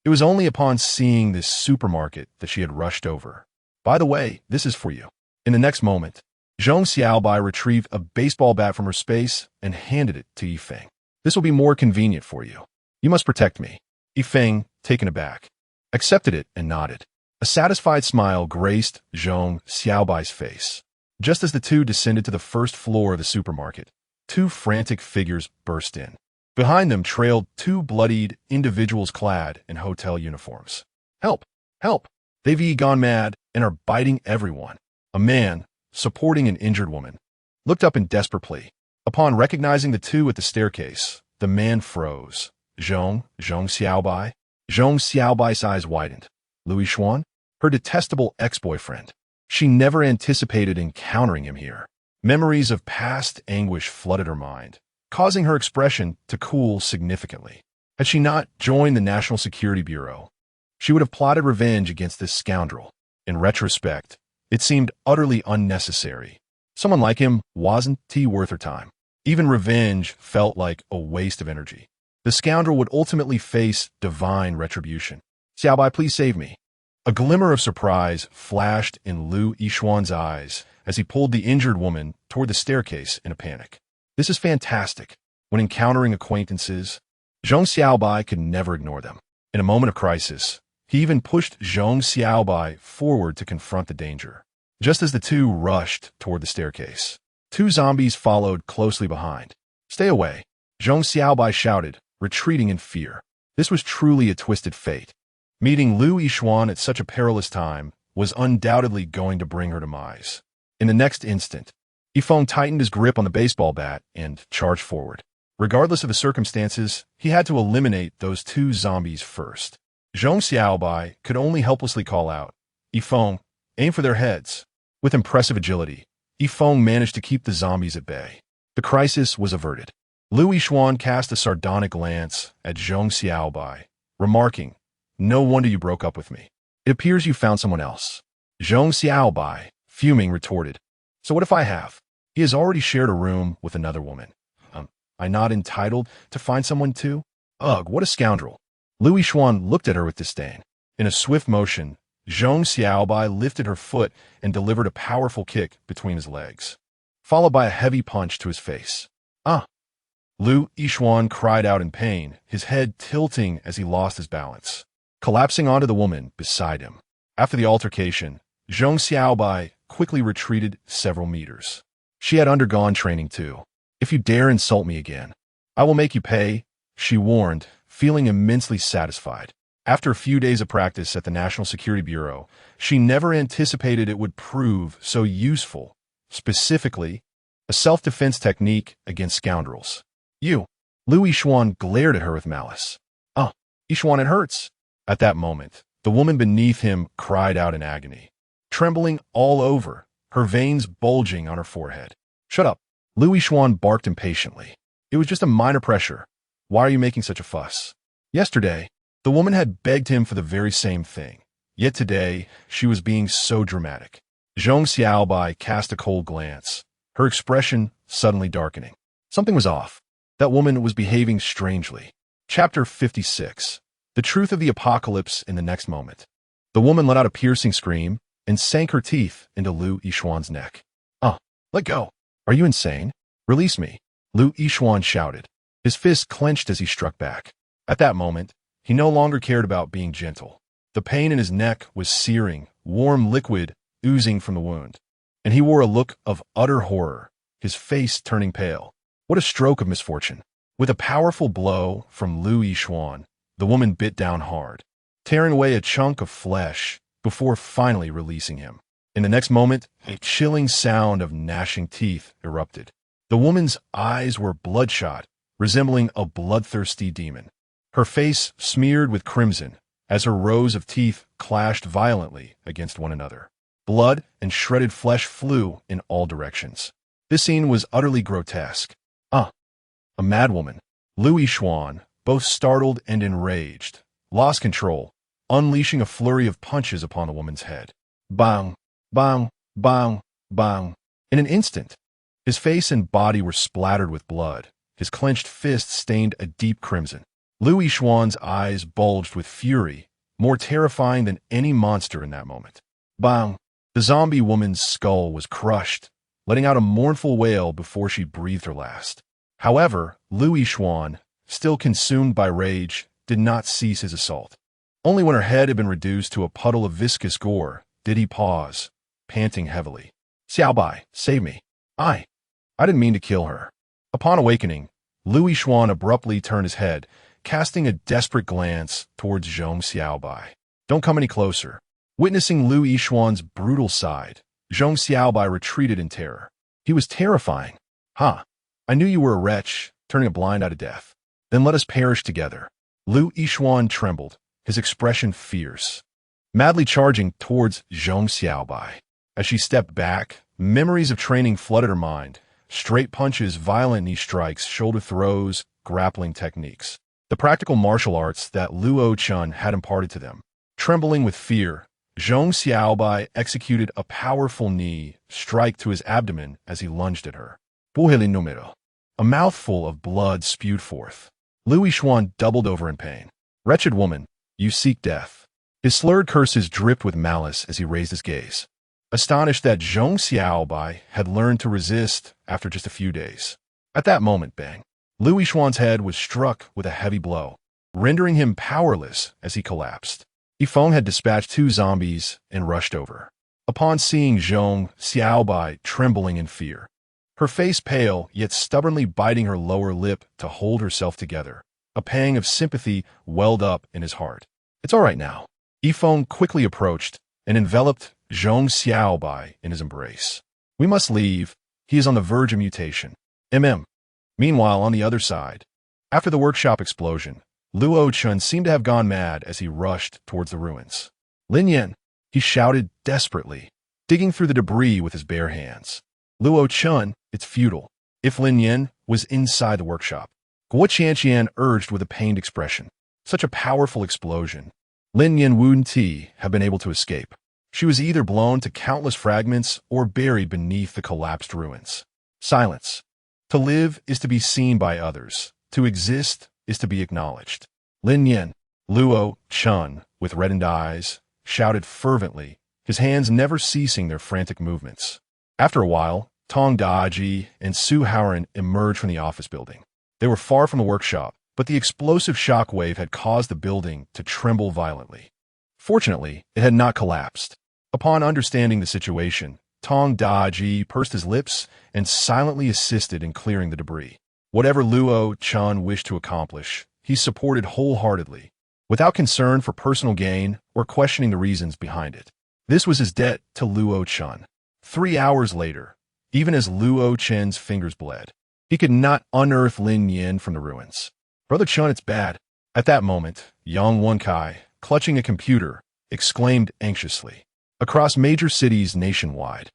It was only upon seeing this supermarket that she had rushed over. By the way, this is for you. In the next moment, Zhong Xiaobai retrieved a baseball bat from her space and handed it to Yifeng. This will be more convenient for you. You must protect me. Yifeng, taken aback, accepted it and nodded. A satisfied smile graced Zhong Xiaobai's face. Just as the two descended to the first floor of the supermarket, two frantic figures burst in. Behind them trailed two bloodied individuals clad in hotel uniforms. Help! Help! They've gone mad and are biting everyone. A man, supporting an injured woman, looked up in desperate plea. Upon recognizing the two at the staircase, the man froze. Zhong Xiaobai? Zhong Xiaobai's eyes widened. Louis Xuan? Her detestable ex-boyfriend. She never anticipated encountering him here. Memories of past anguish flooded her mind, causing her expression to cool significantly. Had she not joined the National Security Bureau, she would have plotted revenge against this scoundrel. In retrospect, it seemed utterly unnecessary. Someone like him wasn't worth her time. Even revenge felt like a waste of energy. The scoundrel would ultimately face divine retribution. Xiaobai, please save me. A glimmer of surprise flashed in Lu Yishuan's eyes as he pulled the injured woman toward the staircase in a panic. This is fantastic. When encountering acquaintances, Zhong Xiaobai could never ignore them. In a moment of crisis, he even pushed Zhong Xiaobai forward to confront the danger. Just as the two rushed toward the staircase, two zombies followed closely behind. Stay away, Zhong Xiaobai shouted, retreating in fear. This was truly a twisted fate. Meeting Lu Yishuan at such a perilous time was undoubtedly going to bring her demise. In the next instant, Yifeng tightened his grip on the baseball bat and charged forward. Regardless of the circumstances, he had to eliminate those two zombies first. Zhong Xiaobai could only helplessly call out, Yifeng, aim for their heads. With impressive agility, Yifeng managed to keep the zombies at bay. The crisis was averted. Lu Yishuan cast a sardonic glance at Zhong Xiaobai, remarking, "No wonder you broke up with me. It appears you found someone else." Zhong Xiaobai, fuming, retorted, "So what if I have? He has already shared a room with another woman. I not entitled to find someone too? Ugh, what a scoundrel." Lu Yixuan looked at her with disdain. In a swift motion, Zhong Xiaobai lifted her foot and delivered a powerful kick between his legs, followed by a heavy punch to his face. "Ah!" Lu Yixuan cried out in pain, his head tilting as he lost his balance, collapsing onto the woman beside him. After the altercation, Zhong Xiaobai quickly retreated several meters. She had undergone training too. "If you dare insult me again, I will make you pay," she warned, feeling immensely satisfied. After a few days of practice at the National Security Bureau, she never anticipated it would prove so useful, specifically, a self-defense technique against scoundrels. "You!" Lu Yixuan glared at her with malice. "Ah, Yixuan, it hurts." At that moment, the woman beneath him cried out in agony, trembling all over, her veins bulging on her forehead. "Shut up!" Lu Yixuan barked impatiently. "It was just a minor pressure. Why are you making such a fuss?" Yesterday, the woman had begged him for the very same thing, yet today she was being so dramatic. Zhong Xiaobai cast a cold glance, her expression suddenly darkening. Something was off. That woman was behaving strangely. Chapter 56. The truth of the apocalypse in the next moment. The woman let out a piercing scream and sank her teeth into Lu Yixuan's neck. Let go. Are you insane? Release me," Lu Yixuan shouted. His fist clenched as he struck back. At that moment, he no longer cared about being gentle. The pain in his neck was searing, warm liquid oozing from the wound, and he wore a look of utter horror, his face turning pale. What a stroke of misfortune. With a powerful blow from Lu Yixuan, the woman bit down hard, tearing away a chunk of flesh before finally releasing him. In the next moment, a chilling sound of gnashing teeth erupted. The woman's eyes were bloodshot, resembling a bloodthirsty demon. Her face smeared with crimson as her rows of teeth clashed violently against one another. Blood and shredded flesh flew in all directions. This scene was utterly grotesque. A madwoman. Lu Yixuan, both startled and enraged, lost control, unleashing a flurry of punches upon the woman's head. Bang, bang, bang, bang. In an instant, his face and body were splattered with blood, his clenched fist stained a deep crimson. Lu Yixuan's eyes bulged with fury, more terrifying than any monster in that moment. Bang! The zombie woman's skull was crushed, letting out a mournful wail before she breathed her last. However, Lu Yixuan, still consumed by rage, did not cease his assault. Only when her head had been reduced to a puddle of viscous gore did he pause, panting heavily. "Xiaobai, save me. I didn't mean to kill her." Upon awakening, Lu Yixuan abruptly turned his head, casting a desperate glance towards Zhong Xiaobai. "Don't come any closer." Witnessing Lu Yixuan's brutal side, Zhong Xiaobai retreated in terror. He was terrifying. I knew you were a wretch, turning a blind eye to death. Then let us perish together." Lu Yixuan trembled, his expression fierce, madly charging towards Zhong Xiaobai. As she stepped back, memories of training flooded her mind. Straight punches, violent knee strikes, shoulder throws, grappling techniques. The practical martial arts that Luo Chun had imparted to them. Trembling with fear, Zhong Xiaobai executed a powerful knee strike to his abdomen as he lunged at her. Buheli numero. A mouthful of blood spewed forth. Lu Yixuan doubled over in pain. "Wretched woman, you seek death." His slurred curses dripped with malice as he raised his gaze, astonished that Zhong Xiaobai had learned to resist after just a few days. At that moment, bang, Lu Yixuan's head was struck with a heavy blow, rendering him powerless as he collapsed. Yifeng had dispatched 2 zombies and rushed over. Upon seeing Zhong Xiaobai trembling in fear, her face pale yet stubbornly biting her lower lip to hold herself together, a pang of sympathy welled up in his heart. "It's all right now." Yifeng quickly approached and enveloped Zhong Xiaobai in his embrace. "We must leave. He is on the verge of mutation." Meanwhile, on the other side, after the workshop explosion, Luo Chun seemed to have gone mad as he rushed towards the ruins. "Lin Nian," he shouted desperately, digging through the debris with his bare hands. "Luo Chun, it's futile." If Lin Nian was inside the workshop, Guo Qianqian urged with a pained expression. Such a powerful explosion. Lin Nian Wu Ti had been able to escape. She was either blown to countless fragments or buried beneath the collapsed ruins. Silence. To live is to be seen by others. To exist is to be acknowledged. Lin Nian, Luo Chun, with reddened eyes, shouted fervently, his hands never ceasing their frantic movements. After a while, Tong Daji and Su Haoran emerged from the office building. They were far from the workshop, but the explosive shock wave had caused the building to tremble violently. Fortunately, it had not collapsed. Upon understanding the situation, Tong Daji pursed his lips and silently assisted in clearing the debris. Whatever Luo Chun wished to accomplish, he supported wholeheartedly, without concern for personal gain or questioning the reasons behind it. This was his debt to Luo Chun. 3 hours later, even as Luo Chen's fingers bled, he could not unearth Lin Nian from the ruins. "Brother Chun, it's bad." At that moment, Yang Wenkai, clutching a computer, exclaimed anxiously. Across major cities nationwide,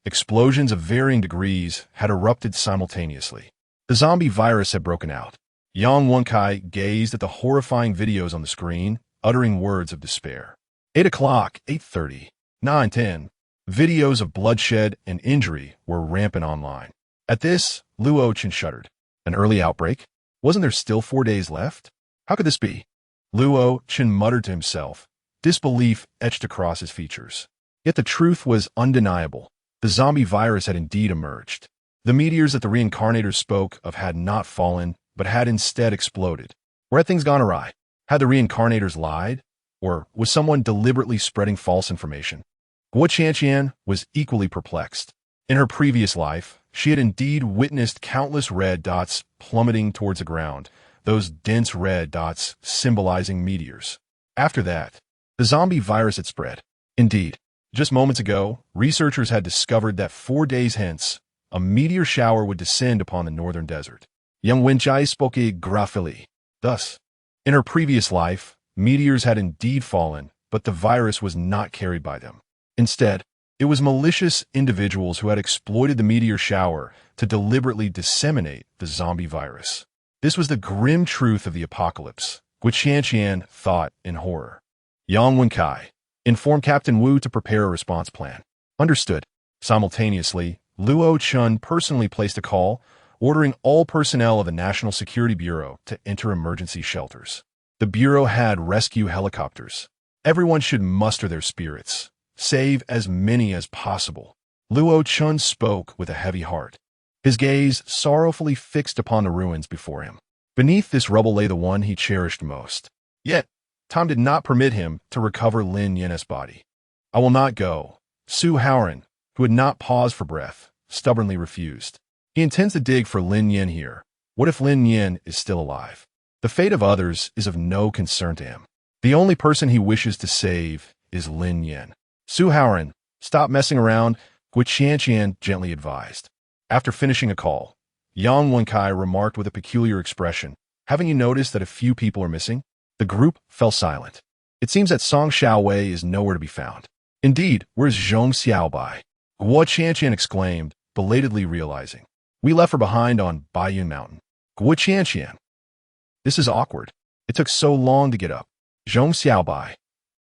explosions of varying degrees had erupted simultaneously. The zombie virus had broken out. Yang Wenkai gazed at the horrifying videos on the screen, uttering words of despair. 8 o'clock, 8:30, 9:10. Videos of bloodshed and injury were rampant online. At this, Luo Chen shuddered. An early outbreak? Wasn't there still 4 days left? How could this be? Luo Chen muttered to himself, disbelief etched across his features. Yet the truth was undeniable. The zombie virus had indeed emerged. The meteors that the reincarnators spoke of had not fallen, but had instead exploded. Where had things gone awry? Had the reincarnators lied? Or was someone deliberately spreading false information? Guo Qianqian was equally perplexed. In her previous life, she had indeed witnessed countless red dots plummeting towards the ground, those dense red dots symbolizing meteors. After that, the zombie virus had spread. Indeed, just moments ago, researchers had discovered that 4 days hence, a meteor shower would descend upon the northern desert. Yang Wenjai spoke graphically. Thus, in her previous life, meteors had indeed fallen, but the virus was not carried by them. Instead, it was malicious individuals who had exploited the meteor shower to deliberately disseminate the zombie virus. This was the grim truth of the apocalypse, which Qianqian thought in horror. Yang Wenkai, inform Captain Wu to prepare a response plan. Understood. Simultaneously, Luo Chun personally placed a call, ordering all personnel of the National Security Bureau to enter emergency shelters. The Bureau had rescue helicopters. Everyone should muster their spirits. Save as many as possible. Luo Chun spoke with a heavy heart, his gaze sorrowfully fixed upon the ruins before him. Beneath this rubble lay the one he cherished most. Yet, time did not permit him to recover Lin Nian's body. "I will not go." Su Haoran, who had not paused for breath, stubbornly refused. He intends to dig for Lin Nian here. What if Lin Nian is still alive? The fate of others is of no concern to him. The only person he wishes to save is Lin Nian. Su Haoran, stop messing around, Guo Qianqian gently advised. After finishing a call, Yang Wenkai remarked with a peculiar expression, "Haven't you noticed that a few people are missing?" The group fell silent. It seems that Song Xiaowei is nowhere to be found. Indeed, where's Zhong Xiaobai? Guo Qianqian exclaimed, belatedly realizing. "We left her behind on Baiyun Mountain." Guo Qianqian. "This is awkward. It took so long to get up." Zhong Xiaobai.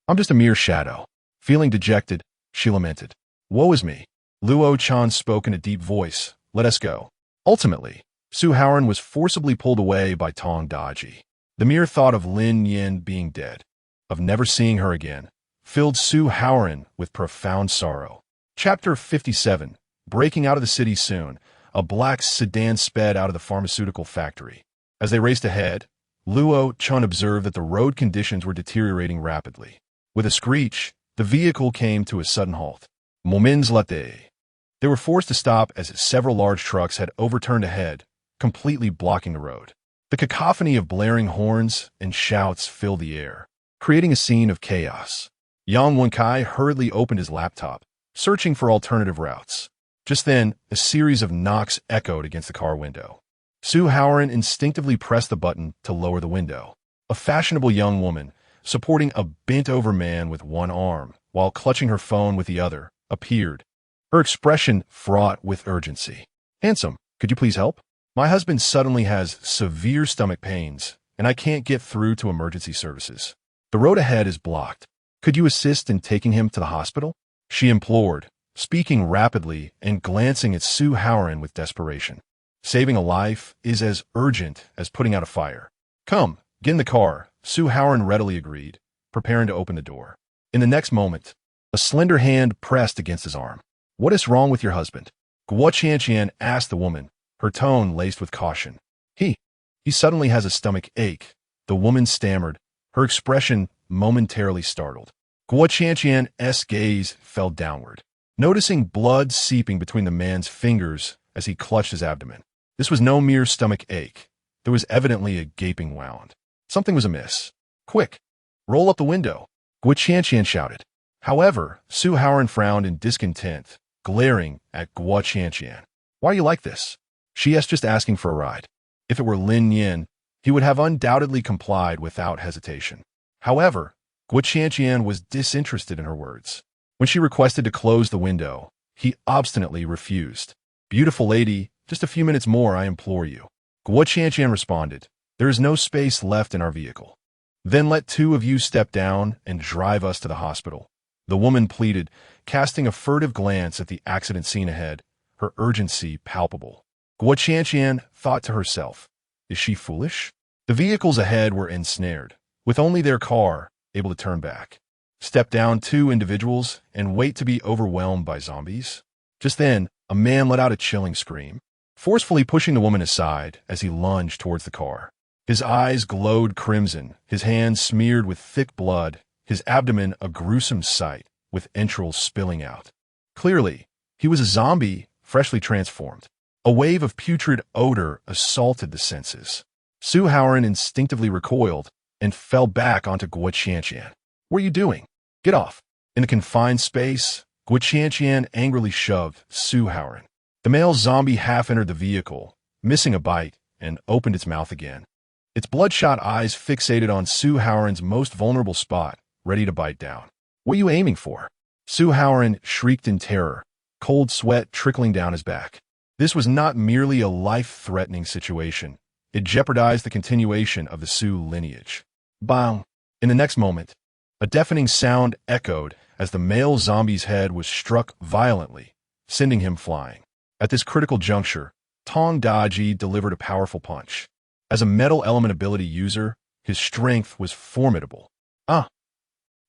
"I'm just a mere shadow." Feeling dejected, she lamented. "Woe is me." Luo Chan spoke in a deep voice. "Let us go." Ultimately, Su Haoran was forcibly pulled away by Tong Daji. The mere thought of Lin Nian being dead, of never seeing her again, filled Su Haoran with profound sorrow. Chapter 57. Breaking out of the city soon, a black sedan sped out of the pharmaceutical factory. As they raced ahead, Luo Chun observed that the road conditions were deteriorating rapidly. With a screech, the vehicle came to a sudden halt. Moments later, they were forced to stop as several large trucks had overturned ahead, completely blocking the road. The cacophony of blaring horns and shouts filled the air, creating a scene of chaos. Yang Wenkai hurriedly opened his laptop, searching for alternative routes. Just then, a series of knocks echoed against the car window. Su Haoran instinctively pressed the button to lower the window. A fashionable young woman, supporting a bent-over man with one arm, while clutching her phone with the other, appeared, her expression fraught with urgency. "Handsome, could you please help? My husband suddenly has severe stomach pains, and I can't get through to emergency services. The road ahead is blocked. Could you assist in taking him to the hospital? She implored, speaking rapidly and glancing at Su Haoran with desperation. Saving a life is as urgent as putting out a fire. Come, get in the car, Su Haoran readily agreed, preparing to open the door. In the next moment, a slender hand pressed against his arm. What is wrong with your husband? Guo Qianqian asked the woman, her tone laced with caution. He suddenly has a stomach ache, the woman stammered, her expression momentarily startled. Guo Qianqian's gaze fell downward, noticing blood seeping between the man's fingers as he clutched his abdomen. This was no mere stomach ache. There was evidently a gaping wound. Something was amiss. Quick, roll up the window, Guo Qianqian shouted. However, Su Haoran frowned in discontent, glaring at Guo Qianqian. Why are you like this? She is just asking for a ride. If it were Lin Nian, he would have undoubtedly complied without hesitation. However, Guo Qianqian was disinterested in her words. When she requested to close the window, he obstinately refused. Beautiful lady, just a few minutes more, I implore you. Guo Qianqian responded, there is no space left in our vehicle. Then let two of you step down and drive us to the hospital. The woman pleaded, casting a furtive glance at the accident scene ahead, her urgency palpable. Guo Qianqian thought to herself, is she foolish? The vehicles ahead were ensnared, with only their car able to turn back. Step down two individuals and wait to be overwhelmed by zombies. Just then, a man let out a chilling scream, forcefully pushing the woman aside as he lunged towards the car. His eyes glowed crimson, his hands smeared with thick blood, his abdomen a gruesome sight, with entrails spilling out. Clearly, he was a zombie freshly transformed. A wave of putrid odor assaulted the senses. Su Haoran instinctively recoiled and fell back onto Guo Qianqian. What are you doing? Get off. In the confined space, Guo Qianqian angrily shoved Su Haoran. The male zombie half entered the vehicle, missing a bite, and opened its mouth again. Its bloodshot eyes fixated on Su Haoran's most vulnerable spot, ready to bite down. What are you aiming for? Su Haoran shrieked in terror, cold sweat trickling down his back. This was not merely a life-threatening situation. It jeopardized the continuation of the Su lineage. Bang! In the next moment, a deafening sound echoed as the male zombie's head was struck violently, sending him flying. At this critical juncture, Tong Daji delivered a powerful punch. As a metal element ability user, his strength was formidable.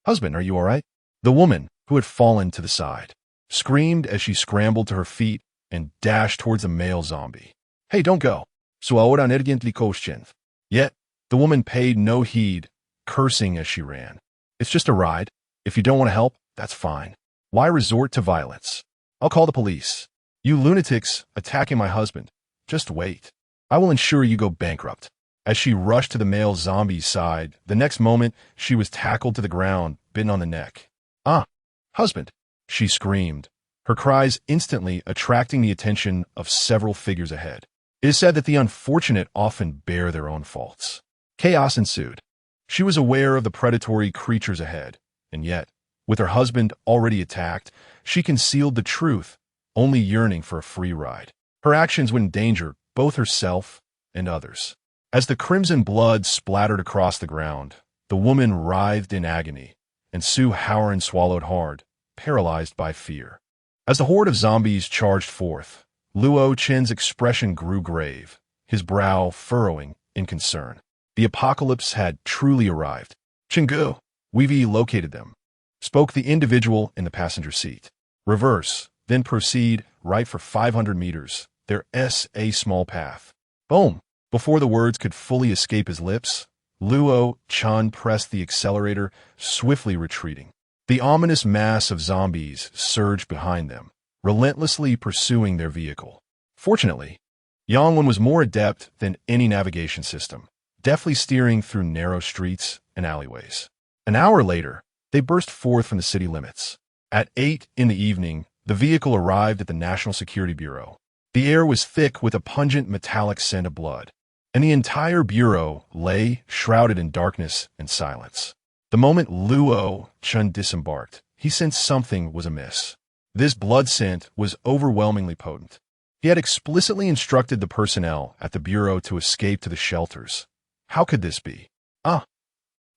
Husband, are you all right? The woman, who had fallen to the side, screamed as she scrambled to her feet and dashed towards the male zombie. Hey, don't go. Su ahora urgently kościen. Yet, the woman paid no heed, cursing as she ran. It's just a ride. If you don't want to help, that's fine. Why resort to violence? I'll call the police. You lunatics attacking my husband. Just wait. I will ensure you go bankrupt. As she rushed to the male zombie's side, the next moment she was tackled to the ground, bitten on the neck. Husband, she screamed, her cries instantly attracting the attention of several figures ahead. It is said that the unfortunate often bear their own faults. Chaos ensued. She was aware of the predatory creatures ahead, and yet, with her husband already attacked, she concealed the truth, only yearning for a free ride. Her actions would endanger both herself and others. As the crimson blood splattered across the ground, the woman writhed in agony, and Su Haoran swallowed hard, paralyzed by fear. As the horde of zombies charged forth, Luo Chen's expression grew grave, his brow furrowing in concern. The apocalypse had truly arrived. Chenggu, we've located them, spoke the individual in the passenger seat. Reverse, then proceed right for 500 meters. There's a small path. Boom! Before the words could fully escape his lips, Luo Chen pressed the accelerator, swiftly retreating. The ominous mass of zombies surged behind them, relentlessly pursuing their vehicle. Fortunately, Yangwen was more adept than any navigation system, deftly steering through narrow streets and alleyways. An hour later, they burst forth from the city limits. At 8 in the evening, the vehicle arrived at the National Security Bureau. The air was thick with a pungent metallic scent of blood, and the entire bureau lay shrouded in darkness and silence. The moment Luo Chen disembarked, he sensed something was amiss. This blood scent was overwhelmingly potent. He had explicitly instructed the personnel at the bureau to escape to the shelters, How could this be? Ah,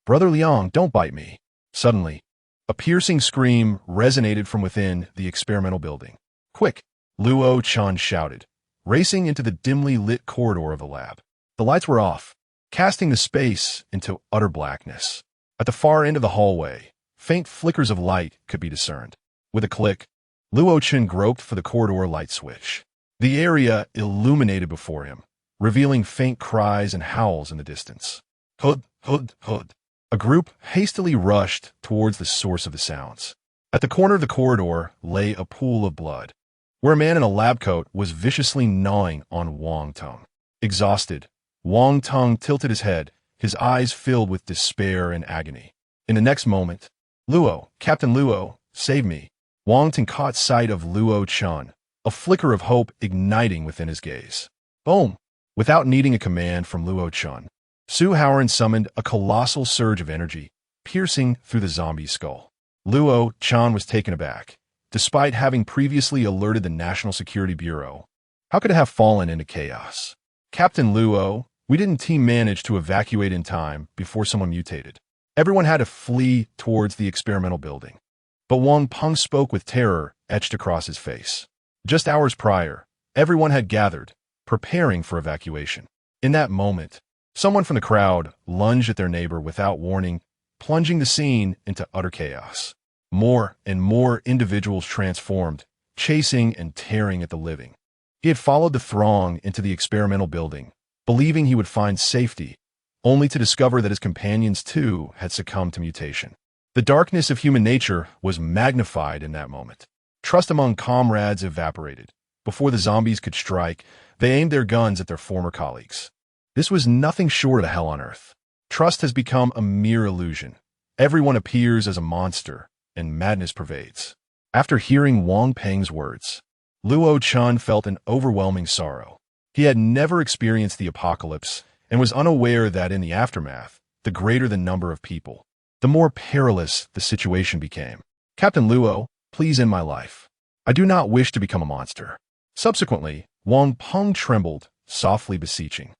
Brother Liang, don't bite me. Suddenly, a piercing scream resonated from within the experimental building. Quick, Luo Chun shouted, racing into the dimly lit corridor of the lab. The lights were off, casting the space into utter blackness. At the far end of the hallway, faint flickers of light could be discerned. With a click, Luo Chun groped for the corridor light switch. The area illuminated before him, revealing faint cries and howls in the distance. Hood, hood, hood. A group hastily rushed towards the source of the sounds. At the corner of the corridor lay a pool of blood, where a man in a lab coat was viciously gnawing on Wang Tung. Exhausted, Wang Tung tilted his head, his eyes filled with despair and agony. In the next moment, Luo, Captain Luo, save me. Wang Tung caught sight of Luo Chun, a flicker of hope igniting within his gaze. Boom! Without needing a command from Luo Chun, Su Haoran summoned a colossal surge of energy, piercing through the zombie's skull. Luo Chun was taken aback, despite having previously alerted the National Security Bureau. How could it have fallen into chaos? Captain Luo, we didn't team manage to evacuate in time before someone mutated. Everyone had to flee towards the experimental building. But Wang Peng spoke with terror etched across his face. Just hours prior, everyone had gathered, preparing for evacuation. In that moment, someone from the crowd lunged at their neighbor without warning, plunging the scene into utter chaos. More and more individuals transformed, chasing and tearing at the living. He had followed the throng into the experimental building, believing he would find safety, only to discover that his companions too had succumbed to mutation. The darkness of human nature was magnified in that moment. Trust among comrades evaporated. Before the zombies could strike, they aimed their guns at their former colleagues. This was nothing short of hell on earth. Trust has become a mere illusion. Everyone appears as a monster, and madness pervades. After hearing Wang Peng's words, Luo Chun felt an overwhelming sorrow. He had never experienced the apocalypse and was unaware that in the aftermath, the greater the number of people, the more perilous the situation became. Captain Luo, please end my life. I do not wish to become a monster. Subsequently, Wang Peng trembled, softly beseeching.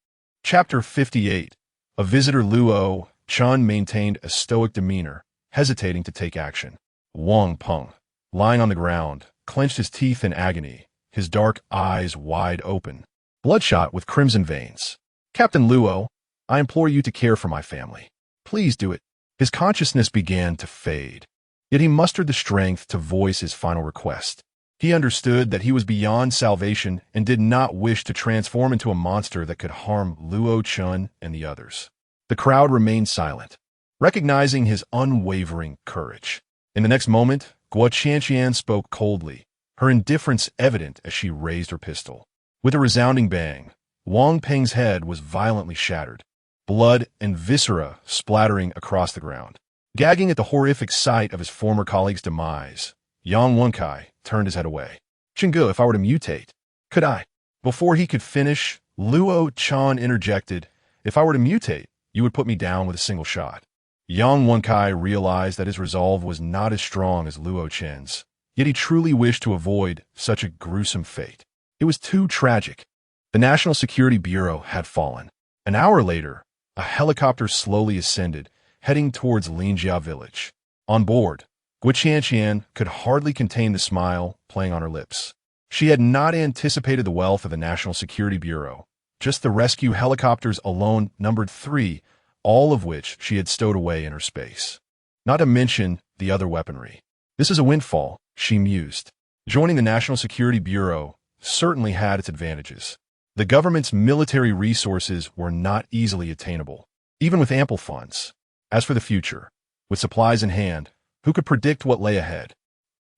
Chapter 58. A visitor Luo Chun maintained a stoic demeanor, hesitating to take action. Wang Peng, lying on the ground, clenched his teeth in agony, his dark eyes wide open, bloodshot with crimson veins. Captain Luo, I implore you to care for my family. Please do it. His consciousness began to fade, yet he mustered the strength to voice his final request. He understood that he was beyond salvation and did not wish to transform into a monster that could harm Luo Chun and the others. The crowd remained silent, recognizing his unwavering courage. In the next moment, Guo Qianqian spoke coldly, her indifference evident as she raised her pistol. With a resounding bang, Wang Peng's head was violently shattered, blood and viscera splattering across the ground. Gagging at the horrific sight of his former colleague's demise, Yang Wenkai turned his head away. Chingu, if I were to mutate, could I? Before he could finish, Luo Chun interjected, if I were to mutate, you would put me down with a single shot. Yang Wenkai realized that his resolve was not as strong as Luo Chen's, yet he truly wished to avoid such a gruesome fate. It was too tragic. The National Security Bureau had fallen. An hour later, a helicopter slowly ascended, heading towards Linjia village. On board, Guo Qianqian could hardly contain the smile playing on her lips. She had not anticipated the wealth of the National Security Bureau. Just the rescue helicopters alone numbered 3, all of which she had stowed away in her space. Not to mention the other weaponry. This is a windfall, she mused. Joining the National Security Bureau certainly had its advantages. The government's military resources were not easily attainable, even with ample funds. As for the future, with supplies in hand, who could predict what lay ahead?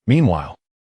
Meanwhile,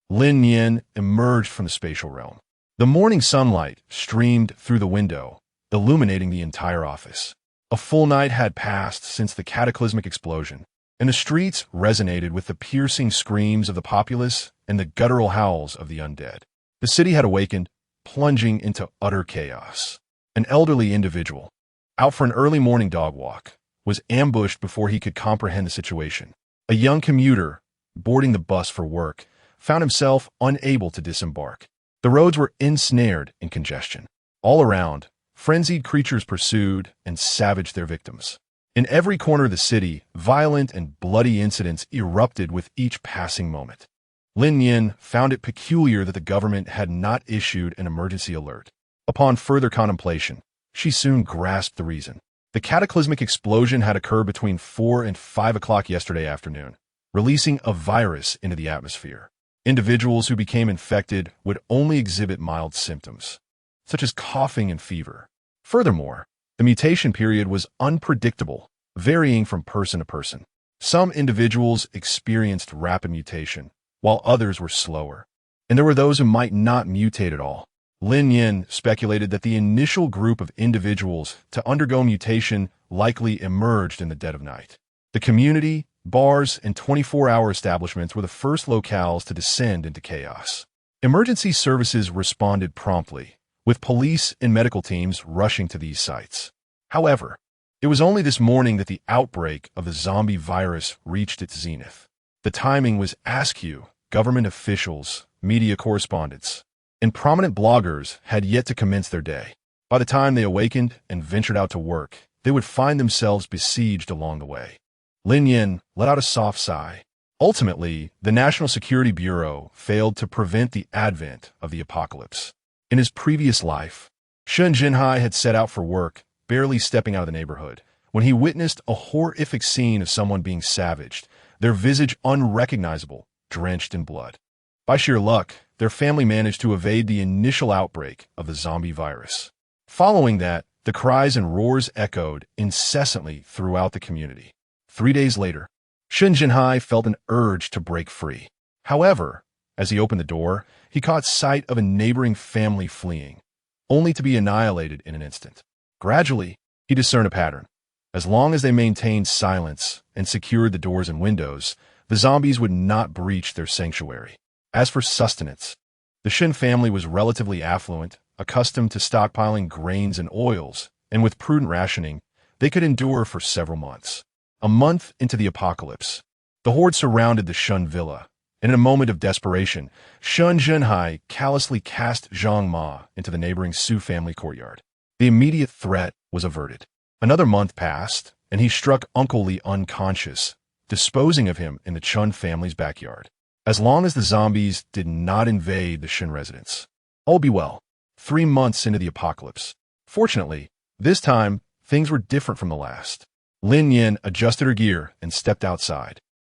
Lin Nian emerged from the spatial realm. The morning sunlight streamed through the window, illuminating the entire office. A full night had passed since the cataclysmic explosion, and the streets resonated with the piercing screams of the populace and the guttural howls of the undead. The city had awakened, plunging into utter chaos. An elderly individual, out for an early morning dog walk, was ambushed before he could comprehend the situation. A young commuter, boarding the bus for work, found himself unable to disembark. The roads were ensnared in congestion. All around, Frenzied creatures pursued and savaged their victims. In every corner of the city, violent and bloody incidents erupted with each passing moment. Lin Nian found it peculiar that the government had not issued an emergency alert. Upon further contemplation, she soon grasped the reason. The cataclysmic explosion had occurred between 4 and 5 o'clock yesterday afternoon, releasing a virus into the atmosphere. Individuals who became infected would only exhibit mild symptoms, such as coughing and fever. Furthermore, the mutation period was unpredictable, varying from person to person. Some individuals experienced rapid mutation, while others were slower, and there were those who might not mutate at all. Lin Nian speculated that the initial group of individuals to undergo mutation likely emerged in the dead of night. The community, bars, and 24-hour establishments were the first locales to descend into chaos. Emergency services responded promptly, with police and medical teams rushing to these sites. However, it was only this morning that the outbreak of the zombie virus reached its zenith. The timing was askew. Government officials, media correspondents, and prominent bloggers had yet to commence their day. By the time they awakened and ventured out to work, they would find themselves besieged along the way. Lin Nian let out a soft sigh. Ultimately, the National Security Bureau failed to prevent the advent of the apocalypse. In his previous life, Shun Jinhai had set out for work, barely stepping out of the neighborhood, when he witnessed a horrific scene of someone being savaged, their visage unrecognizable, drenched in blood. By sheer luck, their family managed to evade the initial outbreak of the zombie virus. Following that, the cries and roars echoed incessantly throughout the community. 3 days later, Shun Jinhai felt an urge to break free. However, as he opened the door, he caught sight of a neighboring family fleeing, only to be annihilated in an instant. Gradually, he discerned a pattern. As long as they maintained silence and secured the doors and windows, the zombies would not breach their sanctuary. As for sustenance, the Shin family was relatively affluent, accustomed to stockpiling grains and oils, and with prudent rationing, they could endure for several months. A month into the apocalypse, the horde surrounded the Shun villa, and in a moment of desperation, Shun Jinhai callously cast Zhang Ma into the neighboring Su family courtyard. The immediate threat was averted. Another month passed, and he struck Uncle Li unconscious, disposing of him in the Chun family's backyard. As long as the zombies did not invade the Shin residence, all be well. 3 months into the apocalypse. Fortunately, this time, things were different from the last. Lin Nian adjusted her gear and stepped outside.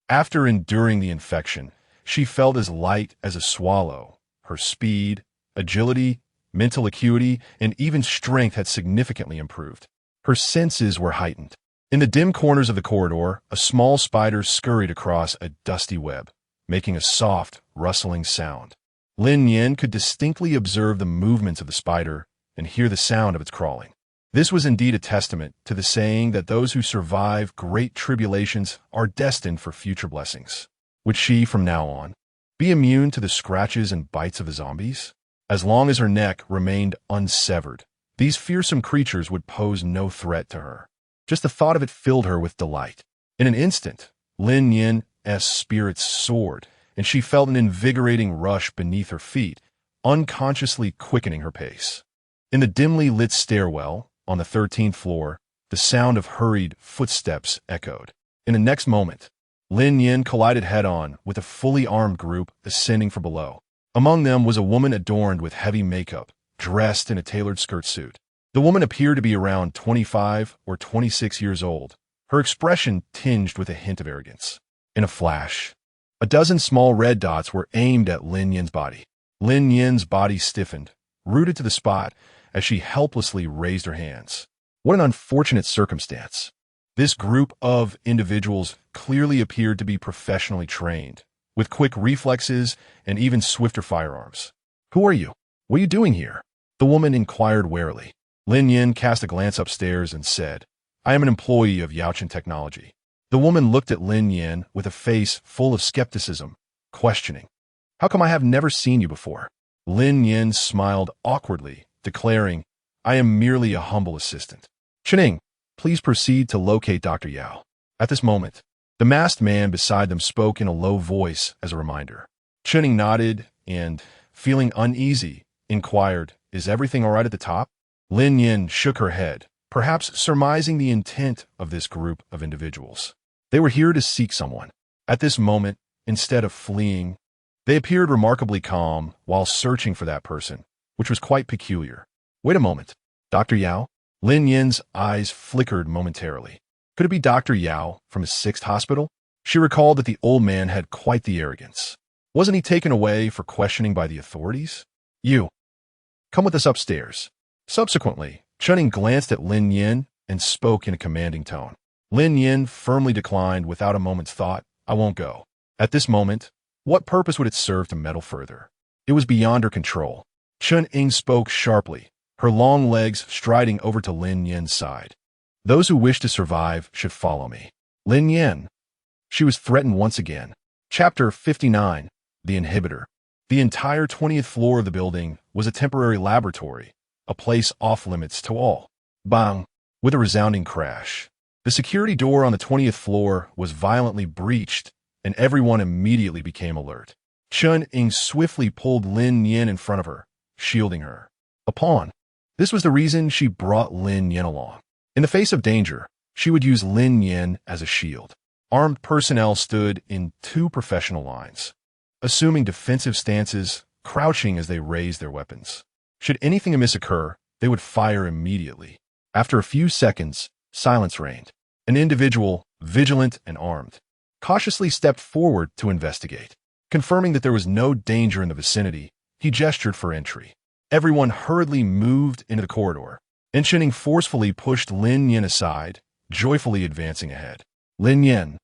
After enduring the infection, she felt as light as a swallow. Her speed, agility, mental acuity, and even strength had significantly improved. Her senses were heightened. In the dim corners of the corridor, a small spider scurried across a dusty web, making a soft, rustling sound. Lin Nian could distinctly observe the movements of the spider and hear the sound of its crawling. This was indeed a testament to the saying that those who survive great tribulations are destined for future blessings. Would she, from now on, be immune to the scratches and bites of the zombies? As long as her neck remained unsevered, these fearsome creatures would pose no threat to her. Just the thought of it filled her with delight. In an instant, Lin Nian's spirits soared, and she felt an invigorating rush beneath her feet, unconsciously quickening her pace. In the dimly lit stairwell, on the 13th floor, the sound of hurried footsteps echoed. In the next moment, Lin Nian collided head-on with a fully armed group ascending from below. Among them was a woman adorned with heavy makeup, dressed in a tailored skirt suit. The woman appeared to be around 25 or 26 years old, her expression tinged with a hint of arrogance. In a flash, a dozen small red dots were aimed at Lin Nian's body. Lin Nian's body stiffened, rooted to the spot, as she helplessly raised her hands. What an unfortunate circumstance. This group of individuals clearly appeared to be professionally trained, with quick reflexes and even swifter firearms. "Who are you? What are you doing here?" the woman inquired warily. Lin Nian cast a glance upstairs and said, "I am an employee of Yaochen Technology." The woman looked at Lin Nian with a face full of skepticism, questioning, "How come I have never seen you before?" Lin Nian smiled awkwardly, declaring, "I am merely a humble assistant. Chening, please proceed to locate Dr. Yao." At this moment, the masked man beside them spoke in a low voice as a reminder. Chening nodded and, feeling uneasy, inquired, "Is everything all right at the top?" Lin Nian shook her head, perhaps surmising the intent of this group of individuals. They were here to seek someone. At this moment, instead of fleeing, they appeared remarkably calm while searching for that person, which was quite peculiar. Wait a moment. Dr. Yao? Lin Yan's eyes flickered momentarily. Could it be Dr. Yao from his 6th hospital? She recalled that the old man had quite the arrogance. Wasn't he taken away for questioning by the authorities? You. Come with us upstairs. Subsequently, Chunning glanced at Lin Nian and spoke in a commanding tone. Lin Nian firmly declined without a moment's thought. I won't go. At this moment, what purpose would it serve to meddle further? It was beyond her control. Chun-Ying spoke sharply, her long legs striding over to Lin Nian's side. Those who wish to survive should follow me. Lin Nian. She was threatened once again. Chapter 59, The Inhibitor. The entire 20th floor of the building was a temporary laboratory, a place off-limits to all. Bang! With a resounding crash. The security door on the 20th floor was violently breached, and everyone immediately became alert. Chun-Ying swiftly pulled Lin Nian in front of her, shielding her. A pawn. This was the reason she brought Lin Nian along. In the face of danger, she would use Lin Nian as a shield. Armed personnel stood in 2 professional lines, assuming defensive stances, crouching as they raised their weapons. Should anything amiss occur, they would fire immediately. After a few seconds, silence reigned. An individual, vigilant and armed, cautiously stepped forward to investigate. Confirming that there was no danger in the vicinity, he gestured for entry. Everyone hurriedly moved into the corridor. Chun-Ying forcefully pushed Lin Nian aside, joyfully advancing ahead. Lin Nian.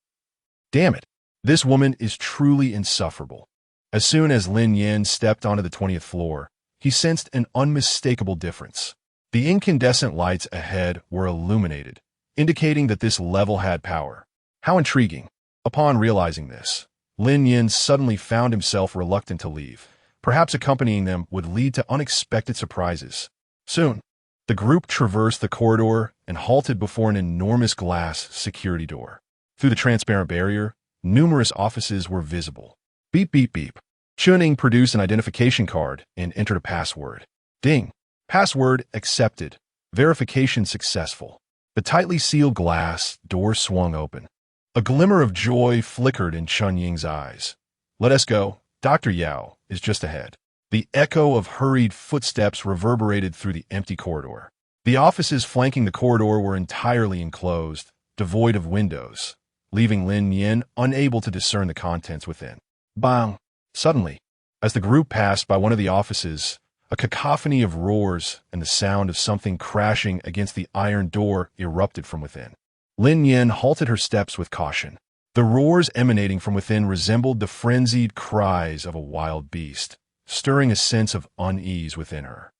Damn it. This woman is truly insufferable. As soon as Lin Nian stepped onto the 20th floor, he sensed an unmistakable difference. The incandescent lights ahead were illuminated, indicating that this level had power. How intriguing. Upon realizing this, Lin Nian suddenly found himself reluctant to leave. Perhaps accompanying them would lead to unexpected surprises. Soon, the group traversed the corridor and halted before an enormous glass security door. Through the transparent barrier, numerous offices were visible. Beep, beep, beep. Chun-Ying produced an identification card and entered a password. Ding. Password accepted. Verification successful. The tightly sealed glass door swung open. A glimmer of joy flickered in Chun-Ying's eyes. Let us go. Dr. Yao is just ahead. The echo of hurried footsteps reverberated through the empty corridor. The offices flanking the corridor were entirely enclosed, devoid of windows, leaving Lin Nian unable to discern the contents within. Bang! Suddenly, as the group passed by one of the offices, a cacophony of roars and the sound of something crashing against the iron door erupted from within. Lin Nian halted her steps with caution. The roars emanating from within resembled the frenzied cries of a wild beast, stirring a sense of unease within her.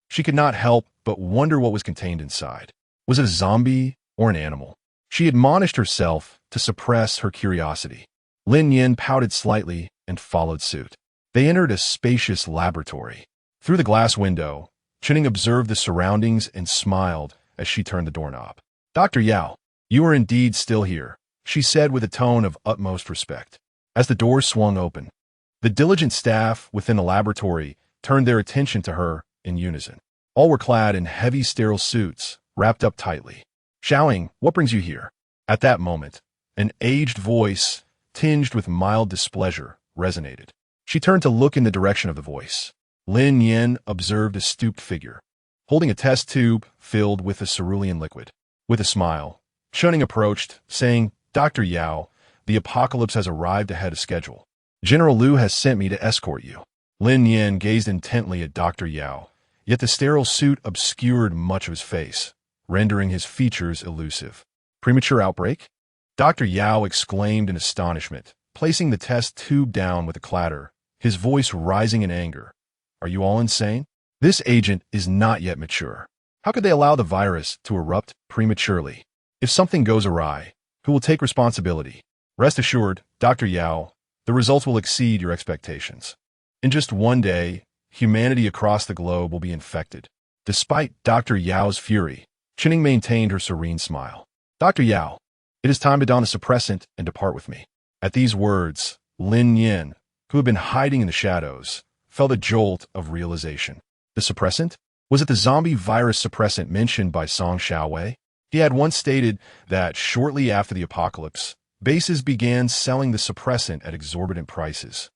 She could not help but wonder what was contained inside. Was it a zombie or an animal? She admonished herself to suppress her curiosity. Lin Nian pouted slightly and followed suit. They entered a spacious laboratory. Through the glass window, Chun-Ying observed the surroundings and smiled as she turned the doorknob. Dr. Yao, you are indeed still here, she said with a tone of utmost respect. As the door swung open, the diligent staff within the laboratory turned their attention to her in unison. All were clad in heavy sterile suits, wrapped up tightly. Xiaoying, what brings you here? At that moment, an aged voice, tinged with mild displeasure, resonated. She turned to look in the direction of the voice. Lin Nian observed a stooped figure, holding a test tube filled with a cerulean liquid. With a smile, Chun-Ying approached, saying, Dr. Yao, the apocalypse has arrived ahead of schedule. General Liu has sent me to escort you. Lin Nian gazed intently at Dr. Yao, yet the sterile suit obscured much of his face, rendering his features elusive. Premature outbreak? Dr. Yao exclaimed in astonishment, placing the test tube down with a clatter, his voice rising in anger. Are you all insane? This agent is not yet mature. How could they allow the virus to erupt prematurely? If something goes awry, who will take responsibility? Rest assured, Dr. Yao, the results will exceed your expectations. In just one day, humanity across the globe will be infected. Despite Dr. Yao's fury, Chun-Ying maintained her serene smile. Dr. Yao, it is time to don the suppressant and depart with me. At these words, Lin Nian, who had been hiding in the shadows, felt a jolt of realization. The suppressant? Was it the zombie virus suppressant mentioned by Song Xiaowei? He had once stated that shortly after the apocalypse, bases began selling the suppressant at exorbitant prices,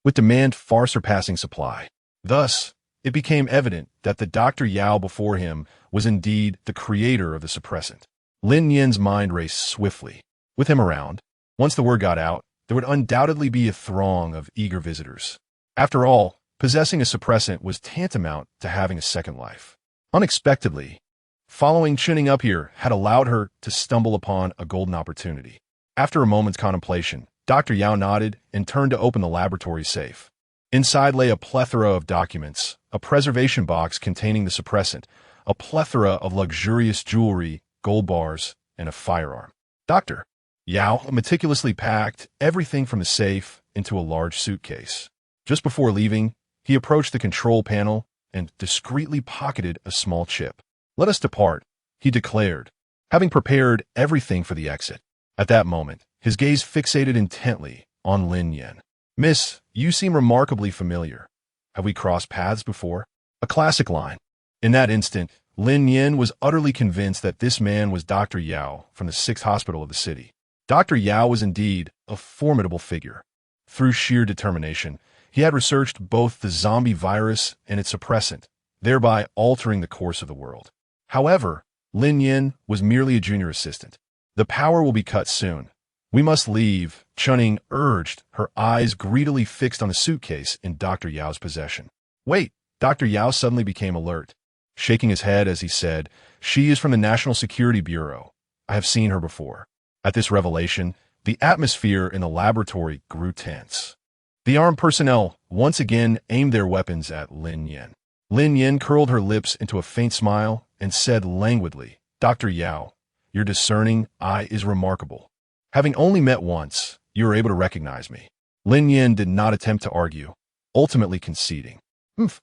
with demand far surpassing supply. Thus, it became evident that the Dr. Yao before him was indeed the creator of the suppressant. Lin Nian's mind raced swiftly. With him around, once the word got out, there would undoubtedly be a throng of eager visitors. After all, possessing a suppressant was tantamount to having a second life. Unexpectedly, following Chuning up here had allowed her to stumble upon a golden opportunity. After a moment's contemplation, Dr. Yao nodded and turned to open the laboratory safe. Inside lay a plethora of documents, a preservation box containing the suppressant, a plethora of luxurious jewelry, gold bars, and a firearm. Dr. Yao meticulously packed everything from the safe into a large suitcase. Just before leaving, he approached the control panel and discreetly pocketed a small chip. "Let us depart," he declared, having prepared everything for the exit. At that moment, his gaze fixated intently on Lin Nian. "Miss, you seem remarkably familiar. Have we crossed paths before?" A classic line. In that instant, Lin Nian was utterly convinced that this man was Dr. Yao from the 6th hospital of the city. Dr. Yao was indeed a formidable figure. Through sheer determination, he had researched both the zombie virus and its suppressant, thereby altering the course of the world. However, Lin Nian was merely a junior assistant. "The power will be cut soon. We must leave," Chuning urged, her eyes greedily fixed on the suitcase in Dr. Yao's possession. "Wait!" Dr. Yao suddenly became alert, shaking his head as he said, "She is from the National Security Bureau. I have seen her before." At this revelation, the atmosphere in the laboratory grew tense. The armed personnel once again aimed their weapons at Lin Nian. Lin Nian curled her lips into a faint smile and said languidly, "Dr. Yao, your discerning eye is remarkable. Having only met once, you are able to recognize me." Lin Nian did not attempt to argue, ultimately conceding.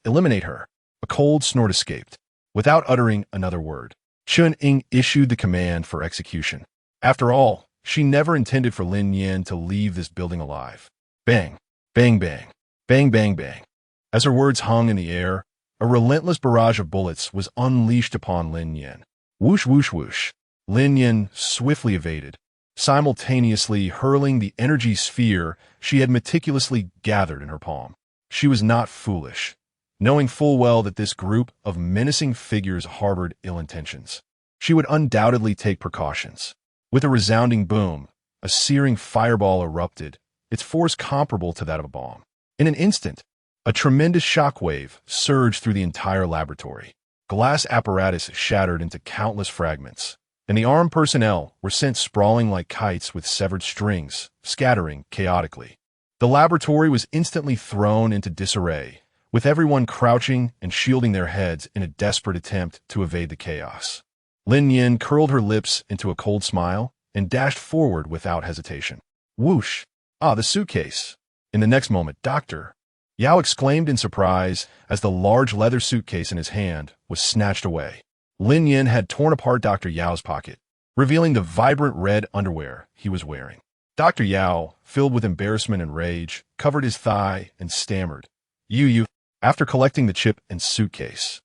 Eliminate her." A cold snort escaped. Without uttering another word, Chuning issued the command for execution. After all, she never intended for Lin Nian to leave this building alive. Bang, bang, bang, bang, bang, bang. As her words hung in the air, a relentless barrage of bullets was unleashed upon Lin Nian. Whoosh, whoosh, whoosh. Lin Nian swiftly evaded, simultaneously hurling the energy sphere she had meticulously gathered in her palm. She was not foolish, knowing full well that this group of menacing figures harbored ill intentions. She would undoubtedly take precautions. With a resounding boom, a searing fireball erupted, its force comparable to that of a bomb. In an instant, a tremendous shockwave surged through the entire laboratory. Glass apparatus shattered into countless fragments, and the armed personnel were sent sprawling like kites with severed strings, scattering chaotically. The laboratory was instantly thrown into disarray, with everyone crouching and shielding their heads in a desperate attempt to evade the chaos. Lin Nian curled her lips into a cold smile and dashed forward without hesitation. Whoosh! Ah, the suitcase! In the next moment, Dr. Yao exclaimed in surprise as the large leather suitcase in his hand was snatched away. Lin Nian had torn apart Dr. Yao's pocket, revealing the vibrant red underwear he was wearing. Dr. Yao, filled with embarrassment and rage, covered his thigh and stammered, You. After collecting the chip and suitcase,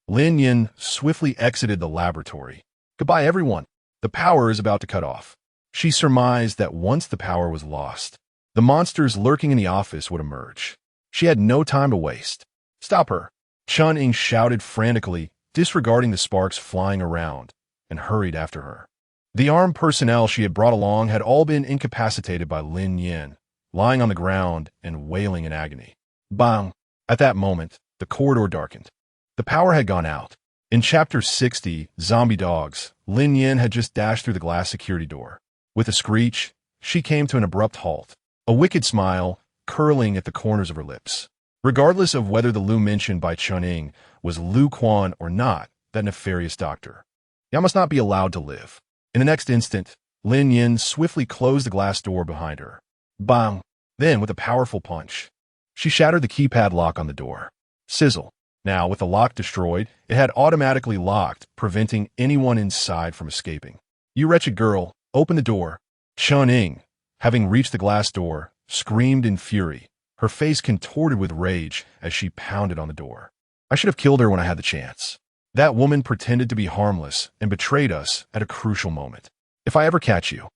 Lin Nian swiftly exited the laboratory. Goodbye, everyone. The power is about to cut off. She surmised that once the power was lost, the monsters lurking in the office would emerge. She had no time to waste. Stop her! Chuning shouted frantically, disregarding the sparks flying around, and hurried after her. The armed personnel she had brought along had all been incapacitated by Lin Nian, lying on the ground and wailing in agony. Bang! At that moment, the corridor darkened. The power had gone out. In Chapter 60, Zombie Dogs, Lin Nian had just dashed through the glass security door. With a screech, she came to an abrupt halt, a wicked smile curling at the corners of her lips. Regardless of whether the Lu mentioned by Chuning was Lu Quan or not, that nefarious doctor, Yao must not be allowed to live. In the next instant, Lin Nian swiftly closed the glass door behind her. Bang! Then, with a powerful punch, she shattered the keypad lock on the door. Sizzle. Now, with the lock destroyed, it had automatically locked, preventing anyone inside from escaping. You wretched girl, open the door. Chuning, having reached the glass door, screamed in fury, her face contorted with rage as she pounded on the door. I should have killed her when I had the chance. That woman pretended to be harmless and betrayed us at a crucial moment. If I ever catch you,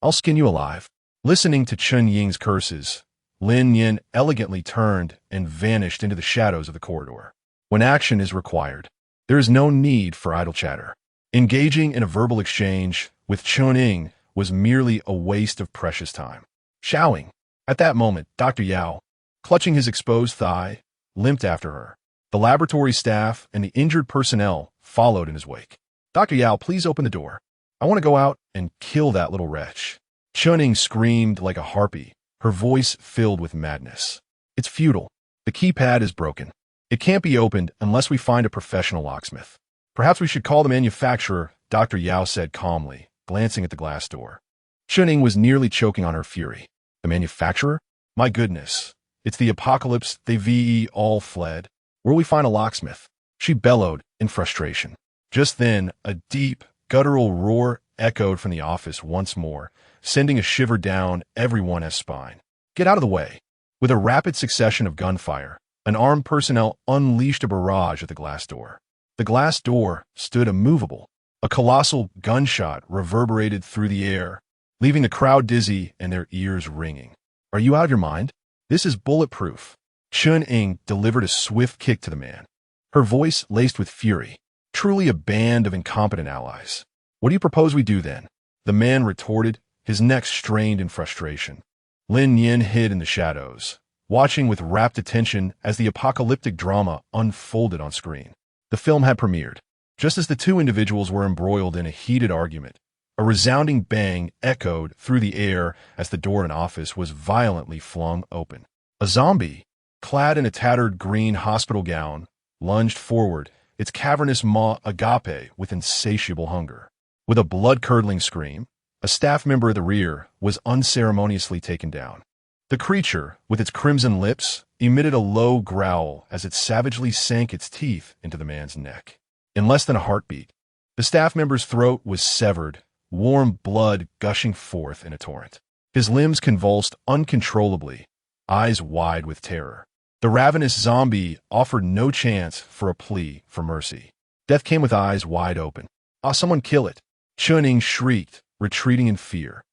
I'll skin you alive." Listening to Chun Ying's curses, Lin Nian elegantly turned and vanished into the shadows of the corridor. When action is required, there is no need for idle chatter. Engaging in a verbal exchange with Chun Ying was merely a waste of precious time. Shouting. At that moment, Dr. Yao, clutching his exposed thigh, limped after her. The laboratory staff and the injured personnel followed in his wake. "Dr. Yao, please open the door. I want to go out and kill that little wretch." Chun Ying screamed like a harpy, her voice filled with madness. "It's futile. The keypad is broken. It can't be opened unless we find a professional locksmith. Perhaps we should call the manufacturer," Dr. Yao said calmly, glancing at the glass door. Chun Ying was nearly choking on her fury. "The manufacturer? My goodness. It's the apocalypse. They all fled. Where'll we find a locksmith?" She bellowed in frustration. Just then, a deep, guttural roar echoed from the office once more, sending a shiver down everyone's spine. "Get out of the way." With a rapid succession of gunfire, an armed personnel unleashed a barrage at the glass door. The glass door stood immovable. A colossal gunshot reverberated through the air, leaving the crowd dizzy and their ears ringing. "Are you out of your mind? This is bulletproof." Chun Ying delivered a swift kick to the man, her voice laced with fury. "Truly a band of incompetent allies. What do you propose we do then?" The man retorted, his neck strained in frustration. Lin Nian hid in the shadows, watching with rapt attention as the apocalyptic drama unfolded on screen. The film had premiered. Just as the two individuals were embroiled in a heated argument, a resounding bang echoed through the air as the door in an office was violently flung open. A zombie, clad in a tattered green hospital gown, lunged forward, its cavernous maw agape with insatiable hunger. With a blood-curdling scream, a staff member at the rear was unceremoniously taken down. The creature, with its crimson lips, emitted a low growl as it savagely sank its teeth into the man's neck. In less than a heartbeat, the staff member's throat was severed, warm blood gushing forth in a torrent. His limbs convulsed uncontrollably, eyes wide with terror. The ravenous zombie offered no chance for a plea for mercy. Death came with eyes wide open. "Ah, someone kill it!" Chun Ying shrieked, retreating in fear,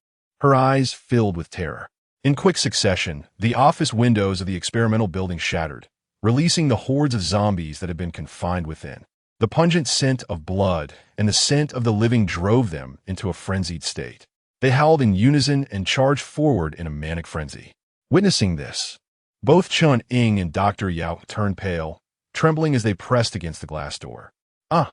her eyes filled with terror. In quick succession, the office windows of the experimental building shattered, releasing the hordes of zombies that had been confined within. The pungent scent of blood and the scent of the living drove them into a frenzied state. They howled in unison and charged forward in a manic frenzy. Witnessing this, both Chun Ying and Dr. Yao turned pale, trembling as they pressed against the glass door. "Ah!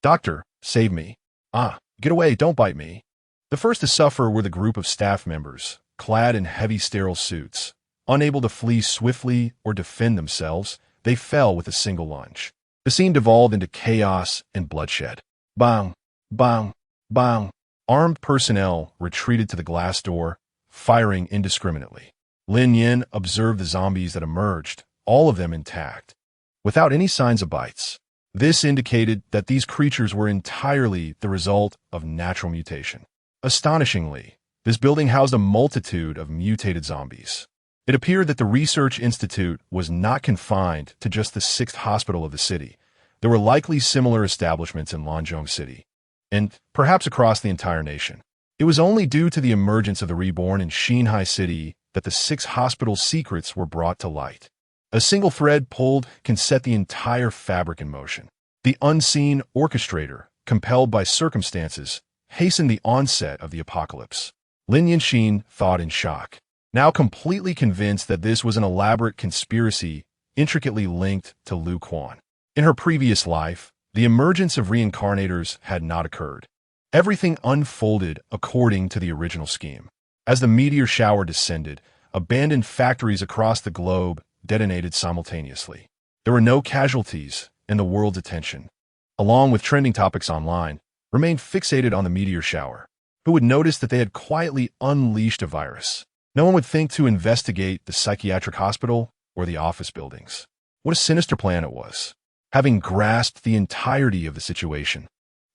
Doctor, save me. Ah, get away, don't bite me." The first to suffer were the group of staff members, clad in heavy sterile suits. Unable to flee swiftly or defend themselves, they fell with a single lunge. The scene devolved into chaos and bloodshed. Bang! Bang! Bang! Armed personnel retreated to the glass door, firing indiscriminately. Lin Nian observed the zombies that emerged, all of them intact, without any signs of bites. This indicated that these creatures were entirely the result of natural mutation. Astonishingly, this building housed a multitude of mutated zombies. It appeared that the research institute was not confined to just the 6th hospital of the city. There were likely similar establishments in Lanzhong City, and perhaps across the entire nation. It was only due to the emergence of the reborn in Xinhai City that the 6 hospital secrets were brought to light. A single thread pulled can set the entire fabric in motion. The unseen orchestrator, compelled by circumstances, hastened the onset of the apocalypse. Lin Nian thought in shock, now completely convinced that this was an elaborate conspiracy intricately linked to Lu Quan. In her previous life, the emergence of reincarnators had not occurred. Everything unfolded according to the original scheme. As the meteor shower descended, abandoned factories across the globe detonated simultaneously. There were no casualties, and the world's attention, along with trending topics online, remained fixated on the meteor shower. Who would notice that they had quietly unleashed a virus? No one would think to investigate the psychiatric hospital or the office buildings. What a sinister plan it was. Having grasped the entirety of the situation,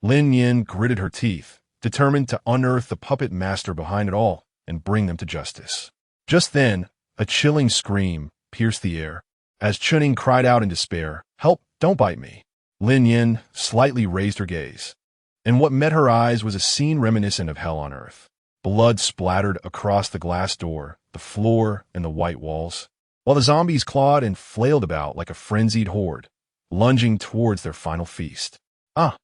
Lin Nian gritted her teeth, determined to unearth the puppet master behind it all and bring them to justice. Just then, a chilling scream pierced the air. As Chuning cried out in despair, "Help, don't bite me." Lin Nian slightly raised her gaze, and what met her eyes was a scene reminiscent of hell on earth. Blood splattered across the glass door, the floor, and the white walls, while the zombies clawed and flailed about like a frenzied horde, lunging towards their final feast. Ah!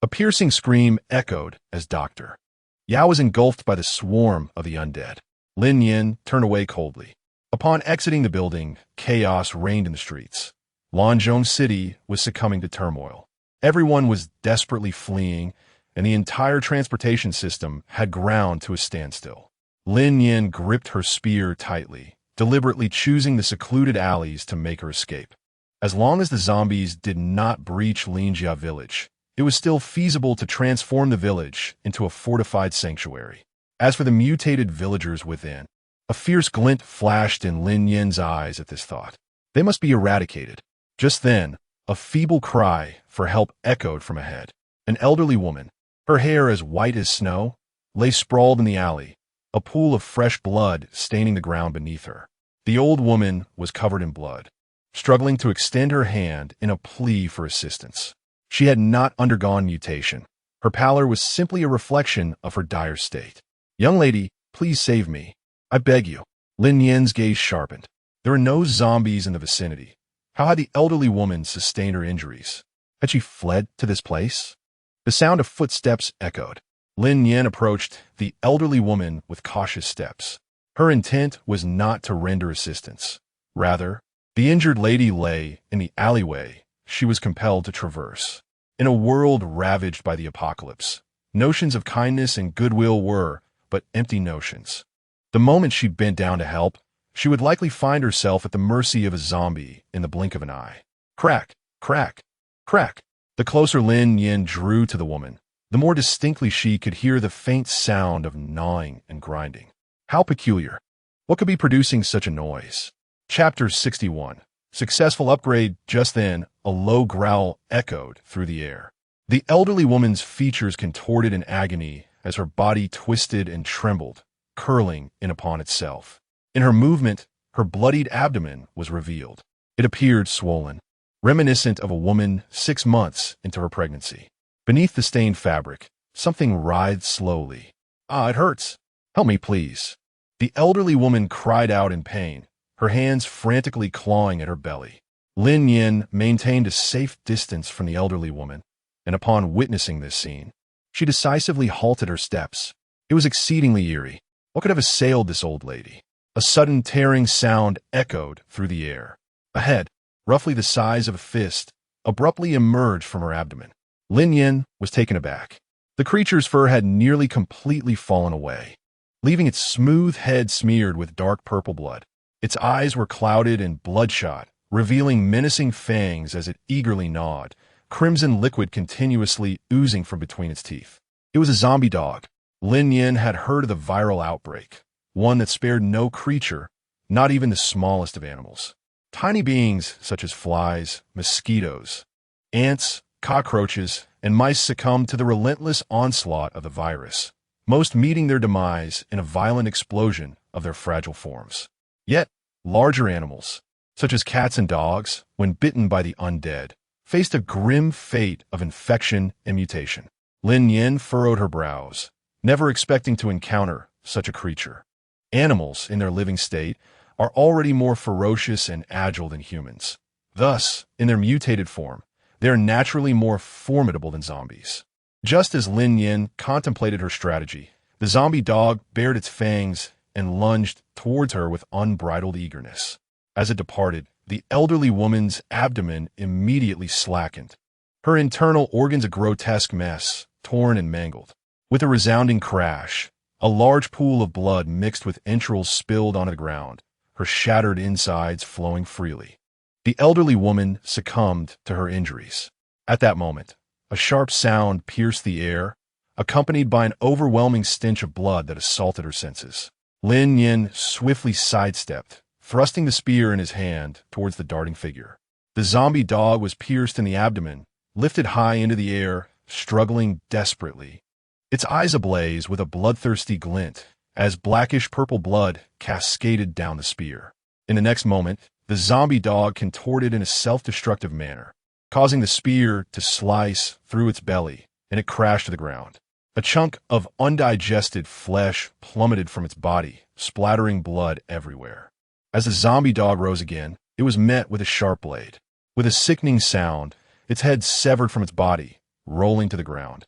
A piercing scream echoed as Dr. Yao was engulfed by the swarm of the undead. Lin Nian turned away coldly. Upon exiting the building, chaos reigned in the streets. Lanzhong City was succumbing to turmoil. Everyone was desperately fleeing, and the entire transportation system had ground to a standstill. Lin Nian gripped her spear tightly, deliberately choosing the secluded alleys to make her escape. As long as the zombies did not breach Linjia village, it was still feasible to transform the village into a fortified sanctuary. As for the mutated villagers within, a fierce glint flashed in Lin Nian's eyes at this thought. They must be eradicated. Just then, a feeble cry for help echoed from ahead. An elderly woman, her hair as white as snow, lay sprawled in the alley, a pool of fresh blood staining the ground beneath her. The old woman was covered in blood, struggling to extend her hand in a plea for assistance. She had not undergone mutation. Her pallor was simply a reflection of her dire state. "Young lady, please save me. I beg you." Lin Nian's gaze sharpened. There were no zombies in the vicinity. How had the elderly woman sustained her injuries? Had she fled to this place? The sound of footsteps echoed. Lin Nian approached the elderly woman with cautious steps. Her intent was not to render assistance. Rather, the injured lady lay in the alleyway she was compelled to traverse. In a world ravaged by the apocalypse, notions of kindness and goodwill were but empty notions. The moment she bent down to help, she would likely find herself at the mercy of a zombie in the blink of an eye. Crack, crack, crack. The closer Lin Nian drew to the woman, the more distinctly she could hear the faint sound of gnawing and grinding. How peculiar. What could be producing such a noise? Chapter 61. Successful upgrade. Just then, a low growl echoed through the air. The elderly woman's features contorted in agony as her body twisted and trembled, curling in upon itself. In her movement, her bloodied abdomen was revealed. It appeared swollen, reminiscent of a woman 6 months into her pregnancy. Beneath the stained fabric, something writhed slowly. "Ah, it hurts. Help me, please." The elderly woman cried out in pain, her hands frantically clawing at her belly. Lin Nian maintained a safe distance from the elderly woman, and upon witnessing this scene, she decisively halted her steps. It was exceedingly eerie. What could have assailed this old lady? A sudden tearing sound echoed through the air. A head, roughly the size of a fist, abruptly emerged from her abdomen. Lin Nian was taken aback. The creature's fur had nearly completely fallen away, leaving its smooth head smeared with dark purple blood. Its eyes were clouded and bloodshot, revealing menacing fangs as it eagerly gnawed, crimson liquid continuously oozing from between its teeth. It was a zombie dog. Lin Nian had heard of the viral outbreak, one that spared no creature, not even the smallest of animals. Tiny beings such as flies, mosquitoes, ants, cockroaches, and mice succumbed to the relentless onslaught of the virus, most meeting their demise in a violent explosion of their fragile forms. Yet, larger animals, such as cats and dogs, when bitten by the undead, faced a grim fate of infection and mutation. Lin Nian furrowed her brows, never expecting to encounter such a creature. Animals, in their living state, are already more ferocious and agile than humans. Thus, in their mutated form, they are naturally more formidable than zombies. Just as Lin Nian contemplated her strategy, the zombie dog bared its fangs and lunged towards her with unbridled eagerness. As it departed, the elderly woman's abdomen immediately slackened, her internal organs a grotesque mess, torn and mangled. With a resounding crash, a large pool of blood mixed with entrails spilled onto the ground, her shattered insides flowing freely. The elderly woman succumbed to her injuries. At that moment, a sharp sound pierced the air, accompanied by an overwhelming stench of blood that assaulted her senses. Lin Nian swiftly sidestepped, thrusting the spear in his hand towards the darting figure. The zombie dog was pierced in the abdomen, lifted high into the air, struggling desperately, its eyes ablaze with a bloodthirsty glint as blackish purple blood cascaded down the spear. In the next moment, The zombie dog contorted in a self-destructive manner, causing the spear to slice through its belly, and it crashed to the ground. A chunk of undigested flesh plummeted from its body, splattering blood everywhere. As the zombie dog rose again, it was met with a sharp blade. With a sickening sound, its head severed from its body, rolling to the ground.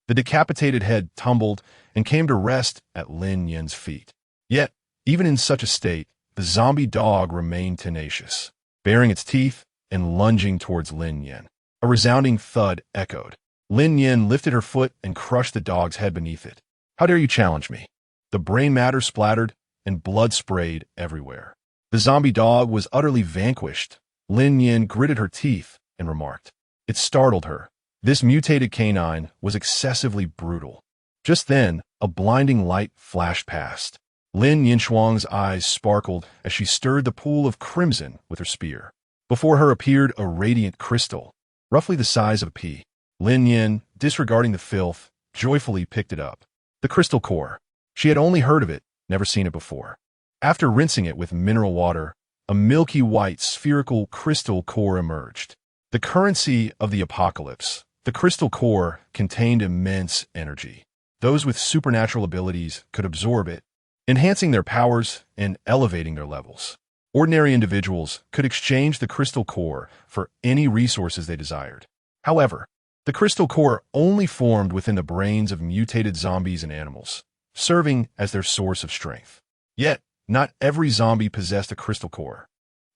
The decapitated head tumbled and came to rest at Lin Nian's feet. Yet, even in such a state, the zombie dog remained tenacious, baring its teeth and lunging towards Lin Nian. A resounding thud echoed. Lin Nian lifted her foot and crushed the dog's head beneath it. "How dare you challenge me?" The brain matter splattered and blood sprayed everywhere. The zombie dog was utterly vanquished. Lin Nian gritted her teeth and remarked. It startled her. This mutated canine was excessively brutal. Just then, a blinding light flashed past. Lin Nianshuang's eyes sparkled as she stirred the pool of crimson with her spear. Before her appeared a radiant crystal, roughly the size of a pea. Lin Nian, disregarding the filth, joyfully picked it up. The crystal core. She had only heard of it, never seen it before. After rinsing it with mineral water, a milky white spherical crystal core emerged. The currency of the apocalypse. The crystal core contained immense energy. Those with supernatural abilities could absorb it, enhancing their powers and elevating their levels. Ordinary individuals could exchange the crystal core for any resources they desired. However, the crystal core only formed within the brains of mutated zombies and animals, serving as their source of strength. Yet, not every zombie possessed a crystal core.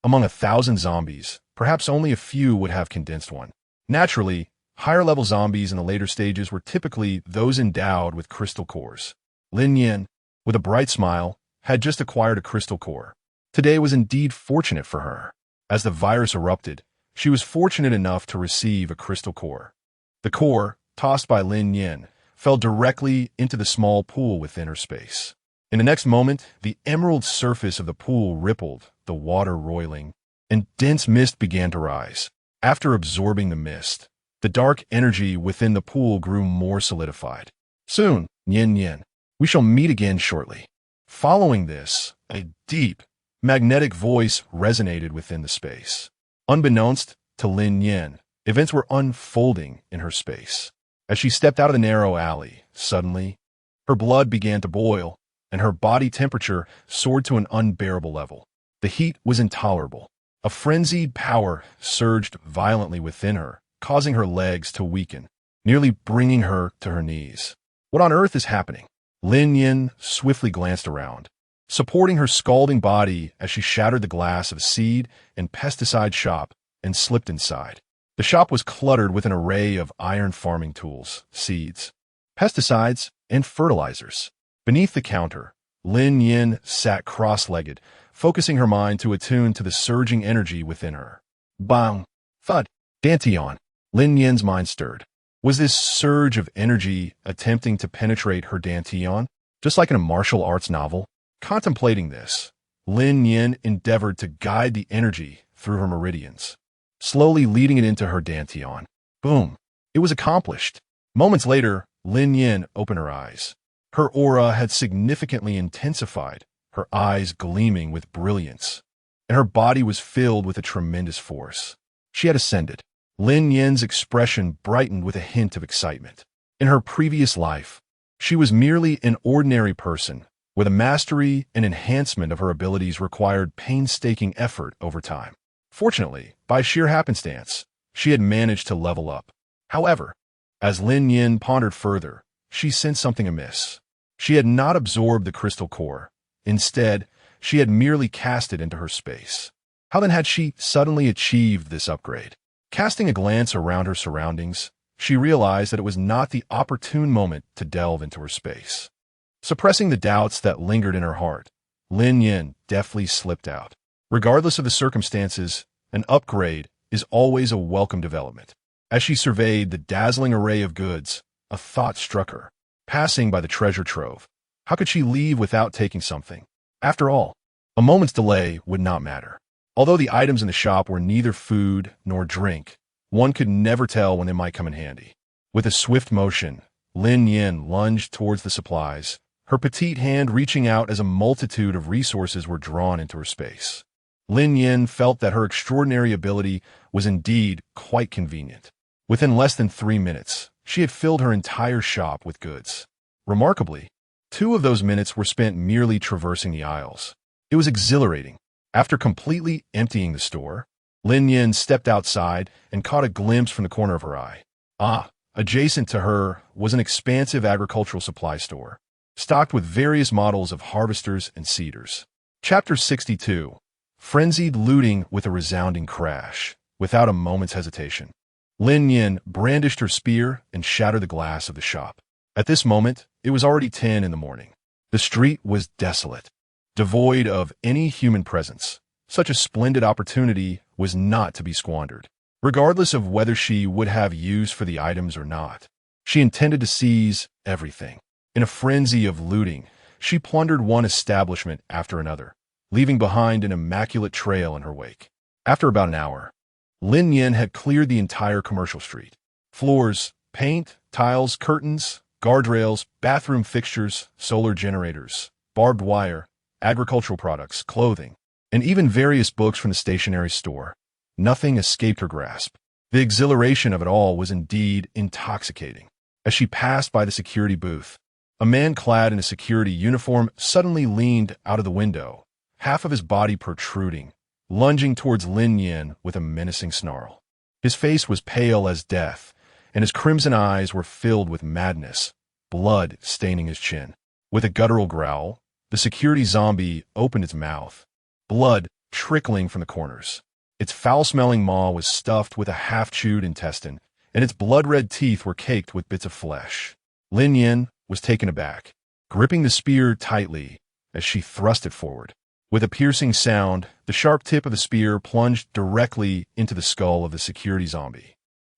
Among 1,000 zombies, perhaps only a few would have condensed one. Naturally, higher-level zombies in the later stages were typically those endowed with crystal cores. Lin Nian, with a bright smile, had just acquired a crystal core. Today was indeed fortunate for her. As the virus erupted, she was fortunate enough to receive a crystal core. The core, tossed by Lin Nian, fell directly into the small pool within her space. In the next moment, the emerald surface of the pool rippled, the water roiling, and dense mist began to rise. After absorbing the mist, the dark energy within the pool grew more solidified. Soon, Nian, we shall meet again shortly. Following this, a deep, magnetic voice resonated within the space. Unbeknownst to Lin Nian, events were unfolding in her space. As she stepped out of the narrow alley, suddenly, her blood began to boil, and her body temperature soared to an unbearable level. The heat was intolerable. A frenzied power surged violently within her, causing her legs to weaken, nearly bringing her to her knees. What on earth is happening? Lin Nian swiftly glanced around, supporting her scalding body as she shattered the glass of a seed and pesticide shop and slipped inside. The shop was cluttered with an array of iron farming tools, seeds, pesticides, and fertilizers. Beneath the counter, Lin Nian sat cross-legged, focusing her mind to attune to the surging energy within her. Bang! Thud! Dantian! Lin Nian's mind stirred. Was this surge of energy attempting to penetrate her dantian, just like in a martial arts novel? Contemplating this, Lin Nian endeavored to guide the energy through her meridians, slowly leading it into her dantian. Boom! It was accomplished. Moments later, Lin Nian opened her eyes. Her aura had significantly intensified, her eyes gleaming with brilliance, and her body was filled with a tremendous force. She had ascended. Lin Nian's expression brightened with a hint of excitement. In her previous life, she was merely an ordinary person, where the mastery and enhancement of her abilities required painstaking effort over time. Fortunately, by sheer happenstance, she had managed to level up. However, as Lin Nian pondered further, she sensed something amiss. She had not absorbed the crystal core. Instead, she had merely cast it into her space. How then had she suddenly achieved this upgrade? Casting a glance around her surroundings, she realized that it was not the opportune moment to delve into her space. Suppressing the doubts that lingered in her heart, Lin Nian deftly slipped out. Regardless of the circumstances, an upgrade is always a welcome development. As she surveyed the dazzling array of goods, a thought struck her. Passing by the treasure trove, how could she leave without taking something? After all, a moment's delay would not matter. Although the items in the shop were neither food nor drink, one could never tell when they might come in handy. With a swift motion, Lin Nian lunged towards the supplies, her petite hand reaching out as a multitude of resources were drawn into her space. Lin Nian felt that her extraordinary ability was indeed quite convenient. Within less than 3 minutes, she had filled her entire shop with goods. Remarkably, 2 of those minutes were spent merely traversing the aisles. It was exhilarating. After completely emptying the store, Lin Nian stepped outside and caught a glimpse from the corner of her eye. Adjacent to her was an expansive agricultural supply store, stocked with various models of harvesters and seeders. Chapter 62. Frenzied looting with a resounding crash. Without a moment's hesitation, Lin Nian brandished her spear and shattered the glass of the shop. At this moment, it was already 10 in the morning. The street was desolate, devoid of any human presence. Such a splendid opportunity was not to be squandered. Regardless of whether she would have use for the items or not, she intended to seize everything. In a frenzy of looting, she plundered one establishment after another, leaving behind an immaculate trail in her wake. After about an hour, Lin Nian had cleared the entire commercial street. Floors, paint, tiles, curtains, guardrails, bathroom fixtures, solar generators, barbed wire, agricultural products, clothing, and even various books from the stationery store. Nothing escaped her grasp. The exhilaration of it all was indeed intoxicating. As she passed by the security booth, a man clad in a security uniform suddenly leaned out of the window, half of his body protruding, lunging towards Lin Nian with a menacing snarl. His face was pale as death, and his crimson eyes were filled with madness, blood staining his chin. With a guttural growl, the security zombie opened its mouth, blood trickling from the corners. Its foul-smelling maw was stuffed with a half-chewed intestine, and its blood-red teeth were caked with bits of flesh. Lin Nian was taken aback, gripping the spear tightly as she thrust it forward. With a piercing sound, the sharp tip of the spear plunged directly into the skull of the security zombie.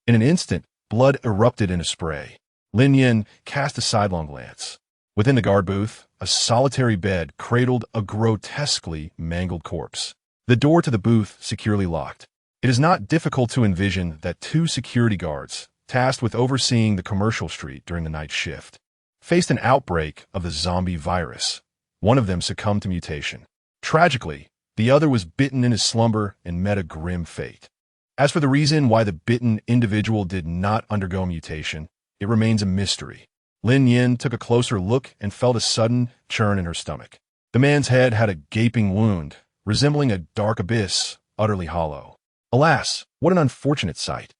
In an instant, blood erupted in a spray. Lin Nian cast a sidelong glance. Within the guard booth, a solitary bed cradled a grotesquely mangled corpse. The door to the booth securely locked. It is not difficult to envision that 2 security guards, tasked with overseeing the commercial street during the night shift, faced an outbreak of the zombie virus. One of them succumbed to mutation. Tragically, the other was bitten in his slumber and met a grim fate. As for the reason why the bitten individual did not undergo mutation, it remains a mystery. Lin Nian took a closer look and felt a sudden churn in her stomach. The man's head had a gaping wound, resembling a dark abyss, utterly hollow. Alas, what an unfortunate sight!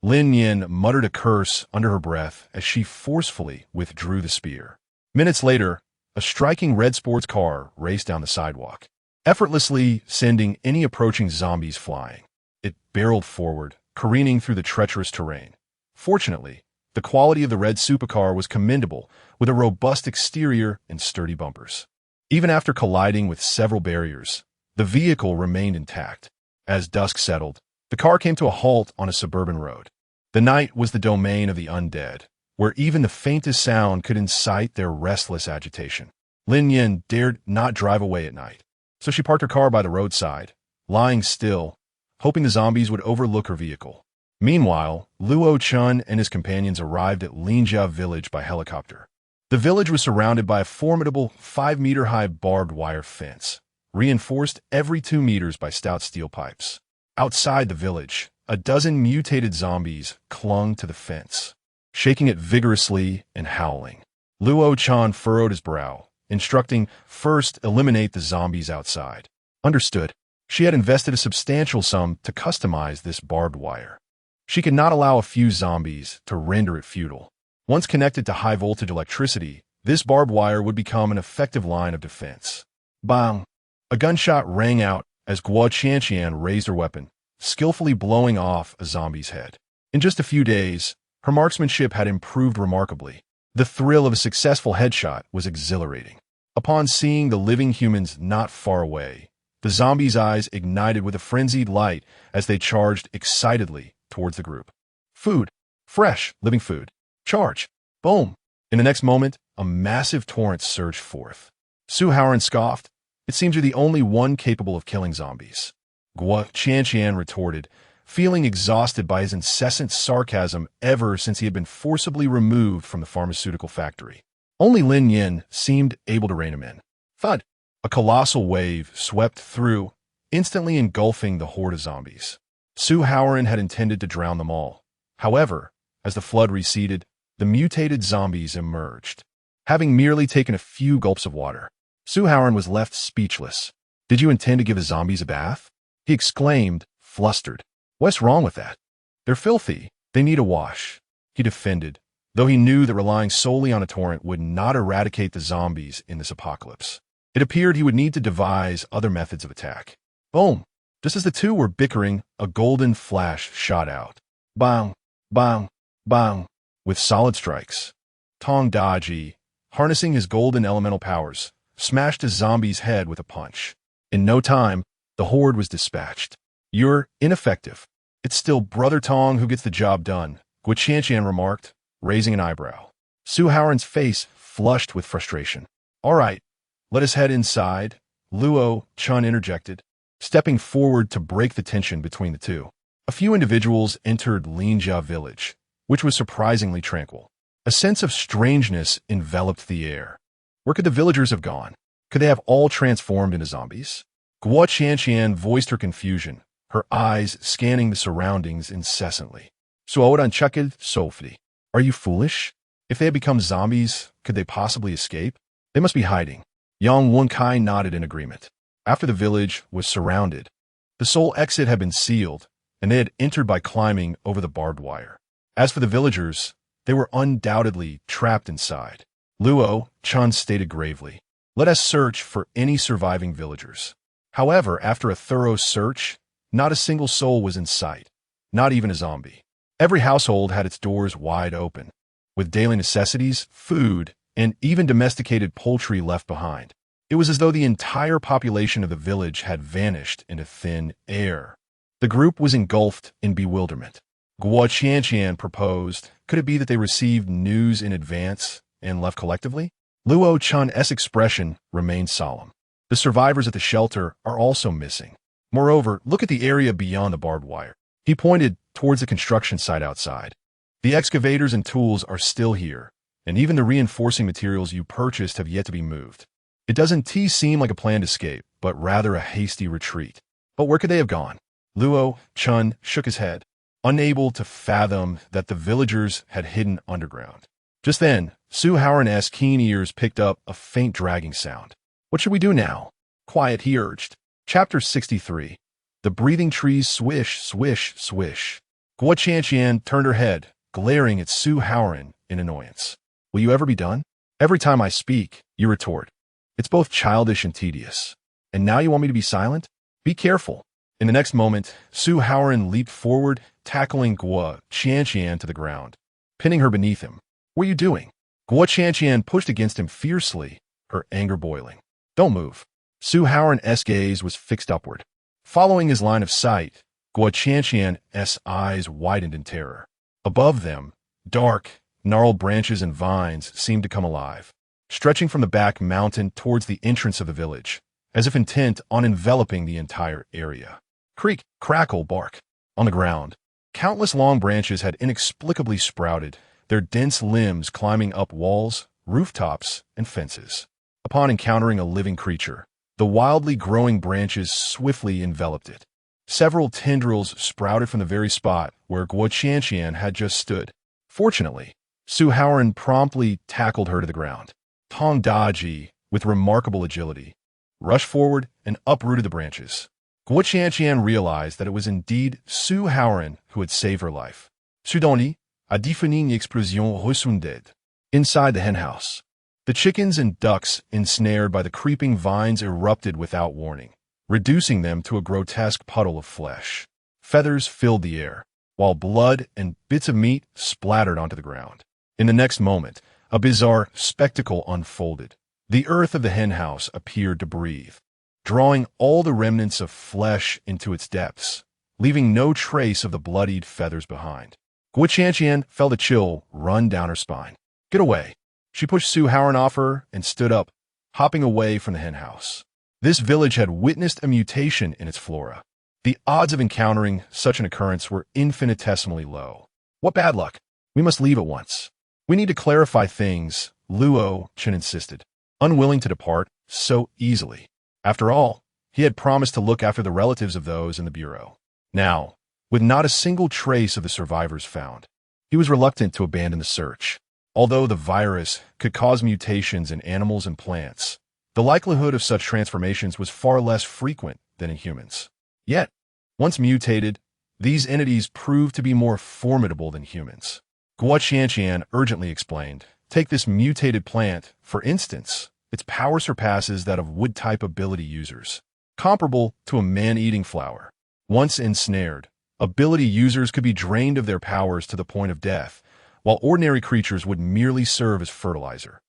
Lin Nian muttered a curse under her breath as she forcefully withdrew the spear. Minutes later, a striking red sports car raced down the sidewalk, effortlessly sending any approaching zombies flying. It barreled forward, careening through the treacherous terrain. Fortunately, the quality of the red supercar was commendable, with a robust exterior and sturdy bumpers. Even after colliding with several barriers, the vehicle remained intact. As dusk settled, the car came to a halt on a suburban road. The night was the domain of the undead, where even the faintest sound could incite their restless agitation. Lin Nian dared not drive away at night, so she parked her car by the roadside, lying still, hoping the zombies would overlook her vehicle. Meanwhile, Luo Chun and his companions arrived at Linjia village by helicopter. The village was surrounded by a formidable 5-meter-high barbed wire fence, reinforced every 2 meters by stout steel pipes. Outside the village, a dozen mutated zombies clung to the fence, shaking it vigorously and howling. Luo Chan furrowed his brow, instructing, "First, eliminate the zombies outside." Understood. She had invested a substantial sum to customize this barbed wire. She could not allow a few zombies to render it futile. Once connected to high-voltage electricity, this barbed wire would become an effective line of defense. Bang! A gunshot rang out as Guo Qianqian raised her weapon, skillfully blowing off a zombie's head. In just a few days, her marksmanship had improved remarkably. The thrill of a successful headshot was exhilarating. Upon seeing the living humans not far away, the zombies' eyes ignited with a frenzied light as they charged excitedly towards the group. Food. Fresh, living food. Charge. Boom. In the next moment, a massive torrent surged forth. Su Haoran scoffed. "It seems you're the only one capable of killing zombies." Guo Qianqian retorted, feeling exhausted by his incessant sarcasm ever since he had been forcibly removed from the pharmaceutical factory. Only Lin Nian seemed able to rein him in. Thud! A colossal wave swept through, instantly engulfing the horde of zombies. Su Howard had intended to drown them all. However, as the flood receded, the mutated zombies emerged. Having merely taken a few gulps of water, Su Howard was left speechless. "Did you intend to give the zombies a bath?" he exclaimed, flustered. "What's wrong with that? They're filthy. They need a wash," he defended, though he knew that relying solely on a torrent would not eradicate the zombies in this apocalypse. It appeared he would need to devise other methods of attack. Boom! Just as the two were bickering, a golden flash shot out. Bang! Bang! Bang! With solid strikes. Tong Daji, harnessing his golden elemental powers, smashed a zombie's head with a punch. In no time, the horde was dispatched. "You're ineffective. It's still Brother Tong who gets the job done," Guo Qianqian remarked, raising an eyebrow. Su Howard's face flushed with frustration. "All right, let us head inside," Luo Chun interjected, stepping forward to break the tension between the two. A few individuals entered Linjia village, which was surprisingly tranquil. A sense of strangeness enveloped the air. Where could the villagers have gone? Could they have all transformed into zombies? Guo Qianqian voiced her confusion, her eyes scanning the surroundings incessantly. "Suodan chukid sofdi. Are you foolish? If they had become zombies, could they possibly escape? They must be hiding." Yang Wenkai nodded in agreement. After the village was surrounded, the sole exit had been sealed, and they had entered by climbing over the barbed wire. As for the villagers, they were undoubtedly trapped inside. Luo Chun stated gravely, "Let us search for any surviving villagers." However, after a thorough search, not a single soul was in sight, not even a zombie. Every household had its doors wide open, with daily necessities, food, and even domesticated poultry left behind. It was as though the entire population of the village had vanished into thin air. The group was engulfed in bewilderment. Guo Qianqian proposed, could it be that they received news in advance and left collectively? Luo Chun's expression remained solemn. The survivors at the shelter are also missing. Moreover, look at the area beyond the barbed wire. He pointed towards the construction site outside. The excavators and tools are still here, and even the reinforcing materials you purchased have yet to be moved. It doesn't seem like a planned escape, but rather a hasty retreat. But where could they have gone? Luo Chun shook his head, unable to fathom that the villagers had hidden underground. Just then, Su Howard's keen ears picked up a faint dragging sound. "What should we do now?" "Quiet," he urged. Chapter 63. The breathing trees swish, swish, swish. Guo Qianqian turned her head, glaring at Su Howard in annoyance. "Will you ever be done? Every time I speak, you retort. It's both childish and tedious. And now you want me to be silent? Be careful." In the next moment, Su Howard leaped forward, tackling Guo Qianqian to the ground, pinning her beneath him. "What are you doing?" Guo Qianqian pushed against him fiercely, her anger boiling. "Don't move." Su Howard's gaze was fixed upward. Following his line of sight, Guo Qianqian's eyes widened in terror. Above them, dark, gnarled branches and vines seemed to come alive, stretching from the back mountain towards the entrance of the village, as if intent on enveloping the entire area. Creak, crackle, bark. On the ground, countless long branches had inexplicably sprouted, their dense limbs climbing up walls, rooftops, and fences. Upon encountering a living creature, the wildly growing branches swiftly enveloped it. Several tendrils sprouted from the very spot where Guo Qianqian had just stood. Fortunately, Su Howard promptly tackled her to the ground. Tong Daji, with remarkable agility, rushed forward and uprooted the branches. Guo Qianqian realized that it was indeed Su Howard who had saved her life. Soudain, a défini explosion ressounded. Inside the henhouse, the chickens and ducks ensnared by the creeping vines erupted without warning, reducing them to a grotesque puddle of flesh. Feathers filled the air, while blood and bits of meat splattered onto the ground. In the next moment, a bizarre spectacle unfolded. The earth of the henhouse appeared to breathe, drawing all the remnants of flesh into its depths, leaving no trace of the bloodied feathers behind. Guo Qianqian felt a chill run down her spine. "Get away." She pushed Su Howard off her and stood up, hopping away from the henhouse. This village had witnessed a mutation in its flora. The odds of encountering such an occurrence were infinitesimally low. "What bad luck. We must leave at once." "We need to clarify things," Luo Chun insisted, unwilling to depart so easily. After all, He had promised to look after the relatives of those in the bureau. Now, with not a single trace of the survivors found, he was reluctant to abandon the search. Although the virus could cause mutations in animals and plants, the likelihood of such transformations was far less frequent than in humans. Yet, once mutated, these entities proved to be more formidable than humans. Guo Qianqian urgently explained, "Take this mutated plant, for instance. Its power surpasses that of wood-type ability users, comparable to a man-eating flower. Once ensnared, ability users could be drained of their powers to the point of death, while ordinary creatures would merely serve as fertilizer."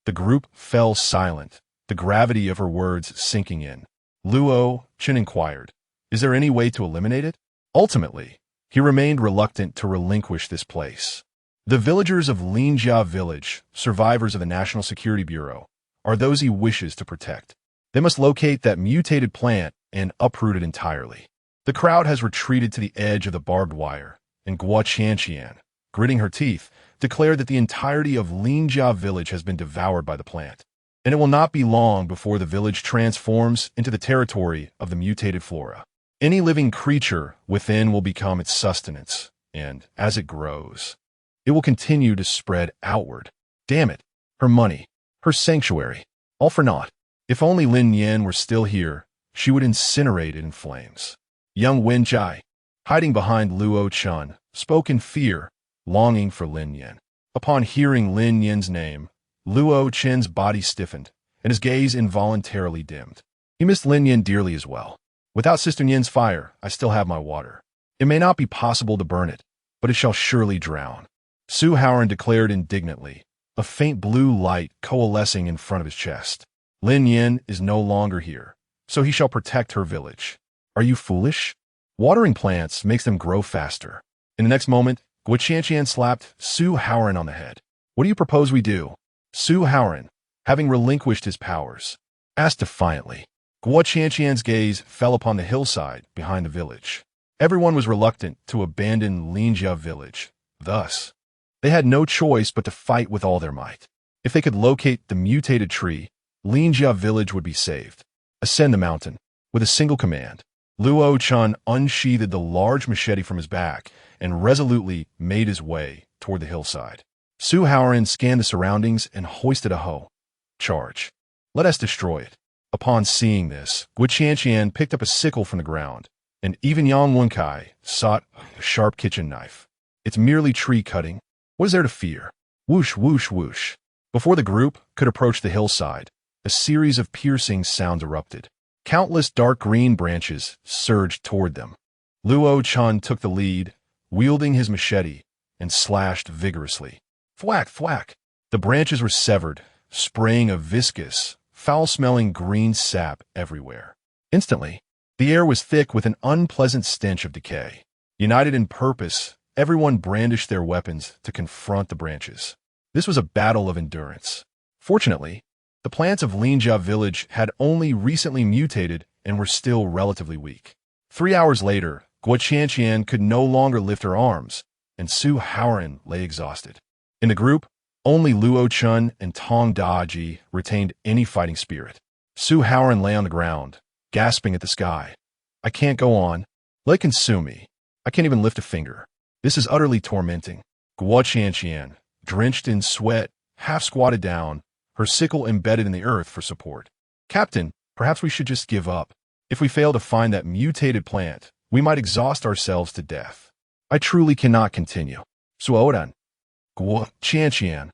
The group fell silent, the gravity of her words sinking in. Luo Chen inquired, "Is there any way to eliminate it?" Ultimately, he remained reluctant to relinquish this place. The villagers of Linjia village, survivors of the National Security Bureau, are those he wishes to protect. They must locate that mutated plant and uproot it entirely. The crowd has retreated to the edge of the barbed wire, and Guo Qianqian, gritting her teeth, declared that the entirety of Linjia village has been devoured by the plant, and it will not be long before the village transforms into the territory of the mutated flora. Any living creature within will become its sustenance, and as it grows, it will continue to spread outward. Damn it, her money, her sanctuary, all for naught. If only Lin Nian were still here, she would incinerate it in flames. Young Wen Jai, hiding behind Luo Chen, spoke in fear, longing for Lin Nian. Upon hearing Lin Nian's name, Luo Chen's body stiffened, and his gaze involuntarily dimmed. He missed Lin Nian dearly as well. Without Sister Nian's fire, I still have my water. It may not be possible to burn it, but it shall surely drown. Su Haoran declared indignantly, a faint blue light coalescing in front of his chest. Lin Nian is no longer here, so he shall protect her village. Are you foolish? Watering plants makes them grow faster. In the next moment, Guo Qianqian slapped Su Haoran on the head. What do you propose we do? Su Haoran, having relinquished his powers, asked defiantly. Guo Qianqian's gaze fell upon the hillside behind the village. Everyone was reluctant to abandon Linjia village. Thus, they had no choice but to fight with all their might. If they could locate the mutated tree, Linjia village would be saved. Ascend the mountain. With a single command, Luo Chen unsheathed the large machete from his back and resolutely made his way toward the hillside. Su Haoran scanned the surroundings and hoisted a hoe. Charge. Let us destroy it. Upon seeing this, Guo Qianqian picked up a sickle from the ground, and even Yang Wenkai sought a sharp kitchen knife. It's merely tree cutting. What is there to fear? Whoosh, whoosh, whoosh. Before the group could approach the hillside, a series of piercing sounds erupted. Countless dark green branches surged toward them. Luo Chen took the lead, wielding his machete, and slashed vigorously. Thwack, thwack. The branches were severed, spraying a viscous, foul-smelling green sap everywhere. Instantly, the air was thick with an unpleasant stench of decay. United in purpose, everyone brandished their weapons to confront the branches. This was a battle of endurance. Fortunately, the plants of Linjia village had only recently mutated and were still relatively weak. 3 hours later, Guo Qianqian could no longer lift her arms, and Su Haoran lay exhausted. In the group, only Luo Chen and Tong Daji retained any fighting spirit. Su Haoran lay on the ground, gasping at the sky. I can't go on. Let it consume me. I can't even lift a finger. This is utterly tormenting. Guo Qianqian, drenched in sweat, half squatted down, her sickle embedded in the earth for support. Captain, perhaps we should just give up. If we fail to find that mutated plant, we might exhaust ourselves to death. I truly cannot continue. Suodan. Guo Qianqian.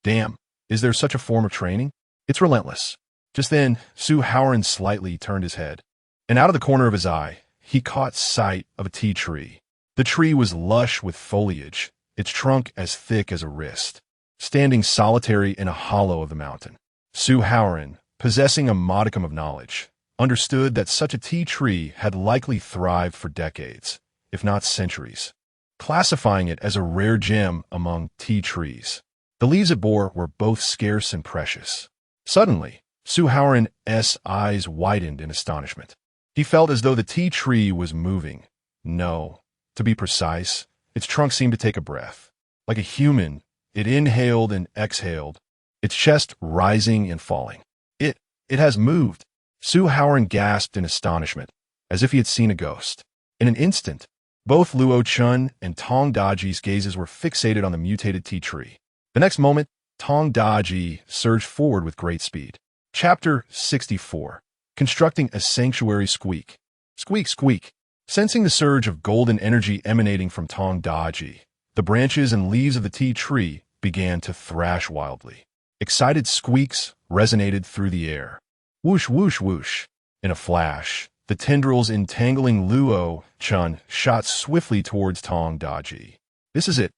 Damn, is there such a form of training? It's relentless. Just then, Su Haoran slightly turned his head, and out of the corner of his eye, he caught sight of a tea tree. The tree was lush with foliage, its trunk as thick as a wrist, standing solitary in a hollow of the mountain. Su Haoran, possessing a modicum of knowledge, understood that such a tea tree had likely thrived for decades, if not centuries, classifying it as a rare gem among tea trees. The leaves it bore were both scarce and precious. Suddenly, Su Haoran's eyes widened in astonishment. He felt as though the tea tree was moving. No, to be precise, its trunk seemed to take a breath. Like a human, it inhaled and exhaled, its chest rising and falling. It has moved. Su Haoran gasped in astonishment, as if he had seen a ghost. In an instant, both Luo Chun and Tong Daji's gazes were fixated on the mutated tea tree. The next moment, Tong Daji surged forward with great speed. Chapter 64. Constructing a Sanctuary Squeak. Squeak, squeak. Sensing the surge of golden energy emanating from Tong Daji, the branches and leaves of the tea tree began to thrash wildly. Excited squeaks resonated through the air. Whoosh, whoosh, whoosh. In a flash, the tendrils entangling Luo Chun shot swiftly towards Tong Daji. This is it.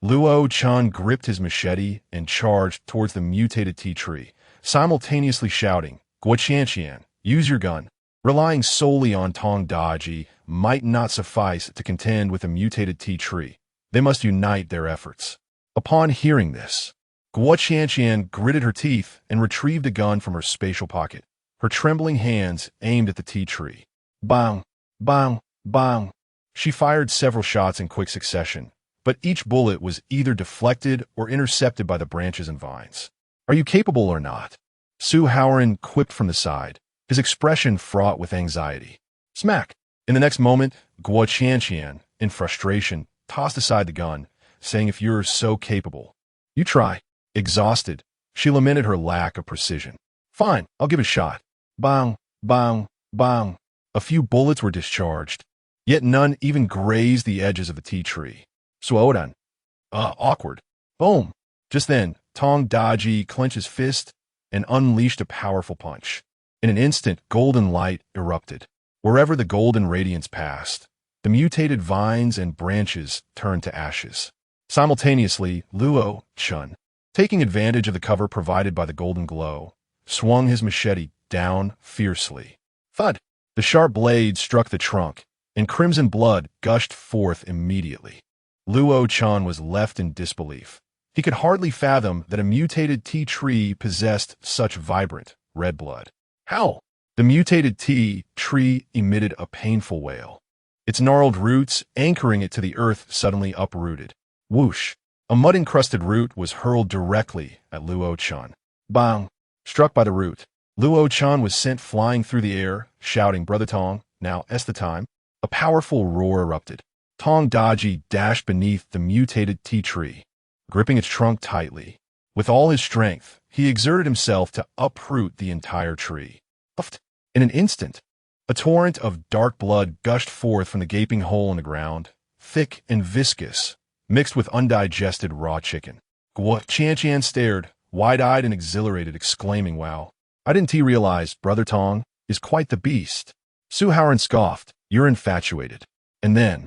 Luo Chun gripped his machete and charged towards the mutated tea tree, simultaneously shouting, "Guoqianqian, use your gun." Relying solely on Tong Daji might not suffice to contend with a mutated tea tree. They must unite their efforts. Upon hearing this, Guoqianqian gritted her teeth and retrieved a gun from her spatial pocket. Her trembling hands aimed at the tea tree. Bang, bang, bang. She fired several shots in quick succession, but each bullet was either deflected or intercepted by the branches and vines. "Are you capable or not?" Su Haoran quipped from the side, his expression fraught with anxiety. Smack! In the next moment, Guoqianqian, in frustration, tossed aside the gun, saying, "If you're so capable, you try." Exhausted, she lamented her lack of precision. "Fine, I'll give it a shot." Bang, bang, bang. A few bullets were discharged, yet none even grazed the edges of the tea tree. Suodan. Awkward. Boom. Just then, Tong Daji clenched his fist and unleashed a powerful punch. In an instant, golden light erupted. Wherever the golden radiance passed, the mutated vines and branches turned to ashes. Simultaneously, Luo Chun, taking advantage of the cover provided by the golden glow, swung his machete down fiercely. Thud! The sharp blade struck the trunk, and crimson blood gushed forth immediately. Luo Chun was left in disbelief. He could hardly fathom that a mutated tea tree possessed such vibrant red blood. How? The mutated tea tree emitted a painful wail. Its gnarled roots anchoring it to the earth suddenly uprooted. Whoosh! A mud-encrusted root was hurled directly at Luo Chun. Bang! Struck by the root, Luo Chun was sent flying through the air, shouting, "Brother Tong, now is the time." A powerful roar erupted. Tong Daji dashed beneath the mutated tea tree, gripping its trunk tightly. With all his strength, he exerted himself to uproot the entire tree. Puffed. In an instant, a torrent of dark blood gushed forth from the gaping hole in the ground, thick and viscous, mixed with undigested raw chicken. Guoqianqian stared, wide-eyed and exhilarated, exclaiming, "Wow, I didn't realize Brother Tong is quite the beast." Su Haoran scoffed, "You're infatuated." And then,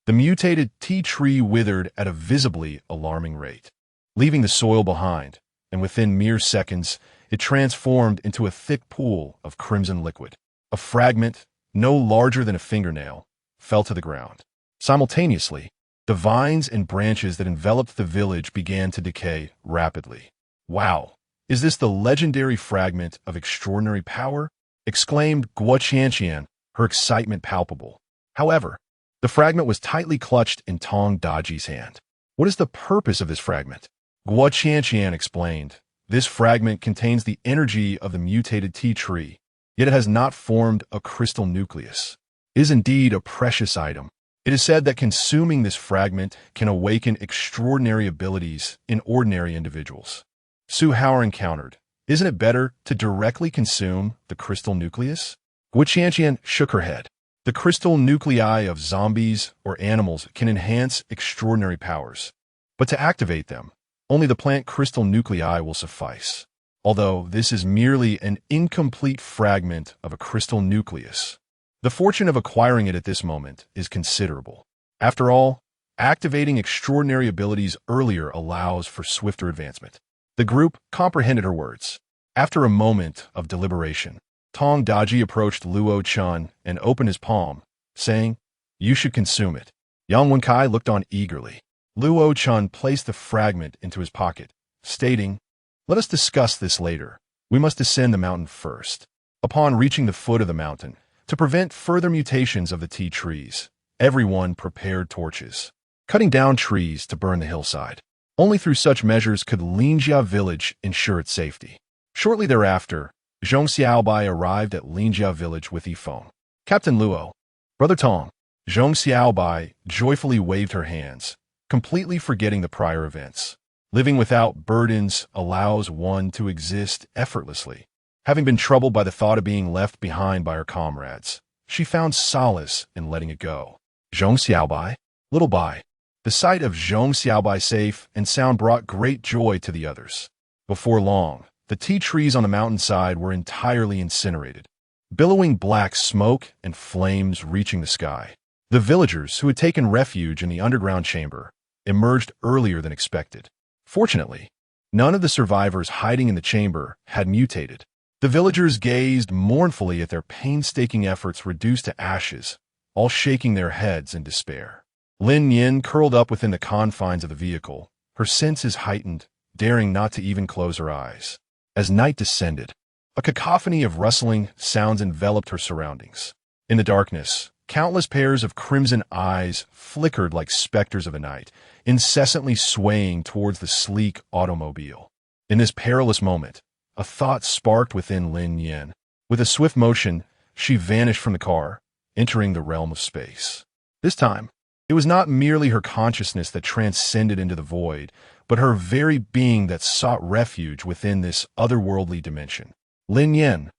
the mutated tea tree withered at a visibly alarming rate, leaving the soil behind, and within mere seconds, it transformed into a thick pool of crimson liquid. A fragment, no larger than a fingernail, fell to the ground. Simultaneously, the vines and branches that enveloped the village began to decay rapidly. "Wow, is this the legendary fragment of extraordinary power?" exclaimed Guoqianqian, her excitement palpable. However, the fragment was tightly clutched in Tong Daji's hand. "What is the purpose of this fragment?" Guoqianqian explained. "This fragment contains the energy of the mutated tea tree, yet it has not formed a crystal nucleus. It is indeed a precious item. It is said that consuming this fragment can awaken extraordinary abilities in ordinary individuals." Su Haoran countered, "Isn't it better to directly consume the crystal nucleus?" Guoqianqian shook her head. "The crystal nuclei of zombies or animals can enhance extraordinary powers, but to activate them, only the plant crystal nuclei will suffice. Although this is merely an incomplete fragment of a crystal nucleus, the fortune of acquiring it at this moment is considerable. After all, activating extraordinary abilities earlier allows for swifter advancement." The group comprehended her words. After a moment of deliberation, Tong Daji approached Luo Chun and opened his palm, saying, "You should consume it." Yang Wenkai looked on eagerly. Luo Chun placed the fragment into his pocket, stating, "Let us discuss this later. We must descend the mountain first." Upon reaching the foot of the mountain, to prevent further mutations of the tea trees, everyone prepared torches, cutting down trees to burn the hillside. Only through such measures could Linjia village ensure its safety. Shortly thereafter, Zhong Xiaobai arrived at Linjia village with Yifeng. Captain Luo, Brother Tong. Zhong Xiaobai joyfully waved her hands, completely forgetting the prior events. Living without burdens allows one to exist effortlessly. Having been troubled by the thought of being left behind by her comrades, she found solace in letting it go. Zhong Xiaobai, little Bai. The sight of Zhong Xiaobai safe and sound brought great joy to the others. Before long, the tea trees on the mountainside were entirely incinerated, billowing black smoke and flames reaching the sky. The villagers who had taken refuge in the underground chamber emerged earlier than expected. Fortunately, none of the survivors hiding in the chamber had mutated. The villagers gazed mournfully at their painstaking efforts reduced to ashes, all shaking their heads in despair. Lin Nian curled up within the confines of the vehicle, her senses heightened, daring not to even close her eyes. As night descended, a cacophony of rustling sounds enveloped her surroundings. In the darkness, countless pairs of crimson eyes flickered like specters of the night, incessantly swaying towards the sleek automobile. In this perilous moment, a thought sparked within Lin Nian. With a swift motion, she vanished from the car, entering the realm of space. This time, it was not merely her consciousness that transcended into the void, but her very being that sought refuge within this otherworldly dimension. Lin Nian.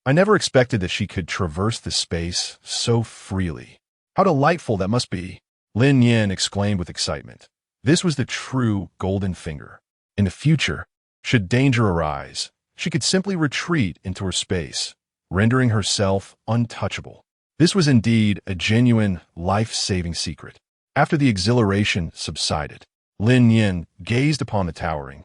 I never expected that she could traverse this space so freely. How delightful that must be! Lin Nian exclaimed with excitement. This was the true golden finger. In the future, should danger arise, she could simply retreat into her space, rendering herself untouchable. This was indeed a genuine, life-saving secret. After the exhilaration subsided, Lin Nian gazed upon the towering,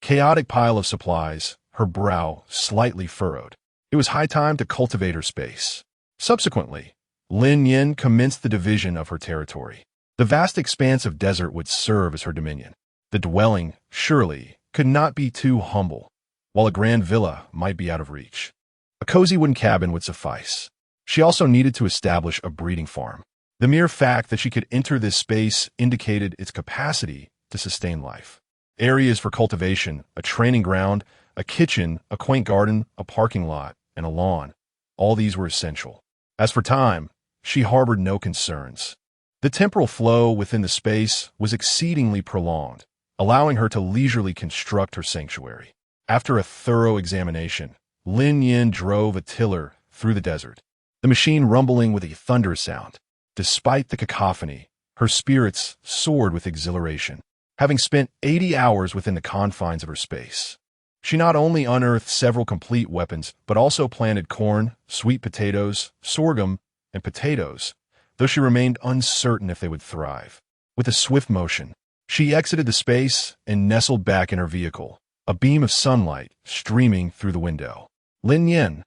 chaotic pile of supplies, her brow slightly furrowed. It was high time to cultivate her space. Subsequently, Lin Nian commenced the division of her territory. The vast expanse of desert would serve as her dominion. The dwelling, surely, could not be too humble, while a grand villa might be out of reach. A cozy wooden cabin would suffice. She also needed to establish a breeding farm. The mere fact that she could enter this space indicated its capacity to sustain life. Areas for cultivation, a training ground, a kitchen, a quaint garden, a parking lot, and a lawn. All these were essential. As for time, she harbored no concerns. The temporal flow within the space was exceedingly prolonged, allowing her to leisurely construct her sanctuary. After a thorough examination, Lin Nian drove a tiller through the desert, the machine rumbling with a thunderous sound. Despite the cacophony, her spirits soared with exhilaration. Having spent 80 hours within the confines of her space, she not only unearthed several complete weapons, but also planted corn, sweet potatoes, sorghum, and potatoes, though she remained uncertain if they would thrive. With a swift motion, she exited the space and nestled back in her vehicle, a beam of sunlight streaming through the window. Lin Nian.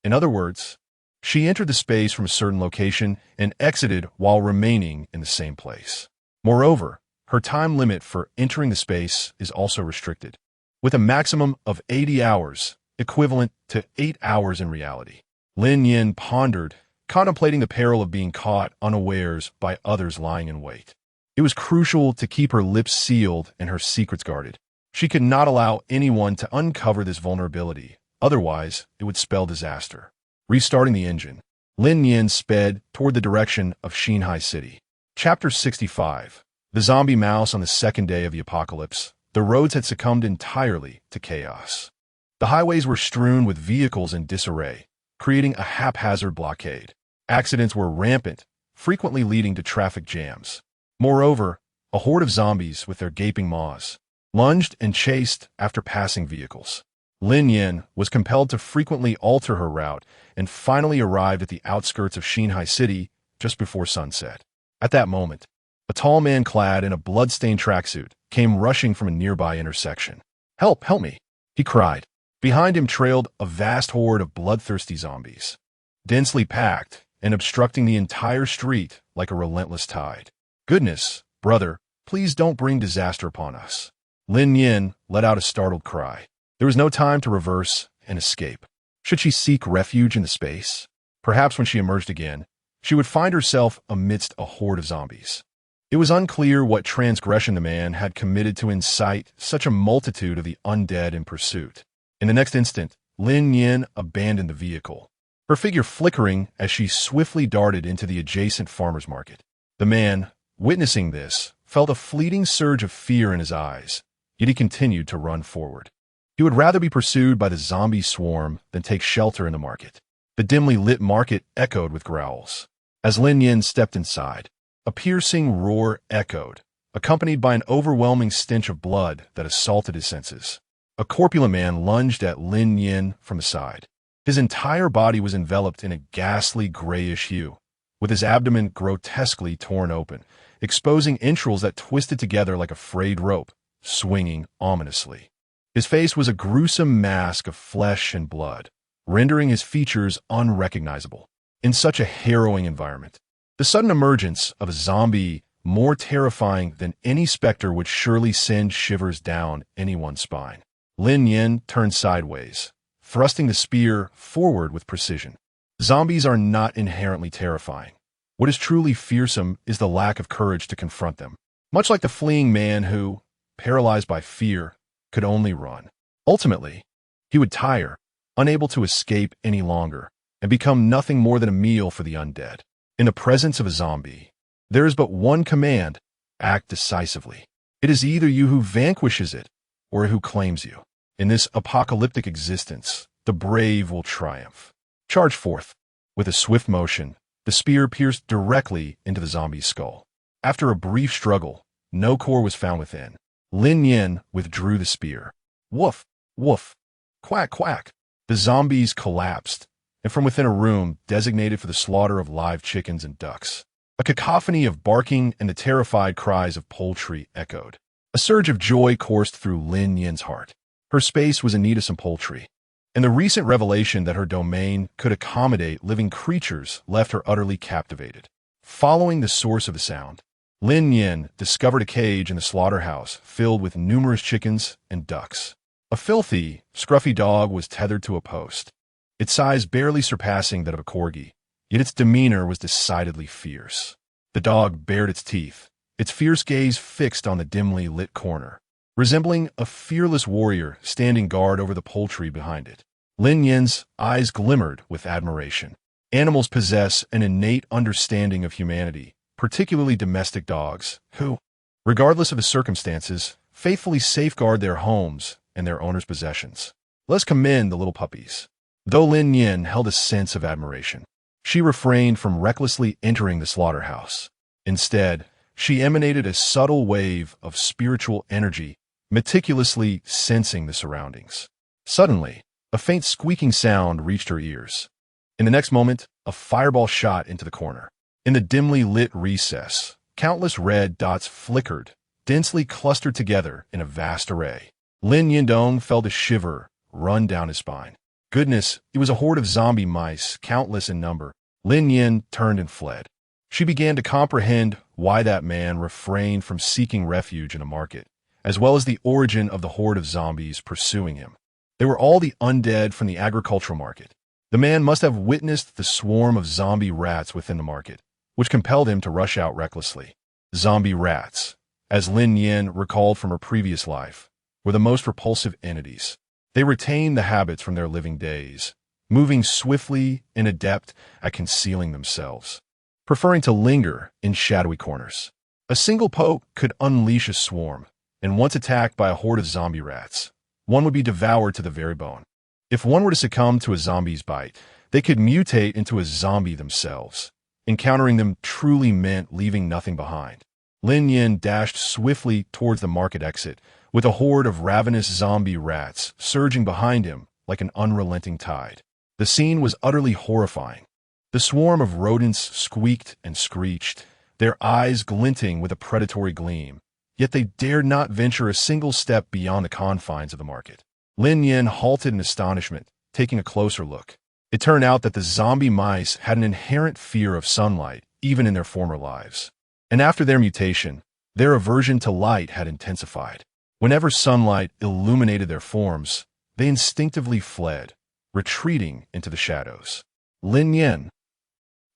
In other words, she entered the space from a certain location and exited while remaining in the same place. Moreover, her time limit for entering the space is also restricted, with a maximum of 80 hours, equivalent to 8 hours in reality. Lin Nian pondered, contemplating the peril of being caught unawares by others lying in wait. It was crucial to keep her lips sealed and her secrets guarded. She could not allow anyone to uncover this vulnerability, otherwise it would spell disaster. Restarting the engine, Lin Nian sped toward the direction of Xinhai City. Chapter 65. The zombie mouse on the second day of the apocalypse. The roads had succumbed entirely to chaos. The highways were strewn with vehicles in disarray, creating a haphazard blockade. Accidents were rampant, frequently leading to traffic jams. Moreover, a horde of zombies with their gaping maws lunged and chased after passing vehicles. Lin Nian was compelled to frequently alter her route and finally arrived at the outskirts of Xinhai City just before sunset. At that moment, a tall man clad in a blood-stained tracksuit came rushing from a nearby intersection. "Help, help me!" he cried. Behind him trailed a vast horde of bloodthirsty zombies, densely packed and obstructing the entire street like a relentless tide. "Goodness, brother, please don't bring disaster upon us." Lin Nian let out a startled cry. There was no time to reverse and escape. Should she seek refuge in the space? Perhaps when she emerged again, she would find herself amidst a horde of zombies. It was unclear what transgression the man had committed to incite such a multitude of the undead in pursuit. In the next instant, Lin Nian abandoned the vehicle, her figure flickering as she swiftly darted into the adjacent farmer's market. The man, witnessing this, felt a fleeting surge of fear in his eyes, yet he continued to run forward. He would rather be pursued by the zombie swarm than take shelter in the market. The dimly lit market echoed with growls. As Lin Nian stepped inside, a piercing roar echoed, accompanied by an overwhelming stench of blood that assaulted his senses. A corpulent man lunged at Lin Nian from the side. His entire body was enveloped in a ghastly grayish hue, with his abdomen grotesquely torn open, exposing entrails that twisted together like a frayed rope, swinging ominously. His face was a gruesome mask of flesh and blood, rendering his features unrecognizable. In such a harrowing environment, the sudden emergence of a zombie more terrifying than any specter would surely send shivers down anyone's spine. Lin Nian turned sideways, thrusting the spear forward with precision. Zombies are not inherently terrifying. What is truly fearsome is the lack of courage to confront them. Much like the fleeing man who, paralyzed by fear, could only run. Ultimately, he would tire, unable to escape any longer, and become nothing more than a meal for the undead. In the presence of a zombie, there is but one command: act decisively. It is either you who vanquishes it, or who claims you. In this apocalyptic existence, the brave will triumph. Charge forth. With a swift motion, the spear pierced directly into the zombie's skull. After a brief struggle, no core was found within. Lin Nian withdrew the spear. Woof, woof, quack, quack. The zombies collapsed, and from within a room designated for the slaughter of live chickens and ducks, a cacophony of barking and the terrified cries of poultry echoed. A surge of joy coursed through Lin Nian's heart. Her space was in need of some poultry, and the recent revelation that her domain could accommodate living creatures left her utterly captivated. Following the source of the sound, Lin Nian discovered a cage in the slaughterhouse filled with numerous chickens and ducks. A filthy, scruffy dog was tethered to a post, its size barely surpassing that of a corgi, yet its demeanor was decidedly fierce. The dog bared its teeth, its fierce gaze fixed on the dimly lit corner, resembling a fearless warrior standing guard over the poultry behind it. Lin Nian's eyes glimmered with admiration. Animals possess an innate understanding of humanity, particularly domestic dogs, who, regardless of the circumstances, faithfully safeguard their homes and their owner's possessions. Let's commend the little puppies. Though Lin Nian held a sense of admiration, she refrained from recklessly entering the slaughterhouse. Instead, she emanated a subtle wave of spiritual energy, meticulously sensing the surroundings. Suddenly, a faint squeaking sound reached her ears. In the next moment, a fireball shot into the corner. In the dimly lit recess, countless red dots flickered, densely clustered together in a vast array. Lin Yindong felt a shiver run down his spine. Goodness, it was a horde of zombie mice, countless in number. Lin Nian turned and fled. She began to comprehend why that man refrained from seeking refuge in a market, as well as the origin of the horde of zombies pursuing him. They were all the undead from the agricultural market. The man must have witnessed the swarm of zombie rats within the market, which compelled him to rush out recklessly. Zombie rats, as Lin Nian recalled from her previous life, were the most repulsive entities. They retained the habits from their living days, moving swiftly and adept at concealing themselves, preferring to linger in shadowy corners. A single poke could unleash a swarm, and once attacked by a horde of zombie rats, one would be devoured to the very bone. If one were to succumb to a zombie's bite, they could mutate into a zombie themselves. Encountering them truly meant leaving nothing behind. Lin Nian dashed swiftly towards the market exit, with a horde of ravenous zombie rats surging behind him like an unrelenting tide. The scene was utterly horrifying. The swarm of rodents squeaked and screeched, their eyes glinting with a predatory gleam, yet they dared not venture a single step beyond the confines of the market. Lin Nian halted in astonishment, taking a closer look. It turned out that the zombie mice had an inherent fear of sunlight, even in their former lives. And after their mutation, their aversion to light had intensified. Whenever sunlight illuminated their forms, they instinctively fled, retreating into the shadows. Lin Nian.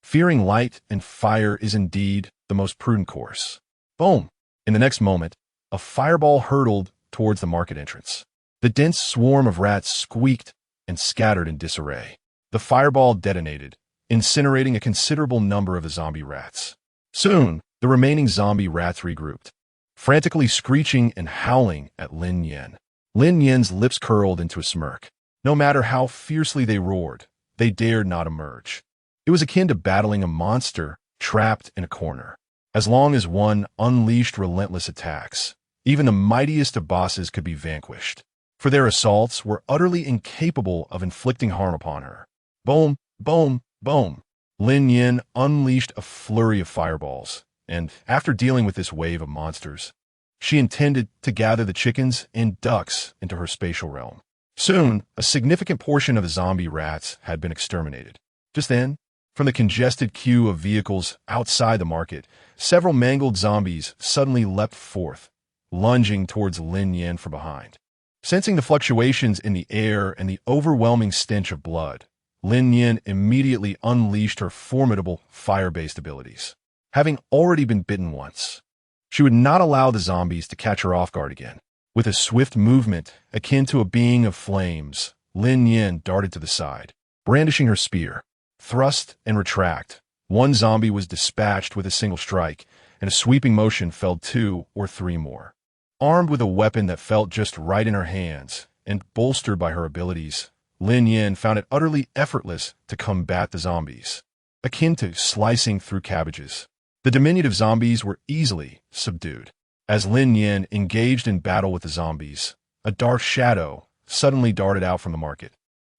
Fearing light and fire is indeed the most prudent course. Boom! In the next moment, a fireball hurtled towards the market entrance. The dense swarm of rats squeaked and scattered in disarray. The fireball detonated, incinerating a considerable number of the zombie rats. Soon, the remaining zombie rats regrouped, frantically screeching and howling at Lin Nian. Lin Nian's lips curled into a smirk. No matter how fiercely they roared, they dared not emerge. It was akin to battling a monster trapped in a corner. As long as one unleashed relentless attacks, even the mightiest of bosses could be vanquished, for their assaults were utterly incapable of inflicting harm upon her. Boom, boom, boom. Lin Nian unleashed a flurry of fireballs, and after dealing with this wave of monsters, she intended to gather the chickens and ducks into her spatial realm. Soon, a significant portion of the zombie rats had been exterminated. Just then, from the congested queue of vehicles outside the market, several mangled zombies suddenly leapt forth, lunging towards Lin Nian from behind. Sensing the fluctuations in the air and the overwhelming stench of blood, Lin Nian immediately unleashed her formidable fire-based abilities. Having already been bitten once, she would not allow the zombies to catch her off guard again. With a swift movement akin to a being of flames, Lin Nian darted to the side, brandishing her spear. Thrust and retract. One zombie was dispatched with a single strike, and a sweeping motion felled 2 or 3 more. Armed with a weapon that felt just right in her hands, and bolstered by her abilities, Lin Nian found it utterly effortless to combat the zombies, akin to slicing through cabbages. The diminutive zombies were easily subdued. As Lin Nian engaged in battle with the zombies, a dark shadow suddenly darted out from the market,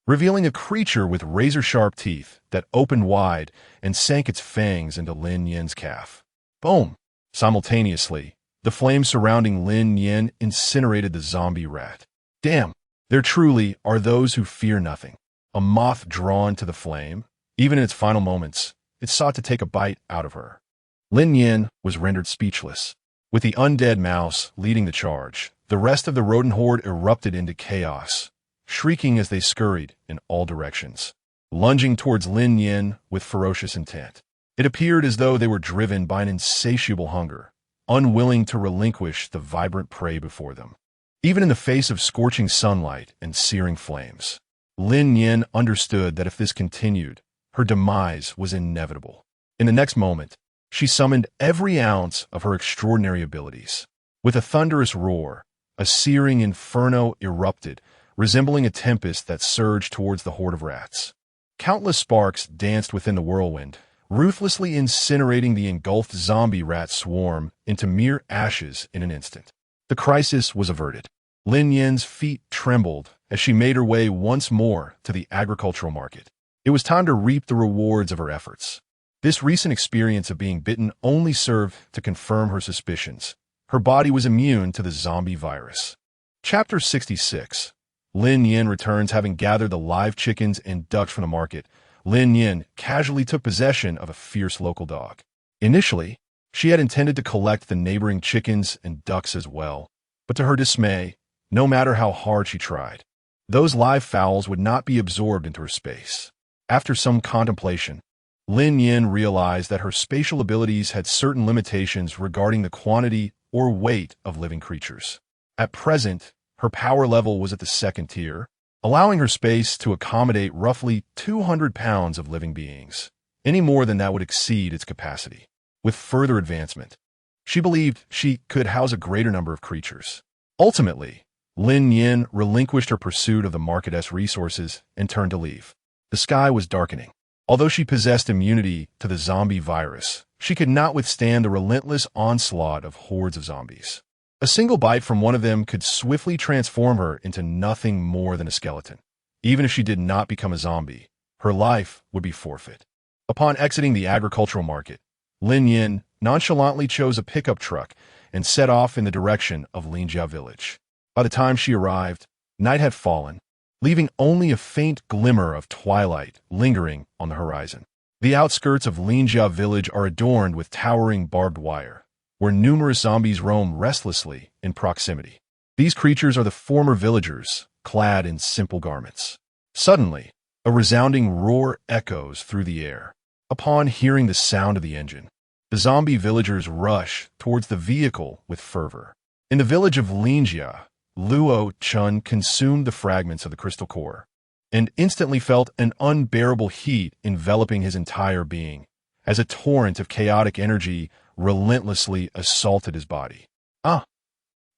revealing a creature with razor-sharp teeth that opened wide and sank its fangs into Lin Nian's calf. Boom! Simultaneously, the flames surrounding Lin Nian incinerated the zombie rat. Damn! There truly are those who fear nothing. A moth drawn to the flame, even in its final moments, it sought to take a bite out of her. Lin Nian was rendered speechless. With the undead mouse leading the charge, the rest of the rodent horde erupted into chaos, shrieking as they scurried in all directions, lunging towards Lin Nian with ferocious intent. It appeared as though they were driven by an insatiable hunger, unwilling to relinquish the vibrant prey before them. Even in the face of scorching sunlight and searing flames, Lin Nian understood that if this continued, her demise was inevitable. In the next moment, she summoned every ounce of her extraordinary abilities. With a thunderous roar, a searing inferno erupted, resembling a tempest that surged towards the horde of rats. Countless sparks danced within the whirlwind, ruthlessly incinerating the engulfed zombie rat swarm into mere ashes in an instant. The crisis was averted. Lin Nian's feet trembled as she made her way once more to the agricultural market. It was time to reap the rewards of her efforts. This recent experience of being bitten only served to confirm her suspicions. Her body was immune to the zombie virus. Chapter 66. Lin Nian returns having gathered the live chickens and ducks from the market. Lin Nian casually took possession of a fierce local dog. Initially, she had intended to collect the neighboring chickens and ducks as well, but to her dismay, no matter how hard she tried, those live fowls would not be absorbed into her space. After some contemplation, Lin Nian realized that her spatial abilities had certain limitations regarding the quantity or weight of living creatures. At present, her power level was at the 2nd tier, allowing her space to accommodate roughly 200 pounds of living beings. Any more than that would exceed its capacity. With further advancement, she believed she could house a greater number of creatures. Ultimately, Lin Nian relinquished her pursuit of the market's resources and turned to leave. The sky was darkening. Although she possessed immunity to the zombie virus, she could not withstand the relentless onslaught of hordes of zombies. A single bite from one of them could swiftly transform her into nothing more than a skeleton. Even if she did not become a zombie, her life would be forfeit. Upon exiting the agricultural market, Lin Nian nonchalantly chose a pickup truck and set off in the direction of Linjia village. By the time she arrived, night had fallen, leaving only a faint glimmer of twilight lingering on the horizon. The outskirts of Linjia village are adorned with towering barbed wire, where numerous zombies roam restlessly in proximity. These creatures are the former villagers, clad in simple garments. Suddenly, a resounding roar echoes through the air. Upon hearing the sound of the engine, the zombie villagers rush towards the vehicle with fervor. In the village of Linjia, Luo Chun consumed the fragments of the crystal core, and instantly felt an unbearable heat enveloping his entire being, as a torrent of chaotic energy relentlessly assaulted his body. Ah!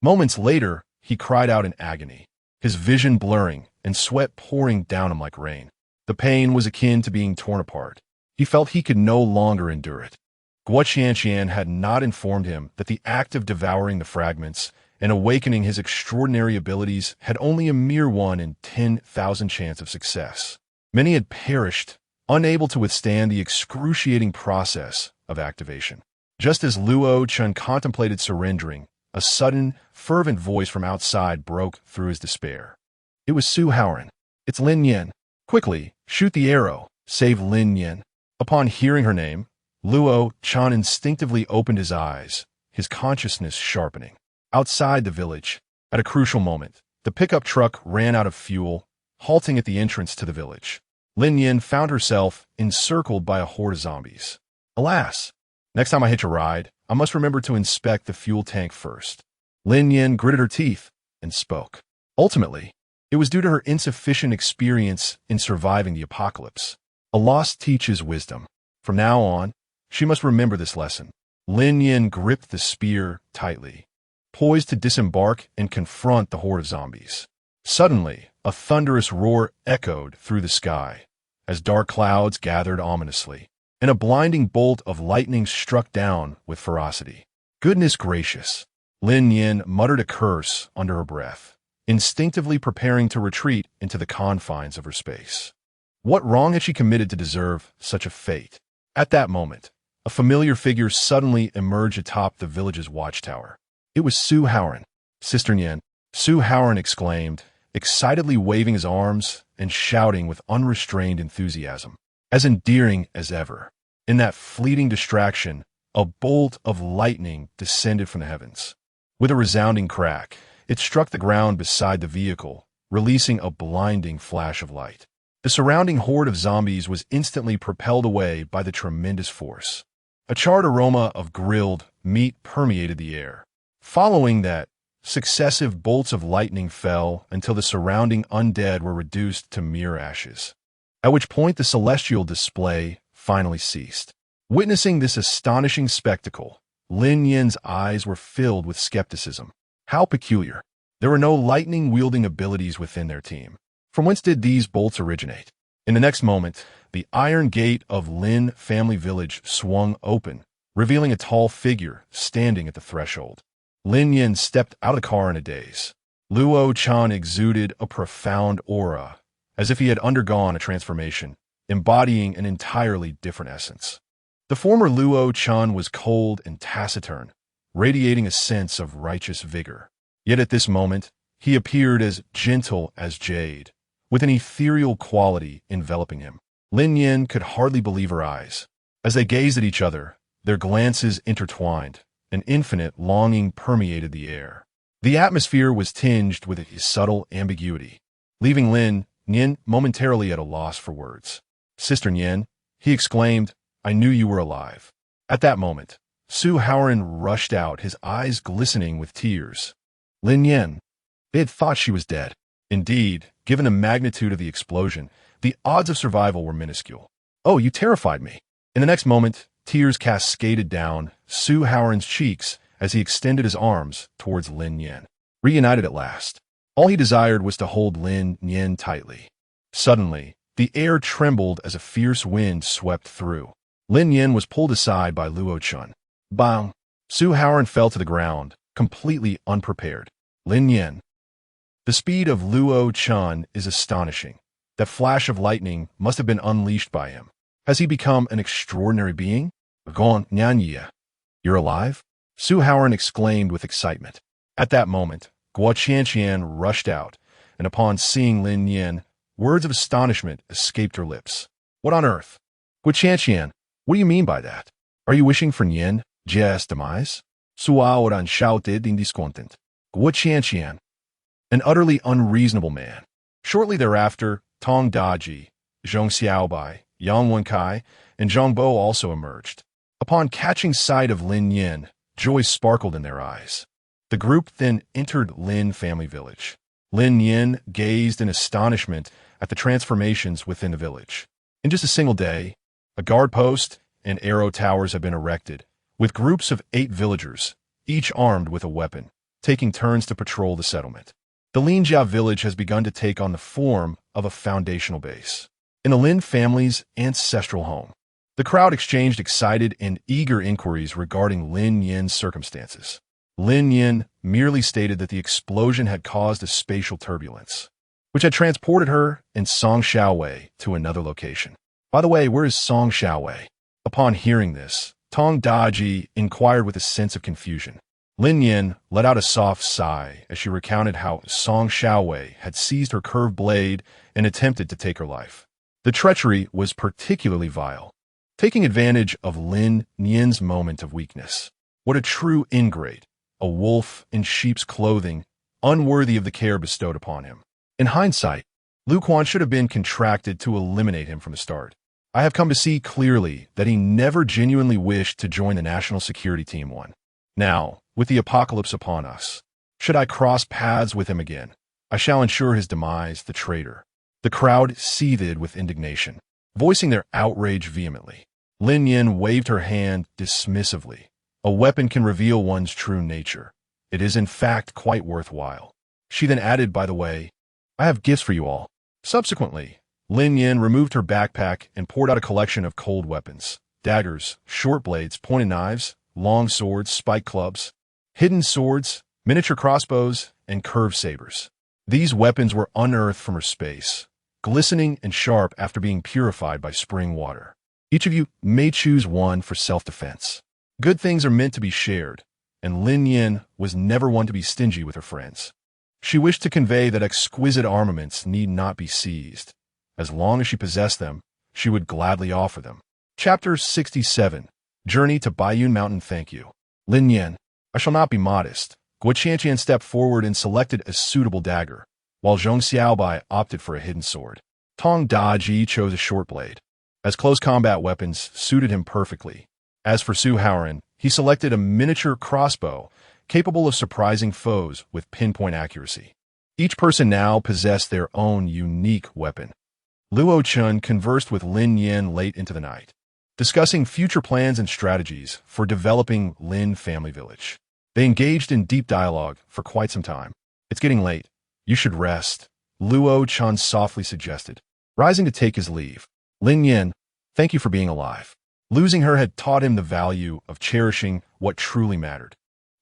Moments later, he cried out in agony, his vision blurring and sweat pouring down him like rain. The pain was akin to being torn apart. He felt he could no longer endure it. Guo Qianqian had not informed him that the act of devouring the fragments and awakening his extraordinary abilities had only a mere 1 in 10,000 chance of success. Many had perished, unable to withstand the excruciating process of activation. Just as Luo Chun contemplated surrendering, a sudden, fervent voice from outside broke through his despair. It was Su Haoran. "It's Lin Nian. Quickly, shoot the arrow. Save Lin Nian." Upon hearing her name, Luo Chun instinctively opened his eyes, his consciousness sharpening. Outside the village, at a crucial moment, the pickup truck ran out of fuel, halting at the entrance to the village. Lin Nian found herself encircled by a horde of zombies. Alas! Next time I hitch a ride, I must remember to inspect the fuel tank first. Lin Nian gritted her teeth and spoke. Ultimately, it was due to her insufficient experience in surviving the apocalypse. A loss teaches wisdom. From now on, she must remember this lesson. Lin Nian gripped the spear tightly, poised to disembark and confront the horde of zombies. Suddenly, a thunderous roar echoed through the sky as dark clouds gathered ominously, and a blinding bolt of lightning struck down with ferocity. Goodness gracious! Lin Nian muttered a curse under her breath, instinctively preparing to retreat into the confines of her space. What wrong had she committed to deserve such a fate? At that moment, a familiar figure suddenly emerged atop the village's watchtower. It was Su Haoran. "Sister Nian," Su Haoran exclaimed, excitedly waving his arms and shouting with unrestrained enthusiasm, as endearing as ever. In that fleeting distraction, a bolt of lightning descended from the heavens. With a resounding crack, it struck the ground beside the vehicle, releasing a blinding flash of light. The surrounding horde of zombies was instantly propelled away by the tremendous force. A charred aroma of grilled meat permeated the air. Following that, successive bolts of lightning fell until the surrounding undead were reduced to mere ashes, at which point the celestial display finally ceased. Witnessing this astonishing spectacle, Lin Nian's eyes were filled with skepticism. How peculiar. There were no lightning-wielding abilities within their team. From whence did these bolts originate? In the next moment, the iron gate of Lin family village swung open, revealing a tall figure standing at the threshold. Lin Nian stepped out of the car in a daze. Luo Chan exuded a profound aura, as if he had undergone a transformation, embodying an entirely different essence. The former Luo Chan was cold and taciturn, radiating a sense of righteous vigor. Yet at this moment, he appeared as gentle as jade, with an ethereal quality enveloping him. Lin Nian could hardly believe her eyes. As they gazed at each other, their glances intertwined. An infinite longing permeated the air. The atmosphere was tinged with a subtle ambiguity, leaving Lin Nian momentarily at a loss for words. "Sister Nian," he exclaimed, "I knew you were alive." At that moment, Su Haoran rushed out, his eyes glistening with tears. Lin Nian. They had thought she was dead. Indeed, given the magnitude of the explosion, the odds of survival were minuscule. "Oh, you terrified me." In the next moment, tears cascaded down Su Haoran's cheeks as he extended his arms towards Lin Nian. Reunited at last, all he desired was to hold Lin Nian tightly. Suddenly, the air trembled as a fierce wind swept through. Lin Nian was pulled aside by Luo Chun. Bang! Su Haoran fell to the ground, completely unprepared. Lin Nian. The speed of Luo Chun is astonishing. That flash of lightning must have been unleashed by him. Has he become an extraordinary being? Gon Nyanyi. You're alive? Su Haoran exclaimed with excitement. At that moment, Guo Qianqian rushed out, and upon seeing Lin Nian, words of astonishment escaped her lips. What on earth? Guo Qianqian, what do you mean by that? Are you wishing for Nian Jia's demise? Su Haoran shouted in discontent. Guo Qianqian, an utterly unreasonable man. Shortly thereafter, Tong Daji, Zhong Xiaobai, Yang Wenkai, and Zhang Bo also emerged. Upon catching sight of Lin Nian, joy sparkled in their eyes. The group then entered Lin family village. Lin Nian gazed in astonishment at the transformations within the village. In just a single day, a guard post and arrow towers have been erected, with groups of 8 villagers, each armed with a weapon, taking turns to patrol the settlement. The Lin Jia village has begun to take on the form of a foundational base. In the Lin family's ancestral home, the crowd exchanged excited and eager inquiries regarding Lin Nian's circumstances. Lin Nian merely stated that the explosion had caused a spatial turbulence, which had transported her and Song Xiaowei to another location. By the way, where is Song Xiaowei? Upon hearing this, Tong Daji inquired with a sense of confusion. Lin Nian let out a soft sigh as she recounted how Song Xiaowei had seized her curved blade and attempted to take her life. The treachery was particularly vile, taking advantage of Lin Nian's moment of weakness. What a true ingrate, a wolf in sheep's clothing, unworthy of the care bestowed upon him. In hindsight, Lu Quan should have been contracted to eliminate him from the start. I have come to see clearly that he never genuinely wished to join the National Security Team 1. Now, with the apocalypse upon us, should I cross paths with him again, I shall ensure his demise, the traitor. The crowd seethed with indignation, voicing their outrage vehemently. Lin Nian waved her hand dismissively. A weapon can reveal one's true nature. It is in fact quite worthwhile. She then added, by the way, I have gifts for you all. Subsequently, Lin Nian removed her backpack and poured out a collection of cold weapons, daggers, short blades, pointed knives, long swords, spike clubs, hidden swords, miniature crossbows, and curved sabers. These weapons were unearthed from her space, glistening and sharp after being purified by spring water. Each of you may choose one for self-defense. Good things are meant to be shared, and Lin Nian was never one to be stingy with her friends. She wished to convey that exquisite armaments need not be seized. As long as she possessed them, she would gladly offer them. Chapter 67. Journey to Baiyun Mountain. Thank you. Lin Nian, I shall not be modest. Guo Qianqian stepped forward and selected a suitable dagger, while Zhong Xiaobai opted for a hidden sword. Tong Daji chose a short blade, as close combat weapons suited him perfectly. As for Su Haoran, he selected a miniature crossbow, capable of surprising foes with pinpoint accuracy. Each person now possessed their own unique weapon. Luo Chun conversed with Lin Nian late into the night, discussing future plans and strategies for developing Lin family village. They engaged in deep dialogue for quite some time. It's getting late. You should rest, Luo Chun softly suggested, rising to take his leave. Lin Nian, thank you for being alive. Losing her had taught him the value of cherishing what truly mattered.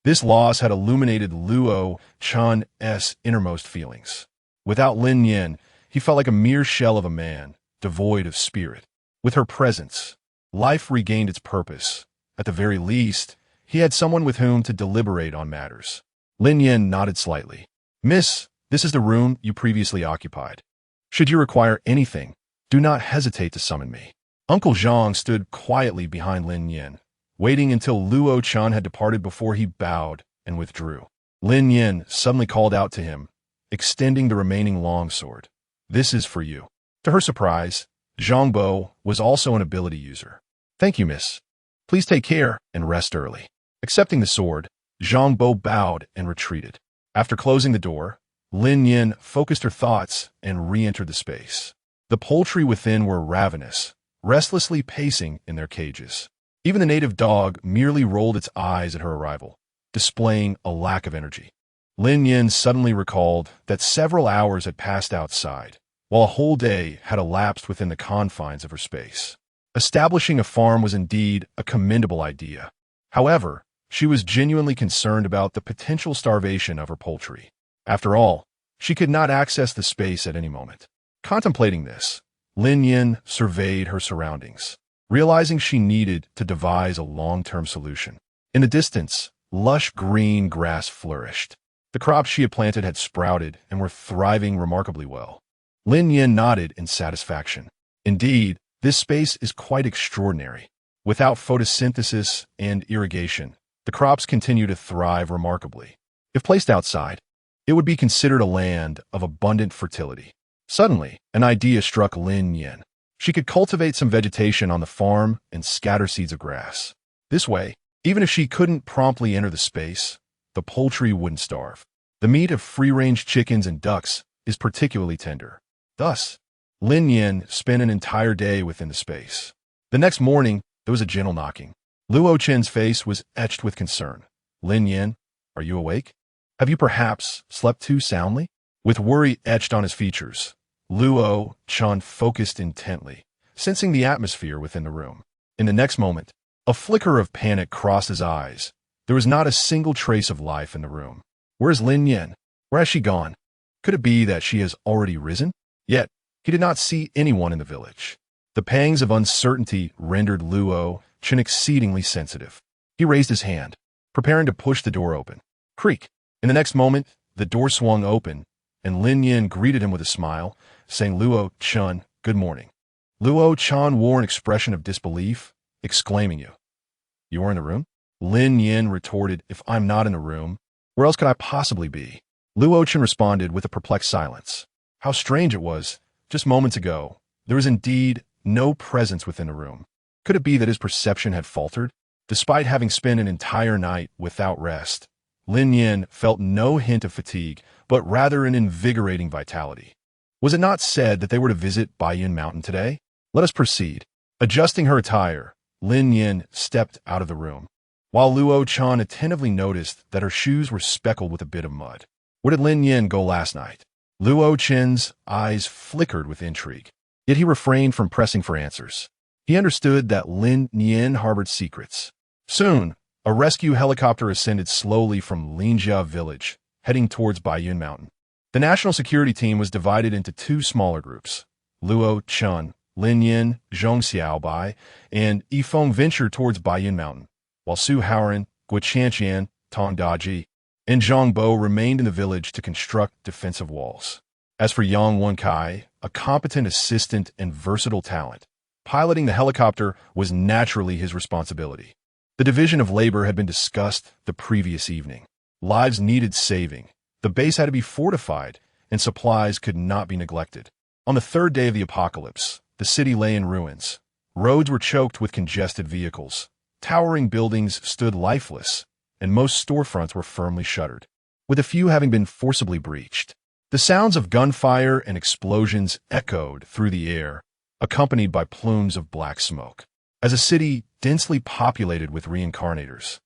This loss had illuminated Luo Chun's innermost feelings. Without Lin Nian, he felt like a mere shell of a man, devoid of spirit. With her presence, life regained its purpose. At the very least, he had someone with whom to deliberate on matters. Lin Nian nodded slightly. Miss, this is the room you previously occupied. Should you require anything, do not hesitate to summon me. Uncle Zhang stood quietly behind Lin Nian, waiting until Luo Chun had departed before he bowed and withdrew. Lin Nian suddenly called out to him, extending the remaining longsword. This is for you. To her surprise, Zhang Bo was also an ability user. Thank you, miss. Please take care and rest early. Accepting the sword, Zhang Bo bowed and retreated. After closing the door, Lin Nian focused her thoughts and re-entered the space. The poultry within were ravenous, restlessly pacing in their cages. Even the native dog merely rolled its eyes at her arrival, displaying a lack of energy. Lin Nian suddenly recalled that several hours had passed outside, while a whole day had elapsed within the confines of her space. Establishing a farm was indeed a commendable idea. However, she was genuinely concerned about the potential starvation of her poultry. After all, she could not access the space at any moment. Contemplating this, Lin Nian surveyed her surroundings, realizing she needed to devise a long-term solution. In the distance, lush green grass flourished. The crops she had planted had sprouted and were thriving remarkably well. Lin Nian nodded in satisfaction. Indeed, this space is quite extraordinary. Without photosynthesis and irrigation, the crops continue to thrive remarkably. If placed outside, it would be considered a land of abundant fertility. Suddenly, an idea struck Lin Nian. She could cultivate some vegetation on the farm and scatter seeds of grass. This way, even if she couldn't promptly enter the space, the poultry wouldn't starve. The meat of free-range chickens and ducks is particularly tender. Thus, Lin Nian spent an entire day within the space. The next morning, there was a gentle knocking. Luo Chen's face was etched with concern. Lin Nian, are you awake? Have you perhaps slept too soundly? With worry etched on his features, Luo Chen focused intently, sensing the atmosphere within the room. In the next moment, a flicker of panic crossed his eyes. There was not a single trace of life in the room. Where is Lin Nian? Where has she gone? Could it be that she has already risen? Yet, he did not see anyone in the village. The pangs of uncertainty rendered Luo Chen exceedingly sensitive. He raised his hand, preparing to push the door open. Creak! In the next moment, the door swung open, and Lin Nian greeted him with a smile, saying, Luo Chen, good morning. Luo Chen wore an expression of disbelief, exclaiming, You are in the room? Lin Nian retorted, If I'm not in the room, where else could I possibly be? Luo Chen responded with a perplexed silence. How strange it was. Just moments ago, there was indeed no presence within the room. Could it be that his perception had faltered? Despite having spent an entire night without rest, Lin Nian felt no hint of fatigue, but rather an invigorating vitality. Was it not said that they were to visit Betrayal Mountain today? Let us proceed. Adjusting her attire, Lin Nian stepped out of the room, while Luo Chen attentively noticed that her shoes were speckled with a bit of mud. Where did Lin Nian go last night? Luo Chen's eyes flickered with intrigue, yet he refrained from pressing for answers. He understood that Lin Nian harbored secrets. Soon, a rescue helicopter ascended slowly from Linjia village, heading towards Betrayal Mountain. The national security team was divided into two smaller groups. Luo Chen, Lin Nian, Zhong Xiaobai, and Yifeng ventured towards Betrayal Mountain, while Su Haoran, Guo Qianqian, Tong Daji, and Zhang Bo remained in the village to construct defensive walls. As for Yang Wenkai, a competent assistant and versatile talent, piloting the helicopter was naturally his responsibility. The division of labor had been discussed the previous evening. Lives needed saving, the base had to be fortified, and supplies could not be neglected. On the third day of the apocalypse, the city lay in ruins. Roads were choked with congested vehicles. Towering buildings stood lifeless, and most storefronts were firmly shuttered, with a few having been forcibly breached. The sounds of gunfire and explosions echoed through the air, accompanied by plumes of black smoke. As a city densely populated with reincarnators,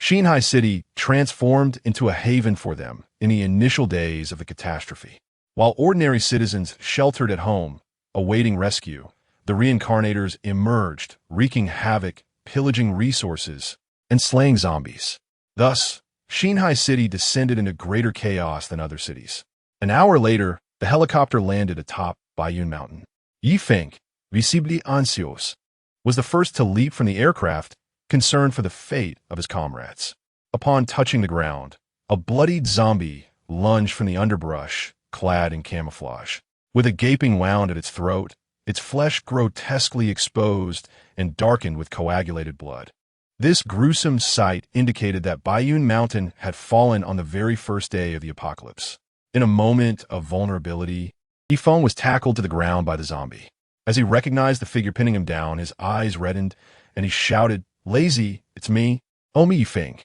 Xinhai City transformed into a haven for them in the initial days of the catastrophe. While ordinary citizens sheltered at home, awaiting rescue, the reincarnators emerged, wreaking havoc, pillaging resources, and slaying zombies. Thus, Xinhai City descended into greater chaos than other cities. An hour later, the helicopter landed atop Betrayal Mountain. Yifeng, visibly anxious, was the first to leap from the aircraft, concerned for the fate of his comrades. Upon touching the ground, a bloodied zombie lunged from the underbrush, clad in camouflage. With a gaping wound at its throat, its flesh grotesquely exposed and darkened with coagulated blood. This gruesome sight indicated that Betrayal Mountain had fallen on the very first day of the apocalypse. In a moment of vulnerability, Yifeng was tackled to the ground by the zombie. As he recognized the figure pinning him down, his eyes reddened, and he shouted, Lazy, it's me. Oh, me, Yifeng.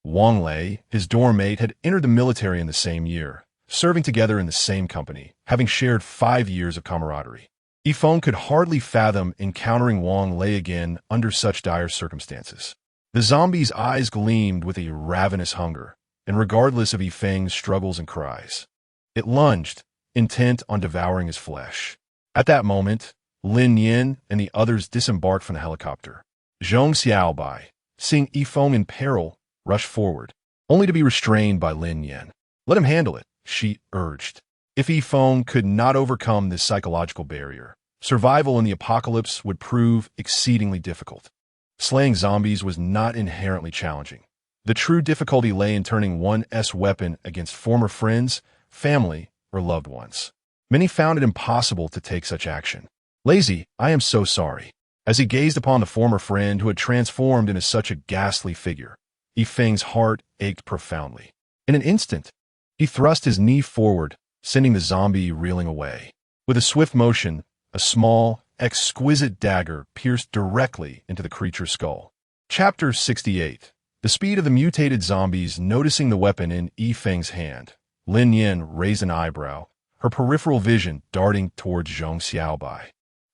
Wang Lei, his dorm mate, had entered the military in the same year, serving together in the same company, having shared 5 years of camaraderie. Yifeng could hardly fathom encountering Wang Lei again under such dire circumstances. The zombie's eyes gleamed with a ravenous hunger, and regardless of Yifeng's struggles and cries, it lunged, intent on devouring his flesh. At that moment, Lin Nian and the others disembarked from the helicopter. Zhong Xiaobai, seeing Yifeng in peril, rushed forward, only to be restrained by Lin Nian. Let him handle it, she urged. If Yifeng could not overcome this psychological barrier, survival in the apocalypse would prove exceedingly difficult. Slaying zombies was not inherently challenging. The true difficulty lay in turning one's weapon against former friends, family, or loved ones. Many found it impossible to take such action. Lazy, I am so sorry. As he gazed upon the former friend who had transformed into such a ghastly figure, Yifeng's heart ached profoundly. In an instant, he thrust his knee forward, sending the zombie reeling away. With a swift motion, a small, exquisite dagger pierced directly into the creature's skull. Chapter 68. The speed of the mutated zombies noticing the weapon in Yifeng's hand. Lin Nian raised an eyebrow, her peripheral vision darting towards Zhong Xiaobai.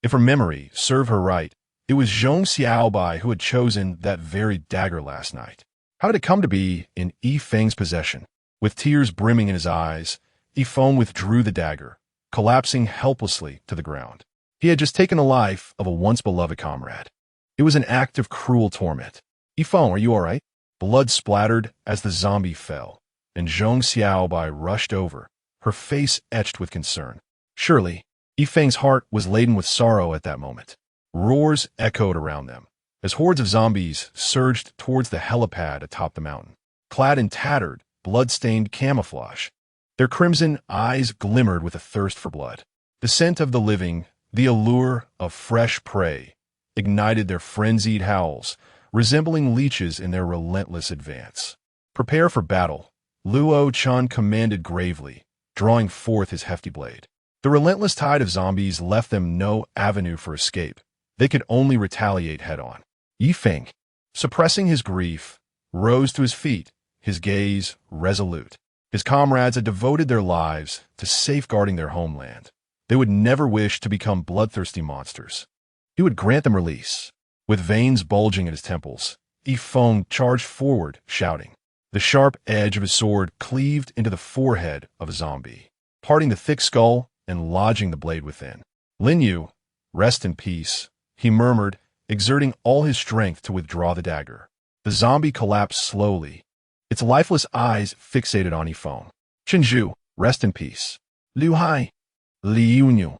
If her memory served her right, it was Zhong Xiaobai who had chosen that very dagger last night. How did it come to be in Yi Feng's possession? With tears brimming in his eyes, Yi Feng withdrew the dagger, collapsing helplessly to the ground. He had just taken the life of a once-beloved comrade. It was an act of cruel torment. Yi Feng, are you all right? Blood splattered as the zombie fell, and Zhong Xiaobai rushed over, her face etched with concern. Surely, Yi Feng's heart was laden with sorrow at that moment. Roars echoed around them, as hordes of zombies surged towards the helipad atop the mountain, clad in tattered, blood-stained camouflage. Their crimson eyes glimmered with a thirst for blood. The scent of the living, the allure of fresh prey, ignited their frenzied howls, resembling leeches in their relentless advance. Prepare for battle, Luo Chan commanded gravely, drawing forth his hefty blade. The relentless tide of zombies left them no avenue for escape. They could only retaliate head-on. Yi Feng, suppressing his grief, rose to his feet, his gaze resolute. His comrades had devoted their lives to safeguarding their homeland. They would never wish to become bloodthirsty monsters. He would grant them release. With veins bulging at his temples, Yi Feng charged forward, shouting. The sharp edge of his sword cleaved into the forehead of a zombie, parting the thick skull and lodging the blade within. Lin Nian, rest in peace, he murmured, exerting all his strength to withdraw the dagger. The zombie collapsed slowly, its lifeless eyes fixated on Yi Feng. Chenju, rest in peace. Liu Hai, Li Yunyu.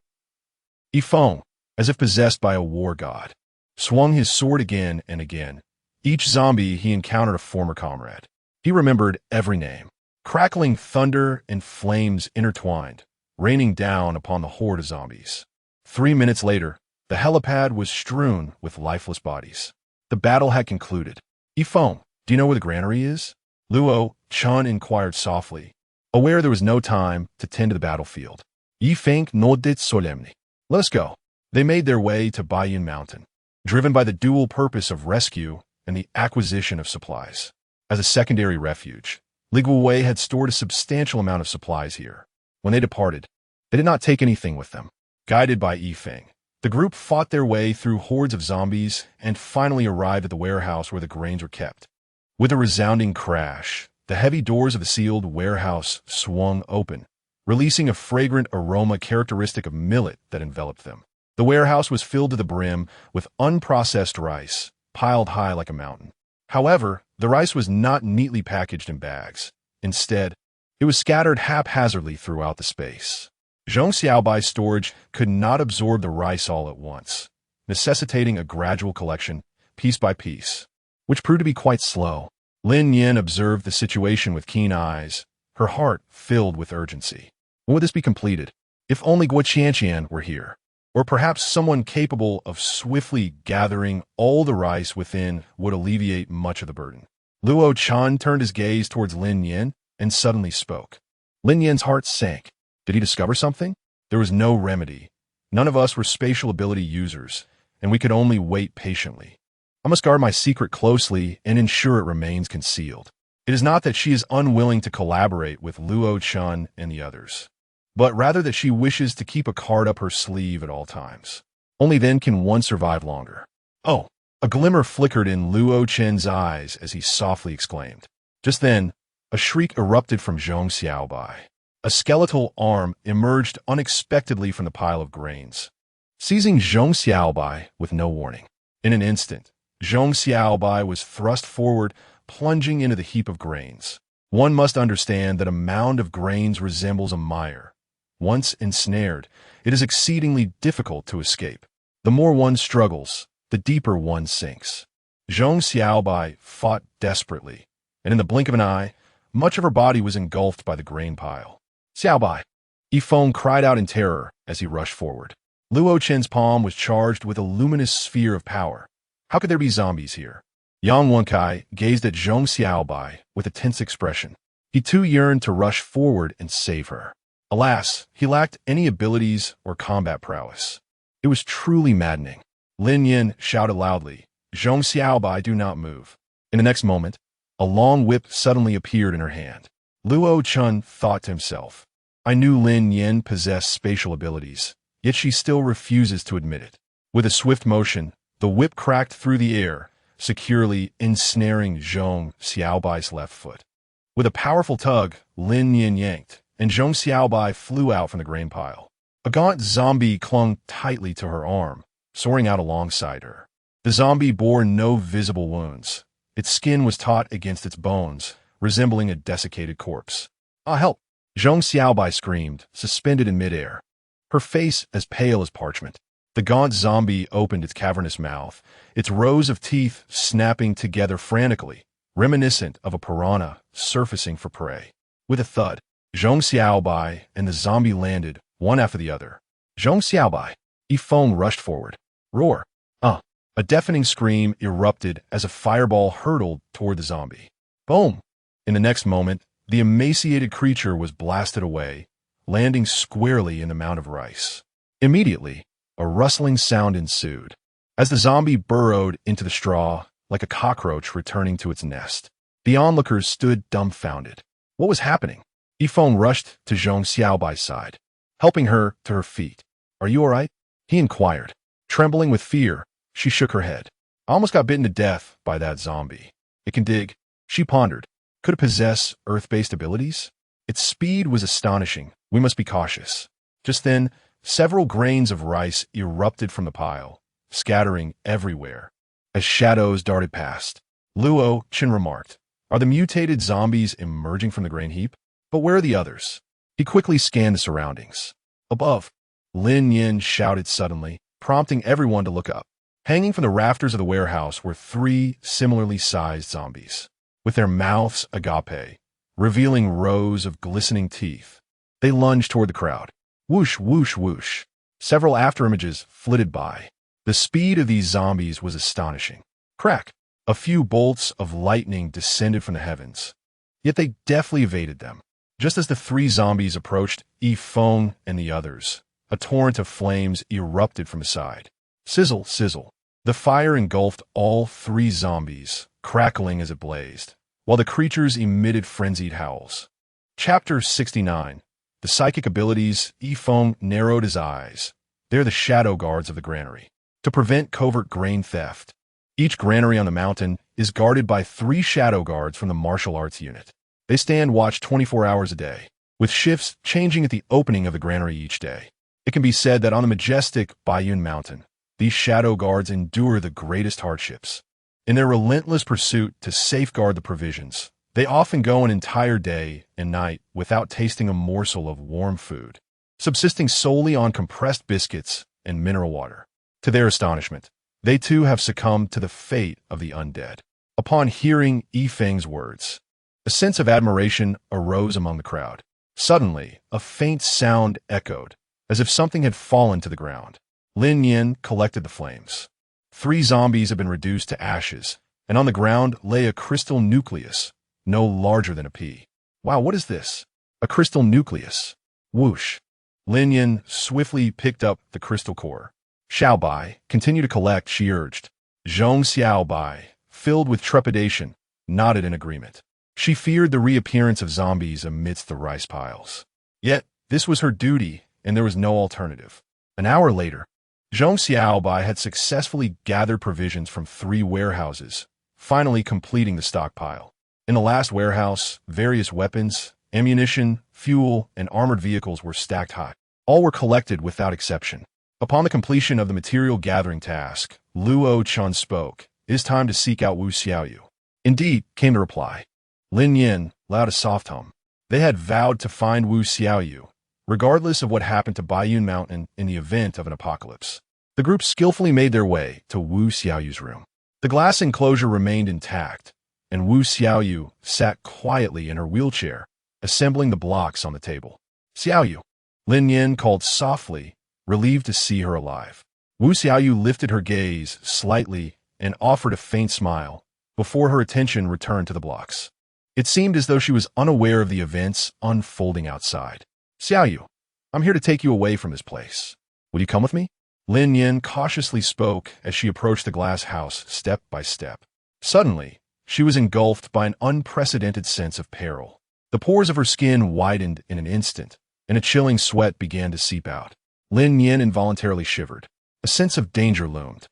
Yi Feng, as if possessed by a war god, swung his sword again and again. Each zombie he encountered a former comrade. He remembered every name. Crackling thunder and flames intertwined, raining down upon the horde of zombies. 3 minutes later, the helipad was strewn with lifeless bodies. The battle had concluded. Yi Feng, do you know where the granary is? Luo Chan inquired softly, aware there was no time to tend to the battlefield. Yi Feng nodded solemnly. Let us go. They made their way to Baiyin Mountain, driven by the dual purpose of rescue and the acquisition of supplies. As a secondary refuge, Li Guowei had stored a substantial amount of supplies here. When they departed, they did not take anything with them. Guided by Yi Feng, the group fought their way through hordes of zombies and finally arrived at the warehouse where the grains were kept. With a resounding crash, the heavy doors of the sealed warehouse swung open, releasing a fragrant aroma characteristic of millet that enveloped them. The warehouse was filled to the brim with unprocessed rice, piled high like a mountain. However, the rice was not neatly packaged in bags. Instead, it was scattered haphazardly throughout the space. Zhong Xiaobai's storage could not absorb the rice all at once, necessitating a gradual collection, piece by piece, which proved to be quite slow. Lin Nian observed the situation with keen eyes, her heart filled with urgency. When would this be completed? If only Guo Qianqian were here, or perhaps someone capable of swiftly gathering all the rice within would alleviate much of the burden. Luo Chan turned his gaze towards Lin Nian and suddenly spoke. Lin Nian's heart sank. Did he discover something? There was no remedy. None of us were spatial ability users, and we could only wait patiently. I must guard my secret closely and ensure it remains concealed. It is not that she is unwilling to collaborate with Luo Chan and the others, but rather that she wishes to keep a card up her sleeve at all times. Only then can one survive longer. Oh, a glimmer flickered in Luo Chen's eyes as he softly exclaimed. Just then, a shriek erupted from Zhong Xiaobai. A skeletal arm emerged unexpectedly from the pile of grains, seizing Zhong Xiaobai with no warning. In an instant, Zhong Xiaobai was thrust forward, plunging into the heap of grains. One must understand that a mound of grains resembles a mire. Once ensnared, it is exceedingly difficult to escape. The more one struggles, the deeper one sinks. Zhong Xiaobai fought desperately, and in the blink of an eye, much of her body was engulfed by the grain pile. Xiaobai! Yi Feng cried out in terror as he rushed forward. Luo Chen's palm was charged with a luminous sphere of power. How could there be zombies here? Yang Wenkai gazed at Zhong Xiaobai with a tense expression. He too yearned to rush forward and save her. Alas, he lacked any abilities or combat prowess. It was truly maddening. Lin Nian shouted loudly, Zhong Xiaobai, do not move. In the next moment, a long whip suddenly appeared in her hand. Luo Chan thought to himself, I knew Lin Nian possessed spatial abilities, yet she still refuses to admit it. With a swift motion, the whip cracked through the air, securely ensnaring Zhong Xiaobai's left foot. With a powerful tug, Lin Nian yanked, and Zhong Xiaobai flew out from the grain pile. A gaunt zombie clung tightly to her arm, soaring out alongside her. The zombie bore no visible wounds. Its skin was taut against its bones, resembling a desiccated corpse. "Ah, help!" Zhong Xiaobai screamed, suspended in midair, her face as pale as parchment. The gaunt zombie opened its cavernous mouth, its rows of teeth snapping together frantically, reminiscent of a piranha surfacing for prey. With a thud, Zhong Xiaobai and the zombie landed, one after the other. "Zhong Xiaobai!" Yifeng rushed forward. "Roar! A deafening scream erupted as a fireball hurtled toward the zombie. Boom! In the next moment, the emaciated creature was blasted away, landing squarely in the mound of rice. Immediately, a rustling sound ensued, as the zombie burrowed into the straw like a cockroach returning to its nest. The onlookers stood dumbfounded. What was happening? Yifeng rushed to Zhong Xiaobai's side, helping her to her feet. "Are you all right?" he inquired. Trembling with fear, she shook her head. "I almost got bitten to death by that zombie. It can dig," she pondered. "Could it possess Earth-based abilities? Its speed was astonishing. We must be cautious." Just then, several grains of rice erupted from the pile, scattering everywhere. As shadows darted past, Luo Chen remarked, "Are the mutated zombies emerging from the grain heap? But where are the others?" He quickly scanned the surroundings. Above, Lin Nian shouted suddenly, prompting everyone to look up. Hanging from the rafters of the warehouse were 3 similarly sized zombies, with their mouths agape, revealing rows of glistening teeth. They lunged toward the crowd. Whoosh, whoosh, whoosh. Several afterimages flitted by. The speed of these zombies was astonishing. Crack! A few bolts of lightning descended from the heavens. Yet they deftly evaded them. Just as the 3 zombies approached Yifeng and the others, a torrent of flames erupted from the side. Sizzle, sizzle. The fire engulfed all 3 zombies, crackling as it blazed, while the creatures emitted frenzied howls. Chapter 69. The psychic abilities. Yifeng narrowed his eyes. They're the shadow guards of the granary, to prevent covert grain theft. Each granary on the mountain is guarded by 3 shadow guards from the martial arts unit. They stand watch 24 hours a day, with shifts changing at the opening of the granary each day. It can be said that on the majestic Betrayal mountain, these shadow guards endure the greatest hardships. In their relentless pursuit to safeguard the provisions, they often go an entire day and night without tasting a morsel of warm food, subsisting solely on compressed biscuits and mineral water. To their astonishment, they too have succumbed to the fate of the undead. Upon hearing Yifeng's words, a sense of admiration arose among the crowd. Suddenly, a faint sound echoed, as if something had fallen to the ground. Lin Nian collected the flames. 3 zombies had been reduced to ashes, and on the ground lay a crystal nucleus, no larger than a pea. Wow, what is this? A crystal nucleus. Whoosh. Lin Nian swiftly picked up the crystal core. "Xiaobai, continue to collect," she urged. Zhong Xiaobai, filled with trepidation, nodded in agreement. She feared the reappearance of zombies amidst the rice piles. Yet, this was her duty, and there was no alternative. An hour later, Zhong Xiaobai had successfully gathered provisions from 3 warehouses, finally completing the stockpile. In the last warehouse, various weapons, ammunition, fuel, and armored vehicles were stacked high. All were collected without exception. Upon the completion of the material gathering task, Luo Chen spoke. "It is time to seek out Wu Xiaoyu." "Indeed," came the reply. Lin Nian allowed a soft hum. They had vowed to find Wu Xiaoyu, regardless of what happened to Betrayal Mountain in the event of an apocalypse. The group skillfully made their way to Wu Xiaoyu's room. The glass enclosure remained intact, and Wu Xiaoyu sat quietly in her wheelchair, assembling the blocks on the table. "Xiaoyu," Lin Nian called softly, relieved to see her alive. Wu Xiaoyu lifted her gaze slightly and offered a faint smile, before her attention returned to the blocks. It seemed as though she was unaware of the events unfolding outside. "Xiaoyu, I'm here to take you away from this place. Will you come with me?" Lin Nian cautiously spoke as she approached the glass house step by step. Suddenly, she was engulfed by an unprecedented sense of peril. The pores of her skin widened in an instant, and a chilling sweat began to seep out. Lin Nian involuntarily shivered. A sense of danger loomed.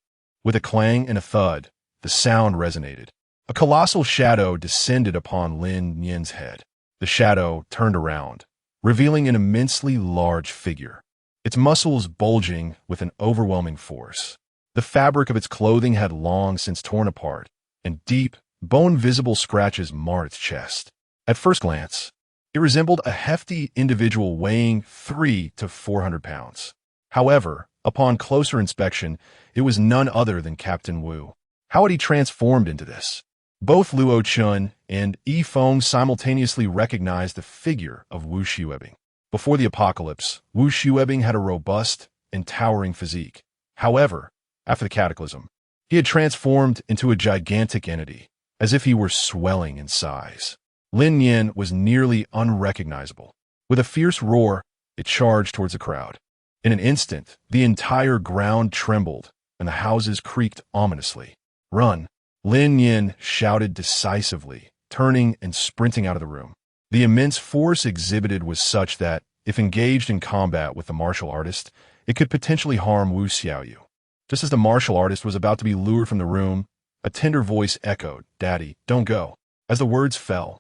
With a clang and a thud, the sound resonated. A colossal shadow descended upon Lin Nian's head. The shadow turned around, revealing an immensely large figure, its muscles bulging with an overwhelming force. The fabric of its clothing had long since torn apart, and deep, bone-visible scratches marred its chest. At first glance, it resembled a hefty individual weighing 300 to 400 pounds. However, upon closer inspection, it was none other than Captain Wu. How had he transformed into this? Both Luo Chun and Yi Feng simultaneously recognized the figure of Wu Xuebing. Before the apocalypse, Wu Xuebing had a robust and towering physique. However, after the cataclysm, he had transformed into a gigantic entity, as if he were swelling in size. Lin Nian was nearly unrecognizable. With a fierce roar, it charged towards the crowd. In an instant, the entire ground trembled, and the houses creaked ominously. "Run!" Lin Nian shouted decisively, turning and sprinting out of the room. The immense force exhibited was such that, if engaged in combat with the martial artist, it could potentially harm Wu Xiaoyu. Just as the martial artist was about to be lured from the room, a tender voice echoed, "Daddy, don't go." As the words fell,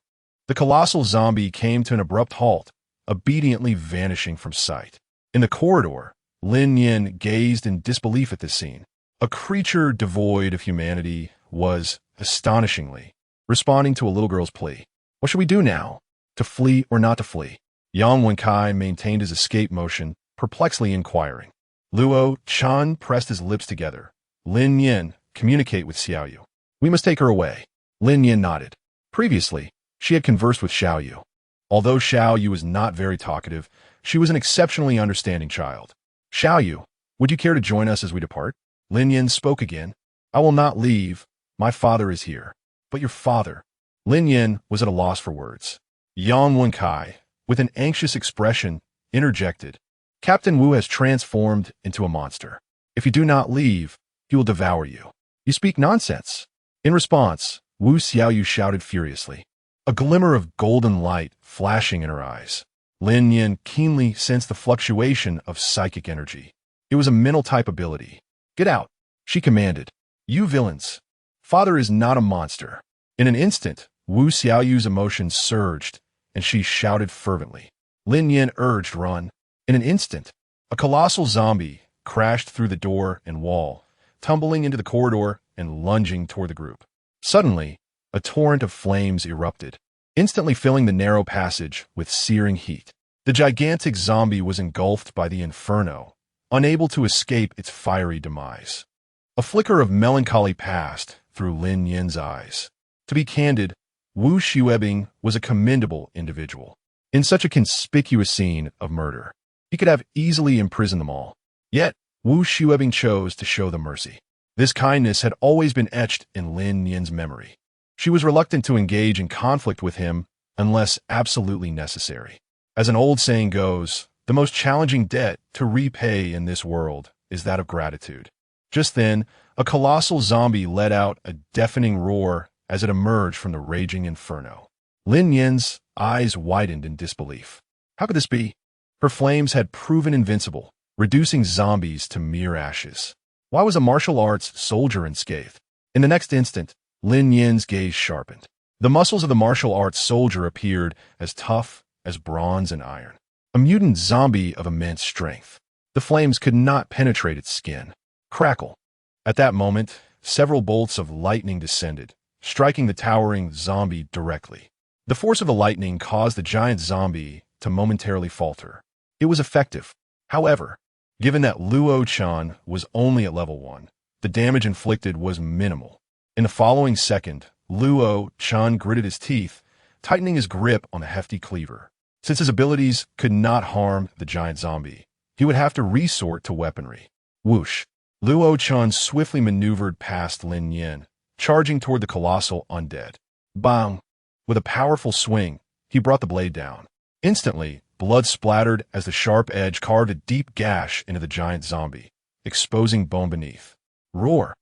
the colossal zombie came to an abrupt halt, obediently vanishing from sight. In the corridor, Lin Nian gazed in disbelief at this scene. A creature devoid of humanity was, astonishingly, responding to a little girl's plea. What should we do now? To flee or not to flee? Yang Wenkai maintained his escape motion, perplexedly inquiring. Luo Chan pressed his lips together. Lin Nian, communicate with Xiaoyu. We must take her away. Lin Nian nodded. Previously, she had conversed with Xiaoyu. Although Xiaoyu was not very talkative, she was an exceptionally understanding child. Xiaoyu, would you care to join us as we depart? Lin Nian spoke again. I will not leave. My father is here. But your father? Lin Nian was at a loss for words. Yang Wenkai, with an anxious expression, interjected. Captain Wu has transformed into a monster. If you do not leave, he will devour you. You speak nonsense. In response, Wu Xiaoyu shouted furiously, a glimmer of golden light flashing in her eyes. Lin Nian keenly sensed the fluctuation of psychic energy. It was a mental-type ability. Get out, she commanded. You villains. Father is not a monster. In an instant, Wu Xiaoyu's emotions surged, and she shouted fervently. Lin Nian urged, run. In an instant, a colossal zombie crashed through the door and wall, tumbling into the corridor and lunging toward the group. Suddenly, a torrent of flames erupted, instantly filling the narrow passage with searing heat. The gigantic zombie was engulfed by the inferno, unable to escape its fiery demise. A flicker of melancholy passed through Lin Nian's eyes. To be candid, Wu Xuebing was a commendable individual. In such a conspicuous scene of murder, he could have easily imprisoned them all. Yet, Wu Xuebing chose to show them mercy. This kindness had always been etched in Lin Nian's memory. She was reluctant to engage in conflict with him unless absolutely necessary. As an old saying goes, the most challenging debt to repay in this world is that of gratitude. Just then, a colossal zombie let out a deafening roar as it emerged from the raging inferno. Lin Nian's eyes widened in disbelief. How could this be? Her flames had proven invincible, reducing zombies to mere ashes. Why was a martial arts soldier unscathed? In the next instant, Lin Nian's gaze sharpened. The muscles of the martial arts soldier appeared as tough as bronze and iron. A mutant zombie of immense strength. The flames could not penetrate its skin. Crackle. At that moment, several bolts of lightning descended, striking the towering zombie directly. The force of the lightning caused the giant zombie to momentarily falter. It was effective. However, given that Luo Chan was only at level 1, the damage inflicted was minimal. In the following second, Luo Chan gritted his teeth, tightening his grip on the hefty cleaver. Since his abilities could not harm the giant zombie, he would have to resort to weaponry. Whoosh! Luo Chan swiftly maneuvered past Lin Nian, charging toward the colossal undead. Bang! With a powerful swing, he brought the blade down. Instantly, blood splattered as the sharp edge carved a deep gash into the giant zombie, exposing bone beneath. Roar!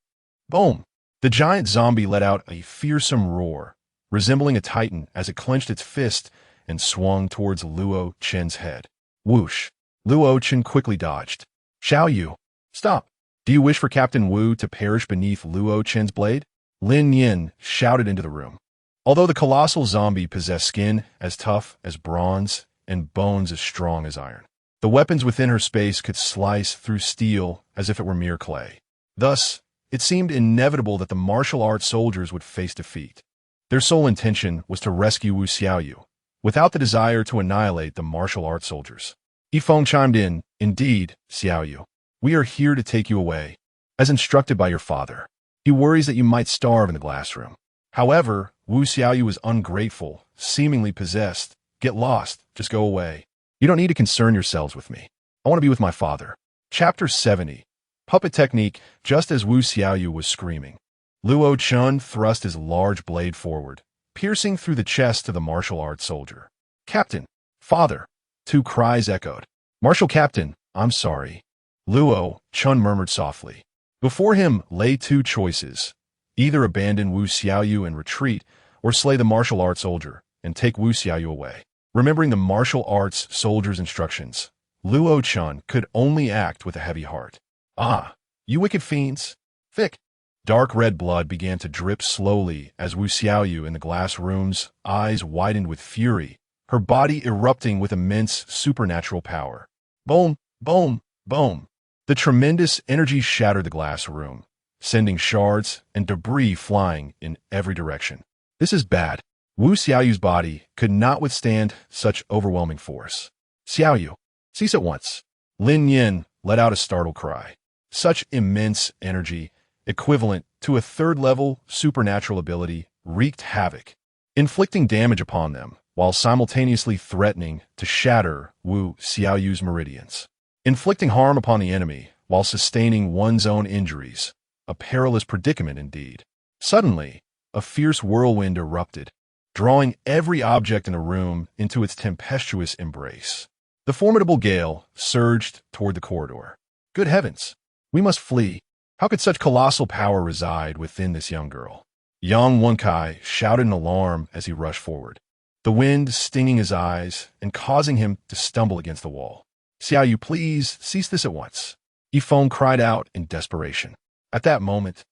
Boom! The giant zombie let out a fearsome roar, resembling a titan as it clenched its fist and swung towards Luo Chen's head. Whoosh. Luo Chen quickly dodged. Xiao Yu. Stop. Do you wish for Captain Wu to perish beneath Luo Chen's blade? Lin Nian shouted into the room. Although the colossal zombie possessed skin as tough as bronze and bones as strong as iron, the weapons within her space could slice through steel as if it were mere clay. Thus, it seemed inevitable that the martial arts soldiers would face defeat. Their sole intention was to rescue Wu Xiaoyu, without the desire to annihilate the martial arts soldiers. Yifeng chimed in, Indeed, Xiaoyu. We are here to take you away, as instructed by your father. He worries that you might starve in the glass room. However, Wu Xiaoyu is ungrateful, seemingly possessed. Get lost, just go away. You don't need to concern yourselves with me. I want to be with my father. Chapter 70. Puppet Technique. Just as Wu Xiaoyu was screaming, Luo Chen thrust his large blade forward, piercing through the chest of the martial arts soldier. Captain! Father! Two cries echoed. Martial Captain, I'm sorry. Luo Chen murmured softly. Before him lay two choices. Either abandon Wu Xiaoyu and retreat, or slay the martial arts soldier and take Wu Xiaoyu away. Remembering the martial arts soldier's instructions, Luo Chen could only act with a heavy heart. Ah, you wicked fiends! Thick! Dark red blood began to drip slowly as Wu Xiaoyu in the glass room's eyes widened with fury, her body erupting with immense supernatural power. Boom! Boom! Boom! The tremendous energy shattered the glass room, sending shards and debris flying in every direction. This is bad. Wu Xiaoyu's body could not withstand such overwhelming force. Xiaoyu, cease at once. Lin Nian let out a startled cry. Such immense energy, equivalent to a third-level supernatural ability, wreaked havoc, inflicting damage upon them while simultaneously threatening to shatter Wu Xiaoyu's meridians. Inflicting harm upon the enemy while sustaining one's own injuries, a perilous predicament indeed. Suddenly, a fierce whirlwind erupted, drawing every object in the room into its tempestuous embrace. The formidable gale surged toward the corridor. Good heavens! We must flee. How could such colossal power reside within this young girl? Yang Wenkai shouted in alarm as he rushed forward, the wind stinging his eyes and causing him to stumble against the wall. Xiaoyu, please cease this at once. Yifeng cried out in desperation. At that moment,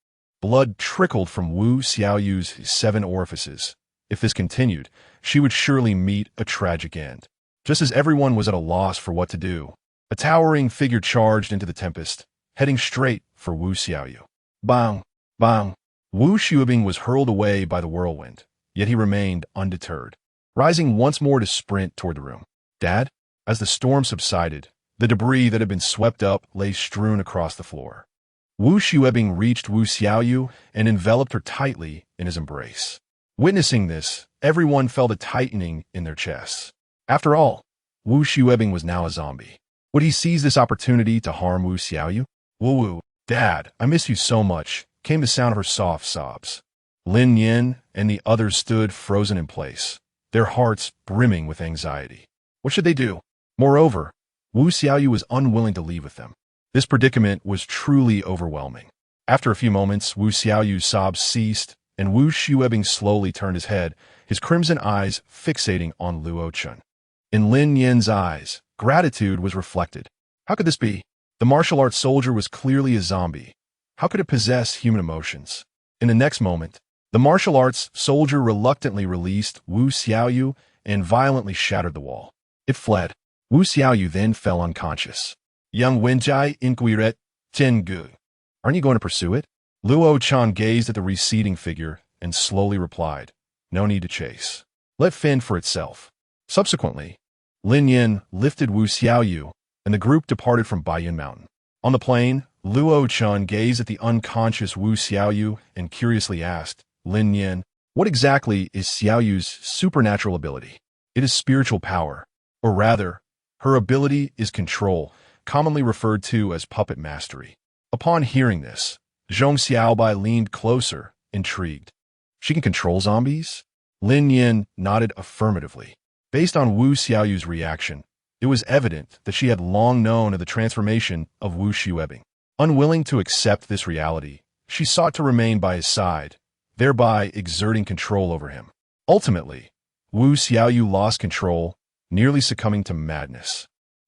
blood trickled from Wu Xiaoyu's 7 orifices. If this continued, she would surely meet a tragic end. Just as everyone was at a loss for what to do, a towering figure charged into the tempest, heading straight for Wu Xiaoyu. Bang! Bang! Wu Xiaobing was hurled away by the whirlwind, yet he remained undeterred, rising once more to sprint toward the room. Dad? As the storm subsided, the debris that had been swept up lay strewn across the floor. Wu Xiaobing reached Wu Xiaoyu and enveloped her tightly in his embrace. Witnessing this, everyone felt a tightening in their chests. After all, Wu Xiaobing was now a zombie. Would he seize this opportunity to harm Wu Xiaoyu? Wu, Dad, I miss you so much, came the sound of her soft sobs. Lin Nian and the others stood frozen in place, their hearts brimming with anxiety. What should they do? Moreover, Wu Xiaoyu was unwilling to leave with them. This predicament was truly overwhelming. After a few moments, Wu Xiaoyu's sobs ceased, and Wu Xiaobing slowly turned his head, his crimson eyes fixating on Luo Chen. In Lin Yan's eyes, gratitude was reflected. How could this be? The martial arts soldier was clearly a zombie. How could it possess human emotions? In the next moment, the martial arts soldier reluctantly released Wu Xiaoyu and violently shattered the wall. It fled. Wu Xiaoyu then fell unconscious. Young Wenjai inquiret, Tengu. Aren't you going to pursue it? Luo Chen gazed at the receding figure and slowly replied, No need to chase. Let fend for itself. Subsequently, Lin Nian lifted Wu Xiaoyu, and the group departed from Baiyan Mountain. On the plain, Luo Chen gazed at the unconscious Wu Xiaoyu and curiously asked, Lin Nian, what exactly is Xiaoyu's supernatural ability? It is spiritual power, or rather, her ability is control, commonly referred to as puppet mastery. Upon hearing this, Zhong Xiaobai leaned closer, intrigued. She can control zombies? Lin Nian nodded affirmatively. Based on Wu Xiaoyu's reaction, it was evident that she had long known of the transformation of Wu Xiaobing. Unwilling to accept this reality, she sought to remain by his side, thereby exerting control over him. Ultimately, Wu Xiaoyu lost control, nearly succumbing to madness.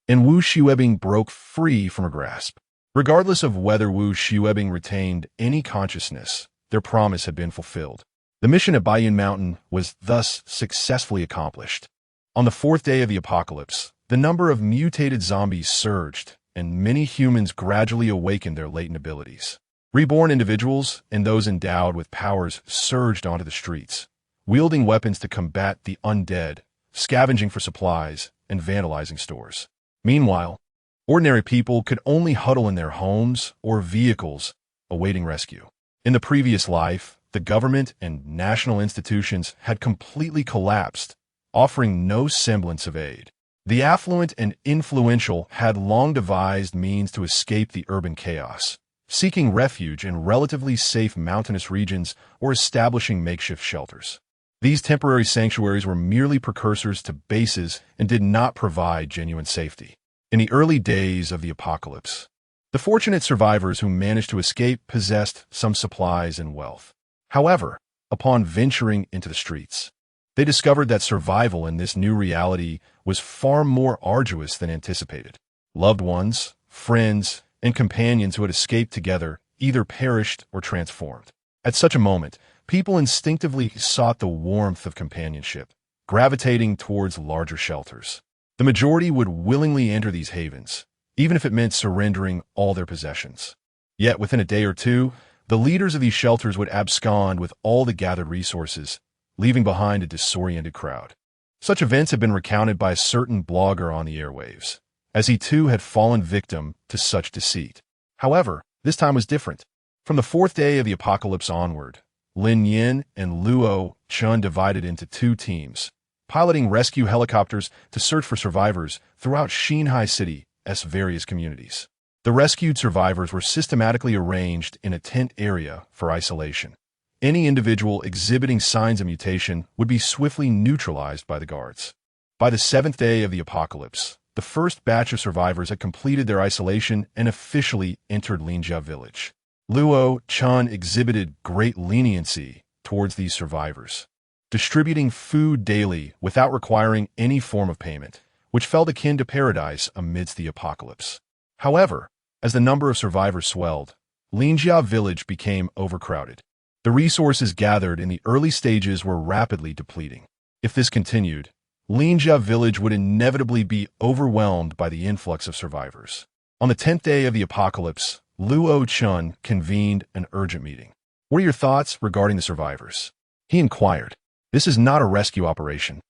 and Wu Xuebing broke free from her grasp. Regardless of whether Wu Xuebing retained any consciousness, their promise had been fulfilled. The mission at Baiyin Mountain was thus successfully accomplished. On the fourth day of the apocalypse, the number of mutated zombies surged, and many humans gradually awakened their latent abilities. Reborn individuals and those endowed with powers surged onto the streets, wielding weapons to combat the undead, scavenging for supplies, and vandalizing stores. Meanwhile, ordinary people could only huddle in their homes or vehicles, awaiting rescue. In the previous life, the government and national institutions had completely collapsed, offering no semblance of aid. The affluent and influential had long devised means to escape the urban chaos, seeking refuge in relatively safe mountainous regions or establishing makeshift shelters. These temporary sanctuaries were merely precursors to bases and did not provide genuine safety. In the early days of the apocalypse, the fortunate survivors who managed to escape possessed some supplies and wealth. However, upon venturing into the streets, they discovered that survival in this new reality was far more arduous than anticipated. Loved ones, friends, and companions who had escaped together either perished or transformed. At such a moment, people instinctively sought the warmth of companionship, gravitating towards larger shelters. The majority would willingly enter these havens, even if it meant surrendering all their possessions. Yet within a day or two, the leaders of these shelters would abscond with all the gathered resources, leaving behind a disoriented crowd. Such events have been recounted by a certain blogger on the airwaves, as he too had fallen victim to such deceit. However, this time was different. From the fourth day of the apocalypse onward, Lin Nian and Luo Chun divided into two teams, piloting rescue helicopters to search for survivors throughout Xinhai City's various communities. The rescued survivors were systematically arranged in a tent area for isolation. Any individual exhibiting signs of mutation would be swiftly neutralized by the guards. By the seventh day of the apocalypse, the first batch of survivors had completed their isolation and officially entered Linjia village. Luo Chun exhibited great leniency towards these survivors, distributing food daily without requiring any form of payment, which felt akin to paradise amidst the apocalypse. However, as the number of survivors swelled, Linjia village became overcrowded. The resources gathered in the early stages were rapidly depleting. If this continued, Linjia village would inevitably be overwhelmed by the influx of survivors. On the 10th day of the apocalypse, Luo Chun convened an urgent meeting. "What are your thoughts regarding the survivors?" he inquired. "This is not a rescue operation.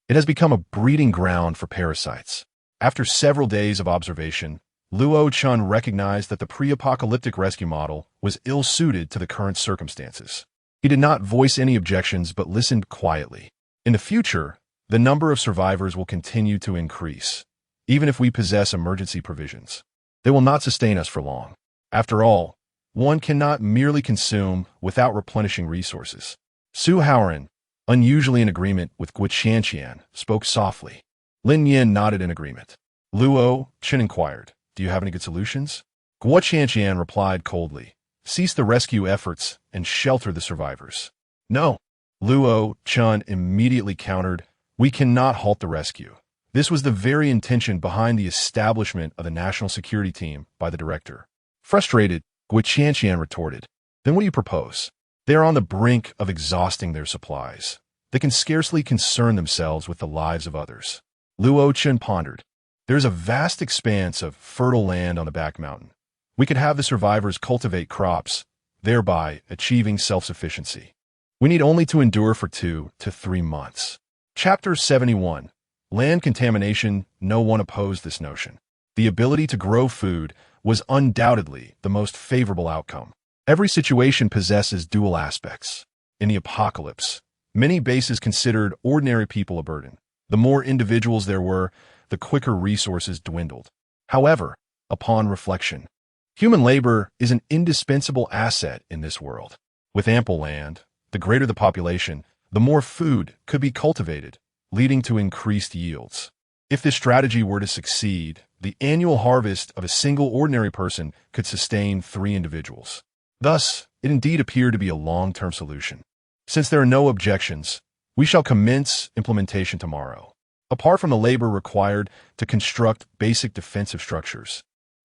It has become a breeding ground for parasites." After several days of observation, Luo Chun recognized that the pre-apocalyptic rescue model was ill-suited to the current circumstances. He did not voice any objections but listened quietly. In the future, the number of survivors will continue to increase, even if we possess emergency provisions. They will not sustain us for long. After all, one cannot merely consume without replenishing resources. Su Haoran, unusually in agreement with Guo Qianqian, spoke softly. Lin Nian nodded in agreement. Luo Chun inquired, "Do you have any good solutions?" Guo Qianqian replied coldly, "Cease the rescue efforts and shelter the survivors." "No." Luo Chun immediately countered, "We cannot halt the rescue." This was the very intention behind the establishment of the National Security Team by the director. Frustrated, Guo Qianqian retorted, "Then what do you propose?" They are on the brink of exhausting their supplies. They can scarcely concern themselves with the lives of others. Luo Chun pondered. There is a vast expanse of fertile land on the back mountain. We could have the survivors cultivate crops, thereby achieving self-sufficiency. We need only to endure for 2 to 3 months. Chapter 71. Land contamination. No one opposed this notion. The ability to grow food was undoubtedly the most favorable outcome. Every situation possesses dual aspects. In the apocalypse, many bases considered ordinary people a burden. The more individuals there were, the quicker resources dwindled. However, upon reflection, human labor is an indispensable asset in this world. With ample land, the greater the population, the more food could be cultivated, leading to increased yields. If this strategy were to succeed, the annual harvest of a single ordinary person could sustain 3 individuals. Thus, it indeed appeared to be a long-term solution. Since there are no objections, we shall commence implementation tomorrow. apart from the labor required to construct basic defensive structures.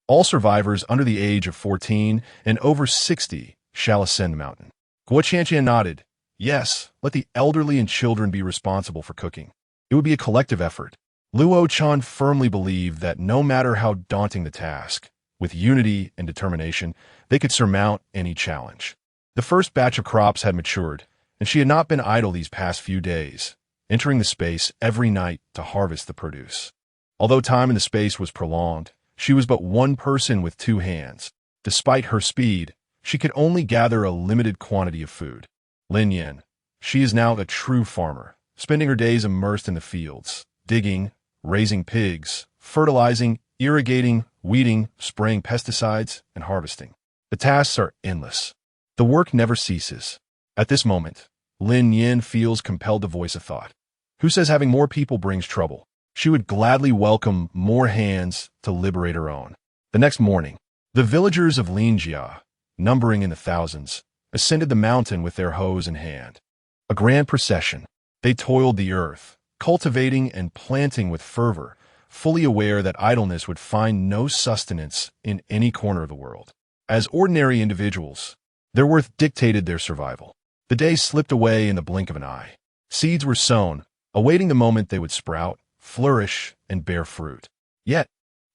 All survivors under the age of 14 and over 60 shall ascend the mountain. Guo Qianqian nodded. Yes, let the elderly and children be responsible for cooking. It would be a collective effort. Luo Chan firmly believed that no matter how daunting the task, with unity and determination, they could surmount any challenge. The first batch of crops had matured, and she had not been idle these past few days, entering the space every night to harvest the produce. Although time in the space was prolonged, she was but one person with two hands. Despite her speed, she could only gather a limited quantity of food. Lin Nian, she is now a true farmer, spending her days immersed in the fields, digging, raising pigs, fertilizing, irrigating, weeding, spraying pesticides, and harvesting. The tasks are endless. The work never ceases. At this moment, Lin Nian feels compelled to voice a thought. Who says having more people brings trouble? She would gladly welcome more hands to liberate her own. The next morning, the villagers of Linjia, numbering in the thousands, ascended the mountain with their hoes in hand. A grand procession. They toiled the earth, cultivating and planting with fervor, fully aware that idleness would find no sustenance in any corner of the world. As ordinary individuals, their worth dictated their survival. The day slipped away in the blink of an eye. Seeds were sown, awaiting the moment they would sprout, flourish, and bear fruit. Yet,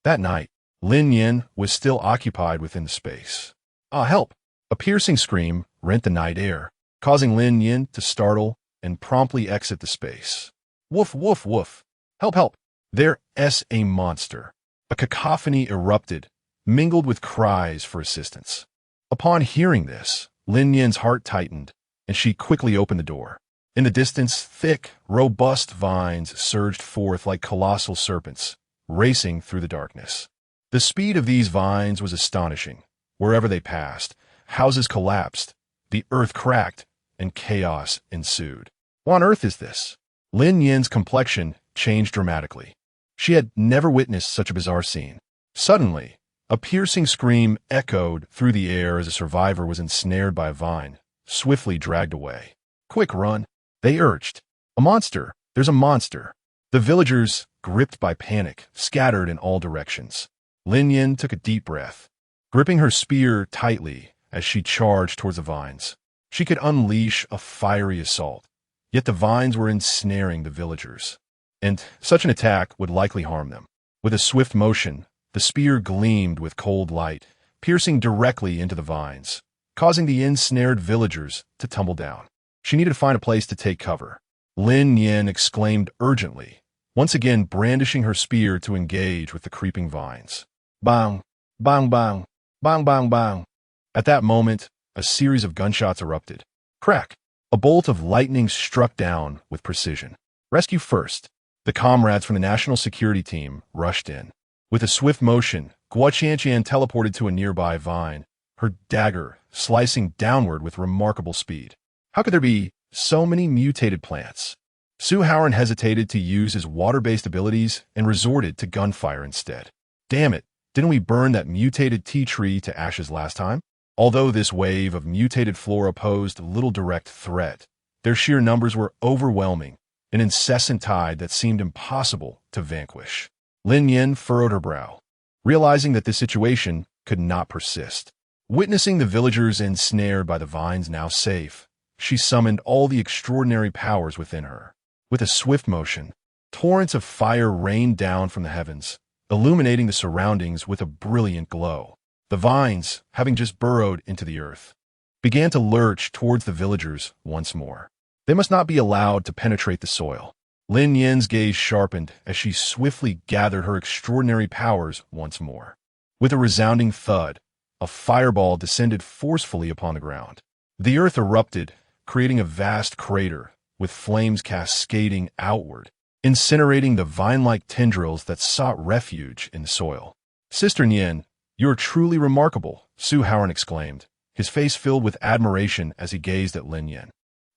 that night, Lin Nian was still occupied within the space. Ah, help! A piercing scream rent the night air, causing Lin Nian to startle and promptly exit the space. Woof, woof, woof. Help, help! There's a monster. A cacophony erupted, mingled with cries for assistance. Upon hearing this, Lin Nian's heart tightened, and she quickly opened the door. In the distance, thick, robust vines surged forth like colossal serpents, racing through the darkness. The speed of these vines was astonishing. Wherever they passed, houses collapsed, the earth cracked, and chaos ensued. What on earth is this? Lin Nian's complexion changed dramatically. She had never witnessed such a bizarre scene. Suddenly, a piercing scream echoed through the air as a survivor was ensnared by a vine, swiftly dragged away. Quick, run! They urged. A monster! There's a monster! The villagers, gripped by panic, scattered in all directions. Lin Nian took a deep breath, gripping her spear tightly as she charged towards the vines. She could unleash a fiery assault, yet the vines were ensnaring the villagers, and such an attack would likely harm them. With a swift motion, the spear gleamed with cold light, piercing directly into the vines, causing the ensnared villagers to tumble down. She needed to find a place to take cover. Lin Nian exclaimed urgently, once again brandishing her spear to engage with the creeping vines. Bang! Bang bang! Bang bang bang! At that moment, a series of gunshots erupted. Crack! A bolt of lightning struck down with precision. Rescue first! The comrades from the National Security Team rushed in. With a swift motion, Guo Qianqian teleported to a nearby vine, her dagger slicing downward with remarkable speed. How could there be so many mutated plants? Su Haoran hesitated to use his water-based abilities and resorted to gunfire instead. Damn it, didn't we burn that mutated tea tree to ashes last time? Although this wave of mutated flora posed little direct threat, their sheer numbers were overwhelming, an incessant tide that seemed impossible to vanquish. Lin Nian furrowed her brow, realizing that this situation could not persist. Witnessing the villagers ensnared by the vines now safe, she summoned all the extraordinary powers within her. With a swift motion, torrents of fire rained down from the heavens, illuminating the surroundings with a brilliant glow. The vines, having just burrowed into the earth, began to lurch towards the villagers once more. They must not be allowed to penetrate the soil. Lin Nian's gaze sharpened as she swiftly gathered her extraordinary powers once more. With a resounding thud, a fireball descended forcefully upon the ground. The earth erupted, creating a vast crater, with flames cascading outward, incinerating the vine-like tendrils that sought refuge in the soil. Sister Nian, you are truly remarkable, Su Haoran exclaimed, his face filled with admiration as he gazed at Lin Nian.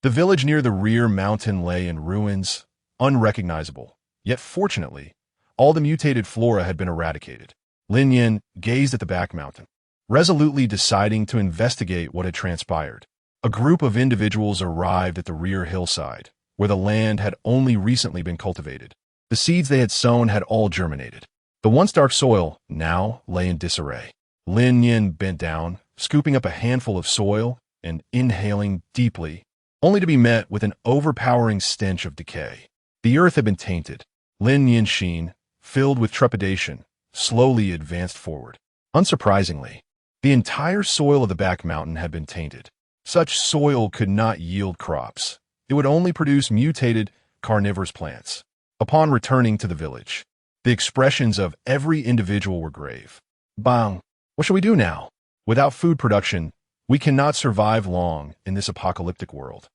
The village near the rear mountain lay in ruins, unrecognizable, yet fortunately, all the mutated flora had been eradicated. Lin Nian gazed at the back mountain, resolutely deciding to investigate what had transpired. A group of individuals arrived at the rear hillside, where the land had only recently been cultivated. The seeds they had sown had all germinated. The once dark soil now lay in disarray. Lin Nian bent down, scooping up a handful of soil and inhaling deeply, only to be met with an overpowering stench of decay. The earth had been tainted. Lin Nian's sheen, filled with trepidation, slowly advanced forward. Unsurprisingly, the entire soil of the back mountain had been tainted. Such soil could not yield crops. It would only produce mutated, carnivorous plants. Upon returning to the village, the expressions of every individual were grave. Bang! What shall we do now? Without food production, we cannot survive long in this apocalyptic world.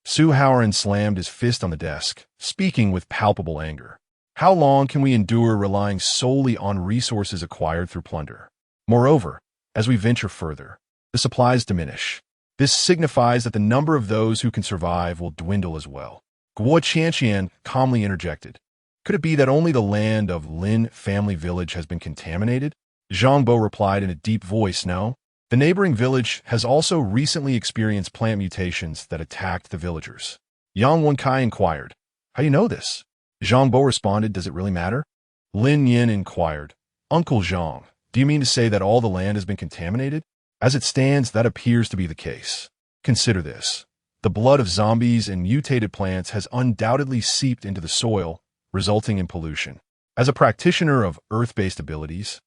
Su Haoran slammed his fist on the desk, speaking with palpable anger. How long can we endure relying solely on resources acquired through plunder? Moreover, as we venture further, the supplies diminish. This signifies that the number of those who can survive will dwindle as well. Guo Qianqian calmly interjected. Could it be that only the land of Lin family village has been contaminated? Zhang Bo replied in a deep voice, no. The neighboring village has also recently experienced plant mutations that attacked the villagers. Yang Wenkai inquired, how do you know this? Zhang Bo responded, does it really matter? Lin Nian inquired, Uncle Zhang, do you mean to say that all the land has been contaminated? As it stands, that appears to be the case. Consider this. The blood of zombies and mutated plants has undoubtedly seeped into the soil, resulting in pollution. As a practitioner of earth-based abilities,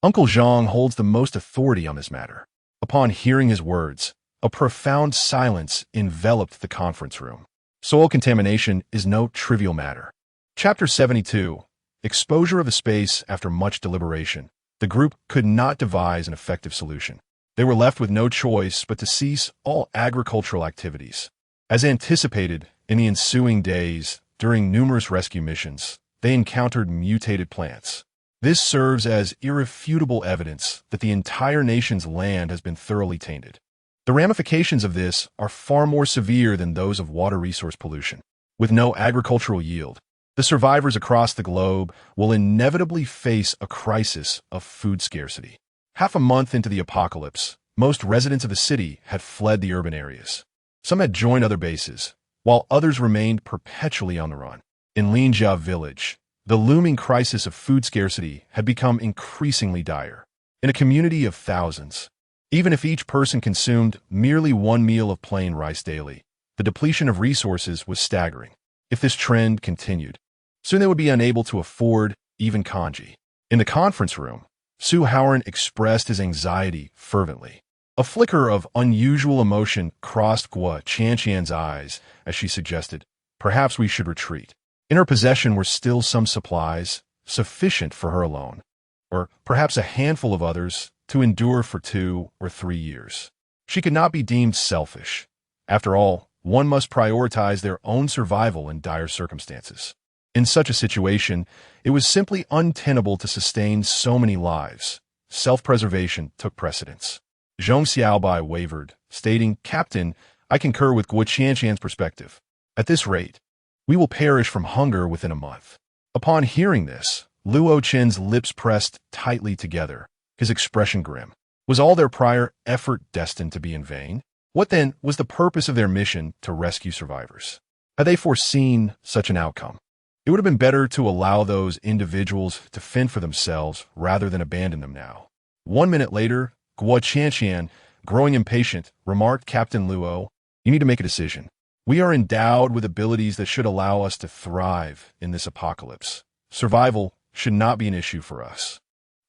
Uncle Zhang holds the most authority on this matter. Upon hearing his words, a profound silence enveloped the conference room. Soil contamination is no trivial matter. Chapter 72. Exposure of the space after much deliberation. The group could not devise an effective solution. They were left with no choice but to cease all agricultural activities. As anticipated, in the ensuing days, during numerous rescue missions, they encountered mutated plants. This serves as irrefutable evidence that the entire nation's land has been thoroughly tainted. The ramifications of this are far more severe than those of water resource pollution. With no agricultural yield, the survivors across the globe will inevitably face a crisis of food scarcity. Half a month into the apocalypse, most residents of the city had fled the urban areas. Some had joined other bases, while others remained perpetually on the run. In Linjia village, the looming crisis of food scarcity had become increasingly dire. In a community of thousands, even if each person consumed merely one meal of plain rice daily, the depletion of resources was staggering. If this trend continued, soon they would be unable to afford even kanji. In the conference room, Su Haoran expressed his anxiety fervently. A flicker of unusual emotion crossed Guo Qianqian's eyes as she suggested, perhaps we should retreat. In her possession were still some supplies, sufficient for her alone, or perhaps a handful of others to endure for 2 or 3 years. She could not be deemed selfish. After all, one must prioritize their own survival in dire circumstances. In such a situation, it was simply untenable to sustain so many lives. Self-preservation took precedence. Zhong Xiaobai wavered, stating, Captain, I concur with Guo Qianqian's perspective. At this rate, we will perish from hunger within a month. Upon hearing this, Luo Chen's lips pressed tightly together, his expression grim. Was all their prior effort destined to be in vain? What then was the purpose of their mission to rescue survivors? Had they foreseen such an outcome? It would have been better to allow those individuals to fend for themselves rather than abandon them now. 1 minute later, Guo Qianqian, growing impatient, remarked, Captain Luo, you need to make a decision. We are endowed with abilities that should allow us to thrive in this apocalypse. Survival should not be an issue for us.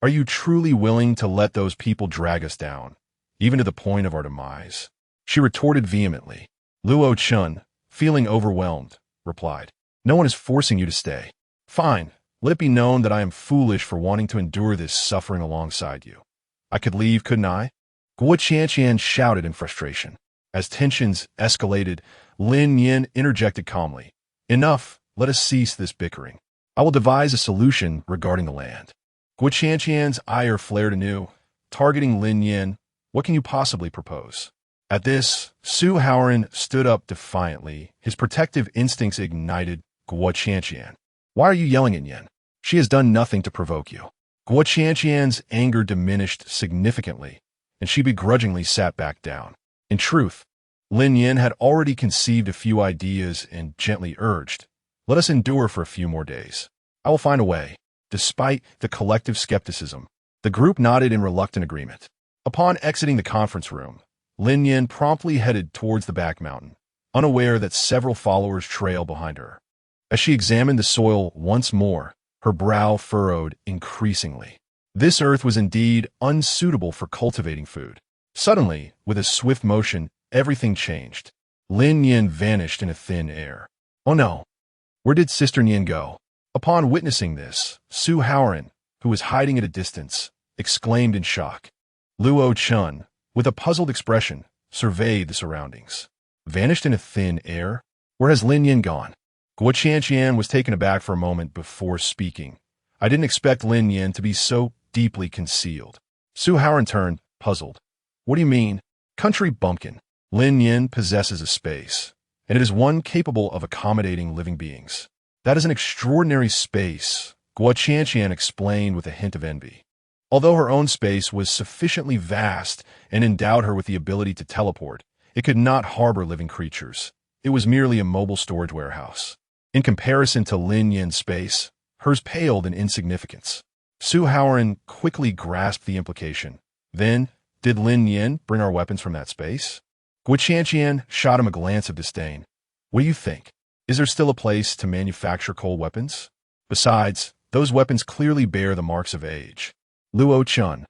Are you truly willing to let those people drag us down, even to the point of our demise? She retorted vehemently. Luo Chun, feeling overwhelmed, replied, no one is forcing you to stay. Fine, let it be known that I am foolish for wanting to endure this suffering alongside you. I could leave, couldn't I? Guo Qianqian shouted in frustration. As tensions escalated, Lin Nian interjected calmly. Enough, let us cease this bickering. I will devise a solution regarding the land. Guo Qianqian's ire flared anew, targeting Lin Nian. What can you possibly propose? At this, Su Haoran stood up defiantly, his protective instincts ignited. Guo Qianqian, why are you yelling at Nian? She has done nothing to provoke you. Guo Qianqian's anger diminished significantly, and she begrudgingly sat back down. In truth, Lin Nian had already conceived a few ideas and gently urged, let us endure for a few more days. I will find a way. Despite the collective skepticism, the group nodded in reluctant agreement. Upon exiting the conference room, Lin Nian promptly headed towards the back mountain, unaware that several followers trailed behind her. As she examined the soil once more, her brow furrowed increasingly. This earth was indeed unsuitable for cultivating food. Suddenly, with a swift motion, everything changed. Lin Nian vanished in a thin air. Oh no! Where did Sister Nian go? Upon witnessing this, Su Haoran, who was hiding at a distance, exclaimed in shock. Luo Chun, with a puzzled expression, surveyed the surroundings. Vanished in a thin air? Where has Lin Nian gone? Guo Qianqian was taken aback for a moment before speaking. I didn't expect Lin Nian to be so deeply concealed. Su Haoran turned, puzzled. What do you mean? Country bumpkin. Lin Nian possesses a space, and it is one capable of accommodating living beings. That is an extraordinary space, Guo Qianqian explained with a hint of envy. Although her own space was sufficiently vast and endowed her with the ability to teleport, it could not harbor living creatures. It was merely a mobile storage warehouse. In comparison to Lin Nian's space, hers paled in insignificance. Su Haoran quickly grasped the implication. Then, did Lin Nian bring our weapons from that space? Guo Qianqian shot him a glance of disdain. What do you think? Is there still a place to manufacture cold weapons? Besides, those weapons clearly bear the marks of age. Luo Chun.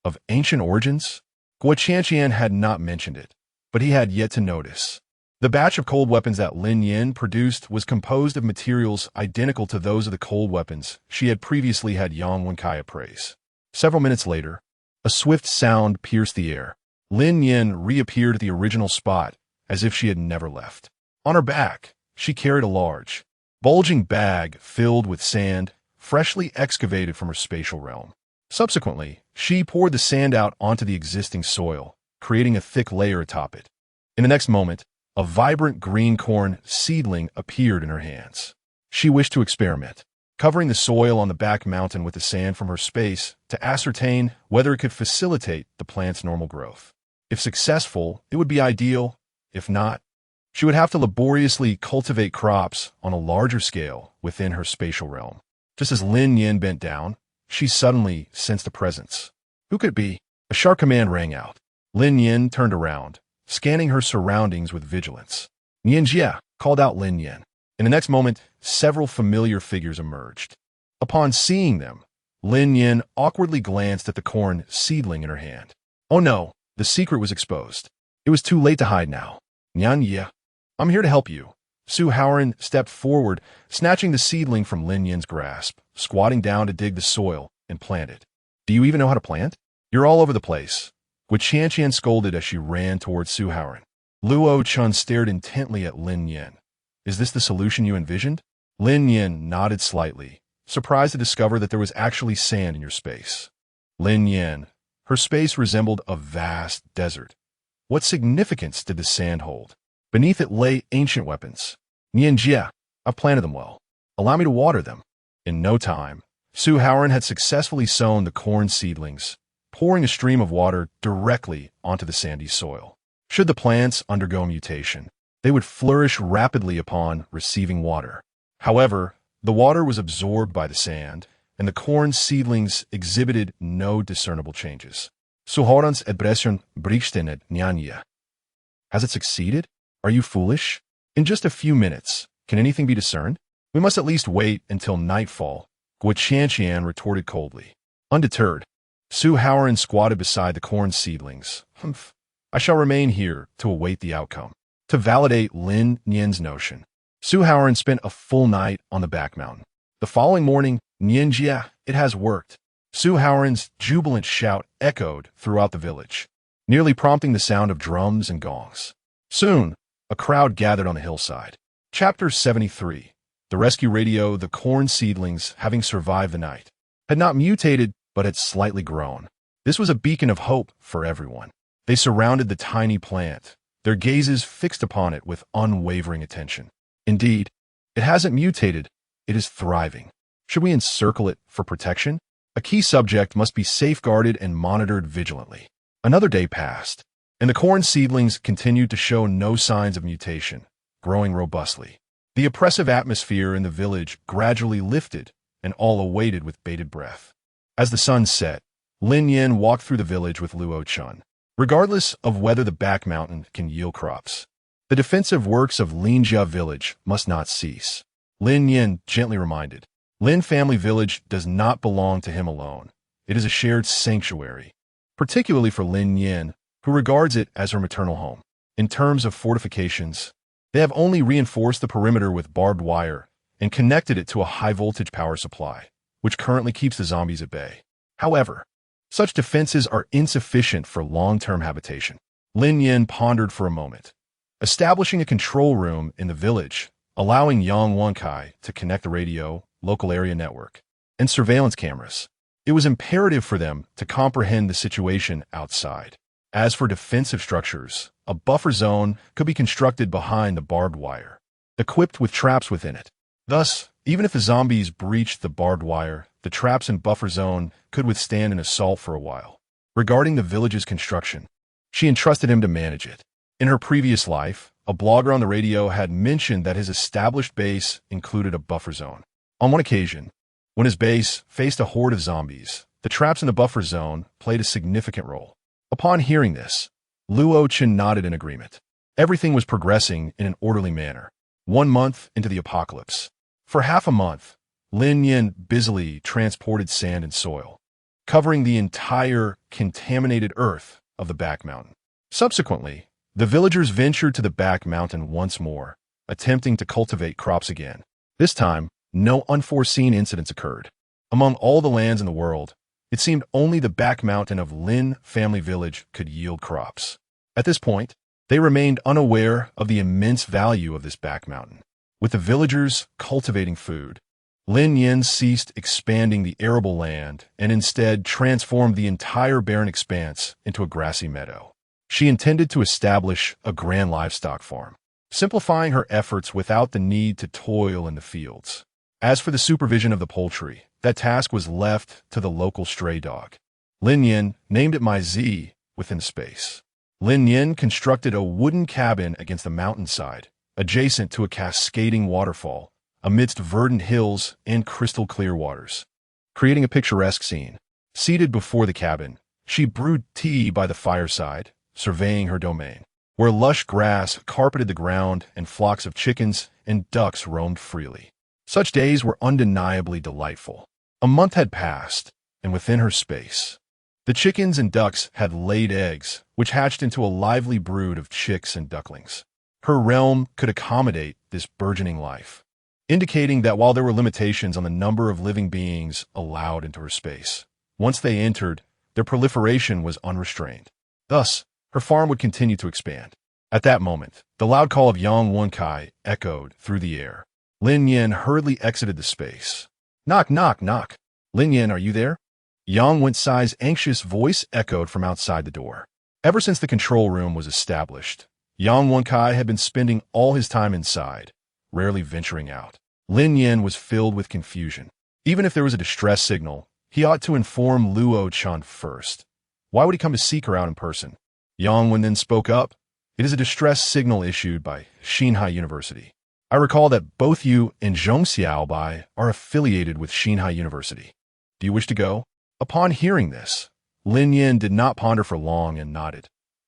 Of ancient origins? Guo Qianqian had not mentioned it, but he had yet to notice. The batch of cold weapons that Lin Nian produced was composed of materials identical to those of the cold weapons she had previously had Yang Wenkai appraise. Several minutes later, a swift sound pierced the air. Lin Nian reappeared at the original spot, as if she had never left. On her back, she carried a large, bulging bag filled with sand, freshly excavated from her spatial realm. Subsequently, she poured the sand out onto the existing soil, creating a thick layer atop it. In the next moment, a vibrant green corn seedling appeared in her hands. She wished to experiment, covering the soil on the back mountain with the sand from her space to ascertain whether it could facilitate the plant's normal growth. If successful, it would be ideal. If not, she would have to laboriously cultivate crops on a larger scale within her spatial realm. Just as Lin Nian bent down, she suddenly sensed a presence. Who could it be? A sharp command rang out. Lin Nian turned around, scanning her surroundings with vigilance. Nianjia, called out Lin Nian. In the next moment, several familiar figures emerged. Upon seeing them, Lin Nian awkwardly glanced at the corn seedling in her hand. Oh no, the secret was exposed. It was too late to hide now. Nianjia, I'm here to help you. Su Haoran stepped forward, snatching the seedling from Lin Nian's grasp, squatting down to dig the soil and plant it. Do you even know how to plant? You're all over the place. Guo Qianqian scolded as she ran towards Su Haoran. Luo Chun stared intently at Lin Nian. Is this the solution you envisioned? Lin Nian nodded slightly, surprised to discover that there was actually sand in your space. Lin Nian, her space resembled a vast desert. What significance did the sand hold? Beneath it lay ancient weapons. Nianjia, I've planted them well. Allow me to water them. In no time, Su Haoran had successfully sown the corn seedlings, pouring a stream of water directly onto the sandy soil. Should the plants undergo mutation, they would flourish rapidly upon receiving water. However, the water was absorbed by the sand, and the corn seedlings exhibited no discernible changes. Su Haoran's expression brichten et Nianjia. Has it succeeded? Are you foolish? In just a few minutes, can anything be discerned? We must at least wait until nightfall, Guo Qianqian retorted coldly. Undeterred, Su Haoran squatted beside the corn seedlings. Humph. I shall remain here to await the outcome. To validate Lin Nian's notion, Su Haoran spent a full night on the back mountain. The following morning, Nianjia, it has worked. Su Haoran's jubilant shout echoed throughout the village, nearly prompting the sound of drums and gongs. Soon, a crowd gathered on the hillside. Chapter 73. The rescue radio, the corn seedlings, having survived the night, had not mutated but had slightly grown. This was a beacon of hope for everyone. They surrounded the tiny plant, their gazes fixed upon it with unwavering attention. Indeed, it hasn't mutated, it is thriving. Should we encircle it for protection? A key subject must be safeguarded and monitored vigilantly. Another day passed, and the corn seedlings continued to show no signs of mutation, growing robustly. The oppressive atmosphere in the village gradually lifted, and all awaited with bated breath. As the sun set, Lin Nian walked through the village with Luo Chun. Regardless of whether the back mountain can yield crops, the defensive works of Linjia village must not cease. Lin Nian gently reminded. Lin family village does not belong to him alone. It is a shared sanctuary, particularly for Lin Nian, who regards it as her maternal home. In terms of fortifications, they have only reinforced the perimeter with barbed wire and connected it to a high-voltage power supply, which currently keeps the zombies at bay. However, such defenses are insufficient for long-term habitation. Lin Nian pondered for a moment. Establishing a control room in the village, allowing Yang Wenkai to connect the radio, local area network, and surveillance cameras. It was imperative for them to comprehend the situation outside. As for defensive structures, a buffer zone could be constructed behind the barbed wire, equipped with traps within it. Thus, even if the zombies breached the barbed wire, the traps and buffer zone could withstand an assault for a while. Regarding the village's construction, she entrusted him to manage it. In her previous life, a blogger on the radio had mentioned that his established base included a buffer zone. On one occasion, when his base faced a horde of zombies, the traps in the buffer zone played a significant role. Upon hearing this, Luo Chen nodded in agreement. Everything was progressing in an orderly manner. 1 month into the apocalypse. For half a month, Lin Nian busily transported sand and soil, covering the entire contaminated earth of the back mountain. Subsequently, the villagers ventured to the back mountain once more, attempting to cultivate crops again. This time, no unforeseen incidents occurred. Among all the lands in the world, it seemed only the back mountain of Lin family village could yield crops. At this point, they remained unaware of the immense value of this back mountain. With the villagers cultivating food, Lin Nian ceased expanding the arable land and instead transformed the entire barren expanse into a grassy meadow. She intended to establish a grand livestock farm, simplifying her efforts without the need to toil in the fields. As for the supervision of the poultry, that task was left to the local stray dog. Lin Nian named it My-Z within space. Lin Nian constructed a wooden cabin against the mountainside, adjacent to a cascading waterfall, amidst verdant hills and crystal-clear waters, creating a picturesque scene. Seated before the cabin, she brewed tea by the fireside, surveying her domain, where lush grass carpeted the ground and flocks of chickens and ducks roamed freely. Such days were undeniably delightful. A month had passed, and within her space, the chickens and ducks had laid eggs, which hatched into a lively brood of chicks and ducklings. Her realm could accommodate this burgeoning life, indicating that while there were limitations on the number of living beings allowed into her space, once they entered, their proliferation was unrestrained. Thus, her farm would continue to expand. At that moment, the loud call of Yang Wenkai echoed through the air. Lin Nian hurriedly exited the space. Knock, knock, knock. Lin Nian, are you there? Yang Wencai's anxious voice echoed from outside the door. Ever since the control room was established, Yang Wenkai had been spending all his time inside, rarely venturing out. Lin Nian was filled with confusion. Even if there was a distress signal, he ought to inform Luo Chen first. Why would he come to seek her out in person? Yang Wen then spoke up. It is a distress signal issued by Xinhai University. I recall that both you and Zhong Xiaobai are affiliated with Xinhai University. Do you wish to go? Upon hearing this, Lin Nian did not ponder for long and nodded.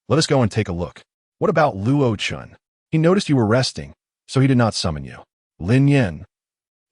Let us go and take a look. What about Luo Chen? He noticed you were resting, so he did not summon you. Lin Nian.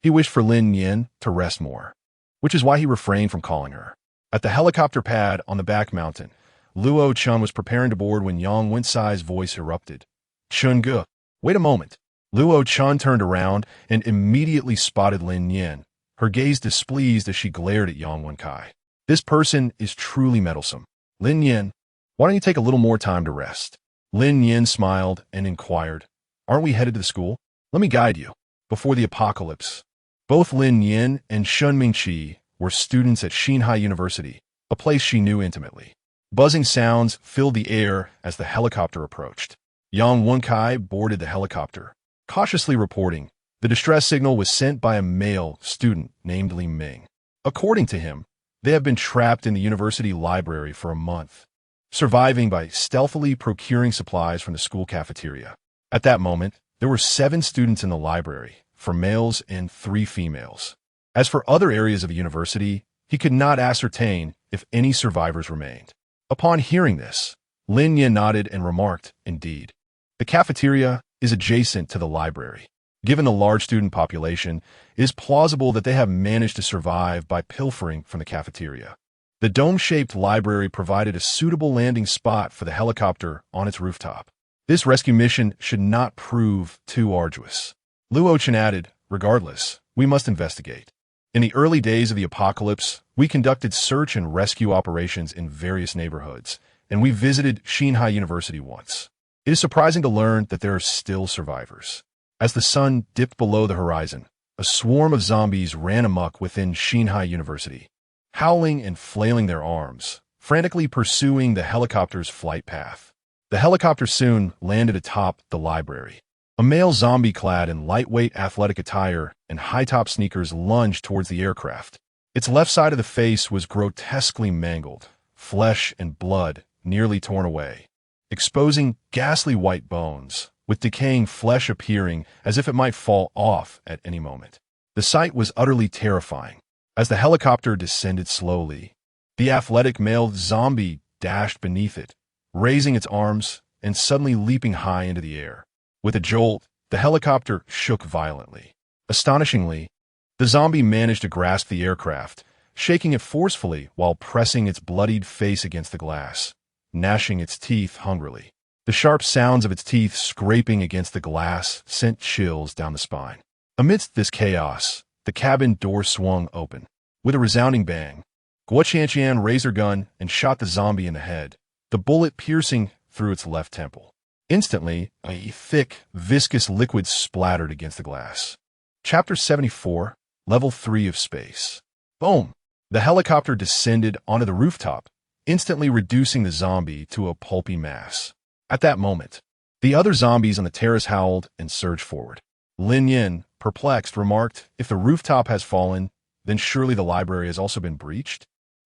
He wished for Lin Nian to rest more, which is why he refrained from calling her. At the helicopter pad on the back mountain, Luo Chen was preparing to board when Yang Wencai's voice erupted. Chun Ge, wait a moment. Luo Chen turned around and immediately spotted Lin Nian, her gaze displeased as she glared at Yang Wenkai. This person is truly meddlesome. Lin Nian, why don't you take a little more time to rest? Lin Nian smiled and inquired, aren't we headed to the school? Let me guide you. Before the apocalypse, both Lin Nian and Shun Mingqi were students at Xinhai University, a place she knew intimately. Buzzing sounds filled the air as the helicopter approached. Yang Wenkai boarded the helicopter, cautiously reporting, the distress signal was sent by a male student named Li Ming. According to him, they have been trapped in the university library for a month, surviving by stealthily procuring supplies from the school cafeteria. At that moment, there were 7 students in the library, 4 males and 3 females. As for other areas of the university, he could not ascertain if any survivors remained. Upon hearing this, Lin Nian nodded and remarked, "Indeed. The cafeteria is adjacent to the library. Given the large student population, it is plausible that they have managed to survive by pilfering from the cafeteria." The dome-shaped library provided a suitable landing spot for the helicopter on its rooftop. This rescue mission should not prove too arduous. Luo Chen added, "Regardless, we must investigate. In the early days of the apocalypse, we conducted search and rescue operations in various neighborhoods, and we visited Xinhai University once. It is surprising to learn that there are still survivors." As the sun dipped below the horizon, a swarm of zombies ran amok within Xinhai University, howling and flailing their arms, frantically pursuing the helicopter's flight path. The helicopter soon landed atop the library. A male zombie clad in lightweight athletic attire and high-top sneakers lunged towards the aircraft. Its left side of the face was grotesquely mangled, flesh and blood nearly torn away, exposing ghastly white bones, with decaying flesh appearing as if it might fall off at any moment. The sight was utterly terrifying. As the helicopter descended slowly, the athletic male zombie dashed beneath it, raising its arms and suddenly leaping high into the air. With a jolt, the helicopter shook violently. Astonishingly, the zombie managed to grasp the aircraft, shaking it forcefully while pressing its bloodied face against the glass, gnashing its teeth hungrily. The sharp sounds of its teeth scraping against the glass sent chills down the spine. Amidst this chaos, the cabin door swung open. With a resounding bang, Guo Qianqian raised her gun and shot the zombie in the head, the bullet piercing through its left temple. Instantly, a thick, viscous liquid splattered against the glass. Chapter 74, Level 3 of Space. Boom! The helicopter descended onto the rooftop, instantly reducing the zombie to a pulpy mass. At that moment, the other zombies on the terrace howled and surged forward. Lin Nian, perplexed, remarked, "If the rooftop has fallen, then surely the library has also been breached?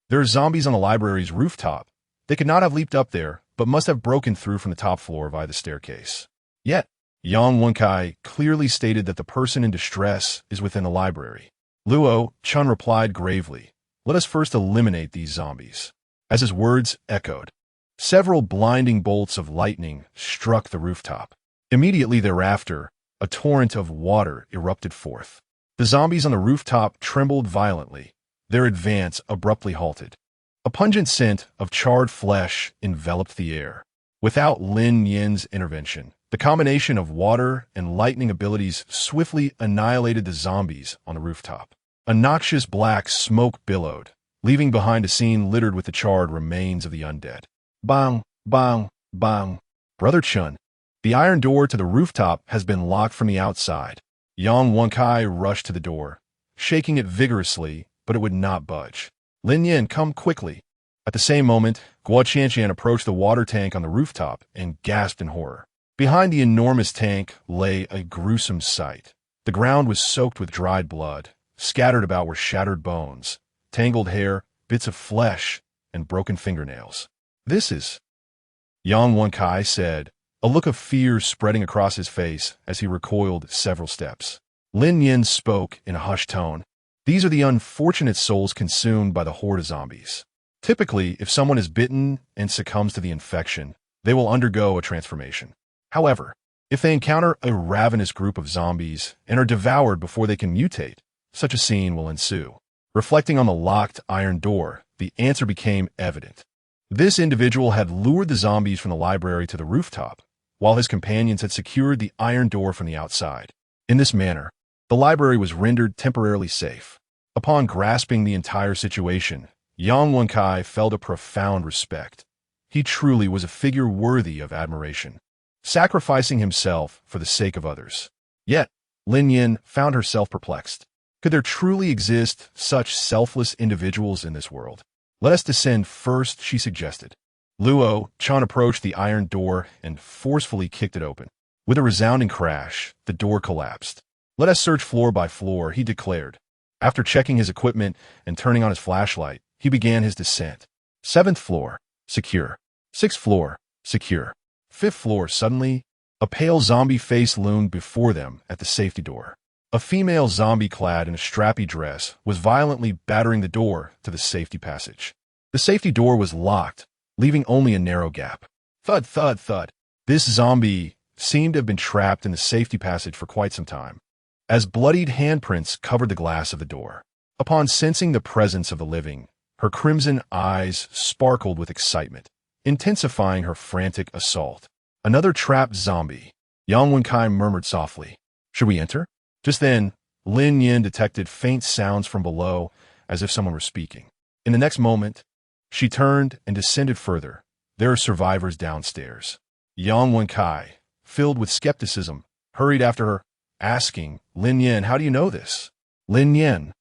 There are zombies on the library's rooftop. They could not have leaped up there, but must have broken through from the top floor via the staircase." Yet, Yang Wenkai clearly stated that the person in distress is within the library. Luo Chen replied gravely, "Let us first eliminate these zombies." As his words echoed, several blinding bolts of lightning struck the rooftop. Immediately thereafter, a torrent of water erupted forth. The zombies on the rooftop trembled violently, their advance abruptly halted. A pungent scent of charred flesh enveloped the air. Without Lin Nian's intervention, the combination of water and lightning abilities swiftly annihilated the zombies on the rooftop. A noxious black smoke billowed, leaving behind a scene littered with the charred remains of the undead. Bang, bang, bang. "Brother Chun, the iron door to the rooftop has been locked from the outside." Yang Wenkai rushed to the door, shaking it vigorously, but it would not budge. "Lin Nian, come quickly." At the same moment, Guo Qianqian approached the water tank on the rooftop and gasped in horror. Behind the enormous tank lay a gruesome sight. The ground was soaked with dried blood. Scattered about were shattered bones, tangled hair, bits of flesh, and broken fingernails. "This is..." Yang Wenkai said, a look of fear spreading across his face as he recoiled several steps. Lin Nian spoke in a hushed tone. "These are the unfortunate souls consumed by the horde of zombies. Typically, if someone is bitten and succumbs to the infection, they will undergo a transformation. However, if they encounter a ravenous group of zombies and are devoured before they can mutate, such a scene will ensue." Reflecting on the locked iron door, the answer became evident. This individual had lured the zombies from the library to the rooftop, while his companions had secured the iron door from the outside. In this manner, the library was rendered temporarily safe. Upon grasping the entire situation, Yang Wenkai felt a profound respect. He truly was a figure worthy of admiration, sacrificing himself for the sake of others. Yet, Lin Nian found herself perplexed. Could there truly exist such selfless individuals in this world? "Let us descend first," she suggested. Luo Chen approached the iron door and forcefully kicked it open. With a resounding crash, the door collapsed. "Let us search floor by floor," he declared. After checking his equipment and turning on his flashlight, he began his descent. 7th floor, secure. 6th floor, secure. 5th floor. Suddenly, a pale zombie face loomed before them at the safety door. A female zombie clad in a strappy dress was violently battering the door to the safety passage. The safety door was locked, leaving only a narrow gap. Thud, thud, thud. This zombie seemed to have been trapped in the safety passage for quite some time, as bloodied handprints covered the glass of the door. Upon sensing the presence of the living, her crimson eyes sparkled with excitement, intensifying her frantic assault. Another trapped zombie. Yang Wenkai murmured softly. Should we enter? Just then, Lin Nian detected faint sounds from below, as if someone were speaking. In the next moment, she turned and descended further. There are survivors downstairs. Yang Wenkai, filled with skepticism, hurried after her, asking, Lin Nian, how do you know this? Lin Nian.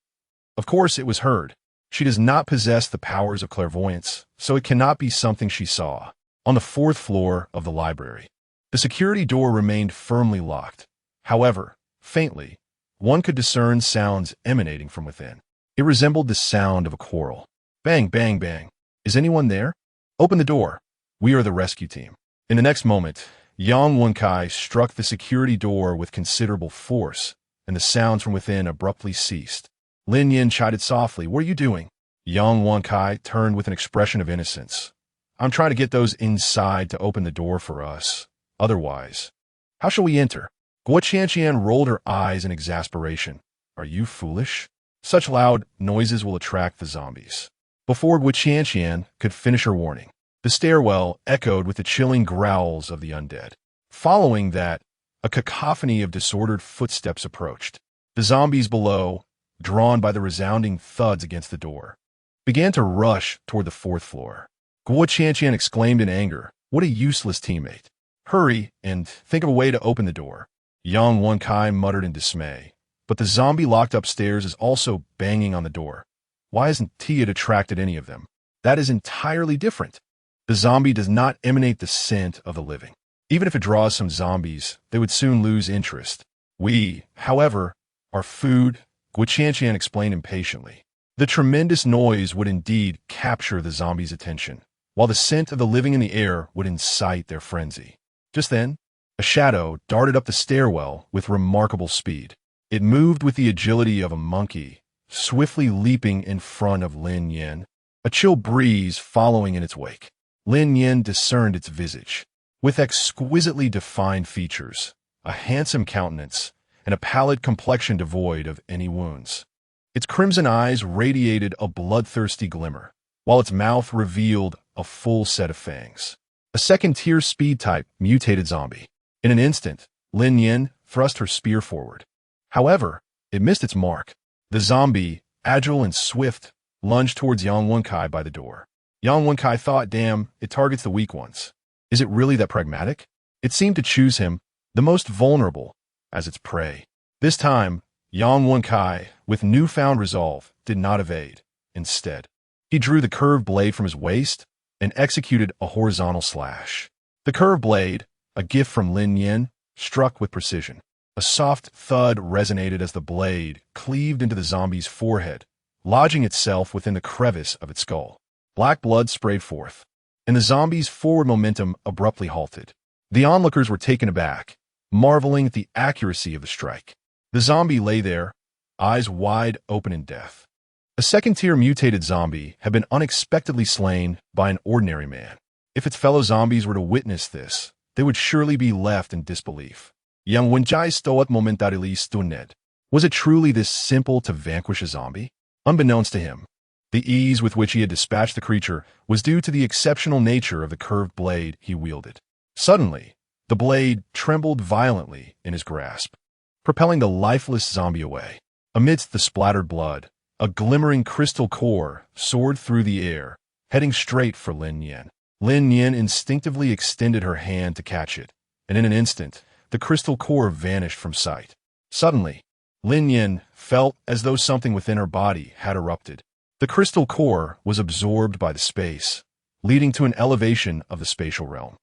Of course it was heard. She does not possess the powers of clairvoyance, so it cannot be something she saw. On the 4th floor of the library, the security door remained firmly locked. However, faintly, one could discern sounds emanating from within. It resembled the sound of a quarrel. Bang, bang, bang. Is anyone there? Open the door. We are the rescue team. In the next moment, Yang Wenkai struck the security door with considerable force, and the sounds from within abruptly ceased. Lin Nian chided softly, What are you doing? Yang Wenkai turned with an expression of innocence. I'm trying to get those inside to open the door for us. Otherwise, how shall we enter? Guo Qianqian rolled her eyes in exasperation. Are you foolish? Such loud noises will attract the zombies. Before Guo Qianqian could finish her warning, the stairwell echoed with the chilling growls of the undead. Following that, a cacophony of disordered footsteps approached. The zombies below, drawn by the resounding thuds against the door, began to rush toward the 4th floor. Guo Qianqian exclaimed in anger, What a useless teammate. Hurry and think of a way to open the door. Yang Wenkai muttered in dismay. But the zombie locked upstairs is also banging on the door. Why hasn't Tia attracted any of them? That is entirely different. The zombie does not emanate the scent of the living. Even if it draws some zombies, they would soon lose interest. We, however, are food, Guo Qianqian explained impatiently. The tremendous noise would indeed capture the zombies' attention, while the scent of the living in the air would incite their frenzy. Just then, a shadow darted up the stairwell with remarkable speed. It moved with the agility of a monkey, swiftly leaping in front of Lin Nian, a chill breeze following in its wake. Lin Nian discerned its visage. With exquisitely defined features, a handsome countenance, and a pallid complexion devoid of any wounds. Its crimson eyes radiated a bloodthirsty glimmer, while its mouth revealed a full set of fangs. A second-tier speed-type mutated zombie. In an instant, Lin Nian thrust her spear forward. However, it missed its mark. The zombie, agile and swift, lunged towards Yang Wenkai by the door. Yang Wenkai thought, damn, it targets the weak ones. Is it really that pragmatic? It seemed to choose him, the most vulnerable, as its prey. This time, Yang Wenkai, with newfound resolve, did not evade. Instead, he drew the curved blade from his waist and executed a horizontal slash. The curved blade, a gift from Lin Nian, struck with precision. A soft thud resonated as the blade cleaved into the zombie's forehead, lodging itself within the crevice of its skull. Black blood sprayed forth, and the zombie's forward momentum abruptly halted. The onlookers were taken aback, marveling at the accuracy of the strike. The zombie lay there, eyes wide open in death. A second-tier mutated zombie had been unexpectedly slain by an ordinary man. If its fellow zombies were to witness this, they would surely be left in disbelief. Yang Wenkai stoat momentarily stunned. Was it truly this simple to vanquish a zombie? Unbeknownst to him, the ease with which he had dispatched the creature was due to the exceptional nature of the curved blade he wielded. Suddenly, the blade trembled violently in his grasp, propelling the lifeless zombie away. Amidst the splattered blood, a glimmering crystal core soared through the air, heading straight for Lin Nian. Lin Nian instinctively extended her hand to catch it, and in an instant, the crystal core vanished from sight. Suddenly, Lin Nian felt as though something within her body had erupted. The crystal core was absorbed by the space, leading to an elevation of the spatial realm.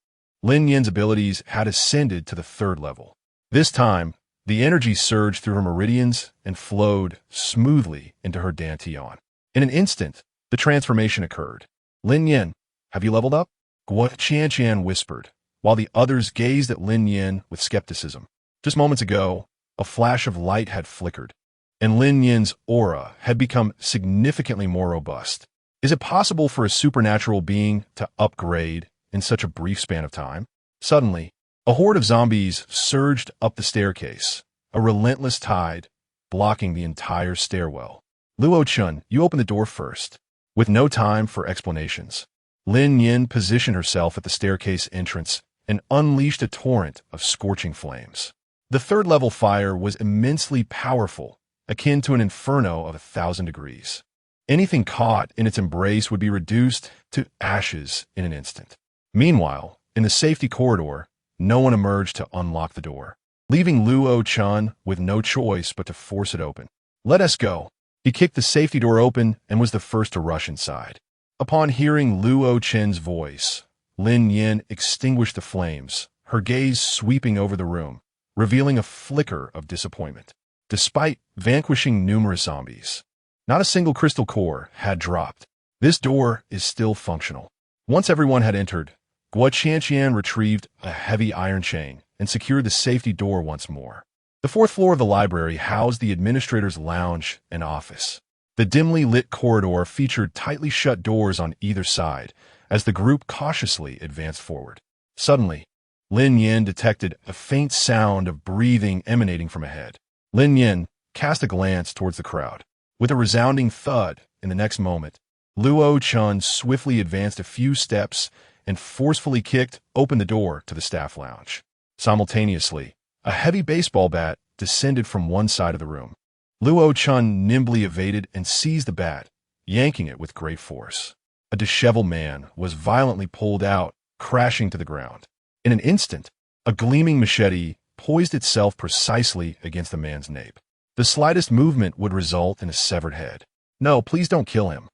Lin Nian's abilities had ascended to the 3rd level. This time, the energy surged through her meridians and flowed smoothly into her dantian. In an instant, the transformation occurred. Lin Nian, have you leveled up? Guo Qianqian whispered, while the others gazed at Lin Nian with skepticism. Just moments ago, A flash of light had flickered, and Lin Nian's aura had become significantly more robust. Is it possible for a supernatural being to upgrade in such a brief span of time? Suddenly, a horde of zombies surged up the staircase, a relentless tide blocking the entire stairwell. Luo Chun, you open the door first. With no time for explanations, Lin Nian positioned herself at the staircase entrance and unleashed a torrent of scorching flames. The third-level fire was immensely powerful, akin to an inferno of 1,000 degrees. Anything caught in its embrace would be reduced to ashes in an instant. Meanwhile, in the safety corridor, no one emerged to unlock the door, leaving Luo Chun with no choice but to force it open. Let us go. He kicked the safety door open and was the first to rush inside. Upon hearing Luo Chen's voice, Lin Nian extinguished the flames, her gaze sweeping over the room, revealing a flicker of disappointment. Despite vanquishing numerous zombies, not a single crystal core had dropped. This door is still functional. Once everyone had entered, Guo Qianqian retrieved a heavy iron chain and secured the safety door once more. The fourth floor of the library housed the administrator's lounge and office. The dimly lit corridor featured tightly shut doors on either side as the group cautiously advanced forward. Suddenly, Lin Nian detected a faint sound of breathing emanating from ahead. Lin Nian cast a glance towards the crowd. With a resounding thud in the next moment, Luo Chun swiftly advanced a few steps and forcefully kicked open the door to the staff lounge. Simultaneously, a heavy baseball bat descended from one side of the room. Luo Chun nimbly evaded and seized the bat, yanking it with great force. A disheveled man was violently pulled out, crashing to the ground. In an instant, a gleaming machete poised itself precisely against the man's nape. The slightest movement would result in a severed head. No, please don't kill him.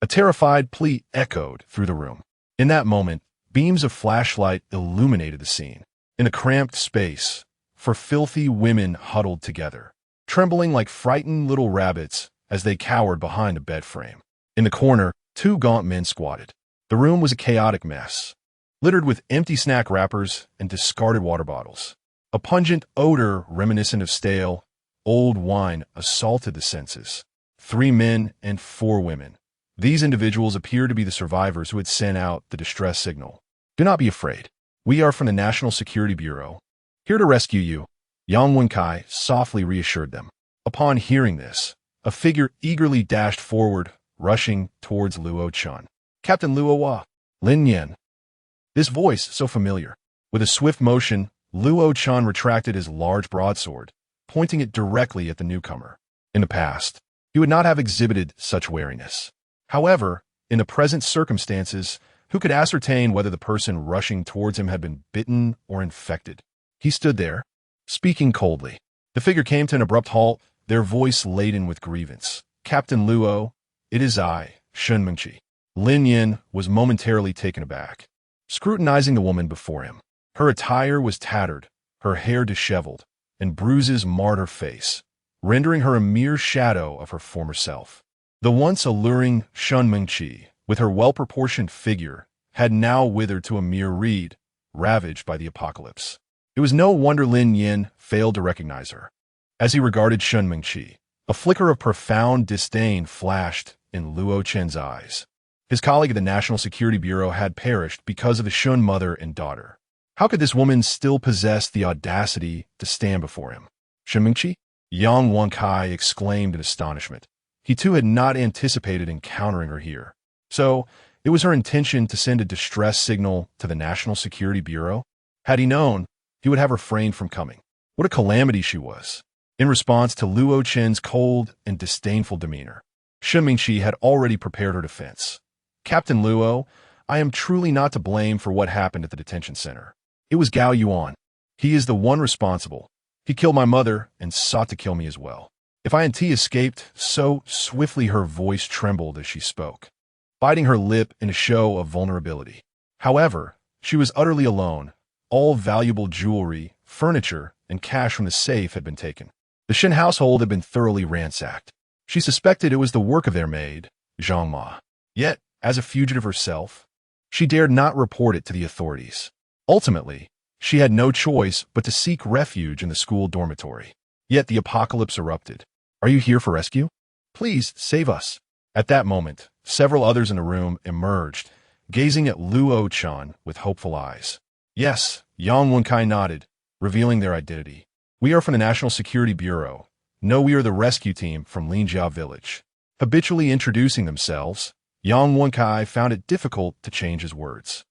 A terrified plea echoed through the room. In that moment, beams of flashlight illuminated the scene. In a cramped space, four filthy women huddled together, trembling like frightened little rabbits as they cowered behind a bed frame. In the corner, two gaunt men squatted. The room was a chaotic mess, littered with empty snack wrappers and discarded water bottles. A pungent odor reminiscent of stale, old wine assaulted the senses. 3 men and 4 women. These individuals appeared to be the survivors who had sent out the distress signal. Do not be afraid. We are from the National Security Bureau, here to rescue you, Yang Wenkai softly reassured them. Upon hearing this, a figure eagerly dashed forward, rushing towards Luo Chun. Captain Luo Wa, Lin Nian. This voice so familiar. With a swift motion, Luo Chun retracted his large broadsword, pointing it directly at the newcomer. In the past, he would not have exhibited such wariness. However, in the present circumstances, who could ascertain whether the person rushing towards him had been bitten or infected? He stood there, speaking coldly. The figure came to an abrupt halt, their voice laden with grievance. Captain Luo, it is I, Shun Mengqi. Lin Nian was momentarily taken aback, scrutinizing the woman before him. Her attire was tattered, her hair disheveled, and bruises marred her face, rendering her a mere shadow of her former self. The once alluring Shun Mengqi, with her well-proportioned figure, had now withered to a mere reed, ravaged by the apocalypse. It was no wonder Lin Nian failed to recognize her. As he regarded Shun Mengqi, a flicker of profound disdain flashed in Luo Chen's eyes. His colleague at the National Security Bureau had perished because of the Shun mother and daughter. How could this woman still possess the audacity to stand before him? Shun Mengqi? Yang Wenkai exclaimed in astonishment. He too had not anticipated encountering her here. So, it was her intention to send a distress signal to the National Security Bureau? Had he known, he would have refrained from coming. What a calamity she was. In response to Luo Chen's cold and disdainful demeanor, Shun Mengqi had already prepared her defense. Captain Luo, I am truly not to blame for what happened at the detention center. It was Gao Yuan. He is the one responsible. He killed my mother and sought to kill me as well. If INT escaped, so swiftly her voice trembled as she spoke, biting her lip in a show of vulnerability. However, she was utterly alone. All valuable jewelry, furniture, and cash from the safe had been taken. The Shen household had been thoroughly ransacked. She suspected it was the work of their maid, Zhang Ma. Yet, as a fugitive herself, she dared not report it to the authorities. Ultimately, she had no choice but to seek refuge in the school dormitory. Yet the apocalypse erupted. Are you here for rescue? Please save us. At that moment, several others in the room emerged, gazing at Luo Chan with hopeful eyes. Yes, Yang Wenkai nodded, revealing their identity. We are from the National Security Bureau. No, we are the rescue team from Linjiao Village. Habitually introducing themselves, Yang Wenkai found it difficult to change his words.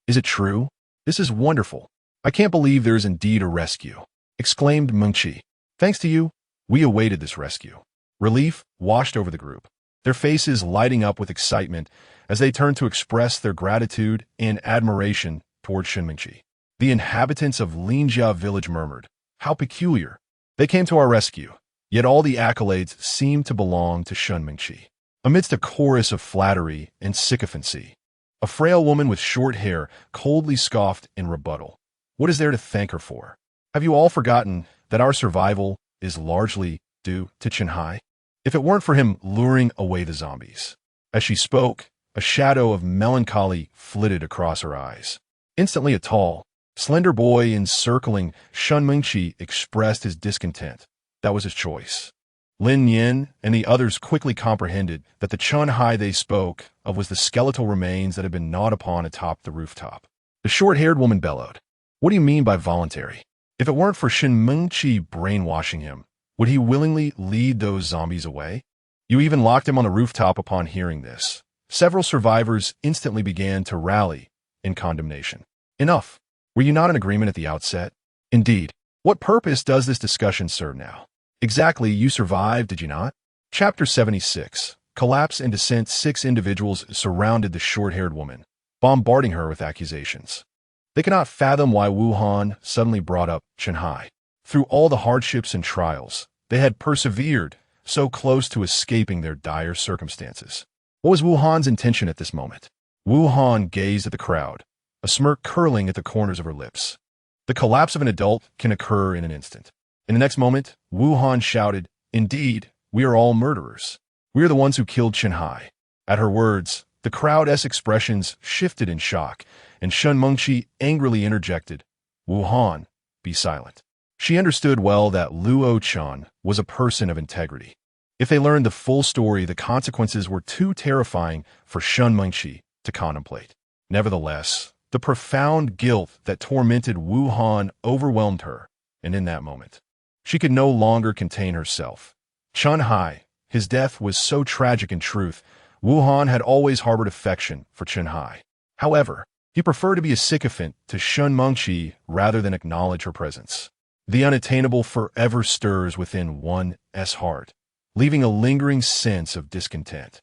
Is it true? This is wonderful. I can't believe there is indeed a rescue, exclaimed Mengqi. Thanks to you, we awaited this rescue. Relief washed over the group, their faces lighting up with excitement as they turned to express their gratitude and admiration toward Shenmingqi. The inhabitants of Linjiao Village murmured, "How peculiar. They came to our rescue." Yet all the accolades seemed to belong to Shenmingqi. Amidst a chorus of flattery and sycophancy, a frail woman with short hair coldly scoffed in rebuttal. What is there to thank her for? Have you all forgotten that our survival is largely due to Chenhai? If it weren't for him luring away the zombies. As she spoke, a shadow of melancholy flitted across her eyes. Instantly a tall, slender boy encircling Shenmingqi expressed his discontent. That was his choice. Lin Nian and the others quickly comprehended that the Chenhai they spoke of was the skeletal remains that had been gnawed upon atop the rooftop. The short-haired woman bellowed, "What do you mean by voluntary? If it weren't for Shenmingqi brainwashing him, would he willingly lead those zombies away? You even locked him on the rooftop." Upon hearing this, several survivors instantly began to rally in condemnation. Enough. Were you not in agreement at the outset? Indeed. What purpose does this discussion serve now? Exactly, you survived, did you not? Chapter 76. Collapse and Descent. 6 individuals surrounded the short-haired woman, bombarding her with accusations. They cannot fathom why Wuhan suddenly brought up Chenhai. Through all the hardships and trials, they had persevered, so close to escaping their dire circumstances. What was Wuhan's intention at this moment? Wuhan gazed at the crowd, a smirk curling at the corners of her lips. The collapse of an adult can occur in an instant. In the next moment, Wuhan shouted, "Indeed, we are all murderers. We are the ones who killed Chenhai." At her words, the crowd's expressions shifted in shock, and Shenmingqi angrily interjected, "Wuhan, be silent." She understood well that Luo Chan was a person of integrity. If they learned the full story, the consequences were too terrifying for Shenmingqi to contemplate. Nevertheless, the profound guilt that tormented Wuhan overwhelmed her, and in that moment, she could no longer contain herself. Chenhai, his death was so tragic in truth. Wuhan had always harbored affection for Chenhai. However, he preferred to be a sycophant to Shenmingqi rather than acknowledge her presence. The unattainable forever stirs within one's heart, leaving a lingering sense of discontent.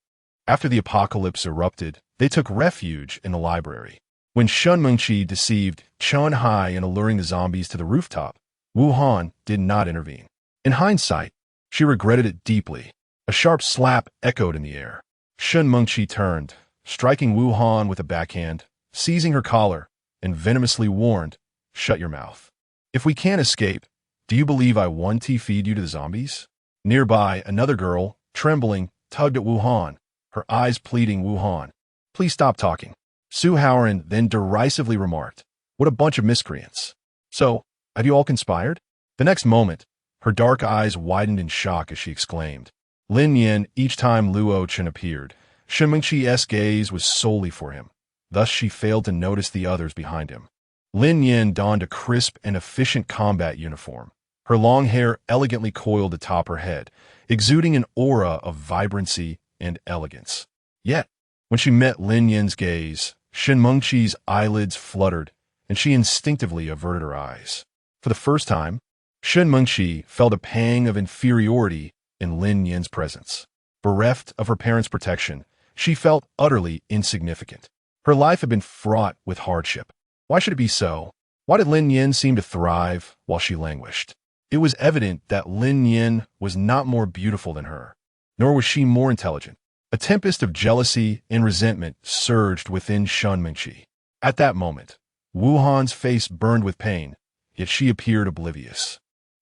After the apocalypse erupted, they took refuge in the library. When Shenmingqi deceived Chenhai in alluring the zombies to the rooftop, Wuhan did not intervene. In hindsight, she regretted it deeply. A sharp slap echoed in the air. Shenmingqi turned, striking Wuhan with a backhand, seizing her collar, and venomously warned, "Shut your mouth. If we can't escape, do you believe I want to feed you to the zombies?" Nearby, another girl, trembling, tugged at Wuhan, her eyes pleading, "Wuhan, please stop talking." Su Haoran then derisively remarked, "What a bunch of miscreants. So, have you all conspired?" The next moment, her dark eyes widened in shock as she exclaimed, "Lin Nian." Each time Luo Chen appeared, Shenmingqi's gaze was solely for him. Thus she failed to notice the others behind him. Lin Nian donned a crisp and efficient combat uniform, her long hair elegantly coiled atop her head, exuding an aura of vibrancy and elegance. Yet, when she met Lin Nian's gaze, Shenmingqi's eyelids fluttered, and she instinctively averted her eyes. For the first time, Shenmingqi felt a pang of inferiority in Lin Nian's presence. Bereft of her parents' protection, she felt utterly insignificant. Her life had been fraught with hardship. Why should it be so? Why did Lin Nian seem to thrive while she languished? It was evident that Lin Nian was not more beautiful than her, nor was she more intelligent. A tempest of jealousy and resentment surged within Shenmingqi. At that moment, Wuhan's face burned with pain, yet she appeared oblivious.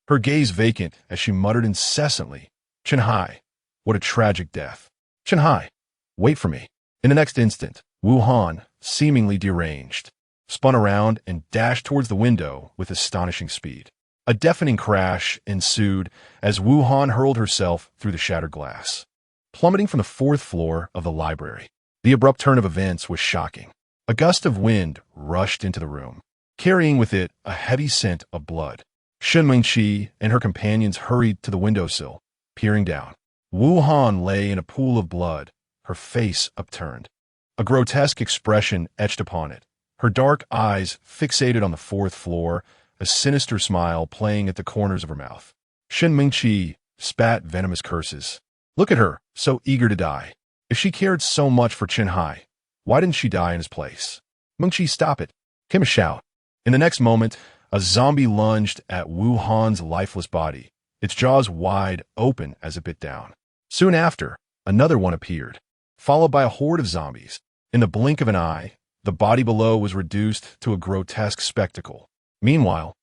Her gaze vacant as she muttered incessantly, "Chenhai, what a tragic death. Chenhai, wait for me." In the next instant, Wuhan, seemingly deranged, spun around and dashed towards the window with astonishing speed. A deafening crash ensued as Wu Han hurled herself through the shattered glass, plummeting from the fourth floor of the library. The abrupt turn of events was shocking. A gust of wind rushed into the room, carrying with it a heavy scent of blood. Shen Mingqi and her companions hurried to the windowsill, peering down. Wu Han lay in a pool of blood, her face upturned. A grotesque expression etched upon it, her dark eyes fixated on the fourth floor, a sinister smile playing at the corners of her mouth. Shen Mingqi spat venomous curses. Look at her, so eager to die. If she cared so much for Chen Hai, why didn't she die in his place? Mingqi, stop it, came a shout. In the next moment, a zombie lunged at Wu Han's lifeless body, its jaws wide open as it bit down. Soon after, another one appeared, followed by a horde of zombies. In the blink of an eye, the body below was reduced to a grotesque spectacle. Meanwhile,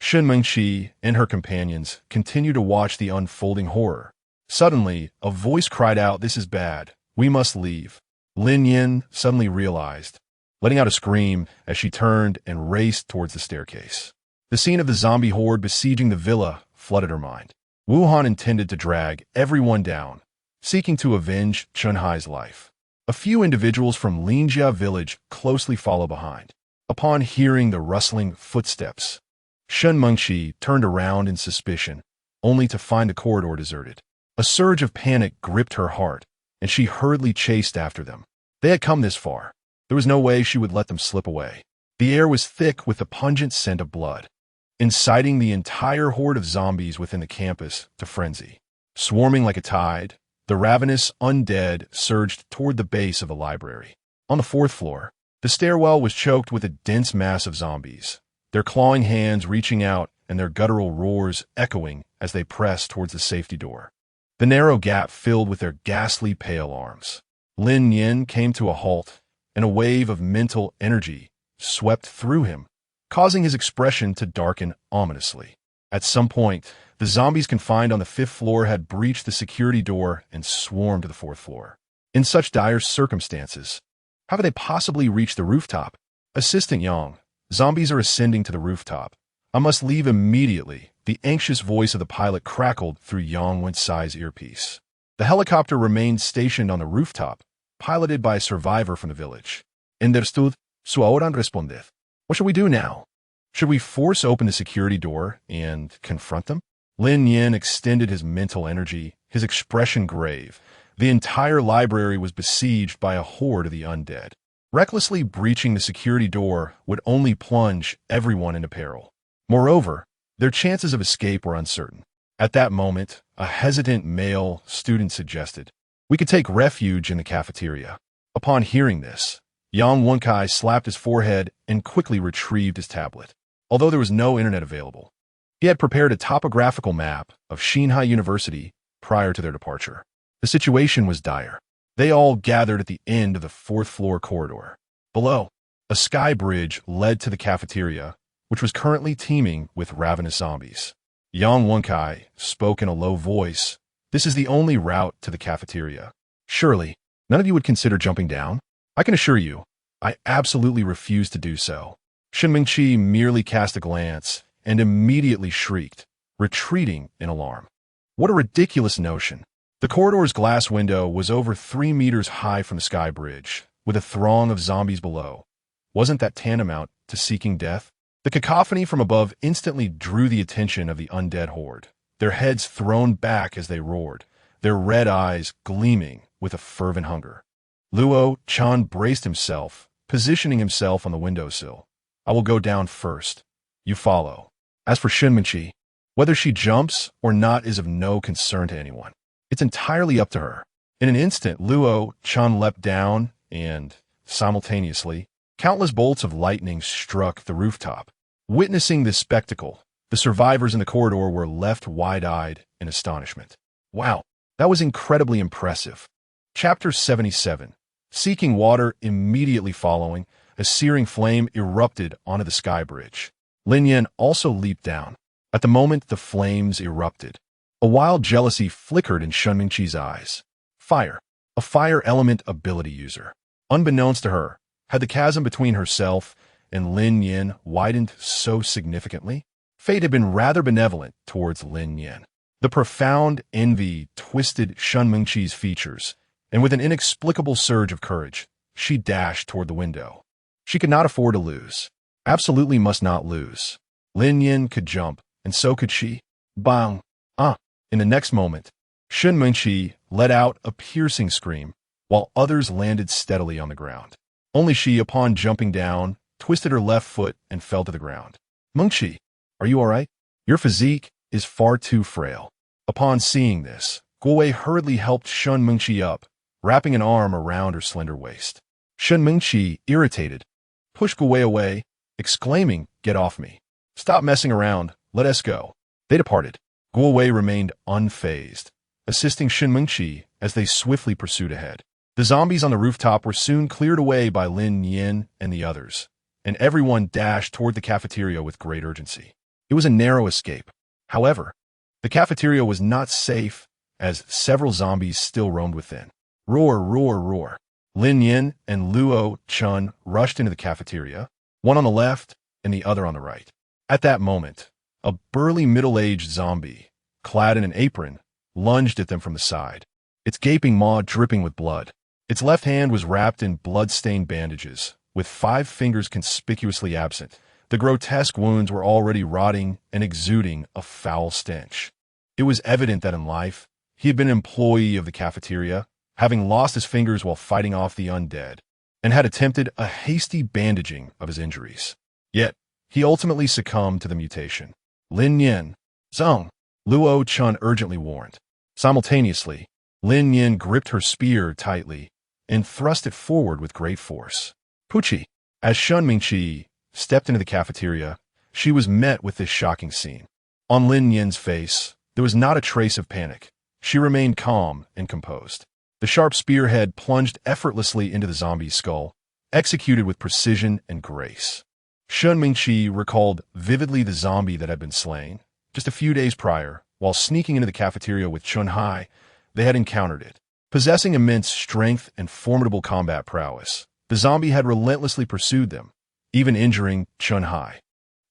Shen Mingqi and her companions continued to watch the unfolding horror. Suddenly, a voice cried out, "This is bad. We must leave." Lin Nian suddenly realized, letting out a scream as she turned and raced towards the staircase. The scene of the zombie horde besieging the villa flooded her mind. Wu Han intended to drag everyone down, seeking to avenge Chen Hai's life. A few individuals from Linjia village closely follow behind. Upon hearing the rustling footsteps, Shen Mingqi turned around in suspicion, only to find the corridor deserted. A surge of panic gripped her heart, and she hurriedly chased after them. They had come this far. There was no way she would let them slip away. The air was thick with the pungent scent of blood, inciting the entire horde of zombies within the campus to frenzy. Swarming like a tide, the ravenous undead surged toward the base of the library. On the fourth floor, the stairwell was choked with a dense mass of zombies, their clawing hands reaching out and their guttural roars echoing as they pressed towards the safety door. The narrow gap filled with their ghastly pale arms. Lin Nian came to a halt, and a wave of mental energy swept through him, causing his expression to darken ominously. At some point, the zombies confined on the fifth floor had breached the security door and swarmed to the fourth floor. In such dire circumstances, how could they possibly reach the rooftop? Assistant Yang, zombies are ascending to the rooftop. I must leave immediately. The anxious voice of the pilot crackled through Yang Wensai's earpiece. The helicopter remained stationed on the rooftop, piloted by a survivor from the village. Understood, su ahora responded. What shall we do now? Should we force open the security door and confront them? Lin Nian extended his mental energy, his expression grave. The entire library was besieged by a horde of the undead. Recklessly breaching the security door would only plunge everyone into peril. Moreover, their chances of escape were uncertain. At that moment, a hesitant male student suggested, "We could take refuge in the cafeteria." Upon hearing this, Yang Wenkai slapped his forehead and quickly retrieved his tablet. Although there was no internet available, he had prepared a topographical map of Xinhai University prior to their departure. The situation was dire. They all gathered at the end of the fourth-floor corridor. Below, a sky bridge led to the cafeteria, which was currently teeming with ravenous zombies. Yang Wenkai spoke in a low voice. "This is the only route to the cafeteria. Surely, none of you would consider jumping down? I can assure you, I absolutely refuse to do so." Shen Mingqi merely cast a glance and immediately shrieked, retreating in alarm. What a ridiculous notion. The corridor's glass window was over 3 meters high from the sky bridge, with a throng of zombies below. Wasn't that tantamount to seeking death? The cacophony from above instantly drew the attention of the undead horde, their heads thrown back as they roared, their red eyes gleaming with a fervent hunger. Luo Chan braced himself, positioning himself on the windowsill. "I will go down first. You follow." As for Shen Mingqi, whether she jumps or not is of no concern to anyone. It's entirely up to her. In an instant, Luo Chan leapt down and, simultaneously, countless bolts of lightning struck the rooftop. Witnessing this spectacle, the survivors in the corridor were left wide-eyed in astonishment. Wow, that was incredibly impressive. Chapter 77. Seeking water. Immediately following, a searing flame erupted onto the sky bridge. Lin Nian also leaped down. At the moment the flames erupted, a wild jealousy flickered in Shen Mingqi's eyes. Fire. A fire element ability user. Unbeknownst to her, had the chasm between herself and Lin Nian widened so significantly? Fate had been rather benevolent towards Lin Nian. The profound envy twisted Shen Mengqi's features, and with an inexplicable surge of courage, she dashed toward the window. She could not afford to lose. Absolutely must not lose. Lin Nian could jump, and so could she. Bang! Ah! In the next moment, Shen Mengqi let out a piercing scream, while others landed steadily on the ground. Only she, upon jumping down, twisted her left foot and fell to the ground. Mengqi, are you all right? Your physique is far too frail. Upon seeing this, Guowei hurriedly helped Shen Mengqi up, wrapping an arm around her slender waist. Shen Mengqi, irritated, pushed Guowei away, exclaiming, "Get off me. Stop messing around. Let us go." They departed. Guowei remained unfazed, assisting Shen Mengqi as they swiftly pursued ahead. The zombies on the rooftop were soon cleared away by Lin Nian and the others, and everyone dashed toward the cafeteria with great urgency. It was a narrow escape. However, the cafeteria was not safe, as several zombies still roamed within. Roar, roar, roar. Lin Nian and Luo Chun rushed into the cafeteria, one on the left and the other on the right. At that moment, a burly middle-aged zombie, clad in an apron, lunged at them from the side, its gaping maw dripping with blood. Its left hand was wrapped in blood-stained bandages, with 5 fingers conspicuously absent. The grotesque wounds were already rotting and exuding a foul stench. It was evident that in life, he had been an employee of the cafeteria, having lost his fingers while fighting off the undead, and had attempted a hasty bandaging of his injuries. Yet, he ultimately succumbed to the mutation. Lin Nian, Zheng, Luo Chun urgently warned. Simultaneously, Lin Nian gripped her spear tightly and thrust it forward with great force. Puchi, as Shen Mengqi stepped into the cafeteria, she was met with this shocking scene. On Lin Nian's face, there was not a trace of panic. She remained calm and composed. The sharp spearhead plunged effortlessly into the zombie's skull, executed with precision and grace. Shen Mengqi recalled vividly the zombie that had been slain. Just a few days prior, while sneaking into the cafeteria with Chun Hai, they had encountered it. Possessing immense strength and formidable combat prowess, the zombie had relentlessly pursued them, even injuring Chun Hai.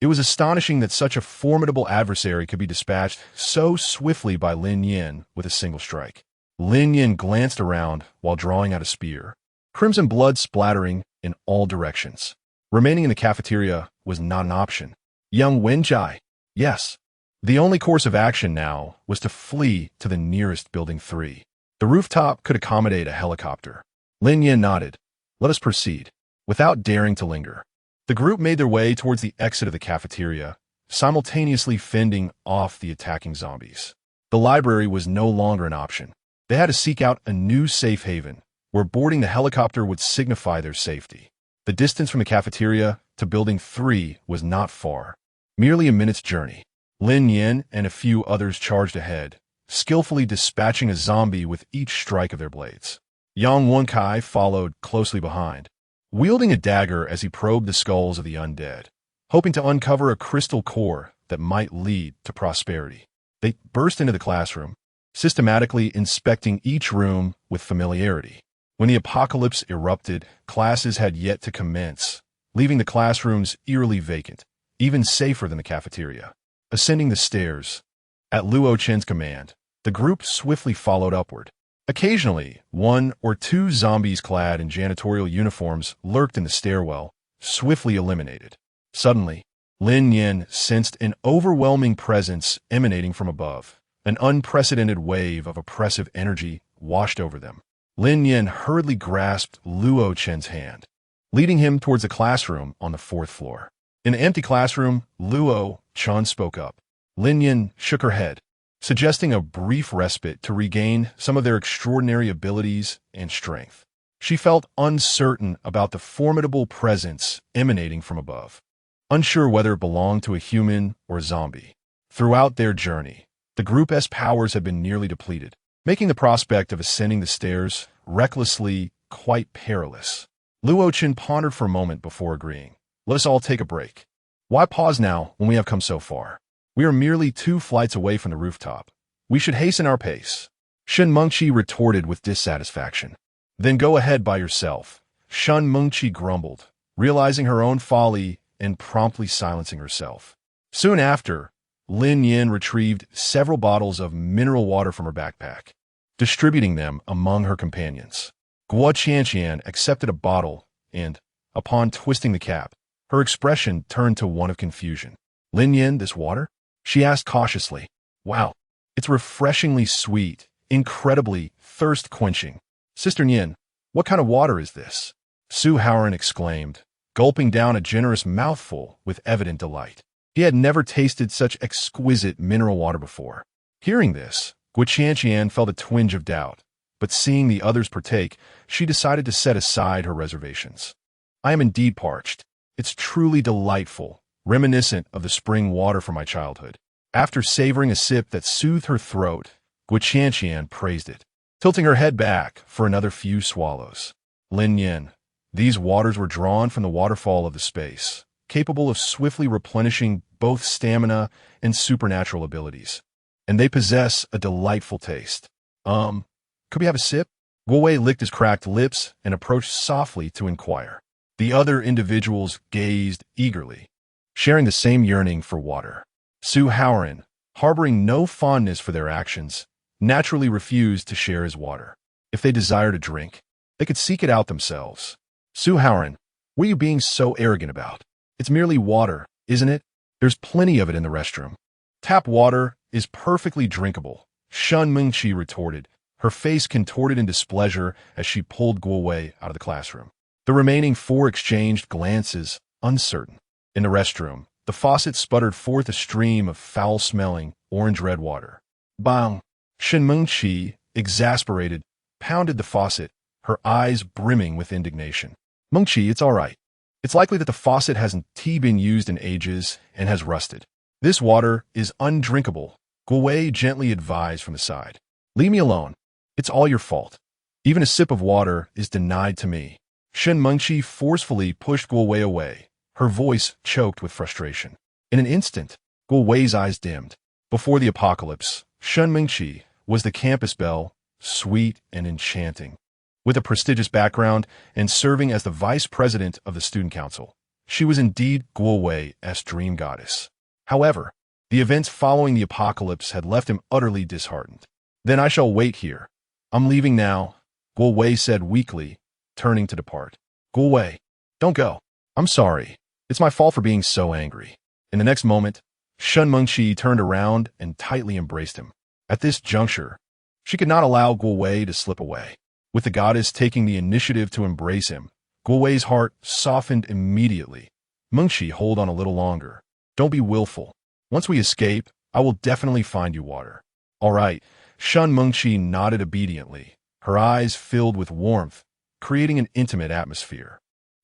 It was astonishing that such a formidable adversary could be dispatched so swiftly by Lin Nian with a single strike. Lin Nian glanced around while drawing out a spear, crimson blood splattering in all directions. Remaining in the cafeteria was not an option. Young Wenjai, yes. The only course of action now was to flee to the nearest Building 3. The rooftop could accommodate a helicopter. Lin Nian nodded. Let us proceed. Without daring to linger, the group made their way towards the exit of the cafeteria, simultaneously fending off the attacking zombies. The library was no longer an option. They had to seek out a new safe haven, where boarding the helicopter would signify their safety. The distance from the cafeteria to Building 3 was not far, merely a minute's journey. Lin Nian and a few others charged ahead, skillfully dispatching a zombie with each strike of their blades. Yang Wenkai followed closely behind, wielding a dagger as he probed the skulls of the undead, hoping to uncover a crystal core that might lead to prosperity. They burst into the classroom, systematically inspecting each room with familiarity. When the apocalypse erupted, classes had yet to commence, leaving the classrooms eerily vacant, even safer than the cafeteria. Ascending the stairs, at Luo Chen's command, the group swiftly followed upward. Occasionally, 1 or 2 zombies clad in janitorial uniforms lurked in the stairwell, swiftly eliminated. Suddenly, Lin Nian sensed an overwhelming presence emanating from above. An unprecedented wave of oppressive energy washed over them. Lin Nian hurriedly grasped Luo Chen's hand, leading him towards a classroom on the 4th floor. In the empty classroom, Luo Chen spoke up. Lin Nian shook her head, suggesting a brief respite to regain some of their extraordinary abilities and strength. She felt uncertain about the formidable presence emanating from above, unsure whether it belonged to a human or a zombie. Throughout their journey, the group's powers had been nearly depleted, making the prospect of ascending the stairs recklessly quite perilous. Luo Chen pondered for a moment before agreeing. Let us all take a break. Why pause now when we have come so far? We are merely 2 flights away from the rooftop. We should hasten our pace. Shen Mengqi retorted with dissatisfaction. Then go ahead by yourself. Shen Mengqi grumbled, realizing her own folly and promptly silencing herself. Soon after, Lin Nian retrieved several bottles of mineral water from her backpack, distributing them among her companions. Guo Qianqian accepted a bottle and, upon twisting the cap, her expression turned to one of confusion. Lin Nian, this water? She asked cautiously. Wow, it's refreshingly sweet, incredibly thirst-quenching. Sister Nian, what kind of water is this? Su Haoran exclaimed, gulping down a generous mouthful with evident delight. He had never tasted such exquisite mineral water before. Hearing this, Guo Qianqian felt a twinge of doubt, but seeing the others partake, she decided to set aside her reservations. I am indeed parched. It's truly delightful, reminiscent of the spring water from my childhood. After savoring a sip that soothed her throat, Guo Qianqian praised it, tilting her head back for another few swallows. Lin Nian, these waters were drawn from the waterfall of the space, capable of swiftly replenishing both stamina and supernatural abilities. And they possess a delightful taste. Could we have a sip? Guo Wei licked his cracked lips and approached softly to inquire. The other individuals gazed eagerly, sharing the same yearning for water. Su Haoran, harboring no fondness for their actions, naturally refused to share his water. If they desired a drink, they could seek it out themselves. Su Haoran, what are you being so arrogant about? It's merely water, isn't it? There's plenty of it in the restroom. Tap water is perfectly drinkable, Shen Mengqi retorted, her face contorted in displeasure as she pulled Guo Wei out of the classroom. The remaining four exchanged glances, uncertain. In the restroom, the faucet sputtered forth a stream of foul-smelling, orange-red water. Bang! Shen Mengqi, exasperated, pounded the faucet, her eyes brimming with indignation. Mengqi, it's all right. It's likely that the faucet hasn't been used in ages and has rusted. This water is undrinkable, Guo Wei gently advised from the side. Leave me alone. It's all your fault. Even a sip of water is denied to me. Shen Mengqi forcefully pushed Guo Wei away, her voice choked with frustration. In an instant, Guo Wei's eyes dimmed. Before the apocalypse, Shen Mengqi was the campus belle, sweet and enchanting. With a prestigious background and serving as the vice president of the student council, she was indeed Guo Wei's dream goddess. However, the events following the apocalypse had left him utterly disheartened. Then I shall wait here. I'm leaving now, Guo Wei said weakly, turning to depart. Guo Wei, don't go. I'm sorry. It's my fault for being so angry. In the next moment, Shen Mengqi turned around and tightly embraced him. At this juncture, she could not allow Guo Wei to slip away. With the goddess taking the initiative to embrace him, Guo Wei's heart softened immediately. Mengqi, hold on a little longer. Don't be willful. Once we escape, I will definitely find you water. All right. Shen Mengqi nodded obediently, her eyes filled with warmth, creating an intimate atmosphere.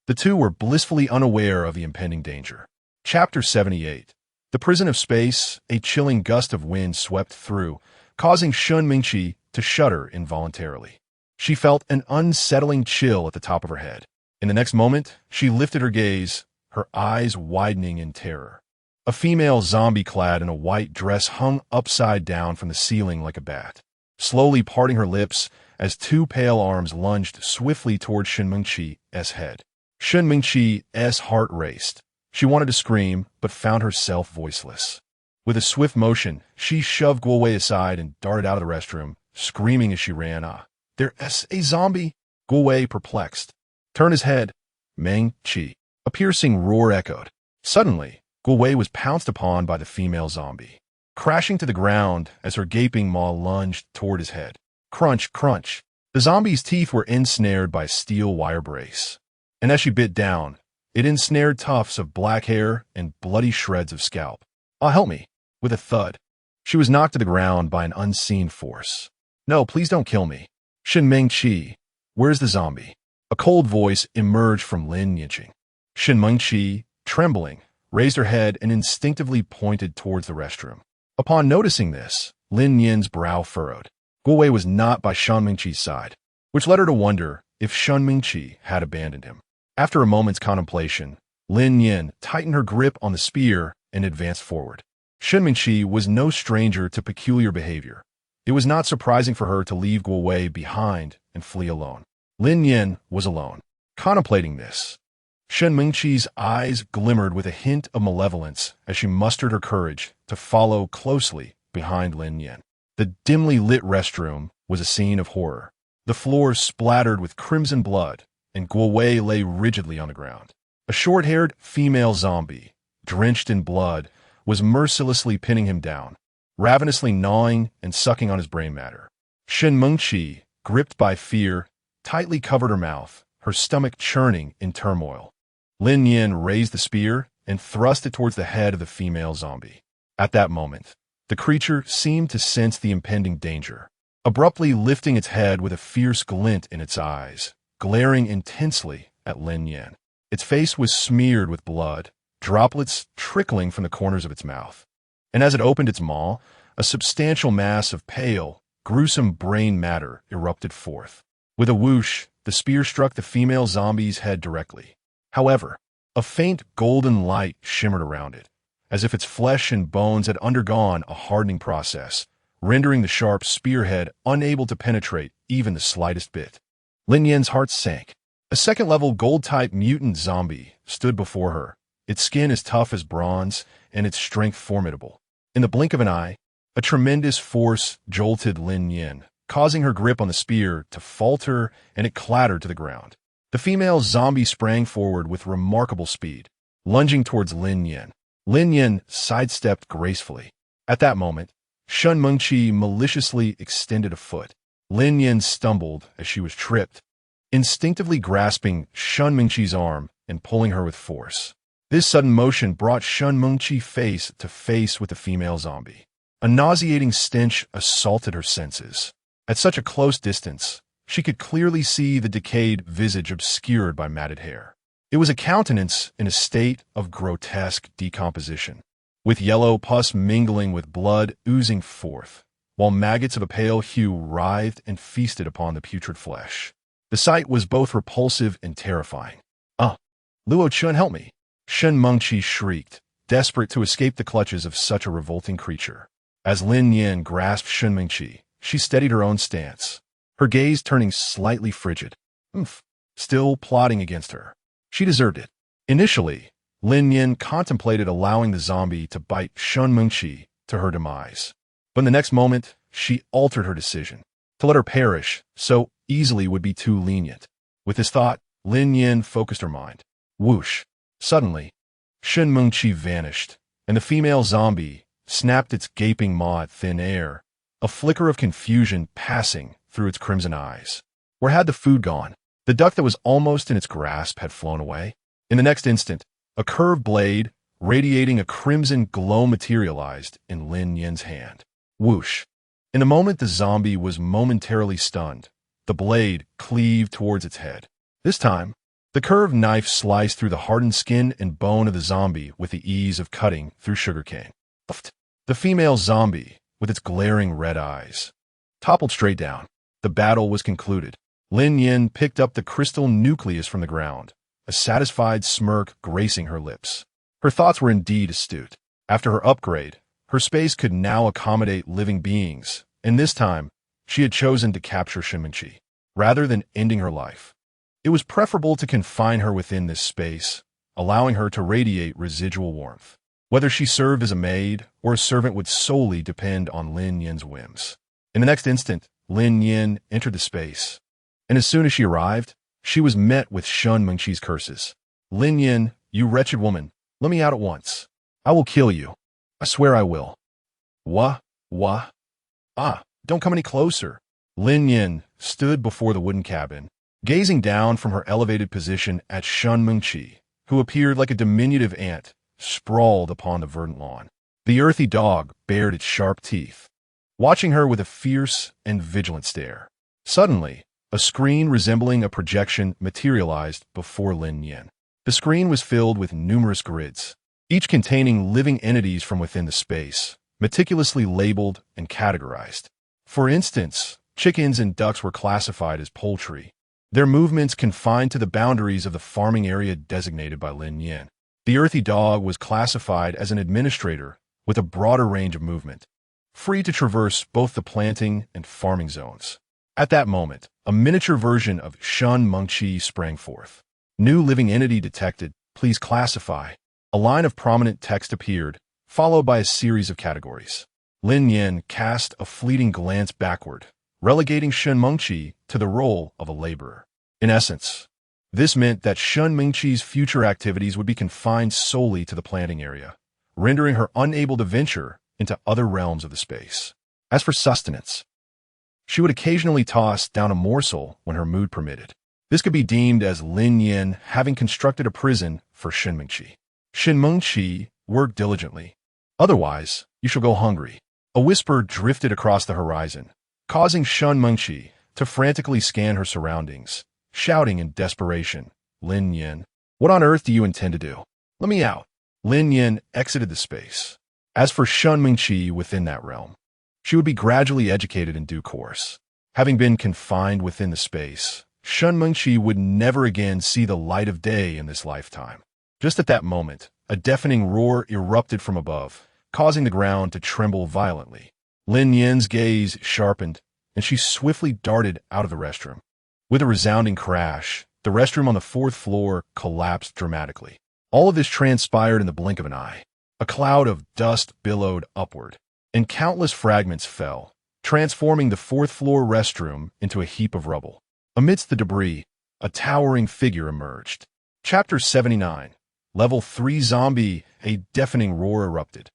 The two were blissfully unaware of the impending danger. Chapter 78. The prison of space, a chilling gust of wind swept through, causing Shen Mengqi to shudder involuntarily. She felt an unsettling chill at the top of her head. In the next moment, she lifted her gaze, her eyes widening in terror. A female zombie clad in a white dress hung upside down from the ceiling like a bat, slowly parting her lips as two pale arms lunged swiftly toward Shen Mengqi's head. Shen Mengqi's heart raced. She wanted to scream, but found herself voiceless. With a swift motion, she shoved Guo Wei aside and darted out of the restroom, screaming as she ran. There's a zombie! Guo Wei, perplexed, turned his head. Meng-Chi. A piercing roar echoed. Suddenly, Guo Wei was pounced upon by the female zombie, crashing to the ground as her gaping maw lunged toward his head. Crunch, crunch. The zombie's teeth were ensnared by a steel wire brace, and as she bit down, it ensnared tufts of black hair and bloody shreds of scalp. Help me. With a thud, she was knocked to the ground by an unseen force. No, please don't kill me. Shen Mengqi, where's the zombie? A cold voice emerged from Lin Nian. Shen Mengqi, trembling, raised her head and instinctively pointed towards the restroom. Upon noticing this, Lin Nian's brow furrowed. Guo Wei was not by Shen Mengqi's side, which led her to wonder if Shen Mengqi had abandoned him. After a moment's contemplation, Lin Nian tightened her grip on the spear and advanced forward. Shen Mengqi was no stranger to peculiar behavior. It was not surprising for her to leave Guo Wei behind and flee alone. Lin Nian was alone. Contemplating this, Shen Mingqi's eyes glimmered with a hint of malevolence as she mustered her courage to follow closely behind Lin Nian. The dimly lit restroom was a scene of horror. The floor splattered with crimson blood, and Guowei lay rigidly on the ground. A short-haired female zombie, drenched in blood, was mercilessly pinning him down, ravenously gnawing and sucking on his brain matter. Shen Mingqi, gripped by fear, tightly covered her mouth, her stomach churning in turmoil. Lin Nian raised the spear and thrust it towards the head of the female zombie. At that moment, the creature seemed to sense the impending danger, abruptly lifting its head with a fierce glint in its eyes, glaring intensely at Lin Nian. Its face was smeared with blood, droplets trickling from the corners of its mouth. And as it opened its maw, a substantial mass of pale, gruesome brain matter erupted forth. With a whoosh, the spear struck the female zombie's head directly. However, a faint golden light shimmered around it, as if its flesh and bones had undergone a hardening process, rendering the sharp spearhead unable to penetrate even the slightest bit. Lin Yan's heart sank. A second-level gold-type mutant zombie stood before her, its skin as tough as bronze and its strength formidable. In the blink of an eye, a tremendous force jolted Lin Nian, causing her grip on the spear to falter, and it clattered to the ground. The female zombie sprang forward with remarkable speed, lunging towards Lin Nian. Lin Nian sidestepped gracefully. At that moment, Shen Mingqi maliciously extended a foot. Lin Nian stumbled as she was tripped, instinctively grasping Shen Mingqi's arm and pulling her with force. This sudden motion brought Shen Mingqi face to face with the female zombie. A nauseating stench assaulted her senses. At such a close distance, she could clearly see the decayed visage obscured by matted hair. It was a countenance in a state of grotesque decomposition, with yellow pus mingling with blood oozing forth, while maggots of a pale hue writhed and feasted upon the putrid flesh. The sight was both repulsive and terrifying. Luo Chun, help me! Shen Mingqi shrieked, desperate to escape the clutches of such a revolting creature. As Lin Nian grasped Shen Mingqi, she steadied her own stance, her gaze turning slightly frigid. Still plotting against her. She deserved it. Initially, Lin Nian contemplated allowing the zombie to bite Shen Mingqi to her demise. But in the next moment, she altered her decision. To let her perish so easily would be too lenient. With this thought, Lin Nian focused her mind. Whoosh! Suddenly, Shen Mingqi vanished, and the female zombie snapped its gaping maw at thin air, a flicker of confusion passing through its crimson eyes. Where had the food gone? The duck that was almost in its grasp had flown away. In the next instant, a curved blade, radiating a crimson glow, materialized in Lin Nian's hand. Whoosh! In a moment, the zombie was momentarily stunned. The blade cleaved towards its head. This time, the curved knife sliced through the hardened skin and bone of the zombie with the ease of cutting through sugarcane. The female zombie, with its glaring red eyes, toppled straight down. The battle was concluded. Lin Nian picked up the crystal nucleus from the ground, a satisfied smirk gracing her lips. Her thoughts were indeed astute. After her upgrade, her space could now accommodate living beings, and this time, she had chosen to capture Shen Mingqi, rather than ending her life. It was preferable to confine her within this space, allowing her to radiate residual warmth. Whether she served as a maid or a servant would solely depend on Lin Nian's whims. In the next instant, Lin Nian entered the space, and as soon as she arrived, she was met with Shen Mingqi's curses. Lin Nian, you wretched woman, let me out at once. I will kill you. I swear I will. What? Don't come any closer. Lin Nian stood before the wooden cabin, gazing down from her elevated position at Shen Mingqi, who appeared like a diminutive ant, sprawled upon the verdant lawn. The earthy dog bared its sharp teeth, watching her with a fierce and vigilant stare. Suddenly, a screen resembling a projection materialized before Lin Nian. The screen was filled with numerous grids, each containing living entities from within the space, meticulously labeled and categorized. For instance, chickens and ducks were classified as poultry, their movements confined to the boundaries of the farming area designated by Lin Nian. The earthy dog was classified as an administrator with a broader range of movement, free to traverse both the planting and farming zones. At that moment, a miniature version of Shen Mingqi sprang forth. New living entity detected. Please classify. A line of prominent text appeared, followed by a series of categories. Lin Nian cast a fleeting glance backward, relegating Shen Mengqi to the role of a laborer. In essence, this meant that Shen Mengqi's future activities would be confined solely to the planting area, rendering her unable to venture into other realms of the space. As for sustenance, she would occasionally toss down a morsel when her mood permitted. This could be deemed as Lin Nian having constructed a prison for Shen Mengqi. Shen Mengqi worked diligently. Otherwise, you shall go hungry. A whisper drifted across the horizon, causing Shen Mengqi to frantically scan her surroundings, shouting in desperation, Lin Nian, what on earth do you intend to do? Let me out. Lin Nian exited the space. As for Shen Mengqi within that realm, she would be gradually educated in due course. Having been confined within the space, Shen Mengqi would never again see the light of day in this lifetime. Just at that moment, a deafening roar erupted from above, causing the ground to tremble violently. Lin Nian's gaze sharpened, and she swiftly darted out of the restroom. With a resounding crash, the restroom on the 4th floor collapsed dramatically. All of this transpired in the blink of an eye. A cloud of dust billowed upward, and countless fragments fell, transforming the 4th floor restroom into a heap of rubble. Amidst the debris, a towering figure emerged. Chapter 79. Level 3 Zombie. A deafening roar erupted,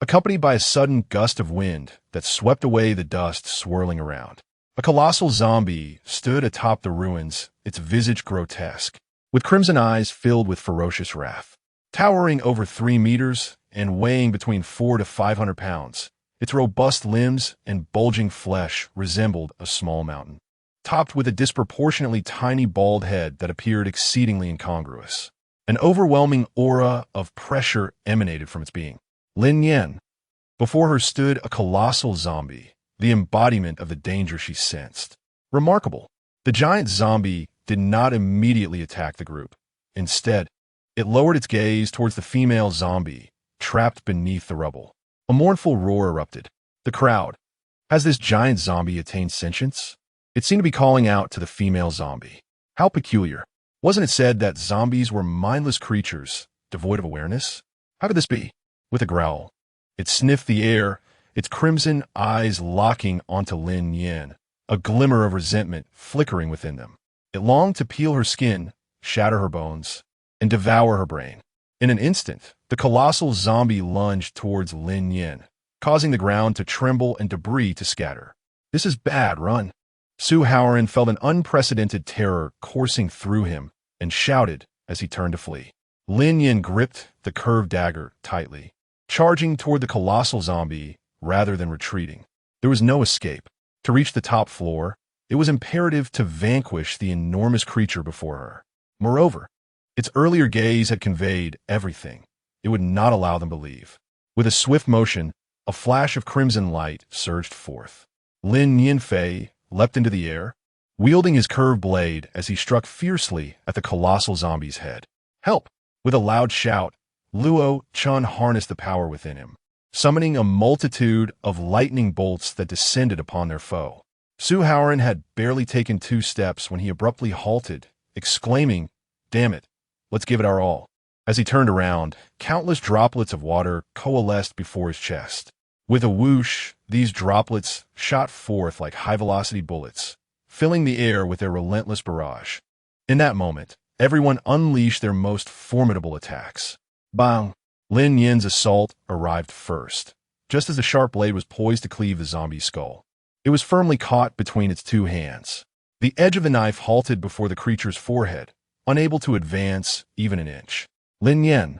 accompanied by a sudden gust of wind that swept away the dust swirling around. A colossal zombie stood atop the ruins, its visage grotesque, with crimson eyes filled with ferocious wrath. Towering over 3 meters and weighing between 400 to 500 pounds, its robust limbs and bulging flesh resembled a small mountain, topped with a disproportionately tiny bald head that appeared exceedingly incongruous. An overwhelming aura of pressure emanated from its being. Lin Nian. Before her stood a colossal zombie, the embodiment of the danger she sensed. Remarkable. The giant zombie did not immediately attack the group. Instead, it lowered its gaze towards the female zombie, trapped beneath the rubble. A mournful roar erupted. The crowd. Has this giant zombie attained sentience? It seemed to be calling out to the female zombie. How peculiar. Wasn't it said that zombies were mindless creatures, devoid of awareness? How could this be? With a growl, it sniffed the air, its crimson eyes locking onto Lin Nian, a glimmer of resentment flickering within them. It longed to peel her skin, shatter her bones, and devour her brain. In an instant, the colossal zombie lunged towards Lin Nian, causing the ground to tremble and debris to scatter. This is bad, run. Su Haoran felt an unprecedented terror coursing through him and shouted as he turned to flee. Lin Nian gripped the curved dagger tightly, charging toward the colossal zombie rather than retreating. There was no escape. To reach the top floor, it was imperative to vanquish the enormous creature before her. Moreover, its earlier gaze had conveyed everything. It would not allow them to leave. With a swift motion, a flash of crimson light surged forth. Lin Nianfei leapt into the air, wielding his curved blade as he struck fiercely at the colossal zombie's head. Help! With a loud shout, Luo Chun harnessed the power within him, summoning a multitude of lightning bolts that descended upon their foe. Su Haoran had barely taken 2 steps when he abruptly halted, exclaiming, "Damn it, let's give it our all." As he turned around, countless droplets of water coalesced before his chest. With a whoosh, these droplets shot forth like high-velocity bullets, filling the air with their relentless barrage. In that moment, everyone unleashed their most formidable attacks. Bang! Lin Nian's assault arrived first, just as the sharp blade was poised to cleave the zombie's skull. It was firmly caught between its 2 hands. The edge of the knife halted before the creature's forehead, unable to advance even an inch. Lin Nian.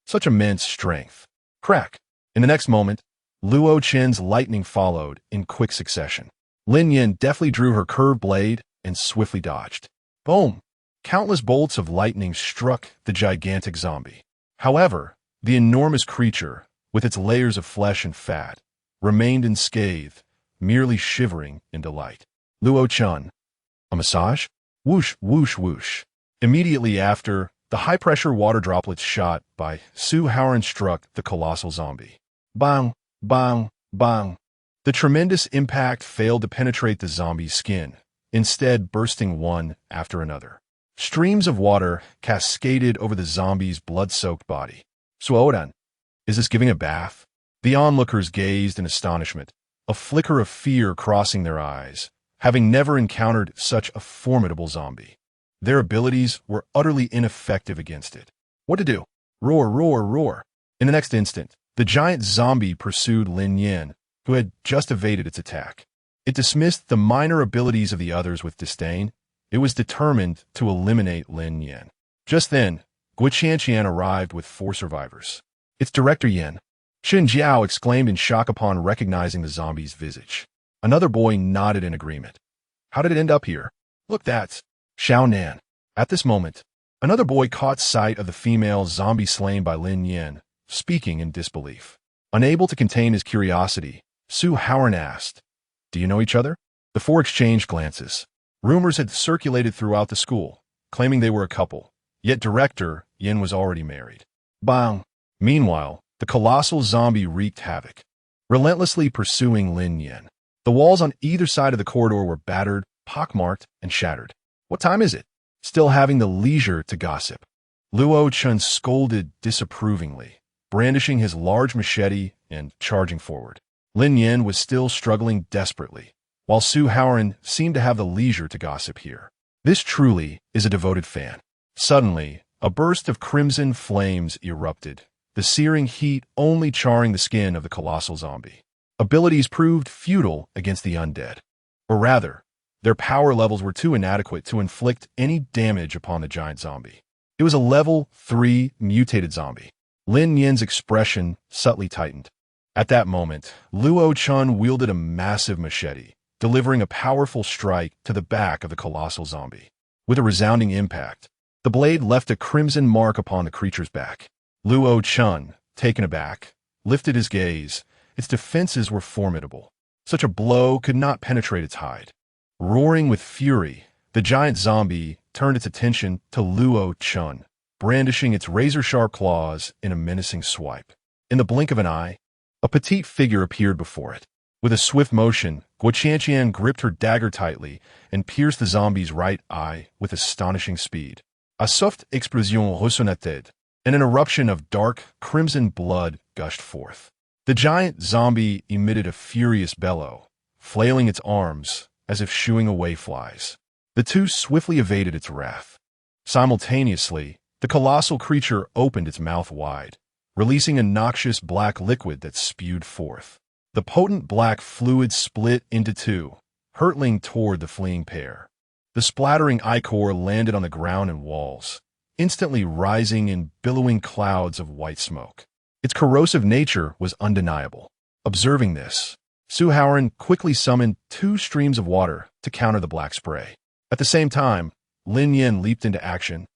Such immense strength. Crack! In the next moment, Luo Chen's lightning followed in quick succession. Lin Nian deftly drew her curved blade and swiftly dodged. Boom! Countless bolts of lightning struck the gigantic zombie. However, the enormous creature, with its layers of flesh and fat, remained unscathed, merely shivering in delight. Luo Chun. A massage? Whoosh, whoosh, whoosh. Immediately after, the high-pressure water droplets shot by Su Haoran struck the colossal zombie. Bang, bang, bang. The tremendous impact failed to penetrate the zombie's skin, instead bursting one after another. Streams of water cascaded over the zombie's blood-soaked body. Suodan, is this giving a bath? The onlookers gazed in astonishment, a flicker of fear crossing their eyes, having never encountered such a formidable zombie. Their abilities were utterly ineffective against it. What to do? Roar, roar, roar. In the next instant, the giant zombie pursued Lin Nian, who had just evaded its attack. It dismissed the minor abilities of the others with disdain. It was determined to eliminate Lin Nian. Just then, Guqianqian arrived with 4 survivors. It's Director Yin. Xin Jiao exclaimed in shock upon recognizing the zombie's visage. Another boy nodded in agreement. How did it end up here? Look, that's Xiao Nan. At this moment, another boy caught sight of the female zombie slain by Lin Nian, speaking in disbelief. Unable to contain his curiosity, Su Haoran asked, "Do you know each other?" The 4 exchanged glances. Rumors had circulated throughout the school, claiming they were a couple, yet Director Yin was already married. Bang! Meanwhile, the colossal zombie wreaked havoc, relentlessly pursuing Lin Nian. The walls on either side of the corridor were battered, pockmarked, and shattered. What time is it? Still having the leisure to gossip. Luo Chun scolded disapprovingly, brandishing his large machete and charging forward. Lin Nian was still struggling desperately, while Su Haoran seemed to have the leisure to gossip here. This truly is a devoted fan. Suddenly, a burst of crimson flames erupted, the searing heat only charring the skin of the colossal zombie. Abilities proved futile against the undead. Or rather, their power levels were too inadequate to inflict any damage upon the giant zombie. It was a level 3 mutated zombie. Lin Nian's expression subtly tightened. At that moment, Luo Chun wielded a massive machete, delivering a powerful strike to the back of the colossal zombie. With a resounding impact, the blade left a crimson mark upon the creature's back. Luo Chun, taken aback, lifted his gaze. Its defenses were formidable. Such a blow could not penetrate its hide. Roaring with fury, the giant zombie turned its attention to Luo Chun, brandishing its razor-sharp claws in a menacing swipe. In the blink of an eye, a petite figure appeared before it. With a swift motion, Guqianqian gripped her dagger tightly and pierced the zombie's right eye with astonishing speed. A soft explosion ressonnetait, and an eruption of dark, crimson blood gushed forth. The giant zombie emitted a furious bellow, flailing its arms as if shooing away flies. The 2 swiftly evaded its wrath. Simultaneously, the colossal creature opened its mouth wide, releasing a noxious black liquid that spewed forth. The potent black fluid split into 2, hurtling toward the fleeing pair. The splattering ichor landed on the ground and walls, instantly rising in billowing clouds of white smoke. Its corrosive nature was undeniable. Observing this, Su Haoran quickly summoned 2 streams of water to counter the black spray. At the same time, Lin Nian leaped into action,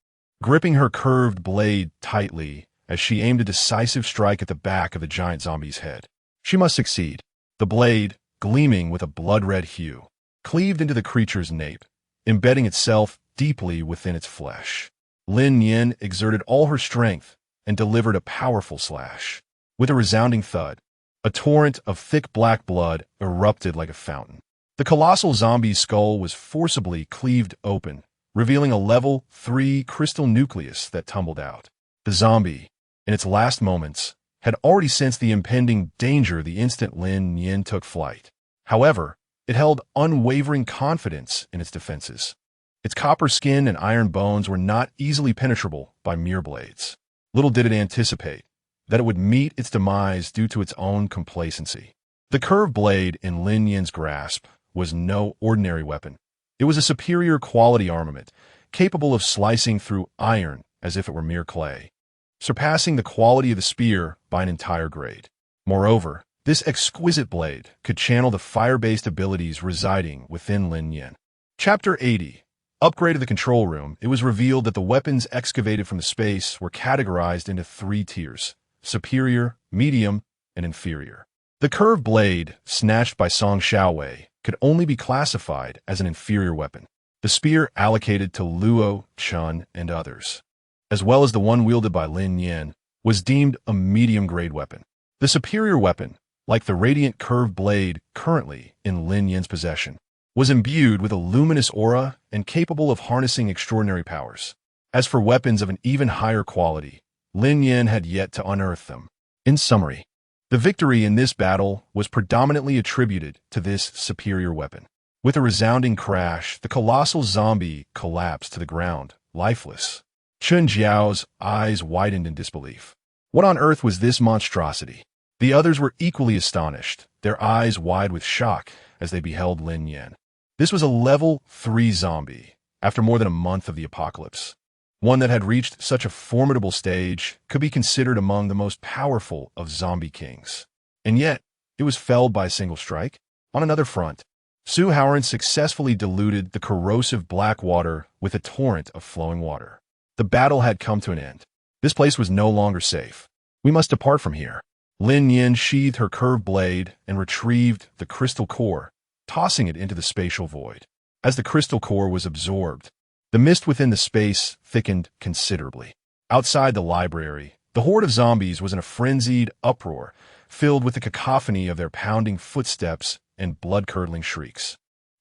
gripping her curved blade tightly as she aimed a decisive strike at the back of the giant zombie's head. She must succeed. The blade, gleaming with a blood-red hue, cleaved into the creature's nape, embedding itself deeply within its flesh. Lin Nian exerted all her strength and delivered a powerful slash. With a resounding thud, a torrent of thick black blood erupted like a fountain. The colossal zombie's skull was forcibly cleaved open, revealing a level 3 crystal nucleus that tumbled out. The zombie, in its last moments, had already sensed the impending danger the instant Lin Nian took flight. However, it held unwavering confidence in its defenses. Its copper skin and iron bones were not easily penetrable by mere blades. Little did it anticipate that it would meet its demise due to its own complacency. The curved blade in Lin Nian's grasp was no ordinary weapon. It was a superior quality armament, capable of slicing through iron as if it were mere clay, surpassing the quality of the spear by an entire grade. Moreover, this exquisite blade could channel the fire-based abilities residing within Lin Nian. Chapter 80. Upgrade of the control room. It was revealed that the weapons excavated from the space were categorized into 3 tiers: superior, medium, and inferior. The curved blade, snatched by Song Xiaowei, could only be classified as an inferior weapon. The spear allocated to Luo Chun and others, as well as the one wielded by Lin Nian, was deemed a medium-grade weapon. The superior weapon, like the radiant curved blade currently in Lin Nian's possession, was imbued with a luminous aura and capable of harnessing extraordinary powers. As for weapons of an even higher quality, Lin Nian had yet to unearth them. In summary, the victory in this battle was predominantly attributed to this superior weapon. With a resounding crash, the colossal zombie collapsed to the ground, lifeless. Chun Jiao's eyes widened in disbelief. What on earth was this monstrosity? The others were equally astonished, their eyes wide with shock as they beheld Lin Nian. This was a level 3 zombie, after more than a month of the apocalypse. One that had reached such a formidable stage could be considered among the most powerful of zombie kings. And yet, it was felled by a single strike. On another front, Su Haoran successfully diluted the corrosive black water with a torrent of flowing water. The battle had come to an end. This place was no longer safe. We must depart from here. Lin Nian sheathed her curved blade and retrieved the crystal core, tossing it into the spatial void. As the crystal core was absorbed, the mist within the space thickened considerably. Outside the library, the horde of zombies was in a frenzied uproar, filled with the cacophony of their pounding footsteps and blood-curdling shrieks.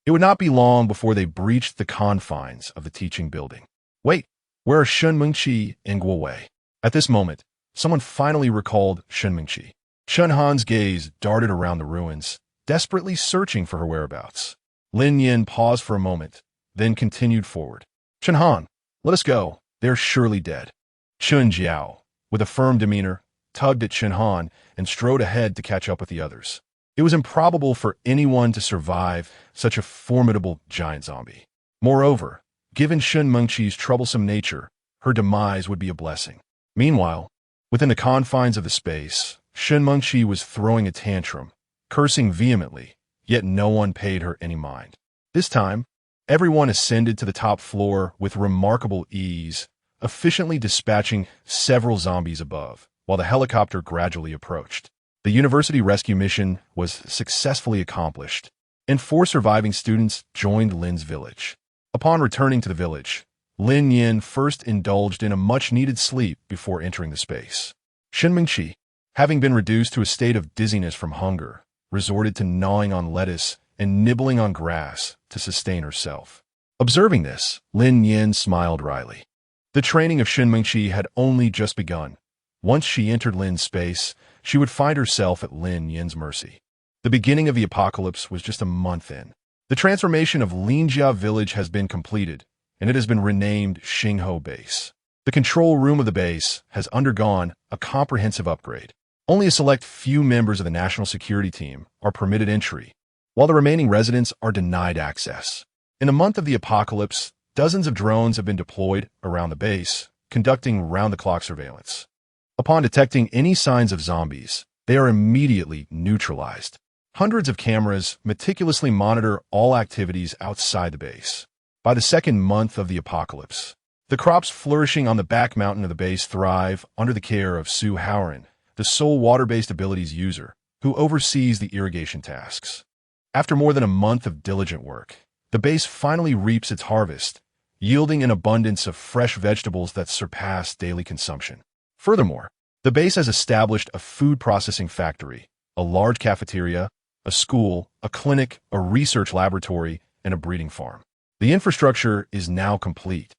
It would not be long before they breached the confines of the teaching building. Wait, where are Shun Mengqi and Guo Wei? At this moment, someone finally recalled Shun Mengqi. Shun Han's gaze darted around the ruins, desperately searching for her whereabouts. Lin Nian paused for a moment, then continued forward. Chun Han, let us go. They're surely dead. Chun Jiao, with a firm demeanor, tugged at Chun Han and strode ahead to catch up with the others. It was improbable for anyone to survive such a formidable giant zombie. Moreover, given Shun Mengqi's troublesome nature, her demise would be a blessing. Meanwhile, within the confines of the space, Shun Mengqi was throwing a tantrum, cursing vehemently, yet no one paid her any mind. This time, everyone ascended to the top floor with remarkable ease, efficiently dispatching several zombies above, while the helicopter gradually approached. The university rescue mission was successfully accomplished, and 4 surviving students joined Lin's village. Upon returning to the village, Lin Nian first indulged in a much-needed sleep before entering the space. Shun Mengqi, having been reduced to a state of dizziness from hunger, resorted to gnawing on lettuce and nibbling on grass to sustain herself. Observing this, Lin Nian smiled wryly. The training of Shun Mengqi had only just begun. Once she entered Lin's space, she would find herself at Lin Nian's mercy. The beginning of the apocalypse was just a month in. The transformation of Linjia village has been completed, and it has been renamed Xingho Base. The control room of the base has undergone a comprehensive upgrade. Only a select few members of the national security team are permitted entry, while the remaining residents are denied access. In the month of the apocalypse, dozens of drones have been deployed around the base, conducting round-the-clock surveillance. Upon detecting any signs of zombies, they are immediately neutralized. Hundreds of cameras meticulously monitor all activities outside the base. By the second month of the apocalypse, the crops flourishing on the back mountain of the base thrive under the care of Su Haoran, the sole water-based abilities user, who oversees the irrigation tasks. After more than a month of diligent work, the base finally reaps its harvest, yielding an abundance of fresh vegetables that surpass daily consumption. Furthermore, the base has established a food processing factory, a large cafeteria, a school, a clinic, a research laboratory, and a breeding farm. The infrastructure is now complete,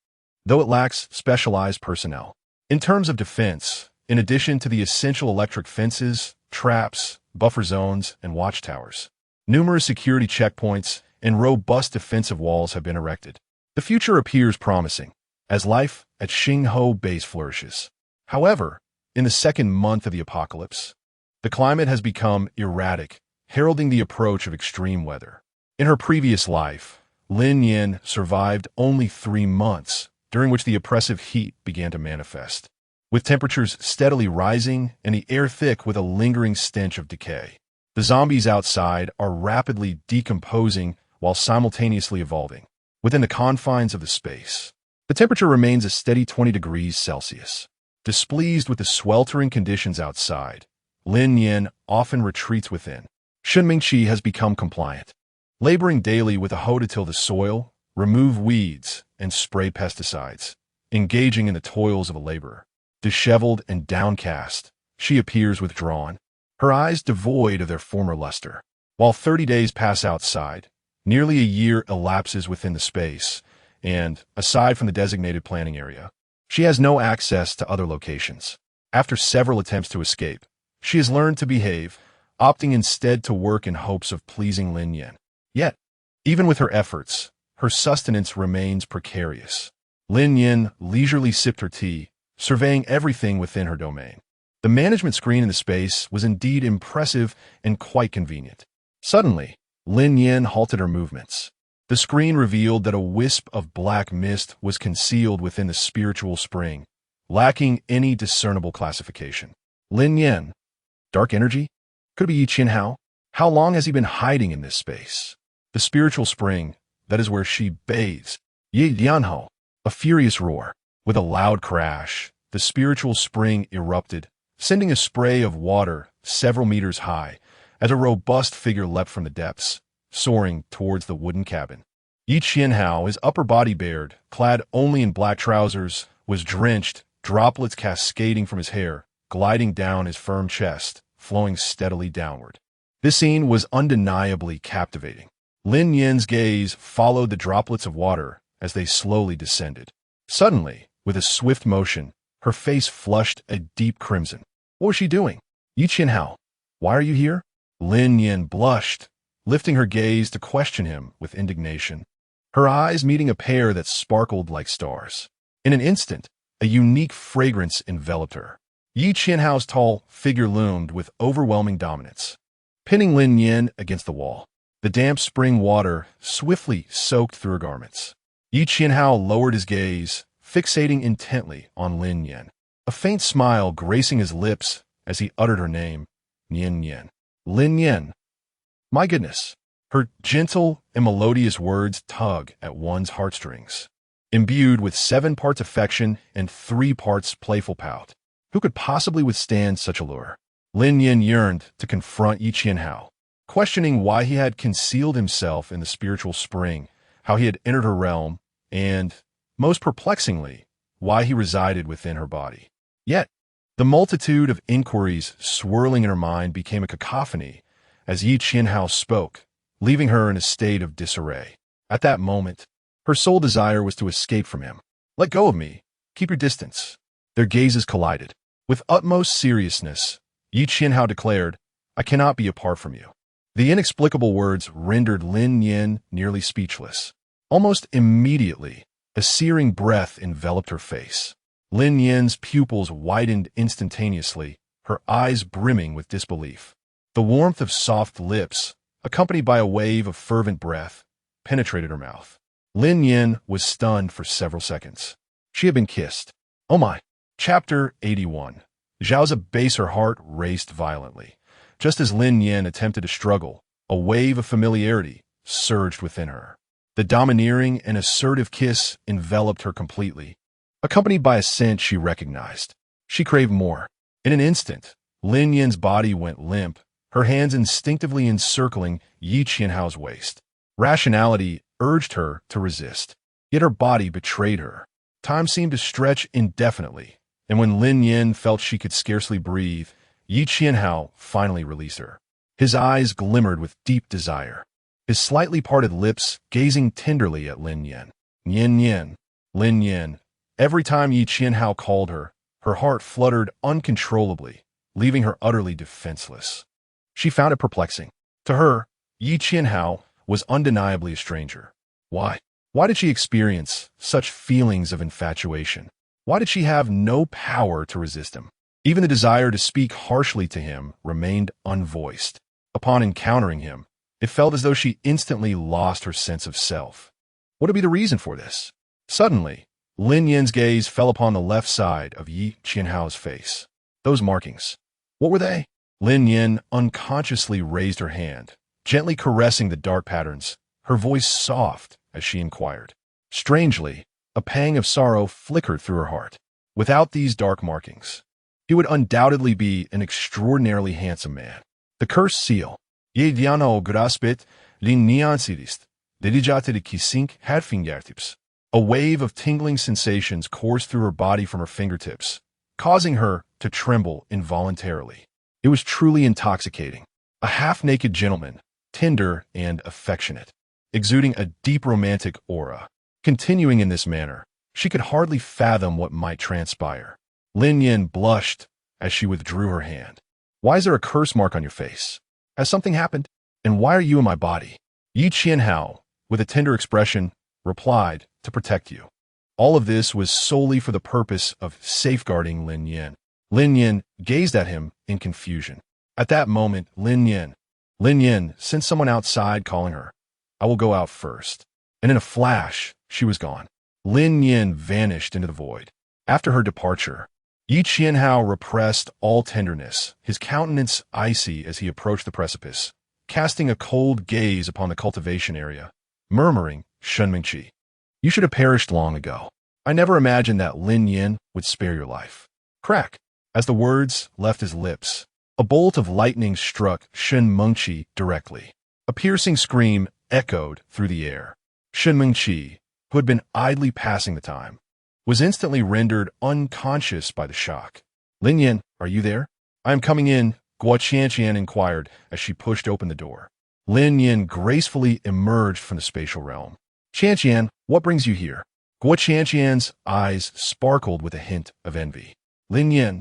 though it lacks specialized personnel. In terms of defense, in addition to the essential electric fences, traps, buffer zones, and watchtowers, numerous security checkpoints and robust defensive walls have been erected. The future appears promising, as life at Xingho Base flourishes. However, in the second month of the apocalypse, the climate has become erratic, heralding the approach of extreme weather. In her previous life, Lin Nian survived only 3 months, during which the oppressive heat began to manifest, with temperatures steadily rising and the air thick with a lingering stench of decay. The zombies outside are rapidly decomposing while simultaneously evolving. Within the confines of the space, the temperature remains a steady 20 degrees Celsius. Displeased with the sweltering conditions outside, Lin Nian often retreats within. Shun Mengqi has become compliant, laboring daily with a hoe to till the soil, remove weeds, and spray pesticides, engaging in the toils of a laborer. Disheveled and downcast, she appears withdrawn, her eyes devoid of their former luster. While 30 days pass outside, Nearly a year elapses within the space, and, aside from the designated planning area, she has no access to other locations. After several attempts to escape, she has learned to behave, opting instead to work in hopes of pleasing Lin Nian. Yet, even with her efforts, her sustenance remains precarious. Lin Nian leisurely sipped her tea, surveying everything within her domain. The management screen in the space was indeed impressive and quite convenient. Suddenly, Lin Nian halted her movements. The screen revealed that a wisp of black mist was concealed within the spiritual spring, lacking any discernible classification. Lin Nian. Dark energy? Could it be Yi Qianhao? How long has he been hiding in this space? The spiritual spring, that is where she bathes. Yi Dianhao. A furious roar. With a loud crash, the spiritual spring erupted, sending a spray of water several meters high as a robust figure leapt from the depths, soaring towards the wooden cabin. Yi Qianhao, his upper body bared, clad only in black trousers, was drenched, droplets cascading from his hair, gliding down his firm chest, flowing steadily downward. This scene was undeniably captivating. Lin Nian's gaze followed the droplets of water as they slowly descended. Suddenly, with a swift motion, her face flushed a deep crimson. What was she doing? Yi Qianhao, why are you here? Lin Nian blushed, lifting her gaze to question him with indignation, her eyes meeting a pair that sparkled like stars. In an instant, a unique fragrance enveloped her. Yi Qianhao's tall figure loomed with overwhelming dominance, pinning Lin Nian against the wall. The damp spring water swiftly soaked through her garments. Yi Qianhao lowered his gaze, fixating intently on Lin Nian, a faint smile gracing his lips as he uttered her name, Nian Nian. Lin Nian. My goodness, her gentle and melodious words tug at one's heartstrings. Imbued with 7 parts affection and 3 parts playful pout. Who could possibly withstand such a lure? Lin Nian yearned to confront Yi Qianhao, questioning why he had concealed himself in the spiritual spring, how he had entered her realm, and, most perplexingly, why he resided within her body. Yet, the multitude of inquiries swirling in her mind became a cacophony as Yi Qianhao spoke, leaving her in a state of disarray. At that moment, her sole desire was to escape from him. Let go of me. Keep your distance. Their gazes collided. With utmost seriousness, Yi Qianhao declared, I cannot be apart from you. The inexplicable words rendered Lin Nian nearly speechless. Almost immediately, a searing breath enveloped her face. Lin Nian's pupils widened instantaneously, her eyes brimming with disbelief. The warmth of soft lips, accompanied by a wave of fervent breath, penetrated her mouth. Lin Nian was stunned for several seconds. She had been kissed. Oh my! Chapter 81. Zhao's baser heart raced violently. Just as Lin Nian attempted to struggle, a wave of familiarity surged within her. The domineering and assertive kiss enveloped her completely, accompanied by a scent she recognized. She craved more. In an instant, Lin Nian's body went limp, her hands instinctively encircling Yi Qianhao's waist. Rationality urged her to resist, yet her body betrayed her. Time seemed to stretch indefinitely, and when Lin Nian felt she could scarcely breathe, Yi Qianhao finally released her. His eyes glimmered with deep desire, his slightly parted lips gazing tenderly at Lin Nian. Nian Nian, Lin Nian. Every time Yi Qianhao called her, her heart fluttered uncontrollably, leaving her utterly defenseless. She found it perplexing. To her, Yi Qianhao was undeniably a stranger. Why? Why did she experience such feelings of infatuation? Why did she have no power to resist him? Even the desire to speak harshly to him remained unvoiced. Upon encountering him, it felt as though she instantly lost her sense of self. What would be the reason for this? Suddenly, Lin Nian's gaze fell upon the left side of Yi Qianhao's face. Those markings. What were they? Lin Nian unconsciously raised her hand, gently caressing the dark patterns, her voice soft as she inquired. Strangely, a pang of sorrow flickered through her heart. Without these dark markings, he would undoubtedly be an extraordinarily handsome man. The cursed seal. Ye diano graspet, Lin Nian sidist, dedicate de kisink had fingertips. A wave of tingling sensations coursed through her body from her fingertips, causing her to tremble involuntarily. It was truly intoxicating. A half-naked gentleman, tender and affectionate. exuding a deep romantic aura. Continuing in this manner, she could hardly fathom what might transpire. Lin Nian blushed as she withdrew her hand. Why is there a curse mark on your face? Has something happened? And why are you in my body? Yi Qianhao, with a tender expression, replied, to protect you. All of this was solely for the purpose of safeguarding Lin Nian. Lin Nian gazed at him in confusion. At that moment, Lin Nian sent someone outside calling her. I will go out first. And in a flash, she was gone. Lin Nian vanished into the void. After her departure, Yi Qianhao repressed all tenderness, his countenance icy as he approached the precipice, casting a cold gaze upon the cultivation area, murmuring, Shenmingqi, you should have perished long ago. I never imagined that Lin Nian would spare your life. Crack! As the words left his lips, a bolt of lightning struck Shenmingqi directly. A piercing scream echoed through the air. Shenmingqi, who had been idly passing the time, was instantly rendered unconscious by the shock. Lin Nian, are you there? I am coming in, Guo Qianqian inquired as she pushed open the door. Lin Nian gracefully emerged from the spatial realm. Qianqian, what brings you here? Guo Qianqian's eyes sparkled with a hint of envy. Lin Nian,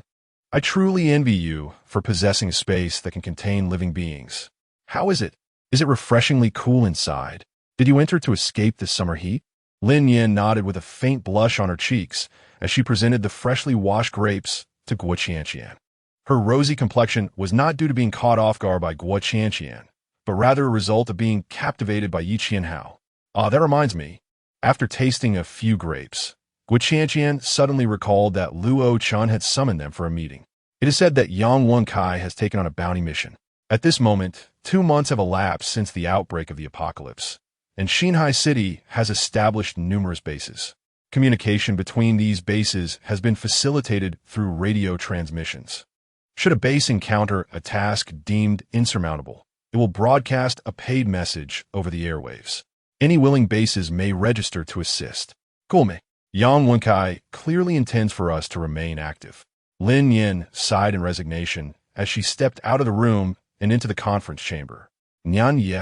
I truly envy you for possessing a space that can contain living beings. How is it? Is it refreshingly cool inside? Did you enter to escape the summer heat? Lin Nian nodded with a faint blush on her cheeks as she presented the freshly washed grapes to Guo Qianqian. Her rosy complexion was not due to being caught off guard by Guo Qianqian, but rather a result of being captivated by Yi Qianhao. That reminds me. After tasting a few grapes, Guo Qianqian suddenly recalled that Luo Chun had summoned them for a meeting. It is said that Yang Wenkai has taken on a bounty mission. At this moment, 2 months have elapsed since the outbreak of the apocalypse, and Xinhai City has established numerous bases. Communication between these bases has been facilitated through radio transmissions. Should a base encounter a task deemed insurmountable, it will broadcast a paid message over the airwaves. Any willing bases may register to assist. Gulme, Yang Wenkai clearly intends for us to remain active. Lin Nian sighed in resignation as she stepped out of the room and into the conference chamber. Nian Ye,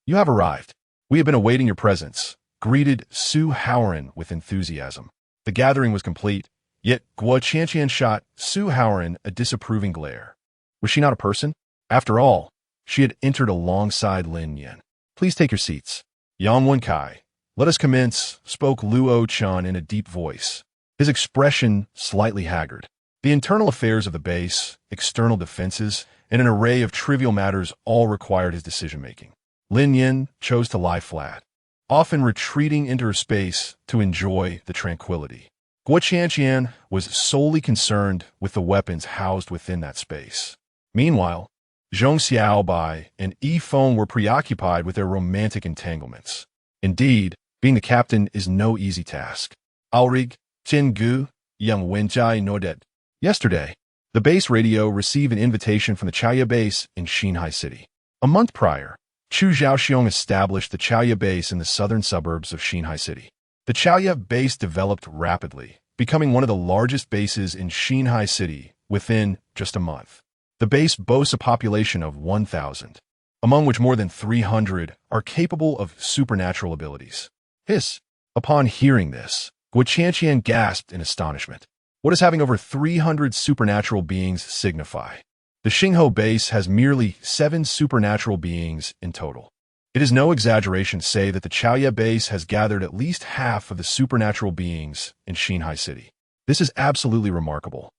you have arrived. We have been awaiting your presence, greeted Su Haoran with enthusiasm. The gathering was complete, yet Guo Qianqian shot Su Haoran a disapproving glare. Was she not a person? After all, she had entered alongside Lin Nian. Please take your seats. Yang Wenkai, let us commence, spoke Luo Chun in a deep voice, his expression slightly haggard. The internal affairs of the base, external defenses, and an array of trivial matters all required his decision-making. Lin Nian chose to lie flat, often retreating into her space to enjoy the tranquility. Guo Qianqian was solely concerned with the weapons housed within that space. Meanwhile, Zhong Xiaobai and Yi Feng were preoccupied with their romantic entanglements. Indeed, being the captain is no easy task. Alrig, Jin Gu, Yang Wenjai Nodet. Yesterday, the base radio received an invitation from the Chaoya base in Xinhai City. A month prior, Chu Zhaoxiong established the Chaoya base in the southern suburbs of Xinhai City. The Chaoya base developed rapidly, becoming one of the largest bases in Xinhai City within just a month. The base boasts a population of 1,000, among which more than 300 are capable of supernatural abilities. Hiss! Upon hearing this, Guo Qianqian gasped in astonishment. What does having over 300 supernatural beings signify? The Xingho base has merely 7 supernatural beings in total. It is no exaggeration to say that the Chaoya base has gathered at least half of the supernatural beings in Xinhai City. This is absolutely remarkable.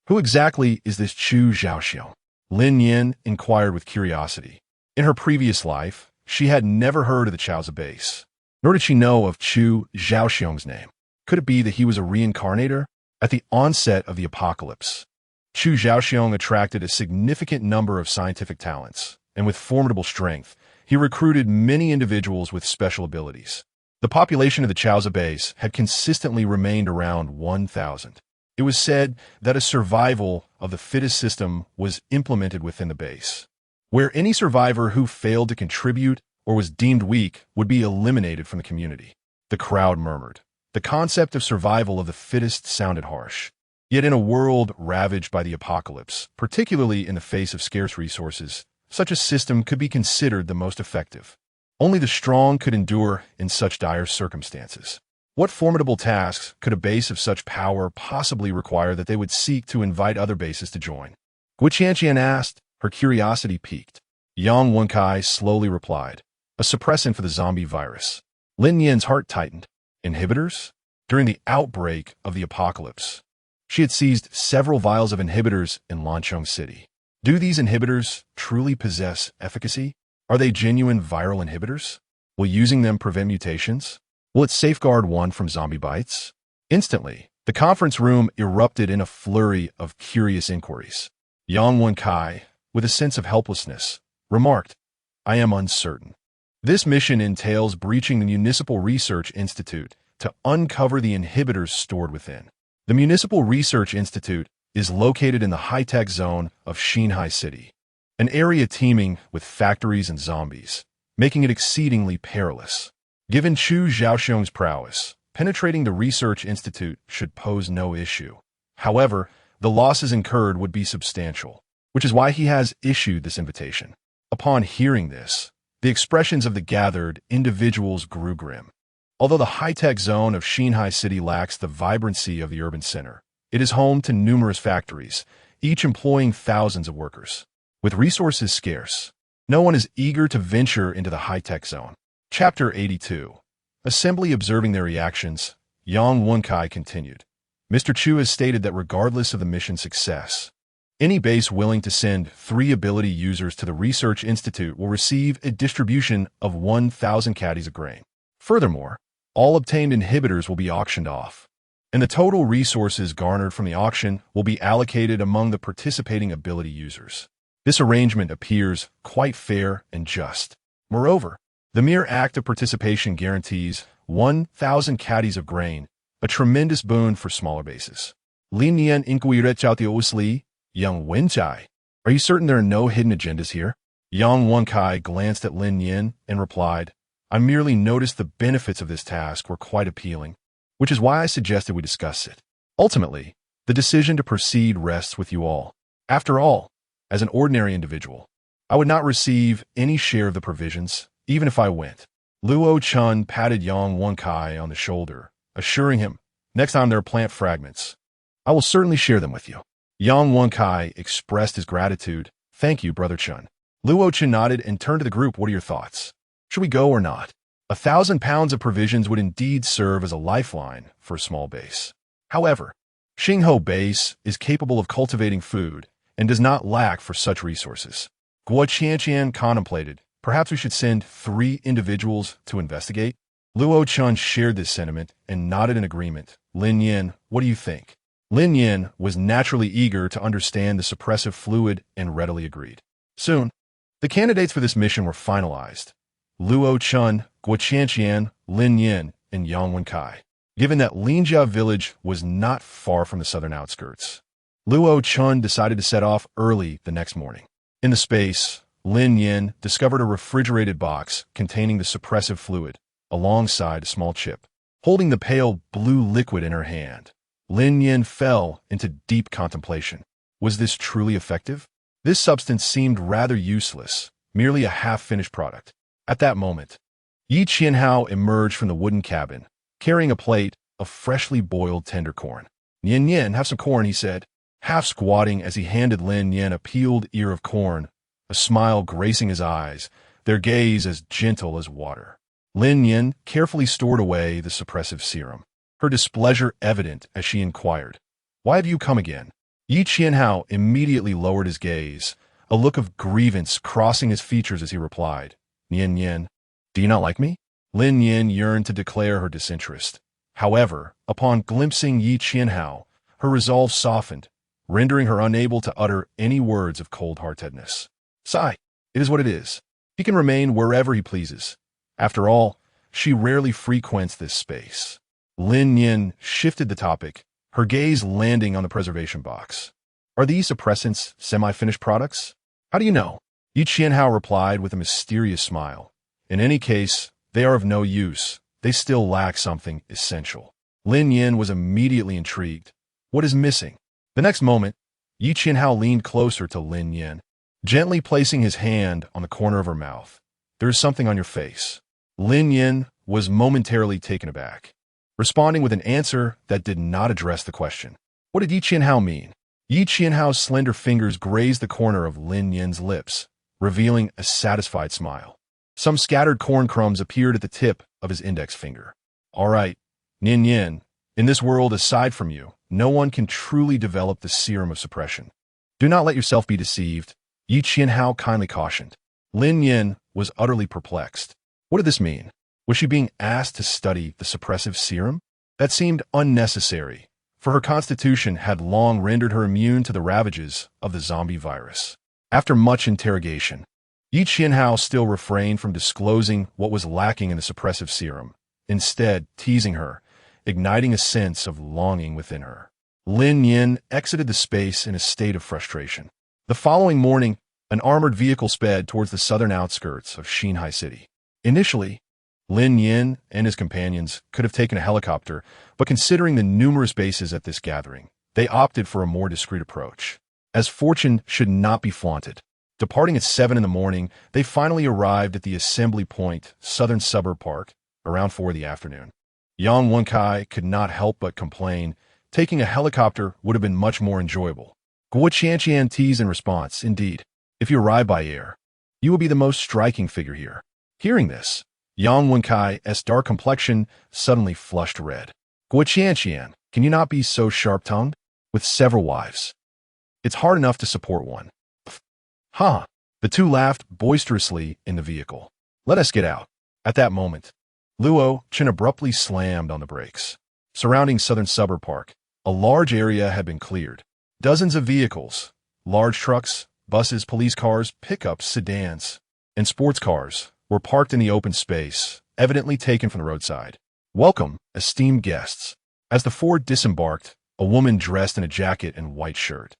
Who exactly is this Chu Zhaoxiong? Lin Nian inquired with curiosity. In her previous life, she had never heard of the Chaoya base, nor did she know of Chu Zhaoxiong's name. Could it be that he was a reincarnator? At the onset of the apocalypse, Chu Zhaoxiong attracted a significant number of scientific talents, and with formidable strength, he recruited many individuals with special abilities. The population of the Chaoya base had consistently remained around 1,000. It was said that a survival of the fittest system was implemented within the base, where any survivor who failed to contribute or was deemed weak would be eliminated from the community. The crowd murmured. The concept of survival of the fittest sounded harsh. Yet in a world ravaged by the apocalypse, particularly in the face of scarce resources, such a system could be considered the most effective. Only the strong could endure in such dire circumstances. What formidable tasks could a base of such power possibly require that they would seek to invite other bases to join? Guo Qianqian asked, her curiosity piqued. Yang Wenkai slowly replied, a suppressant for the zombie virus. Lin Nian's heart tightened. Inhibitors? During the outbreak of the apocalypse, she had seized several vials of inhibitors in Lancheng City. Do these inhibitors truly possess efficacy? Are they genuine viral inhibitors? Will using them prevent mutations? Will it safeguard one from zombie bites? Instantly, the conference room erupted in a flurry of curious inquiries. Yang Wenkai, with a sense of helplessness, remarked, I am uncertain. This mission entails breaching the Municipal Research Institute to uncover the inhibitors stored within. The Municipal Research Institute is located in the high-tech zone of Xinhai City, an area teeming with factories and zombies, making it exceedingly perilous. Given Chu Xiaoxiong's prowess, penetrating the Research Institute should pose no issue. However, the losses incurred would be substantial, which is why he has issued this invitation. Upon hearing this, the expressions of the gathered individuals grew grim. Although the high-tech zone of Xinhai City lacks the vibrancy of the urban center, it is home to numerous factories, each employing thousands of workers. With resources scarce, no one is eager to venture into the high-tech zone. Chapter 82. Assembly observing their reactions, Yang Wenkai continued. Mr. Chu has stated that regardless of the mission's success, any base willing to send 3 ability users to the Research Institute will receive a distribution of 1,000 caddies of grain. Furthermore, all obtained inhibitors will be auctioned off, and the total resources garnered from the auction will be allocated among the participating ability users. This arrangement appears quite fair and just. Moreover, the mere act of participation guarantees 1,000 caddies of grain, a tremendous boon for smaller bases. Lin Nian inquired Yang Wenkai. Are you certain there are no hidden agendas here? Yang Wenkai glanced at Lin Nian and replied, I merely noticed the benefits of this task were quite appealing, which is why I suggested we discuss it. Ultimately, the decision to proceed rests with you all. After all, as an ordinary individual, I would not receive any share of the provisions, even if I went. Luo Chun patted Yang Wenkai on the shoulder, assuring him, next time there are plant fragments, I will certainly share them with you. Yang Wenkai expressed his gratitude. Thank you, Brother Chun. Luo Chun nodded and turned to the group. What are your thoughts? Should we go or not? 1,000 pounds of provisions would indeed serve as a lifeline for a small base. However, Xingho Base is capable of cultivating food and does not lack for such resources. Guo Qianqian contemplated, perhaps we should send 3 individuals to investigate? Luo Chun shared this sentiment and nodded in agreement. Lin Nian, what do you think? Lin Nian was naturally eager to understand the suppressive fluid and readily agreed. Soon, the candidates for this mission were finalized. Luo Chun, Guo Qianqian, Lin Nian, and Yang Wenkai, given that Linjia village was not far from the southern outskirts. Luo Chun decided to set off early the next morning. In the space, Lin Nian discovered a refrigerated box containing the suppressive fluid, alongside a small chip. Holding the pale blue liquid in her hand, Lin Nian fell into deep contemplation. Was this truly effective? This substance seemed rather useless, merely a half-finished product. At that moment, Yi Qianhao emerged from the wooden cabin, carrying a plate of freshly boiled tender corn. Nian Nian, have some corn, he said, half squatting as he handed Lin Nian a peeled ear of corn, a smile gracing his eyes, their gaze as gentle as water. Lin Nian carefully stored away the suppressive serum, her displeasure evident as she inquired, Why have you come again? Yi Qianhao immediately lowered his gaze, a look of grievance crossing his features as he replied, Nian Nian, do you not like me? Lin Nian yearned to declare her disinterest. However, upon glimpsing Yi Qianhao, her resolve softened, rendering her unable to utter any words of cold-heartedness. Sigh, it is what it is. He can remain wherever he pleases. After all, she rarely frequents this space. Lin Nian shifted the topic, her gaze landing on the preservation box. Are these suppressants semi-finished products? How do you know? Yi Qianhao replied with a mysterious smile. In any case, they are of no use. They still lack something essential. Lin Nian was immediately intrigued. What is missing? The next moment, Yi Qianhao leaned closer to Lin Nian, gently placing his hand on the corner of her mouth. there is something on your face. Lin Nian was momentarily taken aback, responding with an answer that did not address the question. What did Yi Qianhao mean? Yi Qianhao's slender fingers grazed the corner of Lin Nian's lips, revealing a satisfied smile. Some scattered corn crumbs appeared at the tip of his index finger. All right, Lin Nian, in this world aside from you, no one can truly develop the serum of suppression. Do not let yourself be deceived, Yi Qianhao kindly cautioned. Lin Nian was utterly perplexed. What did this mean? Was she being asked to study the suppressive serum? That seemed unnecessary, for her constitution had long rendered her immune to the ravages of the zombie virus. After much interrogation, Yi Qianhao still refrained from disclosing what was lacking in the suppressive serum, instead teasing her, igniting a sense of longing within her. Lin Nian exited the space in a state of frustration. The following morning, an armored vehicle sped towards the southern outskirts of Xinhai City. Initially, Lin Nian and his companions could have taken a helicopter, but considering the numerous bases at this gathering, they opted for a more discreet approach. As fortune should not be flaunted, departing at 7 in the morning, they finally arrived at the Assembly Point Southern Suburb Park around 4 in the afternoon. Yang Wenkai could not help but complain. Taking a helicopter would have been much more enjoyable. Guo Qianqian teased in response, indeed, if you arrive by air, you will be the most striking figure here. Hearing this, Yang Wenkai's dark complexion suddenly flushed red. Guo Qianqian, can you not be so sharp-tongued? With several wives, it's hard enough to support one. Ha! The two laughed boisterously in the vehicle. Let us get out. At that moment, Luo Chen abruptly slammed on the brakes. Surrounding Southern Suburb Park, a large area had been cleared. Dozens of vehicles, large trucks, buses, police cars, pickups, sedans, and sports cars were parked in the open space, evidently taken from the roadside. Welcome, esteemed guests. As the Ford disembarked, a woman dressed in a jacket and white shirt,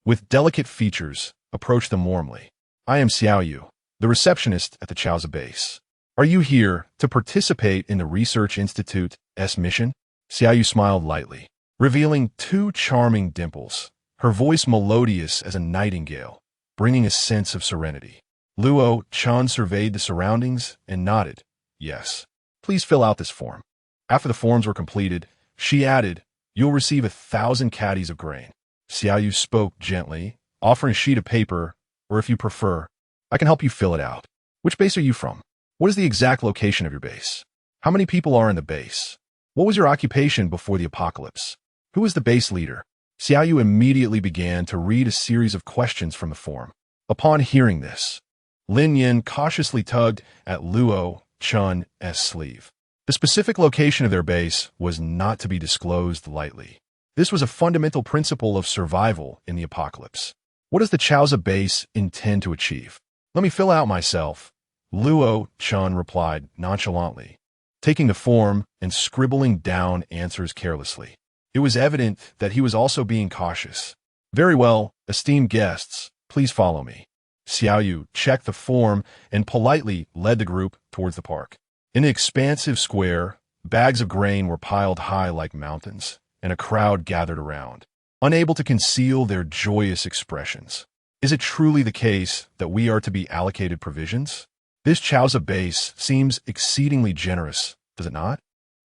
with delicate features, approached them warmly. I am Xiaoyu, the receptionist at the Chaoza base. Are you here to participate in the Research Institute's mission? Xiaoyu smiled lightly, revealing two charming dimples, her voice melodious as a nightingale, bringing a sense of serenity. Luo Chen surveyed the surroundings and nodded. Yes. Please fill out this form. After the forms were completed, she added, you'll receive 1,000 caddies of grain. Xiaoyu spoke gently, offering a sheet of paper, or if you prefer, I can help you fill it out. Which base are you from? What is the exact location of your base? How many people are in the base? What was your occupation before the apocalypse? Who is the base leader? Xiaoyu immediately began to read a series of questions from the form. Upon hearing this, Lin Nian cautiously tugged at Luo Chen's sleeve. The specific location of their base was not to be disclosed lightly. This was a fundamental principle of survival in the apocalypse. What does the Chaoza base intend to achieve? Let me fill out myself, Luo Chen replied nonchalantly, taking the form and scribbling down answers carelessly. It was evident that he was also being cautious. Very well, esteemed guests, please follow me. Xiaoyu checked the form and politely led the group towards the park. In the expansive square, bags of grain were piled high like mountains, and a crowd gathered around, unable to conceal their joyous expressions. Is it truly the case that we are to be allocated provisions? This Chaoza base seems exceedingly generous, does it not?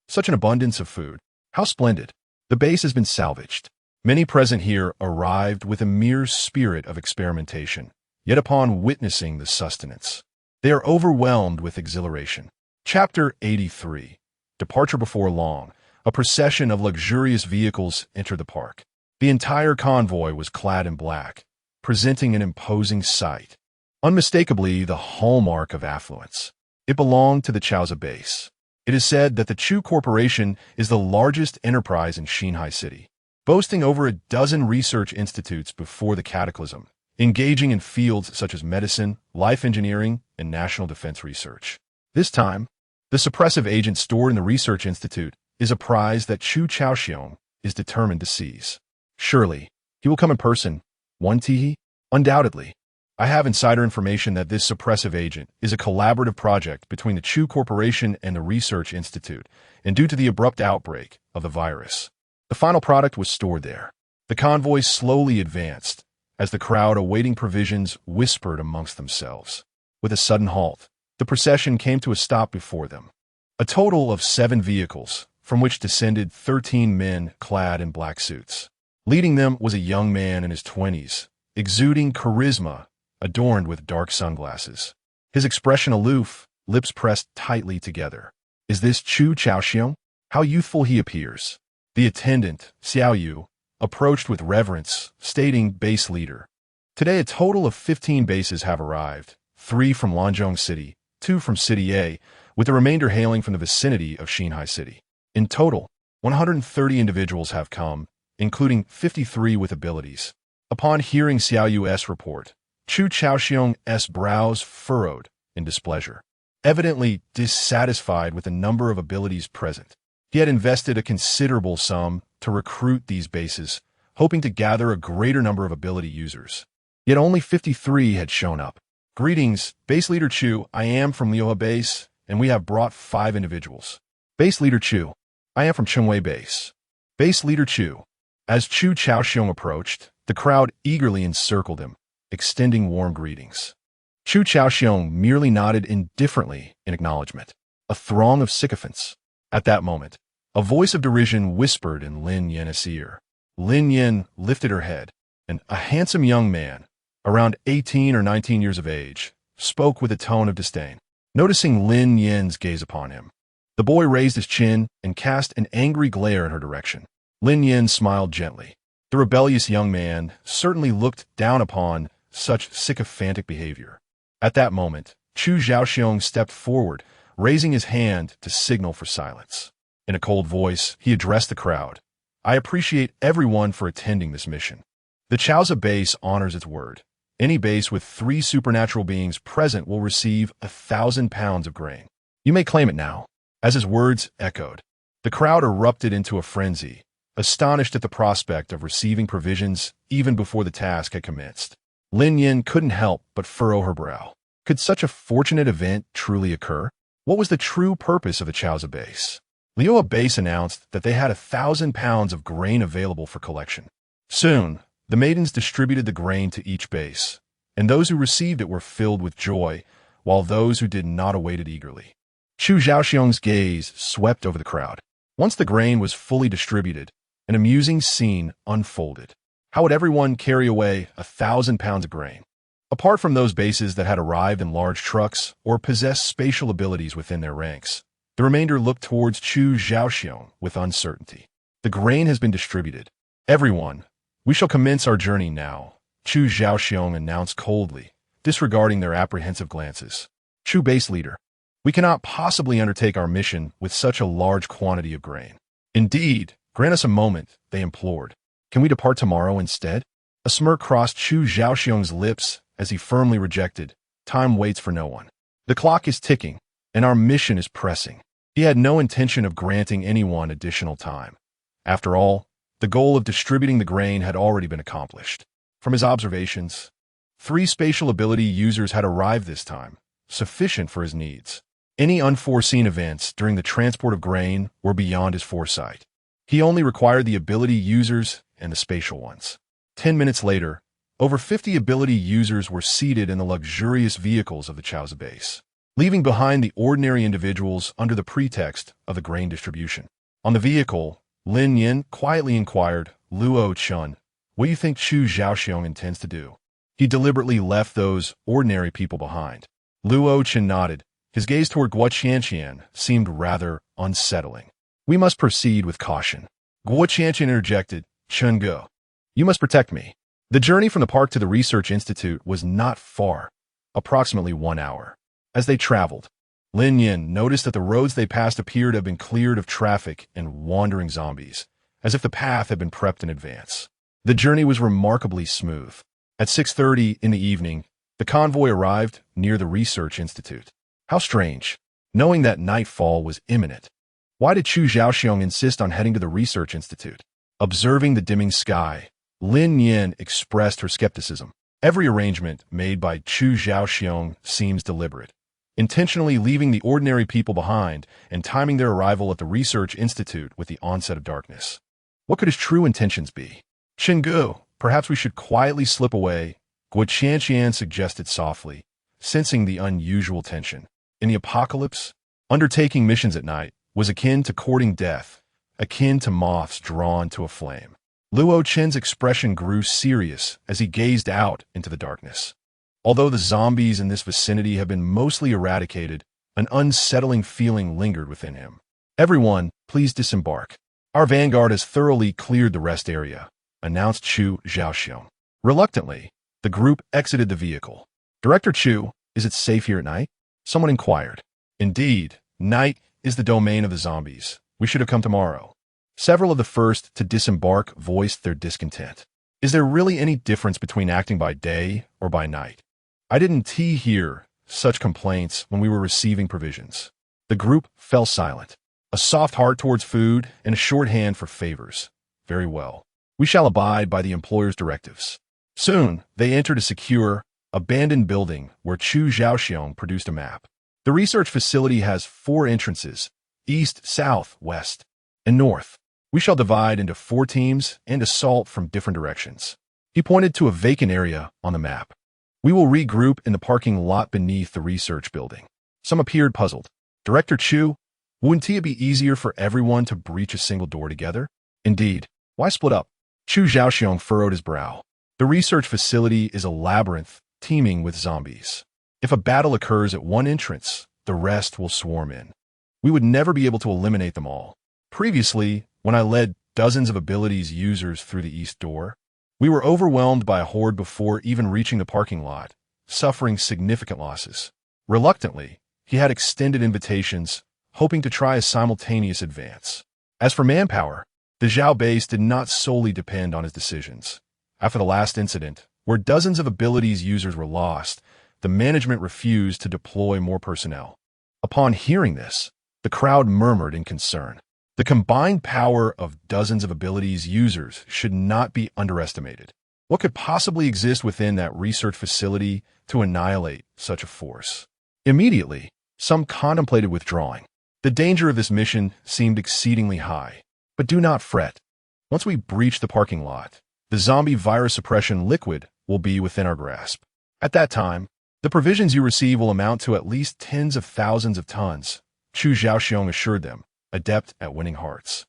Such an abundance of food. How splendid. The base has been salvaged. Many present here arrived with a mere spirit of experimentation, yet upon witnessing the sustenance, they are overwhelmed with exhilaration. Chapter 83. Departure before long. A procession of luxurious vehicles entered the park. The entire convoy was clad in black, presenting an imposing sight. Unmistakably the hallmark of affluence. It belonged to the Chaoza base. It is said that the Chu Corporation is the largest enterprise in Xinhai City, boasting over a dozen research institutes before the cataclysm, engaging in fields such as medicine, life engineering, and national defense research. This time, the suppressive agent stored in the research institute is a prize that Chu Chaoxiong is determined to seize. Surely, he will come in person, won't he? Undoubtedly. I have insider information that this suppressive agent is a collaborative project between the Chu Corporation and the Research Institute, and due to the abrupt outbreak of the virus, the final product was stored there. The convoy slowly advanced, as the crowd awaiting provisions whispered amongst themselves. With a sudden halt, the procession came to a stop before them. A total of 7 vehicles, from which descended 13 men clad in black suits. Leading them was a young man in his 20s, exuding charisma, adorned with dark sunglasses. His expression aloof, lips pressed tightly together. Is this Chu Chaoxiong? How youthful he appears. The attendant, Xiao Yu, approached with reverence, stating base leader. Today a total of 15 bases have arrived, 3 from Lanzhong City, 2 from City A, with the remainder hailing from the vicinity of Xinhai City. In total, 130 individuals have come, including 53 with abilities. Upon hearing Xiao Yu's report, Chu Chaoxiong's brows furrowed in displeasure. Evidently dissatisfied with the number of abilities present, he had invested a considerable sum to recruit these bases, hoping to gather a greater number of ability users. Yet only 53 had shown up. Greetings, Base Leader Chu. I am from Liuhe Base, and we have brought 5 individuals. Base Leader Chu. I am from Chengwei Base. Base Leader Chu. As Chu Chaoxiong approached, the crowd eagerly encircled him, extending warm greetings. Chu Chaoxiong merely nodded indifferently in acknowledgement. A throng of sycophants. At that moment, a voice of derision whispered in Lin Nian's ear. Lin Nian lifted her head, and a handsome young man, around 18 or 19 years of age, spoke with a tone of disdain. Noticing Lin Nian's gaze upon him, the boy raised his chin and cast an angry glare in her direction. Lin Nian smiled gently. The rebellious young man certainly looked down upon such sycophantic behavior. At that moment, Chu Zhaoxiong stepped forward, raising his hand to signal for silence. In a cold voice, he addressed the crowd. I appreciate everyone for attending this mission. The Chaoza base honors its word. Any base with 3 supernatural beings present will receive 1,000 pounds of grain. You may claim it now. As his words echoed, the crowd erupted into a frenzy, astonished at the prospect of receiving provisions even before the task had commenced. Lin Nian couldn't help but furrow her brow. Could such a fortunate event truly occur? What was the true purpose of the Chaoza base? Liuhe Base announced that they had 1,000 pounds of grain available for collection. Soon, the maidens distributed the grain to each base, and those who received it were filled with joy, while those who did not awaited eagerly. Chu Zhaoxiong's gaze swept over the crowd. Once the grain was fully distributed, an amusing scene unfolded. How would everyone carry away 1,000 pounds of grain? Apart from those bases that had arrived in large trucks or possessed spatial abilities within their ranks, the remainder looked towards Chu Zhaoxiong with uncertainty. The grain has been distributed. Everyone, we shall commence our journey now, Chu Zhaoxiong announced coldly, disregarding their apprehensive glances. Chu Base Leader, we cannot possibly undertake our mission with such a large quantity of grain. Indeed, grant us a moment, they implored. Can we depart tomorrow instead? A smirk crossed Chu Zhaoxiong's lips as he firmly rejected. Time waits for no one. The clock is ticking, and our mission is pressing. He had no intention of granting anyone additional time. After all, the goal of distributing the grain had already been accomplished. From his observations, 3 spatial ability users had arrived this time, sufficient for his needs. Any unforeseen events during the transport of grain were beyond his foresight. He only required the ability users and the spatial ones. 10 minutes later, over 50 ability users were seated in the luxurious vehicles of the Chaoza base, leaving behind the ordinary individuals under the pretext of the grain distribution. On the vehicle, Lin Nian quietly inquired, Luo Chun, what do you think Chu Zhaoxiong intends to do? He deliberately left those ordinary people behind. Luo Chun nodded. His gaze toward Guo Qianqian seemed rather unsettling. We must proceed with caution. Guo Qianqian interjected, Chun Go. You must protect me. The journey from the park to the research institute was not far, approximately 1 hour. As they traveled, Lin Nian noticed that the roads they passed appeared to have been cleared of traffic and wandering zombies, as if the path had been prepped in advance. The journey was remarkably smooth. At 6:30 in the evening, the convoy arrived near the research institute. How strange, knowing that nightfall was imminent. Why did Chu Zhaoxiong insist on heading to the research institute? Observing the dimming sky, Lin Nian expressed her skepticism. Every arrangement made by Chu Zhaoxiong seems deliberate, intentionally leaving the ordinary people behind and timing their arrival at the research institute with the onset of darkness. What could his true intentions be? Chenggu, perhaps we should quietly slip away, Guo Qianqian suggested softly, sensing the unusual tension. In the apocalypse, undertaking missions at night was akin to courting death, akin to moths drawn to a flame. Luo Chen's expression grew serious as he gazed out into the darkness. Although the zombies in this vicinity have been mostly eradicated, an unsettling feeling lingered within him. "Everyone, please disembark. Our vanguard has thoroughly cleared the rest area," announced Chu Zhaoxiong. Reluctantly, the group exited the vehicle. "Director Chu, is it safe here at night?" Someone inquired. "Indeed, night is the domain of the zombies. We should have come tomorrow." Several of the first to disembark voiced their discontent. "Is there really any difference between acting by day or by night? I didn't hear such complaints when we were receiving provisions." The group fell silent. A soft heart towards food and a shorthand for favors. Very well. We shall abide by the employer's directives. Soon, they entered a secure, abandoned building where Chu Zhaoxiong produced a map. The research facility has 4 entrances: east, south, west, and north. We shall divide into 4 teams and assault from different directions. He pointed to a vacant area on the map. We will regroup in the parking lot beneath the research building. Some appeared puzzled. "Director Chu, wouldn't it be easier for everyone to breach a single door together?" "Indeed. Why split up?" Chu Zhaoxiong furrowed his brow. "The research facility is a labyrinth teeming with zombies. If a battle occurs at one entrance, the rest will swarm in. We would never be able to eliminate them all. Previously, when I led dozens of abilities users through the east door, we were overwhelmed by a horde before even reaching the parking lot, suffering significant losses." Reluctantly, he had extended invitations, hoping to try a simultaneous advance. As for manpower, the Zhao base did not solely depend on his decisions. After the last incident, where dozens of abilities users were lost, the management refused to deploy more personnel. Upon hearing this, the crowd murmured in concern. The combined power of dozens of abilities users should not be underestimated. What could possibly exist within that research facility to annihilate such a force? Immediately, some contemplated withdrawing. The danger of this mission seemed exceedingly high. But do not fret. Once we breach the parking lot, the zombie virus suppression liquid will be within our grasp. At that time, the provisions you receive will amount to at least tens of thousands of tons, Chu Zhaoxiong assured them, adept at winning hearts.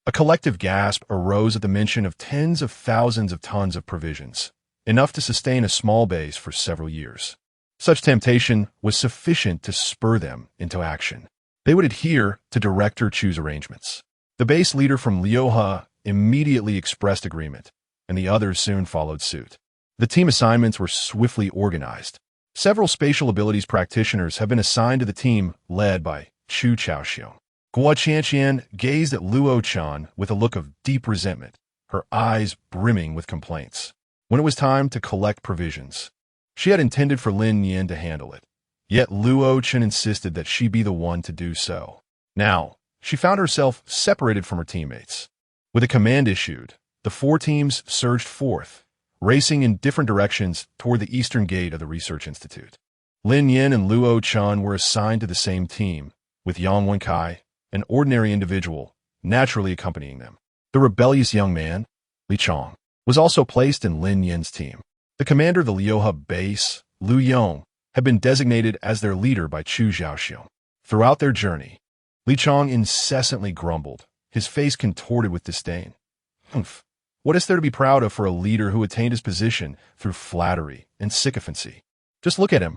A collective gasp arose at the mention of tens of thousands of tons of provisions, enough to sustain a small base for several years. Such temptation was sufficient to spur them into action. They would adhere to Director Chu's arrangements. The base leader from Liuhe immediately expressed agreement, and the others soon followed suit. The team assignments were swiftly organized. Several spatial abilities practitioners have been assigned to the team led by Chu Chaoxiong. Guo Qianqian gazed at Luo Chan with a look of deep resentment, her eyes brimming with complaints. When it was time to collect provisions, she had intended for Lin Nian to handle it, yet Luo Chen insisted that she be the one to do so. Now, she found herself separated from her teammates. With a command issued, the 4 teams surged forth, racing in different directions toward the eastern gate of the Research Institute. Lin Nian and Luo Chan were assigned to the same team, with Yang Wenkai, an ordinary individual, naturally accompanying them. The rebellious young man, Li Chong, was also placed in Lin Nian's team. The commander of the Liuhe base, Lu Yong, had been designated as their leader by Chu Zhaoxiong. Throughout their journey, Li Chong incessantly grumbled, his face contorted with disdain. "Humph. What is there to be proud of for a leader who attained his position through flattery and sycophancy? Just look at him.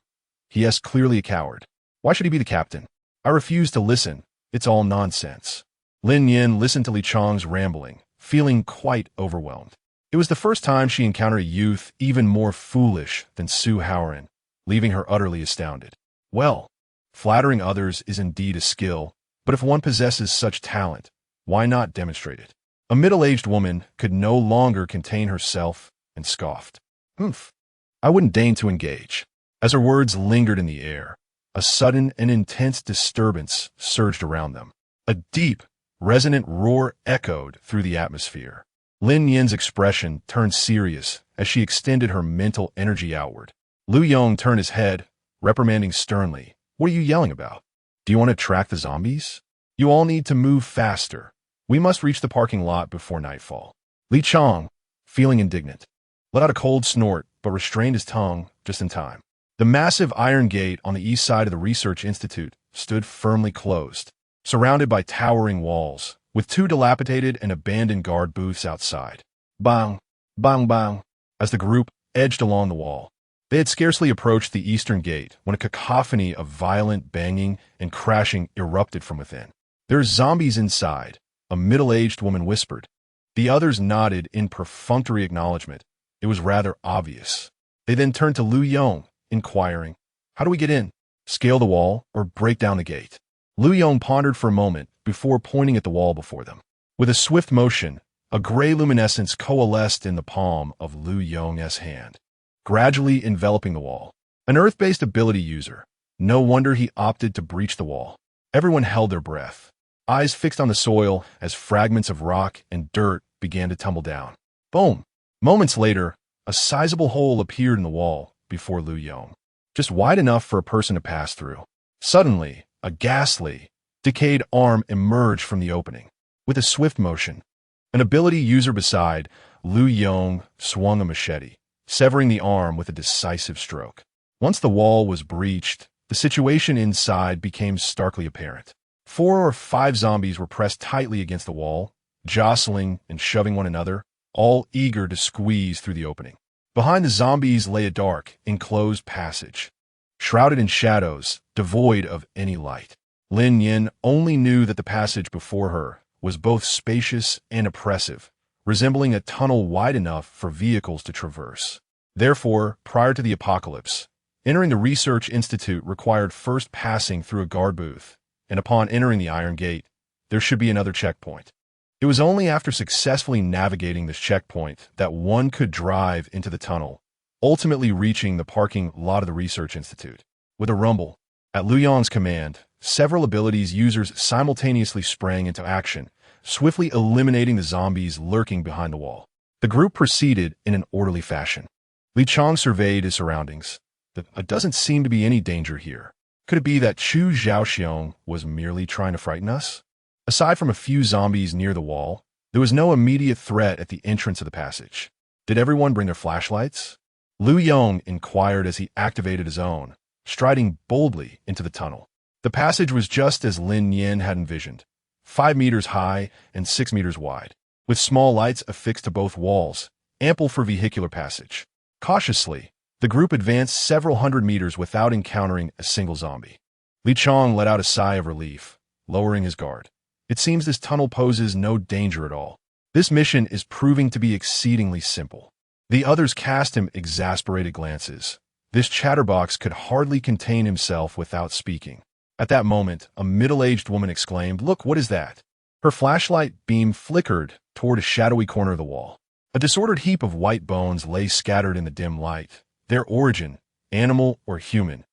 He is clearly a coward. Why should he be the captain? I refuse to listen. It's all nonsense." Lin Nian listened to Li Chong's rambling, feeling quite overwhelmed. It was the first time she encountered a youth even more foolish than Su Haoran, leaving her utterly astounded. Well, flattering others is indeed a skill, but if one possesses such talent, why not demonstrate it? A middle-aged woman could no longer contain herself and scoffed. "Humph. I wouldn't deign to engage." As her words lingered in the air, a sudden and intense disturbance surged around them. A deep, resonant roar echoed through the atmosphere. Lin Nian's expression turned serious as she extended her mental energy outward. Lu Yong turned his head, reprimanding sternly, "What are you yelling about? Do you want to track the zombies? You all need to move faster. We must reach the parking lot before nightfall." Li Chong, feeling indignant, let out a cold snort but restrained his tongue just in time. The massive iron gate on the east side of the research institute stood firmly closed, surrounded by towering walls, with two dilapidated and abandoned guard booths outside. Bang! Bang bang! As the group edged along the wall, they had scarcely approached the eastern gate when a cacophony of violent banging and crashing erupted from within. "There's zombies inside," a middle-aged woman whispered. The others nodded in perfunctory acknowledgement. It was rather obvious. They then turned to Lu Yong, inquiring, "How do we get in? Scale the wall or break down the gate?" Lu Yong pondered for a moment before pointing at the wall before them. With a swift motion, a gray luminescence coalesced in the palm of Lu Yong's hand, gradually enveloping the wall. An Earth-based ability user. No wonder he opted to breach the wall. Everyone held their breath, eyes fixed on the soil as fragments of rock and dirt began to tumble down. Boom! Moments later, a sizable hole appeared in the wall before Lu Yong, just wide enough for a person to pass through. Suddenly, a ghastly, decayed arm emerged from the opening. With a swift motion, an ability user beside Lu Yong swung a machete, severing the arm with a decisive stroke. Once the wall was breached, the situation inside became starkly apparent. 4 or 5 zombies were pressed tightly against the wall, jostling and shoving one another, all eager to squeeze through the opening. Behind the zombies lay a dark, enclosed passage, shrouded in shadows, devoid of any light. Lin Nian only knew that the passage before her was both spacious and oppressive, resembling a tunnel wide enough for vehicles to traverse. Therefore, prior to the apocalypse, entering the research institute required first passing through a guard booth, and upon entering the iron gate, there should be another checkpoint. It was only after successfully navigating this checkpoint that one could drive into the tunnel, ultimately reaching the parking lot of the research institute. With a rumble, at Lu Yong's command, several abilities users simultaneously sprang into action, swiftly eliminating the zombies lurking behind the wall. The group proceeded in an orderly fashion. Li Chong surveyed his surroundings. There doesn't seem to be any danger here. Could it be that Chu Zhaoxiong was merely trying to frighten us? Aside from a few zombies near the wall, there was no immediate threat at the entrance of the passage. Did everyone bring their flashlights? Lu Yong inquired as he activated his own, striding boldly into the tunnel. The passage was just as Lin Nian had envisioned, 5 meters high and 6 meters wide, with small lights affixed to both walls, ample for vehicular passage. Cautiously, the group advanced several hundred meters without encountering a single zombie. Li Chong let out a sigh of relief, lowering his guard. It seems this tunnel poses no danger at all. This mission is proving to be exceedingly simple. The others cast him exasperated glances. This chatterbox could hardly contain himself without speaking. At that moment, a middle-aged woman exclaimed, "Look, what is that?" Her flashlight beam flickered toward a shadowy corner of the wall. A disordered heap of white bones lay scattered in the dim light, their origin, animal or human,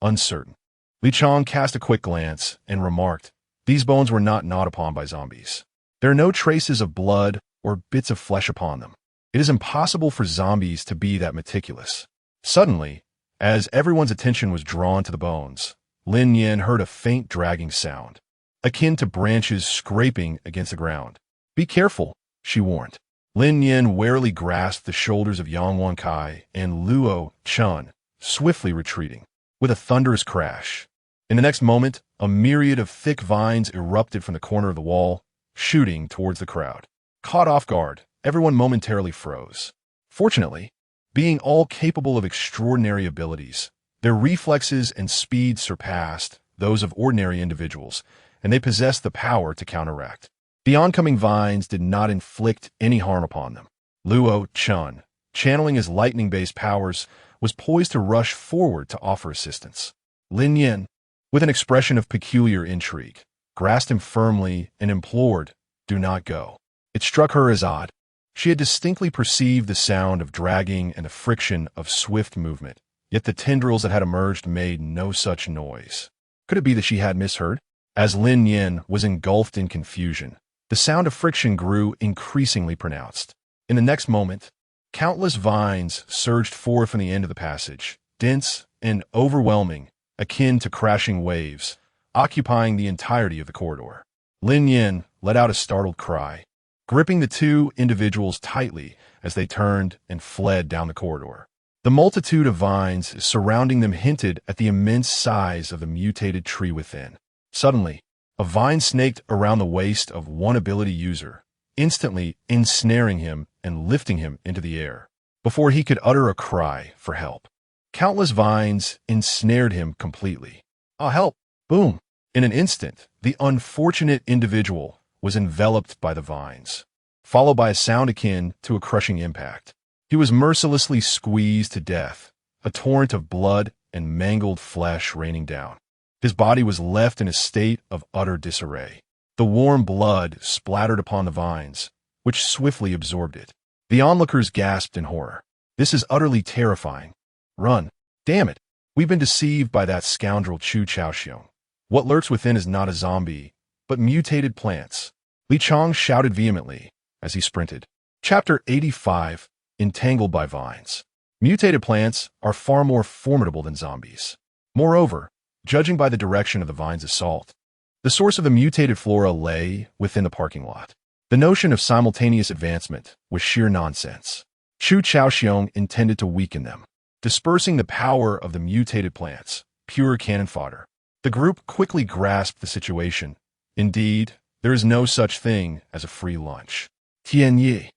uncertain. Li Chong cast a quick glance and remarked, "These bones were not gnawed upon by zombies. There are no traces of blood or bits of flesh upon them. It is impossible for zombies to be that meticulous." Suddenly, as everyone's attention was drawn to the bones, Lin Nian heard a faint dragging sound, akin to branches scraping against the ground. "Be careful," she warned. Lin Nian warily grasped the shoulders of Yang Wankai and Luo Chun, swiftly retreating. With a thunderous crash, in the next moment, a myriad of thick vines erupted from the corner of the wall, shooting towards the crowd. Caught off guard, everyone momentarily froze. Fortunately, being all capable of extraordinary abilities, their reflexes and speed surpassed those of ordinary individuals, and they possessed the power to counteract. The oncoming vines did not inflict any harm upon them. Luo Chun, channeling his lightning-based powers, was poised to rush forward to offer assistance. Lin Nian, with an expression of peculiar intrigue, grasped him firmly and implored, "Do not go." It struck her as odd. She had distinctly perceived the sound of dragging and the friction of swift movement, yet the tendrils that had emerged made no such noise. Could it be that she had misheard? As Lin Nian was engulfed in confusion, the sound of friction grew increasingly pronounced. In the next moment, countless vines surged forth from the end of the passage, dense and overwhelming, akin to crashing waves, occupying the entirety of the corridor. Lin Nian let out a startled cry, gripping the two individuals tightly as they turned and fled down the corridor. The multitude of vines surrounding them hinted at the immense size of the mutated tree within. Suddenly, a vine snaked around the waist of one ability user, instantly ensnaring him and lifting him into the air, before he could utter a cry for help. Countless vines ensnared him completely. "Ah, help!" Boom! In an instant, the unfortunate individual was enveloped by the vines, followed by a sound akin to a crushing impact. He was mercilessly squeezed to death, a torrent of blood and mangled flesh raining down. His body was left in a state of utter disarray. The warm blood splattered upon the vines, which swiftly absorbed it. The onlookers gasped in horror. "This is utterly terrifying. Run. Damn it. We've been deceived by that scoundrel Chu Chaoxiong. What lurks within is not a zombie, but mutated plants." Li Chong shouted vehemently as he sprinted. Chapter 85. Entangled by vines. Mutated plants are far more formidable than zombies. Moreover, judging by the direction of the vine's assault, the source of the mutated flora lay within the parking lot. The notion of simultaneous advancement was sheer nonsense. Chu Chaoxiong intended to weaken them, dispersing the power of the mutated plants, pure cannon fodder. The group quickly grasped the situation. Indeed, there is no such thing as a free lunch. Tianyi.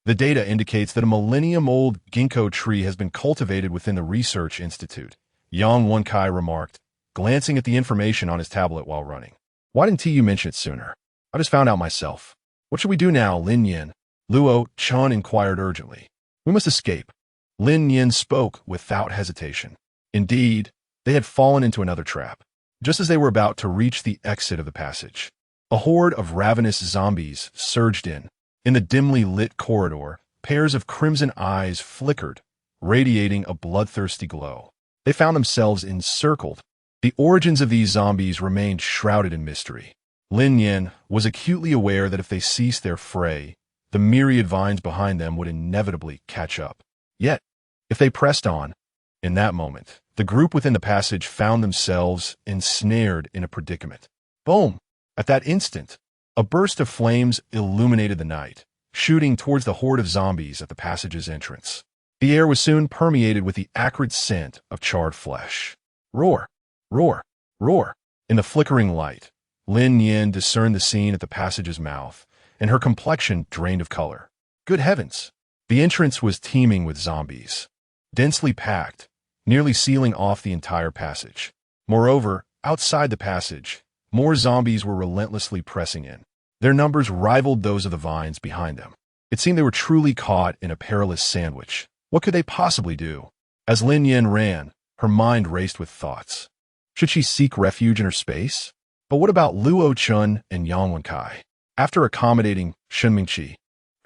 The data indicates that a millennium-old ginkgo tree has been cultivated within the research institute, Yang Wenkai remarked, glancing at the information on his tablet while running. "Why didn't you mention it sooner? I just found out myself. What should we do now, Lin Nian?" Luo Chun inquired urgently. "We must escape." Lin Nian spoke without hesitation. Indeed, they had fallen into another trap. Just as they were about to reach the exit of the passage, a horde of ravenous zombies surged in. In the dimly lit corridor, pairs of crimson eyes flickered, radiating a bloodthirsty glow. They found themselves encircled. The origins of these zombies remained shrouded in mystery. Lin Nian was acutely aware that if they ceased their fray, the myriad vines behind them would inevitably catch up. Yet, if they pressed on, in that moment, the group within the passage found themselves ensnared in a predicament. Boom! At that instant, a burst of flames illuminated the night, shooting towards the horde of zombies at the passage's entrance. The air was soon permeated with the acrid scent of charred flesh. Roar! Roar! Roar! In the flickering light, Lin Nian discerned the scene at the passage's mouth, and her complexion drained of color. Good heavens! The entrance was teeming with zombies, densely packed, nearly sealing off the entire passage. Moreover, outside the passage, more zombies were relentlessly pressing in. Their numbers rivaled those of the vines behind them. It seemed they were truly caught in a perilous sandwich. What could they possibly do? As Lin Nian ran, her mind raced with thoughts. Should she seek refuge in her space? But what about Luo Chun and Yang Wenkai? After accommodating Shunmingqi,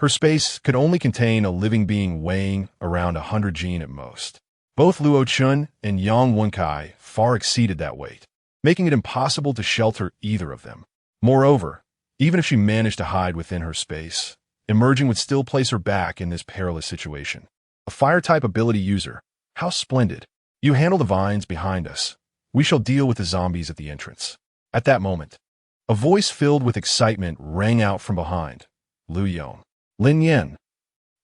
her space could only contain a living being weighing around 100 gene at most. Both Luo Chun and Yang Wenkai far exceeded that weight, making it impossible to shelter either of them. Moreover, even if she managed to hide within her space, emerging would still place her back in this perilous situation. A fire-type ability user. How splendid. You handle the vines behind us. We shall deal with the zombies at the entrance. At that moment, a voice filled with excitement rang out from behind. Lu Yong. Lin Nian.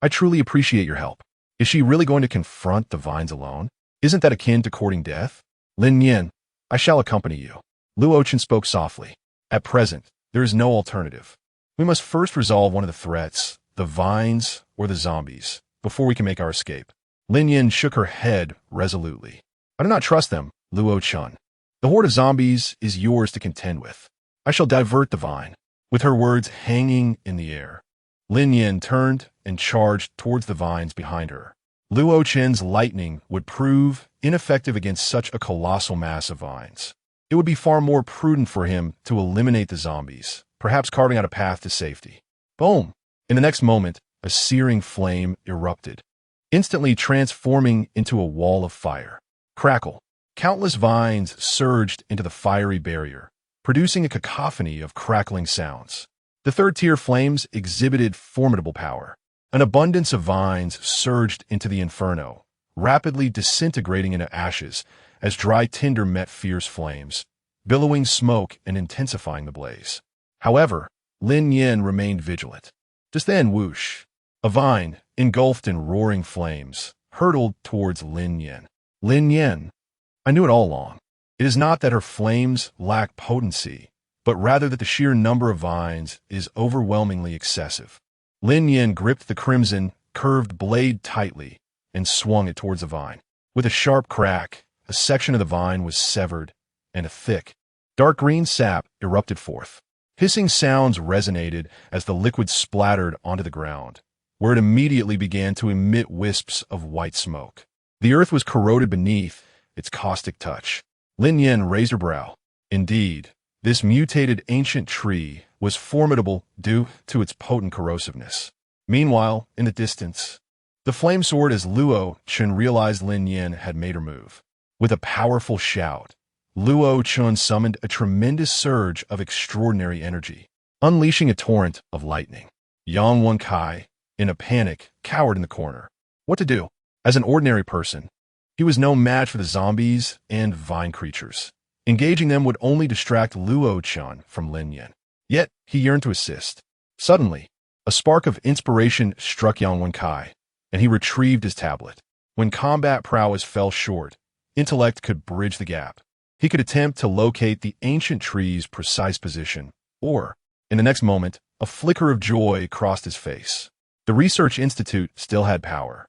I truly appreciate your help. Is she really going to confront the vines alone? Isn't that akin to courting death? Lin Nian, I shall accompany you. Luo Chen spoke softly. At present, there is no alternative. We must first resolve one of the threats, the vines or the zombies, before we can make our escape. Lin Nian shook her head resolutely. I do not trust them, Luo Chun. The horde of zombies is yours to contend with. I shall divert the vine. With her words hanging in the air, Lin Nian turned and charged towards the vines behind her. Luo Chen's lightning would prove ineffective against such a colossal mass of vines. It would be far more prudent for him to eliminate the zombies, perhaps carving out a path to safety. Boom! In the next moment, a searing flame erupted, instantly transforming into a wall of fire. Crackle! Countless vines surged into the fiery barrier, producing a cacophony of crackling sounds. The third-tier flames exhibited formidable power. An abundance of vines surged into the inferno, rapidly disintegrating into ashes as dry tinder met fierce flames, billowing smoke and intensifying the blaze. However, Lin Nian remained vigilant. Just then, whoosh! A vine, engulfed in roaring flames, hurtled towards Lin Nian. Lin Nian, I knew it all along. It is not that her flames lack potency, but rather that the sheer number of vines is overwhelmingly excessive. Lin Nian gripped the crimson, curved blade tightly and swung it towards the vine. With a sharp crack, a section of the vine was severed, and a thick, dark green sap erupted forth. Hissing sounds resonated as the liquid splattered onto the ground, where it immediately began to emit wisps of white smoke. The earth was corroded beneath its caustic touch. Lin Nian raised her brow. Indeed, this mutated ancient tree was formidable due to its potent corrosiveness. Meanwhile, in the distance, the flame soared as Luo Chun realized Lin Nian had made her move. With a powerful shout, Luo Chun summoned a tremendous surge of extraordinary energy, unleashing a torrent of lightning. Yang Wenkai, in a panic, cowered in the corner. What to do? As an ordinary person, he was no match for the zombies and vine creatures. Engaging them would only distract Luo Chun from Lin Nian. Yet, he yearned to assist. Suddenly, a spark of inspiration struck Yang Wenkai, and he retrieved his tablet. When combat prowess fell short, intellect could bridge the gap. He could attempt to locate the ancient tree's precise position, or, in the next moment, a flicker of joy crossed his face. The research institute still had power.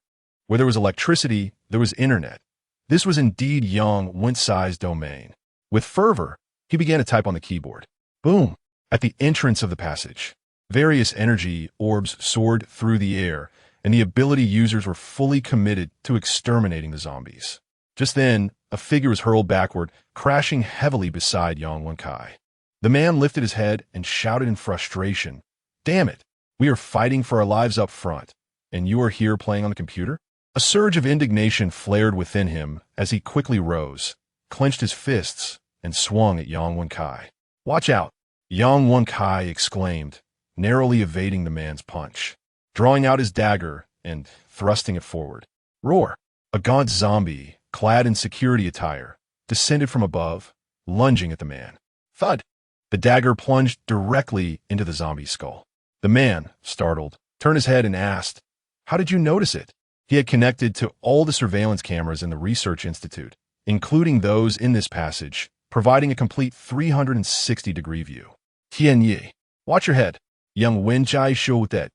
Where there was electricity, there was internet. This was indeed Yang Wencai's domain. With fervor, he began to type on the keyboard. Boom! At the entrance of the passage, various energy orbs soared through the air, and the ability users were fully committed to exterminating the zombies. Just then, a figure was hurled backward, crashing heavily beside Yang Wenkai. The man lifted his head and shouted in frustration, "Damn it! We are fighting for our lives up front, and you are here playing on the computer?" A surge of indignation flared within him as he quickly rose, clenched his fists, and swung at Yang Wenkai. "Watch out!" Yang Wenkai exclaimed, narrowly evading the man's punch, drawing out his dagger and thrusting it forward. Roar! A gaunt zombie, clad in security attire, descended from above, lunging at the man. Thud! The dagger plunged directly into the zombie's skull. The man, startled, turned his head and asked, "How did you notice it?" He had connected to all the surveillance cameras in the research institute, including those in this passage, providing a complete 360-degree view. Tian Yi, watch your head. Young Wenjai showed that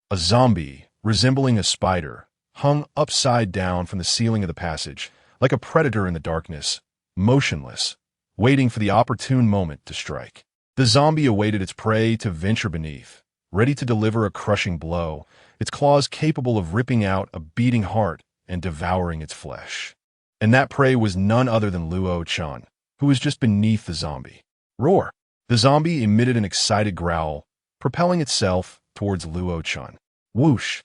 a zombie, resembling a spider, hung upside down from the ceiling of the passage, like a predator in the darkness, motionless, waiting for the opportune moment to strike. The zombie awaited its prey to venture beneath, ready to deliver a crushing blow, its claws capable of ripping out a beating heart and devouring its flesh. And that prey was none other than Luo Chun, who was just beneath the zombie. Roar! The zombie emitted an excited growl, propelling itself towards Luo Chun. Whoosh!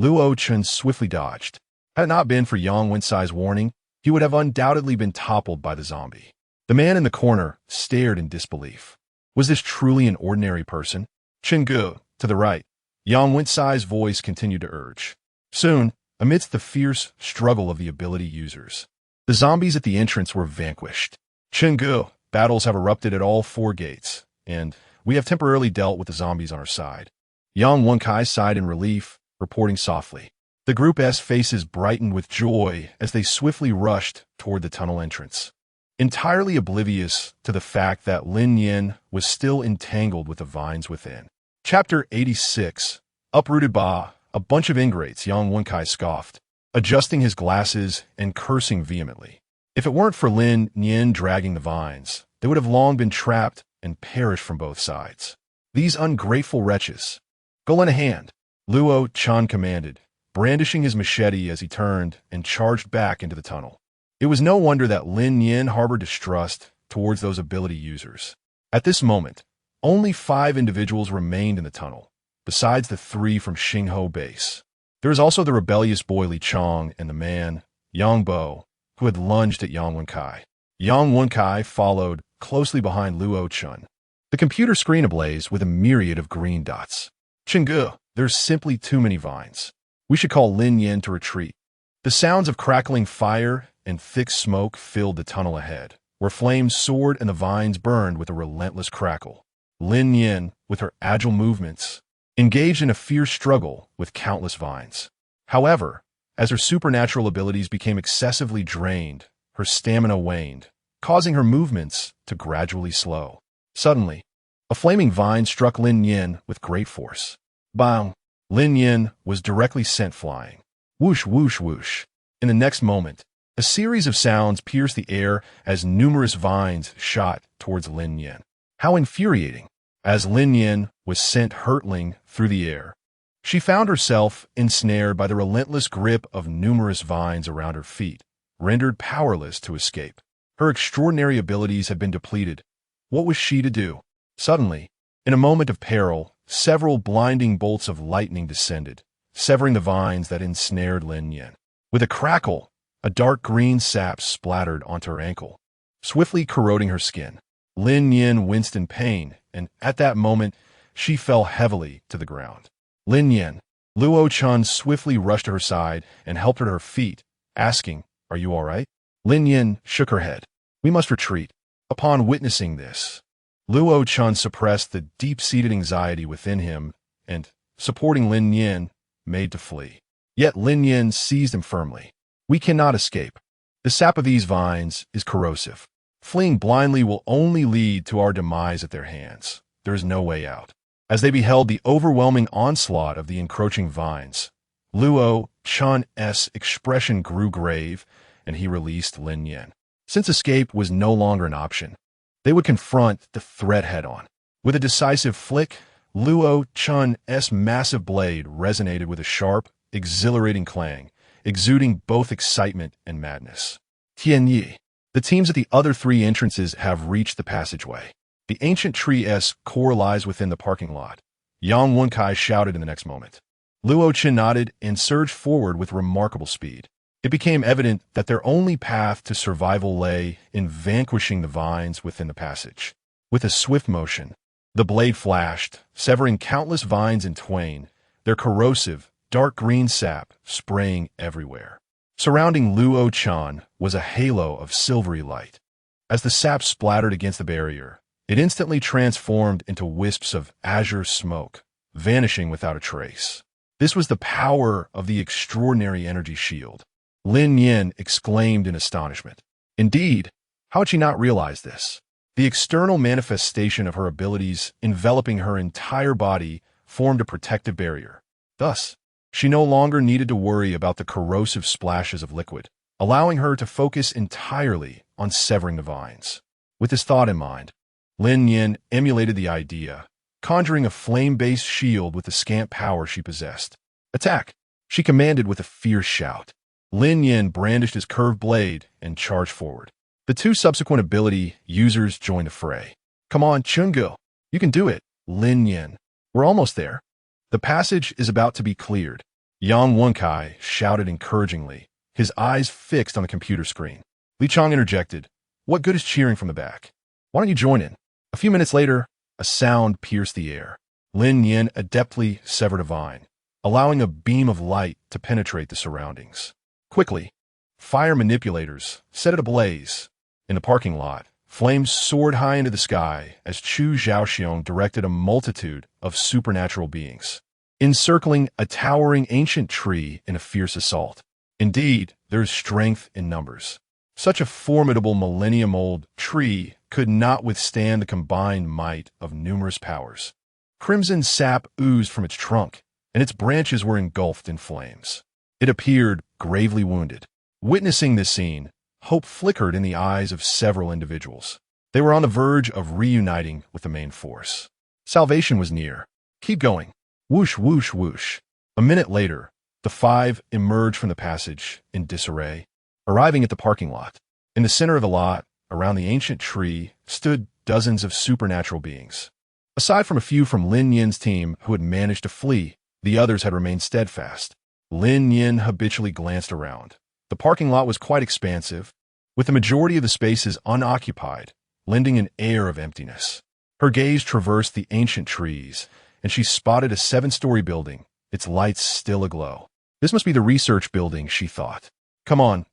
Luo Chun swiftly dodged. Had it not been for Yang Wencai's warning, he would have undoubtedly been toppled by the zombie. The man in the corner stared in disbelief. Was this truly an ordinary person? Chenggu, to the right. Yang Wencai's voice continued to urge. Soon, amidst the fierce struggle of the ability users, the zombies at the entrance were vanquished. Chenggu, battles have erupted at all 4 gates, and we have temporarily dealt with the zombies on our side. Yang Wenkai sighed in relief, reporting softly. The Group S faces brightened with joy as they swiftly rushed toward the tunnel entrance, entirely oblivious to the fact that Lin Nian was still entangled with the vines within. Chapter 86. Uprooted by a bunch of ingrates, Yang Wenkai scoffed, adjusting his glasses and cursing vehemently. If it weren't for Lin Nian dragging the vines, they would have long been trapped and perished from both sides. These ungrateful wretches. Go lend a hand, Luo Chun commanded, brandishing his machete as he turned and charged back into the tunnel. It was no wonder that Lin Nian harbored distrust towards those ability users. At this moment, only 5 individuals remained in the tunnel, besides the 3 from Xingho base. There was also the rebellious boy Li Chong and the man, Yang Bo, who had lunged at Yang Wenkai. Yang Wenkai followed closely behind Luo Chun, the computer screen ablaze with a myriad of green dots. Chenggu, there's simply too many vines. We should call Lin Nian to retreat. The sounds of crackling fire and thick smoke filled the tunnel ahead, where flames soared and the vines burned with a relentless crackle. Lin Nian, with her agile movements, engaged in a fierce struggle with countless vines. However, As her supernatural abilities became excessively drained, her stamina waned, causing her movements to gradually slow. Suddenly, a flaming vine struck Lin Nian with great force. Bang! Lin Nian was directly sent flying. Whoosh, whoosh, whoosh. In the next moment, a series of sounds pierced the air as numerous vines shot towards Lin Nian. How infuriating! As Lin Nian was sent hurtling through the air, she found herself ensnared by the relentless grip of numerous vines around her feet, rendered powerless to escape. Her extraordinary abilities had been depleted. What was she to do? Suddenly, in a moment of peril, several blinding bolts of lightning descended, severing the vines that ensnared Lin Nian. With a crackle, a dark green sap splattered onto her ankle, swiftly corroding her skin. Lin Nian winced in pain, and at that moment, she fell heavily to the ground. Lin Nian, Luo Chun swiftly rushed to her side and helped her to her feet, asking, "Are you all right?" Lin Nian shook her head. "We must retreat." Upon witnessing this, Luo Chun suppressed the deep-seated anxiety within him and, supporting Lin Nian, made to flee. Yet Lin Nian seized him firmly. "We cannot escape. The sap of these vines is corrosive. Fleeing blindly will only lead to our demise at their hands. There is no way out." As they beheld the overwhelming onslaught of the encroaching vines, Luo Chun's expression grew grave, and he released Lin Nian. Since escape was no longer an option, they would confront the threat head-on. With a decisive flick, Luo Chun's massive blade resonated with a sharp, exhilarating clang, exuding both excitement and madness. Tianyi. The teams at the other three entrances have reached the passageway. The ancient tree's core lies within the parking lot. Yang Wenkai shouted in the next moment. Luo Chen nodded and surged forward with remarkable speed. It became evident that their only path to survival lay in vanquishing the vines within the passage. With a swift motion, the blade flashed, severing countless vines in twain, their corrosive, dark green sap spraying everywhere. Surrounding Luo Chen was a halo of silvery light. As the sap splattered against the barrier, it instantly transformed into wisps of azure smoke, vanishing without a trace. This was the power of the extraordinary energy shield. Lin Nian exclaimed in astonishment. Indeed, how had she not realized this? The external manifestation of her abilities enveloping her entire body formed a protective barrier. Thus, she no longer needed to worry about the corrosive splashes of liquid, allowing her to focus entirely on severing the vines. With this thought in mind, Lin Nian emulated the idea, conjuring a flame-based shield with the scant power she possessed. "Attack!" she commanded with a fierce shout. Lin Nian brandished his curved blade and charged forward. The two subsequent ability users joined the fray. "Come on, Chungo. You can do it, Lin Nian. We're almost there. The passage is about to be cleared." Yang Wenkai shouted encouragingly, his eyes fixed on the computer screen. Li Chang interjected, "What good is cheering from the back? Why don't you join in?" A few minutes later, a sound pierced the air. Lin Nian adeptly severed a vine, allowing a beam of light to penetrate the surroundings. Quickly, fire manipulators set it ablaze. In the parking lot, flames soared high into the sky as Chu Zhaoxiong directed a multitude of supernatural beings, encircling a towering ancient tree in a fierce assault. Indeed, there is strength in numbers. Such a formidable millennium-old tree could not withstand the combined might of numerous powers. Crimson sap oozed from its trunk, and its branches were engulfed in flames. It appeared gravely wounded. Witnessing this scene, hope flickered in the eyes of several individuals. They were on the verge of reuniting with the main force. Salvation was near. "Keep going." Whoosh, whoosh, whoosh. A minute later, the five emerged from the passage in disarray, arriving at the parking lot. In the center of the lot, around the ancient tree, stood dozens of supernatural beings. Aside from a few from Lin Nian's team who had managed to flee, the others had remained steadfast. Lin Nian habitually glanced around. The parking lot was quite expansive, with the majority of the spaces unoccupied, lending an air of emptiness. Her gaze traversed the ancient trees, and she spotted a 7-story building, its lights still aglow. This must be the research building, she thought. "Come on,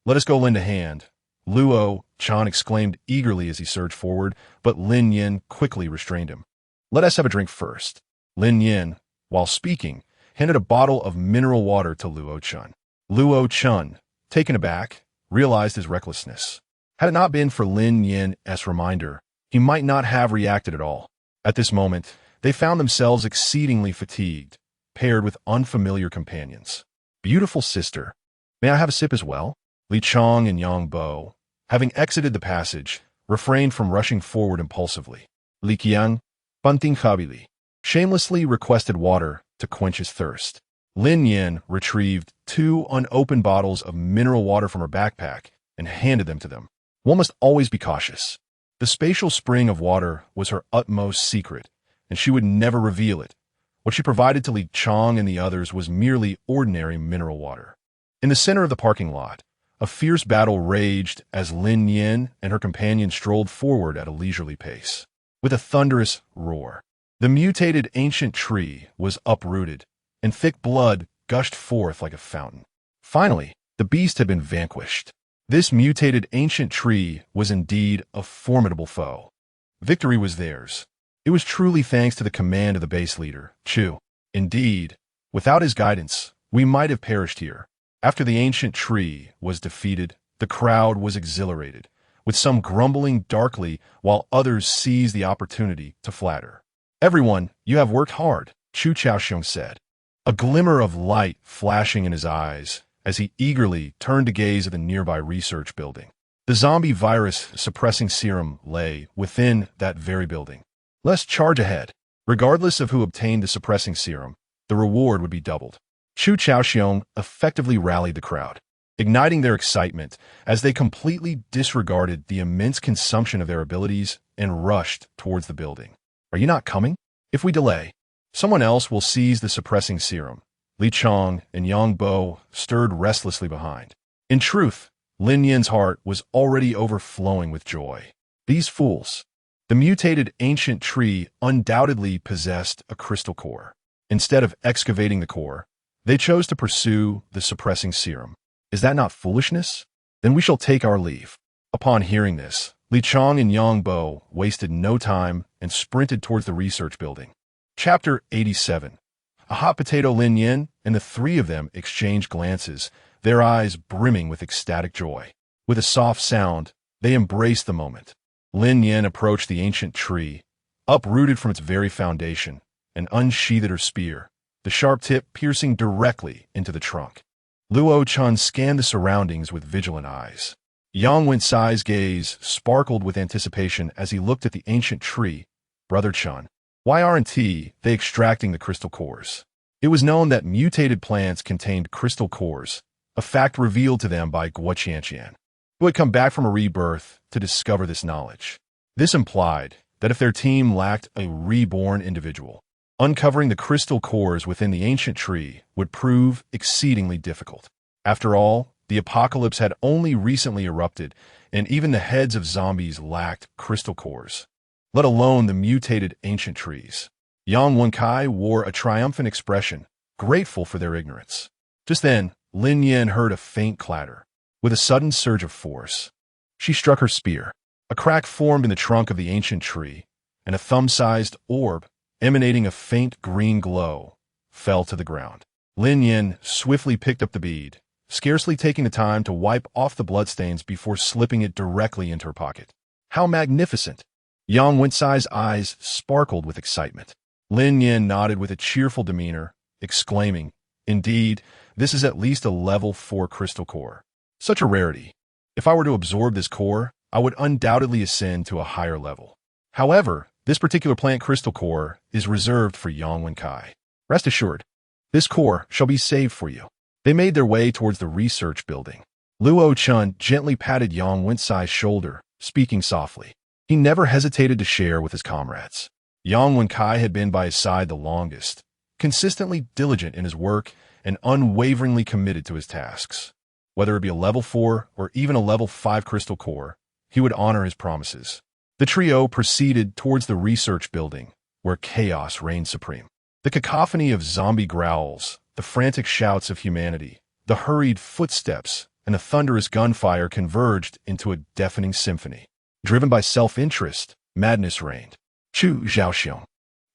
let us go lend a hand," Luo Chan exclaimed eagerly as he surged forward, but Lin Nian quickly restrained him. "Let us have a drink first." Lin Nian, while speaking, handed a bottle of mineral water to Luo Chan. Luo Chun, taken aback, realized his recklessness. Had it not been for Lin Nian's reminder, he might not have reacted at all. At this moment, they found themselves exceedingly fatigued, paired with unfamiliar companions. Beautiful sister, may I have a sip as well? Li Chong and Yang Bo, having exited the passage, refrained from rushing forward impulsively. Li Qian, Bunting Khabili, shamelessly requested water to quench his thirst. Lin Nian retrieved 2 unopened bottles of mineral water from her backpack and handed them to them. One must always be cautious. The spatial spring of water was her utmost secret, and she would never reveal it. What she provided to Li Chong and the others was merely ordinary mineral water. In the center of the parking lot, a fierce battle raged as Lin Nian and her companion strolled forward at a leisurely pace. With a thunderous roar, the mutated ancient tree was uprooted, and thick blood gushed forth like a fountain. Finally, the beast had been vanquished. This mutated ancient tree was indeed a formidable foe. Victory was theirs. It was truly thanks to the command of the base leader, Chu. Indeed, without his guidance, we might have perished here. After the ancient tree was defeated, the crowd was exhilarated, with some grumbling darkly while others seized the opportunity to flatter. "Everyone, you have worked hard," Chu Chaoxiong said, a glimmer of light flashing in his eyes as he eagerly turned to gaze at the nearby research building. The zombie virus suppressing serum lay within that very building. Let's charge ahead. Regardless of who obtained the suppressing serum, the reward would be doubled. Chu Chaoxiong effectively rallied the crowd, igniting their excitement as they completely disregarded the immense consumption of their abilities and rushed towards the building. "Are you not coming? If we delay, someone else will seize the suppressing serum." Li Chong and Yang Bo stirred restlessly behind. In truth, Lin Nian's heart was already overflowing with joy. These fools. The mutated ancient tree undoubtedly possessed a crystal core. Instead of excavating the core, they chose to pursue the suppressing serum. Is that not foolishness? Then we shall take our leave. Upon hearing this, Li Chong and Yang Bo wasted no time and sprinted towards the research building. Chapter 87. A hot potato. Lin Nian and the 3 of them exchanged glances, their eyes brimming with ecstatic joy. With a soft sound, they embraced the moment. Lin Nian approached the ancient tree, uprooted from its very foundation, and unsheathed her spear, the sharp tip piercing directly into the trunk. Luo Chun scanned the surroundings with vigilant eyes. Yang Wen-Sai's gaze sparkled with anticipation as he looked at the ancient tree. "Brother Chun, why aren't they extracting the crystal cores?" It was known that mutated plants contained crystal cores, a fact revealed to them by Guo Qianqian, who had come back from a rebirth to discover this knowledge. This implied that if their team lacked a reborn individual, uncovering the crystal cores within the ancient tree would prove exceedingly difficult. After all, the apocalypse had only recently erupted, and even the heads of zombies lacked crystal cores, let alone the mutated ancient trees. Yang Wenkai wore a triumphant expression, grateful for their ignorance. Just then, Lin Nian heard a faint clatter. With a sudden surge of force, she struck her spear. A crack formed in the trunk of the ancient tree, and a thumb-sized orb, emanating a faint green glow, fell to the ground. Lin Nian swiftly picked up the bead, scarcely taking the time to wipe off the bloodstains before slipping it directly into her pocket. How magnificent! Yang Wen-Sai's eyes sparkled with excitement. Lin Nian nodded with a cheerful demeanor, exclaiming, "Indeed, this is at least a level 4 crystal core. Such a rarity. If I were to absorb this core, I would undoubtedly ascend to a higher level. However, this particular plant crystal core is reserved for Yang Wenkai. Rest assured, this core shall be saved for you." They made their way towards the research building. Luo Chun gently patted Yang Wen-Sai's shoulder, speaking softly. He never hesitated to share with his comrades. Yang Wenkai had been by his side the longest, consistently diligent in his work and unwaveringly committed to his tasks. Whether it be a level 4 or even a level 5 crystal core, he would honor his promises. The trio proceeded towards the research building, where chaos reigned supreme. The cacophony of zombie growls, the frantic shouts of humanity, the hurried footsteps, and the thunderous gunfire converged into a deafening symphony. Driven by self-interest, madness reigned. Chu Zhaoxiong,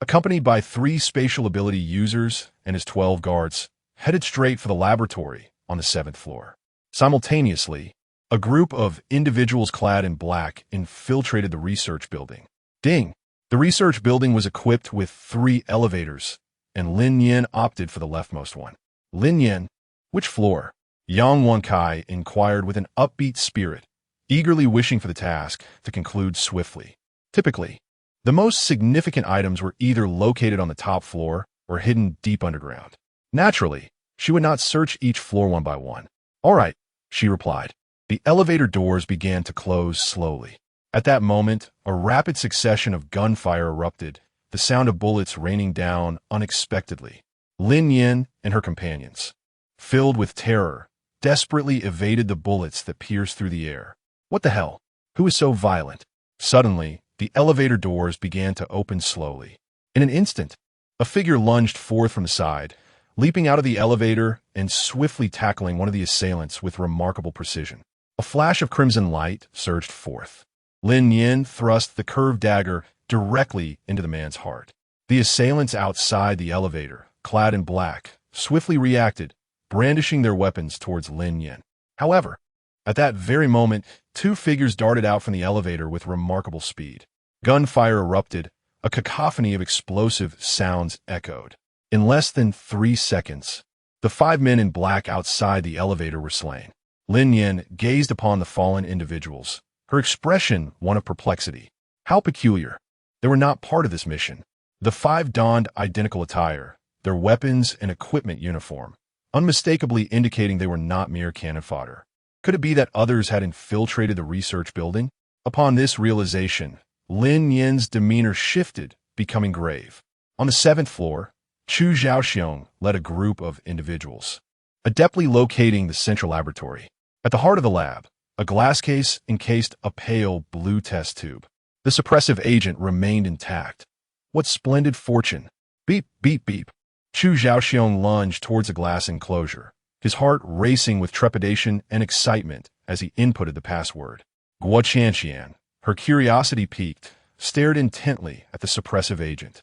accompanied by 3 spatial ability users and his 12 guards, headed straight for the laboratory on the 7th floor. Simultaneously, a group of individuals clad in black infiltrated the research building. Ding! The research building was equipped with 3 elevators, and Lin Nian opted for the leftmost one. Lin Nian, which floor? Yang Wenkai inquired with an upbeat spirit, eagerly wishing for the task to conclude swiftly. Typically, the most significant items were either located on the top floor or hidden deep underground. Naturally, she would not search each floor one by one. "All right," she replied. The elevator doors began to close slowly. At that moment, a rapid succession of gunfire erupted, the sound of bullets raining down unexpectedly. Lin Nian and her companions, filled with terror, desperately evaded the bullets that pierced through the air. What the hell? Who is so violent? Suddenly, the elevator doors began to open slowly. In an instant, a figure lunged forth from the side, leaping out of the elevator and swiftly tackling one of the assailants with remarkable precision. A flash of crimson light surged forth. Lin Nian thrust the curved dagger directly into the man's heart. The assailants outside the elevator, clad in black, swiftly reacted, brandishing their weapons towards Lin Nian. However, at that very moment, 2 figures darted out from the elevator with remarkable speed. Gunfire erupted, a cacophony of explosive sounds echoed. In less than 3 seconds, the 5 men in black outside the elevator were slain. Lin Nian gazed upon the fallen individuals, her expression one of perplexity. How peculiar. They were not part of this mission. The 5 donned identical attire, their weapons and equipment uniform, unmistakably indicating they were not mere cannon fodder. Could it be that others had infiltrated the research building? Upon this realization, Lin Nian's demeanor shifted, becoming grave. On the 7th floor, Chu Zhaoxiong led a group of individuals, adeptly locating the central laboratory. At the heart of the lab, a glass case encased a pale blue test tube. The suppressive agent remained intact. What splendid fortune! Beep, beep, beep. Chu Zhaoxiong lunged towards the glass enclosure, his heart racing with trepidation and excitement as he inputted the password. Guo Qianqian, her curiosity piqued, stared intently at the suppressive agent.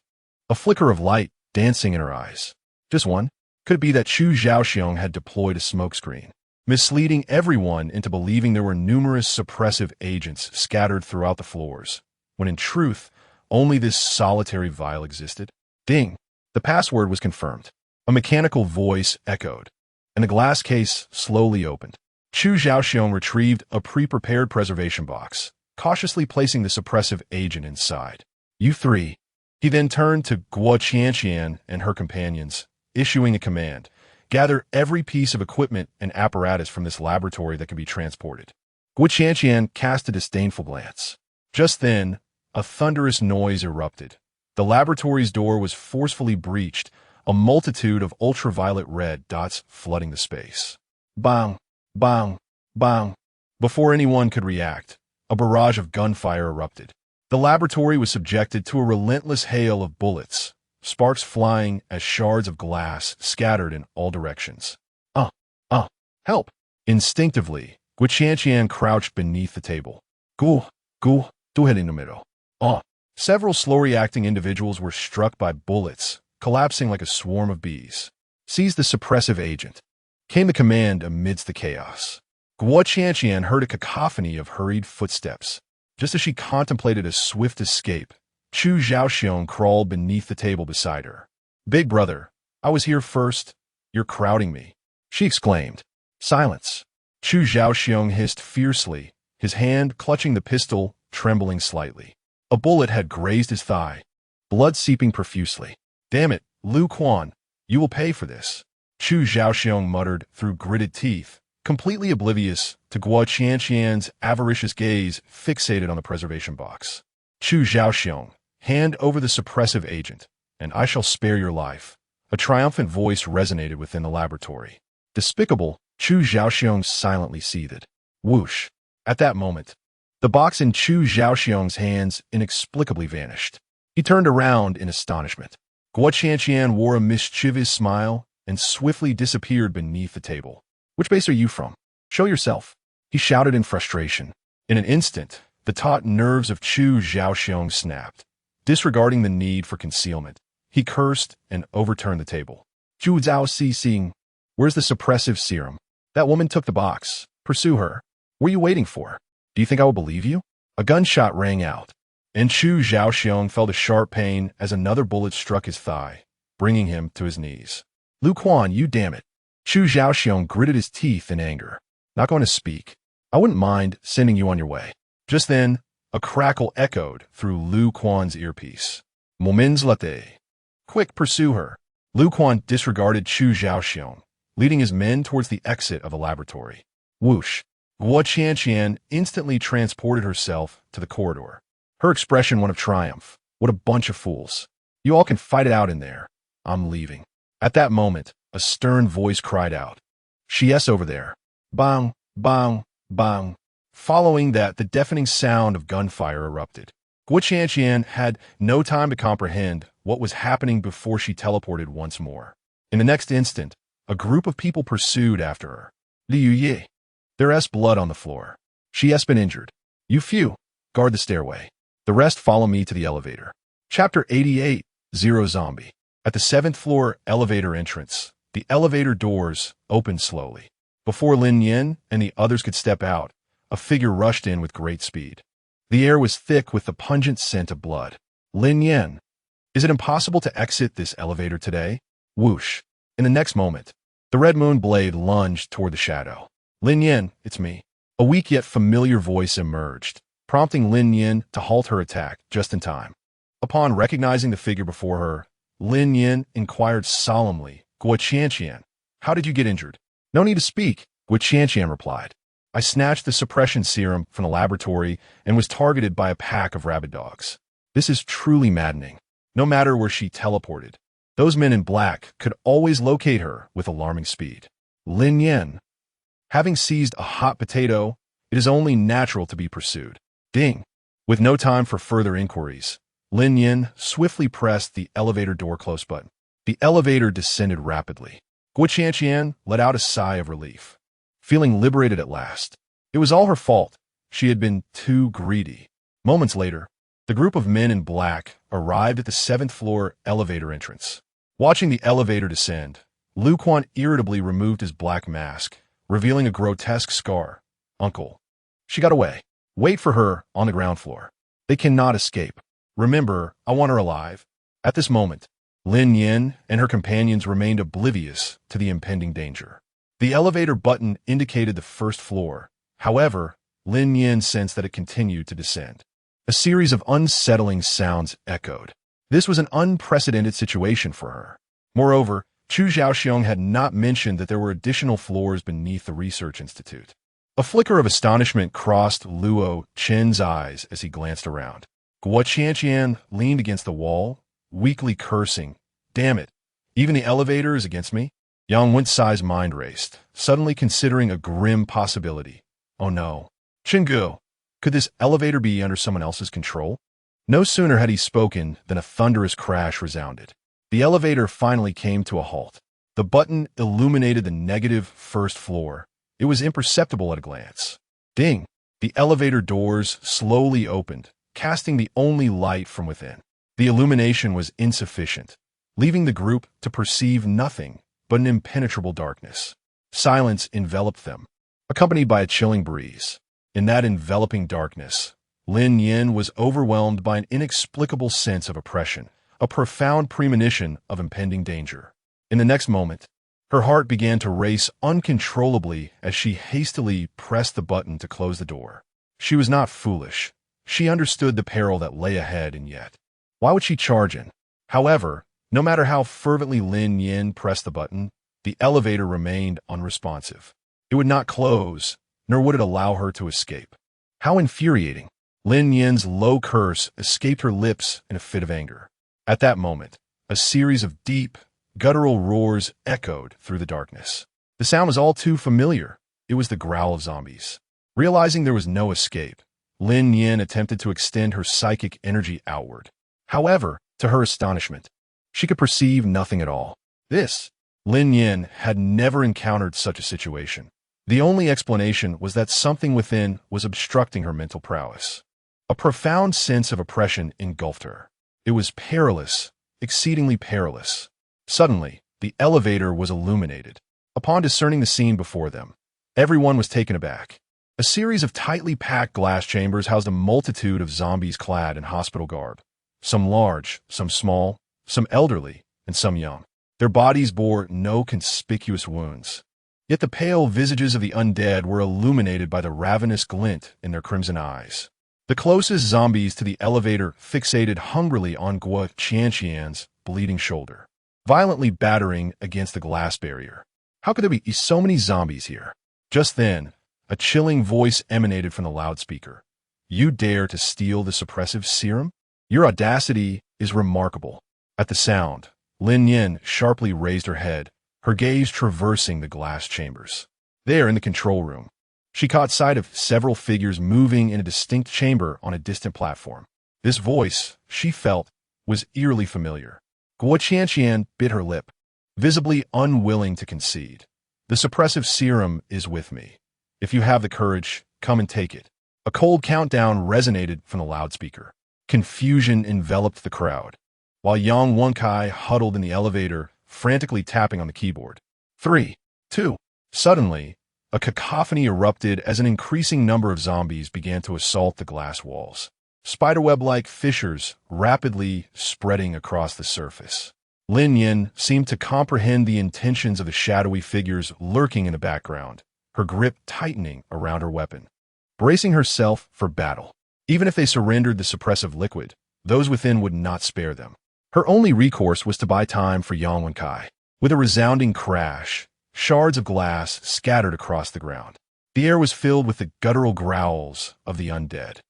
A flicker of light dancing in her eyes. Just one? Could it be that Chu Zhaoxiong had deployed a smokescreen, misleading everyone into believing there were numerous suppressive agents scattered throughout the floors, when in truth, only this solitary vial existed? Ding! The password was confirmed. A mechanical voice echoed, and the glass case slowly opened. Chu Zhaoxiong retrieved a pre-prepared preservation box, cautiously placing the suppressive agent inside. "You 3. He then turned to Guo Qianqian and her companions, issuing a command. "Gather every piece of equipment and apparatus from this laboratory that can be transported." Guo Qianqian cast a disdainful glance. Just then, a thunderous noise erupted. The laboratory's door was forcefully breached, a multitude of ultraviolet red dots flooding the space. Bang! Bang! Bang! Before anyone could react, a barrage of gunfire erupted. The laboratory was subjected to a relentless hail of bullets, sparks flying as shards of glass scattered in all directions. Help! Instinctively, Guo Qianqian crouched beneath the table. Tu head in the middle. Several slow-reacting individuals were struck by bullets, collapsing like a swarm of bees. "Seize the suppressive agent," came the command amidst the chaos. Guo Qianqian heard a cacophony of hurried footsteps. Just as she contemplated a swift escape, Chu Zhaoxiong crawled beneath the table beside her. "Big brother, I was here first. You're crowding me," she exclaimed. "Silence." Chu Zhaoxiong hissed fiercely, his hand clutching the pistol, trembling slightly. A bullet had grazed his thigh, blood seeping profusely. "Damn it, Lu Quan, you will pay for this," Chu Zhaoxiong muttered through gritted teeth, completely oblivious to Guo Qianqian's avaricious gaze fixated on the preservation box. "Chu Zhaoxiong, hand over the suppressive agent, and I shall spare your life." A triumphant voice resonated within the laboratory. Despicable, Chu Zhaoxiong silently seethed. Whoosh! At that moment, the box in Chu Zhaoxiong's hands inexplicably vanished. He turned around in astonishment. Guo Qianqian wore a mischievous smile and swiftly disappeared beneath the table. "Which base are you from? Show yourself," he shouted in frustration. In an instant, the taut nerves of Chu Zhaoxiong snapped. Disregarding the need for concealment, he cursed and overturned the table. "Zhu Zhao Si Xing, where's the suppressive serum?" That woman took the box. Pursue her. What are you waiting for? Do you think I will believe you? A gunshot rang out, and Chu Zhaoxiong felt a sharp pain as another bullet struck his thigh, bringing him to his knees. Lu Quan, you damn it. Chu Zhaoxiong gritted his teeth in anger. Not going to speak. I wouldn't mind sending you on your way. Just then, a crackle echoed through Lu Quan's earpiece. Moments latte. Quick, pursue her. Lu Quan disregarded Chu Zhaoxiong, leading his men towards the exit of the laboratory. Whoosh. Guo Qianqian instantly transported herself to the corridor. Her expression one of triumph. What a bunch of fools. You all can fight it out in there. I'm leaving. At that moment, a stern voice cried out. Yes, over there. Bang, bang, bang. Following that, the deafening sound of gunfire erupted. Guo Qianqian had no time to comprehend what was happening before she teleported once more. In the next instant, a group of people pursued after her. Liu Ye. There's blood on the floor. She has been injured. You few, guard the stairway. The rest follow me to the elevator. Chapter 88, Zero Zombie. At the 7th floor elevator entrance, the elevator doors opened slowly. Before Lin Nian and the others could step out, a figure rushed in with great speed. The air was thick with the pungent scent of blood. Lin Nian. Is it impossible to exit this elevator today? Whoosh. In the next moment, the red moon blade lunged toward the shadow. Lin Nian, it's me. A weak yet familiar voice emerged, prompting Lin Nian to halt her attack just in time. Upon recognizing the figure before her, Lin Nian inquired solemnly, Guo Qianqian, how did you get injured? No need to speak, Guo Qianqian replied. I snatched the suppression serum from the laboratory and was targeted by a pack of rabid dogs. This is truly maddening. No matter where she teleported, those men in black could always locate her with alarming speed. Lin Nian. Having seized a hot potato, it is only natural to be pursued. Ding. With no time for further inquiries, Lin Nian swiftly pressed the elevator door close button. The elevator descended rapidly. Guo Qianqian let out a sigh of relief. Feeling liberated at last. It was all her fault. She had been too greedy. Moments later, the group of men in black arrived at the 7th floor elevator entrance. Watching the elevator descend, Lu Quan irritably removed his black mask, revealing a grotesque scar. Uncle. She got away. Wait for her on the ground floor. They cannot escape. Remember, I want her alive. At this moment, Lin Nian and her companions remained oblivious to the impending danger. The elevator button indicated the 1st floor. However, Lin Nian sensed that it continued to descend. A series of unsettling sounds echoed. This was an unprecedented situation for her. Moreover, Chu Zhaoxiong had not mentioned that there were additional floors beneath the research institute. A flicker of astonishment crossed Luo Chen's eyes as he glanced around. Guo Qianqian leaned against the wall, weakly cursing. Damn it, even the elevator is against me? Yang Wensai's mind raced, suddenly considering a grim possibility. Oh no. Chingu, could this elevator be under someone else's control? No sooner had he spoken than a thunderous crash resounded. The elevator finally came to a halt. The button illuminated the negative 1st floor. It was imperceptible at a glance. Ding! The elevator doors slowly opened, casting the only light from within. The illumination was insufficient, leaving the group to perceive nothing but an impenetrable darkness. Silence enveloped them, accompanied by a chilling breeze. In that enveloping darkness, Lin Nian was overwhelmed by an inexplicable sense of oppression, a profound premonition of impending danger. In the next moment, her heart began to race uncontrollably as she hastily pressed the button to close the door. She was not foolish. She understood the peril that lay ahead, and yet, why would she charge in? However, no matter how fervently Lin Nian pressed the button, the elevator remained unresponsive. It would not close, nor would it allow her to escape. How infuriating! Lin Nian's low curse escaped her lips in a fit of anger. At that moment, a series of deep, guttural roars echoed through the darkness. The sound was all too familiar. It was the growl of zombies. Realizing there was no escape, Lin Nian attempted to extend her psychic energy outward. However, to her astonishment, she could perceive nothing at all. Lin Nian had never encountered such a situation. The only explanation was that something within was obstructing her mental prowess. A profound sense of oppression engulfed her. It was perilous, exceedingly perilous. Suddenly, the elevator was illuminated. Upon discerning the scene before them, Everyone was taken aback. A series of tightly packed glass chambers housed a multitude of zombies clad in hospital garb. Some large, some small, some elderly, and some young. Their bodies bore no conspicuous wounds. Yet the pale visages of the undead were illuminated by the ravenous glint in their crimson eyes. The closest zombies to the elevator fixated hungrily on Guo Qianqian's bleeding shoulder, violently battering against the glass barrier. How could there be so many zombies here? Just then, a chilling voice emanated from the loudspeaker. You dare to steal the suppressive serum? Your audacity is remarkable. At the sound, Lin Nian sharply raised her head, her gaze traversing the glass chambers. There in the control room, she caught sight of several figures moving in a distinct chamber on a distant platform. This voice, she felt, was eerily familiar. Guo Qianqian bit her lip, visibly unwilling to concede. The suppressive serum is with me. If you have the courage, come and take it. A cold countdown resonated from the loudspeaker. Confusion enveloped the crowd, while Yang Wenkai huddled in the elevator, frantically tapping on the keyboard. 3, 2. Suddenly, a cacophony erupted as an increasing number of zombies began to assault the glass walls. Spiderweb-like fissures rapidly spreading across the surface. Lin Nian seemed to comprehend the intentions of the shadowy figures lurking in the background, her grip tightening around her weapon, bracing herself for battle. Even if they surrendered the suppressive liquid, those within would not spare them. Her only recourse was to buy time for Yang Wenkai. With a resounding crash, shards of glass scattered across the ground. The air was filled with the guttural growls of the undead.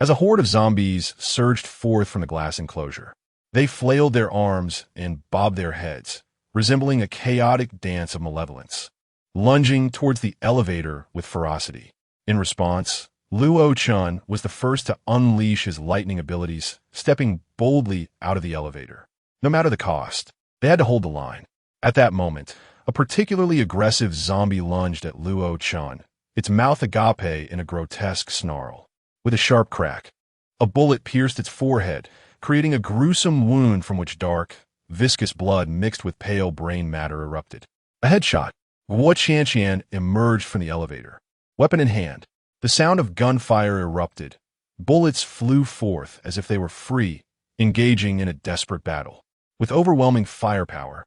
As a horde of zombies surged forth from the glass enclosure, they flailed their arms and bobbed their heads, resembling a chaotic dance of malevolence, lunging towards the elevator with ferocity. In response, Luo Chun was the first to unleash his lightning abilities, stepping boldly out of the elevator. No matter the cost, they had to hold the line. At that moment, a particularly aggressive zombie lunged at Luo Chun, its mouth agape in a grotesque snarl. With a sharp crack, a bullet pierced its forehead, creating a gruesome wound from which dark, viscous blood mixed with pale brain matter erupted. A headshot. Guo Qianqian emerged from the elevator, weapon in hand. The sound of gunfire erupted. Bullets flew forth as if they were free, engaging in a desperate battle. With overwhelming firepower,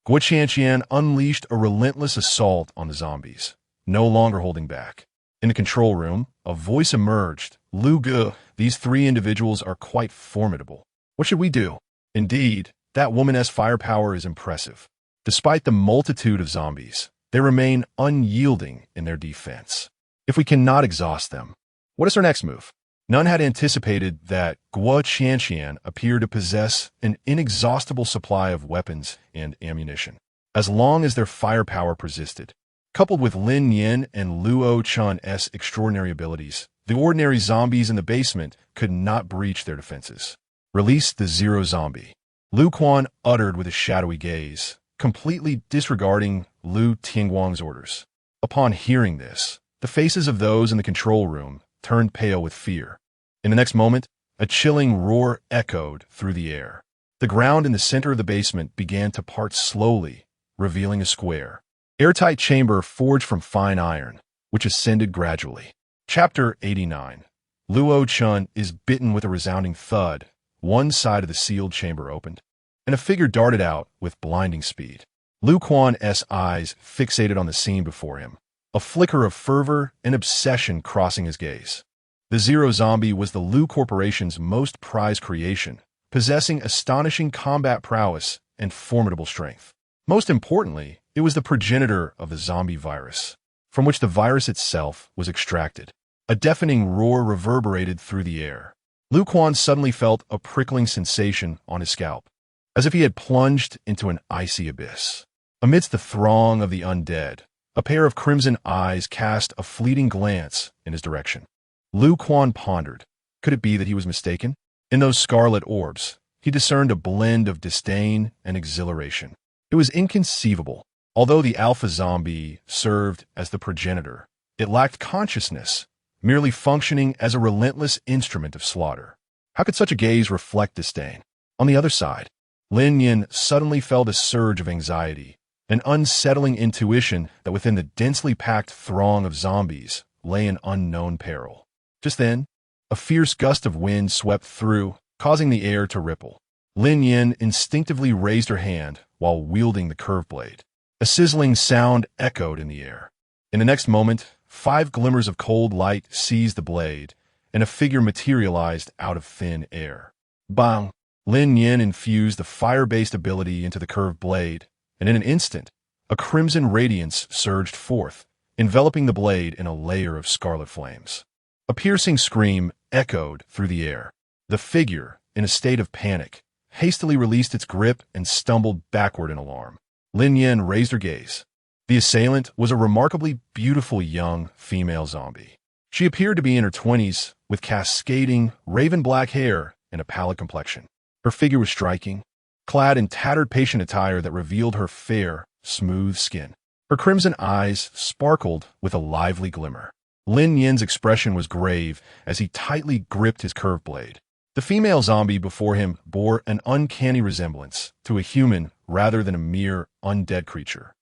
Guo Qianqian unleashed a relentless assault on the zombies, no longer holding back. In the control room, a voice emerged. Lu Ge, these 3 individuals are quite formidable. What should we do? Indeed, that woman's firepower is impressive. Despite the multitude of zombies, they remain unyielding in their defense. If we cannot exhaust them, what is our next move? None had anticipated that Guo Qianqian appeared to possess an inexhaustible supply of weapons and ammunition. As long as their firepower persisted, coupled with Lin Nian and Luo Chun's extraordinary abilities, the ordinary zombies in the basement could not breach their defenses. Release the zero zombie, Lu Quan uttered with a shadowy gaze, completely disregarding Lu Tingguang's orders. Upon hearing this, the faces of those in the control room turned pale with fear. In the next moment, a chilling roar echoed through the air. The ground in the center of the basement began to part slowly, revealing a square, airtight chamber forged from fine iron, which ascended gradually. Chapter 89. Luo Chun is bitten with a resounding thud. One side of the sealed chamber opened, and a figure darted out with blinding speed. Lu Quan's eyes fixated on the scene before him, a flicker of fervor and obsession crossing his gaze. The Zero Zombie was the Lu Corporation's most prized creation, possessing astonishing combat prowess and formidable strength. Most importantly, it was the progenitor of the zombie virus, from which the virus itself was extracted. A deafening roar reverberated through the air. Lu Quan suddenly felt a prickling sensation on his scalp, as if he had plunged into an icy abyss. Amidst the throng of the undead, a pair of crimson eyes cast a fleeting glance in his direction. Lu Quan pondered. Could it be that he was mistaken? In those scarlet orbs, he discerned a blend of disdain and exhilaration. It was inconceivable. Although the alpha zombie served as the progenitor, it lacked consciousness, merely functioning as a relentless instrument of slaughter. How could such a gaze reflect disdain? On the other side, Lin Nian suddenly felt a surge of anxiety, an unsettling intuition that within the densely packed throng of zombies lay an unknown peril. Just then, a fierce gust of wind swept through, causing the air to ripple. Lin Nian instinctively raised her hand while wielding the curved blade. A sizzling sound echoed in the air. In the next moment, 5 glimmers of cold light seized the blade, and a figure materialized out of thin air. Bang! Lin Nian infused the fire-based ability into the curved blade, and in an instant, a crimson radiance surged forth, enveloping the blade in a layer of scarlet flames. A piercing scream echoed through the air. The figure, in a state of panic, hastily released its grip and stumbled backward in alarm. Lin Nian raised her gaze. The assailant was a remarkably beautiful young female zombie. She appeared to be in her 20s, with cascading, raven-black hair and a pallid complexion. Her figure was striking, clad in tattered patient attire that revealed her fair, smooth skin. Her crimson eyes sparkled with a lively glimmer. Lin Nian's expression was grave as he tightly gripped his curved blade. The female zombie before him bore an uncanny resemblance to a human rather than a mere undead creature.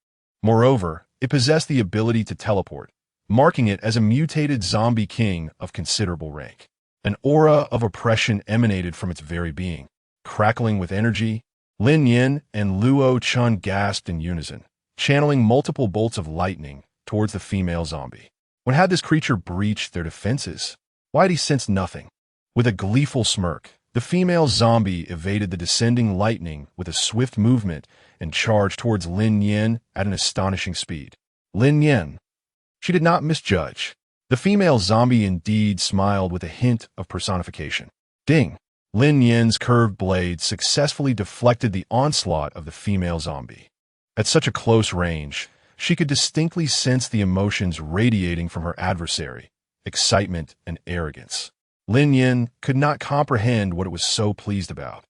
Moreover, it possessed the ability to teleport, marking it as a mutated zombie king of considerable rank. An aura of oppression emanated from its very being. Crackling with energy, Lin Nian and Luo Chun gasped in unison, channeling multiple bolts of lightning towards the female zombie. When had this creature breached their defenses? Why had he sensed nothing? With a gleeful smirk, the female zombie evaded the descending lightning with a swift movement and charged towards Lin Nian at an astonishing speed. Lin Nian. She did not misjudge. The female zombie indeed smiled with a hint of personification. Ding! Lin Nian's curved blade successfully deflected the onslaught of the female zombie. At such a close range, she could distinctly sense the emotions radiating from her adversary, excitement and arrogance. Lin Nian could not comprehend what it was so pleased about.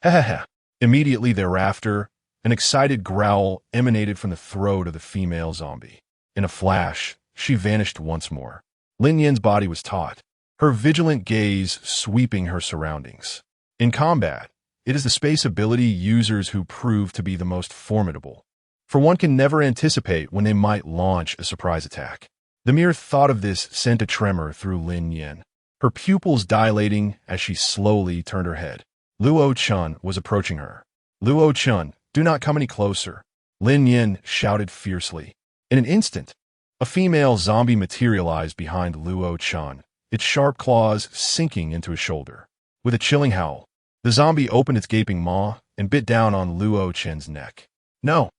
Ha ha ha! Immediately thereafter, an excited growl emanated from the throat of the female zombie. In a flash, she vanished once more. Lin Nian's body was taut, her vigilant gaze sweeping her surroundings. In combat, it is the space ability users who prove to be the most formidable, for one can never anticipate when they might launch a surprise attack. The mere thought of this sent a tremor through Lin Nian, her pupils dilating as she slowly turned her head. Luo Chun was approaching her. Luo Chun, do not come any closer, Lin Nian shouted fiercely. In an instant, a female zombie materialized behind Luo Chun, its sharp claws sinking into his shoulder. With a chilling howl, the zombie opened its gaping maw and bit down on Luo Chen's neck. No!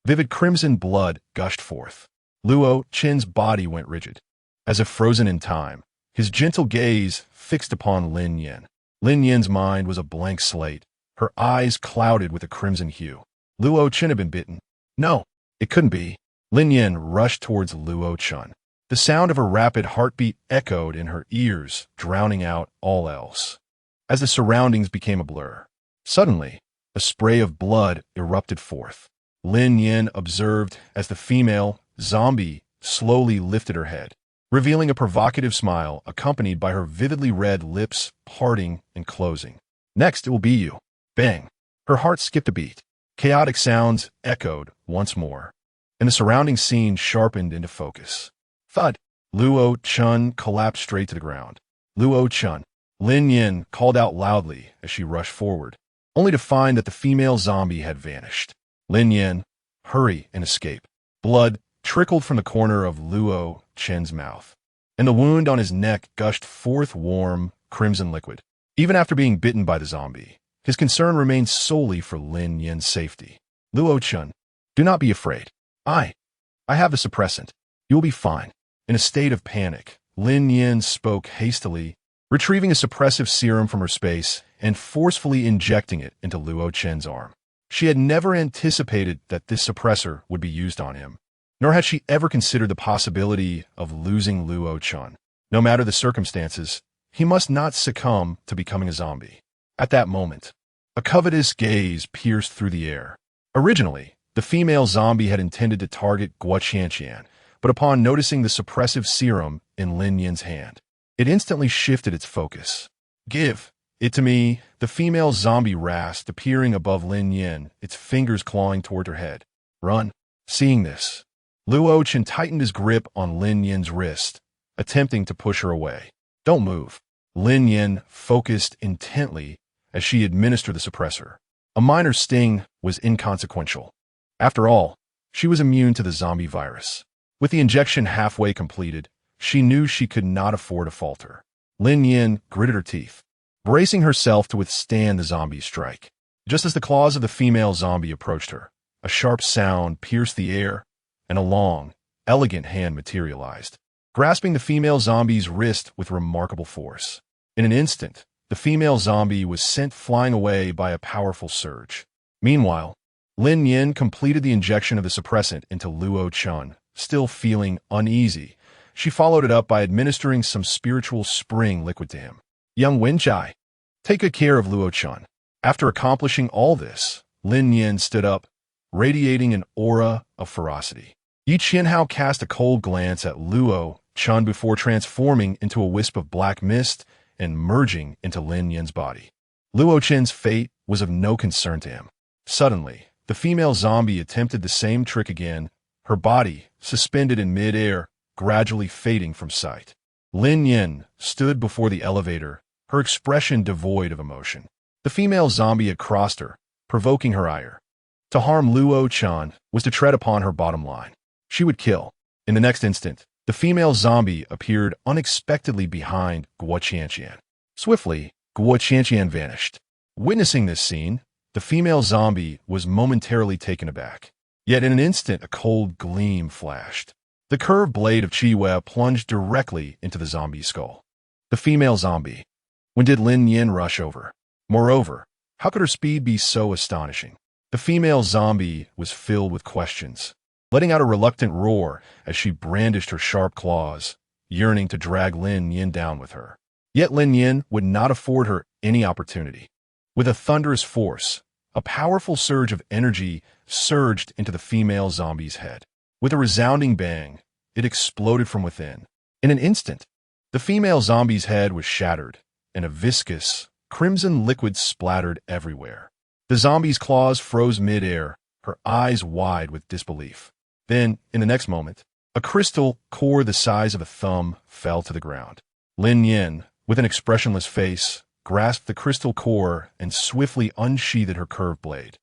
Vivid crimson blood gushed forth. Luo Chen's body went rigid, as if frozen in time, his gentle gaze fixed upon Lin Nian. Lin Nian's mind was a blank slate, her eyes clouded with a crimson hue. Luo Chen had been bitten. No, it couldn't be. Lin Nian rushed towards Luo Chun. The sound of her rapid heartbeat echoed in her ears, drowning out all else. As the surroundings became a blur, suddenly, a spray of blood erupted forth. Lin Nian observed as the female zombie slowly lifted her head, revealing a provocative smile accompanied by her vividly red lips parting and closing. Next, it will be you. Bang! Her heart skipped a beat. Chaotic sounds echoed once more, and the surrounding scene sharpened into focus. Thud! Luo Chun collapsed straight to the ground. Luo Chun. Lin Nian called out loudly as she rushed forward, only to find that the female zombie had vanished. Lin Nian, hurry and escape. Blood trickled from the corner of Luo Chen's mouth, and the wound on his neck gushed forth warm, crimson liquid. Even after being bitten by the zombie, his concern remained solely for Lin Nian's safety. Luo Chun, do not be afraid. I have the suppressant. You will be fine. In a state of panic, Lin Nian spoke hastily, retrieving a suppressive serum from her space and forcefully injecting it into Luo Chen's arm. She had never anticipated that this suppressor would be used on him, nor had she ever considered the possibility of losing Luo Chun. No matter the circumstances, he must not succumb to becoming a zombie. At that moment, a covetous gaze pierced through the air. Originally, the female zombie had intended to target Guo Qianqian, but upon noticing the suppressive serum in Lin Nian's hand, it instantly shifted its focus. Give it to me, the female zombie rasped, appearing above Lin Nian, its fingers clawing toward her head. Run. Seeing this, Luo Chen tightened his grip on Lin Yan's wrist, attempting to push her away. Don't move. Lin Yan focused intently as she administered the suppressor. A minor sting was inconsequential. After all, she was immune to the zombie virus. With the injection halfway completed, she knew she could not afford to falter. Lin Yan gritted her teeth, bracing herself to withstand the zombie's strike. Just as the claws of the female zombie approached her, a sharp sound pierced the air, and a long, elegant hand materialized, grasping the female zombie's wrist with remarkable force. In an instant, the female zombie was sent flying away by a powerful surge. Meanwhile, Lin Nian completed the injection of the suppressant into Luo Chen. Still feeling uneasy, she followed it up by administering some spiritual spring liquid to him. Young Wenchai, take good care of Luo Chen. After accomplishing all this, Lin Nian stood up, radiating an aura of ferocity. Yi Qianhao cast a cold glance at Luo Chen before transforming into a wisp of black mist and merging into Lin Nian's body. Luo Chen's fate was of no concern to him. Suddenly, the female zombie attempted the same trick again, her body, suspended in mid-air, gradually fading from sight. Lin Nian stood before the elevator, her expression devoid of emotion. The female zombie had crossed her, provoking her ire. To harm Luo Chen was to tread upon her bottom line. She would kill. In the next instant, the female zombie appeared unexpectedly behind Guo Qianqian. Swiftly, Guo Qianqian vanished. Witnessing this scene, the female zombie was momentarily taken aback. Yet in an instant, a cold gleam flashed. The curved blade of Qi Wei plunged directly into the zombie's skull. The female zombie. When did Lin Nian rush over? Moreover, how could her speed be so astonishing? The female zombie was filled with questions, letting out a reluctant roar as she brandished her sharp claws, yearning to drag Lin Nian down with her. Yet Lin Nian would not afford her any opportunity. With a thunderous force, a powerful surge of energy surged into the female zombie's head. With a resounding bang, it exploded from within. In an instant, the female zombie's head was shattered, and a viscous, crimson liquid splattered everywhere. The zombie's claws froze mid-air, her eyes wide with disbelief. Then, in the next moment, a crystal core the size of a thumb fell to the ground. Lin Nian, with an expressionless face, grasped the crystal core and swiftly unsheathed her curved blade.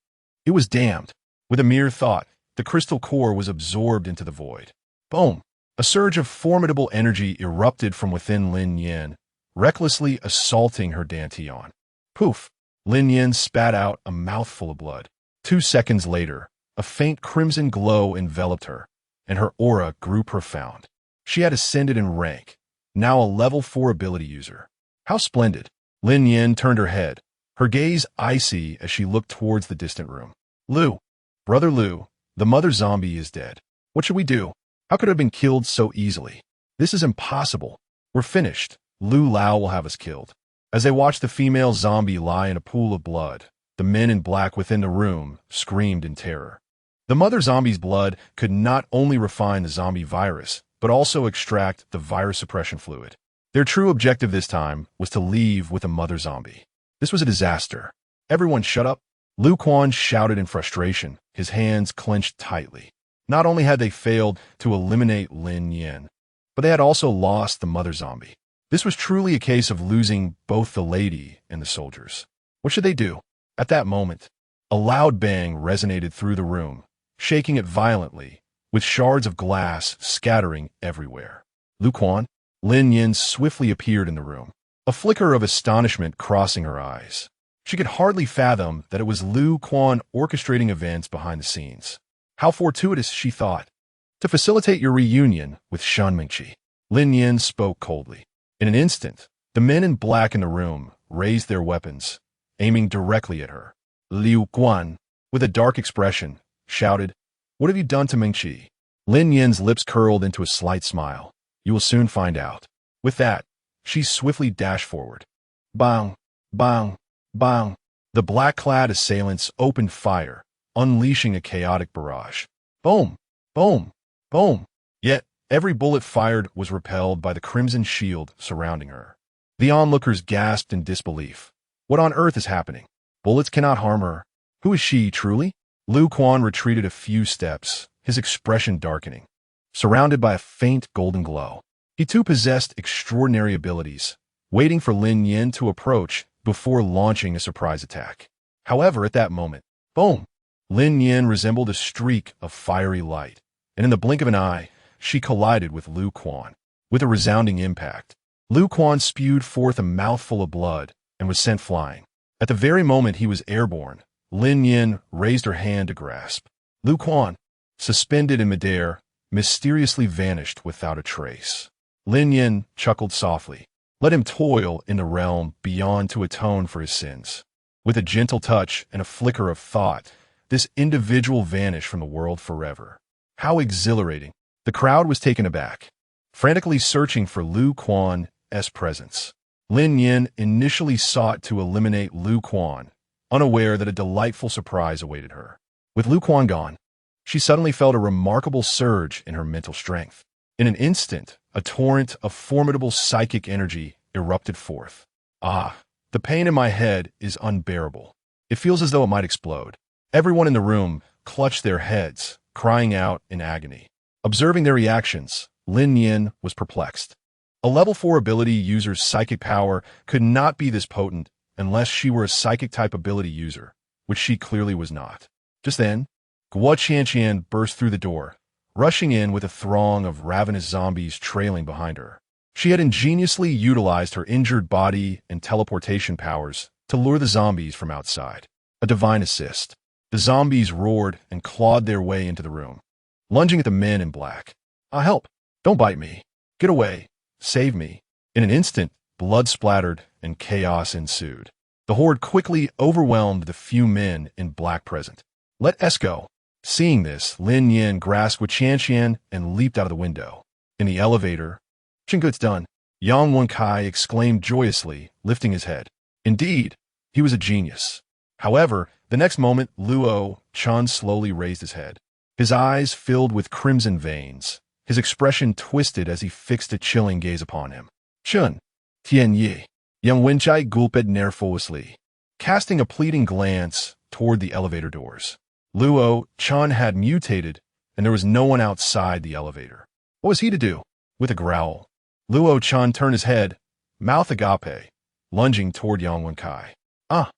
It was damned. With a mere thought, the crystal core was absorbed into the void. Boom! A surge of formidable energy erupted from within Lin Nian, recklessly assaulting her dantian. Poof! Lin Nian spat out a mouthful of blood. 2 seconds later, a faint crimson glow enveloped her, and her aura grew profound. She had ascended in rank, now a level 4 ability user. How splendid! Lin Nian turned her head, her gaze icy as she looked towards the distant room. Lu, brother Lu, the mother zombie is dead. What should we do? How could it have been killed so easily? This is impossible. We're finished. Lu Lao will have us killed. As they watched the female zombie lie in a pool of blood, the men in black within the room screamed in terror. The mother zombie's blood could not only refine the zombie virus, but also extract the virus suppression fluid. Their true objective this time was to leave with a mother zombie. This was a disaster. Everyone shut up. Lu Quan shouted in frustration, his hands clenched tightly. Not only had they failed to eliminate Lin Nian, but they had also lost the mother zombie. This was truly a case of losing both the lady and the soldiers. What should they do? At that moment, a loud bang resonated through the room, shaking it violently, with shards of glass scattering everywhere. Lu Quan, Lin Nian swiftly appeared in the room, a flicker of astonishment crossing her eyes. She could hardly fathom that it was Lu Quan orchestrating events behind the scenes. How fortuitous, she thought. To facilitate your reunion with Shen Mingqi, Lin Nian spoke coldly. In an instant, the men in black in the room raised their weapons, aiming directly at her. Liu Guan, with a dark expression, shouted, "What have you done to Mingqi?" Lin Nian's lips curled into a slight smile. "You will soon find out." With that, she swiftly dashed forward. Bang! Bang! Bang! The black-clad assailants opened fire, unleashing a chaotic barrage. Boom! Boom! Boom! Yet, every bullet fired was repelled by the crimson shield surrounding her. The onlookers gasped in disbelief. What on earth is happening? Bullets cannot harm her. Who is she, truly? Lu Quan retreated a few steps, his expression darkening, surrounded by a faint golden glow. He too possessed extraordinary abilities, waiting for Lin Nian to approach before launching a surprise attack. However, at that moment, boom! Lin Nian resembled a streak of fiery light, and in the blink of an eye, she collided with Lu Quan. With a resounding impact, Lu Quan spewed forth a mouthful of blood and was sent flying. At the very moment he was airborne, Lin Nian raised her hand to grasp. Lu Quan, suspended in midair, mysteriously vanished without a trace. Lin Nian chuckled softly. Let him toil in the realm beyond to atone for his sins. With a gentle touch and a flicker of thought, this individual vanished from the world forever. How exhilarating! The crowd was taken aback, frantically searching for Lu Quan's presence. Lin Nian initially sought to eliminate Lu Quan, unaware that a delightful surprise awaited her. With Lu Quan gone, she suddenly felt a remarkable surge in her mental strength. In an instant, a torrent of formidable psychic energy erupted forth. Ah, the pain in my head is unbearable. It feels as though it might explode. Everyone in the room clutched their heads, crying out in agony. Observing their reactions, Lin Nian was perplexed. A level 4 ability user's psychic power could not be this potent unless she were a psychic-type ability user, which she clearly was not. Just then, Guo Qianqian burst through the door, rushing in with a throng of ravenous zombies trailing behind her. She had ingeniously utilized her injured body and teleportation powers to lure the zombies from outside. A divine assist. The zombies roared and clawed their way into the room, lunging at the men in black. "Ah, help! Don't bite me! Get away! Save me!" In an instant, blood splattered and chaos ensued. The horde quickly overwhelmed the few men in black present. "Let us go!" Seeing this, Lin Nian grasped with Qianqian and leaped out of the window. In the elevator, "Chinggu's done," Yang Wenkai exclaimed joyously, lifting his head. Indeed, he was a genius. However, the next moment, Luo Chun slowly raised his head. His eyes filled with crimson veins. His expression twisted as he fixed a chilling gaze upon him. "Chun, Tian Yi," Yang Wenchai gulped nervously, casting a pleading glance toward the elevator doors. Luo Chun had mutated, and there was no one outside the elevator. What was he to do? With a growl, Luo Chun turned his head, mouth agape, lunging toward Yang Wenkai. "Ah!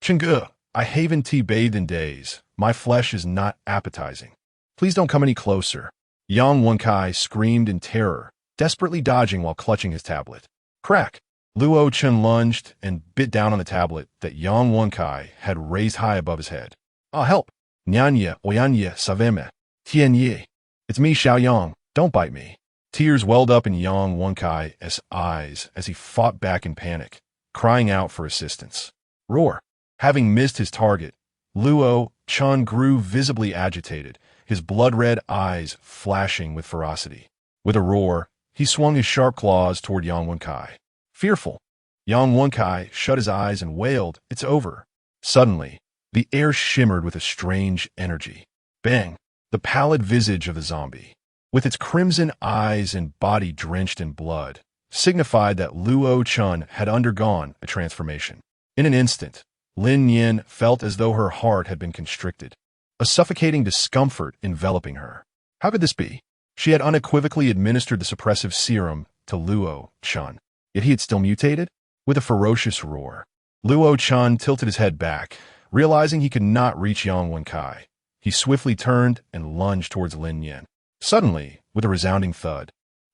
Chengge, I haven't tea-bathed in days. My flesh is not appetizing. Please don't come any closer." Yang Wenkai screamed in terror, desperately dodging while clutching his tablet. Crack! Luo Chun lunged and bit down on the tablet that Yang Wenkai had raised high above his head. "Ah, help! Nyanya, Oyanya, Saveme, Tian Yi. It's me, Xiaoyang. Don't bite me." Tears welled up in Yang Wenkai's eyes as he fought back in panic, crying out for assistance. Roar! Having missed his target, Luo Chun grew visibly agitated, his blood-red eyes flashing with ferocity. With a roar, he swung his sharp claws toward Yang Wenkai. Fearful, Yang Wenkai shut his eyes and wailed, "It's over." Suddenly, the air shimmered with a strange energy. Bang! The pallid visage of the zombie, with its crimson eyes and body drenched in blood, signified that Luo Chun had undergone a transformation. In an instant, Lin Nian felt as though her heart had been constricted, a suffocating discomfort enveloping her. How could this be? She had unequivocally administered the suppressive serum to Luo Chun, yet he had still mutated? With a ferocious roar, Luo Chun tilted his head back, realizing he could not reach Yang Wenkai. He swiftly turned and lunged towards Lin Nian. Suddenly, with a resounding thud,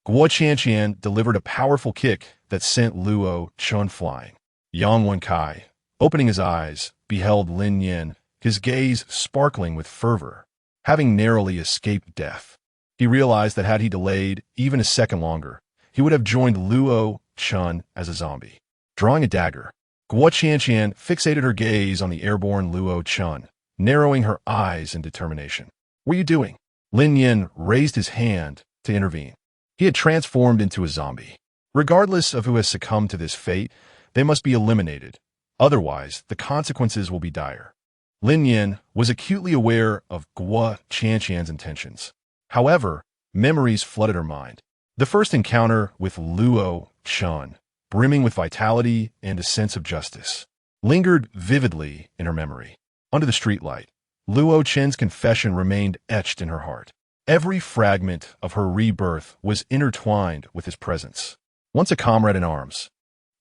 Guo Qianqian delivered a powerful kick that sent Luo Chun flying. Yang Wenkai, opening his eyes, beheld Lin Nian, his gaze sparkling with fervor. Having narrowly escaped death, he realized that had he delayed even a second longer, he would have joined Luo Chun as a zombie. Drawing a dagger, Guo Qianqian fixated her gaze on the airborne Luo Chun, narrowing her eyes in determination. "What are you doing?" Lin Nian raised his hand to intervene. He had transformed into a zombie. Regardless of who has succumbed to this fate, they must be eliminated. Otherwise, the consequences will be dire. Lin Nian was acutely aware of Guo Qianqian's intentions. However, memories flooded her mind. The first encounter with Luo Chun, brimming with vitality and a sense of justice, lingered vividly in her memory. Under the streetlight, Luo Chen's confession remained etched in her heart. Every fragment of her rebirth was intertwined with his presence. Once a comrade in arms,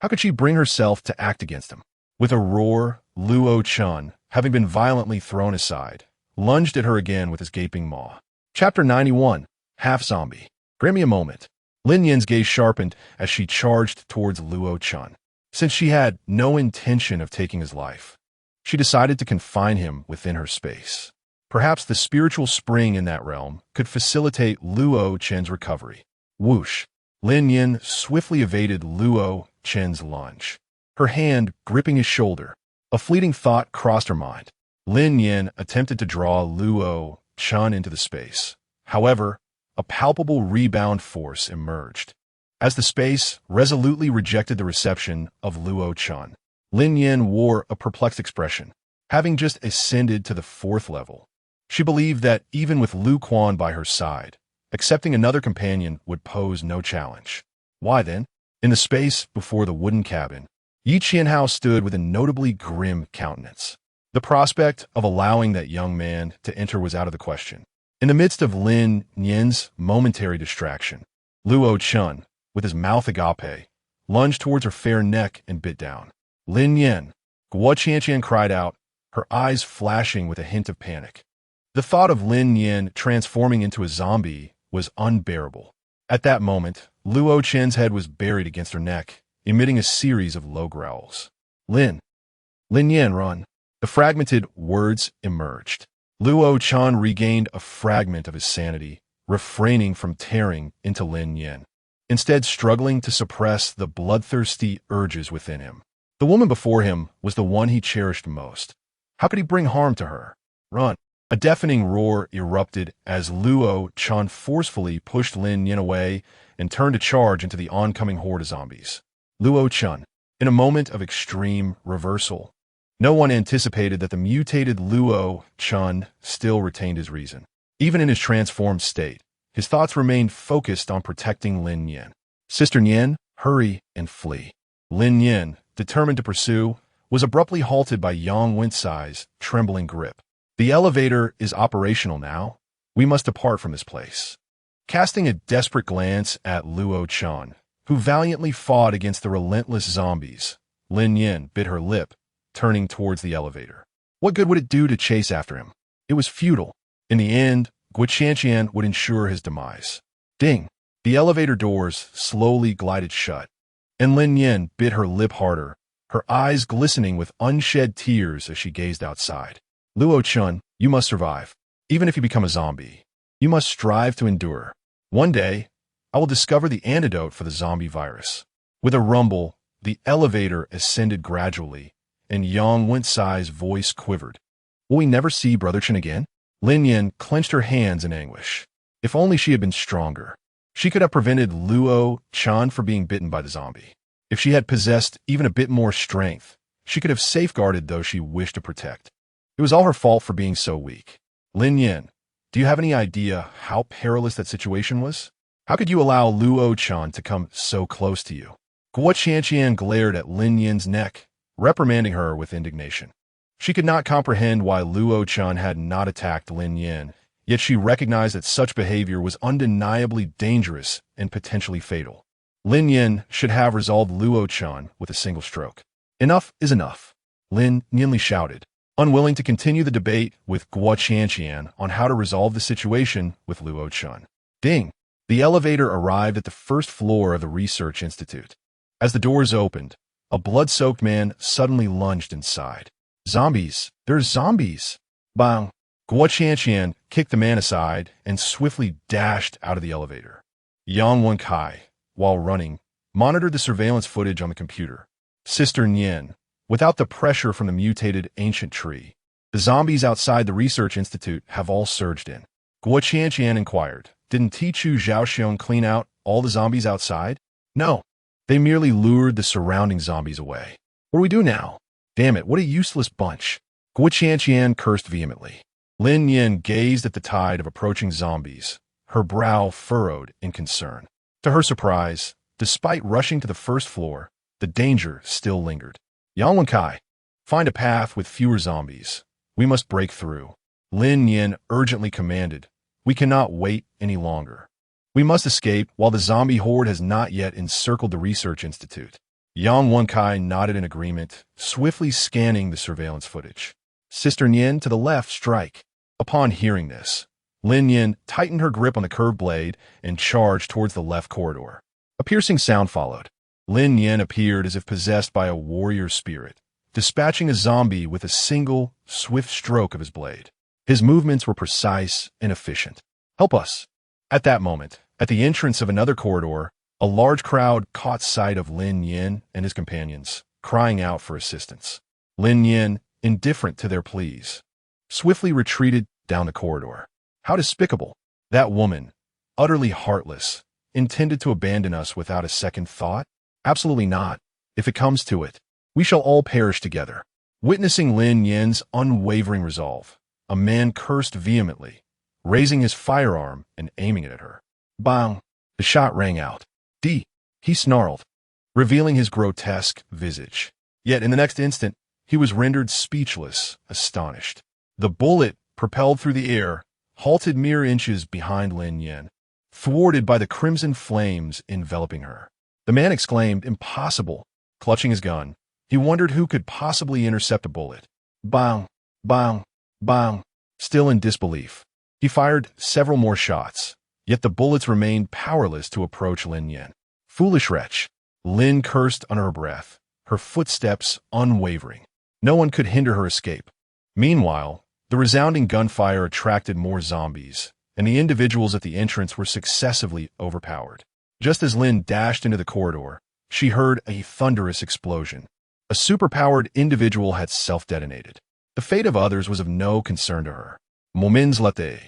how could she bring herself to act against him? With a roar, Luo Chen, having been violently thrown aside, lunged at her again with his gaping maw. Chapter 91, Half-Zombie. Grant me a moment. Lin Nian's gaze sharpened as she charged towards Luo Chen. Since she had no intention of taking his life, she decided to confine him within her space. Perhaps the spiritual spring in that realm could facilitate Luo Chen's recovery. Whoosh! Lin Nian swiftly evaded Luo Chen's lunge, her hand gripping his shoulder. A fleeting thought crossed her mind. Lin Nian attempted to draw Luo Chen into the space. However, a palpable rebound force emerged. As the space resolutely rejected the reception of Luo Chen, Lin Nian wore a perplexed expression. Having just ascended to the 4th level, she believed that even with Lu Quan by her side, accepting another companion would pose no challenge. Why then? In the space before the wooden cabin, Yi Qianhao stood with a notably grim countenance. The prospect of allowing that young man to enter was out of the question. In the midst of Lin Nian's momentary distraction, Luo Chen, with his mouth agape, lunged towards her fair neck and bit down. Lin Nian, Guo Qianqian cried out, her eyes flashing with a hint of panic. The thought of Lin Nian transforming into a zombie was unbearable. At that moment, Luo Chen's head was buried against her neck, emitting a series of low growls. Lin Nian, run. The fragmented words emerged. Luo Chen regained a fragment of his sanity, refraining from tearing into Lin Nian, instead struggling to suppress the bloodthirsty urges within him. The woman before him was the one he cherished most. How could he bring harm to her? Run! A deafening roar erupted as Luo Chen forcefully pushed Lin Nian away and turned to charge into the oncoming horde of zombies. Luo Chen, in a moment of extreme reversal. No one anticipated that the mutated Luo Chen still retained his reason. Even in his transformed state, his thoughts remained focused on protecting Lin Nian. Sister Nian, hurry and flee. Lin Nian, determined to pursue, was abruptly halted by Yang Wensai's trembling grip. The elevator is operational now. We must depart from this place. Casting a desperate glance at Luo Chen, who valiantly fought against the relentless zombies, Lin Nian bit her lip, turning towards the elevator. What good would it do to chase after him? It was futile. In the end, Guo Qianqian would ensure his demise. Ding! The elevator doors slowly glided shut, and Lin Nian bit her lip harder, her eyes glistening with unshed tears as she gazed outside. Luo Chen, you must survive. Even if you become a zombie, you must strive to endure. One day, I will discover the antidote for the zombie virus. With a rumble, the elevator ascended gradually, and Yang Wensai's voice quivered. Will we never see Brother Chen again? Lin Nian clenched her hands in anguish. If only she had been stronger. She could have prevented Luo Chen from being bitten by the zombie. If she had possessed even a bit more strength, she could have safeguarded those she wished to protect. It was all her fault for being so weak. Lin Nian, do you have any idea how perilous that situation was? How could you allow Luo Chen to come so close to you? Guo Qianqian glared at Lin Nian's neck, reprimanding her with indignation. She could not comprehend why Luo Chen had not attacked Lin Nian, yet she recognized that such behavior was undeniably dangerous and potentially fatal. Lin Nian should have resolved Luo Chen with a single stroke. Enough is enough, Lin Nian shouted, unwilling to continue the debate with Guo Qianqian on how to resolve the situation with Luo Chen. Ding! The elevator arrived at the 1st floor of the Research Institute. As the doors opened, a blood-soaked man suddenly lunged inside. Zombies! There's zombies! Bang! Guo Qianqian kicked the man aside and swiftly dashed out of the elevator. Yang Wenkai, while running, monitored the surveillance footage on the computer. Sister Nian, without the pressure from the mutated ancient tree, the zombies outside the Research Institute have all surged in. Guo Qianqian inquired, didn't Tichu Zhaoxiong clean out all the zombies outside? No. They merely lured the surrounding zombies away. What do we do now? Damn it, what a useless bunch. Guo Qianqian cursed vehemently. Lin Nian gazed at the tide of approaching zombies, her brow furrowed in concern. To her surprise, despite rushing to the 1st floor, the danger still lingered. Yang Wenkai, find a path with fewer zombies. We must break through. Lin Nian urgently commanded. We cannot wait any longer. We must escape while the zombie horde has not yet encircled the research institute. Yang Wenkai nodded in agreement, swiftly scanning the surveillance footage. Sister Nian to the left, strike. Upon hearing this, Lin Nian tightened her grip on the curved blade and charged towards the left corridor. A piercing sound followed. Lin Nian appeared as if possessed by a warrior spirit, dispatching a zombie with a single, swift stroke of his blade. His movements were precise and efficient. Help us! At that moment, at the entrance of another corridor, a large crowd caught sight of Lin Nian and his companions, crying out for assistance. Lin Nian, indifferent to their pleas, swiftly retreated down the corridor. How despicable! That woman, utterly heartless, intended to abandon us without a second thought? Absolutely not. If it comes to it, we shall all perish together. Witnessing Lin Nian's unwavering resolve, a man cursed vehemently, raising his firearm and aiming it at her. Bang! The shot rang out. He snarled, revealing his grotesque visage. Yet in the next instant, he was rendered speechless, astonished. The bullet, propelled through the air, halted mere inches behind Lin Nian, thwarted by the crimson flames enveloping her. The man exclaimed, "Impossible!" Clutching his gun, he wondered who could possibly intercept a bullet. Bang! Bang! Bang! Still in disbelief, he fired several more shots, yet the bullets remained powerless to approach Lin Nian. Foolish wretch! Lin cursed under her breath, her footsteps unwavering. No one could hinder her escape. Meanwhile, the resounding gunfire attracted more zombies, and the individuals at the entrance were successively overpowered. Just as Lin dashed into the corridor, she heard a thunderous explosion. A superpowered individual had self-detonated. The fate of others was of no concern to her. Moments later,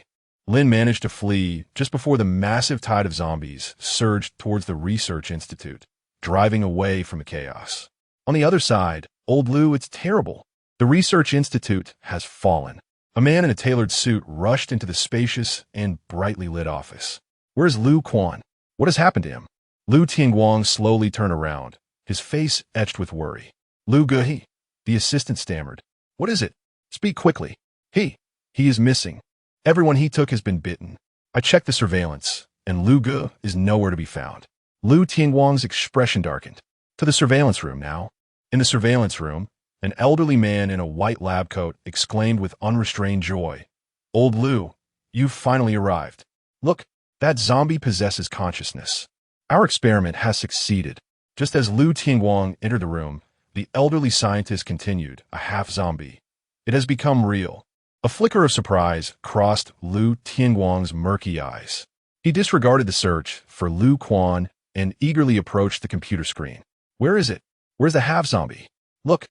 Lin managed to flee just before the massive tide of zombies surged towards the research institute, driving away from the chaos. On the other side, old Lu, it's terrible. The research institute has fallen. A man in a tailored suit rushed into the spacious and brightly lit office. Where's Lu Quan? What has happened to him? Lu Tianguang slowly turned around, his face etched with worry. Lu Guhi, the assistant stammered. What is it? Speak quickly. He is missing. Everyone he took has been bitten. I checked the surveillance, and Lu Gu is nowhere to be found. Lu Tianguang's expression darkened. To the surveillance room now. In the surveillance room, an elderly man in a white lab coat exclaimed with unrestrained joy, Old Lu, you've finally arrived. Look, that zombie possesses consciousness. Our experiment has succeeded. Just as Lu Tianguang entered the room, the elderly scientist continued, a half-zombie. It has become real. A flicker of surprise crossed Lu Tianguang's murky eyes. He disregarded the search for Lu Quan and eagerly approached the computer screen. Where is it? Where's the half-zombie? Look,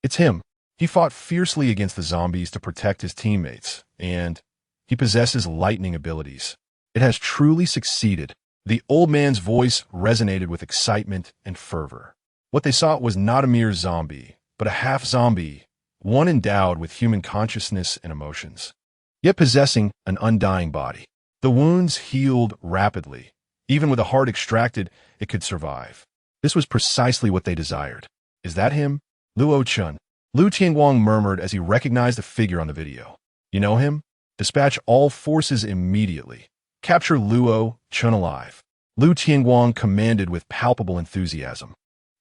it's him. He fought fiercely against the zombies to protect his teammates, and he possesses lightning abilities. It has truly succeeded. The old man's voice resonated with excitement and fervor. What they saw was not a mere zombie, but a half-zombie, one endowed with human consciousness and emotions, yet possessing an undying body. The wounds healed rapidly. Even with a heart extracted, it could survive. This was precisely what they desired. Is that him? Luo Chun. Lu Tianguang murmured as he recognized the figure on the video. You know him? Dispatch all forces immediately. Capture Luo Chun alive. Lu Tianguang commanded with palpable enthusiasm.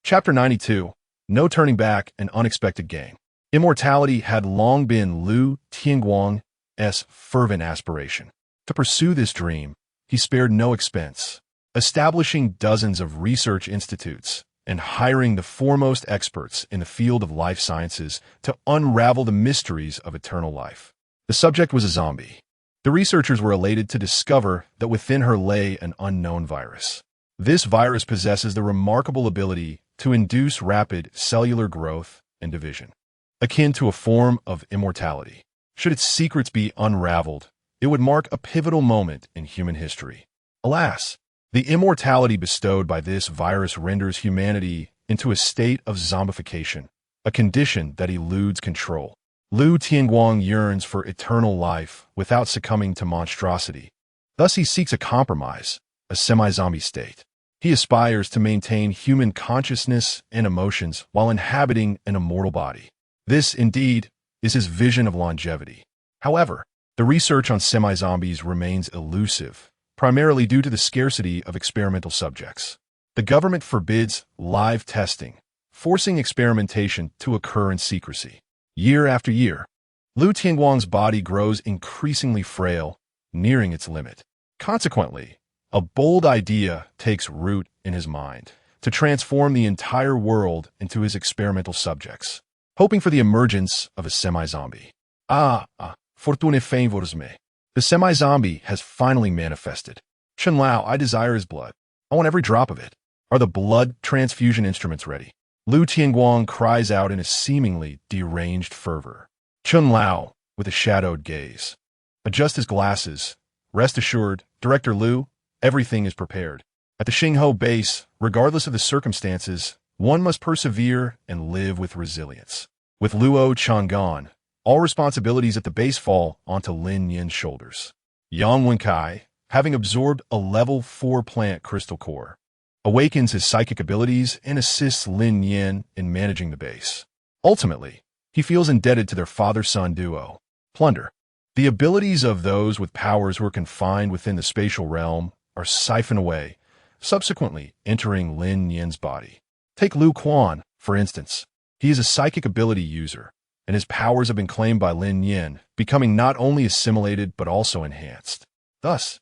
Chapter 92. No turning back, an unexpected gain. Immortality had long been Lu Tianguang's fervent aspiration. To pursue this dream, he spared no expense, establishing dozens of research institutes and hiring the foremost experts in the field of life sciences to unravel the mysteries of eternal life. The subject was a zombie. The researchers were elated to discover that within her lay an unknown virus. This virus possesses the remarkable ability to induce rapid cellular growth and division, akin to a form of immortality. Should its secrets be unraveled, it would mark a pivotal moment in human history. Alas, the immortality bestowed by this virus renders humanity into a state of zombification, a condition that eludes control. Lu Tianguang yearns for eternal life without succumbing to monstrosity. Thus he seeks a compromise, a semi-zombie state. He aspires to maintain human consciousness and emotions while inhabiting an immortal body. This, indeed, is his vision of longevity. However, The research on semi-zombies remains elusive, primarily due to the scarcity of experimental subjects. The government forbids live testing, forcing experimentation to occur in secrecy. Year after year, Lu Tianguang's body grows increasingly frail, nearing its limit. Consequently, a bold idea takes root in his mind to transform the entire world into his experimental subjects, hoping for the emergence of a semi-zombie. Fortune favors me. The semi-zombie has finally manifested. Chen Lao, I desire his blood. I want every drop of it. Are the blood transfusion instruments ready? Lu Tianguang cries out in a seemingly deranged fervor. Chen Lao, with a shadowed gaze, adjust his glasses. Rest assured, Director Lu, everything is prepared. At the Xingho base, regardless of the circumstances, one must persevere and live with resilience. With Luo Chen gone, all responsibilities at the base fall onto Lin Nian's shoulders. Yang Wenkai, having absorbed a level 4 plant crystal core, awakens his psychic abilities and assists Lin Nian in managing the base. Ultimately, he feels indebted to their father-son duo. Plunder. The abilities of those with powers who are confined within the spatial realm are siphoned away, subsequently entering Lin Nian's body. Take Lu Quan, for instance. He is a psychic ability user, and his powers have been claimed by Lin Nian, becoming not only assimilated but also enhanced. Thus,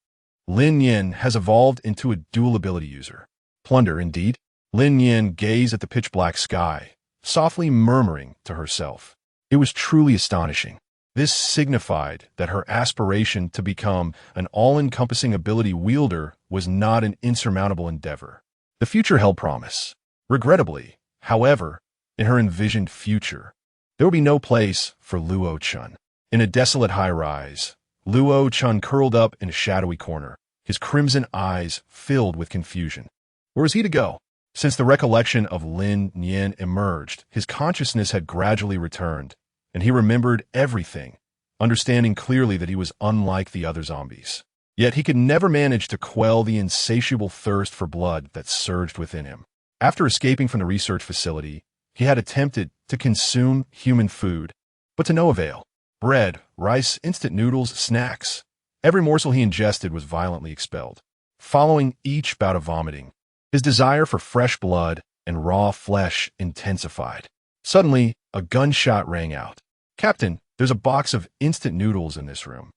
Lin Nian has evolved into a dual ability user. Plunder, indeed. Lin Nian gazed at the pitch-black sky, softly murmuring to herself. It was truly astonishing. This signified that her aspiration to become an all-encompassing ability wielder was not an insurmountable endeavor. The future held promise. Regrettably, however, in her envisioned future, there would be no place for Luo Chen. In a desolate high-rise, Luo Chen curled up in a shadowy corner, his crimson eyes filled with confusion. Where was he to go? Since the recollection of Lin Nian emerged, his consciousness had gradually returned, and he remembered everything, understanding clearly that he was unlike the other zombies. Yet he could never manage to quell the insatiable thirst for blood that surged within him. After escaping from the research facility, he had attempted to consume human food, but to no avail. Bread, rice, instant noodles, snacks. Every morsel he ingested was violently expelled. Following each bout of vomiting, his desire for fresh blood and raw flesh intensified. Suddenly, a gunshot rang out. Captain, there's a box of instant noodles in this room,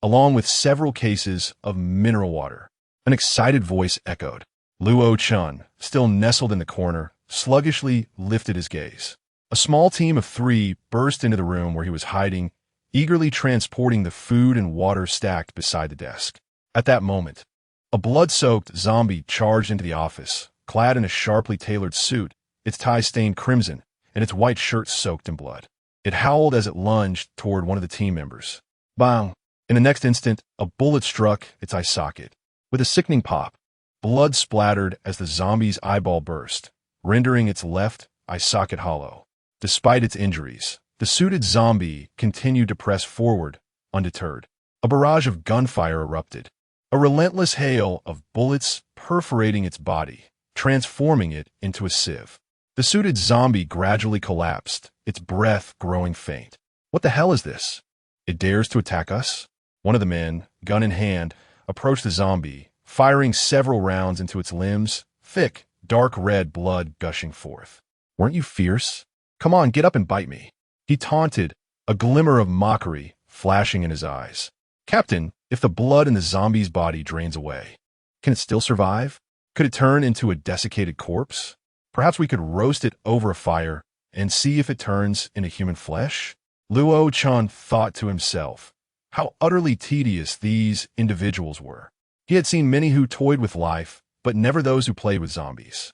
along with several cases of mineral water. An excited voice echoed. Luo Chen, still nestled in the corner, sluggishly lifted his gaze. A small team of 3 burst into the room where he was hiding, eagerly transporting the food and water stacked beside the desk. At that moment, a blood-soaked zombie charged into the office, clad in a sharply tailored suit, its tie stained crimson, and its white shirt soaked in blood. It howled as it lunged toward one of the team members. Bang! In the next instant, a bullet struck its eye socket. With a sickening pop, blood splattered as the zombie's eyeball burst, rendering its left eye socket hollow. Despite its injuries, the suited zombie continued to press forward, undeterred. A barrage of gunfire erupted, a relentless hail of bullets perforating its body, transforming it into a sieve. The suited zombie gradually collapsed, its breath growing faint. What the hell is this? It dares to attack us? One of the men, gun in hand, approached the zombie, firing several rounds into its limbs, thick, dark red blood gushing forth. Weren't you fierce? Come on, get up and bite me. He taunted, a glimmer of mockery flashing in his eyes. Captain, if the blood in the zombie's body drains away, can it still survive? Could it turn into a desiccated corpse? Perhaps we could roast it over a fire and see if it turns into human flesh? Luo Chen thought to himself how utterly tedious these individuals were. He had seen many who toyed with life, but never those who played with zombies.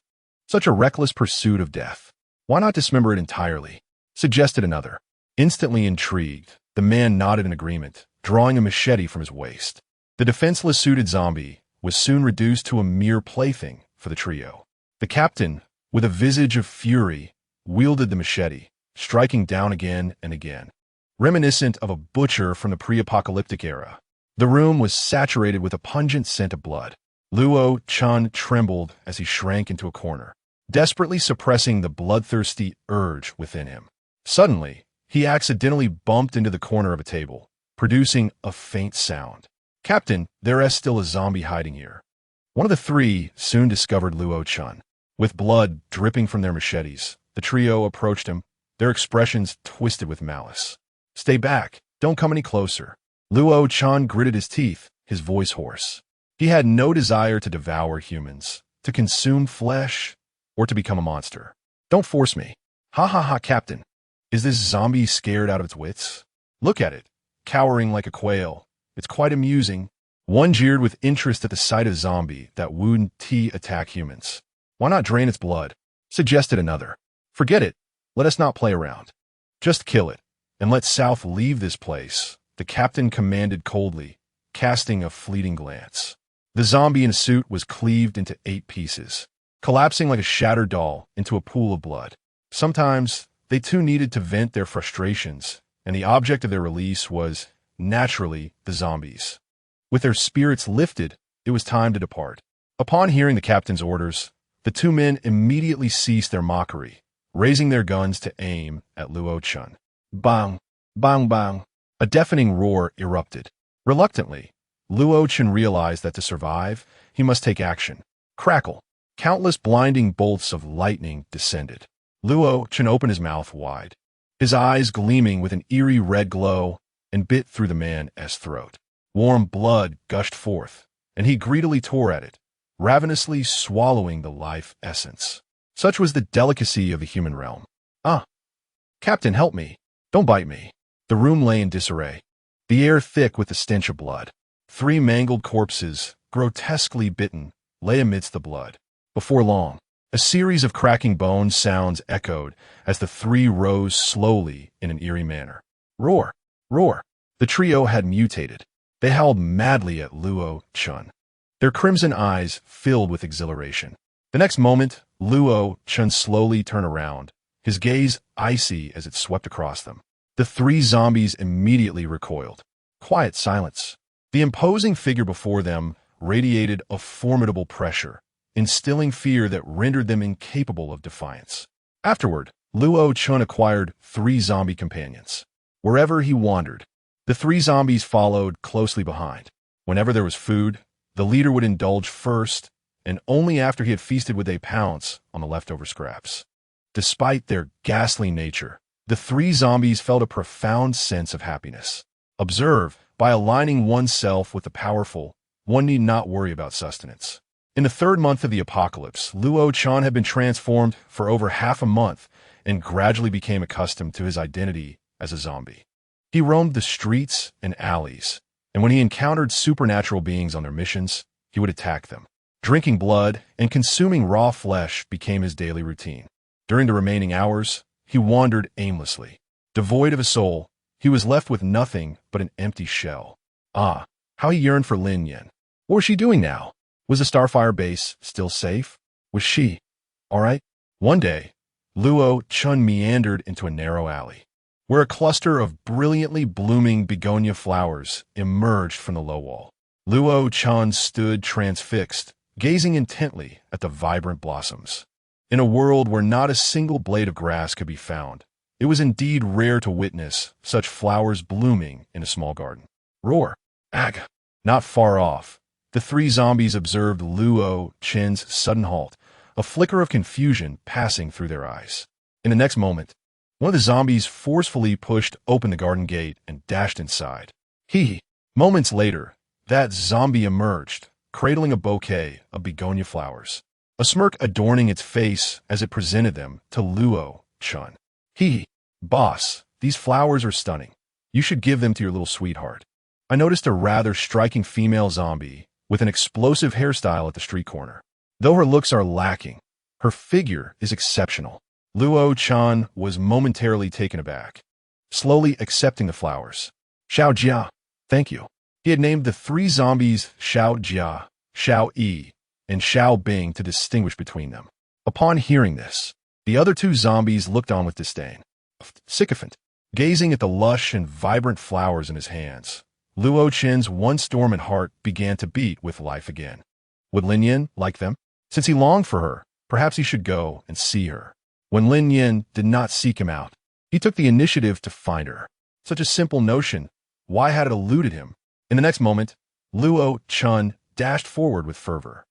Such a reckless pursuit of death. Why not dismember it entirely? Suggested another. Instantly intrigued, the man nodded in agreement, drawing a machete from his waist. The defenseless suited zombie was soon reduced to a mere plaything for the trio. The captain, with a visage of fury, wielded the machete, striking down again and again. Reminiscent of a butcher from the pre-apocalyptic era, the room was saturated with a pungent scent of blood. Luo Chen trembled as he shrank into a corner, desperately suppressing the bloodthirsty urge within him. Suddenly, he accidentally bumped into the corner of a table, producing a faint sound. "Captain, there is still a zombie hiding here." One of the three soon discovered Luo Chun. With blood dripping from their machetes, the trio approached him, their expressions twisted with malice. "Stay back. Don't come any closer." Luo Chun gritted his teeth, his voice hoarse. He had no desire to devour humans, to consume flesh, or to become a monster. "Don't force me." "Ha ha ha, Captain. Is this zombie scared out of its wits? Look at it, cowering like a quail. It's quite amusing." One jeered with interest at the sight of zombie that wouldn't attack humans. "Why not drain its blood?" suggested another. "Forget it. Let us not play around. Just kill it, and let South leave this place," the captain commanded coldly, casting a fleeting glance. The zombie in a suit was cleaved into 8 pieces, collapsing like a shattered doll into a pool of blood. Sometimes, they too needed to vent their frustrations, and the object of their release was, naturally, the zombies. With their spirits lifted, it was time to depart. Upon hearing the captain's orders, the 2 men immediately ceased their mockery, raising their guns to aim at Luo Chun. Bang! Bang bang! A deafening roar erupted. Reluctantly, Luo Chun realized that to survive, he must take action. Crackle! Countless blinding bolts of lightning descended. Luo Chun opened his mouth wide, his eyes gleaming with an eerie red glow, and bit through the man's throat. Warm blood gushed forth, and he greedily tore at it, ravenously swallowing the life essence. Such was the delicacy of the human realm. "Ah! Captain, help me! Don't bite me!" The room lay in disarray, the air thick with the stench of blood. 3 mangled corpses, grotesquely bitten, lay amidst the blood. Before long, a series of cracking bone sounds echoed as the 3 rose slowly in an eerie manner. Roar! Roar! The trio had mutated. They howled madly at Luo Chun, their crimson eyes filled with exhilaration. The next moment, Luo Chun slowly turned around, his gaze icy as it swept across them. The 3 zombies immediately recoiled. Quiet silence. The imposing figure before them radiated a formidable pressure, instilling fear that rendered them incapable of defiance. Afterward, Luo Chun acquired 3 zombie companions. Wherever he wandered, the 3 zombies followed closely behind. Whenever there was food, the leader would indulge first, and only after he had feasted would they pounce on the leftover scraps. Despite their ghastly nature, the 3 zombies felt a profound sense of happiness. Observe, by aligning oneself with the powerful, one need not worry about sustenance. In the 3rd month of the apocalypse, Luo Chun had been transformed for over half a month and gradually became accustomed to his identity as a zombie. He roamed the streets and alleys, and when he encountered supernatural beings on their missions, he would attack them. Drinking blood and consuming raw flesh became his daily routine. During the remaining hours, he wandered aimlessly. Devoid of a soul, he was left with nothing but an empty shell. Ah, how he yearned for Lin Nian. What was she doing now? Was the Starfire base still safe? Was she all right? One day, Luo Chun meandered into a narrow alley, where a cluster of brilliantly blooming begonia flowers emerged from the low wall. Luo Chun stood transfixed, gazing intently at the vibrant blossoms. In a world where not a single blade of grass could be found, it was indeed rare to witness such flowers blooming in a small garden. Roar! Ag! Not far off, the 3 zombies observed Luo Chun's sudden halt, a flicker of confusion passing through their eyes. In the next moment, one of the zombies forcefully pushed open the garden gate and dashed inside. Moments later, that zombie emerged, cradling a bouquet of begonia flowers, a smirk adorning its face as it presented them to Luo Chun. Boss, these flowers are stunning. You should give them to your little sweetheart. I noticed a rather striking female zombie with an explosive hairstyle at the street corner. Though her looks are lacking, her figure is exceptional. Luo Chun was momentarily taken aback, slowly accepting the flowers. Xiao Jia, thank you. He had named the 3 zombies Xiao Jia, Xiao Yi, and Xiao Bing to distinguish between them. Upon hearing this, the other 2 zombies looked on with disdain. Sycophant, gazing at the lush and vibrant flowers in his hands, Luo Chun's once dormant heart began to beat with life again. Would Lin Nian like them? Since he longed for her, perhaps he should go and see her. When Lin Nian did not seek him out, he took the initiative to find her. Such a simple notion, Why had it eluded him? In the next moment, Luo Chun dashed forward with fervor.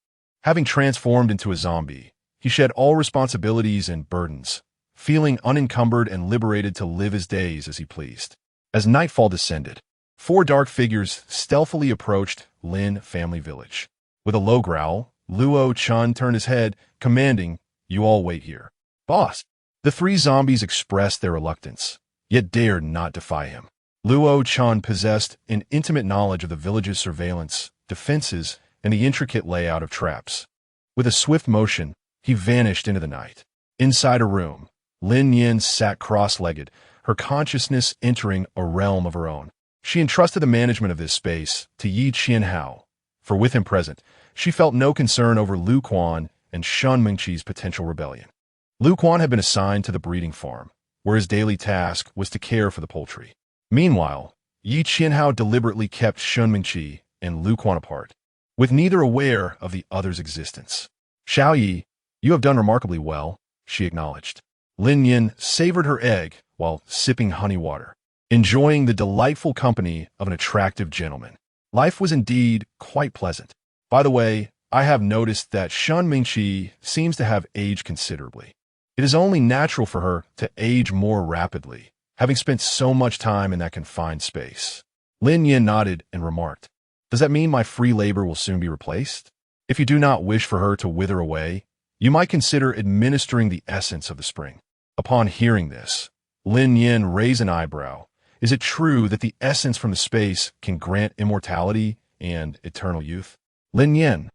Having transformed into a zombie, he shed all responsibilities and burdens, feeling unencumbered and liberated to live his days as he pleased. As nightfall descended, 4 dark figures stealthily approached Lin family village. With a low growl, Luo Chun turned his head, commanding, "You all wait here." "Boss!" The 3 zombies expressed their reluctance, yet dared not defy him. Luo Chun possessed an intimate knowledge of the village's surveillance, defenses, and the intricate layout of traps. With a swift motion, he vanished into the night. Inside a room, Lin Nian sat cross-legged, her consciousness entering a realm of her own. She entrusted the management of this space to Yi Qianhao, for with him present, she felt no concern over Lu Quan and Shun Mingqi's potential rebellion. Lu Quan had been assigned to the breeding farm, where his daily task was to care for the poultry. Meanwhile, Yi Qianhao deliberately kept Shun Mingqi and Lu Quan apart, with neither aware of the other's existence. "Xiao Yi, you have done remarkably well," she acknowledged. Lin Nian savored her egg while sipping honey water, enjoying the delightful company of an attractive gentleman. Life was indeed quite pleasant. By the way, I have noticed that Shun Mingqi seems to have aged considerably. It is only natural for her to age more rapidly, having spent so much time in that confined space. Lin Nian nodded and remarked, "Does that mean my free labor will soon be replaced? If you do not wish for her to wither away, you might consider administering the essence of the spring." Upon hearing this, Lin Nian raised an eyebrow. Is it true that the essence from the space can grant immortality and eternal youth? Lin Nian.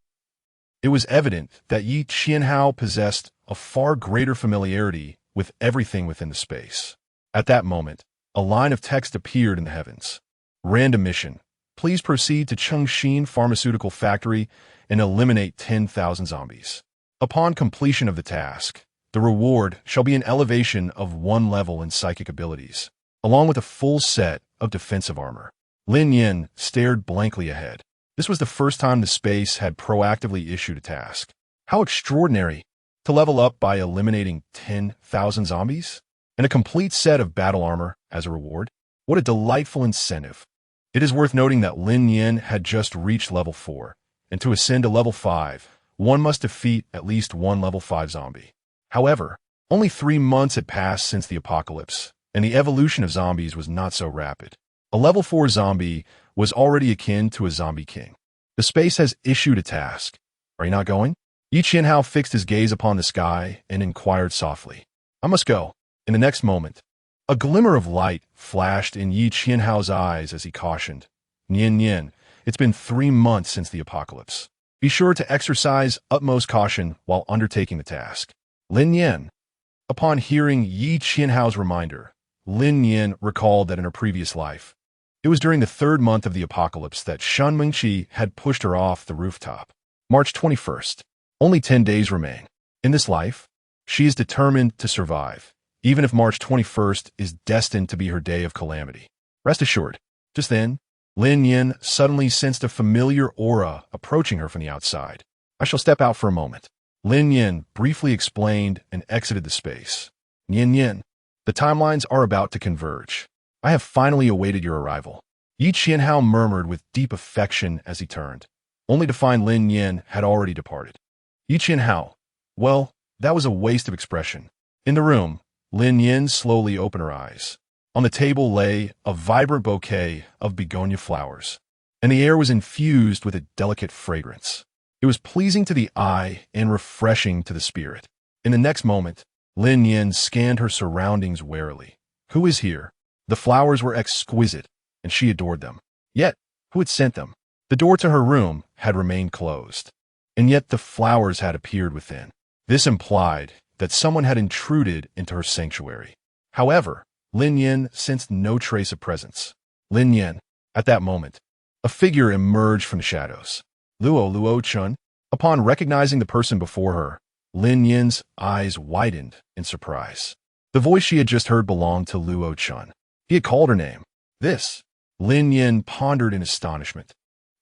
It was evident that Yi Qianhao possessed a far greater familiarity with everything within the space. At that moment, a line of text appeared in the heavens. "Random mission. Please proceed to Chengxin Pharmaceutical Factory and eliminate 10,000 zombies. Upon completion of the task, the reward shall be an elevation of 1 level in psychic abilities, along with a full set of defensive armor." Lin Nian stared blankly ahead. This was the first time the space had proactively issued a task. How extraordinary! To level up by eliminating 10,000 zombies? And a complete set of battle armor as a reward? What a delightful incentive. It is worth noting that Lin Nian had just reached level 4, and to ascend to level 5, one must defeat at least 1 level 5 zombie. However, only 3 months had passed since the apocalypse, and the evolution of zombies was not so rapid. A level 4 zombie was already akin to a zombie king. The space has issued a task. Are you not going? Yi Qianhao fixed his gaze upon the sky and inquired softly. "I must go." In the next moment, a glimmer of light flashed in Yi Qianhao's eyes as he cautioned, "Nian Nian, it's been 3 months since the apocalypse. Be sure to exercise utmost caution while undertaking the task." Lin Nian. Upon hearing Yi Qianhao's reminder, Lin Nian recalled that in her previous life, it was during the 3rd month of the apocalypse that Shun Mingqi had pushed her off the rooftop. March 21st. Only 10 days remain. In this life, she is determined to survive, even if March 21st is destined to be her day of calamity. Rest assured. Just then, Lin Nian suddenly sensed a familiar aura approaching her from the outside. "I shall step out for a moment." Lin Nian briefly explained and exited the space. "Nian Nian, the timelines are about to converge. I have finally awaited your arrival." Yi Qianhao murmured with deep affection as he turned, only to find Lin Nian had already departed. Yi Qianhao. Well, that was a waste of expression. In the room, Lin Nian slowly opened her eyes. On the table lay a vibrant bouquet of begonia flowers, and the air was infused with a delicate fragrance. It was pleasing to the eye and refreshing to the spirit. In the next moment, Lin Nian scanned her surroundings warily. Who is here? The flowers were exquisite, and she adored them. Yet, who had sent them? The door to her room had remained closed, and yet the flowers had appeared within. This implied that someone had intruded into her sanctuary. However, Lin Nian sensed no trace of presence. Lin Nian. At that moment, a figure emerged from the shadows. Luo Chun. Upon recognizing the person before her, Lin Nian's eyes widened in surprise. The voice she had just heard belonged to Luo Chun. He had called her name. This. Lin Nian pondered in astonishment.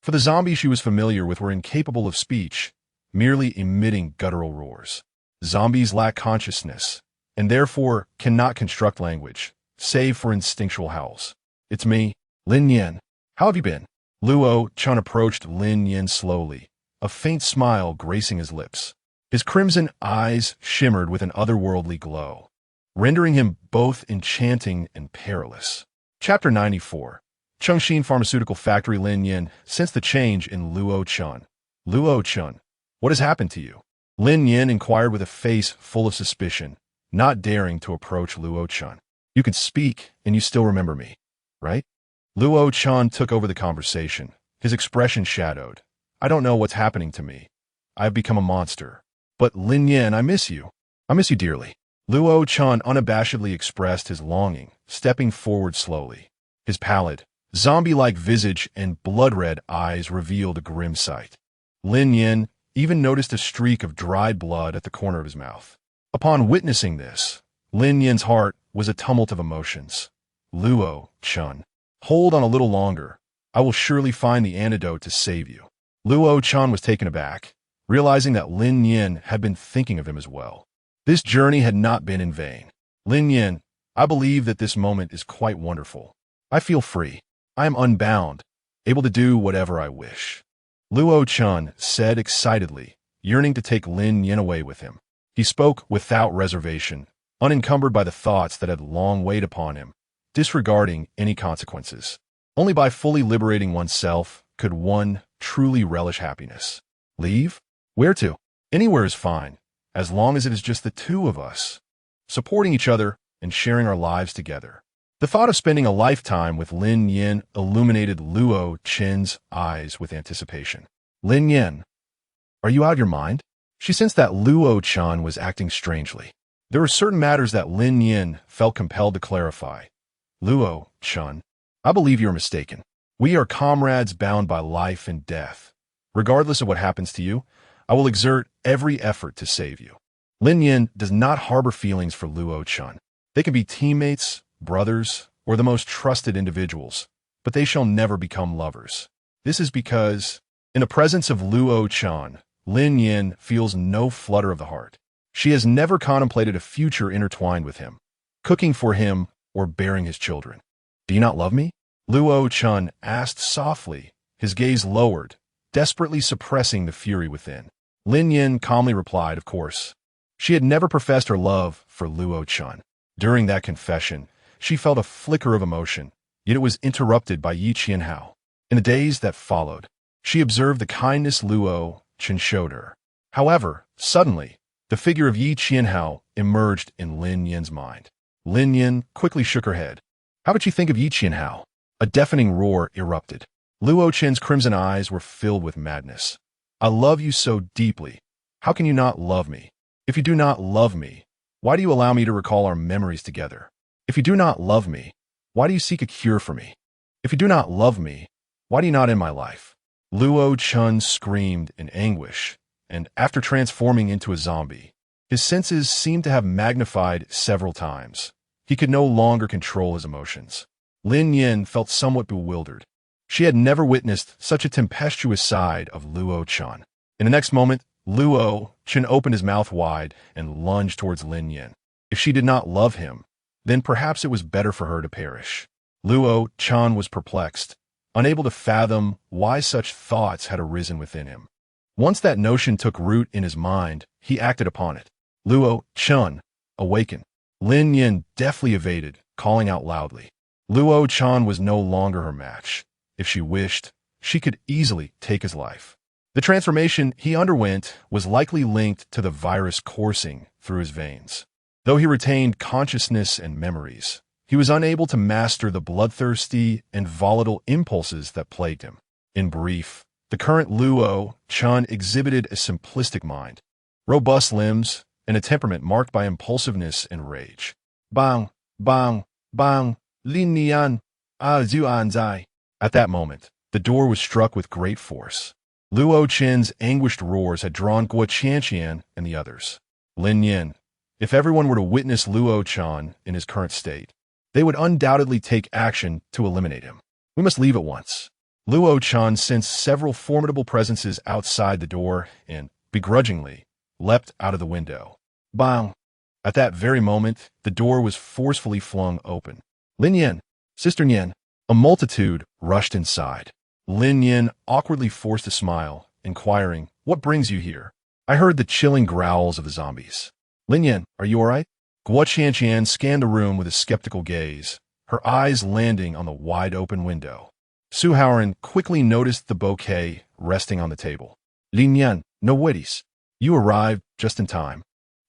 For the zombies she was familiar with were incapable of speech, merely emitting guttural roars. Zombies lack consciousness, and therefore cannot construct language, save for instinctual howls. "It's me, Lin Nian, how have you been? Luo Chun approached Lin Nian slowly, a faint smile gracing his lips. His crimson eyes shimmered with an otherworldly glow, rendering him both enchanting and perilous. Chapter 94. Chengxin Pharmaceutical Factory. Lin Nian sensed the change in Luo Chun. Luo Chun, what has happened to you? Lin Nian inquired with a face full of suspicion, not daring to approach Luo Chun. You can speak, and you still remember me, right? Luo Chun took over the conversation, his expression shadowed. I don't know what's happening to me. I've become a monster. But Lin Nian, I miss you. I miss you dearly. Luo Chun unabashedly expressed his longing, stepping forward slowly. His pallid, zombie-like visage and blood-red eyes revealed a grim sight. Lin Nian even noticed a streak of dried blood at the corner of his mouth. Upon witnessing this, Lin Nian's heart was a tumult of emotions. Luo Chun, hold on a little longer. I will surely find the antidote to save you. Luo Chun was taken aback, realizing that Lin Nian had been thinking of him as well. This journey had not been in vain. Lin Nian, I believe that this moment is quite wonderful. I feel free. I am unbound, able to do whatever I wish. Luo Chun said excitedly, yearning to take Lin Nian away with him. He spoke without reservation, unencumbered by the thoughts that had long weighed upon him, disregarding any consequences. Only by fully liberating oneself could one truly relish happiness. Leave? Where to? Anywhere is fine, as long as it is just the two of us, supporting each other and sharing our lives together. The thought of spending a lifetime with Lin Nian illuminated Luo Chun's eyes with anticipation. Lin Nian, are you out of your mind? She sensed that Luo Chun was acting strangely. There were certain matters that Lin Nian felt compelled to clarify. Luo Chun, I believe you're mistaken. We are comrades bound by life and death. Regardless of what happens to you, I will exert every effort to save you. Lin Nian does not harbor feelings for Luo Chun. They can be teammates, brothers, or the most trusted individuals, but they shall never become lovers. This is because, in the presence of Luo Chun, Lin Nian feels no flutter of the heart. She has never contemplated a future intertwined with him, cooking for him or bearing his children. Do you not love me? Luo Chun asked softly, his gaze lowered, desperately suppressing the fury within. Lin Nian calmly replied, of course. She had never professed her love for Luo Chun. During that confession, she felt a flicker of emotion, yet it was interrupted by Yi Qianhao. In the days that followed, she observed the kindness Luo Chun showed her. However, suddenly, the figure of Yi Qianhao emerged in Lin Nian's mind. Lin Nian quickly shook her head. How would she think of Yi Qianhao? A deafening roar erupted. Luo Chun's crimson eyes were filled with madness. I love you so deeply. How can you not love me? If you do not love me, why do you allow me to recall our memories together? If you do not love me, why do you seek a cure for me? If you do not love me, why do you not end my life? Luo Chun screamed in anguish, and after transforming into a zombie, his senses seemed to have magnified several times. He could no longer control his emotions. Lin Nian felt somewhat bewildered. She had never witnessed such a tempestuous side of Luo Chun. In the next moment, Luo Chun opened his mouth wide and lunged towards Lin Nian. If she did not love him, then perhaps it was better for her to perish. Luo Chun was perplexed, unable to fathom why such thoughts had arisen within him. Once that notion took root in his mind, he acted upon it. Luo Chun, awaken. Lin Nian deftly evaded, calling out loudly. Luo Chun was no longer her match. If she wished, she could easily take his life. The transformation he underwent was likely linked to the virus coursing through his veins. Though he retained consciousness and memories, he was unable to master the bloodthirsty and volatile impulses that plagued him. In brief, the current Luo Chun exhibited a simplistic mind, robust limbs, and a temperament marked by impulsiveness and rage. Bang, bang, bang, Lin Nian, zhu anzai. At that moment, the door was struck with great force. Luo Chun's anguished roars had drawn Guo Qianqian and the others. Lin Nian, if everyone were to witness Luo Chun in his current state, they would undoubtedly take action to eliminate him. We must leave at once. Luo Chun sensed several formidable presences outside the door and, begrudgingly, leapt out of the window. Bang! At that very moment, the door was forcefully flung open. Lin Nian, Sister Nian, A multitude rushed inside. Lin Nian awkwardly forced a smile, inquiring, "What brings you here?" I heard the chilling growls of the zombies. "Lin Nian, are you all right?" Guo Qianqian scanned the room with a skeptical gaze, her eyes landing on the wide-open window. Su Haoran quickly noticed the bouquet resting on the table. "Lin Nian, no worries. You arrived just in time.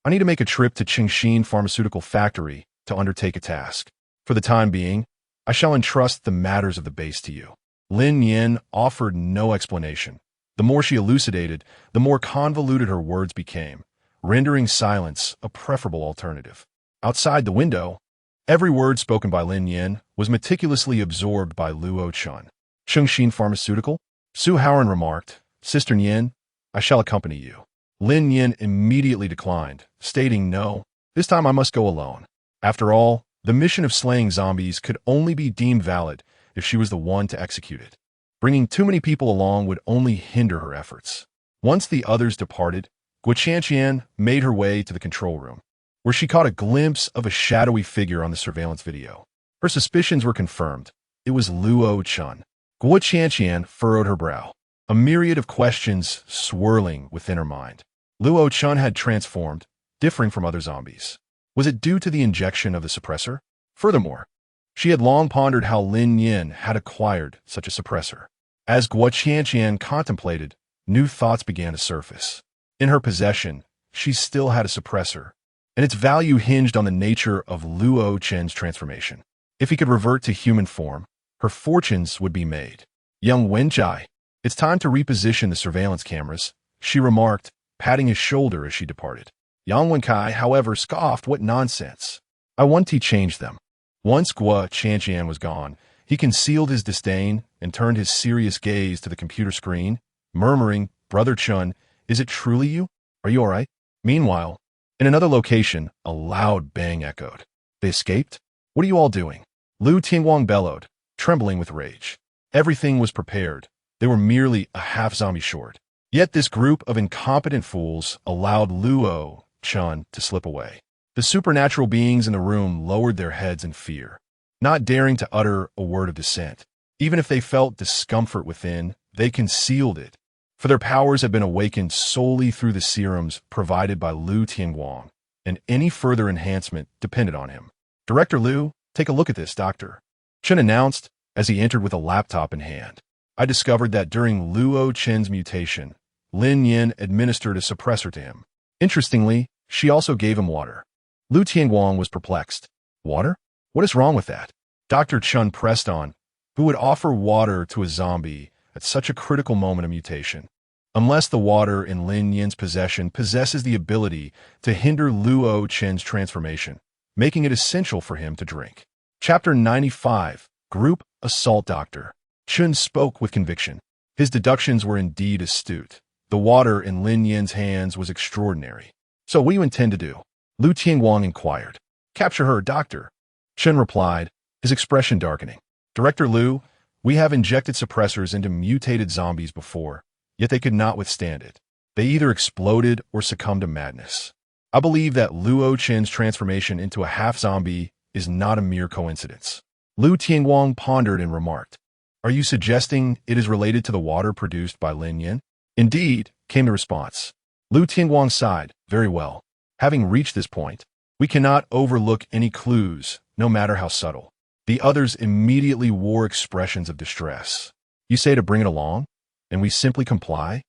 I need to make a trip to Qingxin Pharmaceutical Factory to undertake a task. For the time being, I shall entrust the matters of the base to you." Lin Nian offered no explanation. The more she elucidated, the more convoluted her words became, rendering silence a preferable alternative. Outside the window, every word spoken by Lin Nian was meticulously absorbed by Luo Chun. "Qingxin Pharmaceutical?" Su Haoran remarked. "Sister Nian, I shall accompany you." Lin Nian immediately declined, stating no, this time I must go alone. After all, the mission of slaying zombies could only be deemed valid if she was the one to execute it. Bringing too many people along would only hinder her efforts. Once the others departed, Guo Qianqian made her way to the control room, where she caught a glimpse of a shadowy figure on the surveillance video. Her suspicions were confirmed. It was Luo Chun. Guo Qianqian furrowed her brow, a myriad of questions swirling within her mind. Luo Chun had transformed, differing from other zombies. Was it due to the injection of the suppressor? Furthermore, she had long pondered how Lin Nian had acquired such a suppressor. As Guo Qianqian contemplated, new thoughts began to surface. In her possession, she still had a suppressor, and its value hinged on the nature of Luo Chen's transformation. If he could revert to human form, her fortunes would be made. "Young Wenjai, it's time to reposition the surveillance cameras," she remarked, patting his shoulder as she departed. Yang Wenkai, however, scoffed. "What nonsense. I want to change them." Once Guo Qianqian was gone, he concealed his disdain and turned his serious gaze to the computer screen, murmuring, "Brother Chun, is it truly you? Are you all right?" Meanwhile, in another location, a loud bang echoed. "They escaped? What are you all doing?" Lu Tingguang bellowed, trembling with rage. Everything was prepared. They were merely a half-zombie short. Yet this group of incompetent fools allowed Luo Chun to slip away. The supernatural beings in the room lowered their heads in fear, not daring to utter a word of dissent. Even if they felt discomfort within, they concealed it, for their powers had been awakened solely through the serums provided by Lu Tingguang, and any further enhancement depended on him. "Director Lu, take a look at this, Doctor," Chen announced as he entered with a laptop in hand. "I discovered that during Luo Chen's mutation, Lin Nian administered a suppressor to him. Interestingly, she also gave him water." Lu Tingguang was perplexed. "Water? What is wrong with that?" Dr. Chun pressed on. "Who would offer water to a zombie at such a critical moment of mutation? Unless the water in Lin Nian's possession possesses the ability to hinder Luo Chen's transformation, making it essential for him to drink." Chapter 95, Group Assault Doctor. Chun spoke with conviction. His deductions were indeed astute. The water in Lin Nian's hands was extraordinary. "So what do you intend to do?" Lu Tingguang inquired. "Capture her, Doctor," Chen replied, his expression darkening. "Director Lu, we have injected suppressors into mutated zombies before, yet they could not withstand it. They either exploded or succumbed to madness. I believe that Luo Chen's transformation into a half-zombie is not a mere coincidence." Lu Tingguang pondered and remarked, "Are you suggesting it is related to the water produced by Lin Nian?" "Indeed," came the response. Lu Tingguang sighed. "Very well. Having reached this point, we cannot overlook any clues, no matter how subtle." The others immediately wore expressions of distress. "You say to bring it along, and we simply comply?"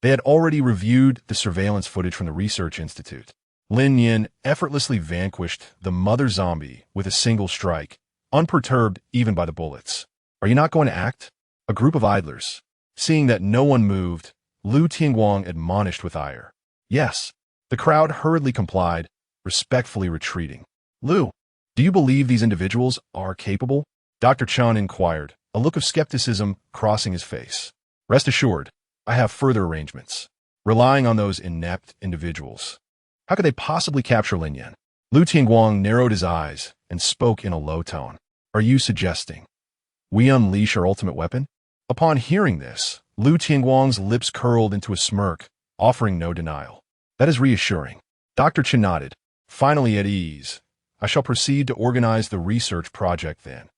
They had already reviewed the surveillance footage from the Research Institute. Lin Nian effortlessly vanquished the mother zombie with a single strike, unperturbed even by the bullets. "Are you not going to act?" A group of idlers. Seeing that no one moved, Lu Tingguang admonished with ire. "Yes." The crowd hurriedly complied, respectfully retreating. "Lu, do you believe these individuals are capable?" Dr. Chun inquired, a look of skepticism crossing his face. "Rest assured, I have further arrangements. Relying on those inept individuals, how could they possibly capture Lin Nian?" Lu Tingguang narrowed his eyes and spoke in a low tone. "Are you suggesting we unleash our ultimate weapon?" Upon hearing this, Lu Tingguang's lips curled into a smirk, offering no denial. "That is reassuring." Dr. Chen nodded. "Finally at ease. I shall proceed to organize the research project then.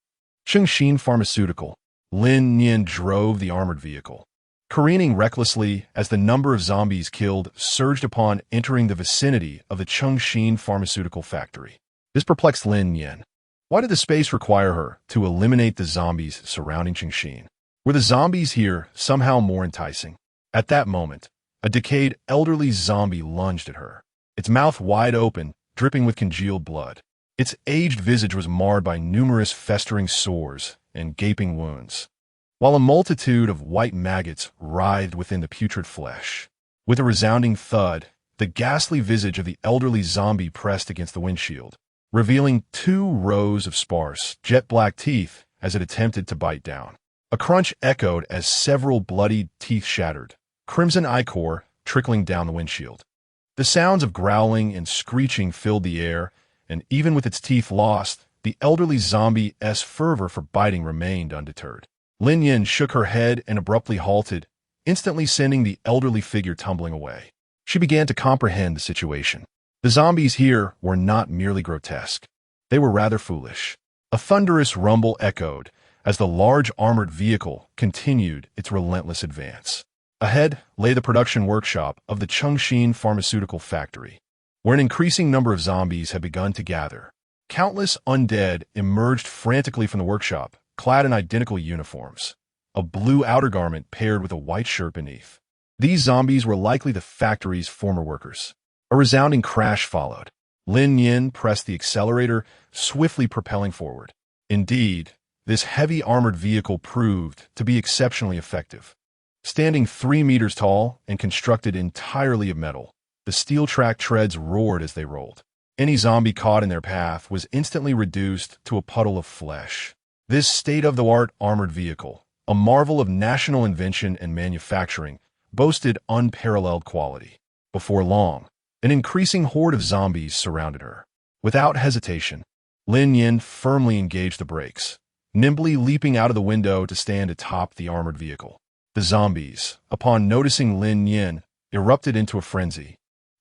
Chengxin Pharmaceutical. Lin Nian drove the armored vehicle, careening recklessly as the number of zombies killed surged upon entering the vicinity of the Chengxin Pharmaceutical factory. This perplexed Lin Nian. Why did the space require her to eliminate the zombies surrounding Chengxin? Were the zombies here somehow more enticing? At that moment, a decayed elderly zombie lunged at her, its mouth wide open, dripping with congealed blood. Its aged visage was marred by numerous festering sores and gaping wounds, while a multitude of white maggots writhed within the putrid flesh. With a resounding thud, the ghastly visage of the elderly zombie pressed against the windshield, revealing 2 rows of sparse, jet-black teeth as it attempted to bite down. A crunch echoed as several bloodied teeth shattered, crimson ichor trickling down the windshield. The sounds of growling and screeching filled the air, and even with its teeth lost, the elderly zombie's fervor for biting remained undeterred. Lin Nian shook her head and abruptly halted, instantly sending the elderly figure tumbling away. She began to comprehend the situation. The zombies here were not merely grotesque. They were rather foolish. A thunderous rumble echoed as the large armored vehicle continued its relentless advance. Ahead lay the production workshop of the Chengxin Pharmaceutical factory, where an increasing number of zombies had begun to gather. Countless undead emerged frantically from the workshop, clad in identical uniforms, a blue outer garment paired with a white shirt beneath. These zombies were likely the factory's former workers. A resounding crash followed. Lin Nian pressed the accelerator, swiftly propelling forward. Indeed, this heavy armored vehicle proved to be exceptionally effective. Standing 3 meters tall and constructed entirely of metal, the steel track treads roared as they rolled. Any zombie caught in their path was instantly reduced to a puddle of flesh. This state-of-the-art armored vehicle, a marvel of national invention and manufacturing, boasted unparalleled quality. Before long, an increasing horde of zombies surrounded her. Without hesitation, Lin Nian firmly engaged the brakes, nimbly leaping out of the window to stand atop the armored vehicle. The zombies, upon noticing Lin Nian, erupted into a frenzy,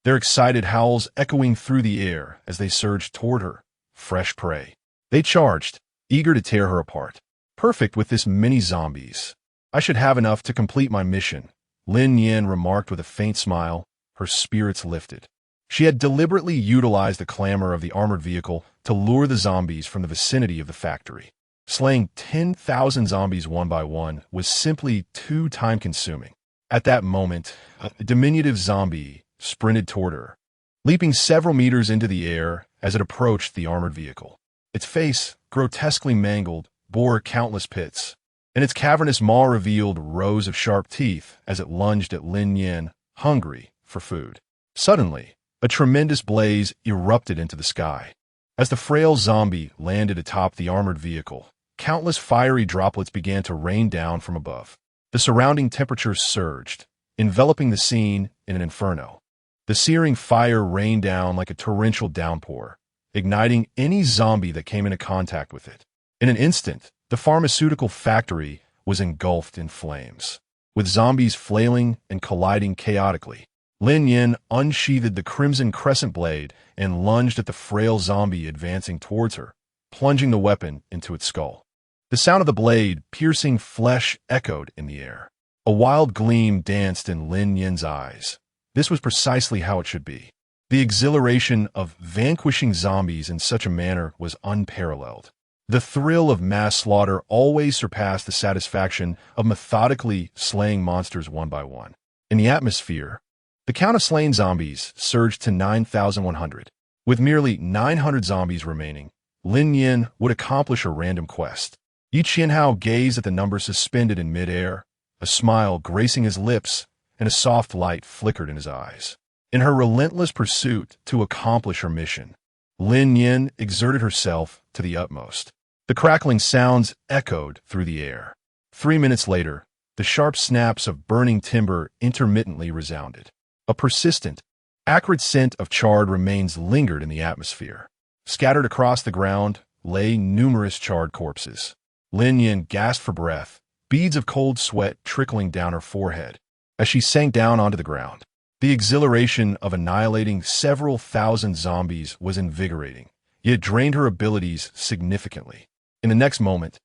their excited howls echoing through the air as they surged toward her, fresh prey. They charged, eager to tear her apart. Perfect with this many zombies. I should have enough to complete my mission, Lin Nian remarked with a faint smile, her spirits lifted. She had deliberately utilized the clamor of the armored vehicle to lure the zombies from the vicinity of the factory. Slaying 10,000 zombies one by one was simply too time-consuming. At that moment, a diminutive zombie sprinted toward her, leaping several meters into the air as it approached the armored vehicle. Its face, grotesquely mangled, bore countless pits, and its cavernous maw revealed rows of sharp teeth as it lunged at Lin Nian, hungry for food. Suddenly, a tremendous blaze erupted into the sky. As the frail zombie landed atop the armored vehicle, countless fiery droplets began to rain down from above. The surrounding temperature surged, enveloping the scene in an inferno. The searing fire rained down like a torrential downpour, igniting any zombie that came into contact with it. In an instant, the pharmaceutical factory was engulfed in flames. With zombies flailing and colliding chaotically, Lin Nian unsheathed the crimson crescent blade and lunged at the frail zombie advancing towards her, plunging the weapon into its skull. The sound of the blade piercing flesh echoed in the air. A wild gleam danced in Lin Nian's eyes. This was precisely how it should be. The exhilaration of vanquishing zombies in such a manner was unparalleled. The thrill of mass slaughter always surpassed the satisfaction of methodically slaying monsters one by one. In the atmosphere, the count of slain zombies surged to 9,100. With merely 900 zombies remaining, Lin Nian would accomplish a random quest. Yi Qianhao gazed at the number suspended in midair, a smile gracing his lips, and a soft light flickered in his eyes. In her relentless pursuit to accomplish her mission, Lin Nian exerted herself to the utmost. The crackling sounds echoed through the air. 3 minutes later, the sharp snaps of burning timber intermittently resounded. A persistent, acrid scent of charred remains lingered in the atmosphere. Scattered across the ground lay numerous charred corpses. Lin Nian gasped for breath, beads of cold sweat trickling down her forehead as she sank down onto the ground. The exhilaration of annihilating several thousand zombies was invigorating, yet drained her abilities significantly. In the next moment,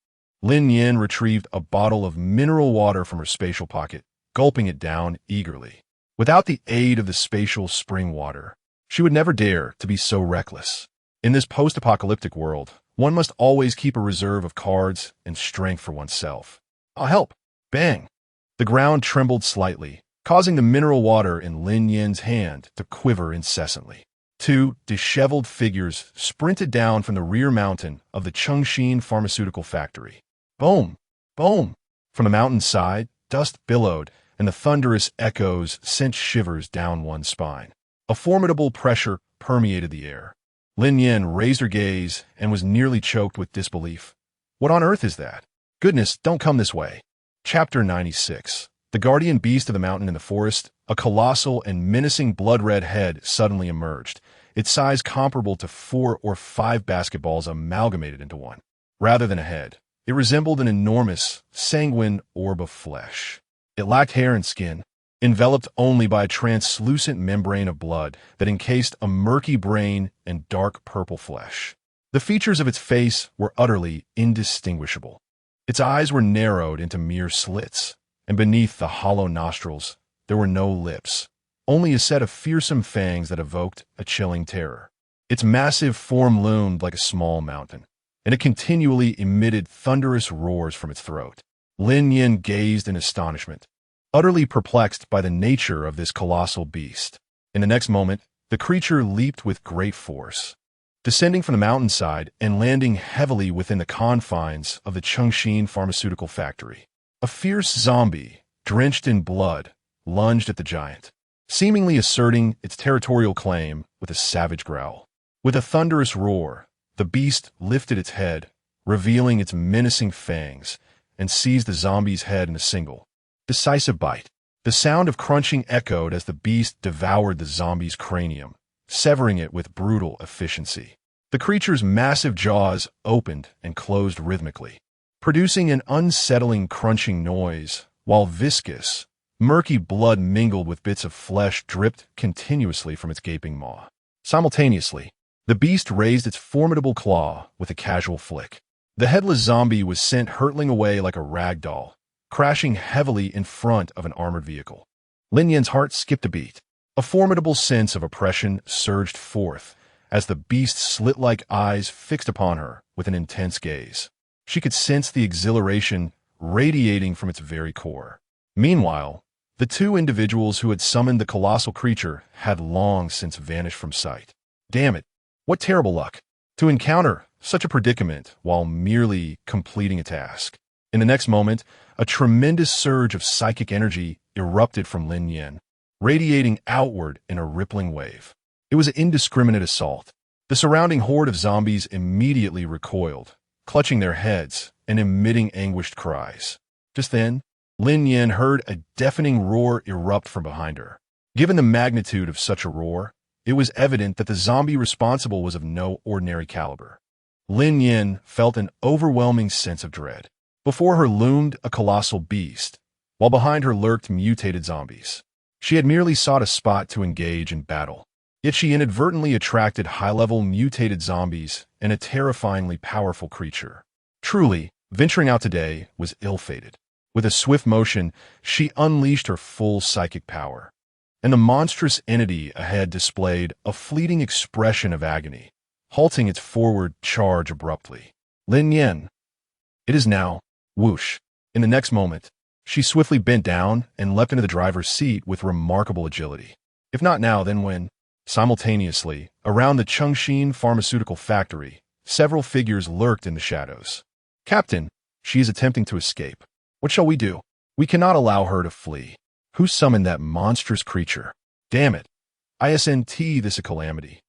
Lin Nian retrieved a bottle of mineral water from her spatial pocket, gulping it down eagerly. Without the aid of the spatial spring water, she would never dare to be so reckless. In this post-apocalyptic world, one must always keep a reserve of cards and strength for oneself. I'll help. Bang! The ground trembled slightly, causing the mineral water in Lin Nian's hand to quiver incessantly. Two disheveled figures sprinted down from the rear mountain of the Chengxin pharmaceutical factory. Boom! Boom! From the mountainside, dust billowed, and the thunderous echoes sent shivers down one's spine. A formidable pressure permeated the air. Lin Nian raised her gaze and was nearly choked with disbelief. What on earth is that? Goodness, don't come this way. Chapter 96. The guardian beast of the mountain in the forest, a colossal and menacing blood-red head suddenly emerged, its size comparable to 4 or 5 basketballs amalgamated into one. Rather than a head, it resembled an enormous, sanguine orb of flesh. It lacked hair and skin, enveloped only by a translucent membrane of blood that encased a murky brain and dark purple flesh. The features of its face were utterly indistinguishable. Its eyes were narrowed into mere slits, and beneath the hollow nostrils there were no lips, only a set of fearsome fangs that evoked a chilling terror. Its massive form loomed like a small mountain, and it continually emitted thunderous roars from its throat. Lin Nian gazed in astonishment, utterly perplexed by the nature of this colossal beast. In the next moment, the creature leaped with great force, descending from the mountainside and landing heavily within the confines of the Chengxin pharmaceutical factory. A fierce zombie, drenched in blood, lunged at the giant, seemingly asserting its territorial claim with a savage growl. With a thunderous roar, the beast lifted its head, revealing its menacing fangs, and seized the zombie's head in a single, decisive bite. The sound of crunching echoed as the beast devoured the zombie's cranium, severing it with brutal efficiency. The creature's massive jaws opened and closed rhythmically, producing an unsettling crunching noise, while viscous, murky blood mingled with bits of flesh dripped continuously from its gaping maw. Simultaneously, the beast raised its formidable claw with a casual flick. The headless zombie was sent hurtling away like a rag doll, crashing heavily in front of an armored vehicle. Lin Nian's heart skipped a beat. A formidable sense of oppression surged forth as the beast's slit-like eyes fixed upon her with an intense gaze. She could sense the exhilaration radiating from its very core. Meanwhile, the two individuals who had summoned the colossal creature had long since vanished from sight. Damn it, what terrible luck to encounter such a predicament while merely completing a task. In the next moment, a tremendous surge of psychic energy erupted from Lin Nian, radiating outward in a rippling wave. It was an indiscriminate assault. The surrounding horde of zombies immediately recoiled, clutching their heads and emitting anguished cries. Just then, Lin Nian heard a deafening roar erupt from behind her. Given the magnitude of such a roar, it was evident that the zombie responsible was of no ordinary caliber. Lin Nian felt an overwhelming sense of dread. Before her loomed a colossal beast, while behind her lurked mutated zombies. She had merely sought a spot to engage in battle, yet she inadvertently attracted high-level mutated zombies and a terrifyingly powerful creature. Truly, venturing out today was ill-fated. With a swift motion, she unleashed her full psychic power, and the monstrous entity ahead displayed a fleeting expression of agony, halting its forward charge abruptly. Lin Nian. It is now. Whoosh. In the next moment, she swiftly bent down and leapt into the driver's seat with remarkable agility. If not now, then when? Simultaneously, around the Chengxin pharmaceutical factory, several figures lurked in the shadows. Captain, she is attempting to escape. What shall we do? We cannot allow her to flee. Who summoned that monstrous creature? Damn it. Isn't this a calamity?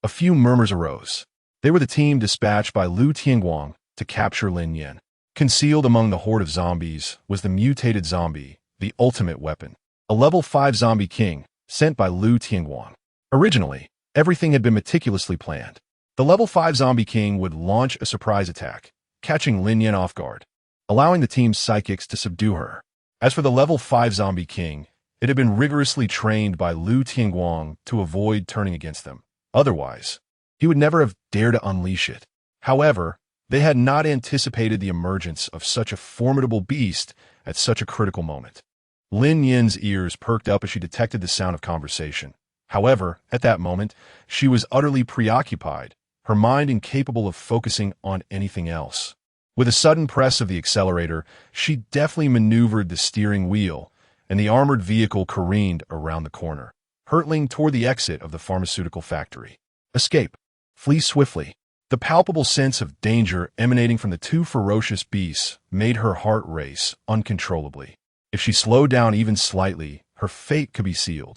A few murmurs arose. They were the team dispatched by Lu Tianguang to capture Lin Nian. Concealed among the horde of zombies was the mutated zombie, the ultimate weapon, a level 5 zombie king sent by Lu Tianguang. Originally, everything had been meticulously planned. The level 5 zombie king would launch a surprise attack, catching Lin Nian off guard, allowing the team's psychics to subdue her. As for the level 5 zombie king, it had been rigorously trained by Lu Tianguang to avoid turning against them. Otherwise, he would never have dared to unleash it. However, They had not anticipated the emergence of such a formidable beast at such a critical moment. Lin Nian's ears perked up as she detected the sound of conversation. However, at that moment, she was utterly preoccupied, her mind incapable of focusing on anything else. With a sudden press of the accelerator, she deftly maneuvered the steering wheel, and the armored vehicle careened around the corner, hurtling toward the exit of the pharmaceutical factory. Escape. Flee swiftly. The palpable sense of danger emanating from the two ferocious beasts made her heart race uncontrollably. If she slowed down even slightly, her fate could be sealed.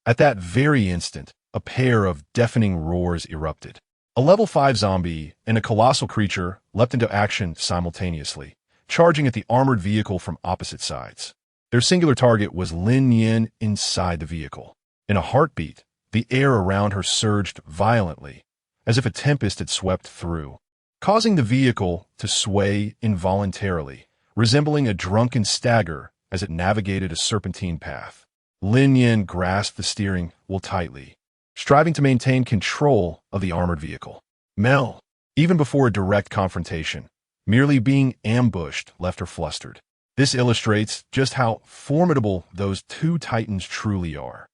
At that very instant, a pair of deafening roars erupted. A level 5 zombie and a colossal creature leapt into action simultaneously, charging at the armored vehicle from opposite sides. Their singular target was Lin Nian inside the vehicle. In a heartbeat, the air around her surged violently, as if a tempest had swept through, causing the vehicle to sway involuntarily, resembling a drunken stagger as it navigated a serpentine path. Lin Nian grasped the steering wheel tightly, striving to maintain control of the armored vehicle. Mel, even before a direct confrontation, merely being ambushed left her flustered. This illustrates just how formidable those two titans truly are.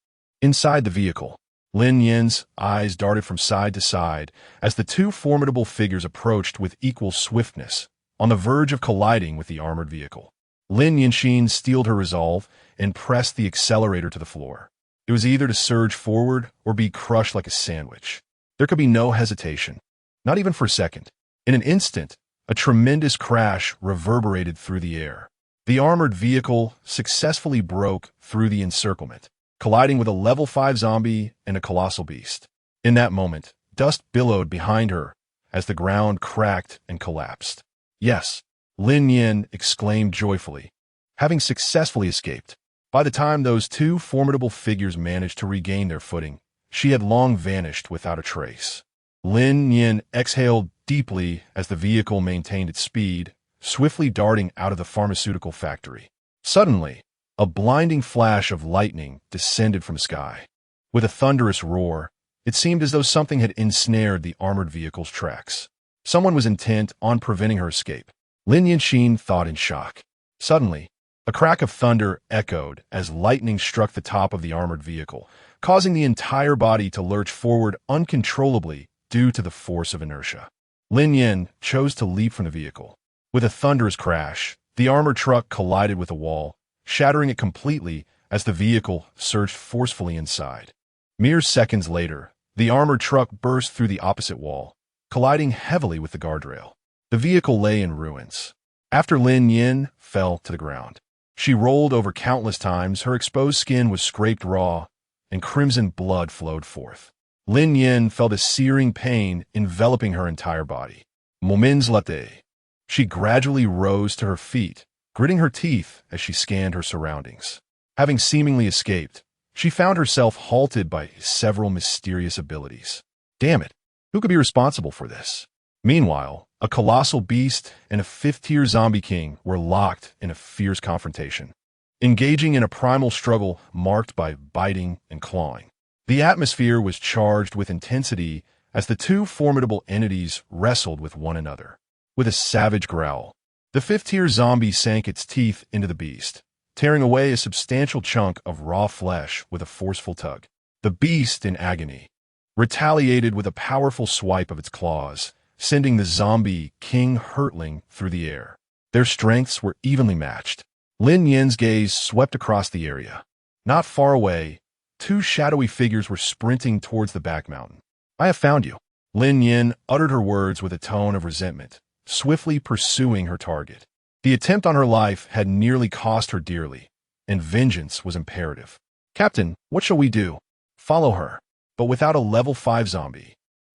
Inside the vehicle, Lin Nian's eyes darted from side to side as the two formidable figures approached with equal swiftness, on the verge of colliding with the armored vehicle. Lin Nian steeled her resolve and pressed the accelerator to the floor. It was either to surge forward or be crushed like a sandwich. There could be no hesitation, not even for a second. In an instant, a tremendous crash reverberated through the air. The armored vehicle successfully broke through the encirclement, colliding with a level 5 zombie and a colossal beast. In that moment, dust billowed behind her as the ground cracked and collapsed. Yes, Lin Nian exclaimed joyfully, having successfully escaped. By the time those two formidable figures managed to regain their footing, she had long vanished without a trace. Lin Nian exhaled deeply as the vehicle maintained its speed, swiftly darting out of the pharmaceutical factory. Suddenly, a blinding flash of lightning descended from the sky. With a thunderous roar, it seemed as though something had ensnared the armored vehicle's tracks. Someone was intent on preventing her escape. Lin Nian thought in shock. Suddenly, a crack of thunder echoed as lightning struck the top of the armored vehicle, causing the entire body to lurch forward uncontrollably due to the force of inertia. Lin Nian chose to leap from the vehicle. With a thunderous crash, the armored truck collided with a wall, shattering it completely as the vehicle surged forcefully inside. Mere seconds later, the armored truck burst through the opposite wall, colliding heavily with the guardrail. The vehicle lay in ruins. After Lin Nian fell to the ground, she rolled over countless times, her exposed skin was scraped raw, and crimson blood flowed forth. Lin Nian felt a searing pain enveloping her entire body. Moments later, she gradually rose to her feet, gritting her teeth as she scanned her surroundings. Having seemingly escaped, she found herself halted by several mysterious abilities. Damn it, who could be responsible for this? Meanwhile, a colossal beast and a 5th-tier zombie king were locked in a fierce confrontation, engaging in a primal struggle marked by biting and clawing. The atmosphere was charged with intensity as the two formidable entities wrestled with one another. With a savage growl, the 5th-tier zombie sank its teeth into the beast, tearing away a substantial chunk of raw flesh with a forceful tug. The beast, in agony, retaliated with a powerful swipe of its claws, sending the zombie king hurtling through the air. Their strengths were evenly matched. Lin Nian's gaze swept across the area. Not far away, two shadowy figures were sprinting towards the back mountain. I have found you. Lin Nian uttered her words with a tone of resentment, swiftly pursuing her target. The attempt on her life had nearly cost her dearly, and vengeance was imperative. Captain, what shall we do? Follow her. But without a level 5 zombie,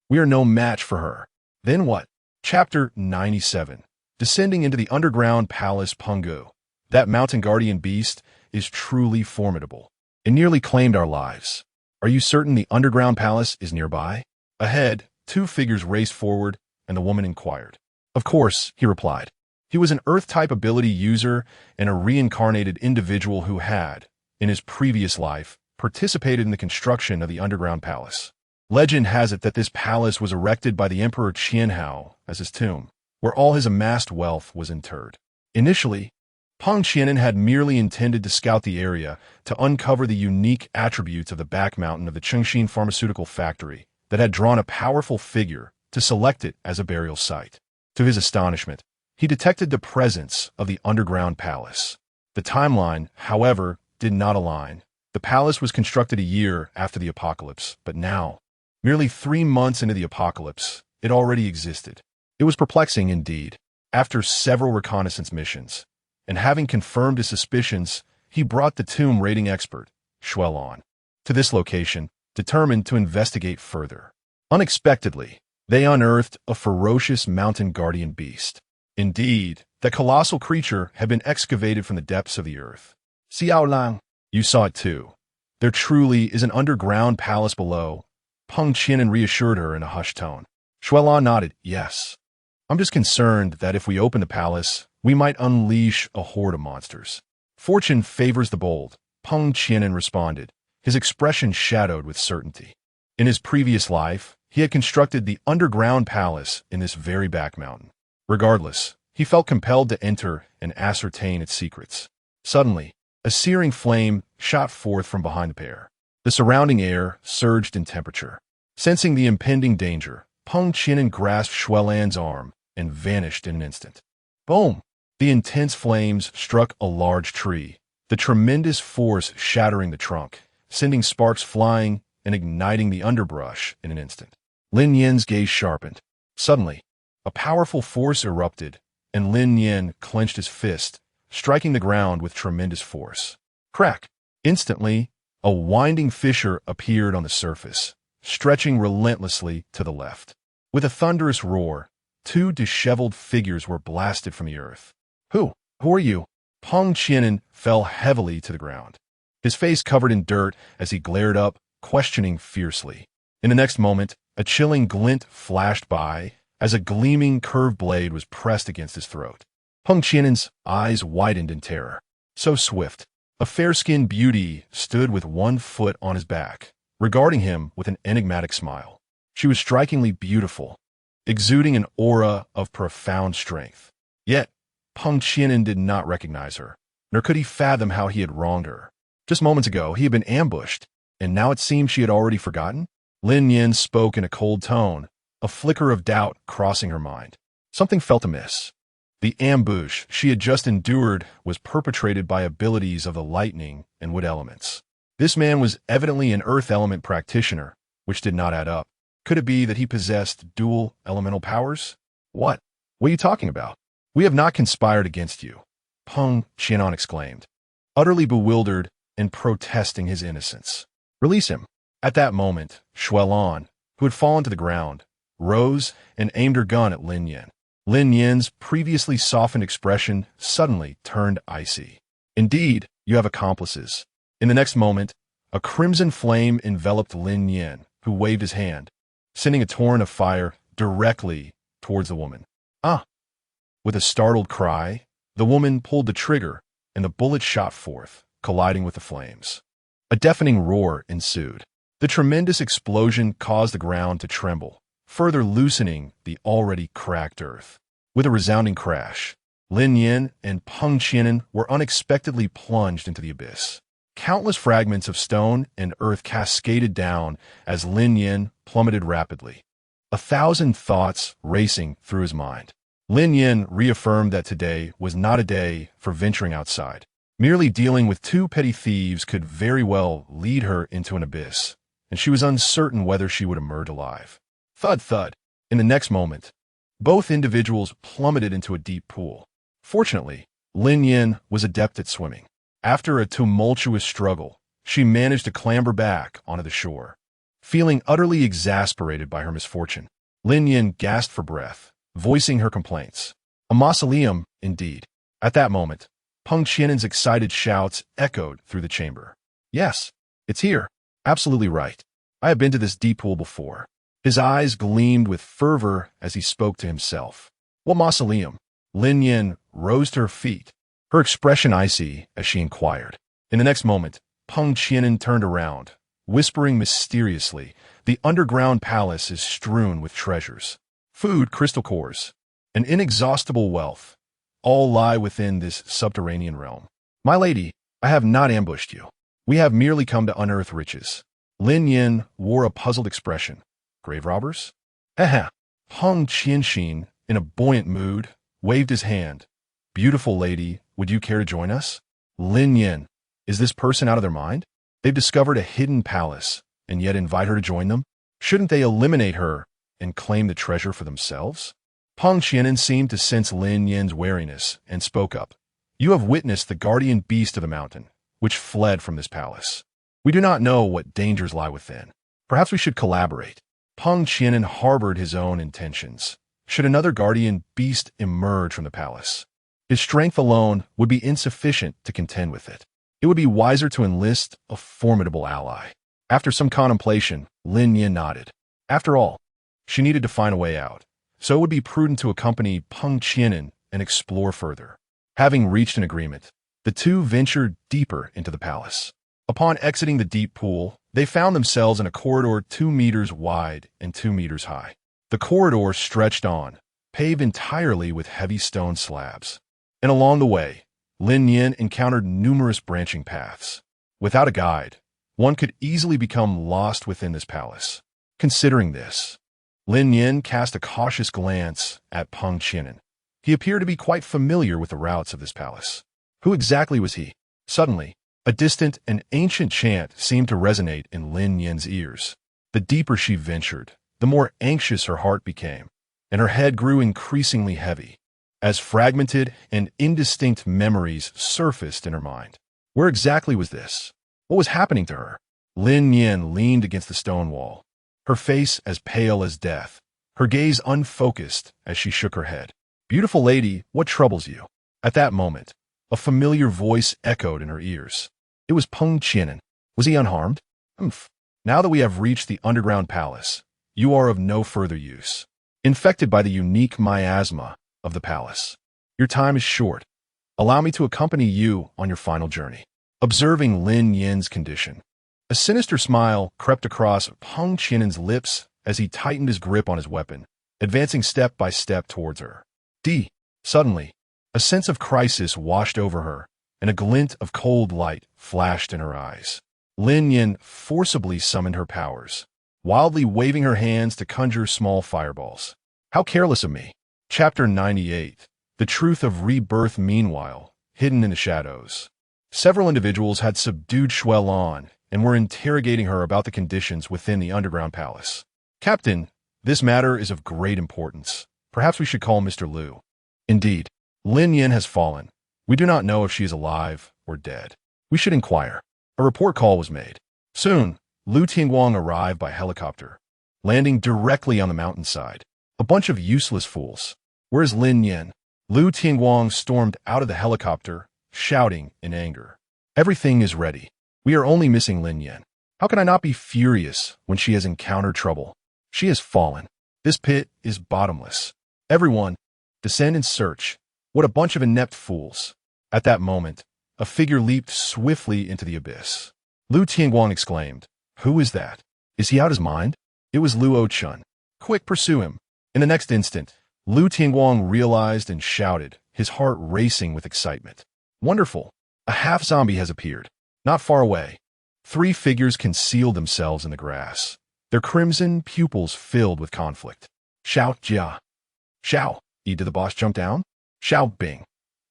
we are no match for her. Then what? Chapter 97. Descending into the underground palace Pungu. That mountain guardian beast is truly formidable. It nearly claimed our lives. Are you certain the underground palace is nearby? Ahead, two figures raced forward, and the woman inquired. Of course, he replied. He was an Earth-type ability user and a reincarnated individual who had, in his previous life, participated in the construction of the underground palace. Legend has it that this palace was erected by the Emperor Qianhao as his tomb. where all his amassed wealth was interred. Initially, Peng Qianan had merely intended to scout the area to uncover the unique attributes of the back mountain of the Chengxin pharmaceutical factory that had drawn a powerful figure to select it as a burial site. To his astonishment, he detected the presence of the underground palace. The timeline, however, did not align. The palace was constructed a year after the apocalypse, but now, merely 3 months into the apocalypse, it already existed. It was perplexing indeed. After several reconnaissance missions, and having confirmed his suspicions, he brought the tomb raiding expert, Xuelon, to this location, determined to investigate further. Unexpectedly, they unearthed a ferocious mountain guardian beast. Indeed, the colossal creature had been excavated from the depths of the earth. Xiao Lang, you saw it too. There truly is an underground palace below. Peng Qianan reassured her in a hushed tone. Xuelon nodded, yes. I'm just concerned that if we open the palace, we might unleash a horde of monsters. Fortune favors the bold, Peng Qianan responded, his expression shadowed with certainty. In his previous life, he had constructed the underground palace in this very back mountain. Regardless, he felt compelled to enter and ascertain its secrets. Suddenly, a searing flame shot forth from behind the pair. The surrounding air surged in temperature. Sensing the impending danger, Peng Qianan grasped Xuelan's arm and vanished in an instant. Boom! The intense flames struck a large tree, the tremendous force shattering the trunk, sending sparks flying and igniting the underbrush in an instant. Lin Nian's gaze sharpened. Suddenly, a powerful force erupted, and Lin Nian clenched his fist, striking the ground with tremendous force. Crack! Instantly, a winding fissure appeared on the surface, stretching relentlessly to the left. With a thunderous roar, 2 disheveled figures were blasted from the earth. Who are you? Peng Qianan fell heavily to the ground, his face covered in dirt as he glared up, questioning fiercely. In the next moment, a chilling glint flashed by as a gleaming curved blade was pressed against his throat. Peng Qianan's eyes widened in terror. So swift, a fair-skinned beauty stood with 1 foot on his back, regarding him with an enigmatic smile. She was strikingly beautiful, exuding an aura of profound strength. Yet, Peng Qianan did not recognize her, nor could he fathom how he had wronged her. Just moments ago, he had been ambushed, and now it seemed she had already forgotten? Lin Nian spoke in a cold tone, a flicker of doubt crossing her mind. Something felt amiss. The ambush she had just endured was perpetrated by abilities of the lightning and wood elements. This man was evidently an earth element practitioner, which did not add up. Could it be that he possessed dual elemental powers? What are you talking about? We have not conspired against you, Peng Qianan exclaimed, utterly bewildered and protesting his innocence. Release him. At that moment, Xuelon, who had fallen to the ground, rose and aimed her gun at Lin Nian. Lin Nian's previously softened expression suddenly turned icy. Indeed, you have accomplices. In the next moment, a crimson flame enveloped Lin Nian, who waved his hand, sending a torrent of fire directly towards the woman. Ah! With a startled cry, the woman pulled the trigger, and the bullet shot forth, colliding with the flames. A deafening roar ensued. The tremendous explosion caused the ground to tremble, further loosening the already cracked earth. With a resounding crash, Lin Nian and Peng Qianan were unexpectedly plunged into the abyss. Countless fragments of stone and earth cascaded down as Lin Nian plummeted rapidly, 1,000 thoughts racing through his mind. Lin Nian reaffirmed that today was not a day for venturing outside. Merely dealing with 2 petty thieves could very well lead her into an abyss, and she was uncertain whether she would emerge alive. Thud, thud. In the next moment, both individuals plummeted into a deep pool. Fortunately, Lin Nian was adept at swimming. After a tumultuous struggle, she managed to clamber back onto the shore. Feeling utterly exasperated by her misfortune, Lin Nian gasped for breath, voicing her complaints. A mausoleum, indeed. At that moment, Peng Qianan's excited shouts echoed through the chamber. Yes, it's here. Absolutely right. I have been to this deep pool before. His eyes gleamed with fervor as he spoke to himself. What mausoleum? Lin Nian rose to her feet, her expression icy as she inquired. In the next moment, Peng Qianan turned around, whispering mysteriously, the underground palace is strewn with treasures. Food crystal cores. an inexhaustible wealth, all lie within this subterranean realm. My lady, I have not ambushed you. We have merely come to unearth riches. Lin Nian wore a puzzled expression. Grave robbers? Haha. Hung Qianxin, in a buoyant mood, waved his hand. Beautiful lady, would you care to join us? Lin Nian, is this person out of their mind? They've discovered a hidden palace, and yet invite her to join them? Shouldn't they eliminate her and claim the treasure for themselves? Peng Qianan seemed to sense Lin Nian's wariness and spoke up. You have witnessed the guardian beast of the mountain, which fled from this palace. We do not know what dangers lie within. Perhaps we should collaborate. Peng Qianan harbored his own intentions. Should another guardian beast emerge from the palace, his strength alone would be insufficient to contend with it. It would be wiser to enlist a formidable ally. After some contemplation, Lin Nian nodded. After all, she needed to find a way out, so it would be prudent to accompany Peng Qianan and explore further. Having reached an agreement, the two ventured deeper into the palace. Upon exiting the deep pool, they found themselves in a corridor 2 meters wide and 2 meters high. The corridor stretched on, paved entirely with heavy stone slabs. And along the way, Lin Nian encountered numerous branching paths. Without a guide, one could easily become lost within this palace. Considering this, Lin Nian cast a cautious glance at Peng Qianan. He appeared to be quite familiar with the routes of this palace. Who exactly was he? Suddenly, a distant and ancient chant seemed to resonate in Lin Nian's ears. The deeper she ventured, the more anxious her heart became, and her head grew increasingly heavy, as fragmented and indistinct memories surfaced in her mind. Where exactly was this? What was happening to her? Lin Nian leaned against the stone wall, her face as pale as death, her gaze unfocused as she shook her head. Beautiful lady, what troubles you? At that moment, a familiar voice echoed in her ears. It was Peng Qianan. Was he unharmed? Now that we have reached the underground palace, you are of no further use. Infected by the unique miasma of the palace, your time is short. Allow me to accompany you on your final journey. Observing Lin Nian's condition, a sinister smile crept across Peng Qianan's lips as he tightened his grip on his weapon, advancing step by step towards her. Suddenly, a sense of crisis washed over her, and a glint of cold light flashed in her eyes. Lin Nian forcibly summoned her powers, wildly waving her hands to conjure small fireballs. How careless of me. Chapter 98. The Truth of Rebirth. Meanwhile, hidden in the shadows, several individuals had subdued Shuelon and were interrogating her about the conditions within the underground palace. Captain, this matter is of great importance. Perhaps we should call Mr. Liu. Indeed, Lin Nian has fallen. We do not know if she is alive or dead. We should inquire. A report call was made. Soon, Liu Tianguang arrived by helicopter, landing directly on the mountainside. A bunch of useless fools. Where's Lin Nian? Liu Tianguang stormed out of the helicopter, shouting in anger. Everything is ready. We are only missing Lin Nian. How can I not be furious when she has encountered trouble? She has fallen. This pit is bottomless. Everyone, descend and search. What a bunch of inept fools. At that moment, a figure leaped swiftly into the abyss. Liu Tianguang exclaimed, Who is that? Is he out his mind? It was Luo Chun. Quick, pursue him. In the next instant, Liu Tianguang realized and shouted, his heart racing with excitement. Wonderful! A half-zombie has appeared. Not far away, 3 figures concealed themselves in the grass, their crimson pupils filled with conflict. Xiao Jia. Xiao, did the boss jump down? Xiao Bing.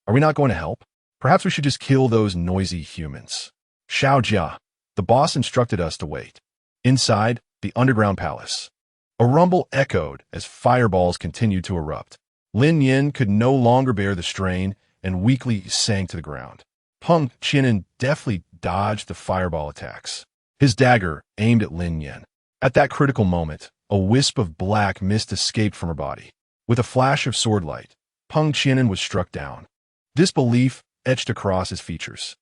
Are we not going to help? Perhaps we should just kill those noisy humans. Xiao Jia. The boss instructed us to wait. Inside the underground palace, a rumble echoed as fireballs continued to erupt. Lin Nian could no longer bear the strain and weakly sank to the ground. Peng Qianan deftly dodged the fireball attacks, his dagger aimed at Lin Nian. At that critical moment, a wisp of black mist escaped from her body. With a flash of swordlight, Peng Qianan was struck down. Disbelief etched across his features.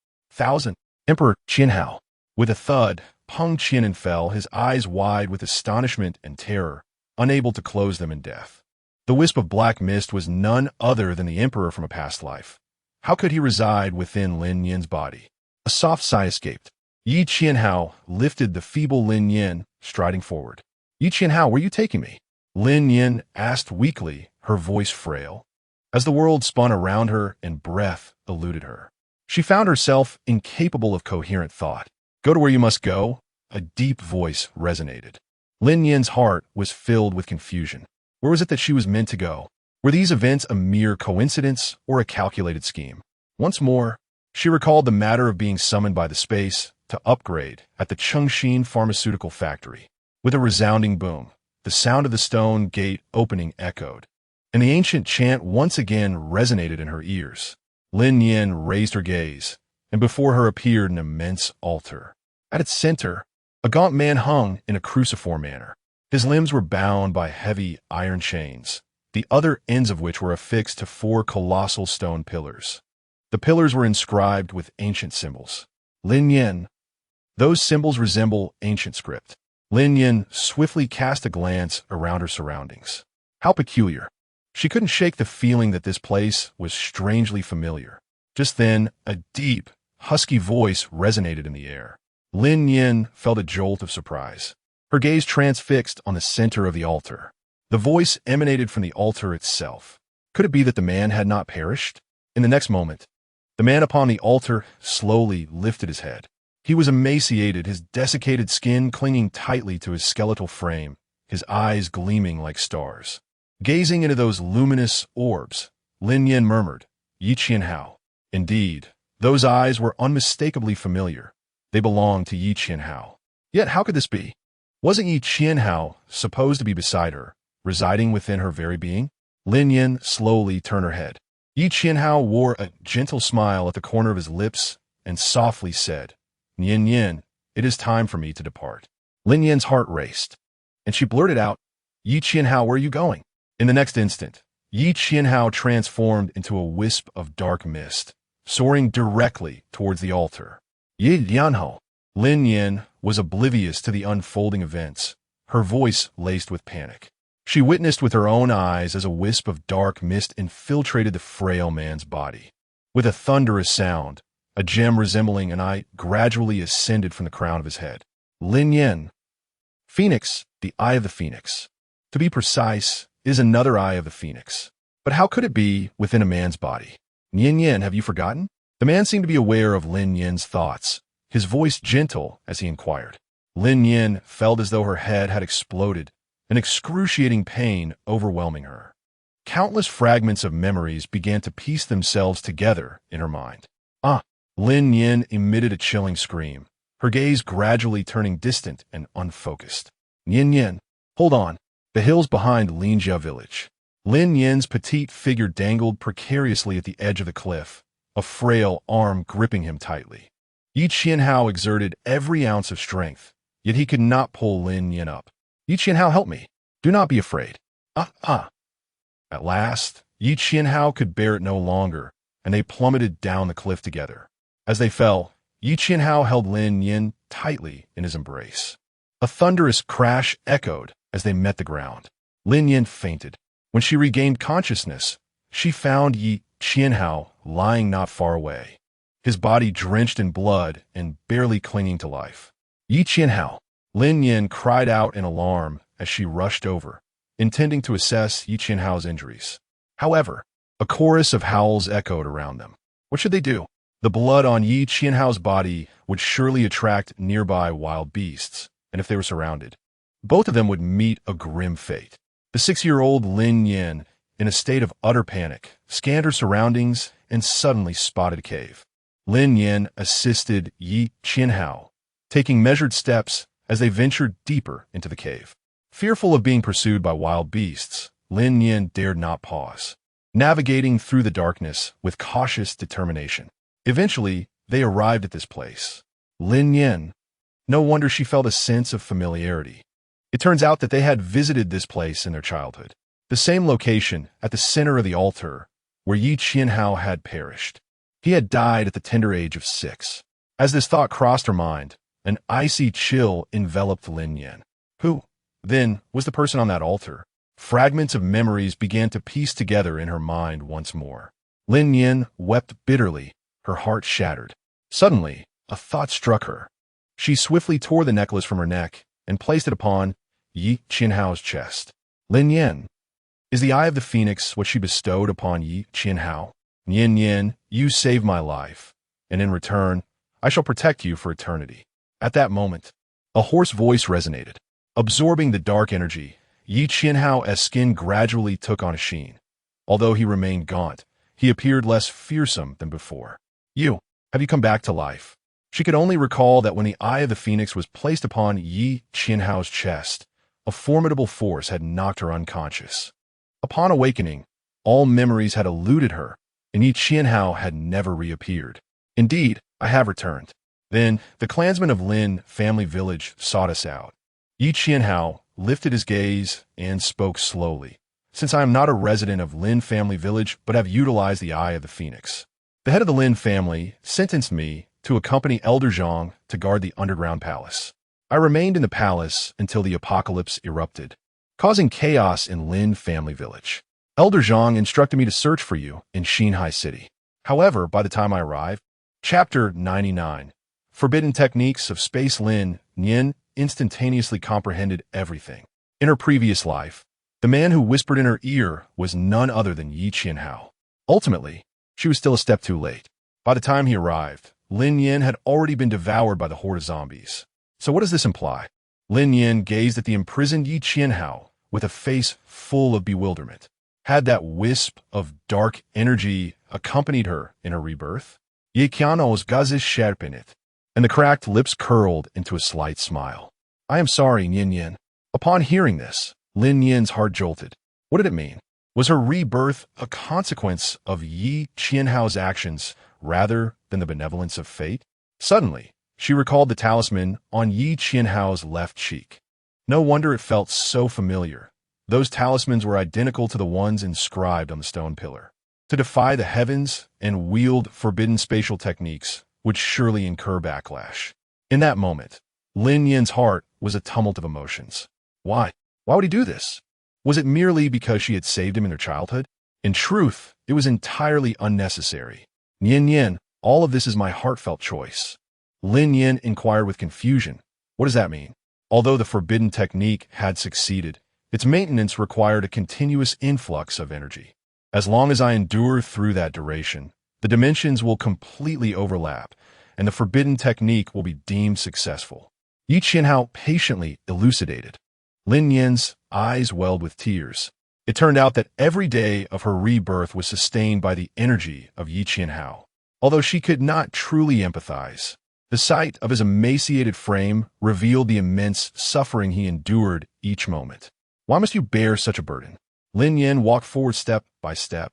Emperor Qianhao. With a thud, Peng Qianan fell, his eyes wide with astonishment and terror, unable to close them in death. The wisp of black mist was none other than the emperor from a past life. How could he reside within Lin Nian's body? A soft sigh escaped. Yi Qianhao lifted the feeble Lin Nian, striding forward. Yi Qianhao, where are you taking me? Lin Nian asked weakly, her voice frail. As the world spun around her and breath eluded her, she found herself incapable of coherent thought. Go to where you must go, a deep voice resonated. Lin Nian's heart was filled with confusion. Where was it that she was meant to go? Were these events a mere coincidence or a calculated scheme? Once more, she recalled the matter of being summoned by the space to upgrade at the Chengxin pharmaceutical factory. With a resounding boom, the sound of the stone gate opening echoed, and the ancient chant once again resonated in her ears. Lin Nian raised her gaze, and before her appeared an immense altar. At its center, a gaunt man hung in a cruciform manner. His limbs were bound by heavy iron chains, the other ends of which were affixed to 4 colossal stone pillars. The pillars were inscribed with ancient symbols. Lin Nian. Those symbols resemble ancient script. Lin Nian swiftly cast a glance around her surroundings. How peculiar. She couldn't shake the feeling that this place was strangely familiar. Just then, a deep, husky voice resonated in the air. Lin Nian felt a jolt of surprise. Her gaze transfixed on the center of the altar. The voice emanated from the altar itself. Could it be that the man had not perished? In the next moment, the man upon the altar slowly lifted his head. He was emaciated, his desiccated skin clinging tightly to his skeletal frame, his eyes gleaming like stars. Gazing into those luminous orbs, Lin Nian murmured, "Yi Qianhao." Indeed, those eyes were unmistakably familiar. They belonged to Yi Qianhao. Yet how could this be? Wasn't Yi Qianhao supposed to be beside her, residing within her very being? Lin Nian slowly turned her head. Yi Qianhao wore a gentle smile at the corner of his lips and softly said, "Nian Nian, it is time for me to depart." Lin Nian's heart raced, and she blurted out, "Yi Qianhao, where are you going?" In the next instant, Yi Qianhao transformed into a wisp of dark mist, soaring directly towards the altar. Yi Lianhao. Lin Nian was oblivious to the unfolding events, her voice laced with panic. She witnessed with her own eyes as a wisp of dark mist infiltrated the frail man's body. With a thunderous sound, a gem resembling an eye gradually ascended from the crown of his head. Lin Nian. Phoenix, the eye of the phoenix. To be precise, is another eye of the phoenix. But how could it be within a man's body? Nian Nian, have you forgotten? The man seemed to be aware of Lin Nian's thoughts, his voice gentle as he inquired. Lin Nian felt as though her head had exploded, an excruciating pain overwhelming her. Countless fragments of memories began to piece themselves together in her mind. Lin Nian emitted a chilling scream, her gaze gradually turning distant and unfocused. Nian Nian, hold on. The hills behind Linjia village. Lin Nian's petite figure dangled precariously at the edge of the cliff, a frail arm gripping him tightly. Yi Qianhao exerted every ounce of strength, yet he could not pull Lin Nian up. Yi Qianhao, help me. Do not be afraid. At last, Yi Qianhao could bear it no longer, and they plummeted down the cliff together. As they fell, Yi Qianhao held Lin Nian tightly in his embrace. A thunderous crash echoed as they met the ground. Lin Nian fainted. When she regained consciousness, she found Yi Qianhao lying not far away, his body drenched in blood and barely clinging to life. Yi Qianhao. Lin Nian cried out in alarm as she rushed over, intending to assess Yi Qianhao's injuries. However, a chorus of howls echoed around them. What should they do? The blood on Yi Qianhao's body would surely attract nearby wild beasts, and if they were surrounded, both of them would meet a grim fate. The 6-year-old Lin Nian, in a state of utter panic, scanned her surroundings and suddenly spotted a cave. Lin Nian assisted Yi Qianhao, taking measured steps as they ventured deeper into the cave. Fearful of being pursued by wild beasts, Lin Nian dared not pause, navigating through the darkness with cautious determination. Eventually, they arrived at this place. Lin Nian. No wonder she felt a sense of familiarity. It turns out that they had visited this place in their childhood, the same location at the center of the altar where Yi Qianhao had perished. He had died at the tender age of 6. As this thought crossed her mind, an icy chill enveloped Lin Nian. Who, then, was the person on that altar? Fragments of memories began to piece together in her mind once more. Lin Nian wept bitterly, her heart shattered. Suddenly, a thought struck her. She swiftly tore the necklace from her neck and placed it upon Yi Qianhao's chest. Lin Nian. Is the Eye of the Phoenix what she bestowed upon Yi Qianhao? Lin Nian, you saved my life, and in return, I shall protect you for eternity. At that moment, a hoarse voice resonated. Absorbing the dark energy, Yi Qianhao's skin gradually took on a sheen. Although he remained gaunt, he appeared less fearsome than before. Have you come back to life? She could only recall that when the Eye of the Phoenix was placed upon Yi Qianhao's chest, a formidable force had knocked her unconscious. Upon awakening, all memories had eluded her, and Yi Qianhao had never reappeared. Indeed, I have returned. Then, the clansmen of Lin family village sought us out. Yi Qianhao lifted his gaze and spoke slowly. Since I am not a resident of Lin family village, but have utilized the Eye of the Phoenix, the head of the Lin family sentenced me to accompany Elder Zhang to guard the underground palace. I remained in the palace until the apocalypse erupted, causing chaos in Lin family village. Elder Zhang instructed me to search for you in Xinhai City. However, by the time I arrived, Chapter 99, Forbidden Techniques of Space, Lin Nian instantaneously comprehended everything. In her previous life, the man who whispered in her ear was none other than Yi Qianhao. Ultimately, she was still a step too late. By the time he arrived, Lin Nian had already been devoured by the horde of zombies. So what does this imply? Lin Nian gazed at the imprisoned Yi Qianhao with a face full of bewilderment. Had that wisp of dark energy accompanied her in her rebirth? Yi Qianhao's gazes sharpened, and the cracked lips curled into a slight smile. I am sorry, Lin Nian. Upon hearing this, Lin Nian's heart jolted. What did it mean? Was her rebirth a consequence of Yi Qianhao's actions rather than the benevolence of fate? Suddenly, she recalled the talisman on Yi Qianhao's left cheek. No wonder it felt so familiar. Those talismans were identical to the ones inscribed on the stone pillar. To defy the heavens and wield forbidden spatial techniques would surely incur backlash. In that moment, Lin Nian's heart was a tumult of emotions. Why? Why would he do this? Was it merely because she had saved him in her childhood? In truth, it was entirely unnecessary. Lin Nian, all of this is my heartfelt choice. Lin Nian inquired with confusion. What does that mean? Although the forbidden technique had succeeded, its maintenance required a continuous influx of energy. As long as I endure through that duration, the dimensions will completely overlap, and the forbidden technique will be deemed successful. Yi Qianhao patiently elucidated. Lin Nian's eyes welled with tears. It turned out that every day of her rebirth was sustained by the energy of Yi Qianhao. Although she could not truly empathize, the sight of his emaciated frame revealed the immense suffering he endured each moment. Why must you bear such a burden? Lin Nian walked forward step by step,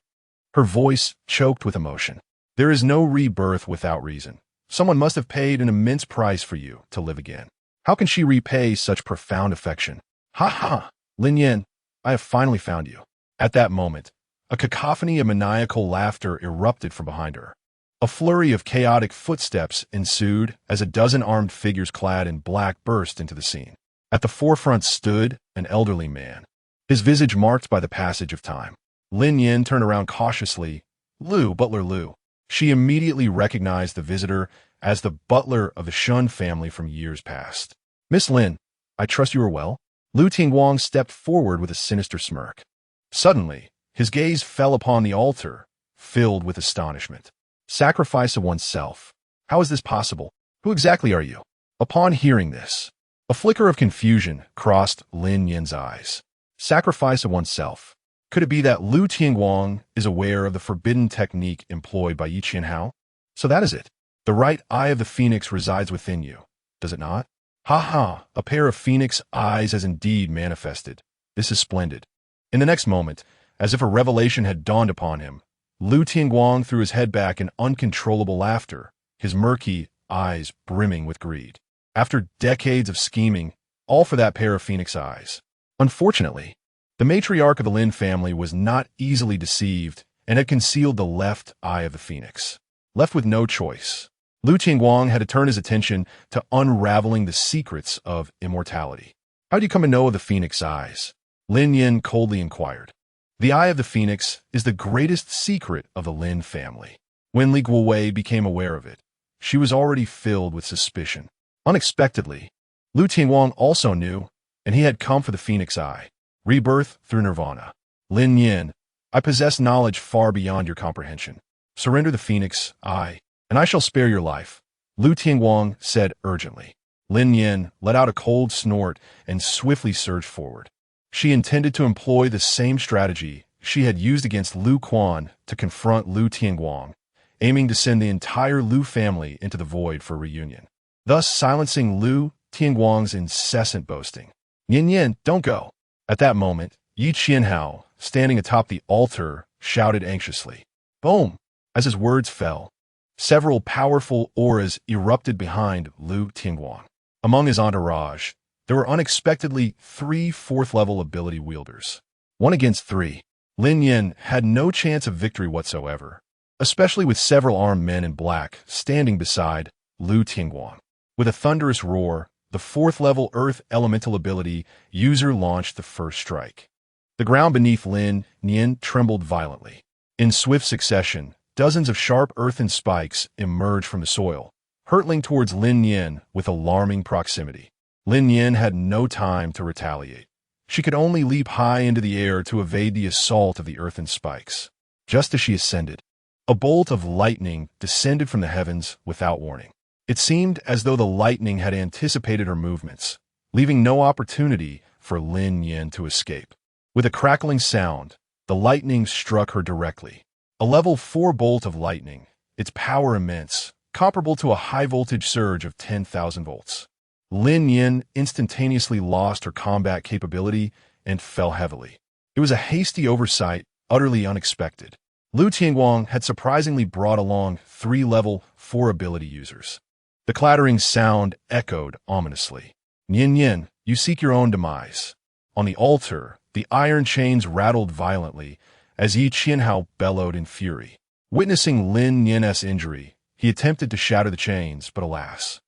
her voice choked with emotion. There is no rebirth without reason. Someone must have paid an immense price for you to live again. How can she repay such profound affection? Ha ha! Lin Nian, I have finally found you. At that moment, a cacophony of maniacal laughter erupted from behind her. A flurry of chaotic footsteps ensued as a dozen armed figures clad in black burst into the scene. At the forefront stood an elderly man, his visage marked by the passage of time. Lin Nian turned around cautiously. Butler Lu. She immediately recognized the visitor as the butler of the Shun family from years past. Miss Lin, I trust you are well? Lu Tingguang stepped forward with a sinister smirk. Suddenly, his gaze fell upon the altar, filled with astonishment. Sacrifice of oneself. How is this possible? Who exactly are you? Upon hearing this, a flicker of confusion crossed Lin Nian's eyes. Sacrifice of oneself. Could it be that Lu Tingguang is aware of the forbidden technique employed by Yi Qianhao? So that is it. The right eye of the phoenix resides within you, does it not? Ha ha, a pair of phoenix eyes has indeed manifested. This is splendid. In the next moment, as if a revelation had dawned upon him, Lu Tingguang threw his head back in uncontrollable laughter, his murky eyes brimming with greed. After decades of scheming, all for that pair of phoenix eyes. Unfortunately, the matriarch of the Lin family was not easily deceived and had concealed the left eye of the phoenix. Left with no choice, Lu Tingguang had to turn his attention to unraveling the secrets of immortality. How do you come to know of the phoenix eyes? Lin Nian coldly inquired. The eye of the phoenix is the greatest secret of the Lin family. When Li Guowei became aware of it, she was already filled with suspicion. Unexpectedly, Lu Tingguang also knew, and he had come for the phoenix eye. Rebirth through nirvana. Lin Nian, I possess knowledge far beyond your comprehension. Surrender the phoenix, and I shall spare your life, Lu Tianguang said urgently. Lin Nian let out a cold snort and swiftly surged forward. She intended to employ the same strategy she had used against Lu Quan to confront Lu Tianguang, aiming to send the entire Lu family into the void for reunion, thus silencing Lu Tianguang's incessant boasting. Yin Yin, don't go. At that moment, Yi Qianhao, standing atop the altar, shouted anxiously. Boom! As his words fell, several powerful auras erupted behind Lu Tianguang. Among his entourage, there were unexpectedly 3 4th-level ability wielders. 1 against 3. Lin Nian had no chance of victory whatsoever, especially with several armed men in black standing beside Lu Tianguang. With a thunderous roar, the 4th-level Earth Elemental ability user launched the first strike. The ground beneath Lin Nian trembled violently. In swift succession, dozens of sharp earthen spikes emerged from the soil, hurtling towards Lin Nian with alarming proximity. Lin Nian had no time to retaliate. She could only leap high into the air to evade the assault of the earthen spikes. Just as she ascended, a bolt of lightning descended from the heavens without warning. It seemed as though the lightning had anticipated her movements, leaving no opportunity for Lin Nian to escape. With a crackling sound, the lightning struck her directly. A level 4 bolt of lightning, its power immense, comparable to a high-voltage surge of 10,000 volts. Lin Nian instantaneously lost her combat capability and fell heavily. It was a hasty oversight, utterly unexpected. Lu Tianguang had surprisingly brought along 3 level 4 ability users. The clattering sound echoed ominously. Nian Nian, you seek your own demise. On the altar, the iron chains rattled violently as Yi Qianhao bellowed in fury. Witnessing Lin Nian's injury, he attempted to shatter the chains, but alas.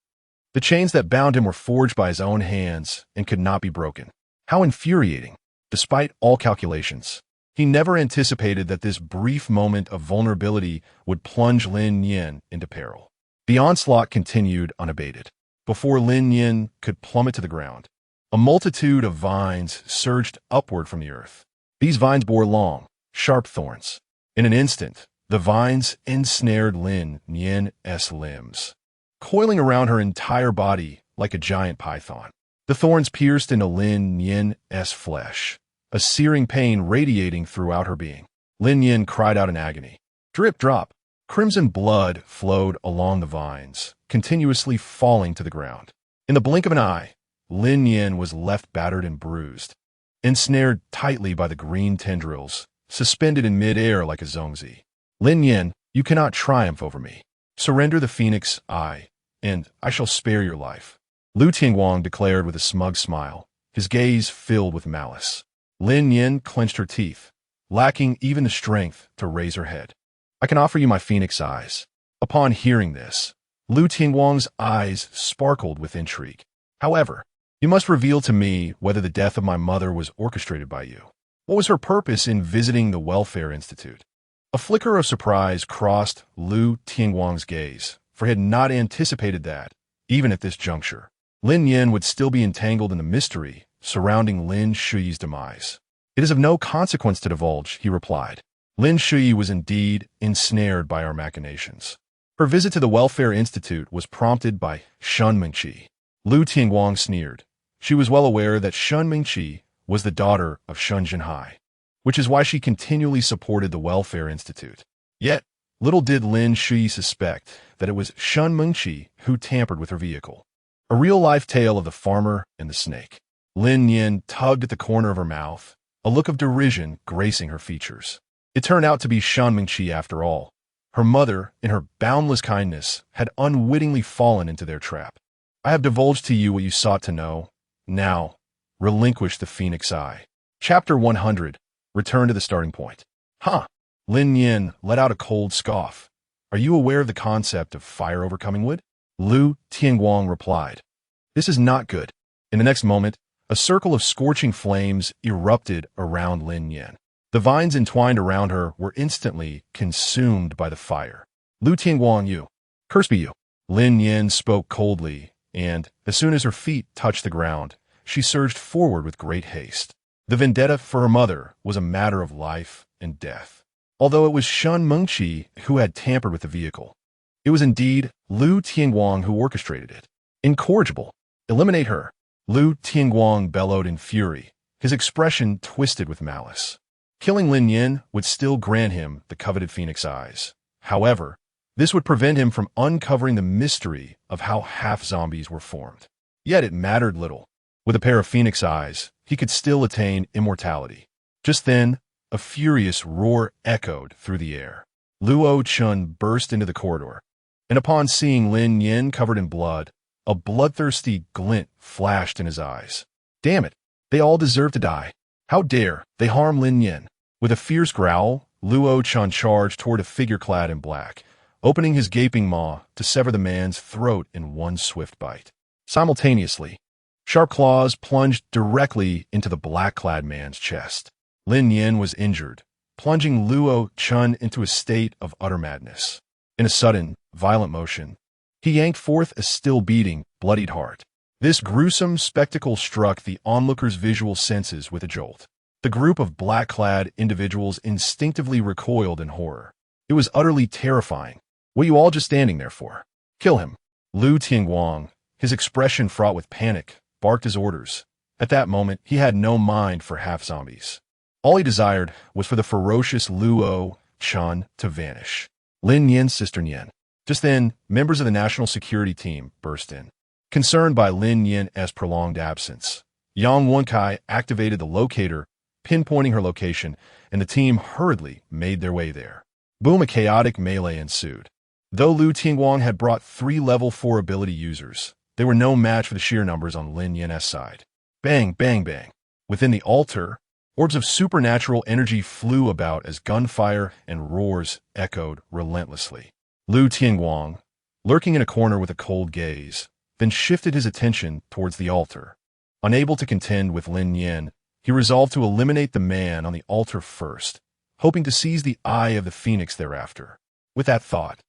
The chains that bound him were forged by his own hands and could not be broken. How infuriating! Despite all calculations, he never anticipated that this brief moment of vulnerability would plunge Lin Nian into peril. The onslaught continued unabated. Before Lin Nian could plummet to the ground, a multitude of vines surged upward from the earth. These vines bore long, sharp thorns. In an instant, the vines ensnared Lin Nian's limbs, coiling around her entire body like a giant python. The thorns pierced into Lin Nian's flesh, a searing pain radiating throughout her being. Lin Nian cried out in agony. Drip, drop. Crimson blood flowed along the vines, continuously falling to the ground. In the blink of an eye, Lin Nian was left battered and bruised, ensnared tightly by the green tendrils, suspended in mid-air like a zongzi. Lin Nian, you cannot triumph over me. Surrender the phoenix, and I shall spare your life, Lu Tianguang declared with a smug smile, his gaze filled with malice. Lin Nian clenched her teeth, lacking even the strength to raise her head. I can offer you my phoenix eyes. Upon hearing this, Lu Tianguang's eyes sparkled with intrigue. However, you must reveal to me whether the death of my mother was orchestrated by you. What was her purpose in visiting the Welfare Institute? A flicker of surprise crossed Lu Tianguang's gaze, for he had not anticipated that, even at this juncture, Lin Nian would still be entangled in the mystery surrounding Lin Shuyi's demise. It is of no consequence to divulge, he replied. Lin Shuyi was indeed ensnared by our machinations. Her visit to the Welfare Institute was prompted by Shun Mingqi. Lu Tianguang sneered. She was well aware that Shun Mingqi was the daughter of Shun Jinhai, which is why she continually supported the Welfare Institute. Yet, little did Lin Shuyi suspect that it was Shun Mingqi who tampered with her vehicle. A real-life tale of the farmer and the snake. Lin Nian tugged at the corner of her mouth, a look of derision gracing her features. It turned out to be Shun Mingqi after all. Her mother, in her boundless kindness, had unwittingly fallen into their trap. I have divulged to you what you sought to know. Now, relinquish the phoenix eye. Chapter 100. Return to the starting point. Huh. Lin Nian let out a cold scoff. Are you aware of the concept of fire overcoming wood? Lu Tianguang replied. This is not good. In the next moment, a circle of scorching flames erupted around Lin Nian. The vines entwined around her were instantly consumed by the fire. Lu Tianguang, you. Curse be you. Lin Nian spoke coldly, and, as soon as her feet touched the ground, she surged forward with great haste. The vendetta for her mother was a matter of life and death. Although it was Shun Mengqi who had tampered with the vehicle, it was indeed Lu Tianguang who orchestrated it. Incorrigible. Eliminate her. Lu Tianguang bellowed in fury, his expression twisted with malice. Killing Lin Nian would still grant him the coveted phoenix eyes. However, this would prevent him from uncovering the mystery of how half-zombies were formed. Yet it mattered little. With a pair of phoenix eyes, he could still attain immortality. Just then, a furious roar echoed through the air. Luo Chun burst into the corridor, and upon seeing Lin Nian covered in blood, a bloodthirsty glint flashed in his eyes. Damn it, they all deserve to die. How dare they harm Lin Nian? With a fierce growl, Luo Chun charged toward a figure clad in black, opening his gaping maw to sever the man's throat in one swift bite. Simultaneously, sharp claws plunged directly into the black-clad man's chest. Lin Nian was injured, plunging Luo Chun into a state of utter madness. In a sudden, violent motion, he yanked forth a still-beating, bloodied heart. This gruesome spectacle struck the onlooker's visual senses with a jolt. The group of black-clad individuals instinctively recoiled in horror. It was utterly terrifying. What are you all just standing there for? Kill him. Lu Tianguang, his expression fraught with panic, barked his orders. At that moment, he had no mind for half-zombies. All he desired was for the ferocious Luo Chun to vanish. Lin Nian's sister Nian. Just then, members of the national security team burst in. Concerned by Lin Nian's prolonged absence, Yang Wenkai activated the locator, pinpointing her location, and the team hurriedly made their way there. Boom, a chaotic melee ensued. Though Lu Tianguang had brought 3 level 4 ability users, they were no match for the sheer numbers on Lin Nian's side. Bang, bang, bang. Within the altar, orbs of supernatural energy flew about as gunfire and roars echoed relentlessly. Lu Tianguang, lurking in a corner with a cold gaze, then shifted his attention towards the altar. Unable to contend with Lin Nian, he resolved to eliminate the man on the altar first, hoping to seize the eye of the phoenix thereafter. With that thought,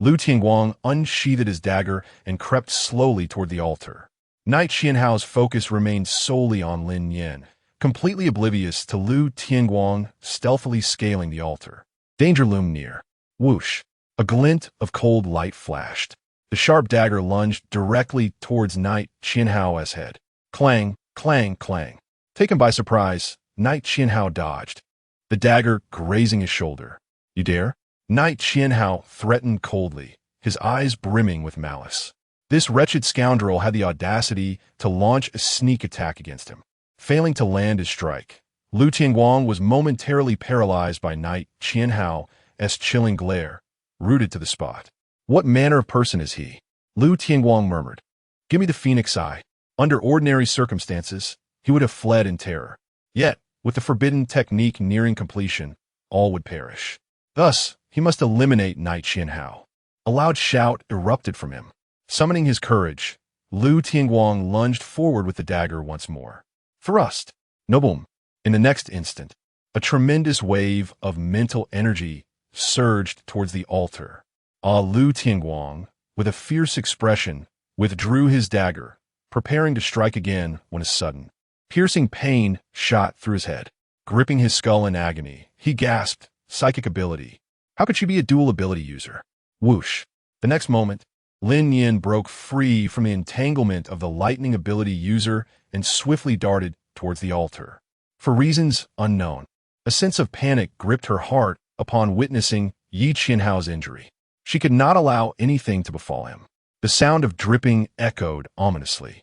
Lu Tianguang unsheathed his dagger and crept slowly toward the altar. Knight Xianhao's focus remained solely on Lin Nian, completely oblivious to Lu Tianguang stealthily scaling the altar. Danger loomed near. Whoosh! A glint of cold light flashed. The sharp dagger lunged directly towards Knight Xianhao's head. Clang, clang, clang. Taken by surprise, Knight Xianhao dodged, the dagger grazing his shoulder. You dare? Knight Xianhao threatened coldly, his eyes brimming with malice. This wretched scoundrel had the audacity to launch a sneak attack against him. Failing to land his strike, Lu Tianguang was momentarily paralyzed by Knight Xianhao's chilling glare, rooted to the spot. What manner of person is he? Lu Tianguang murmured. Give me the phoenix eye. Under ordinary circumstances, he would have fled in terror. Yet, with the forbidden technique nearing completion, all would perish. Thus, he must eliminate Knight Xianhao. A loud shout erupted from him. Summoning his courage, Lu Tianguang lunged forward with the dagger once more. Thrust! No boom! In the next instant, a tremendous wave of mental energy surged towards the altar. Lu Tianguang, with a fierce expression, withdrew his dagger, preparing to strike again when a sudden, piercing pain shot through his head. Gripping his skull in agony, he gasped, psychic ability. How could she be a dual ability user? Whoosh! The next moment, Lin Nian broke free from the entanglement of the lightning ability user and swiftly darted towards the altar. For reasons unknown, a sense of panic gripped her heart upon witnessing Yi Qianhao's injury. She could not allow anything to befall him. The sound of dripping echoed ominously.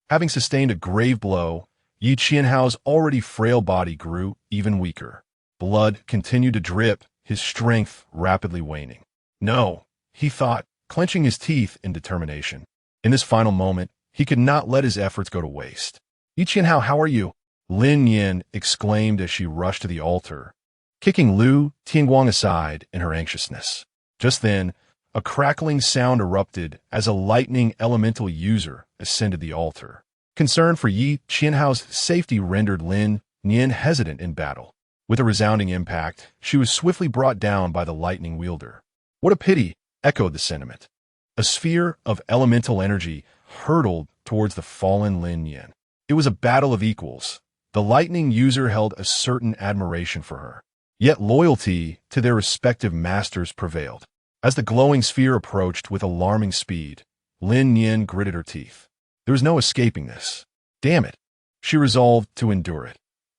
Having sustained a grave blow, Yi Qianhao's already frail body grew even weaker. Blood continued to drip, his strength rapidly waning. No, he thought, clenching his teeth in determination. In this final moment, he could not let his efforts go to waste. Yi Qianhao, how are you? Lin Nian exclaimed as she rushed to the altar, kicking Lu Tianguang aside in her anxiousness. Just then, a crackling sound erupted as a lightning elemental user ascended the altar. Concern for Yi Qianhao's safety rendered Lin Nian hesitant in battle. With a resounding impact, she was swiftly brought down by the lightning wielder. What a pity, echoed the sentiment. A sphere of elemental energy hurtled towards the fallen Lin Nian. It was a battle of equals, The lightning user held a certain admiration for her. Yet loyalty to their respective masters prevailed. As the glowing sphere approached with alarming speed, Lin Nian gritted her teeth. There was no escaping this. Damn it. She resolved to endure it.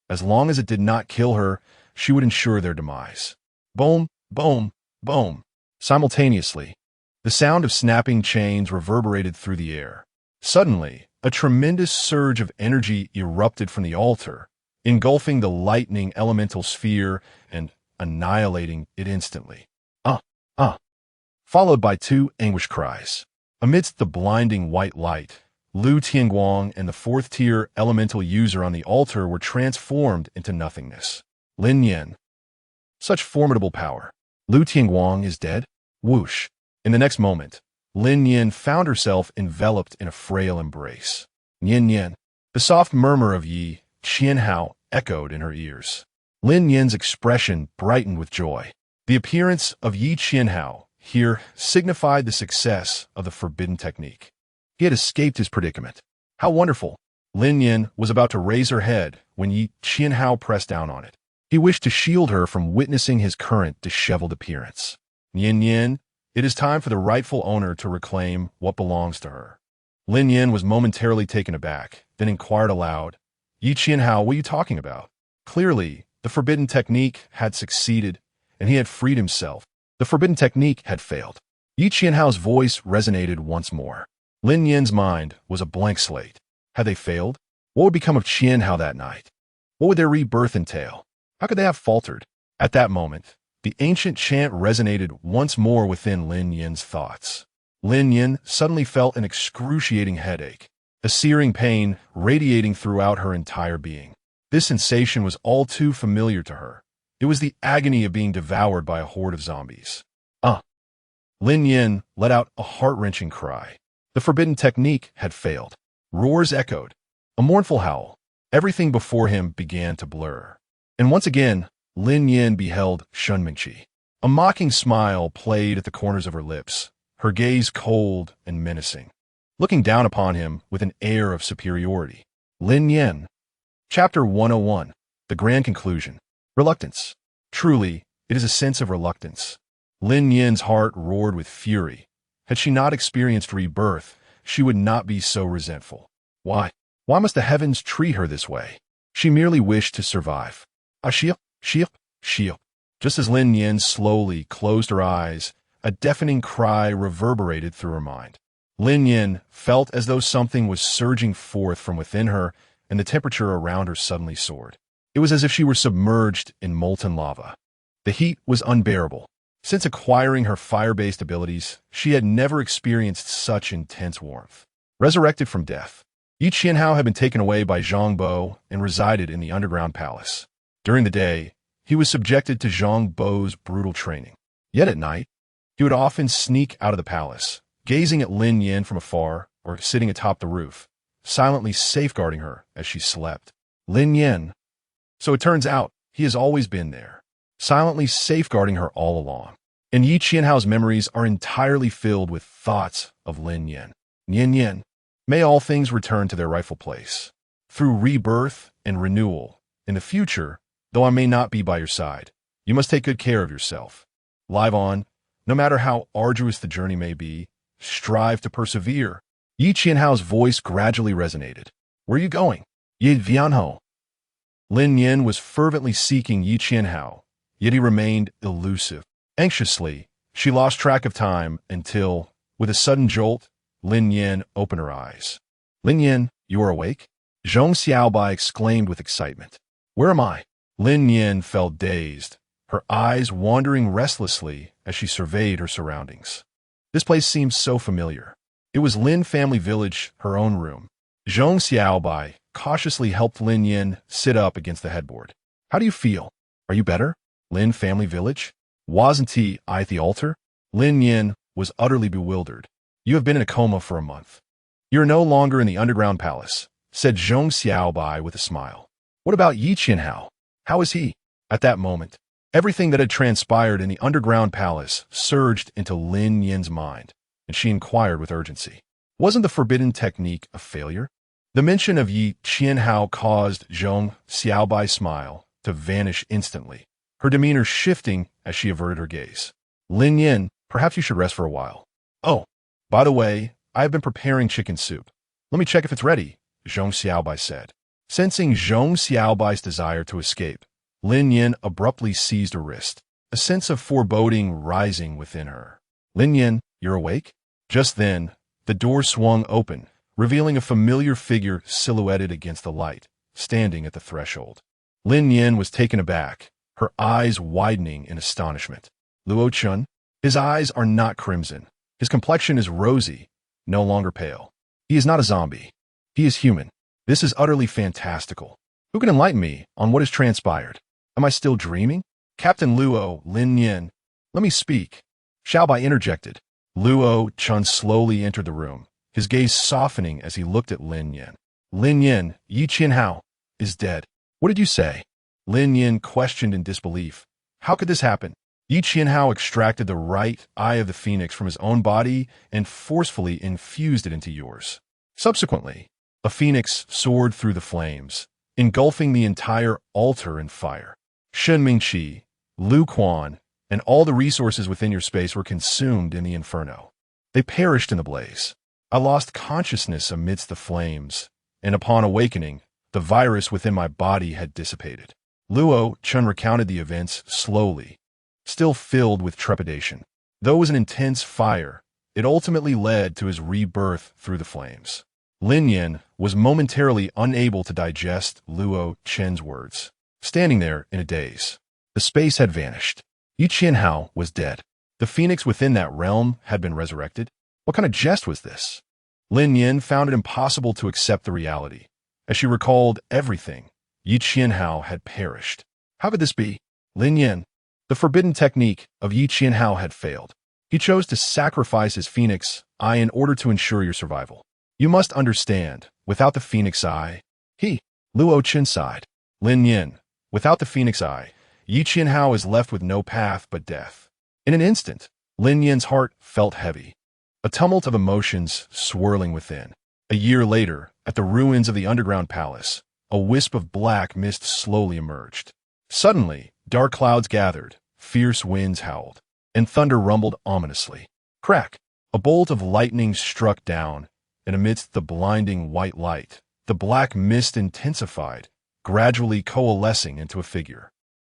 As long as it did not kill her, she would ensure their demise. Boom, boom, boom. Simultaneously, the sound of snapping chains reverberated through the air. Suddenly, a tremendous surge of energy erupted from the altar, engulfing the lightning elemental sphere and annihilating it instantly. Followed by two anguished cries. Amidst the blinding white light, Lu Tianguang and the fourth-tier elemental user on the altar were transformed into nothingness. Lin Nian. Such formidable power. Lu Tianguang is dead? Whoosh. In the next moment, Lin Nian found herself enveloped in a frail embrace. Nian Nian. The soft murmur of Yi Qianhao echoed in her ears. Lin Nian's expression brightened with joy. The appearance of Yi Qianhao here signified the success of the forbidden technique. He had escaped his predicament. How wonderful! Lin Nian was about to raise her head when Yi Qianhao pressed down on it. He wished to shield her from witnessing his current disheveled appearance. Nian Nian, it is time for the rightful owner to reclaim what belongs to her. Lin Nian was momentarily taken aback, then inquired aloud, Yi Qianhao, what are you talking about? Clearly, the forbidden technique had succeeded, and he had freed himself. The forbidden technique had failed. Yi Qianhao's voice resonated once more. Lin Nian's mind was a blank slate. Had they failed? What would become of Qianhao that night? What would their rebirth entail? How could they have faltered? At that moment, the ancient chant resonated once more within Lin Nian's thoughts. Lin Nian suddenly felt an excruciating headache, a searing pain radiating throughout her entire being. This sensation was all too familiar to her. It was the agony of being devoured by a horde of zombies. Lin Nian let out a heart-wrenching cry. The forbidden technique had failed. Roars echoed. A mournful howl. Everything before him began to blur. And once again, Lin Nian beheld Shunmingqi. A mocking smile played at the corners of her lips, her gaze cold and menacing, looking down upon him with an air of superiority. Lin Nian. Chapter 101. The Grand Conclusion. Reluctance. Truly, it is a sense of reluctance. Lin Nian's heart roared with fury. Had she not experienced rebirth, she would not be so resentful. Why? Why must the heavens treat her this way? She merely wished to survive. Shield. Just as Lin Nian slowly closed her eyes, a deafening cry reverberated through her mind. Lin Nian felt as though something was surging forth from within her, and the temperature around her suddenly soared. It was as if she were submerged in molten lava. The heat was unbearable. Since acquiring her fire-based abilities, she had never experienced such intense warmth. Resurrected from death, Yi Qianhao had been taken away by Zhang Bo and resided in the underground palace. During the day, he was subjected to Zhang Bo's brutal training. Yet at night, he would often sneak out of the palace, gazing at Lin Nian from afar or sitting atop the roof, silently safeguarding her as she slept. Lin Nian. So it turns out, he has always been there, silently safeguarding her all along. And Yi Qianhao's memories are entirely filled with thoughts of Lin Nian. Nian Nian, may all things return to their rightful place. Through rebirth and renewal, in the future, though I may not be by your side, you must take good care of yourself. Live on, no matter how arduous the journey may be, strive to persevere. Yi Qianhao's voice gradually resonated. Where are you going? Yi Vianho. Lin Nian was fervently seeking Yi Qianhao, yet he remained elusive. Anxiously, she lost track of time until, with a sudden jolt, Lin Nian opened her eyes. Lin Nian, you are awake? Zhong Xiaobai exclaimed with excitement. Where am I? Lin Nian felt dazed, her eyes wandering restlessly as she surveyed her surroundings. This place seemed so familiar. It was Lin Family Village, her own room. Zhong Xiaobai cautiously helped Lin Nian sit up against the headboard. How do you feel? Are you better? Lin Family Village? Wasn't he at the altar? Lin Nian was utterly bewildered. You have been in a coma for a month. You are no longer in the underground palace, said Zhong Xiaobai with a smile. What about Yi Qianhao? How is he? At that moment, everything that had transpired in the underground palace surged into Lin Nian's mind, and she inquired with urgency. Wasn't the forbidden technique a failure? The mention of Yi Qianhao caused Zhong Xiaobai's smile to vanish instantly, her demeanor shifting as she averted her gaze. Lin Nian, perhaps you should rest for a while. Oh, by the way, I have been preparing chicken soup. Let me check if it's ready, Zhong Xiaobai said. Sensing Zhong Xiaobai's desire to escape, Lin Nian abruptly seized her wrist, a sense of foreboding rising within her. Lin Nian, you're awake? Just then, the door swung open, revealing a familiar figure silhouetted against the light, standing at the threshold. Lin Nian was taken aback, her eyes widening in astonishment. Luo Chun? His eyes are not crimson. His complexion is rosy, no longer pale. He is not a zombie. He is human. This is utterly fantastical. Who can enlighten me on what has transpired? Am I still dreaming? Captain Luo, Lin Nian, let me speak. Xiaobai interjected. Luo Chun slowly entered the room, his gaze softening as he looked at Lin Nian. Lin Nian, Yi Qianhao, is dead. What did you say? Lin Nian questioned in disbelief. How could this happen? Yi Qianhao extracted the right eye of the phoenix from his own body and forcefully infused it into yours. Subsequently, a phoenix soared through the flames, engulfing the entire altar in fire. Shen Mingqi, Lu Quan, and all the resources within your space were consumed in the inferno. They perished in the blaze. I lost consciousness amidst the flames, and upon awakening, the virus within my body had dissipated. Luo Chun recounted the events slowly, still filled with trepidation. Though it was an intense fire, it ultimately led to his rebirth through the flames. Lin Nian was momentarily unable to digest Luo Chen's words, standing there in a daze. The space had vanished. Yi Qianhao was dead. The phoenix within that realm had been resurrected. What kind of jest was this? Lin Nian found it impossible to accept the reality. As she recalled everything, Yi Qianhao had perished. How could this be? Lin Nian, the forbidden technique of Yi Qianhao had failed. He chose to sacrifice his phoenix eye in order to ensure your survival. You must understand, without the phoenix eye, Luo Chen sighed. Lin Nian, without the phoenix eye, Yi Qianhao is left with no path but death. In an instant, Lin Nian's heart felt heavy, a tumult of emotions swirling within. A year later, at the ruins of the underground palace, a wisp of black mist slowly emerged. Suddenly, dark clouds gathered, fierce winds howled, and thunder rumbled ominously. Crack! A bolt of lightning struck down, and amidst the blinding white light, the black mist intensified, gradually coalescing into a figure.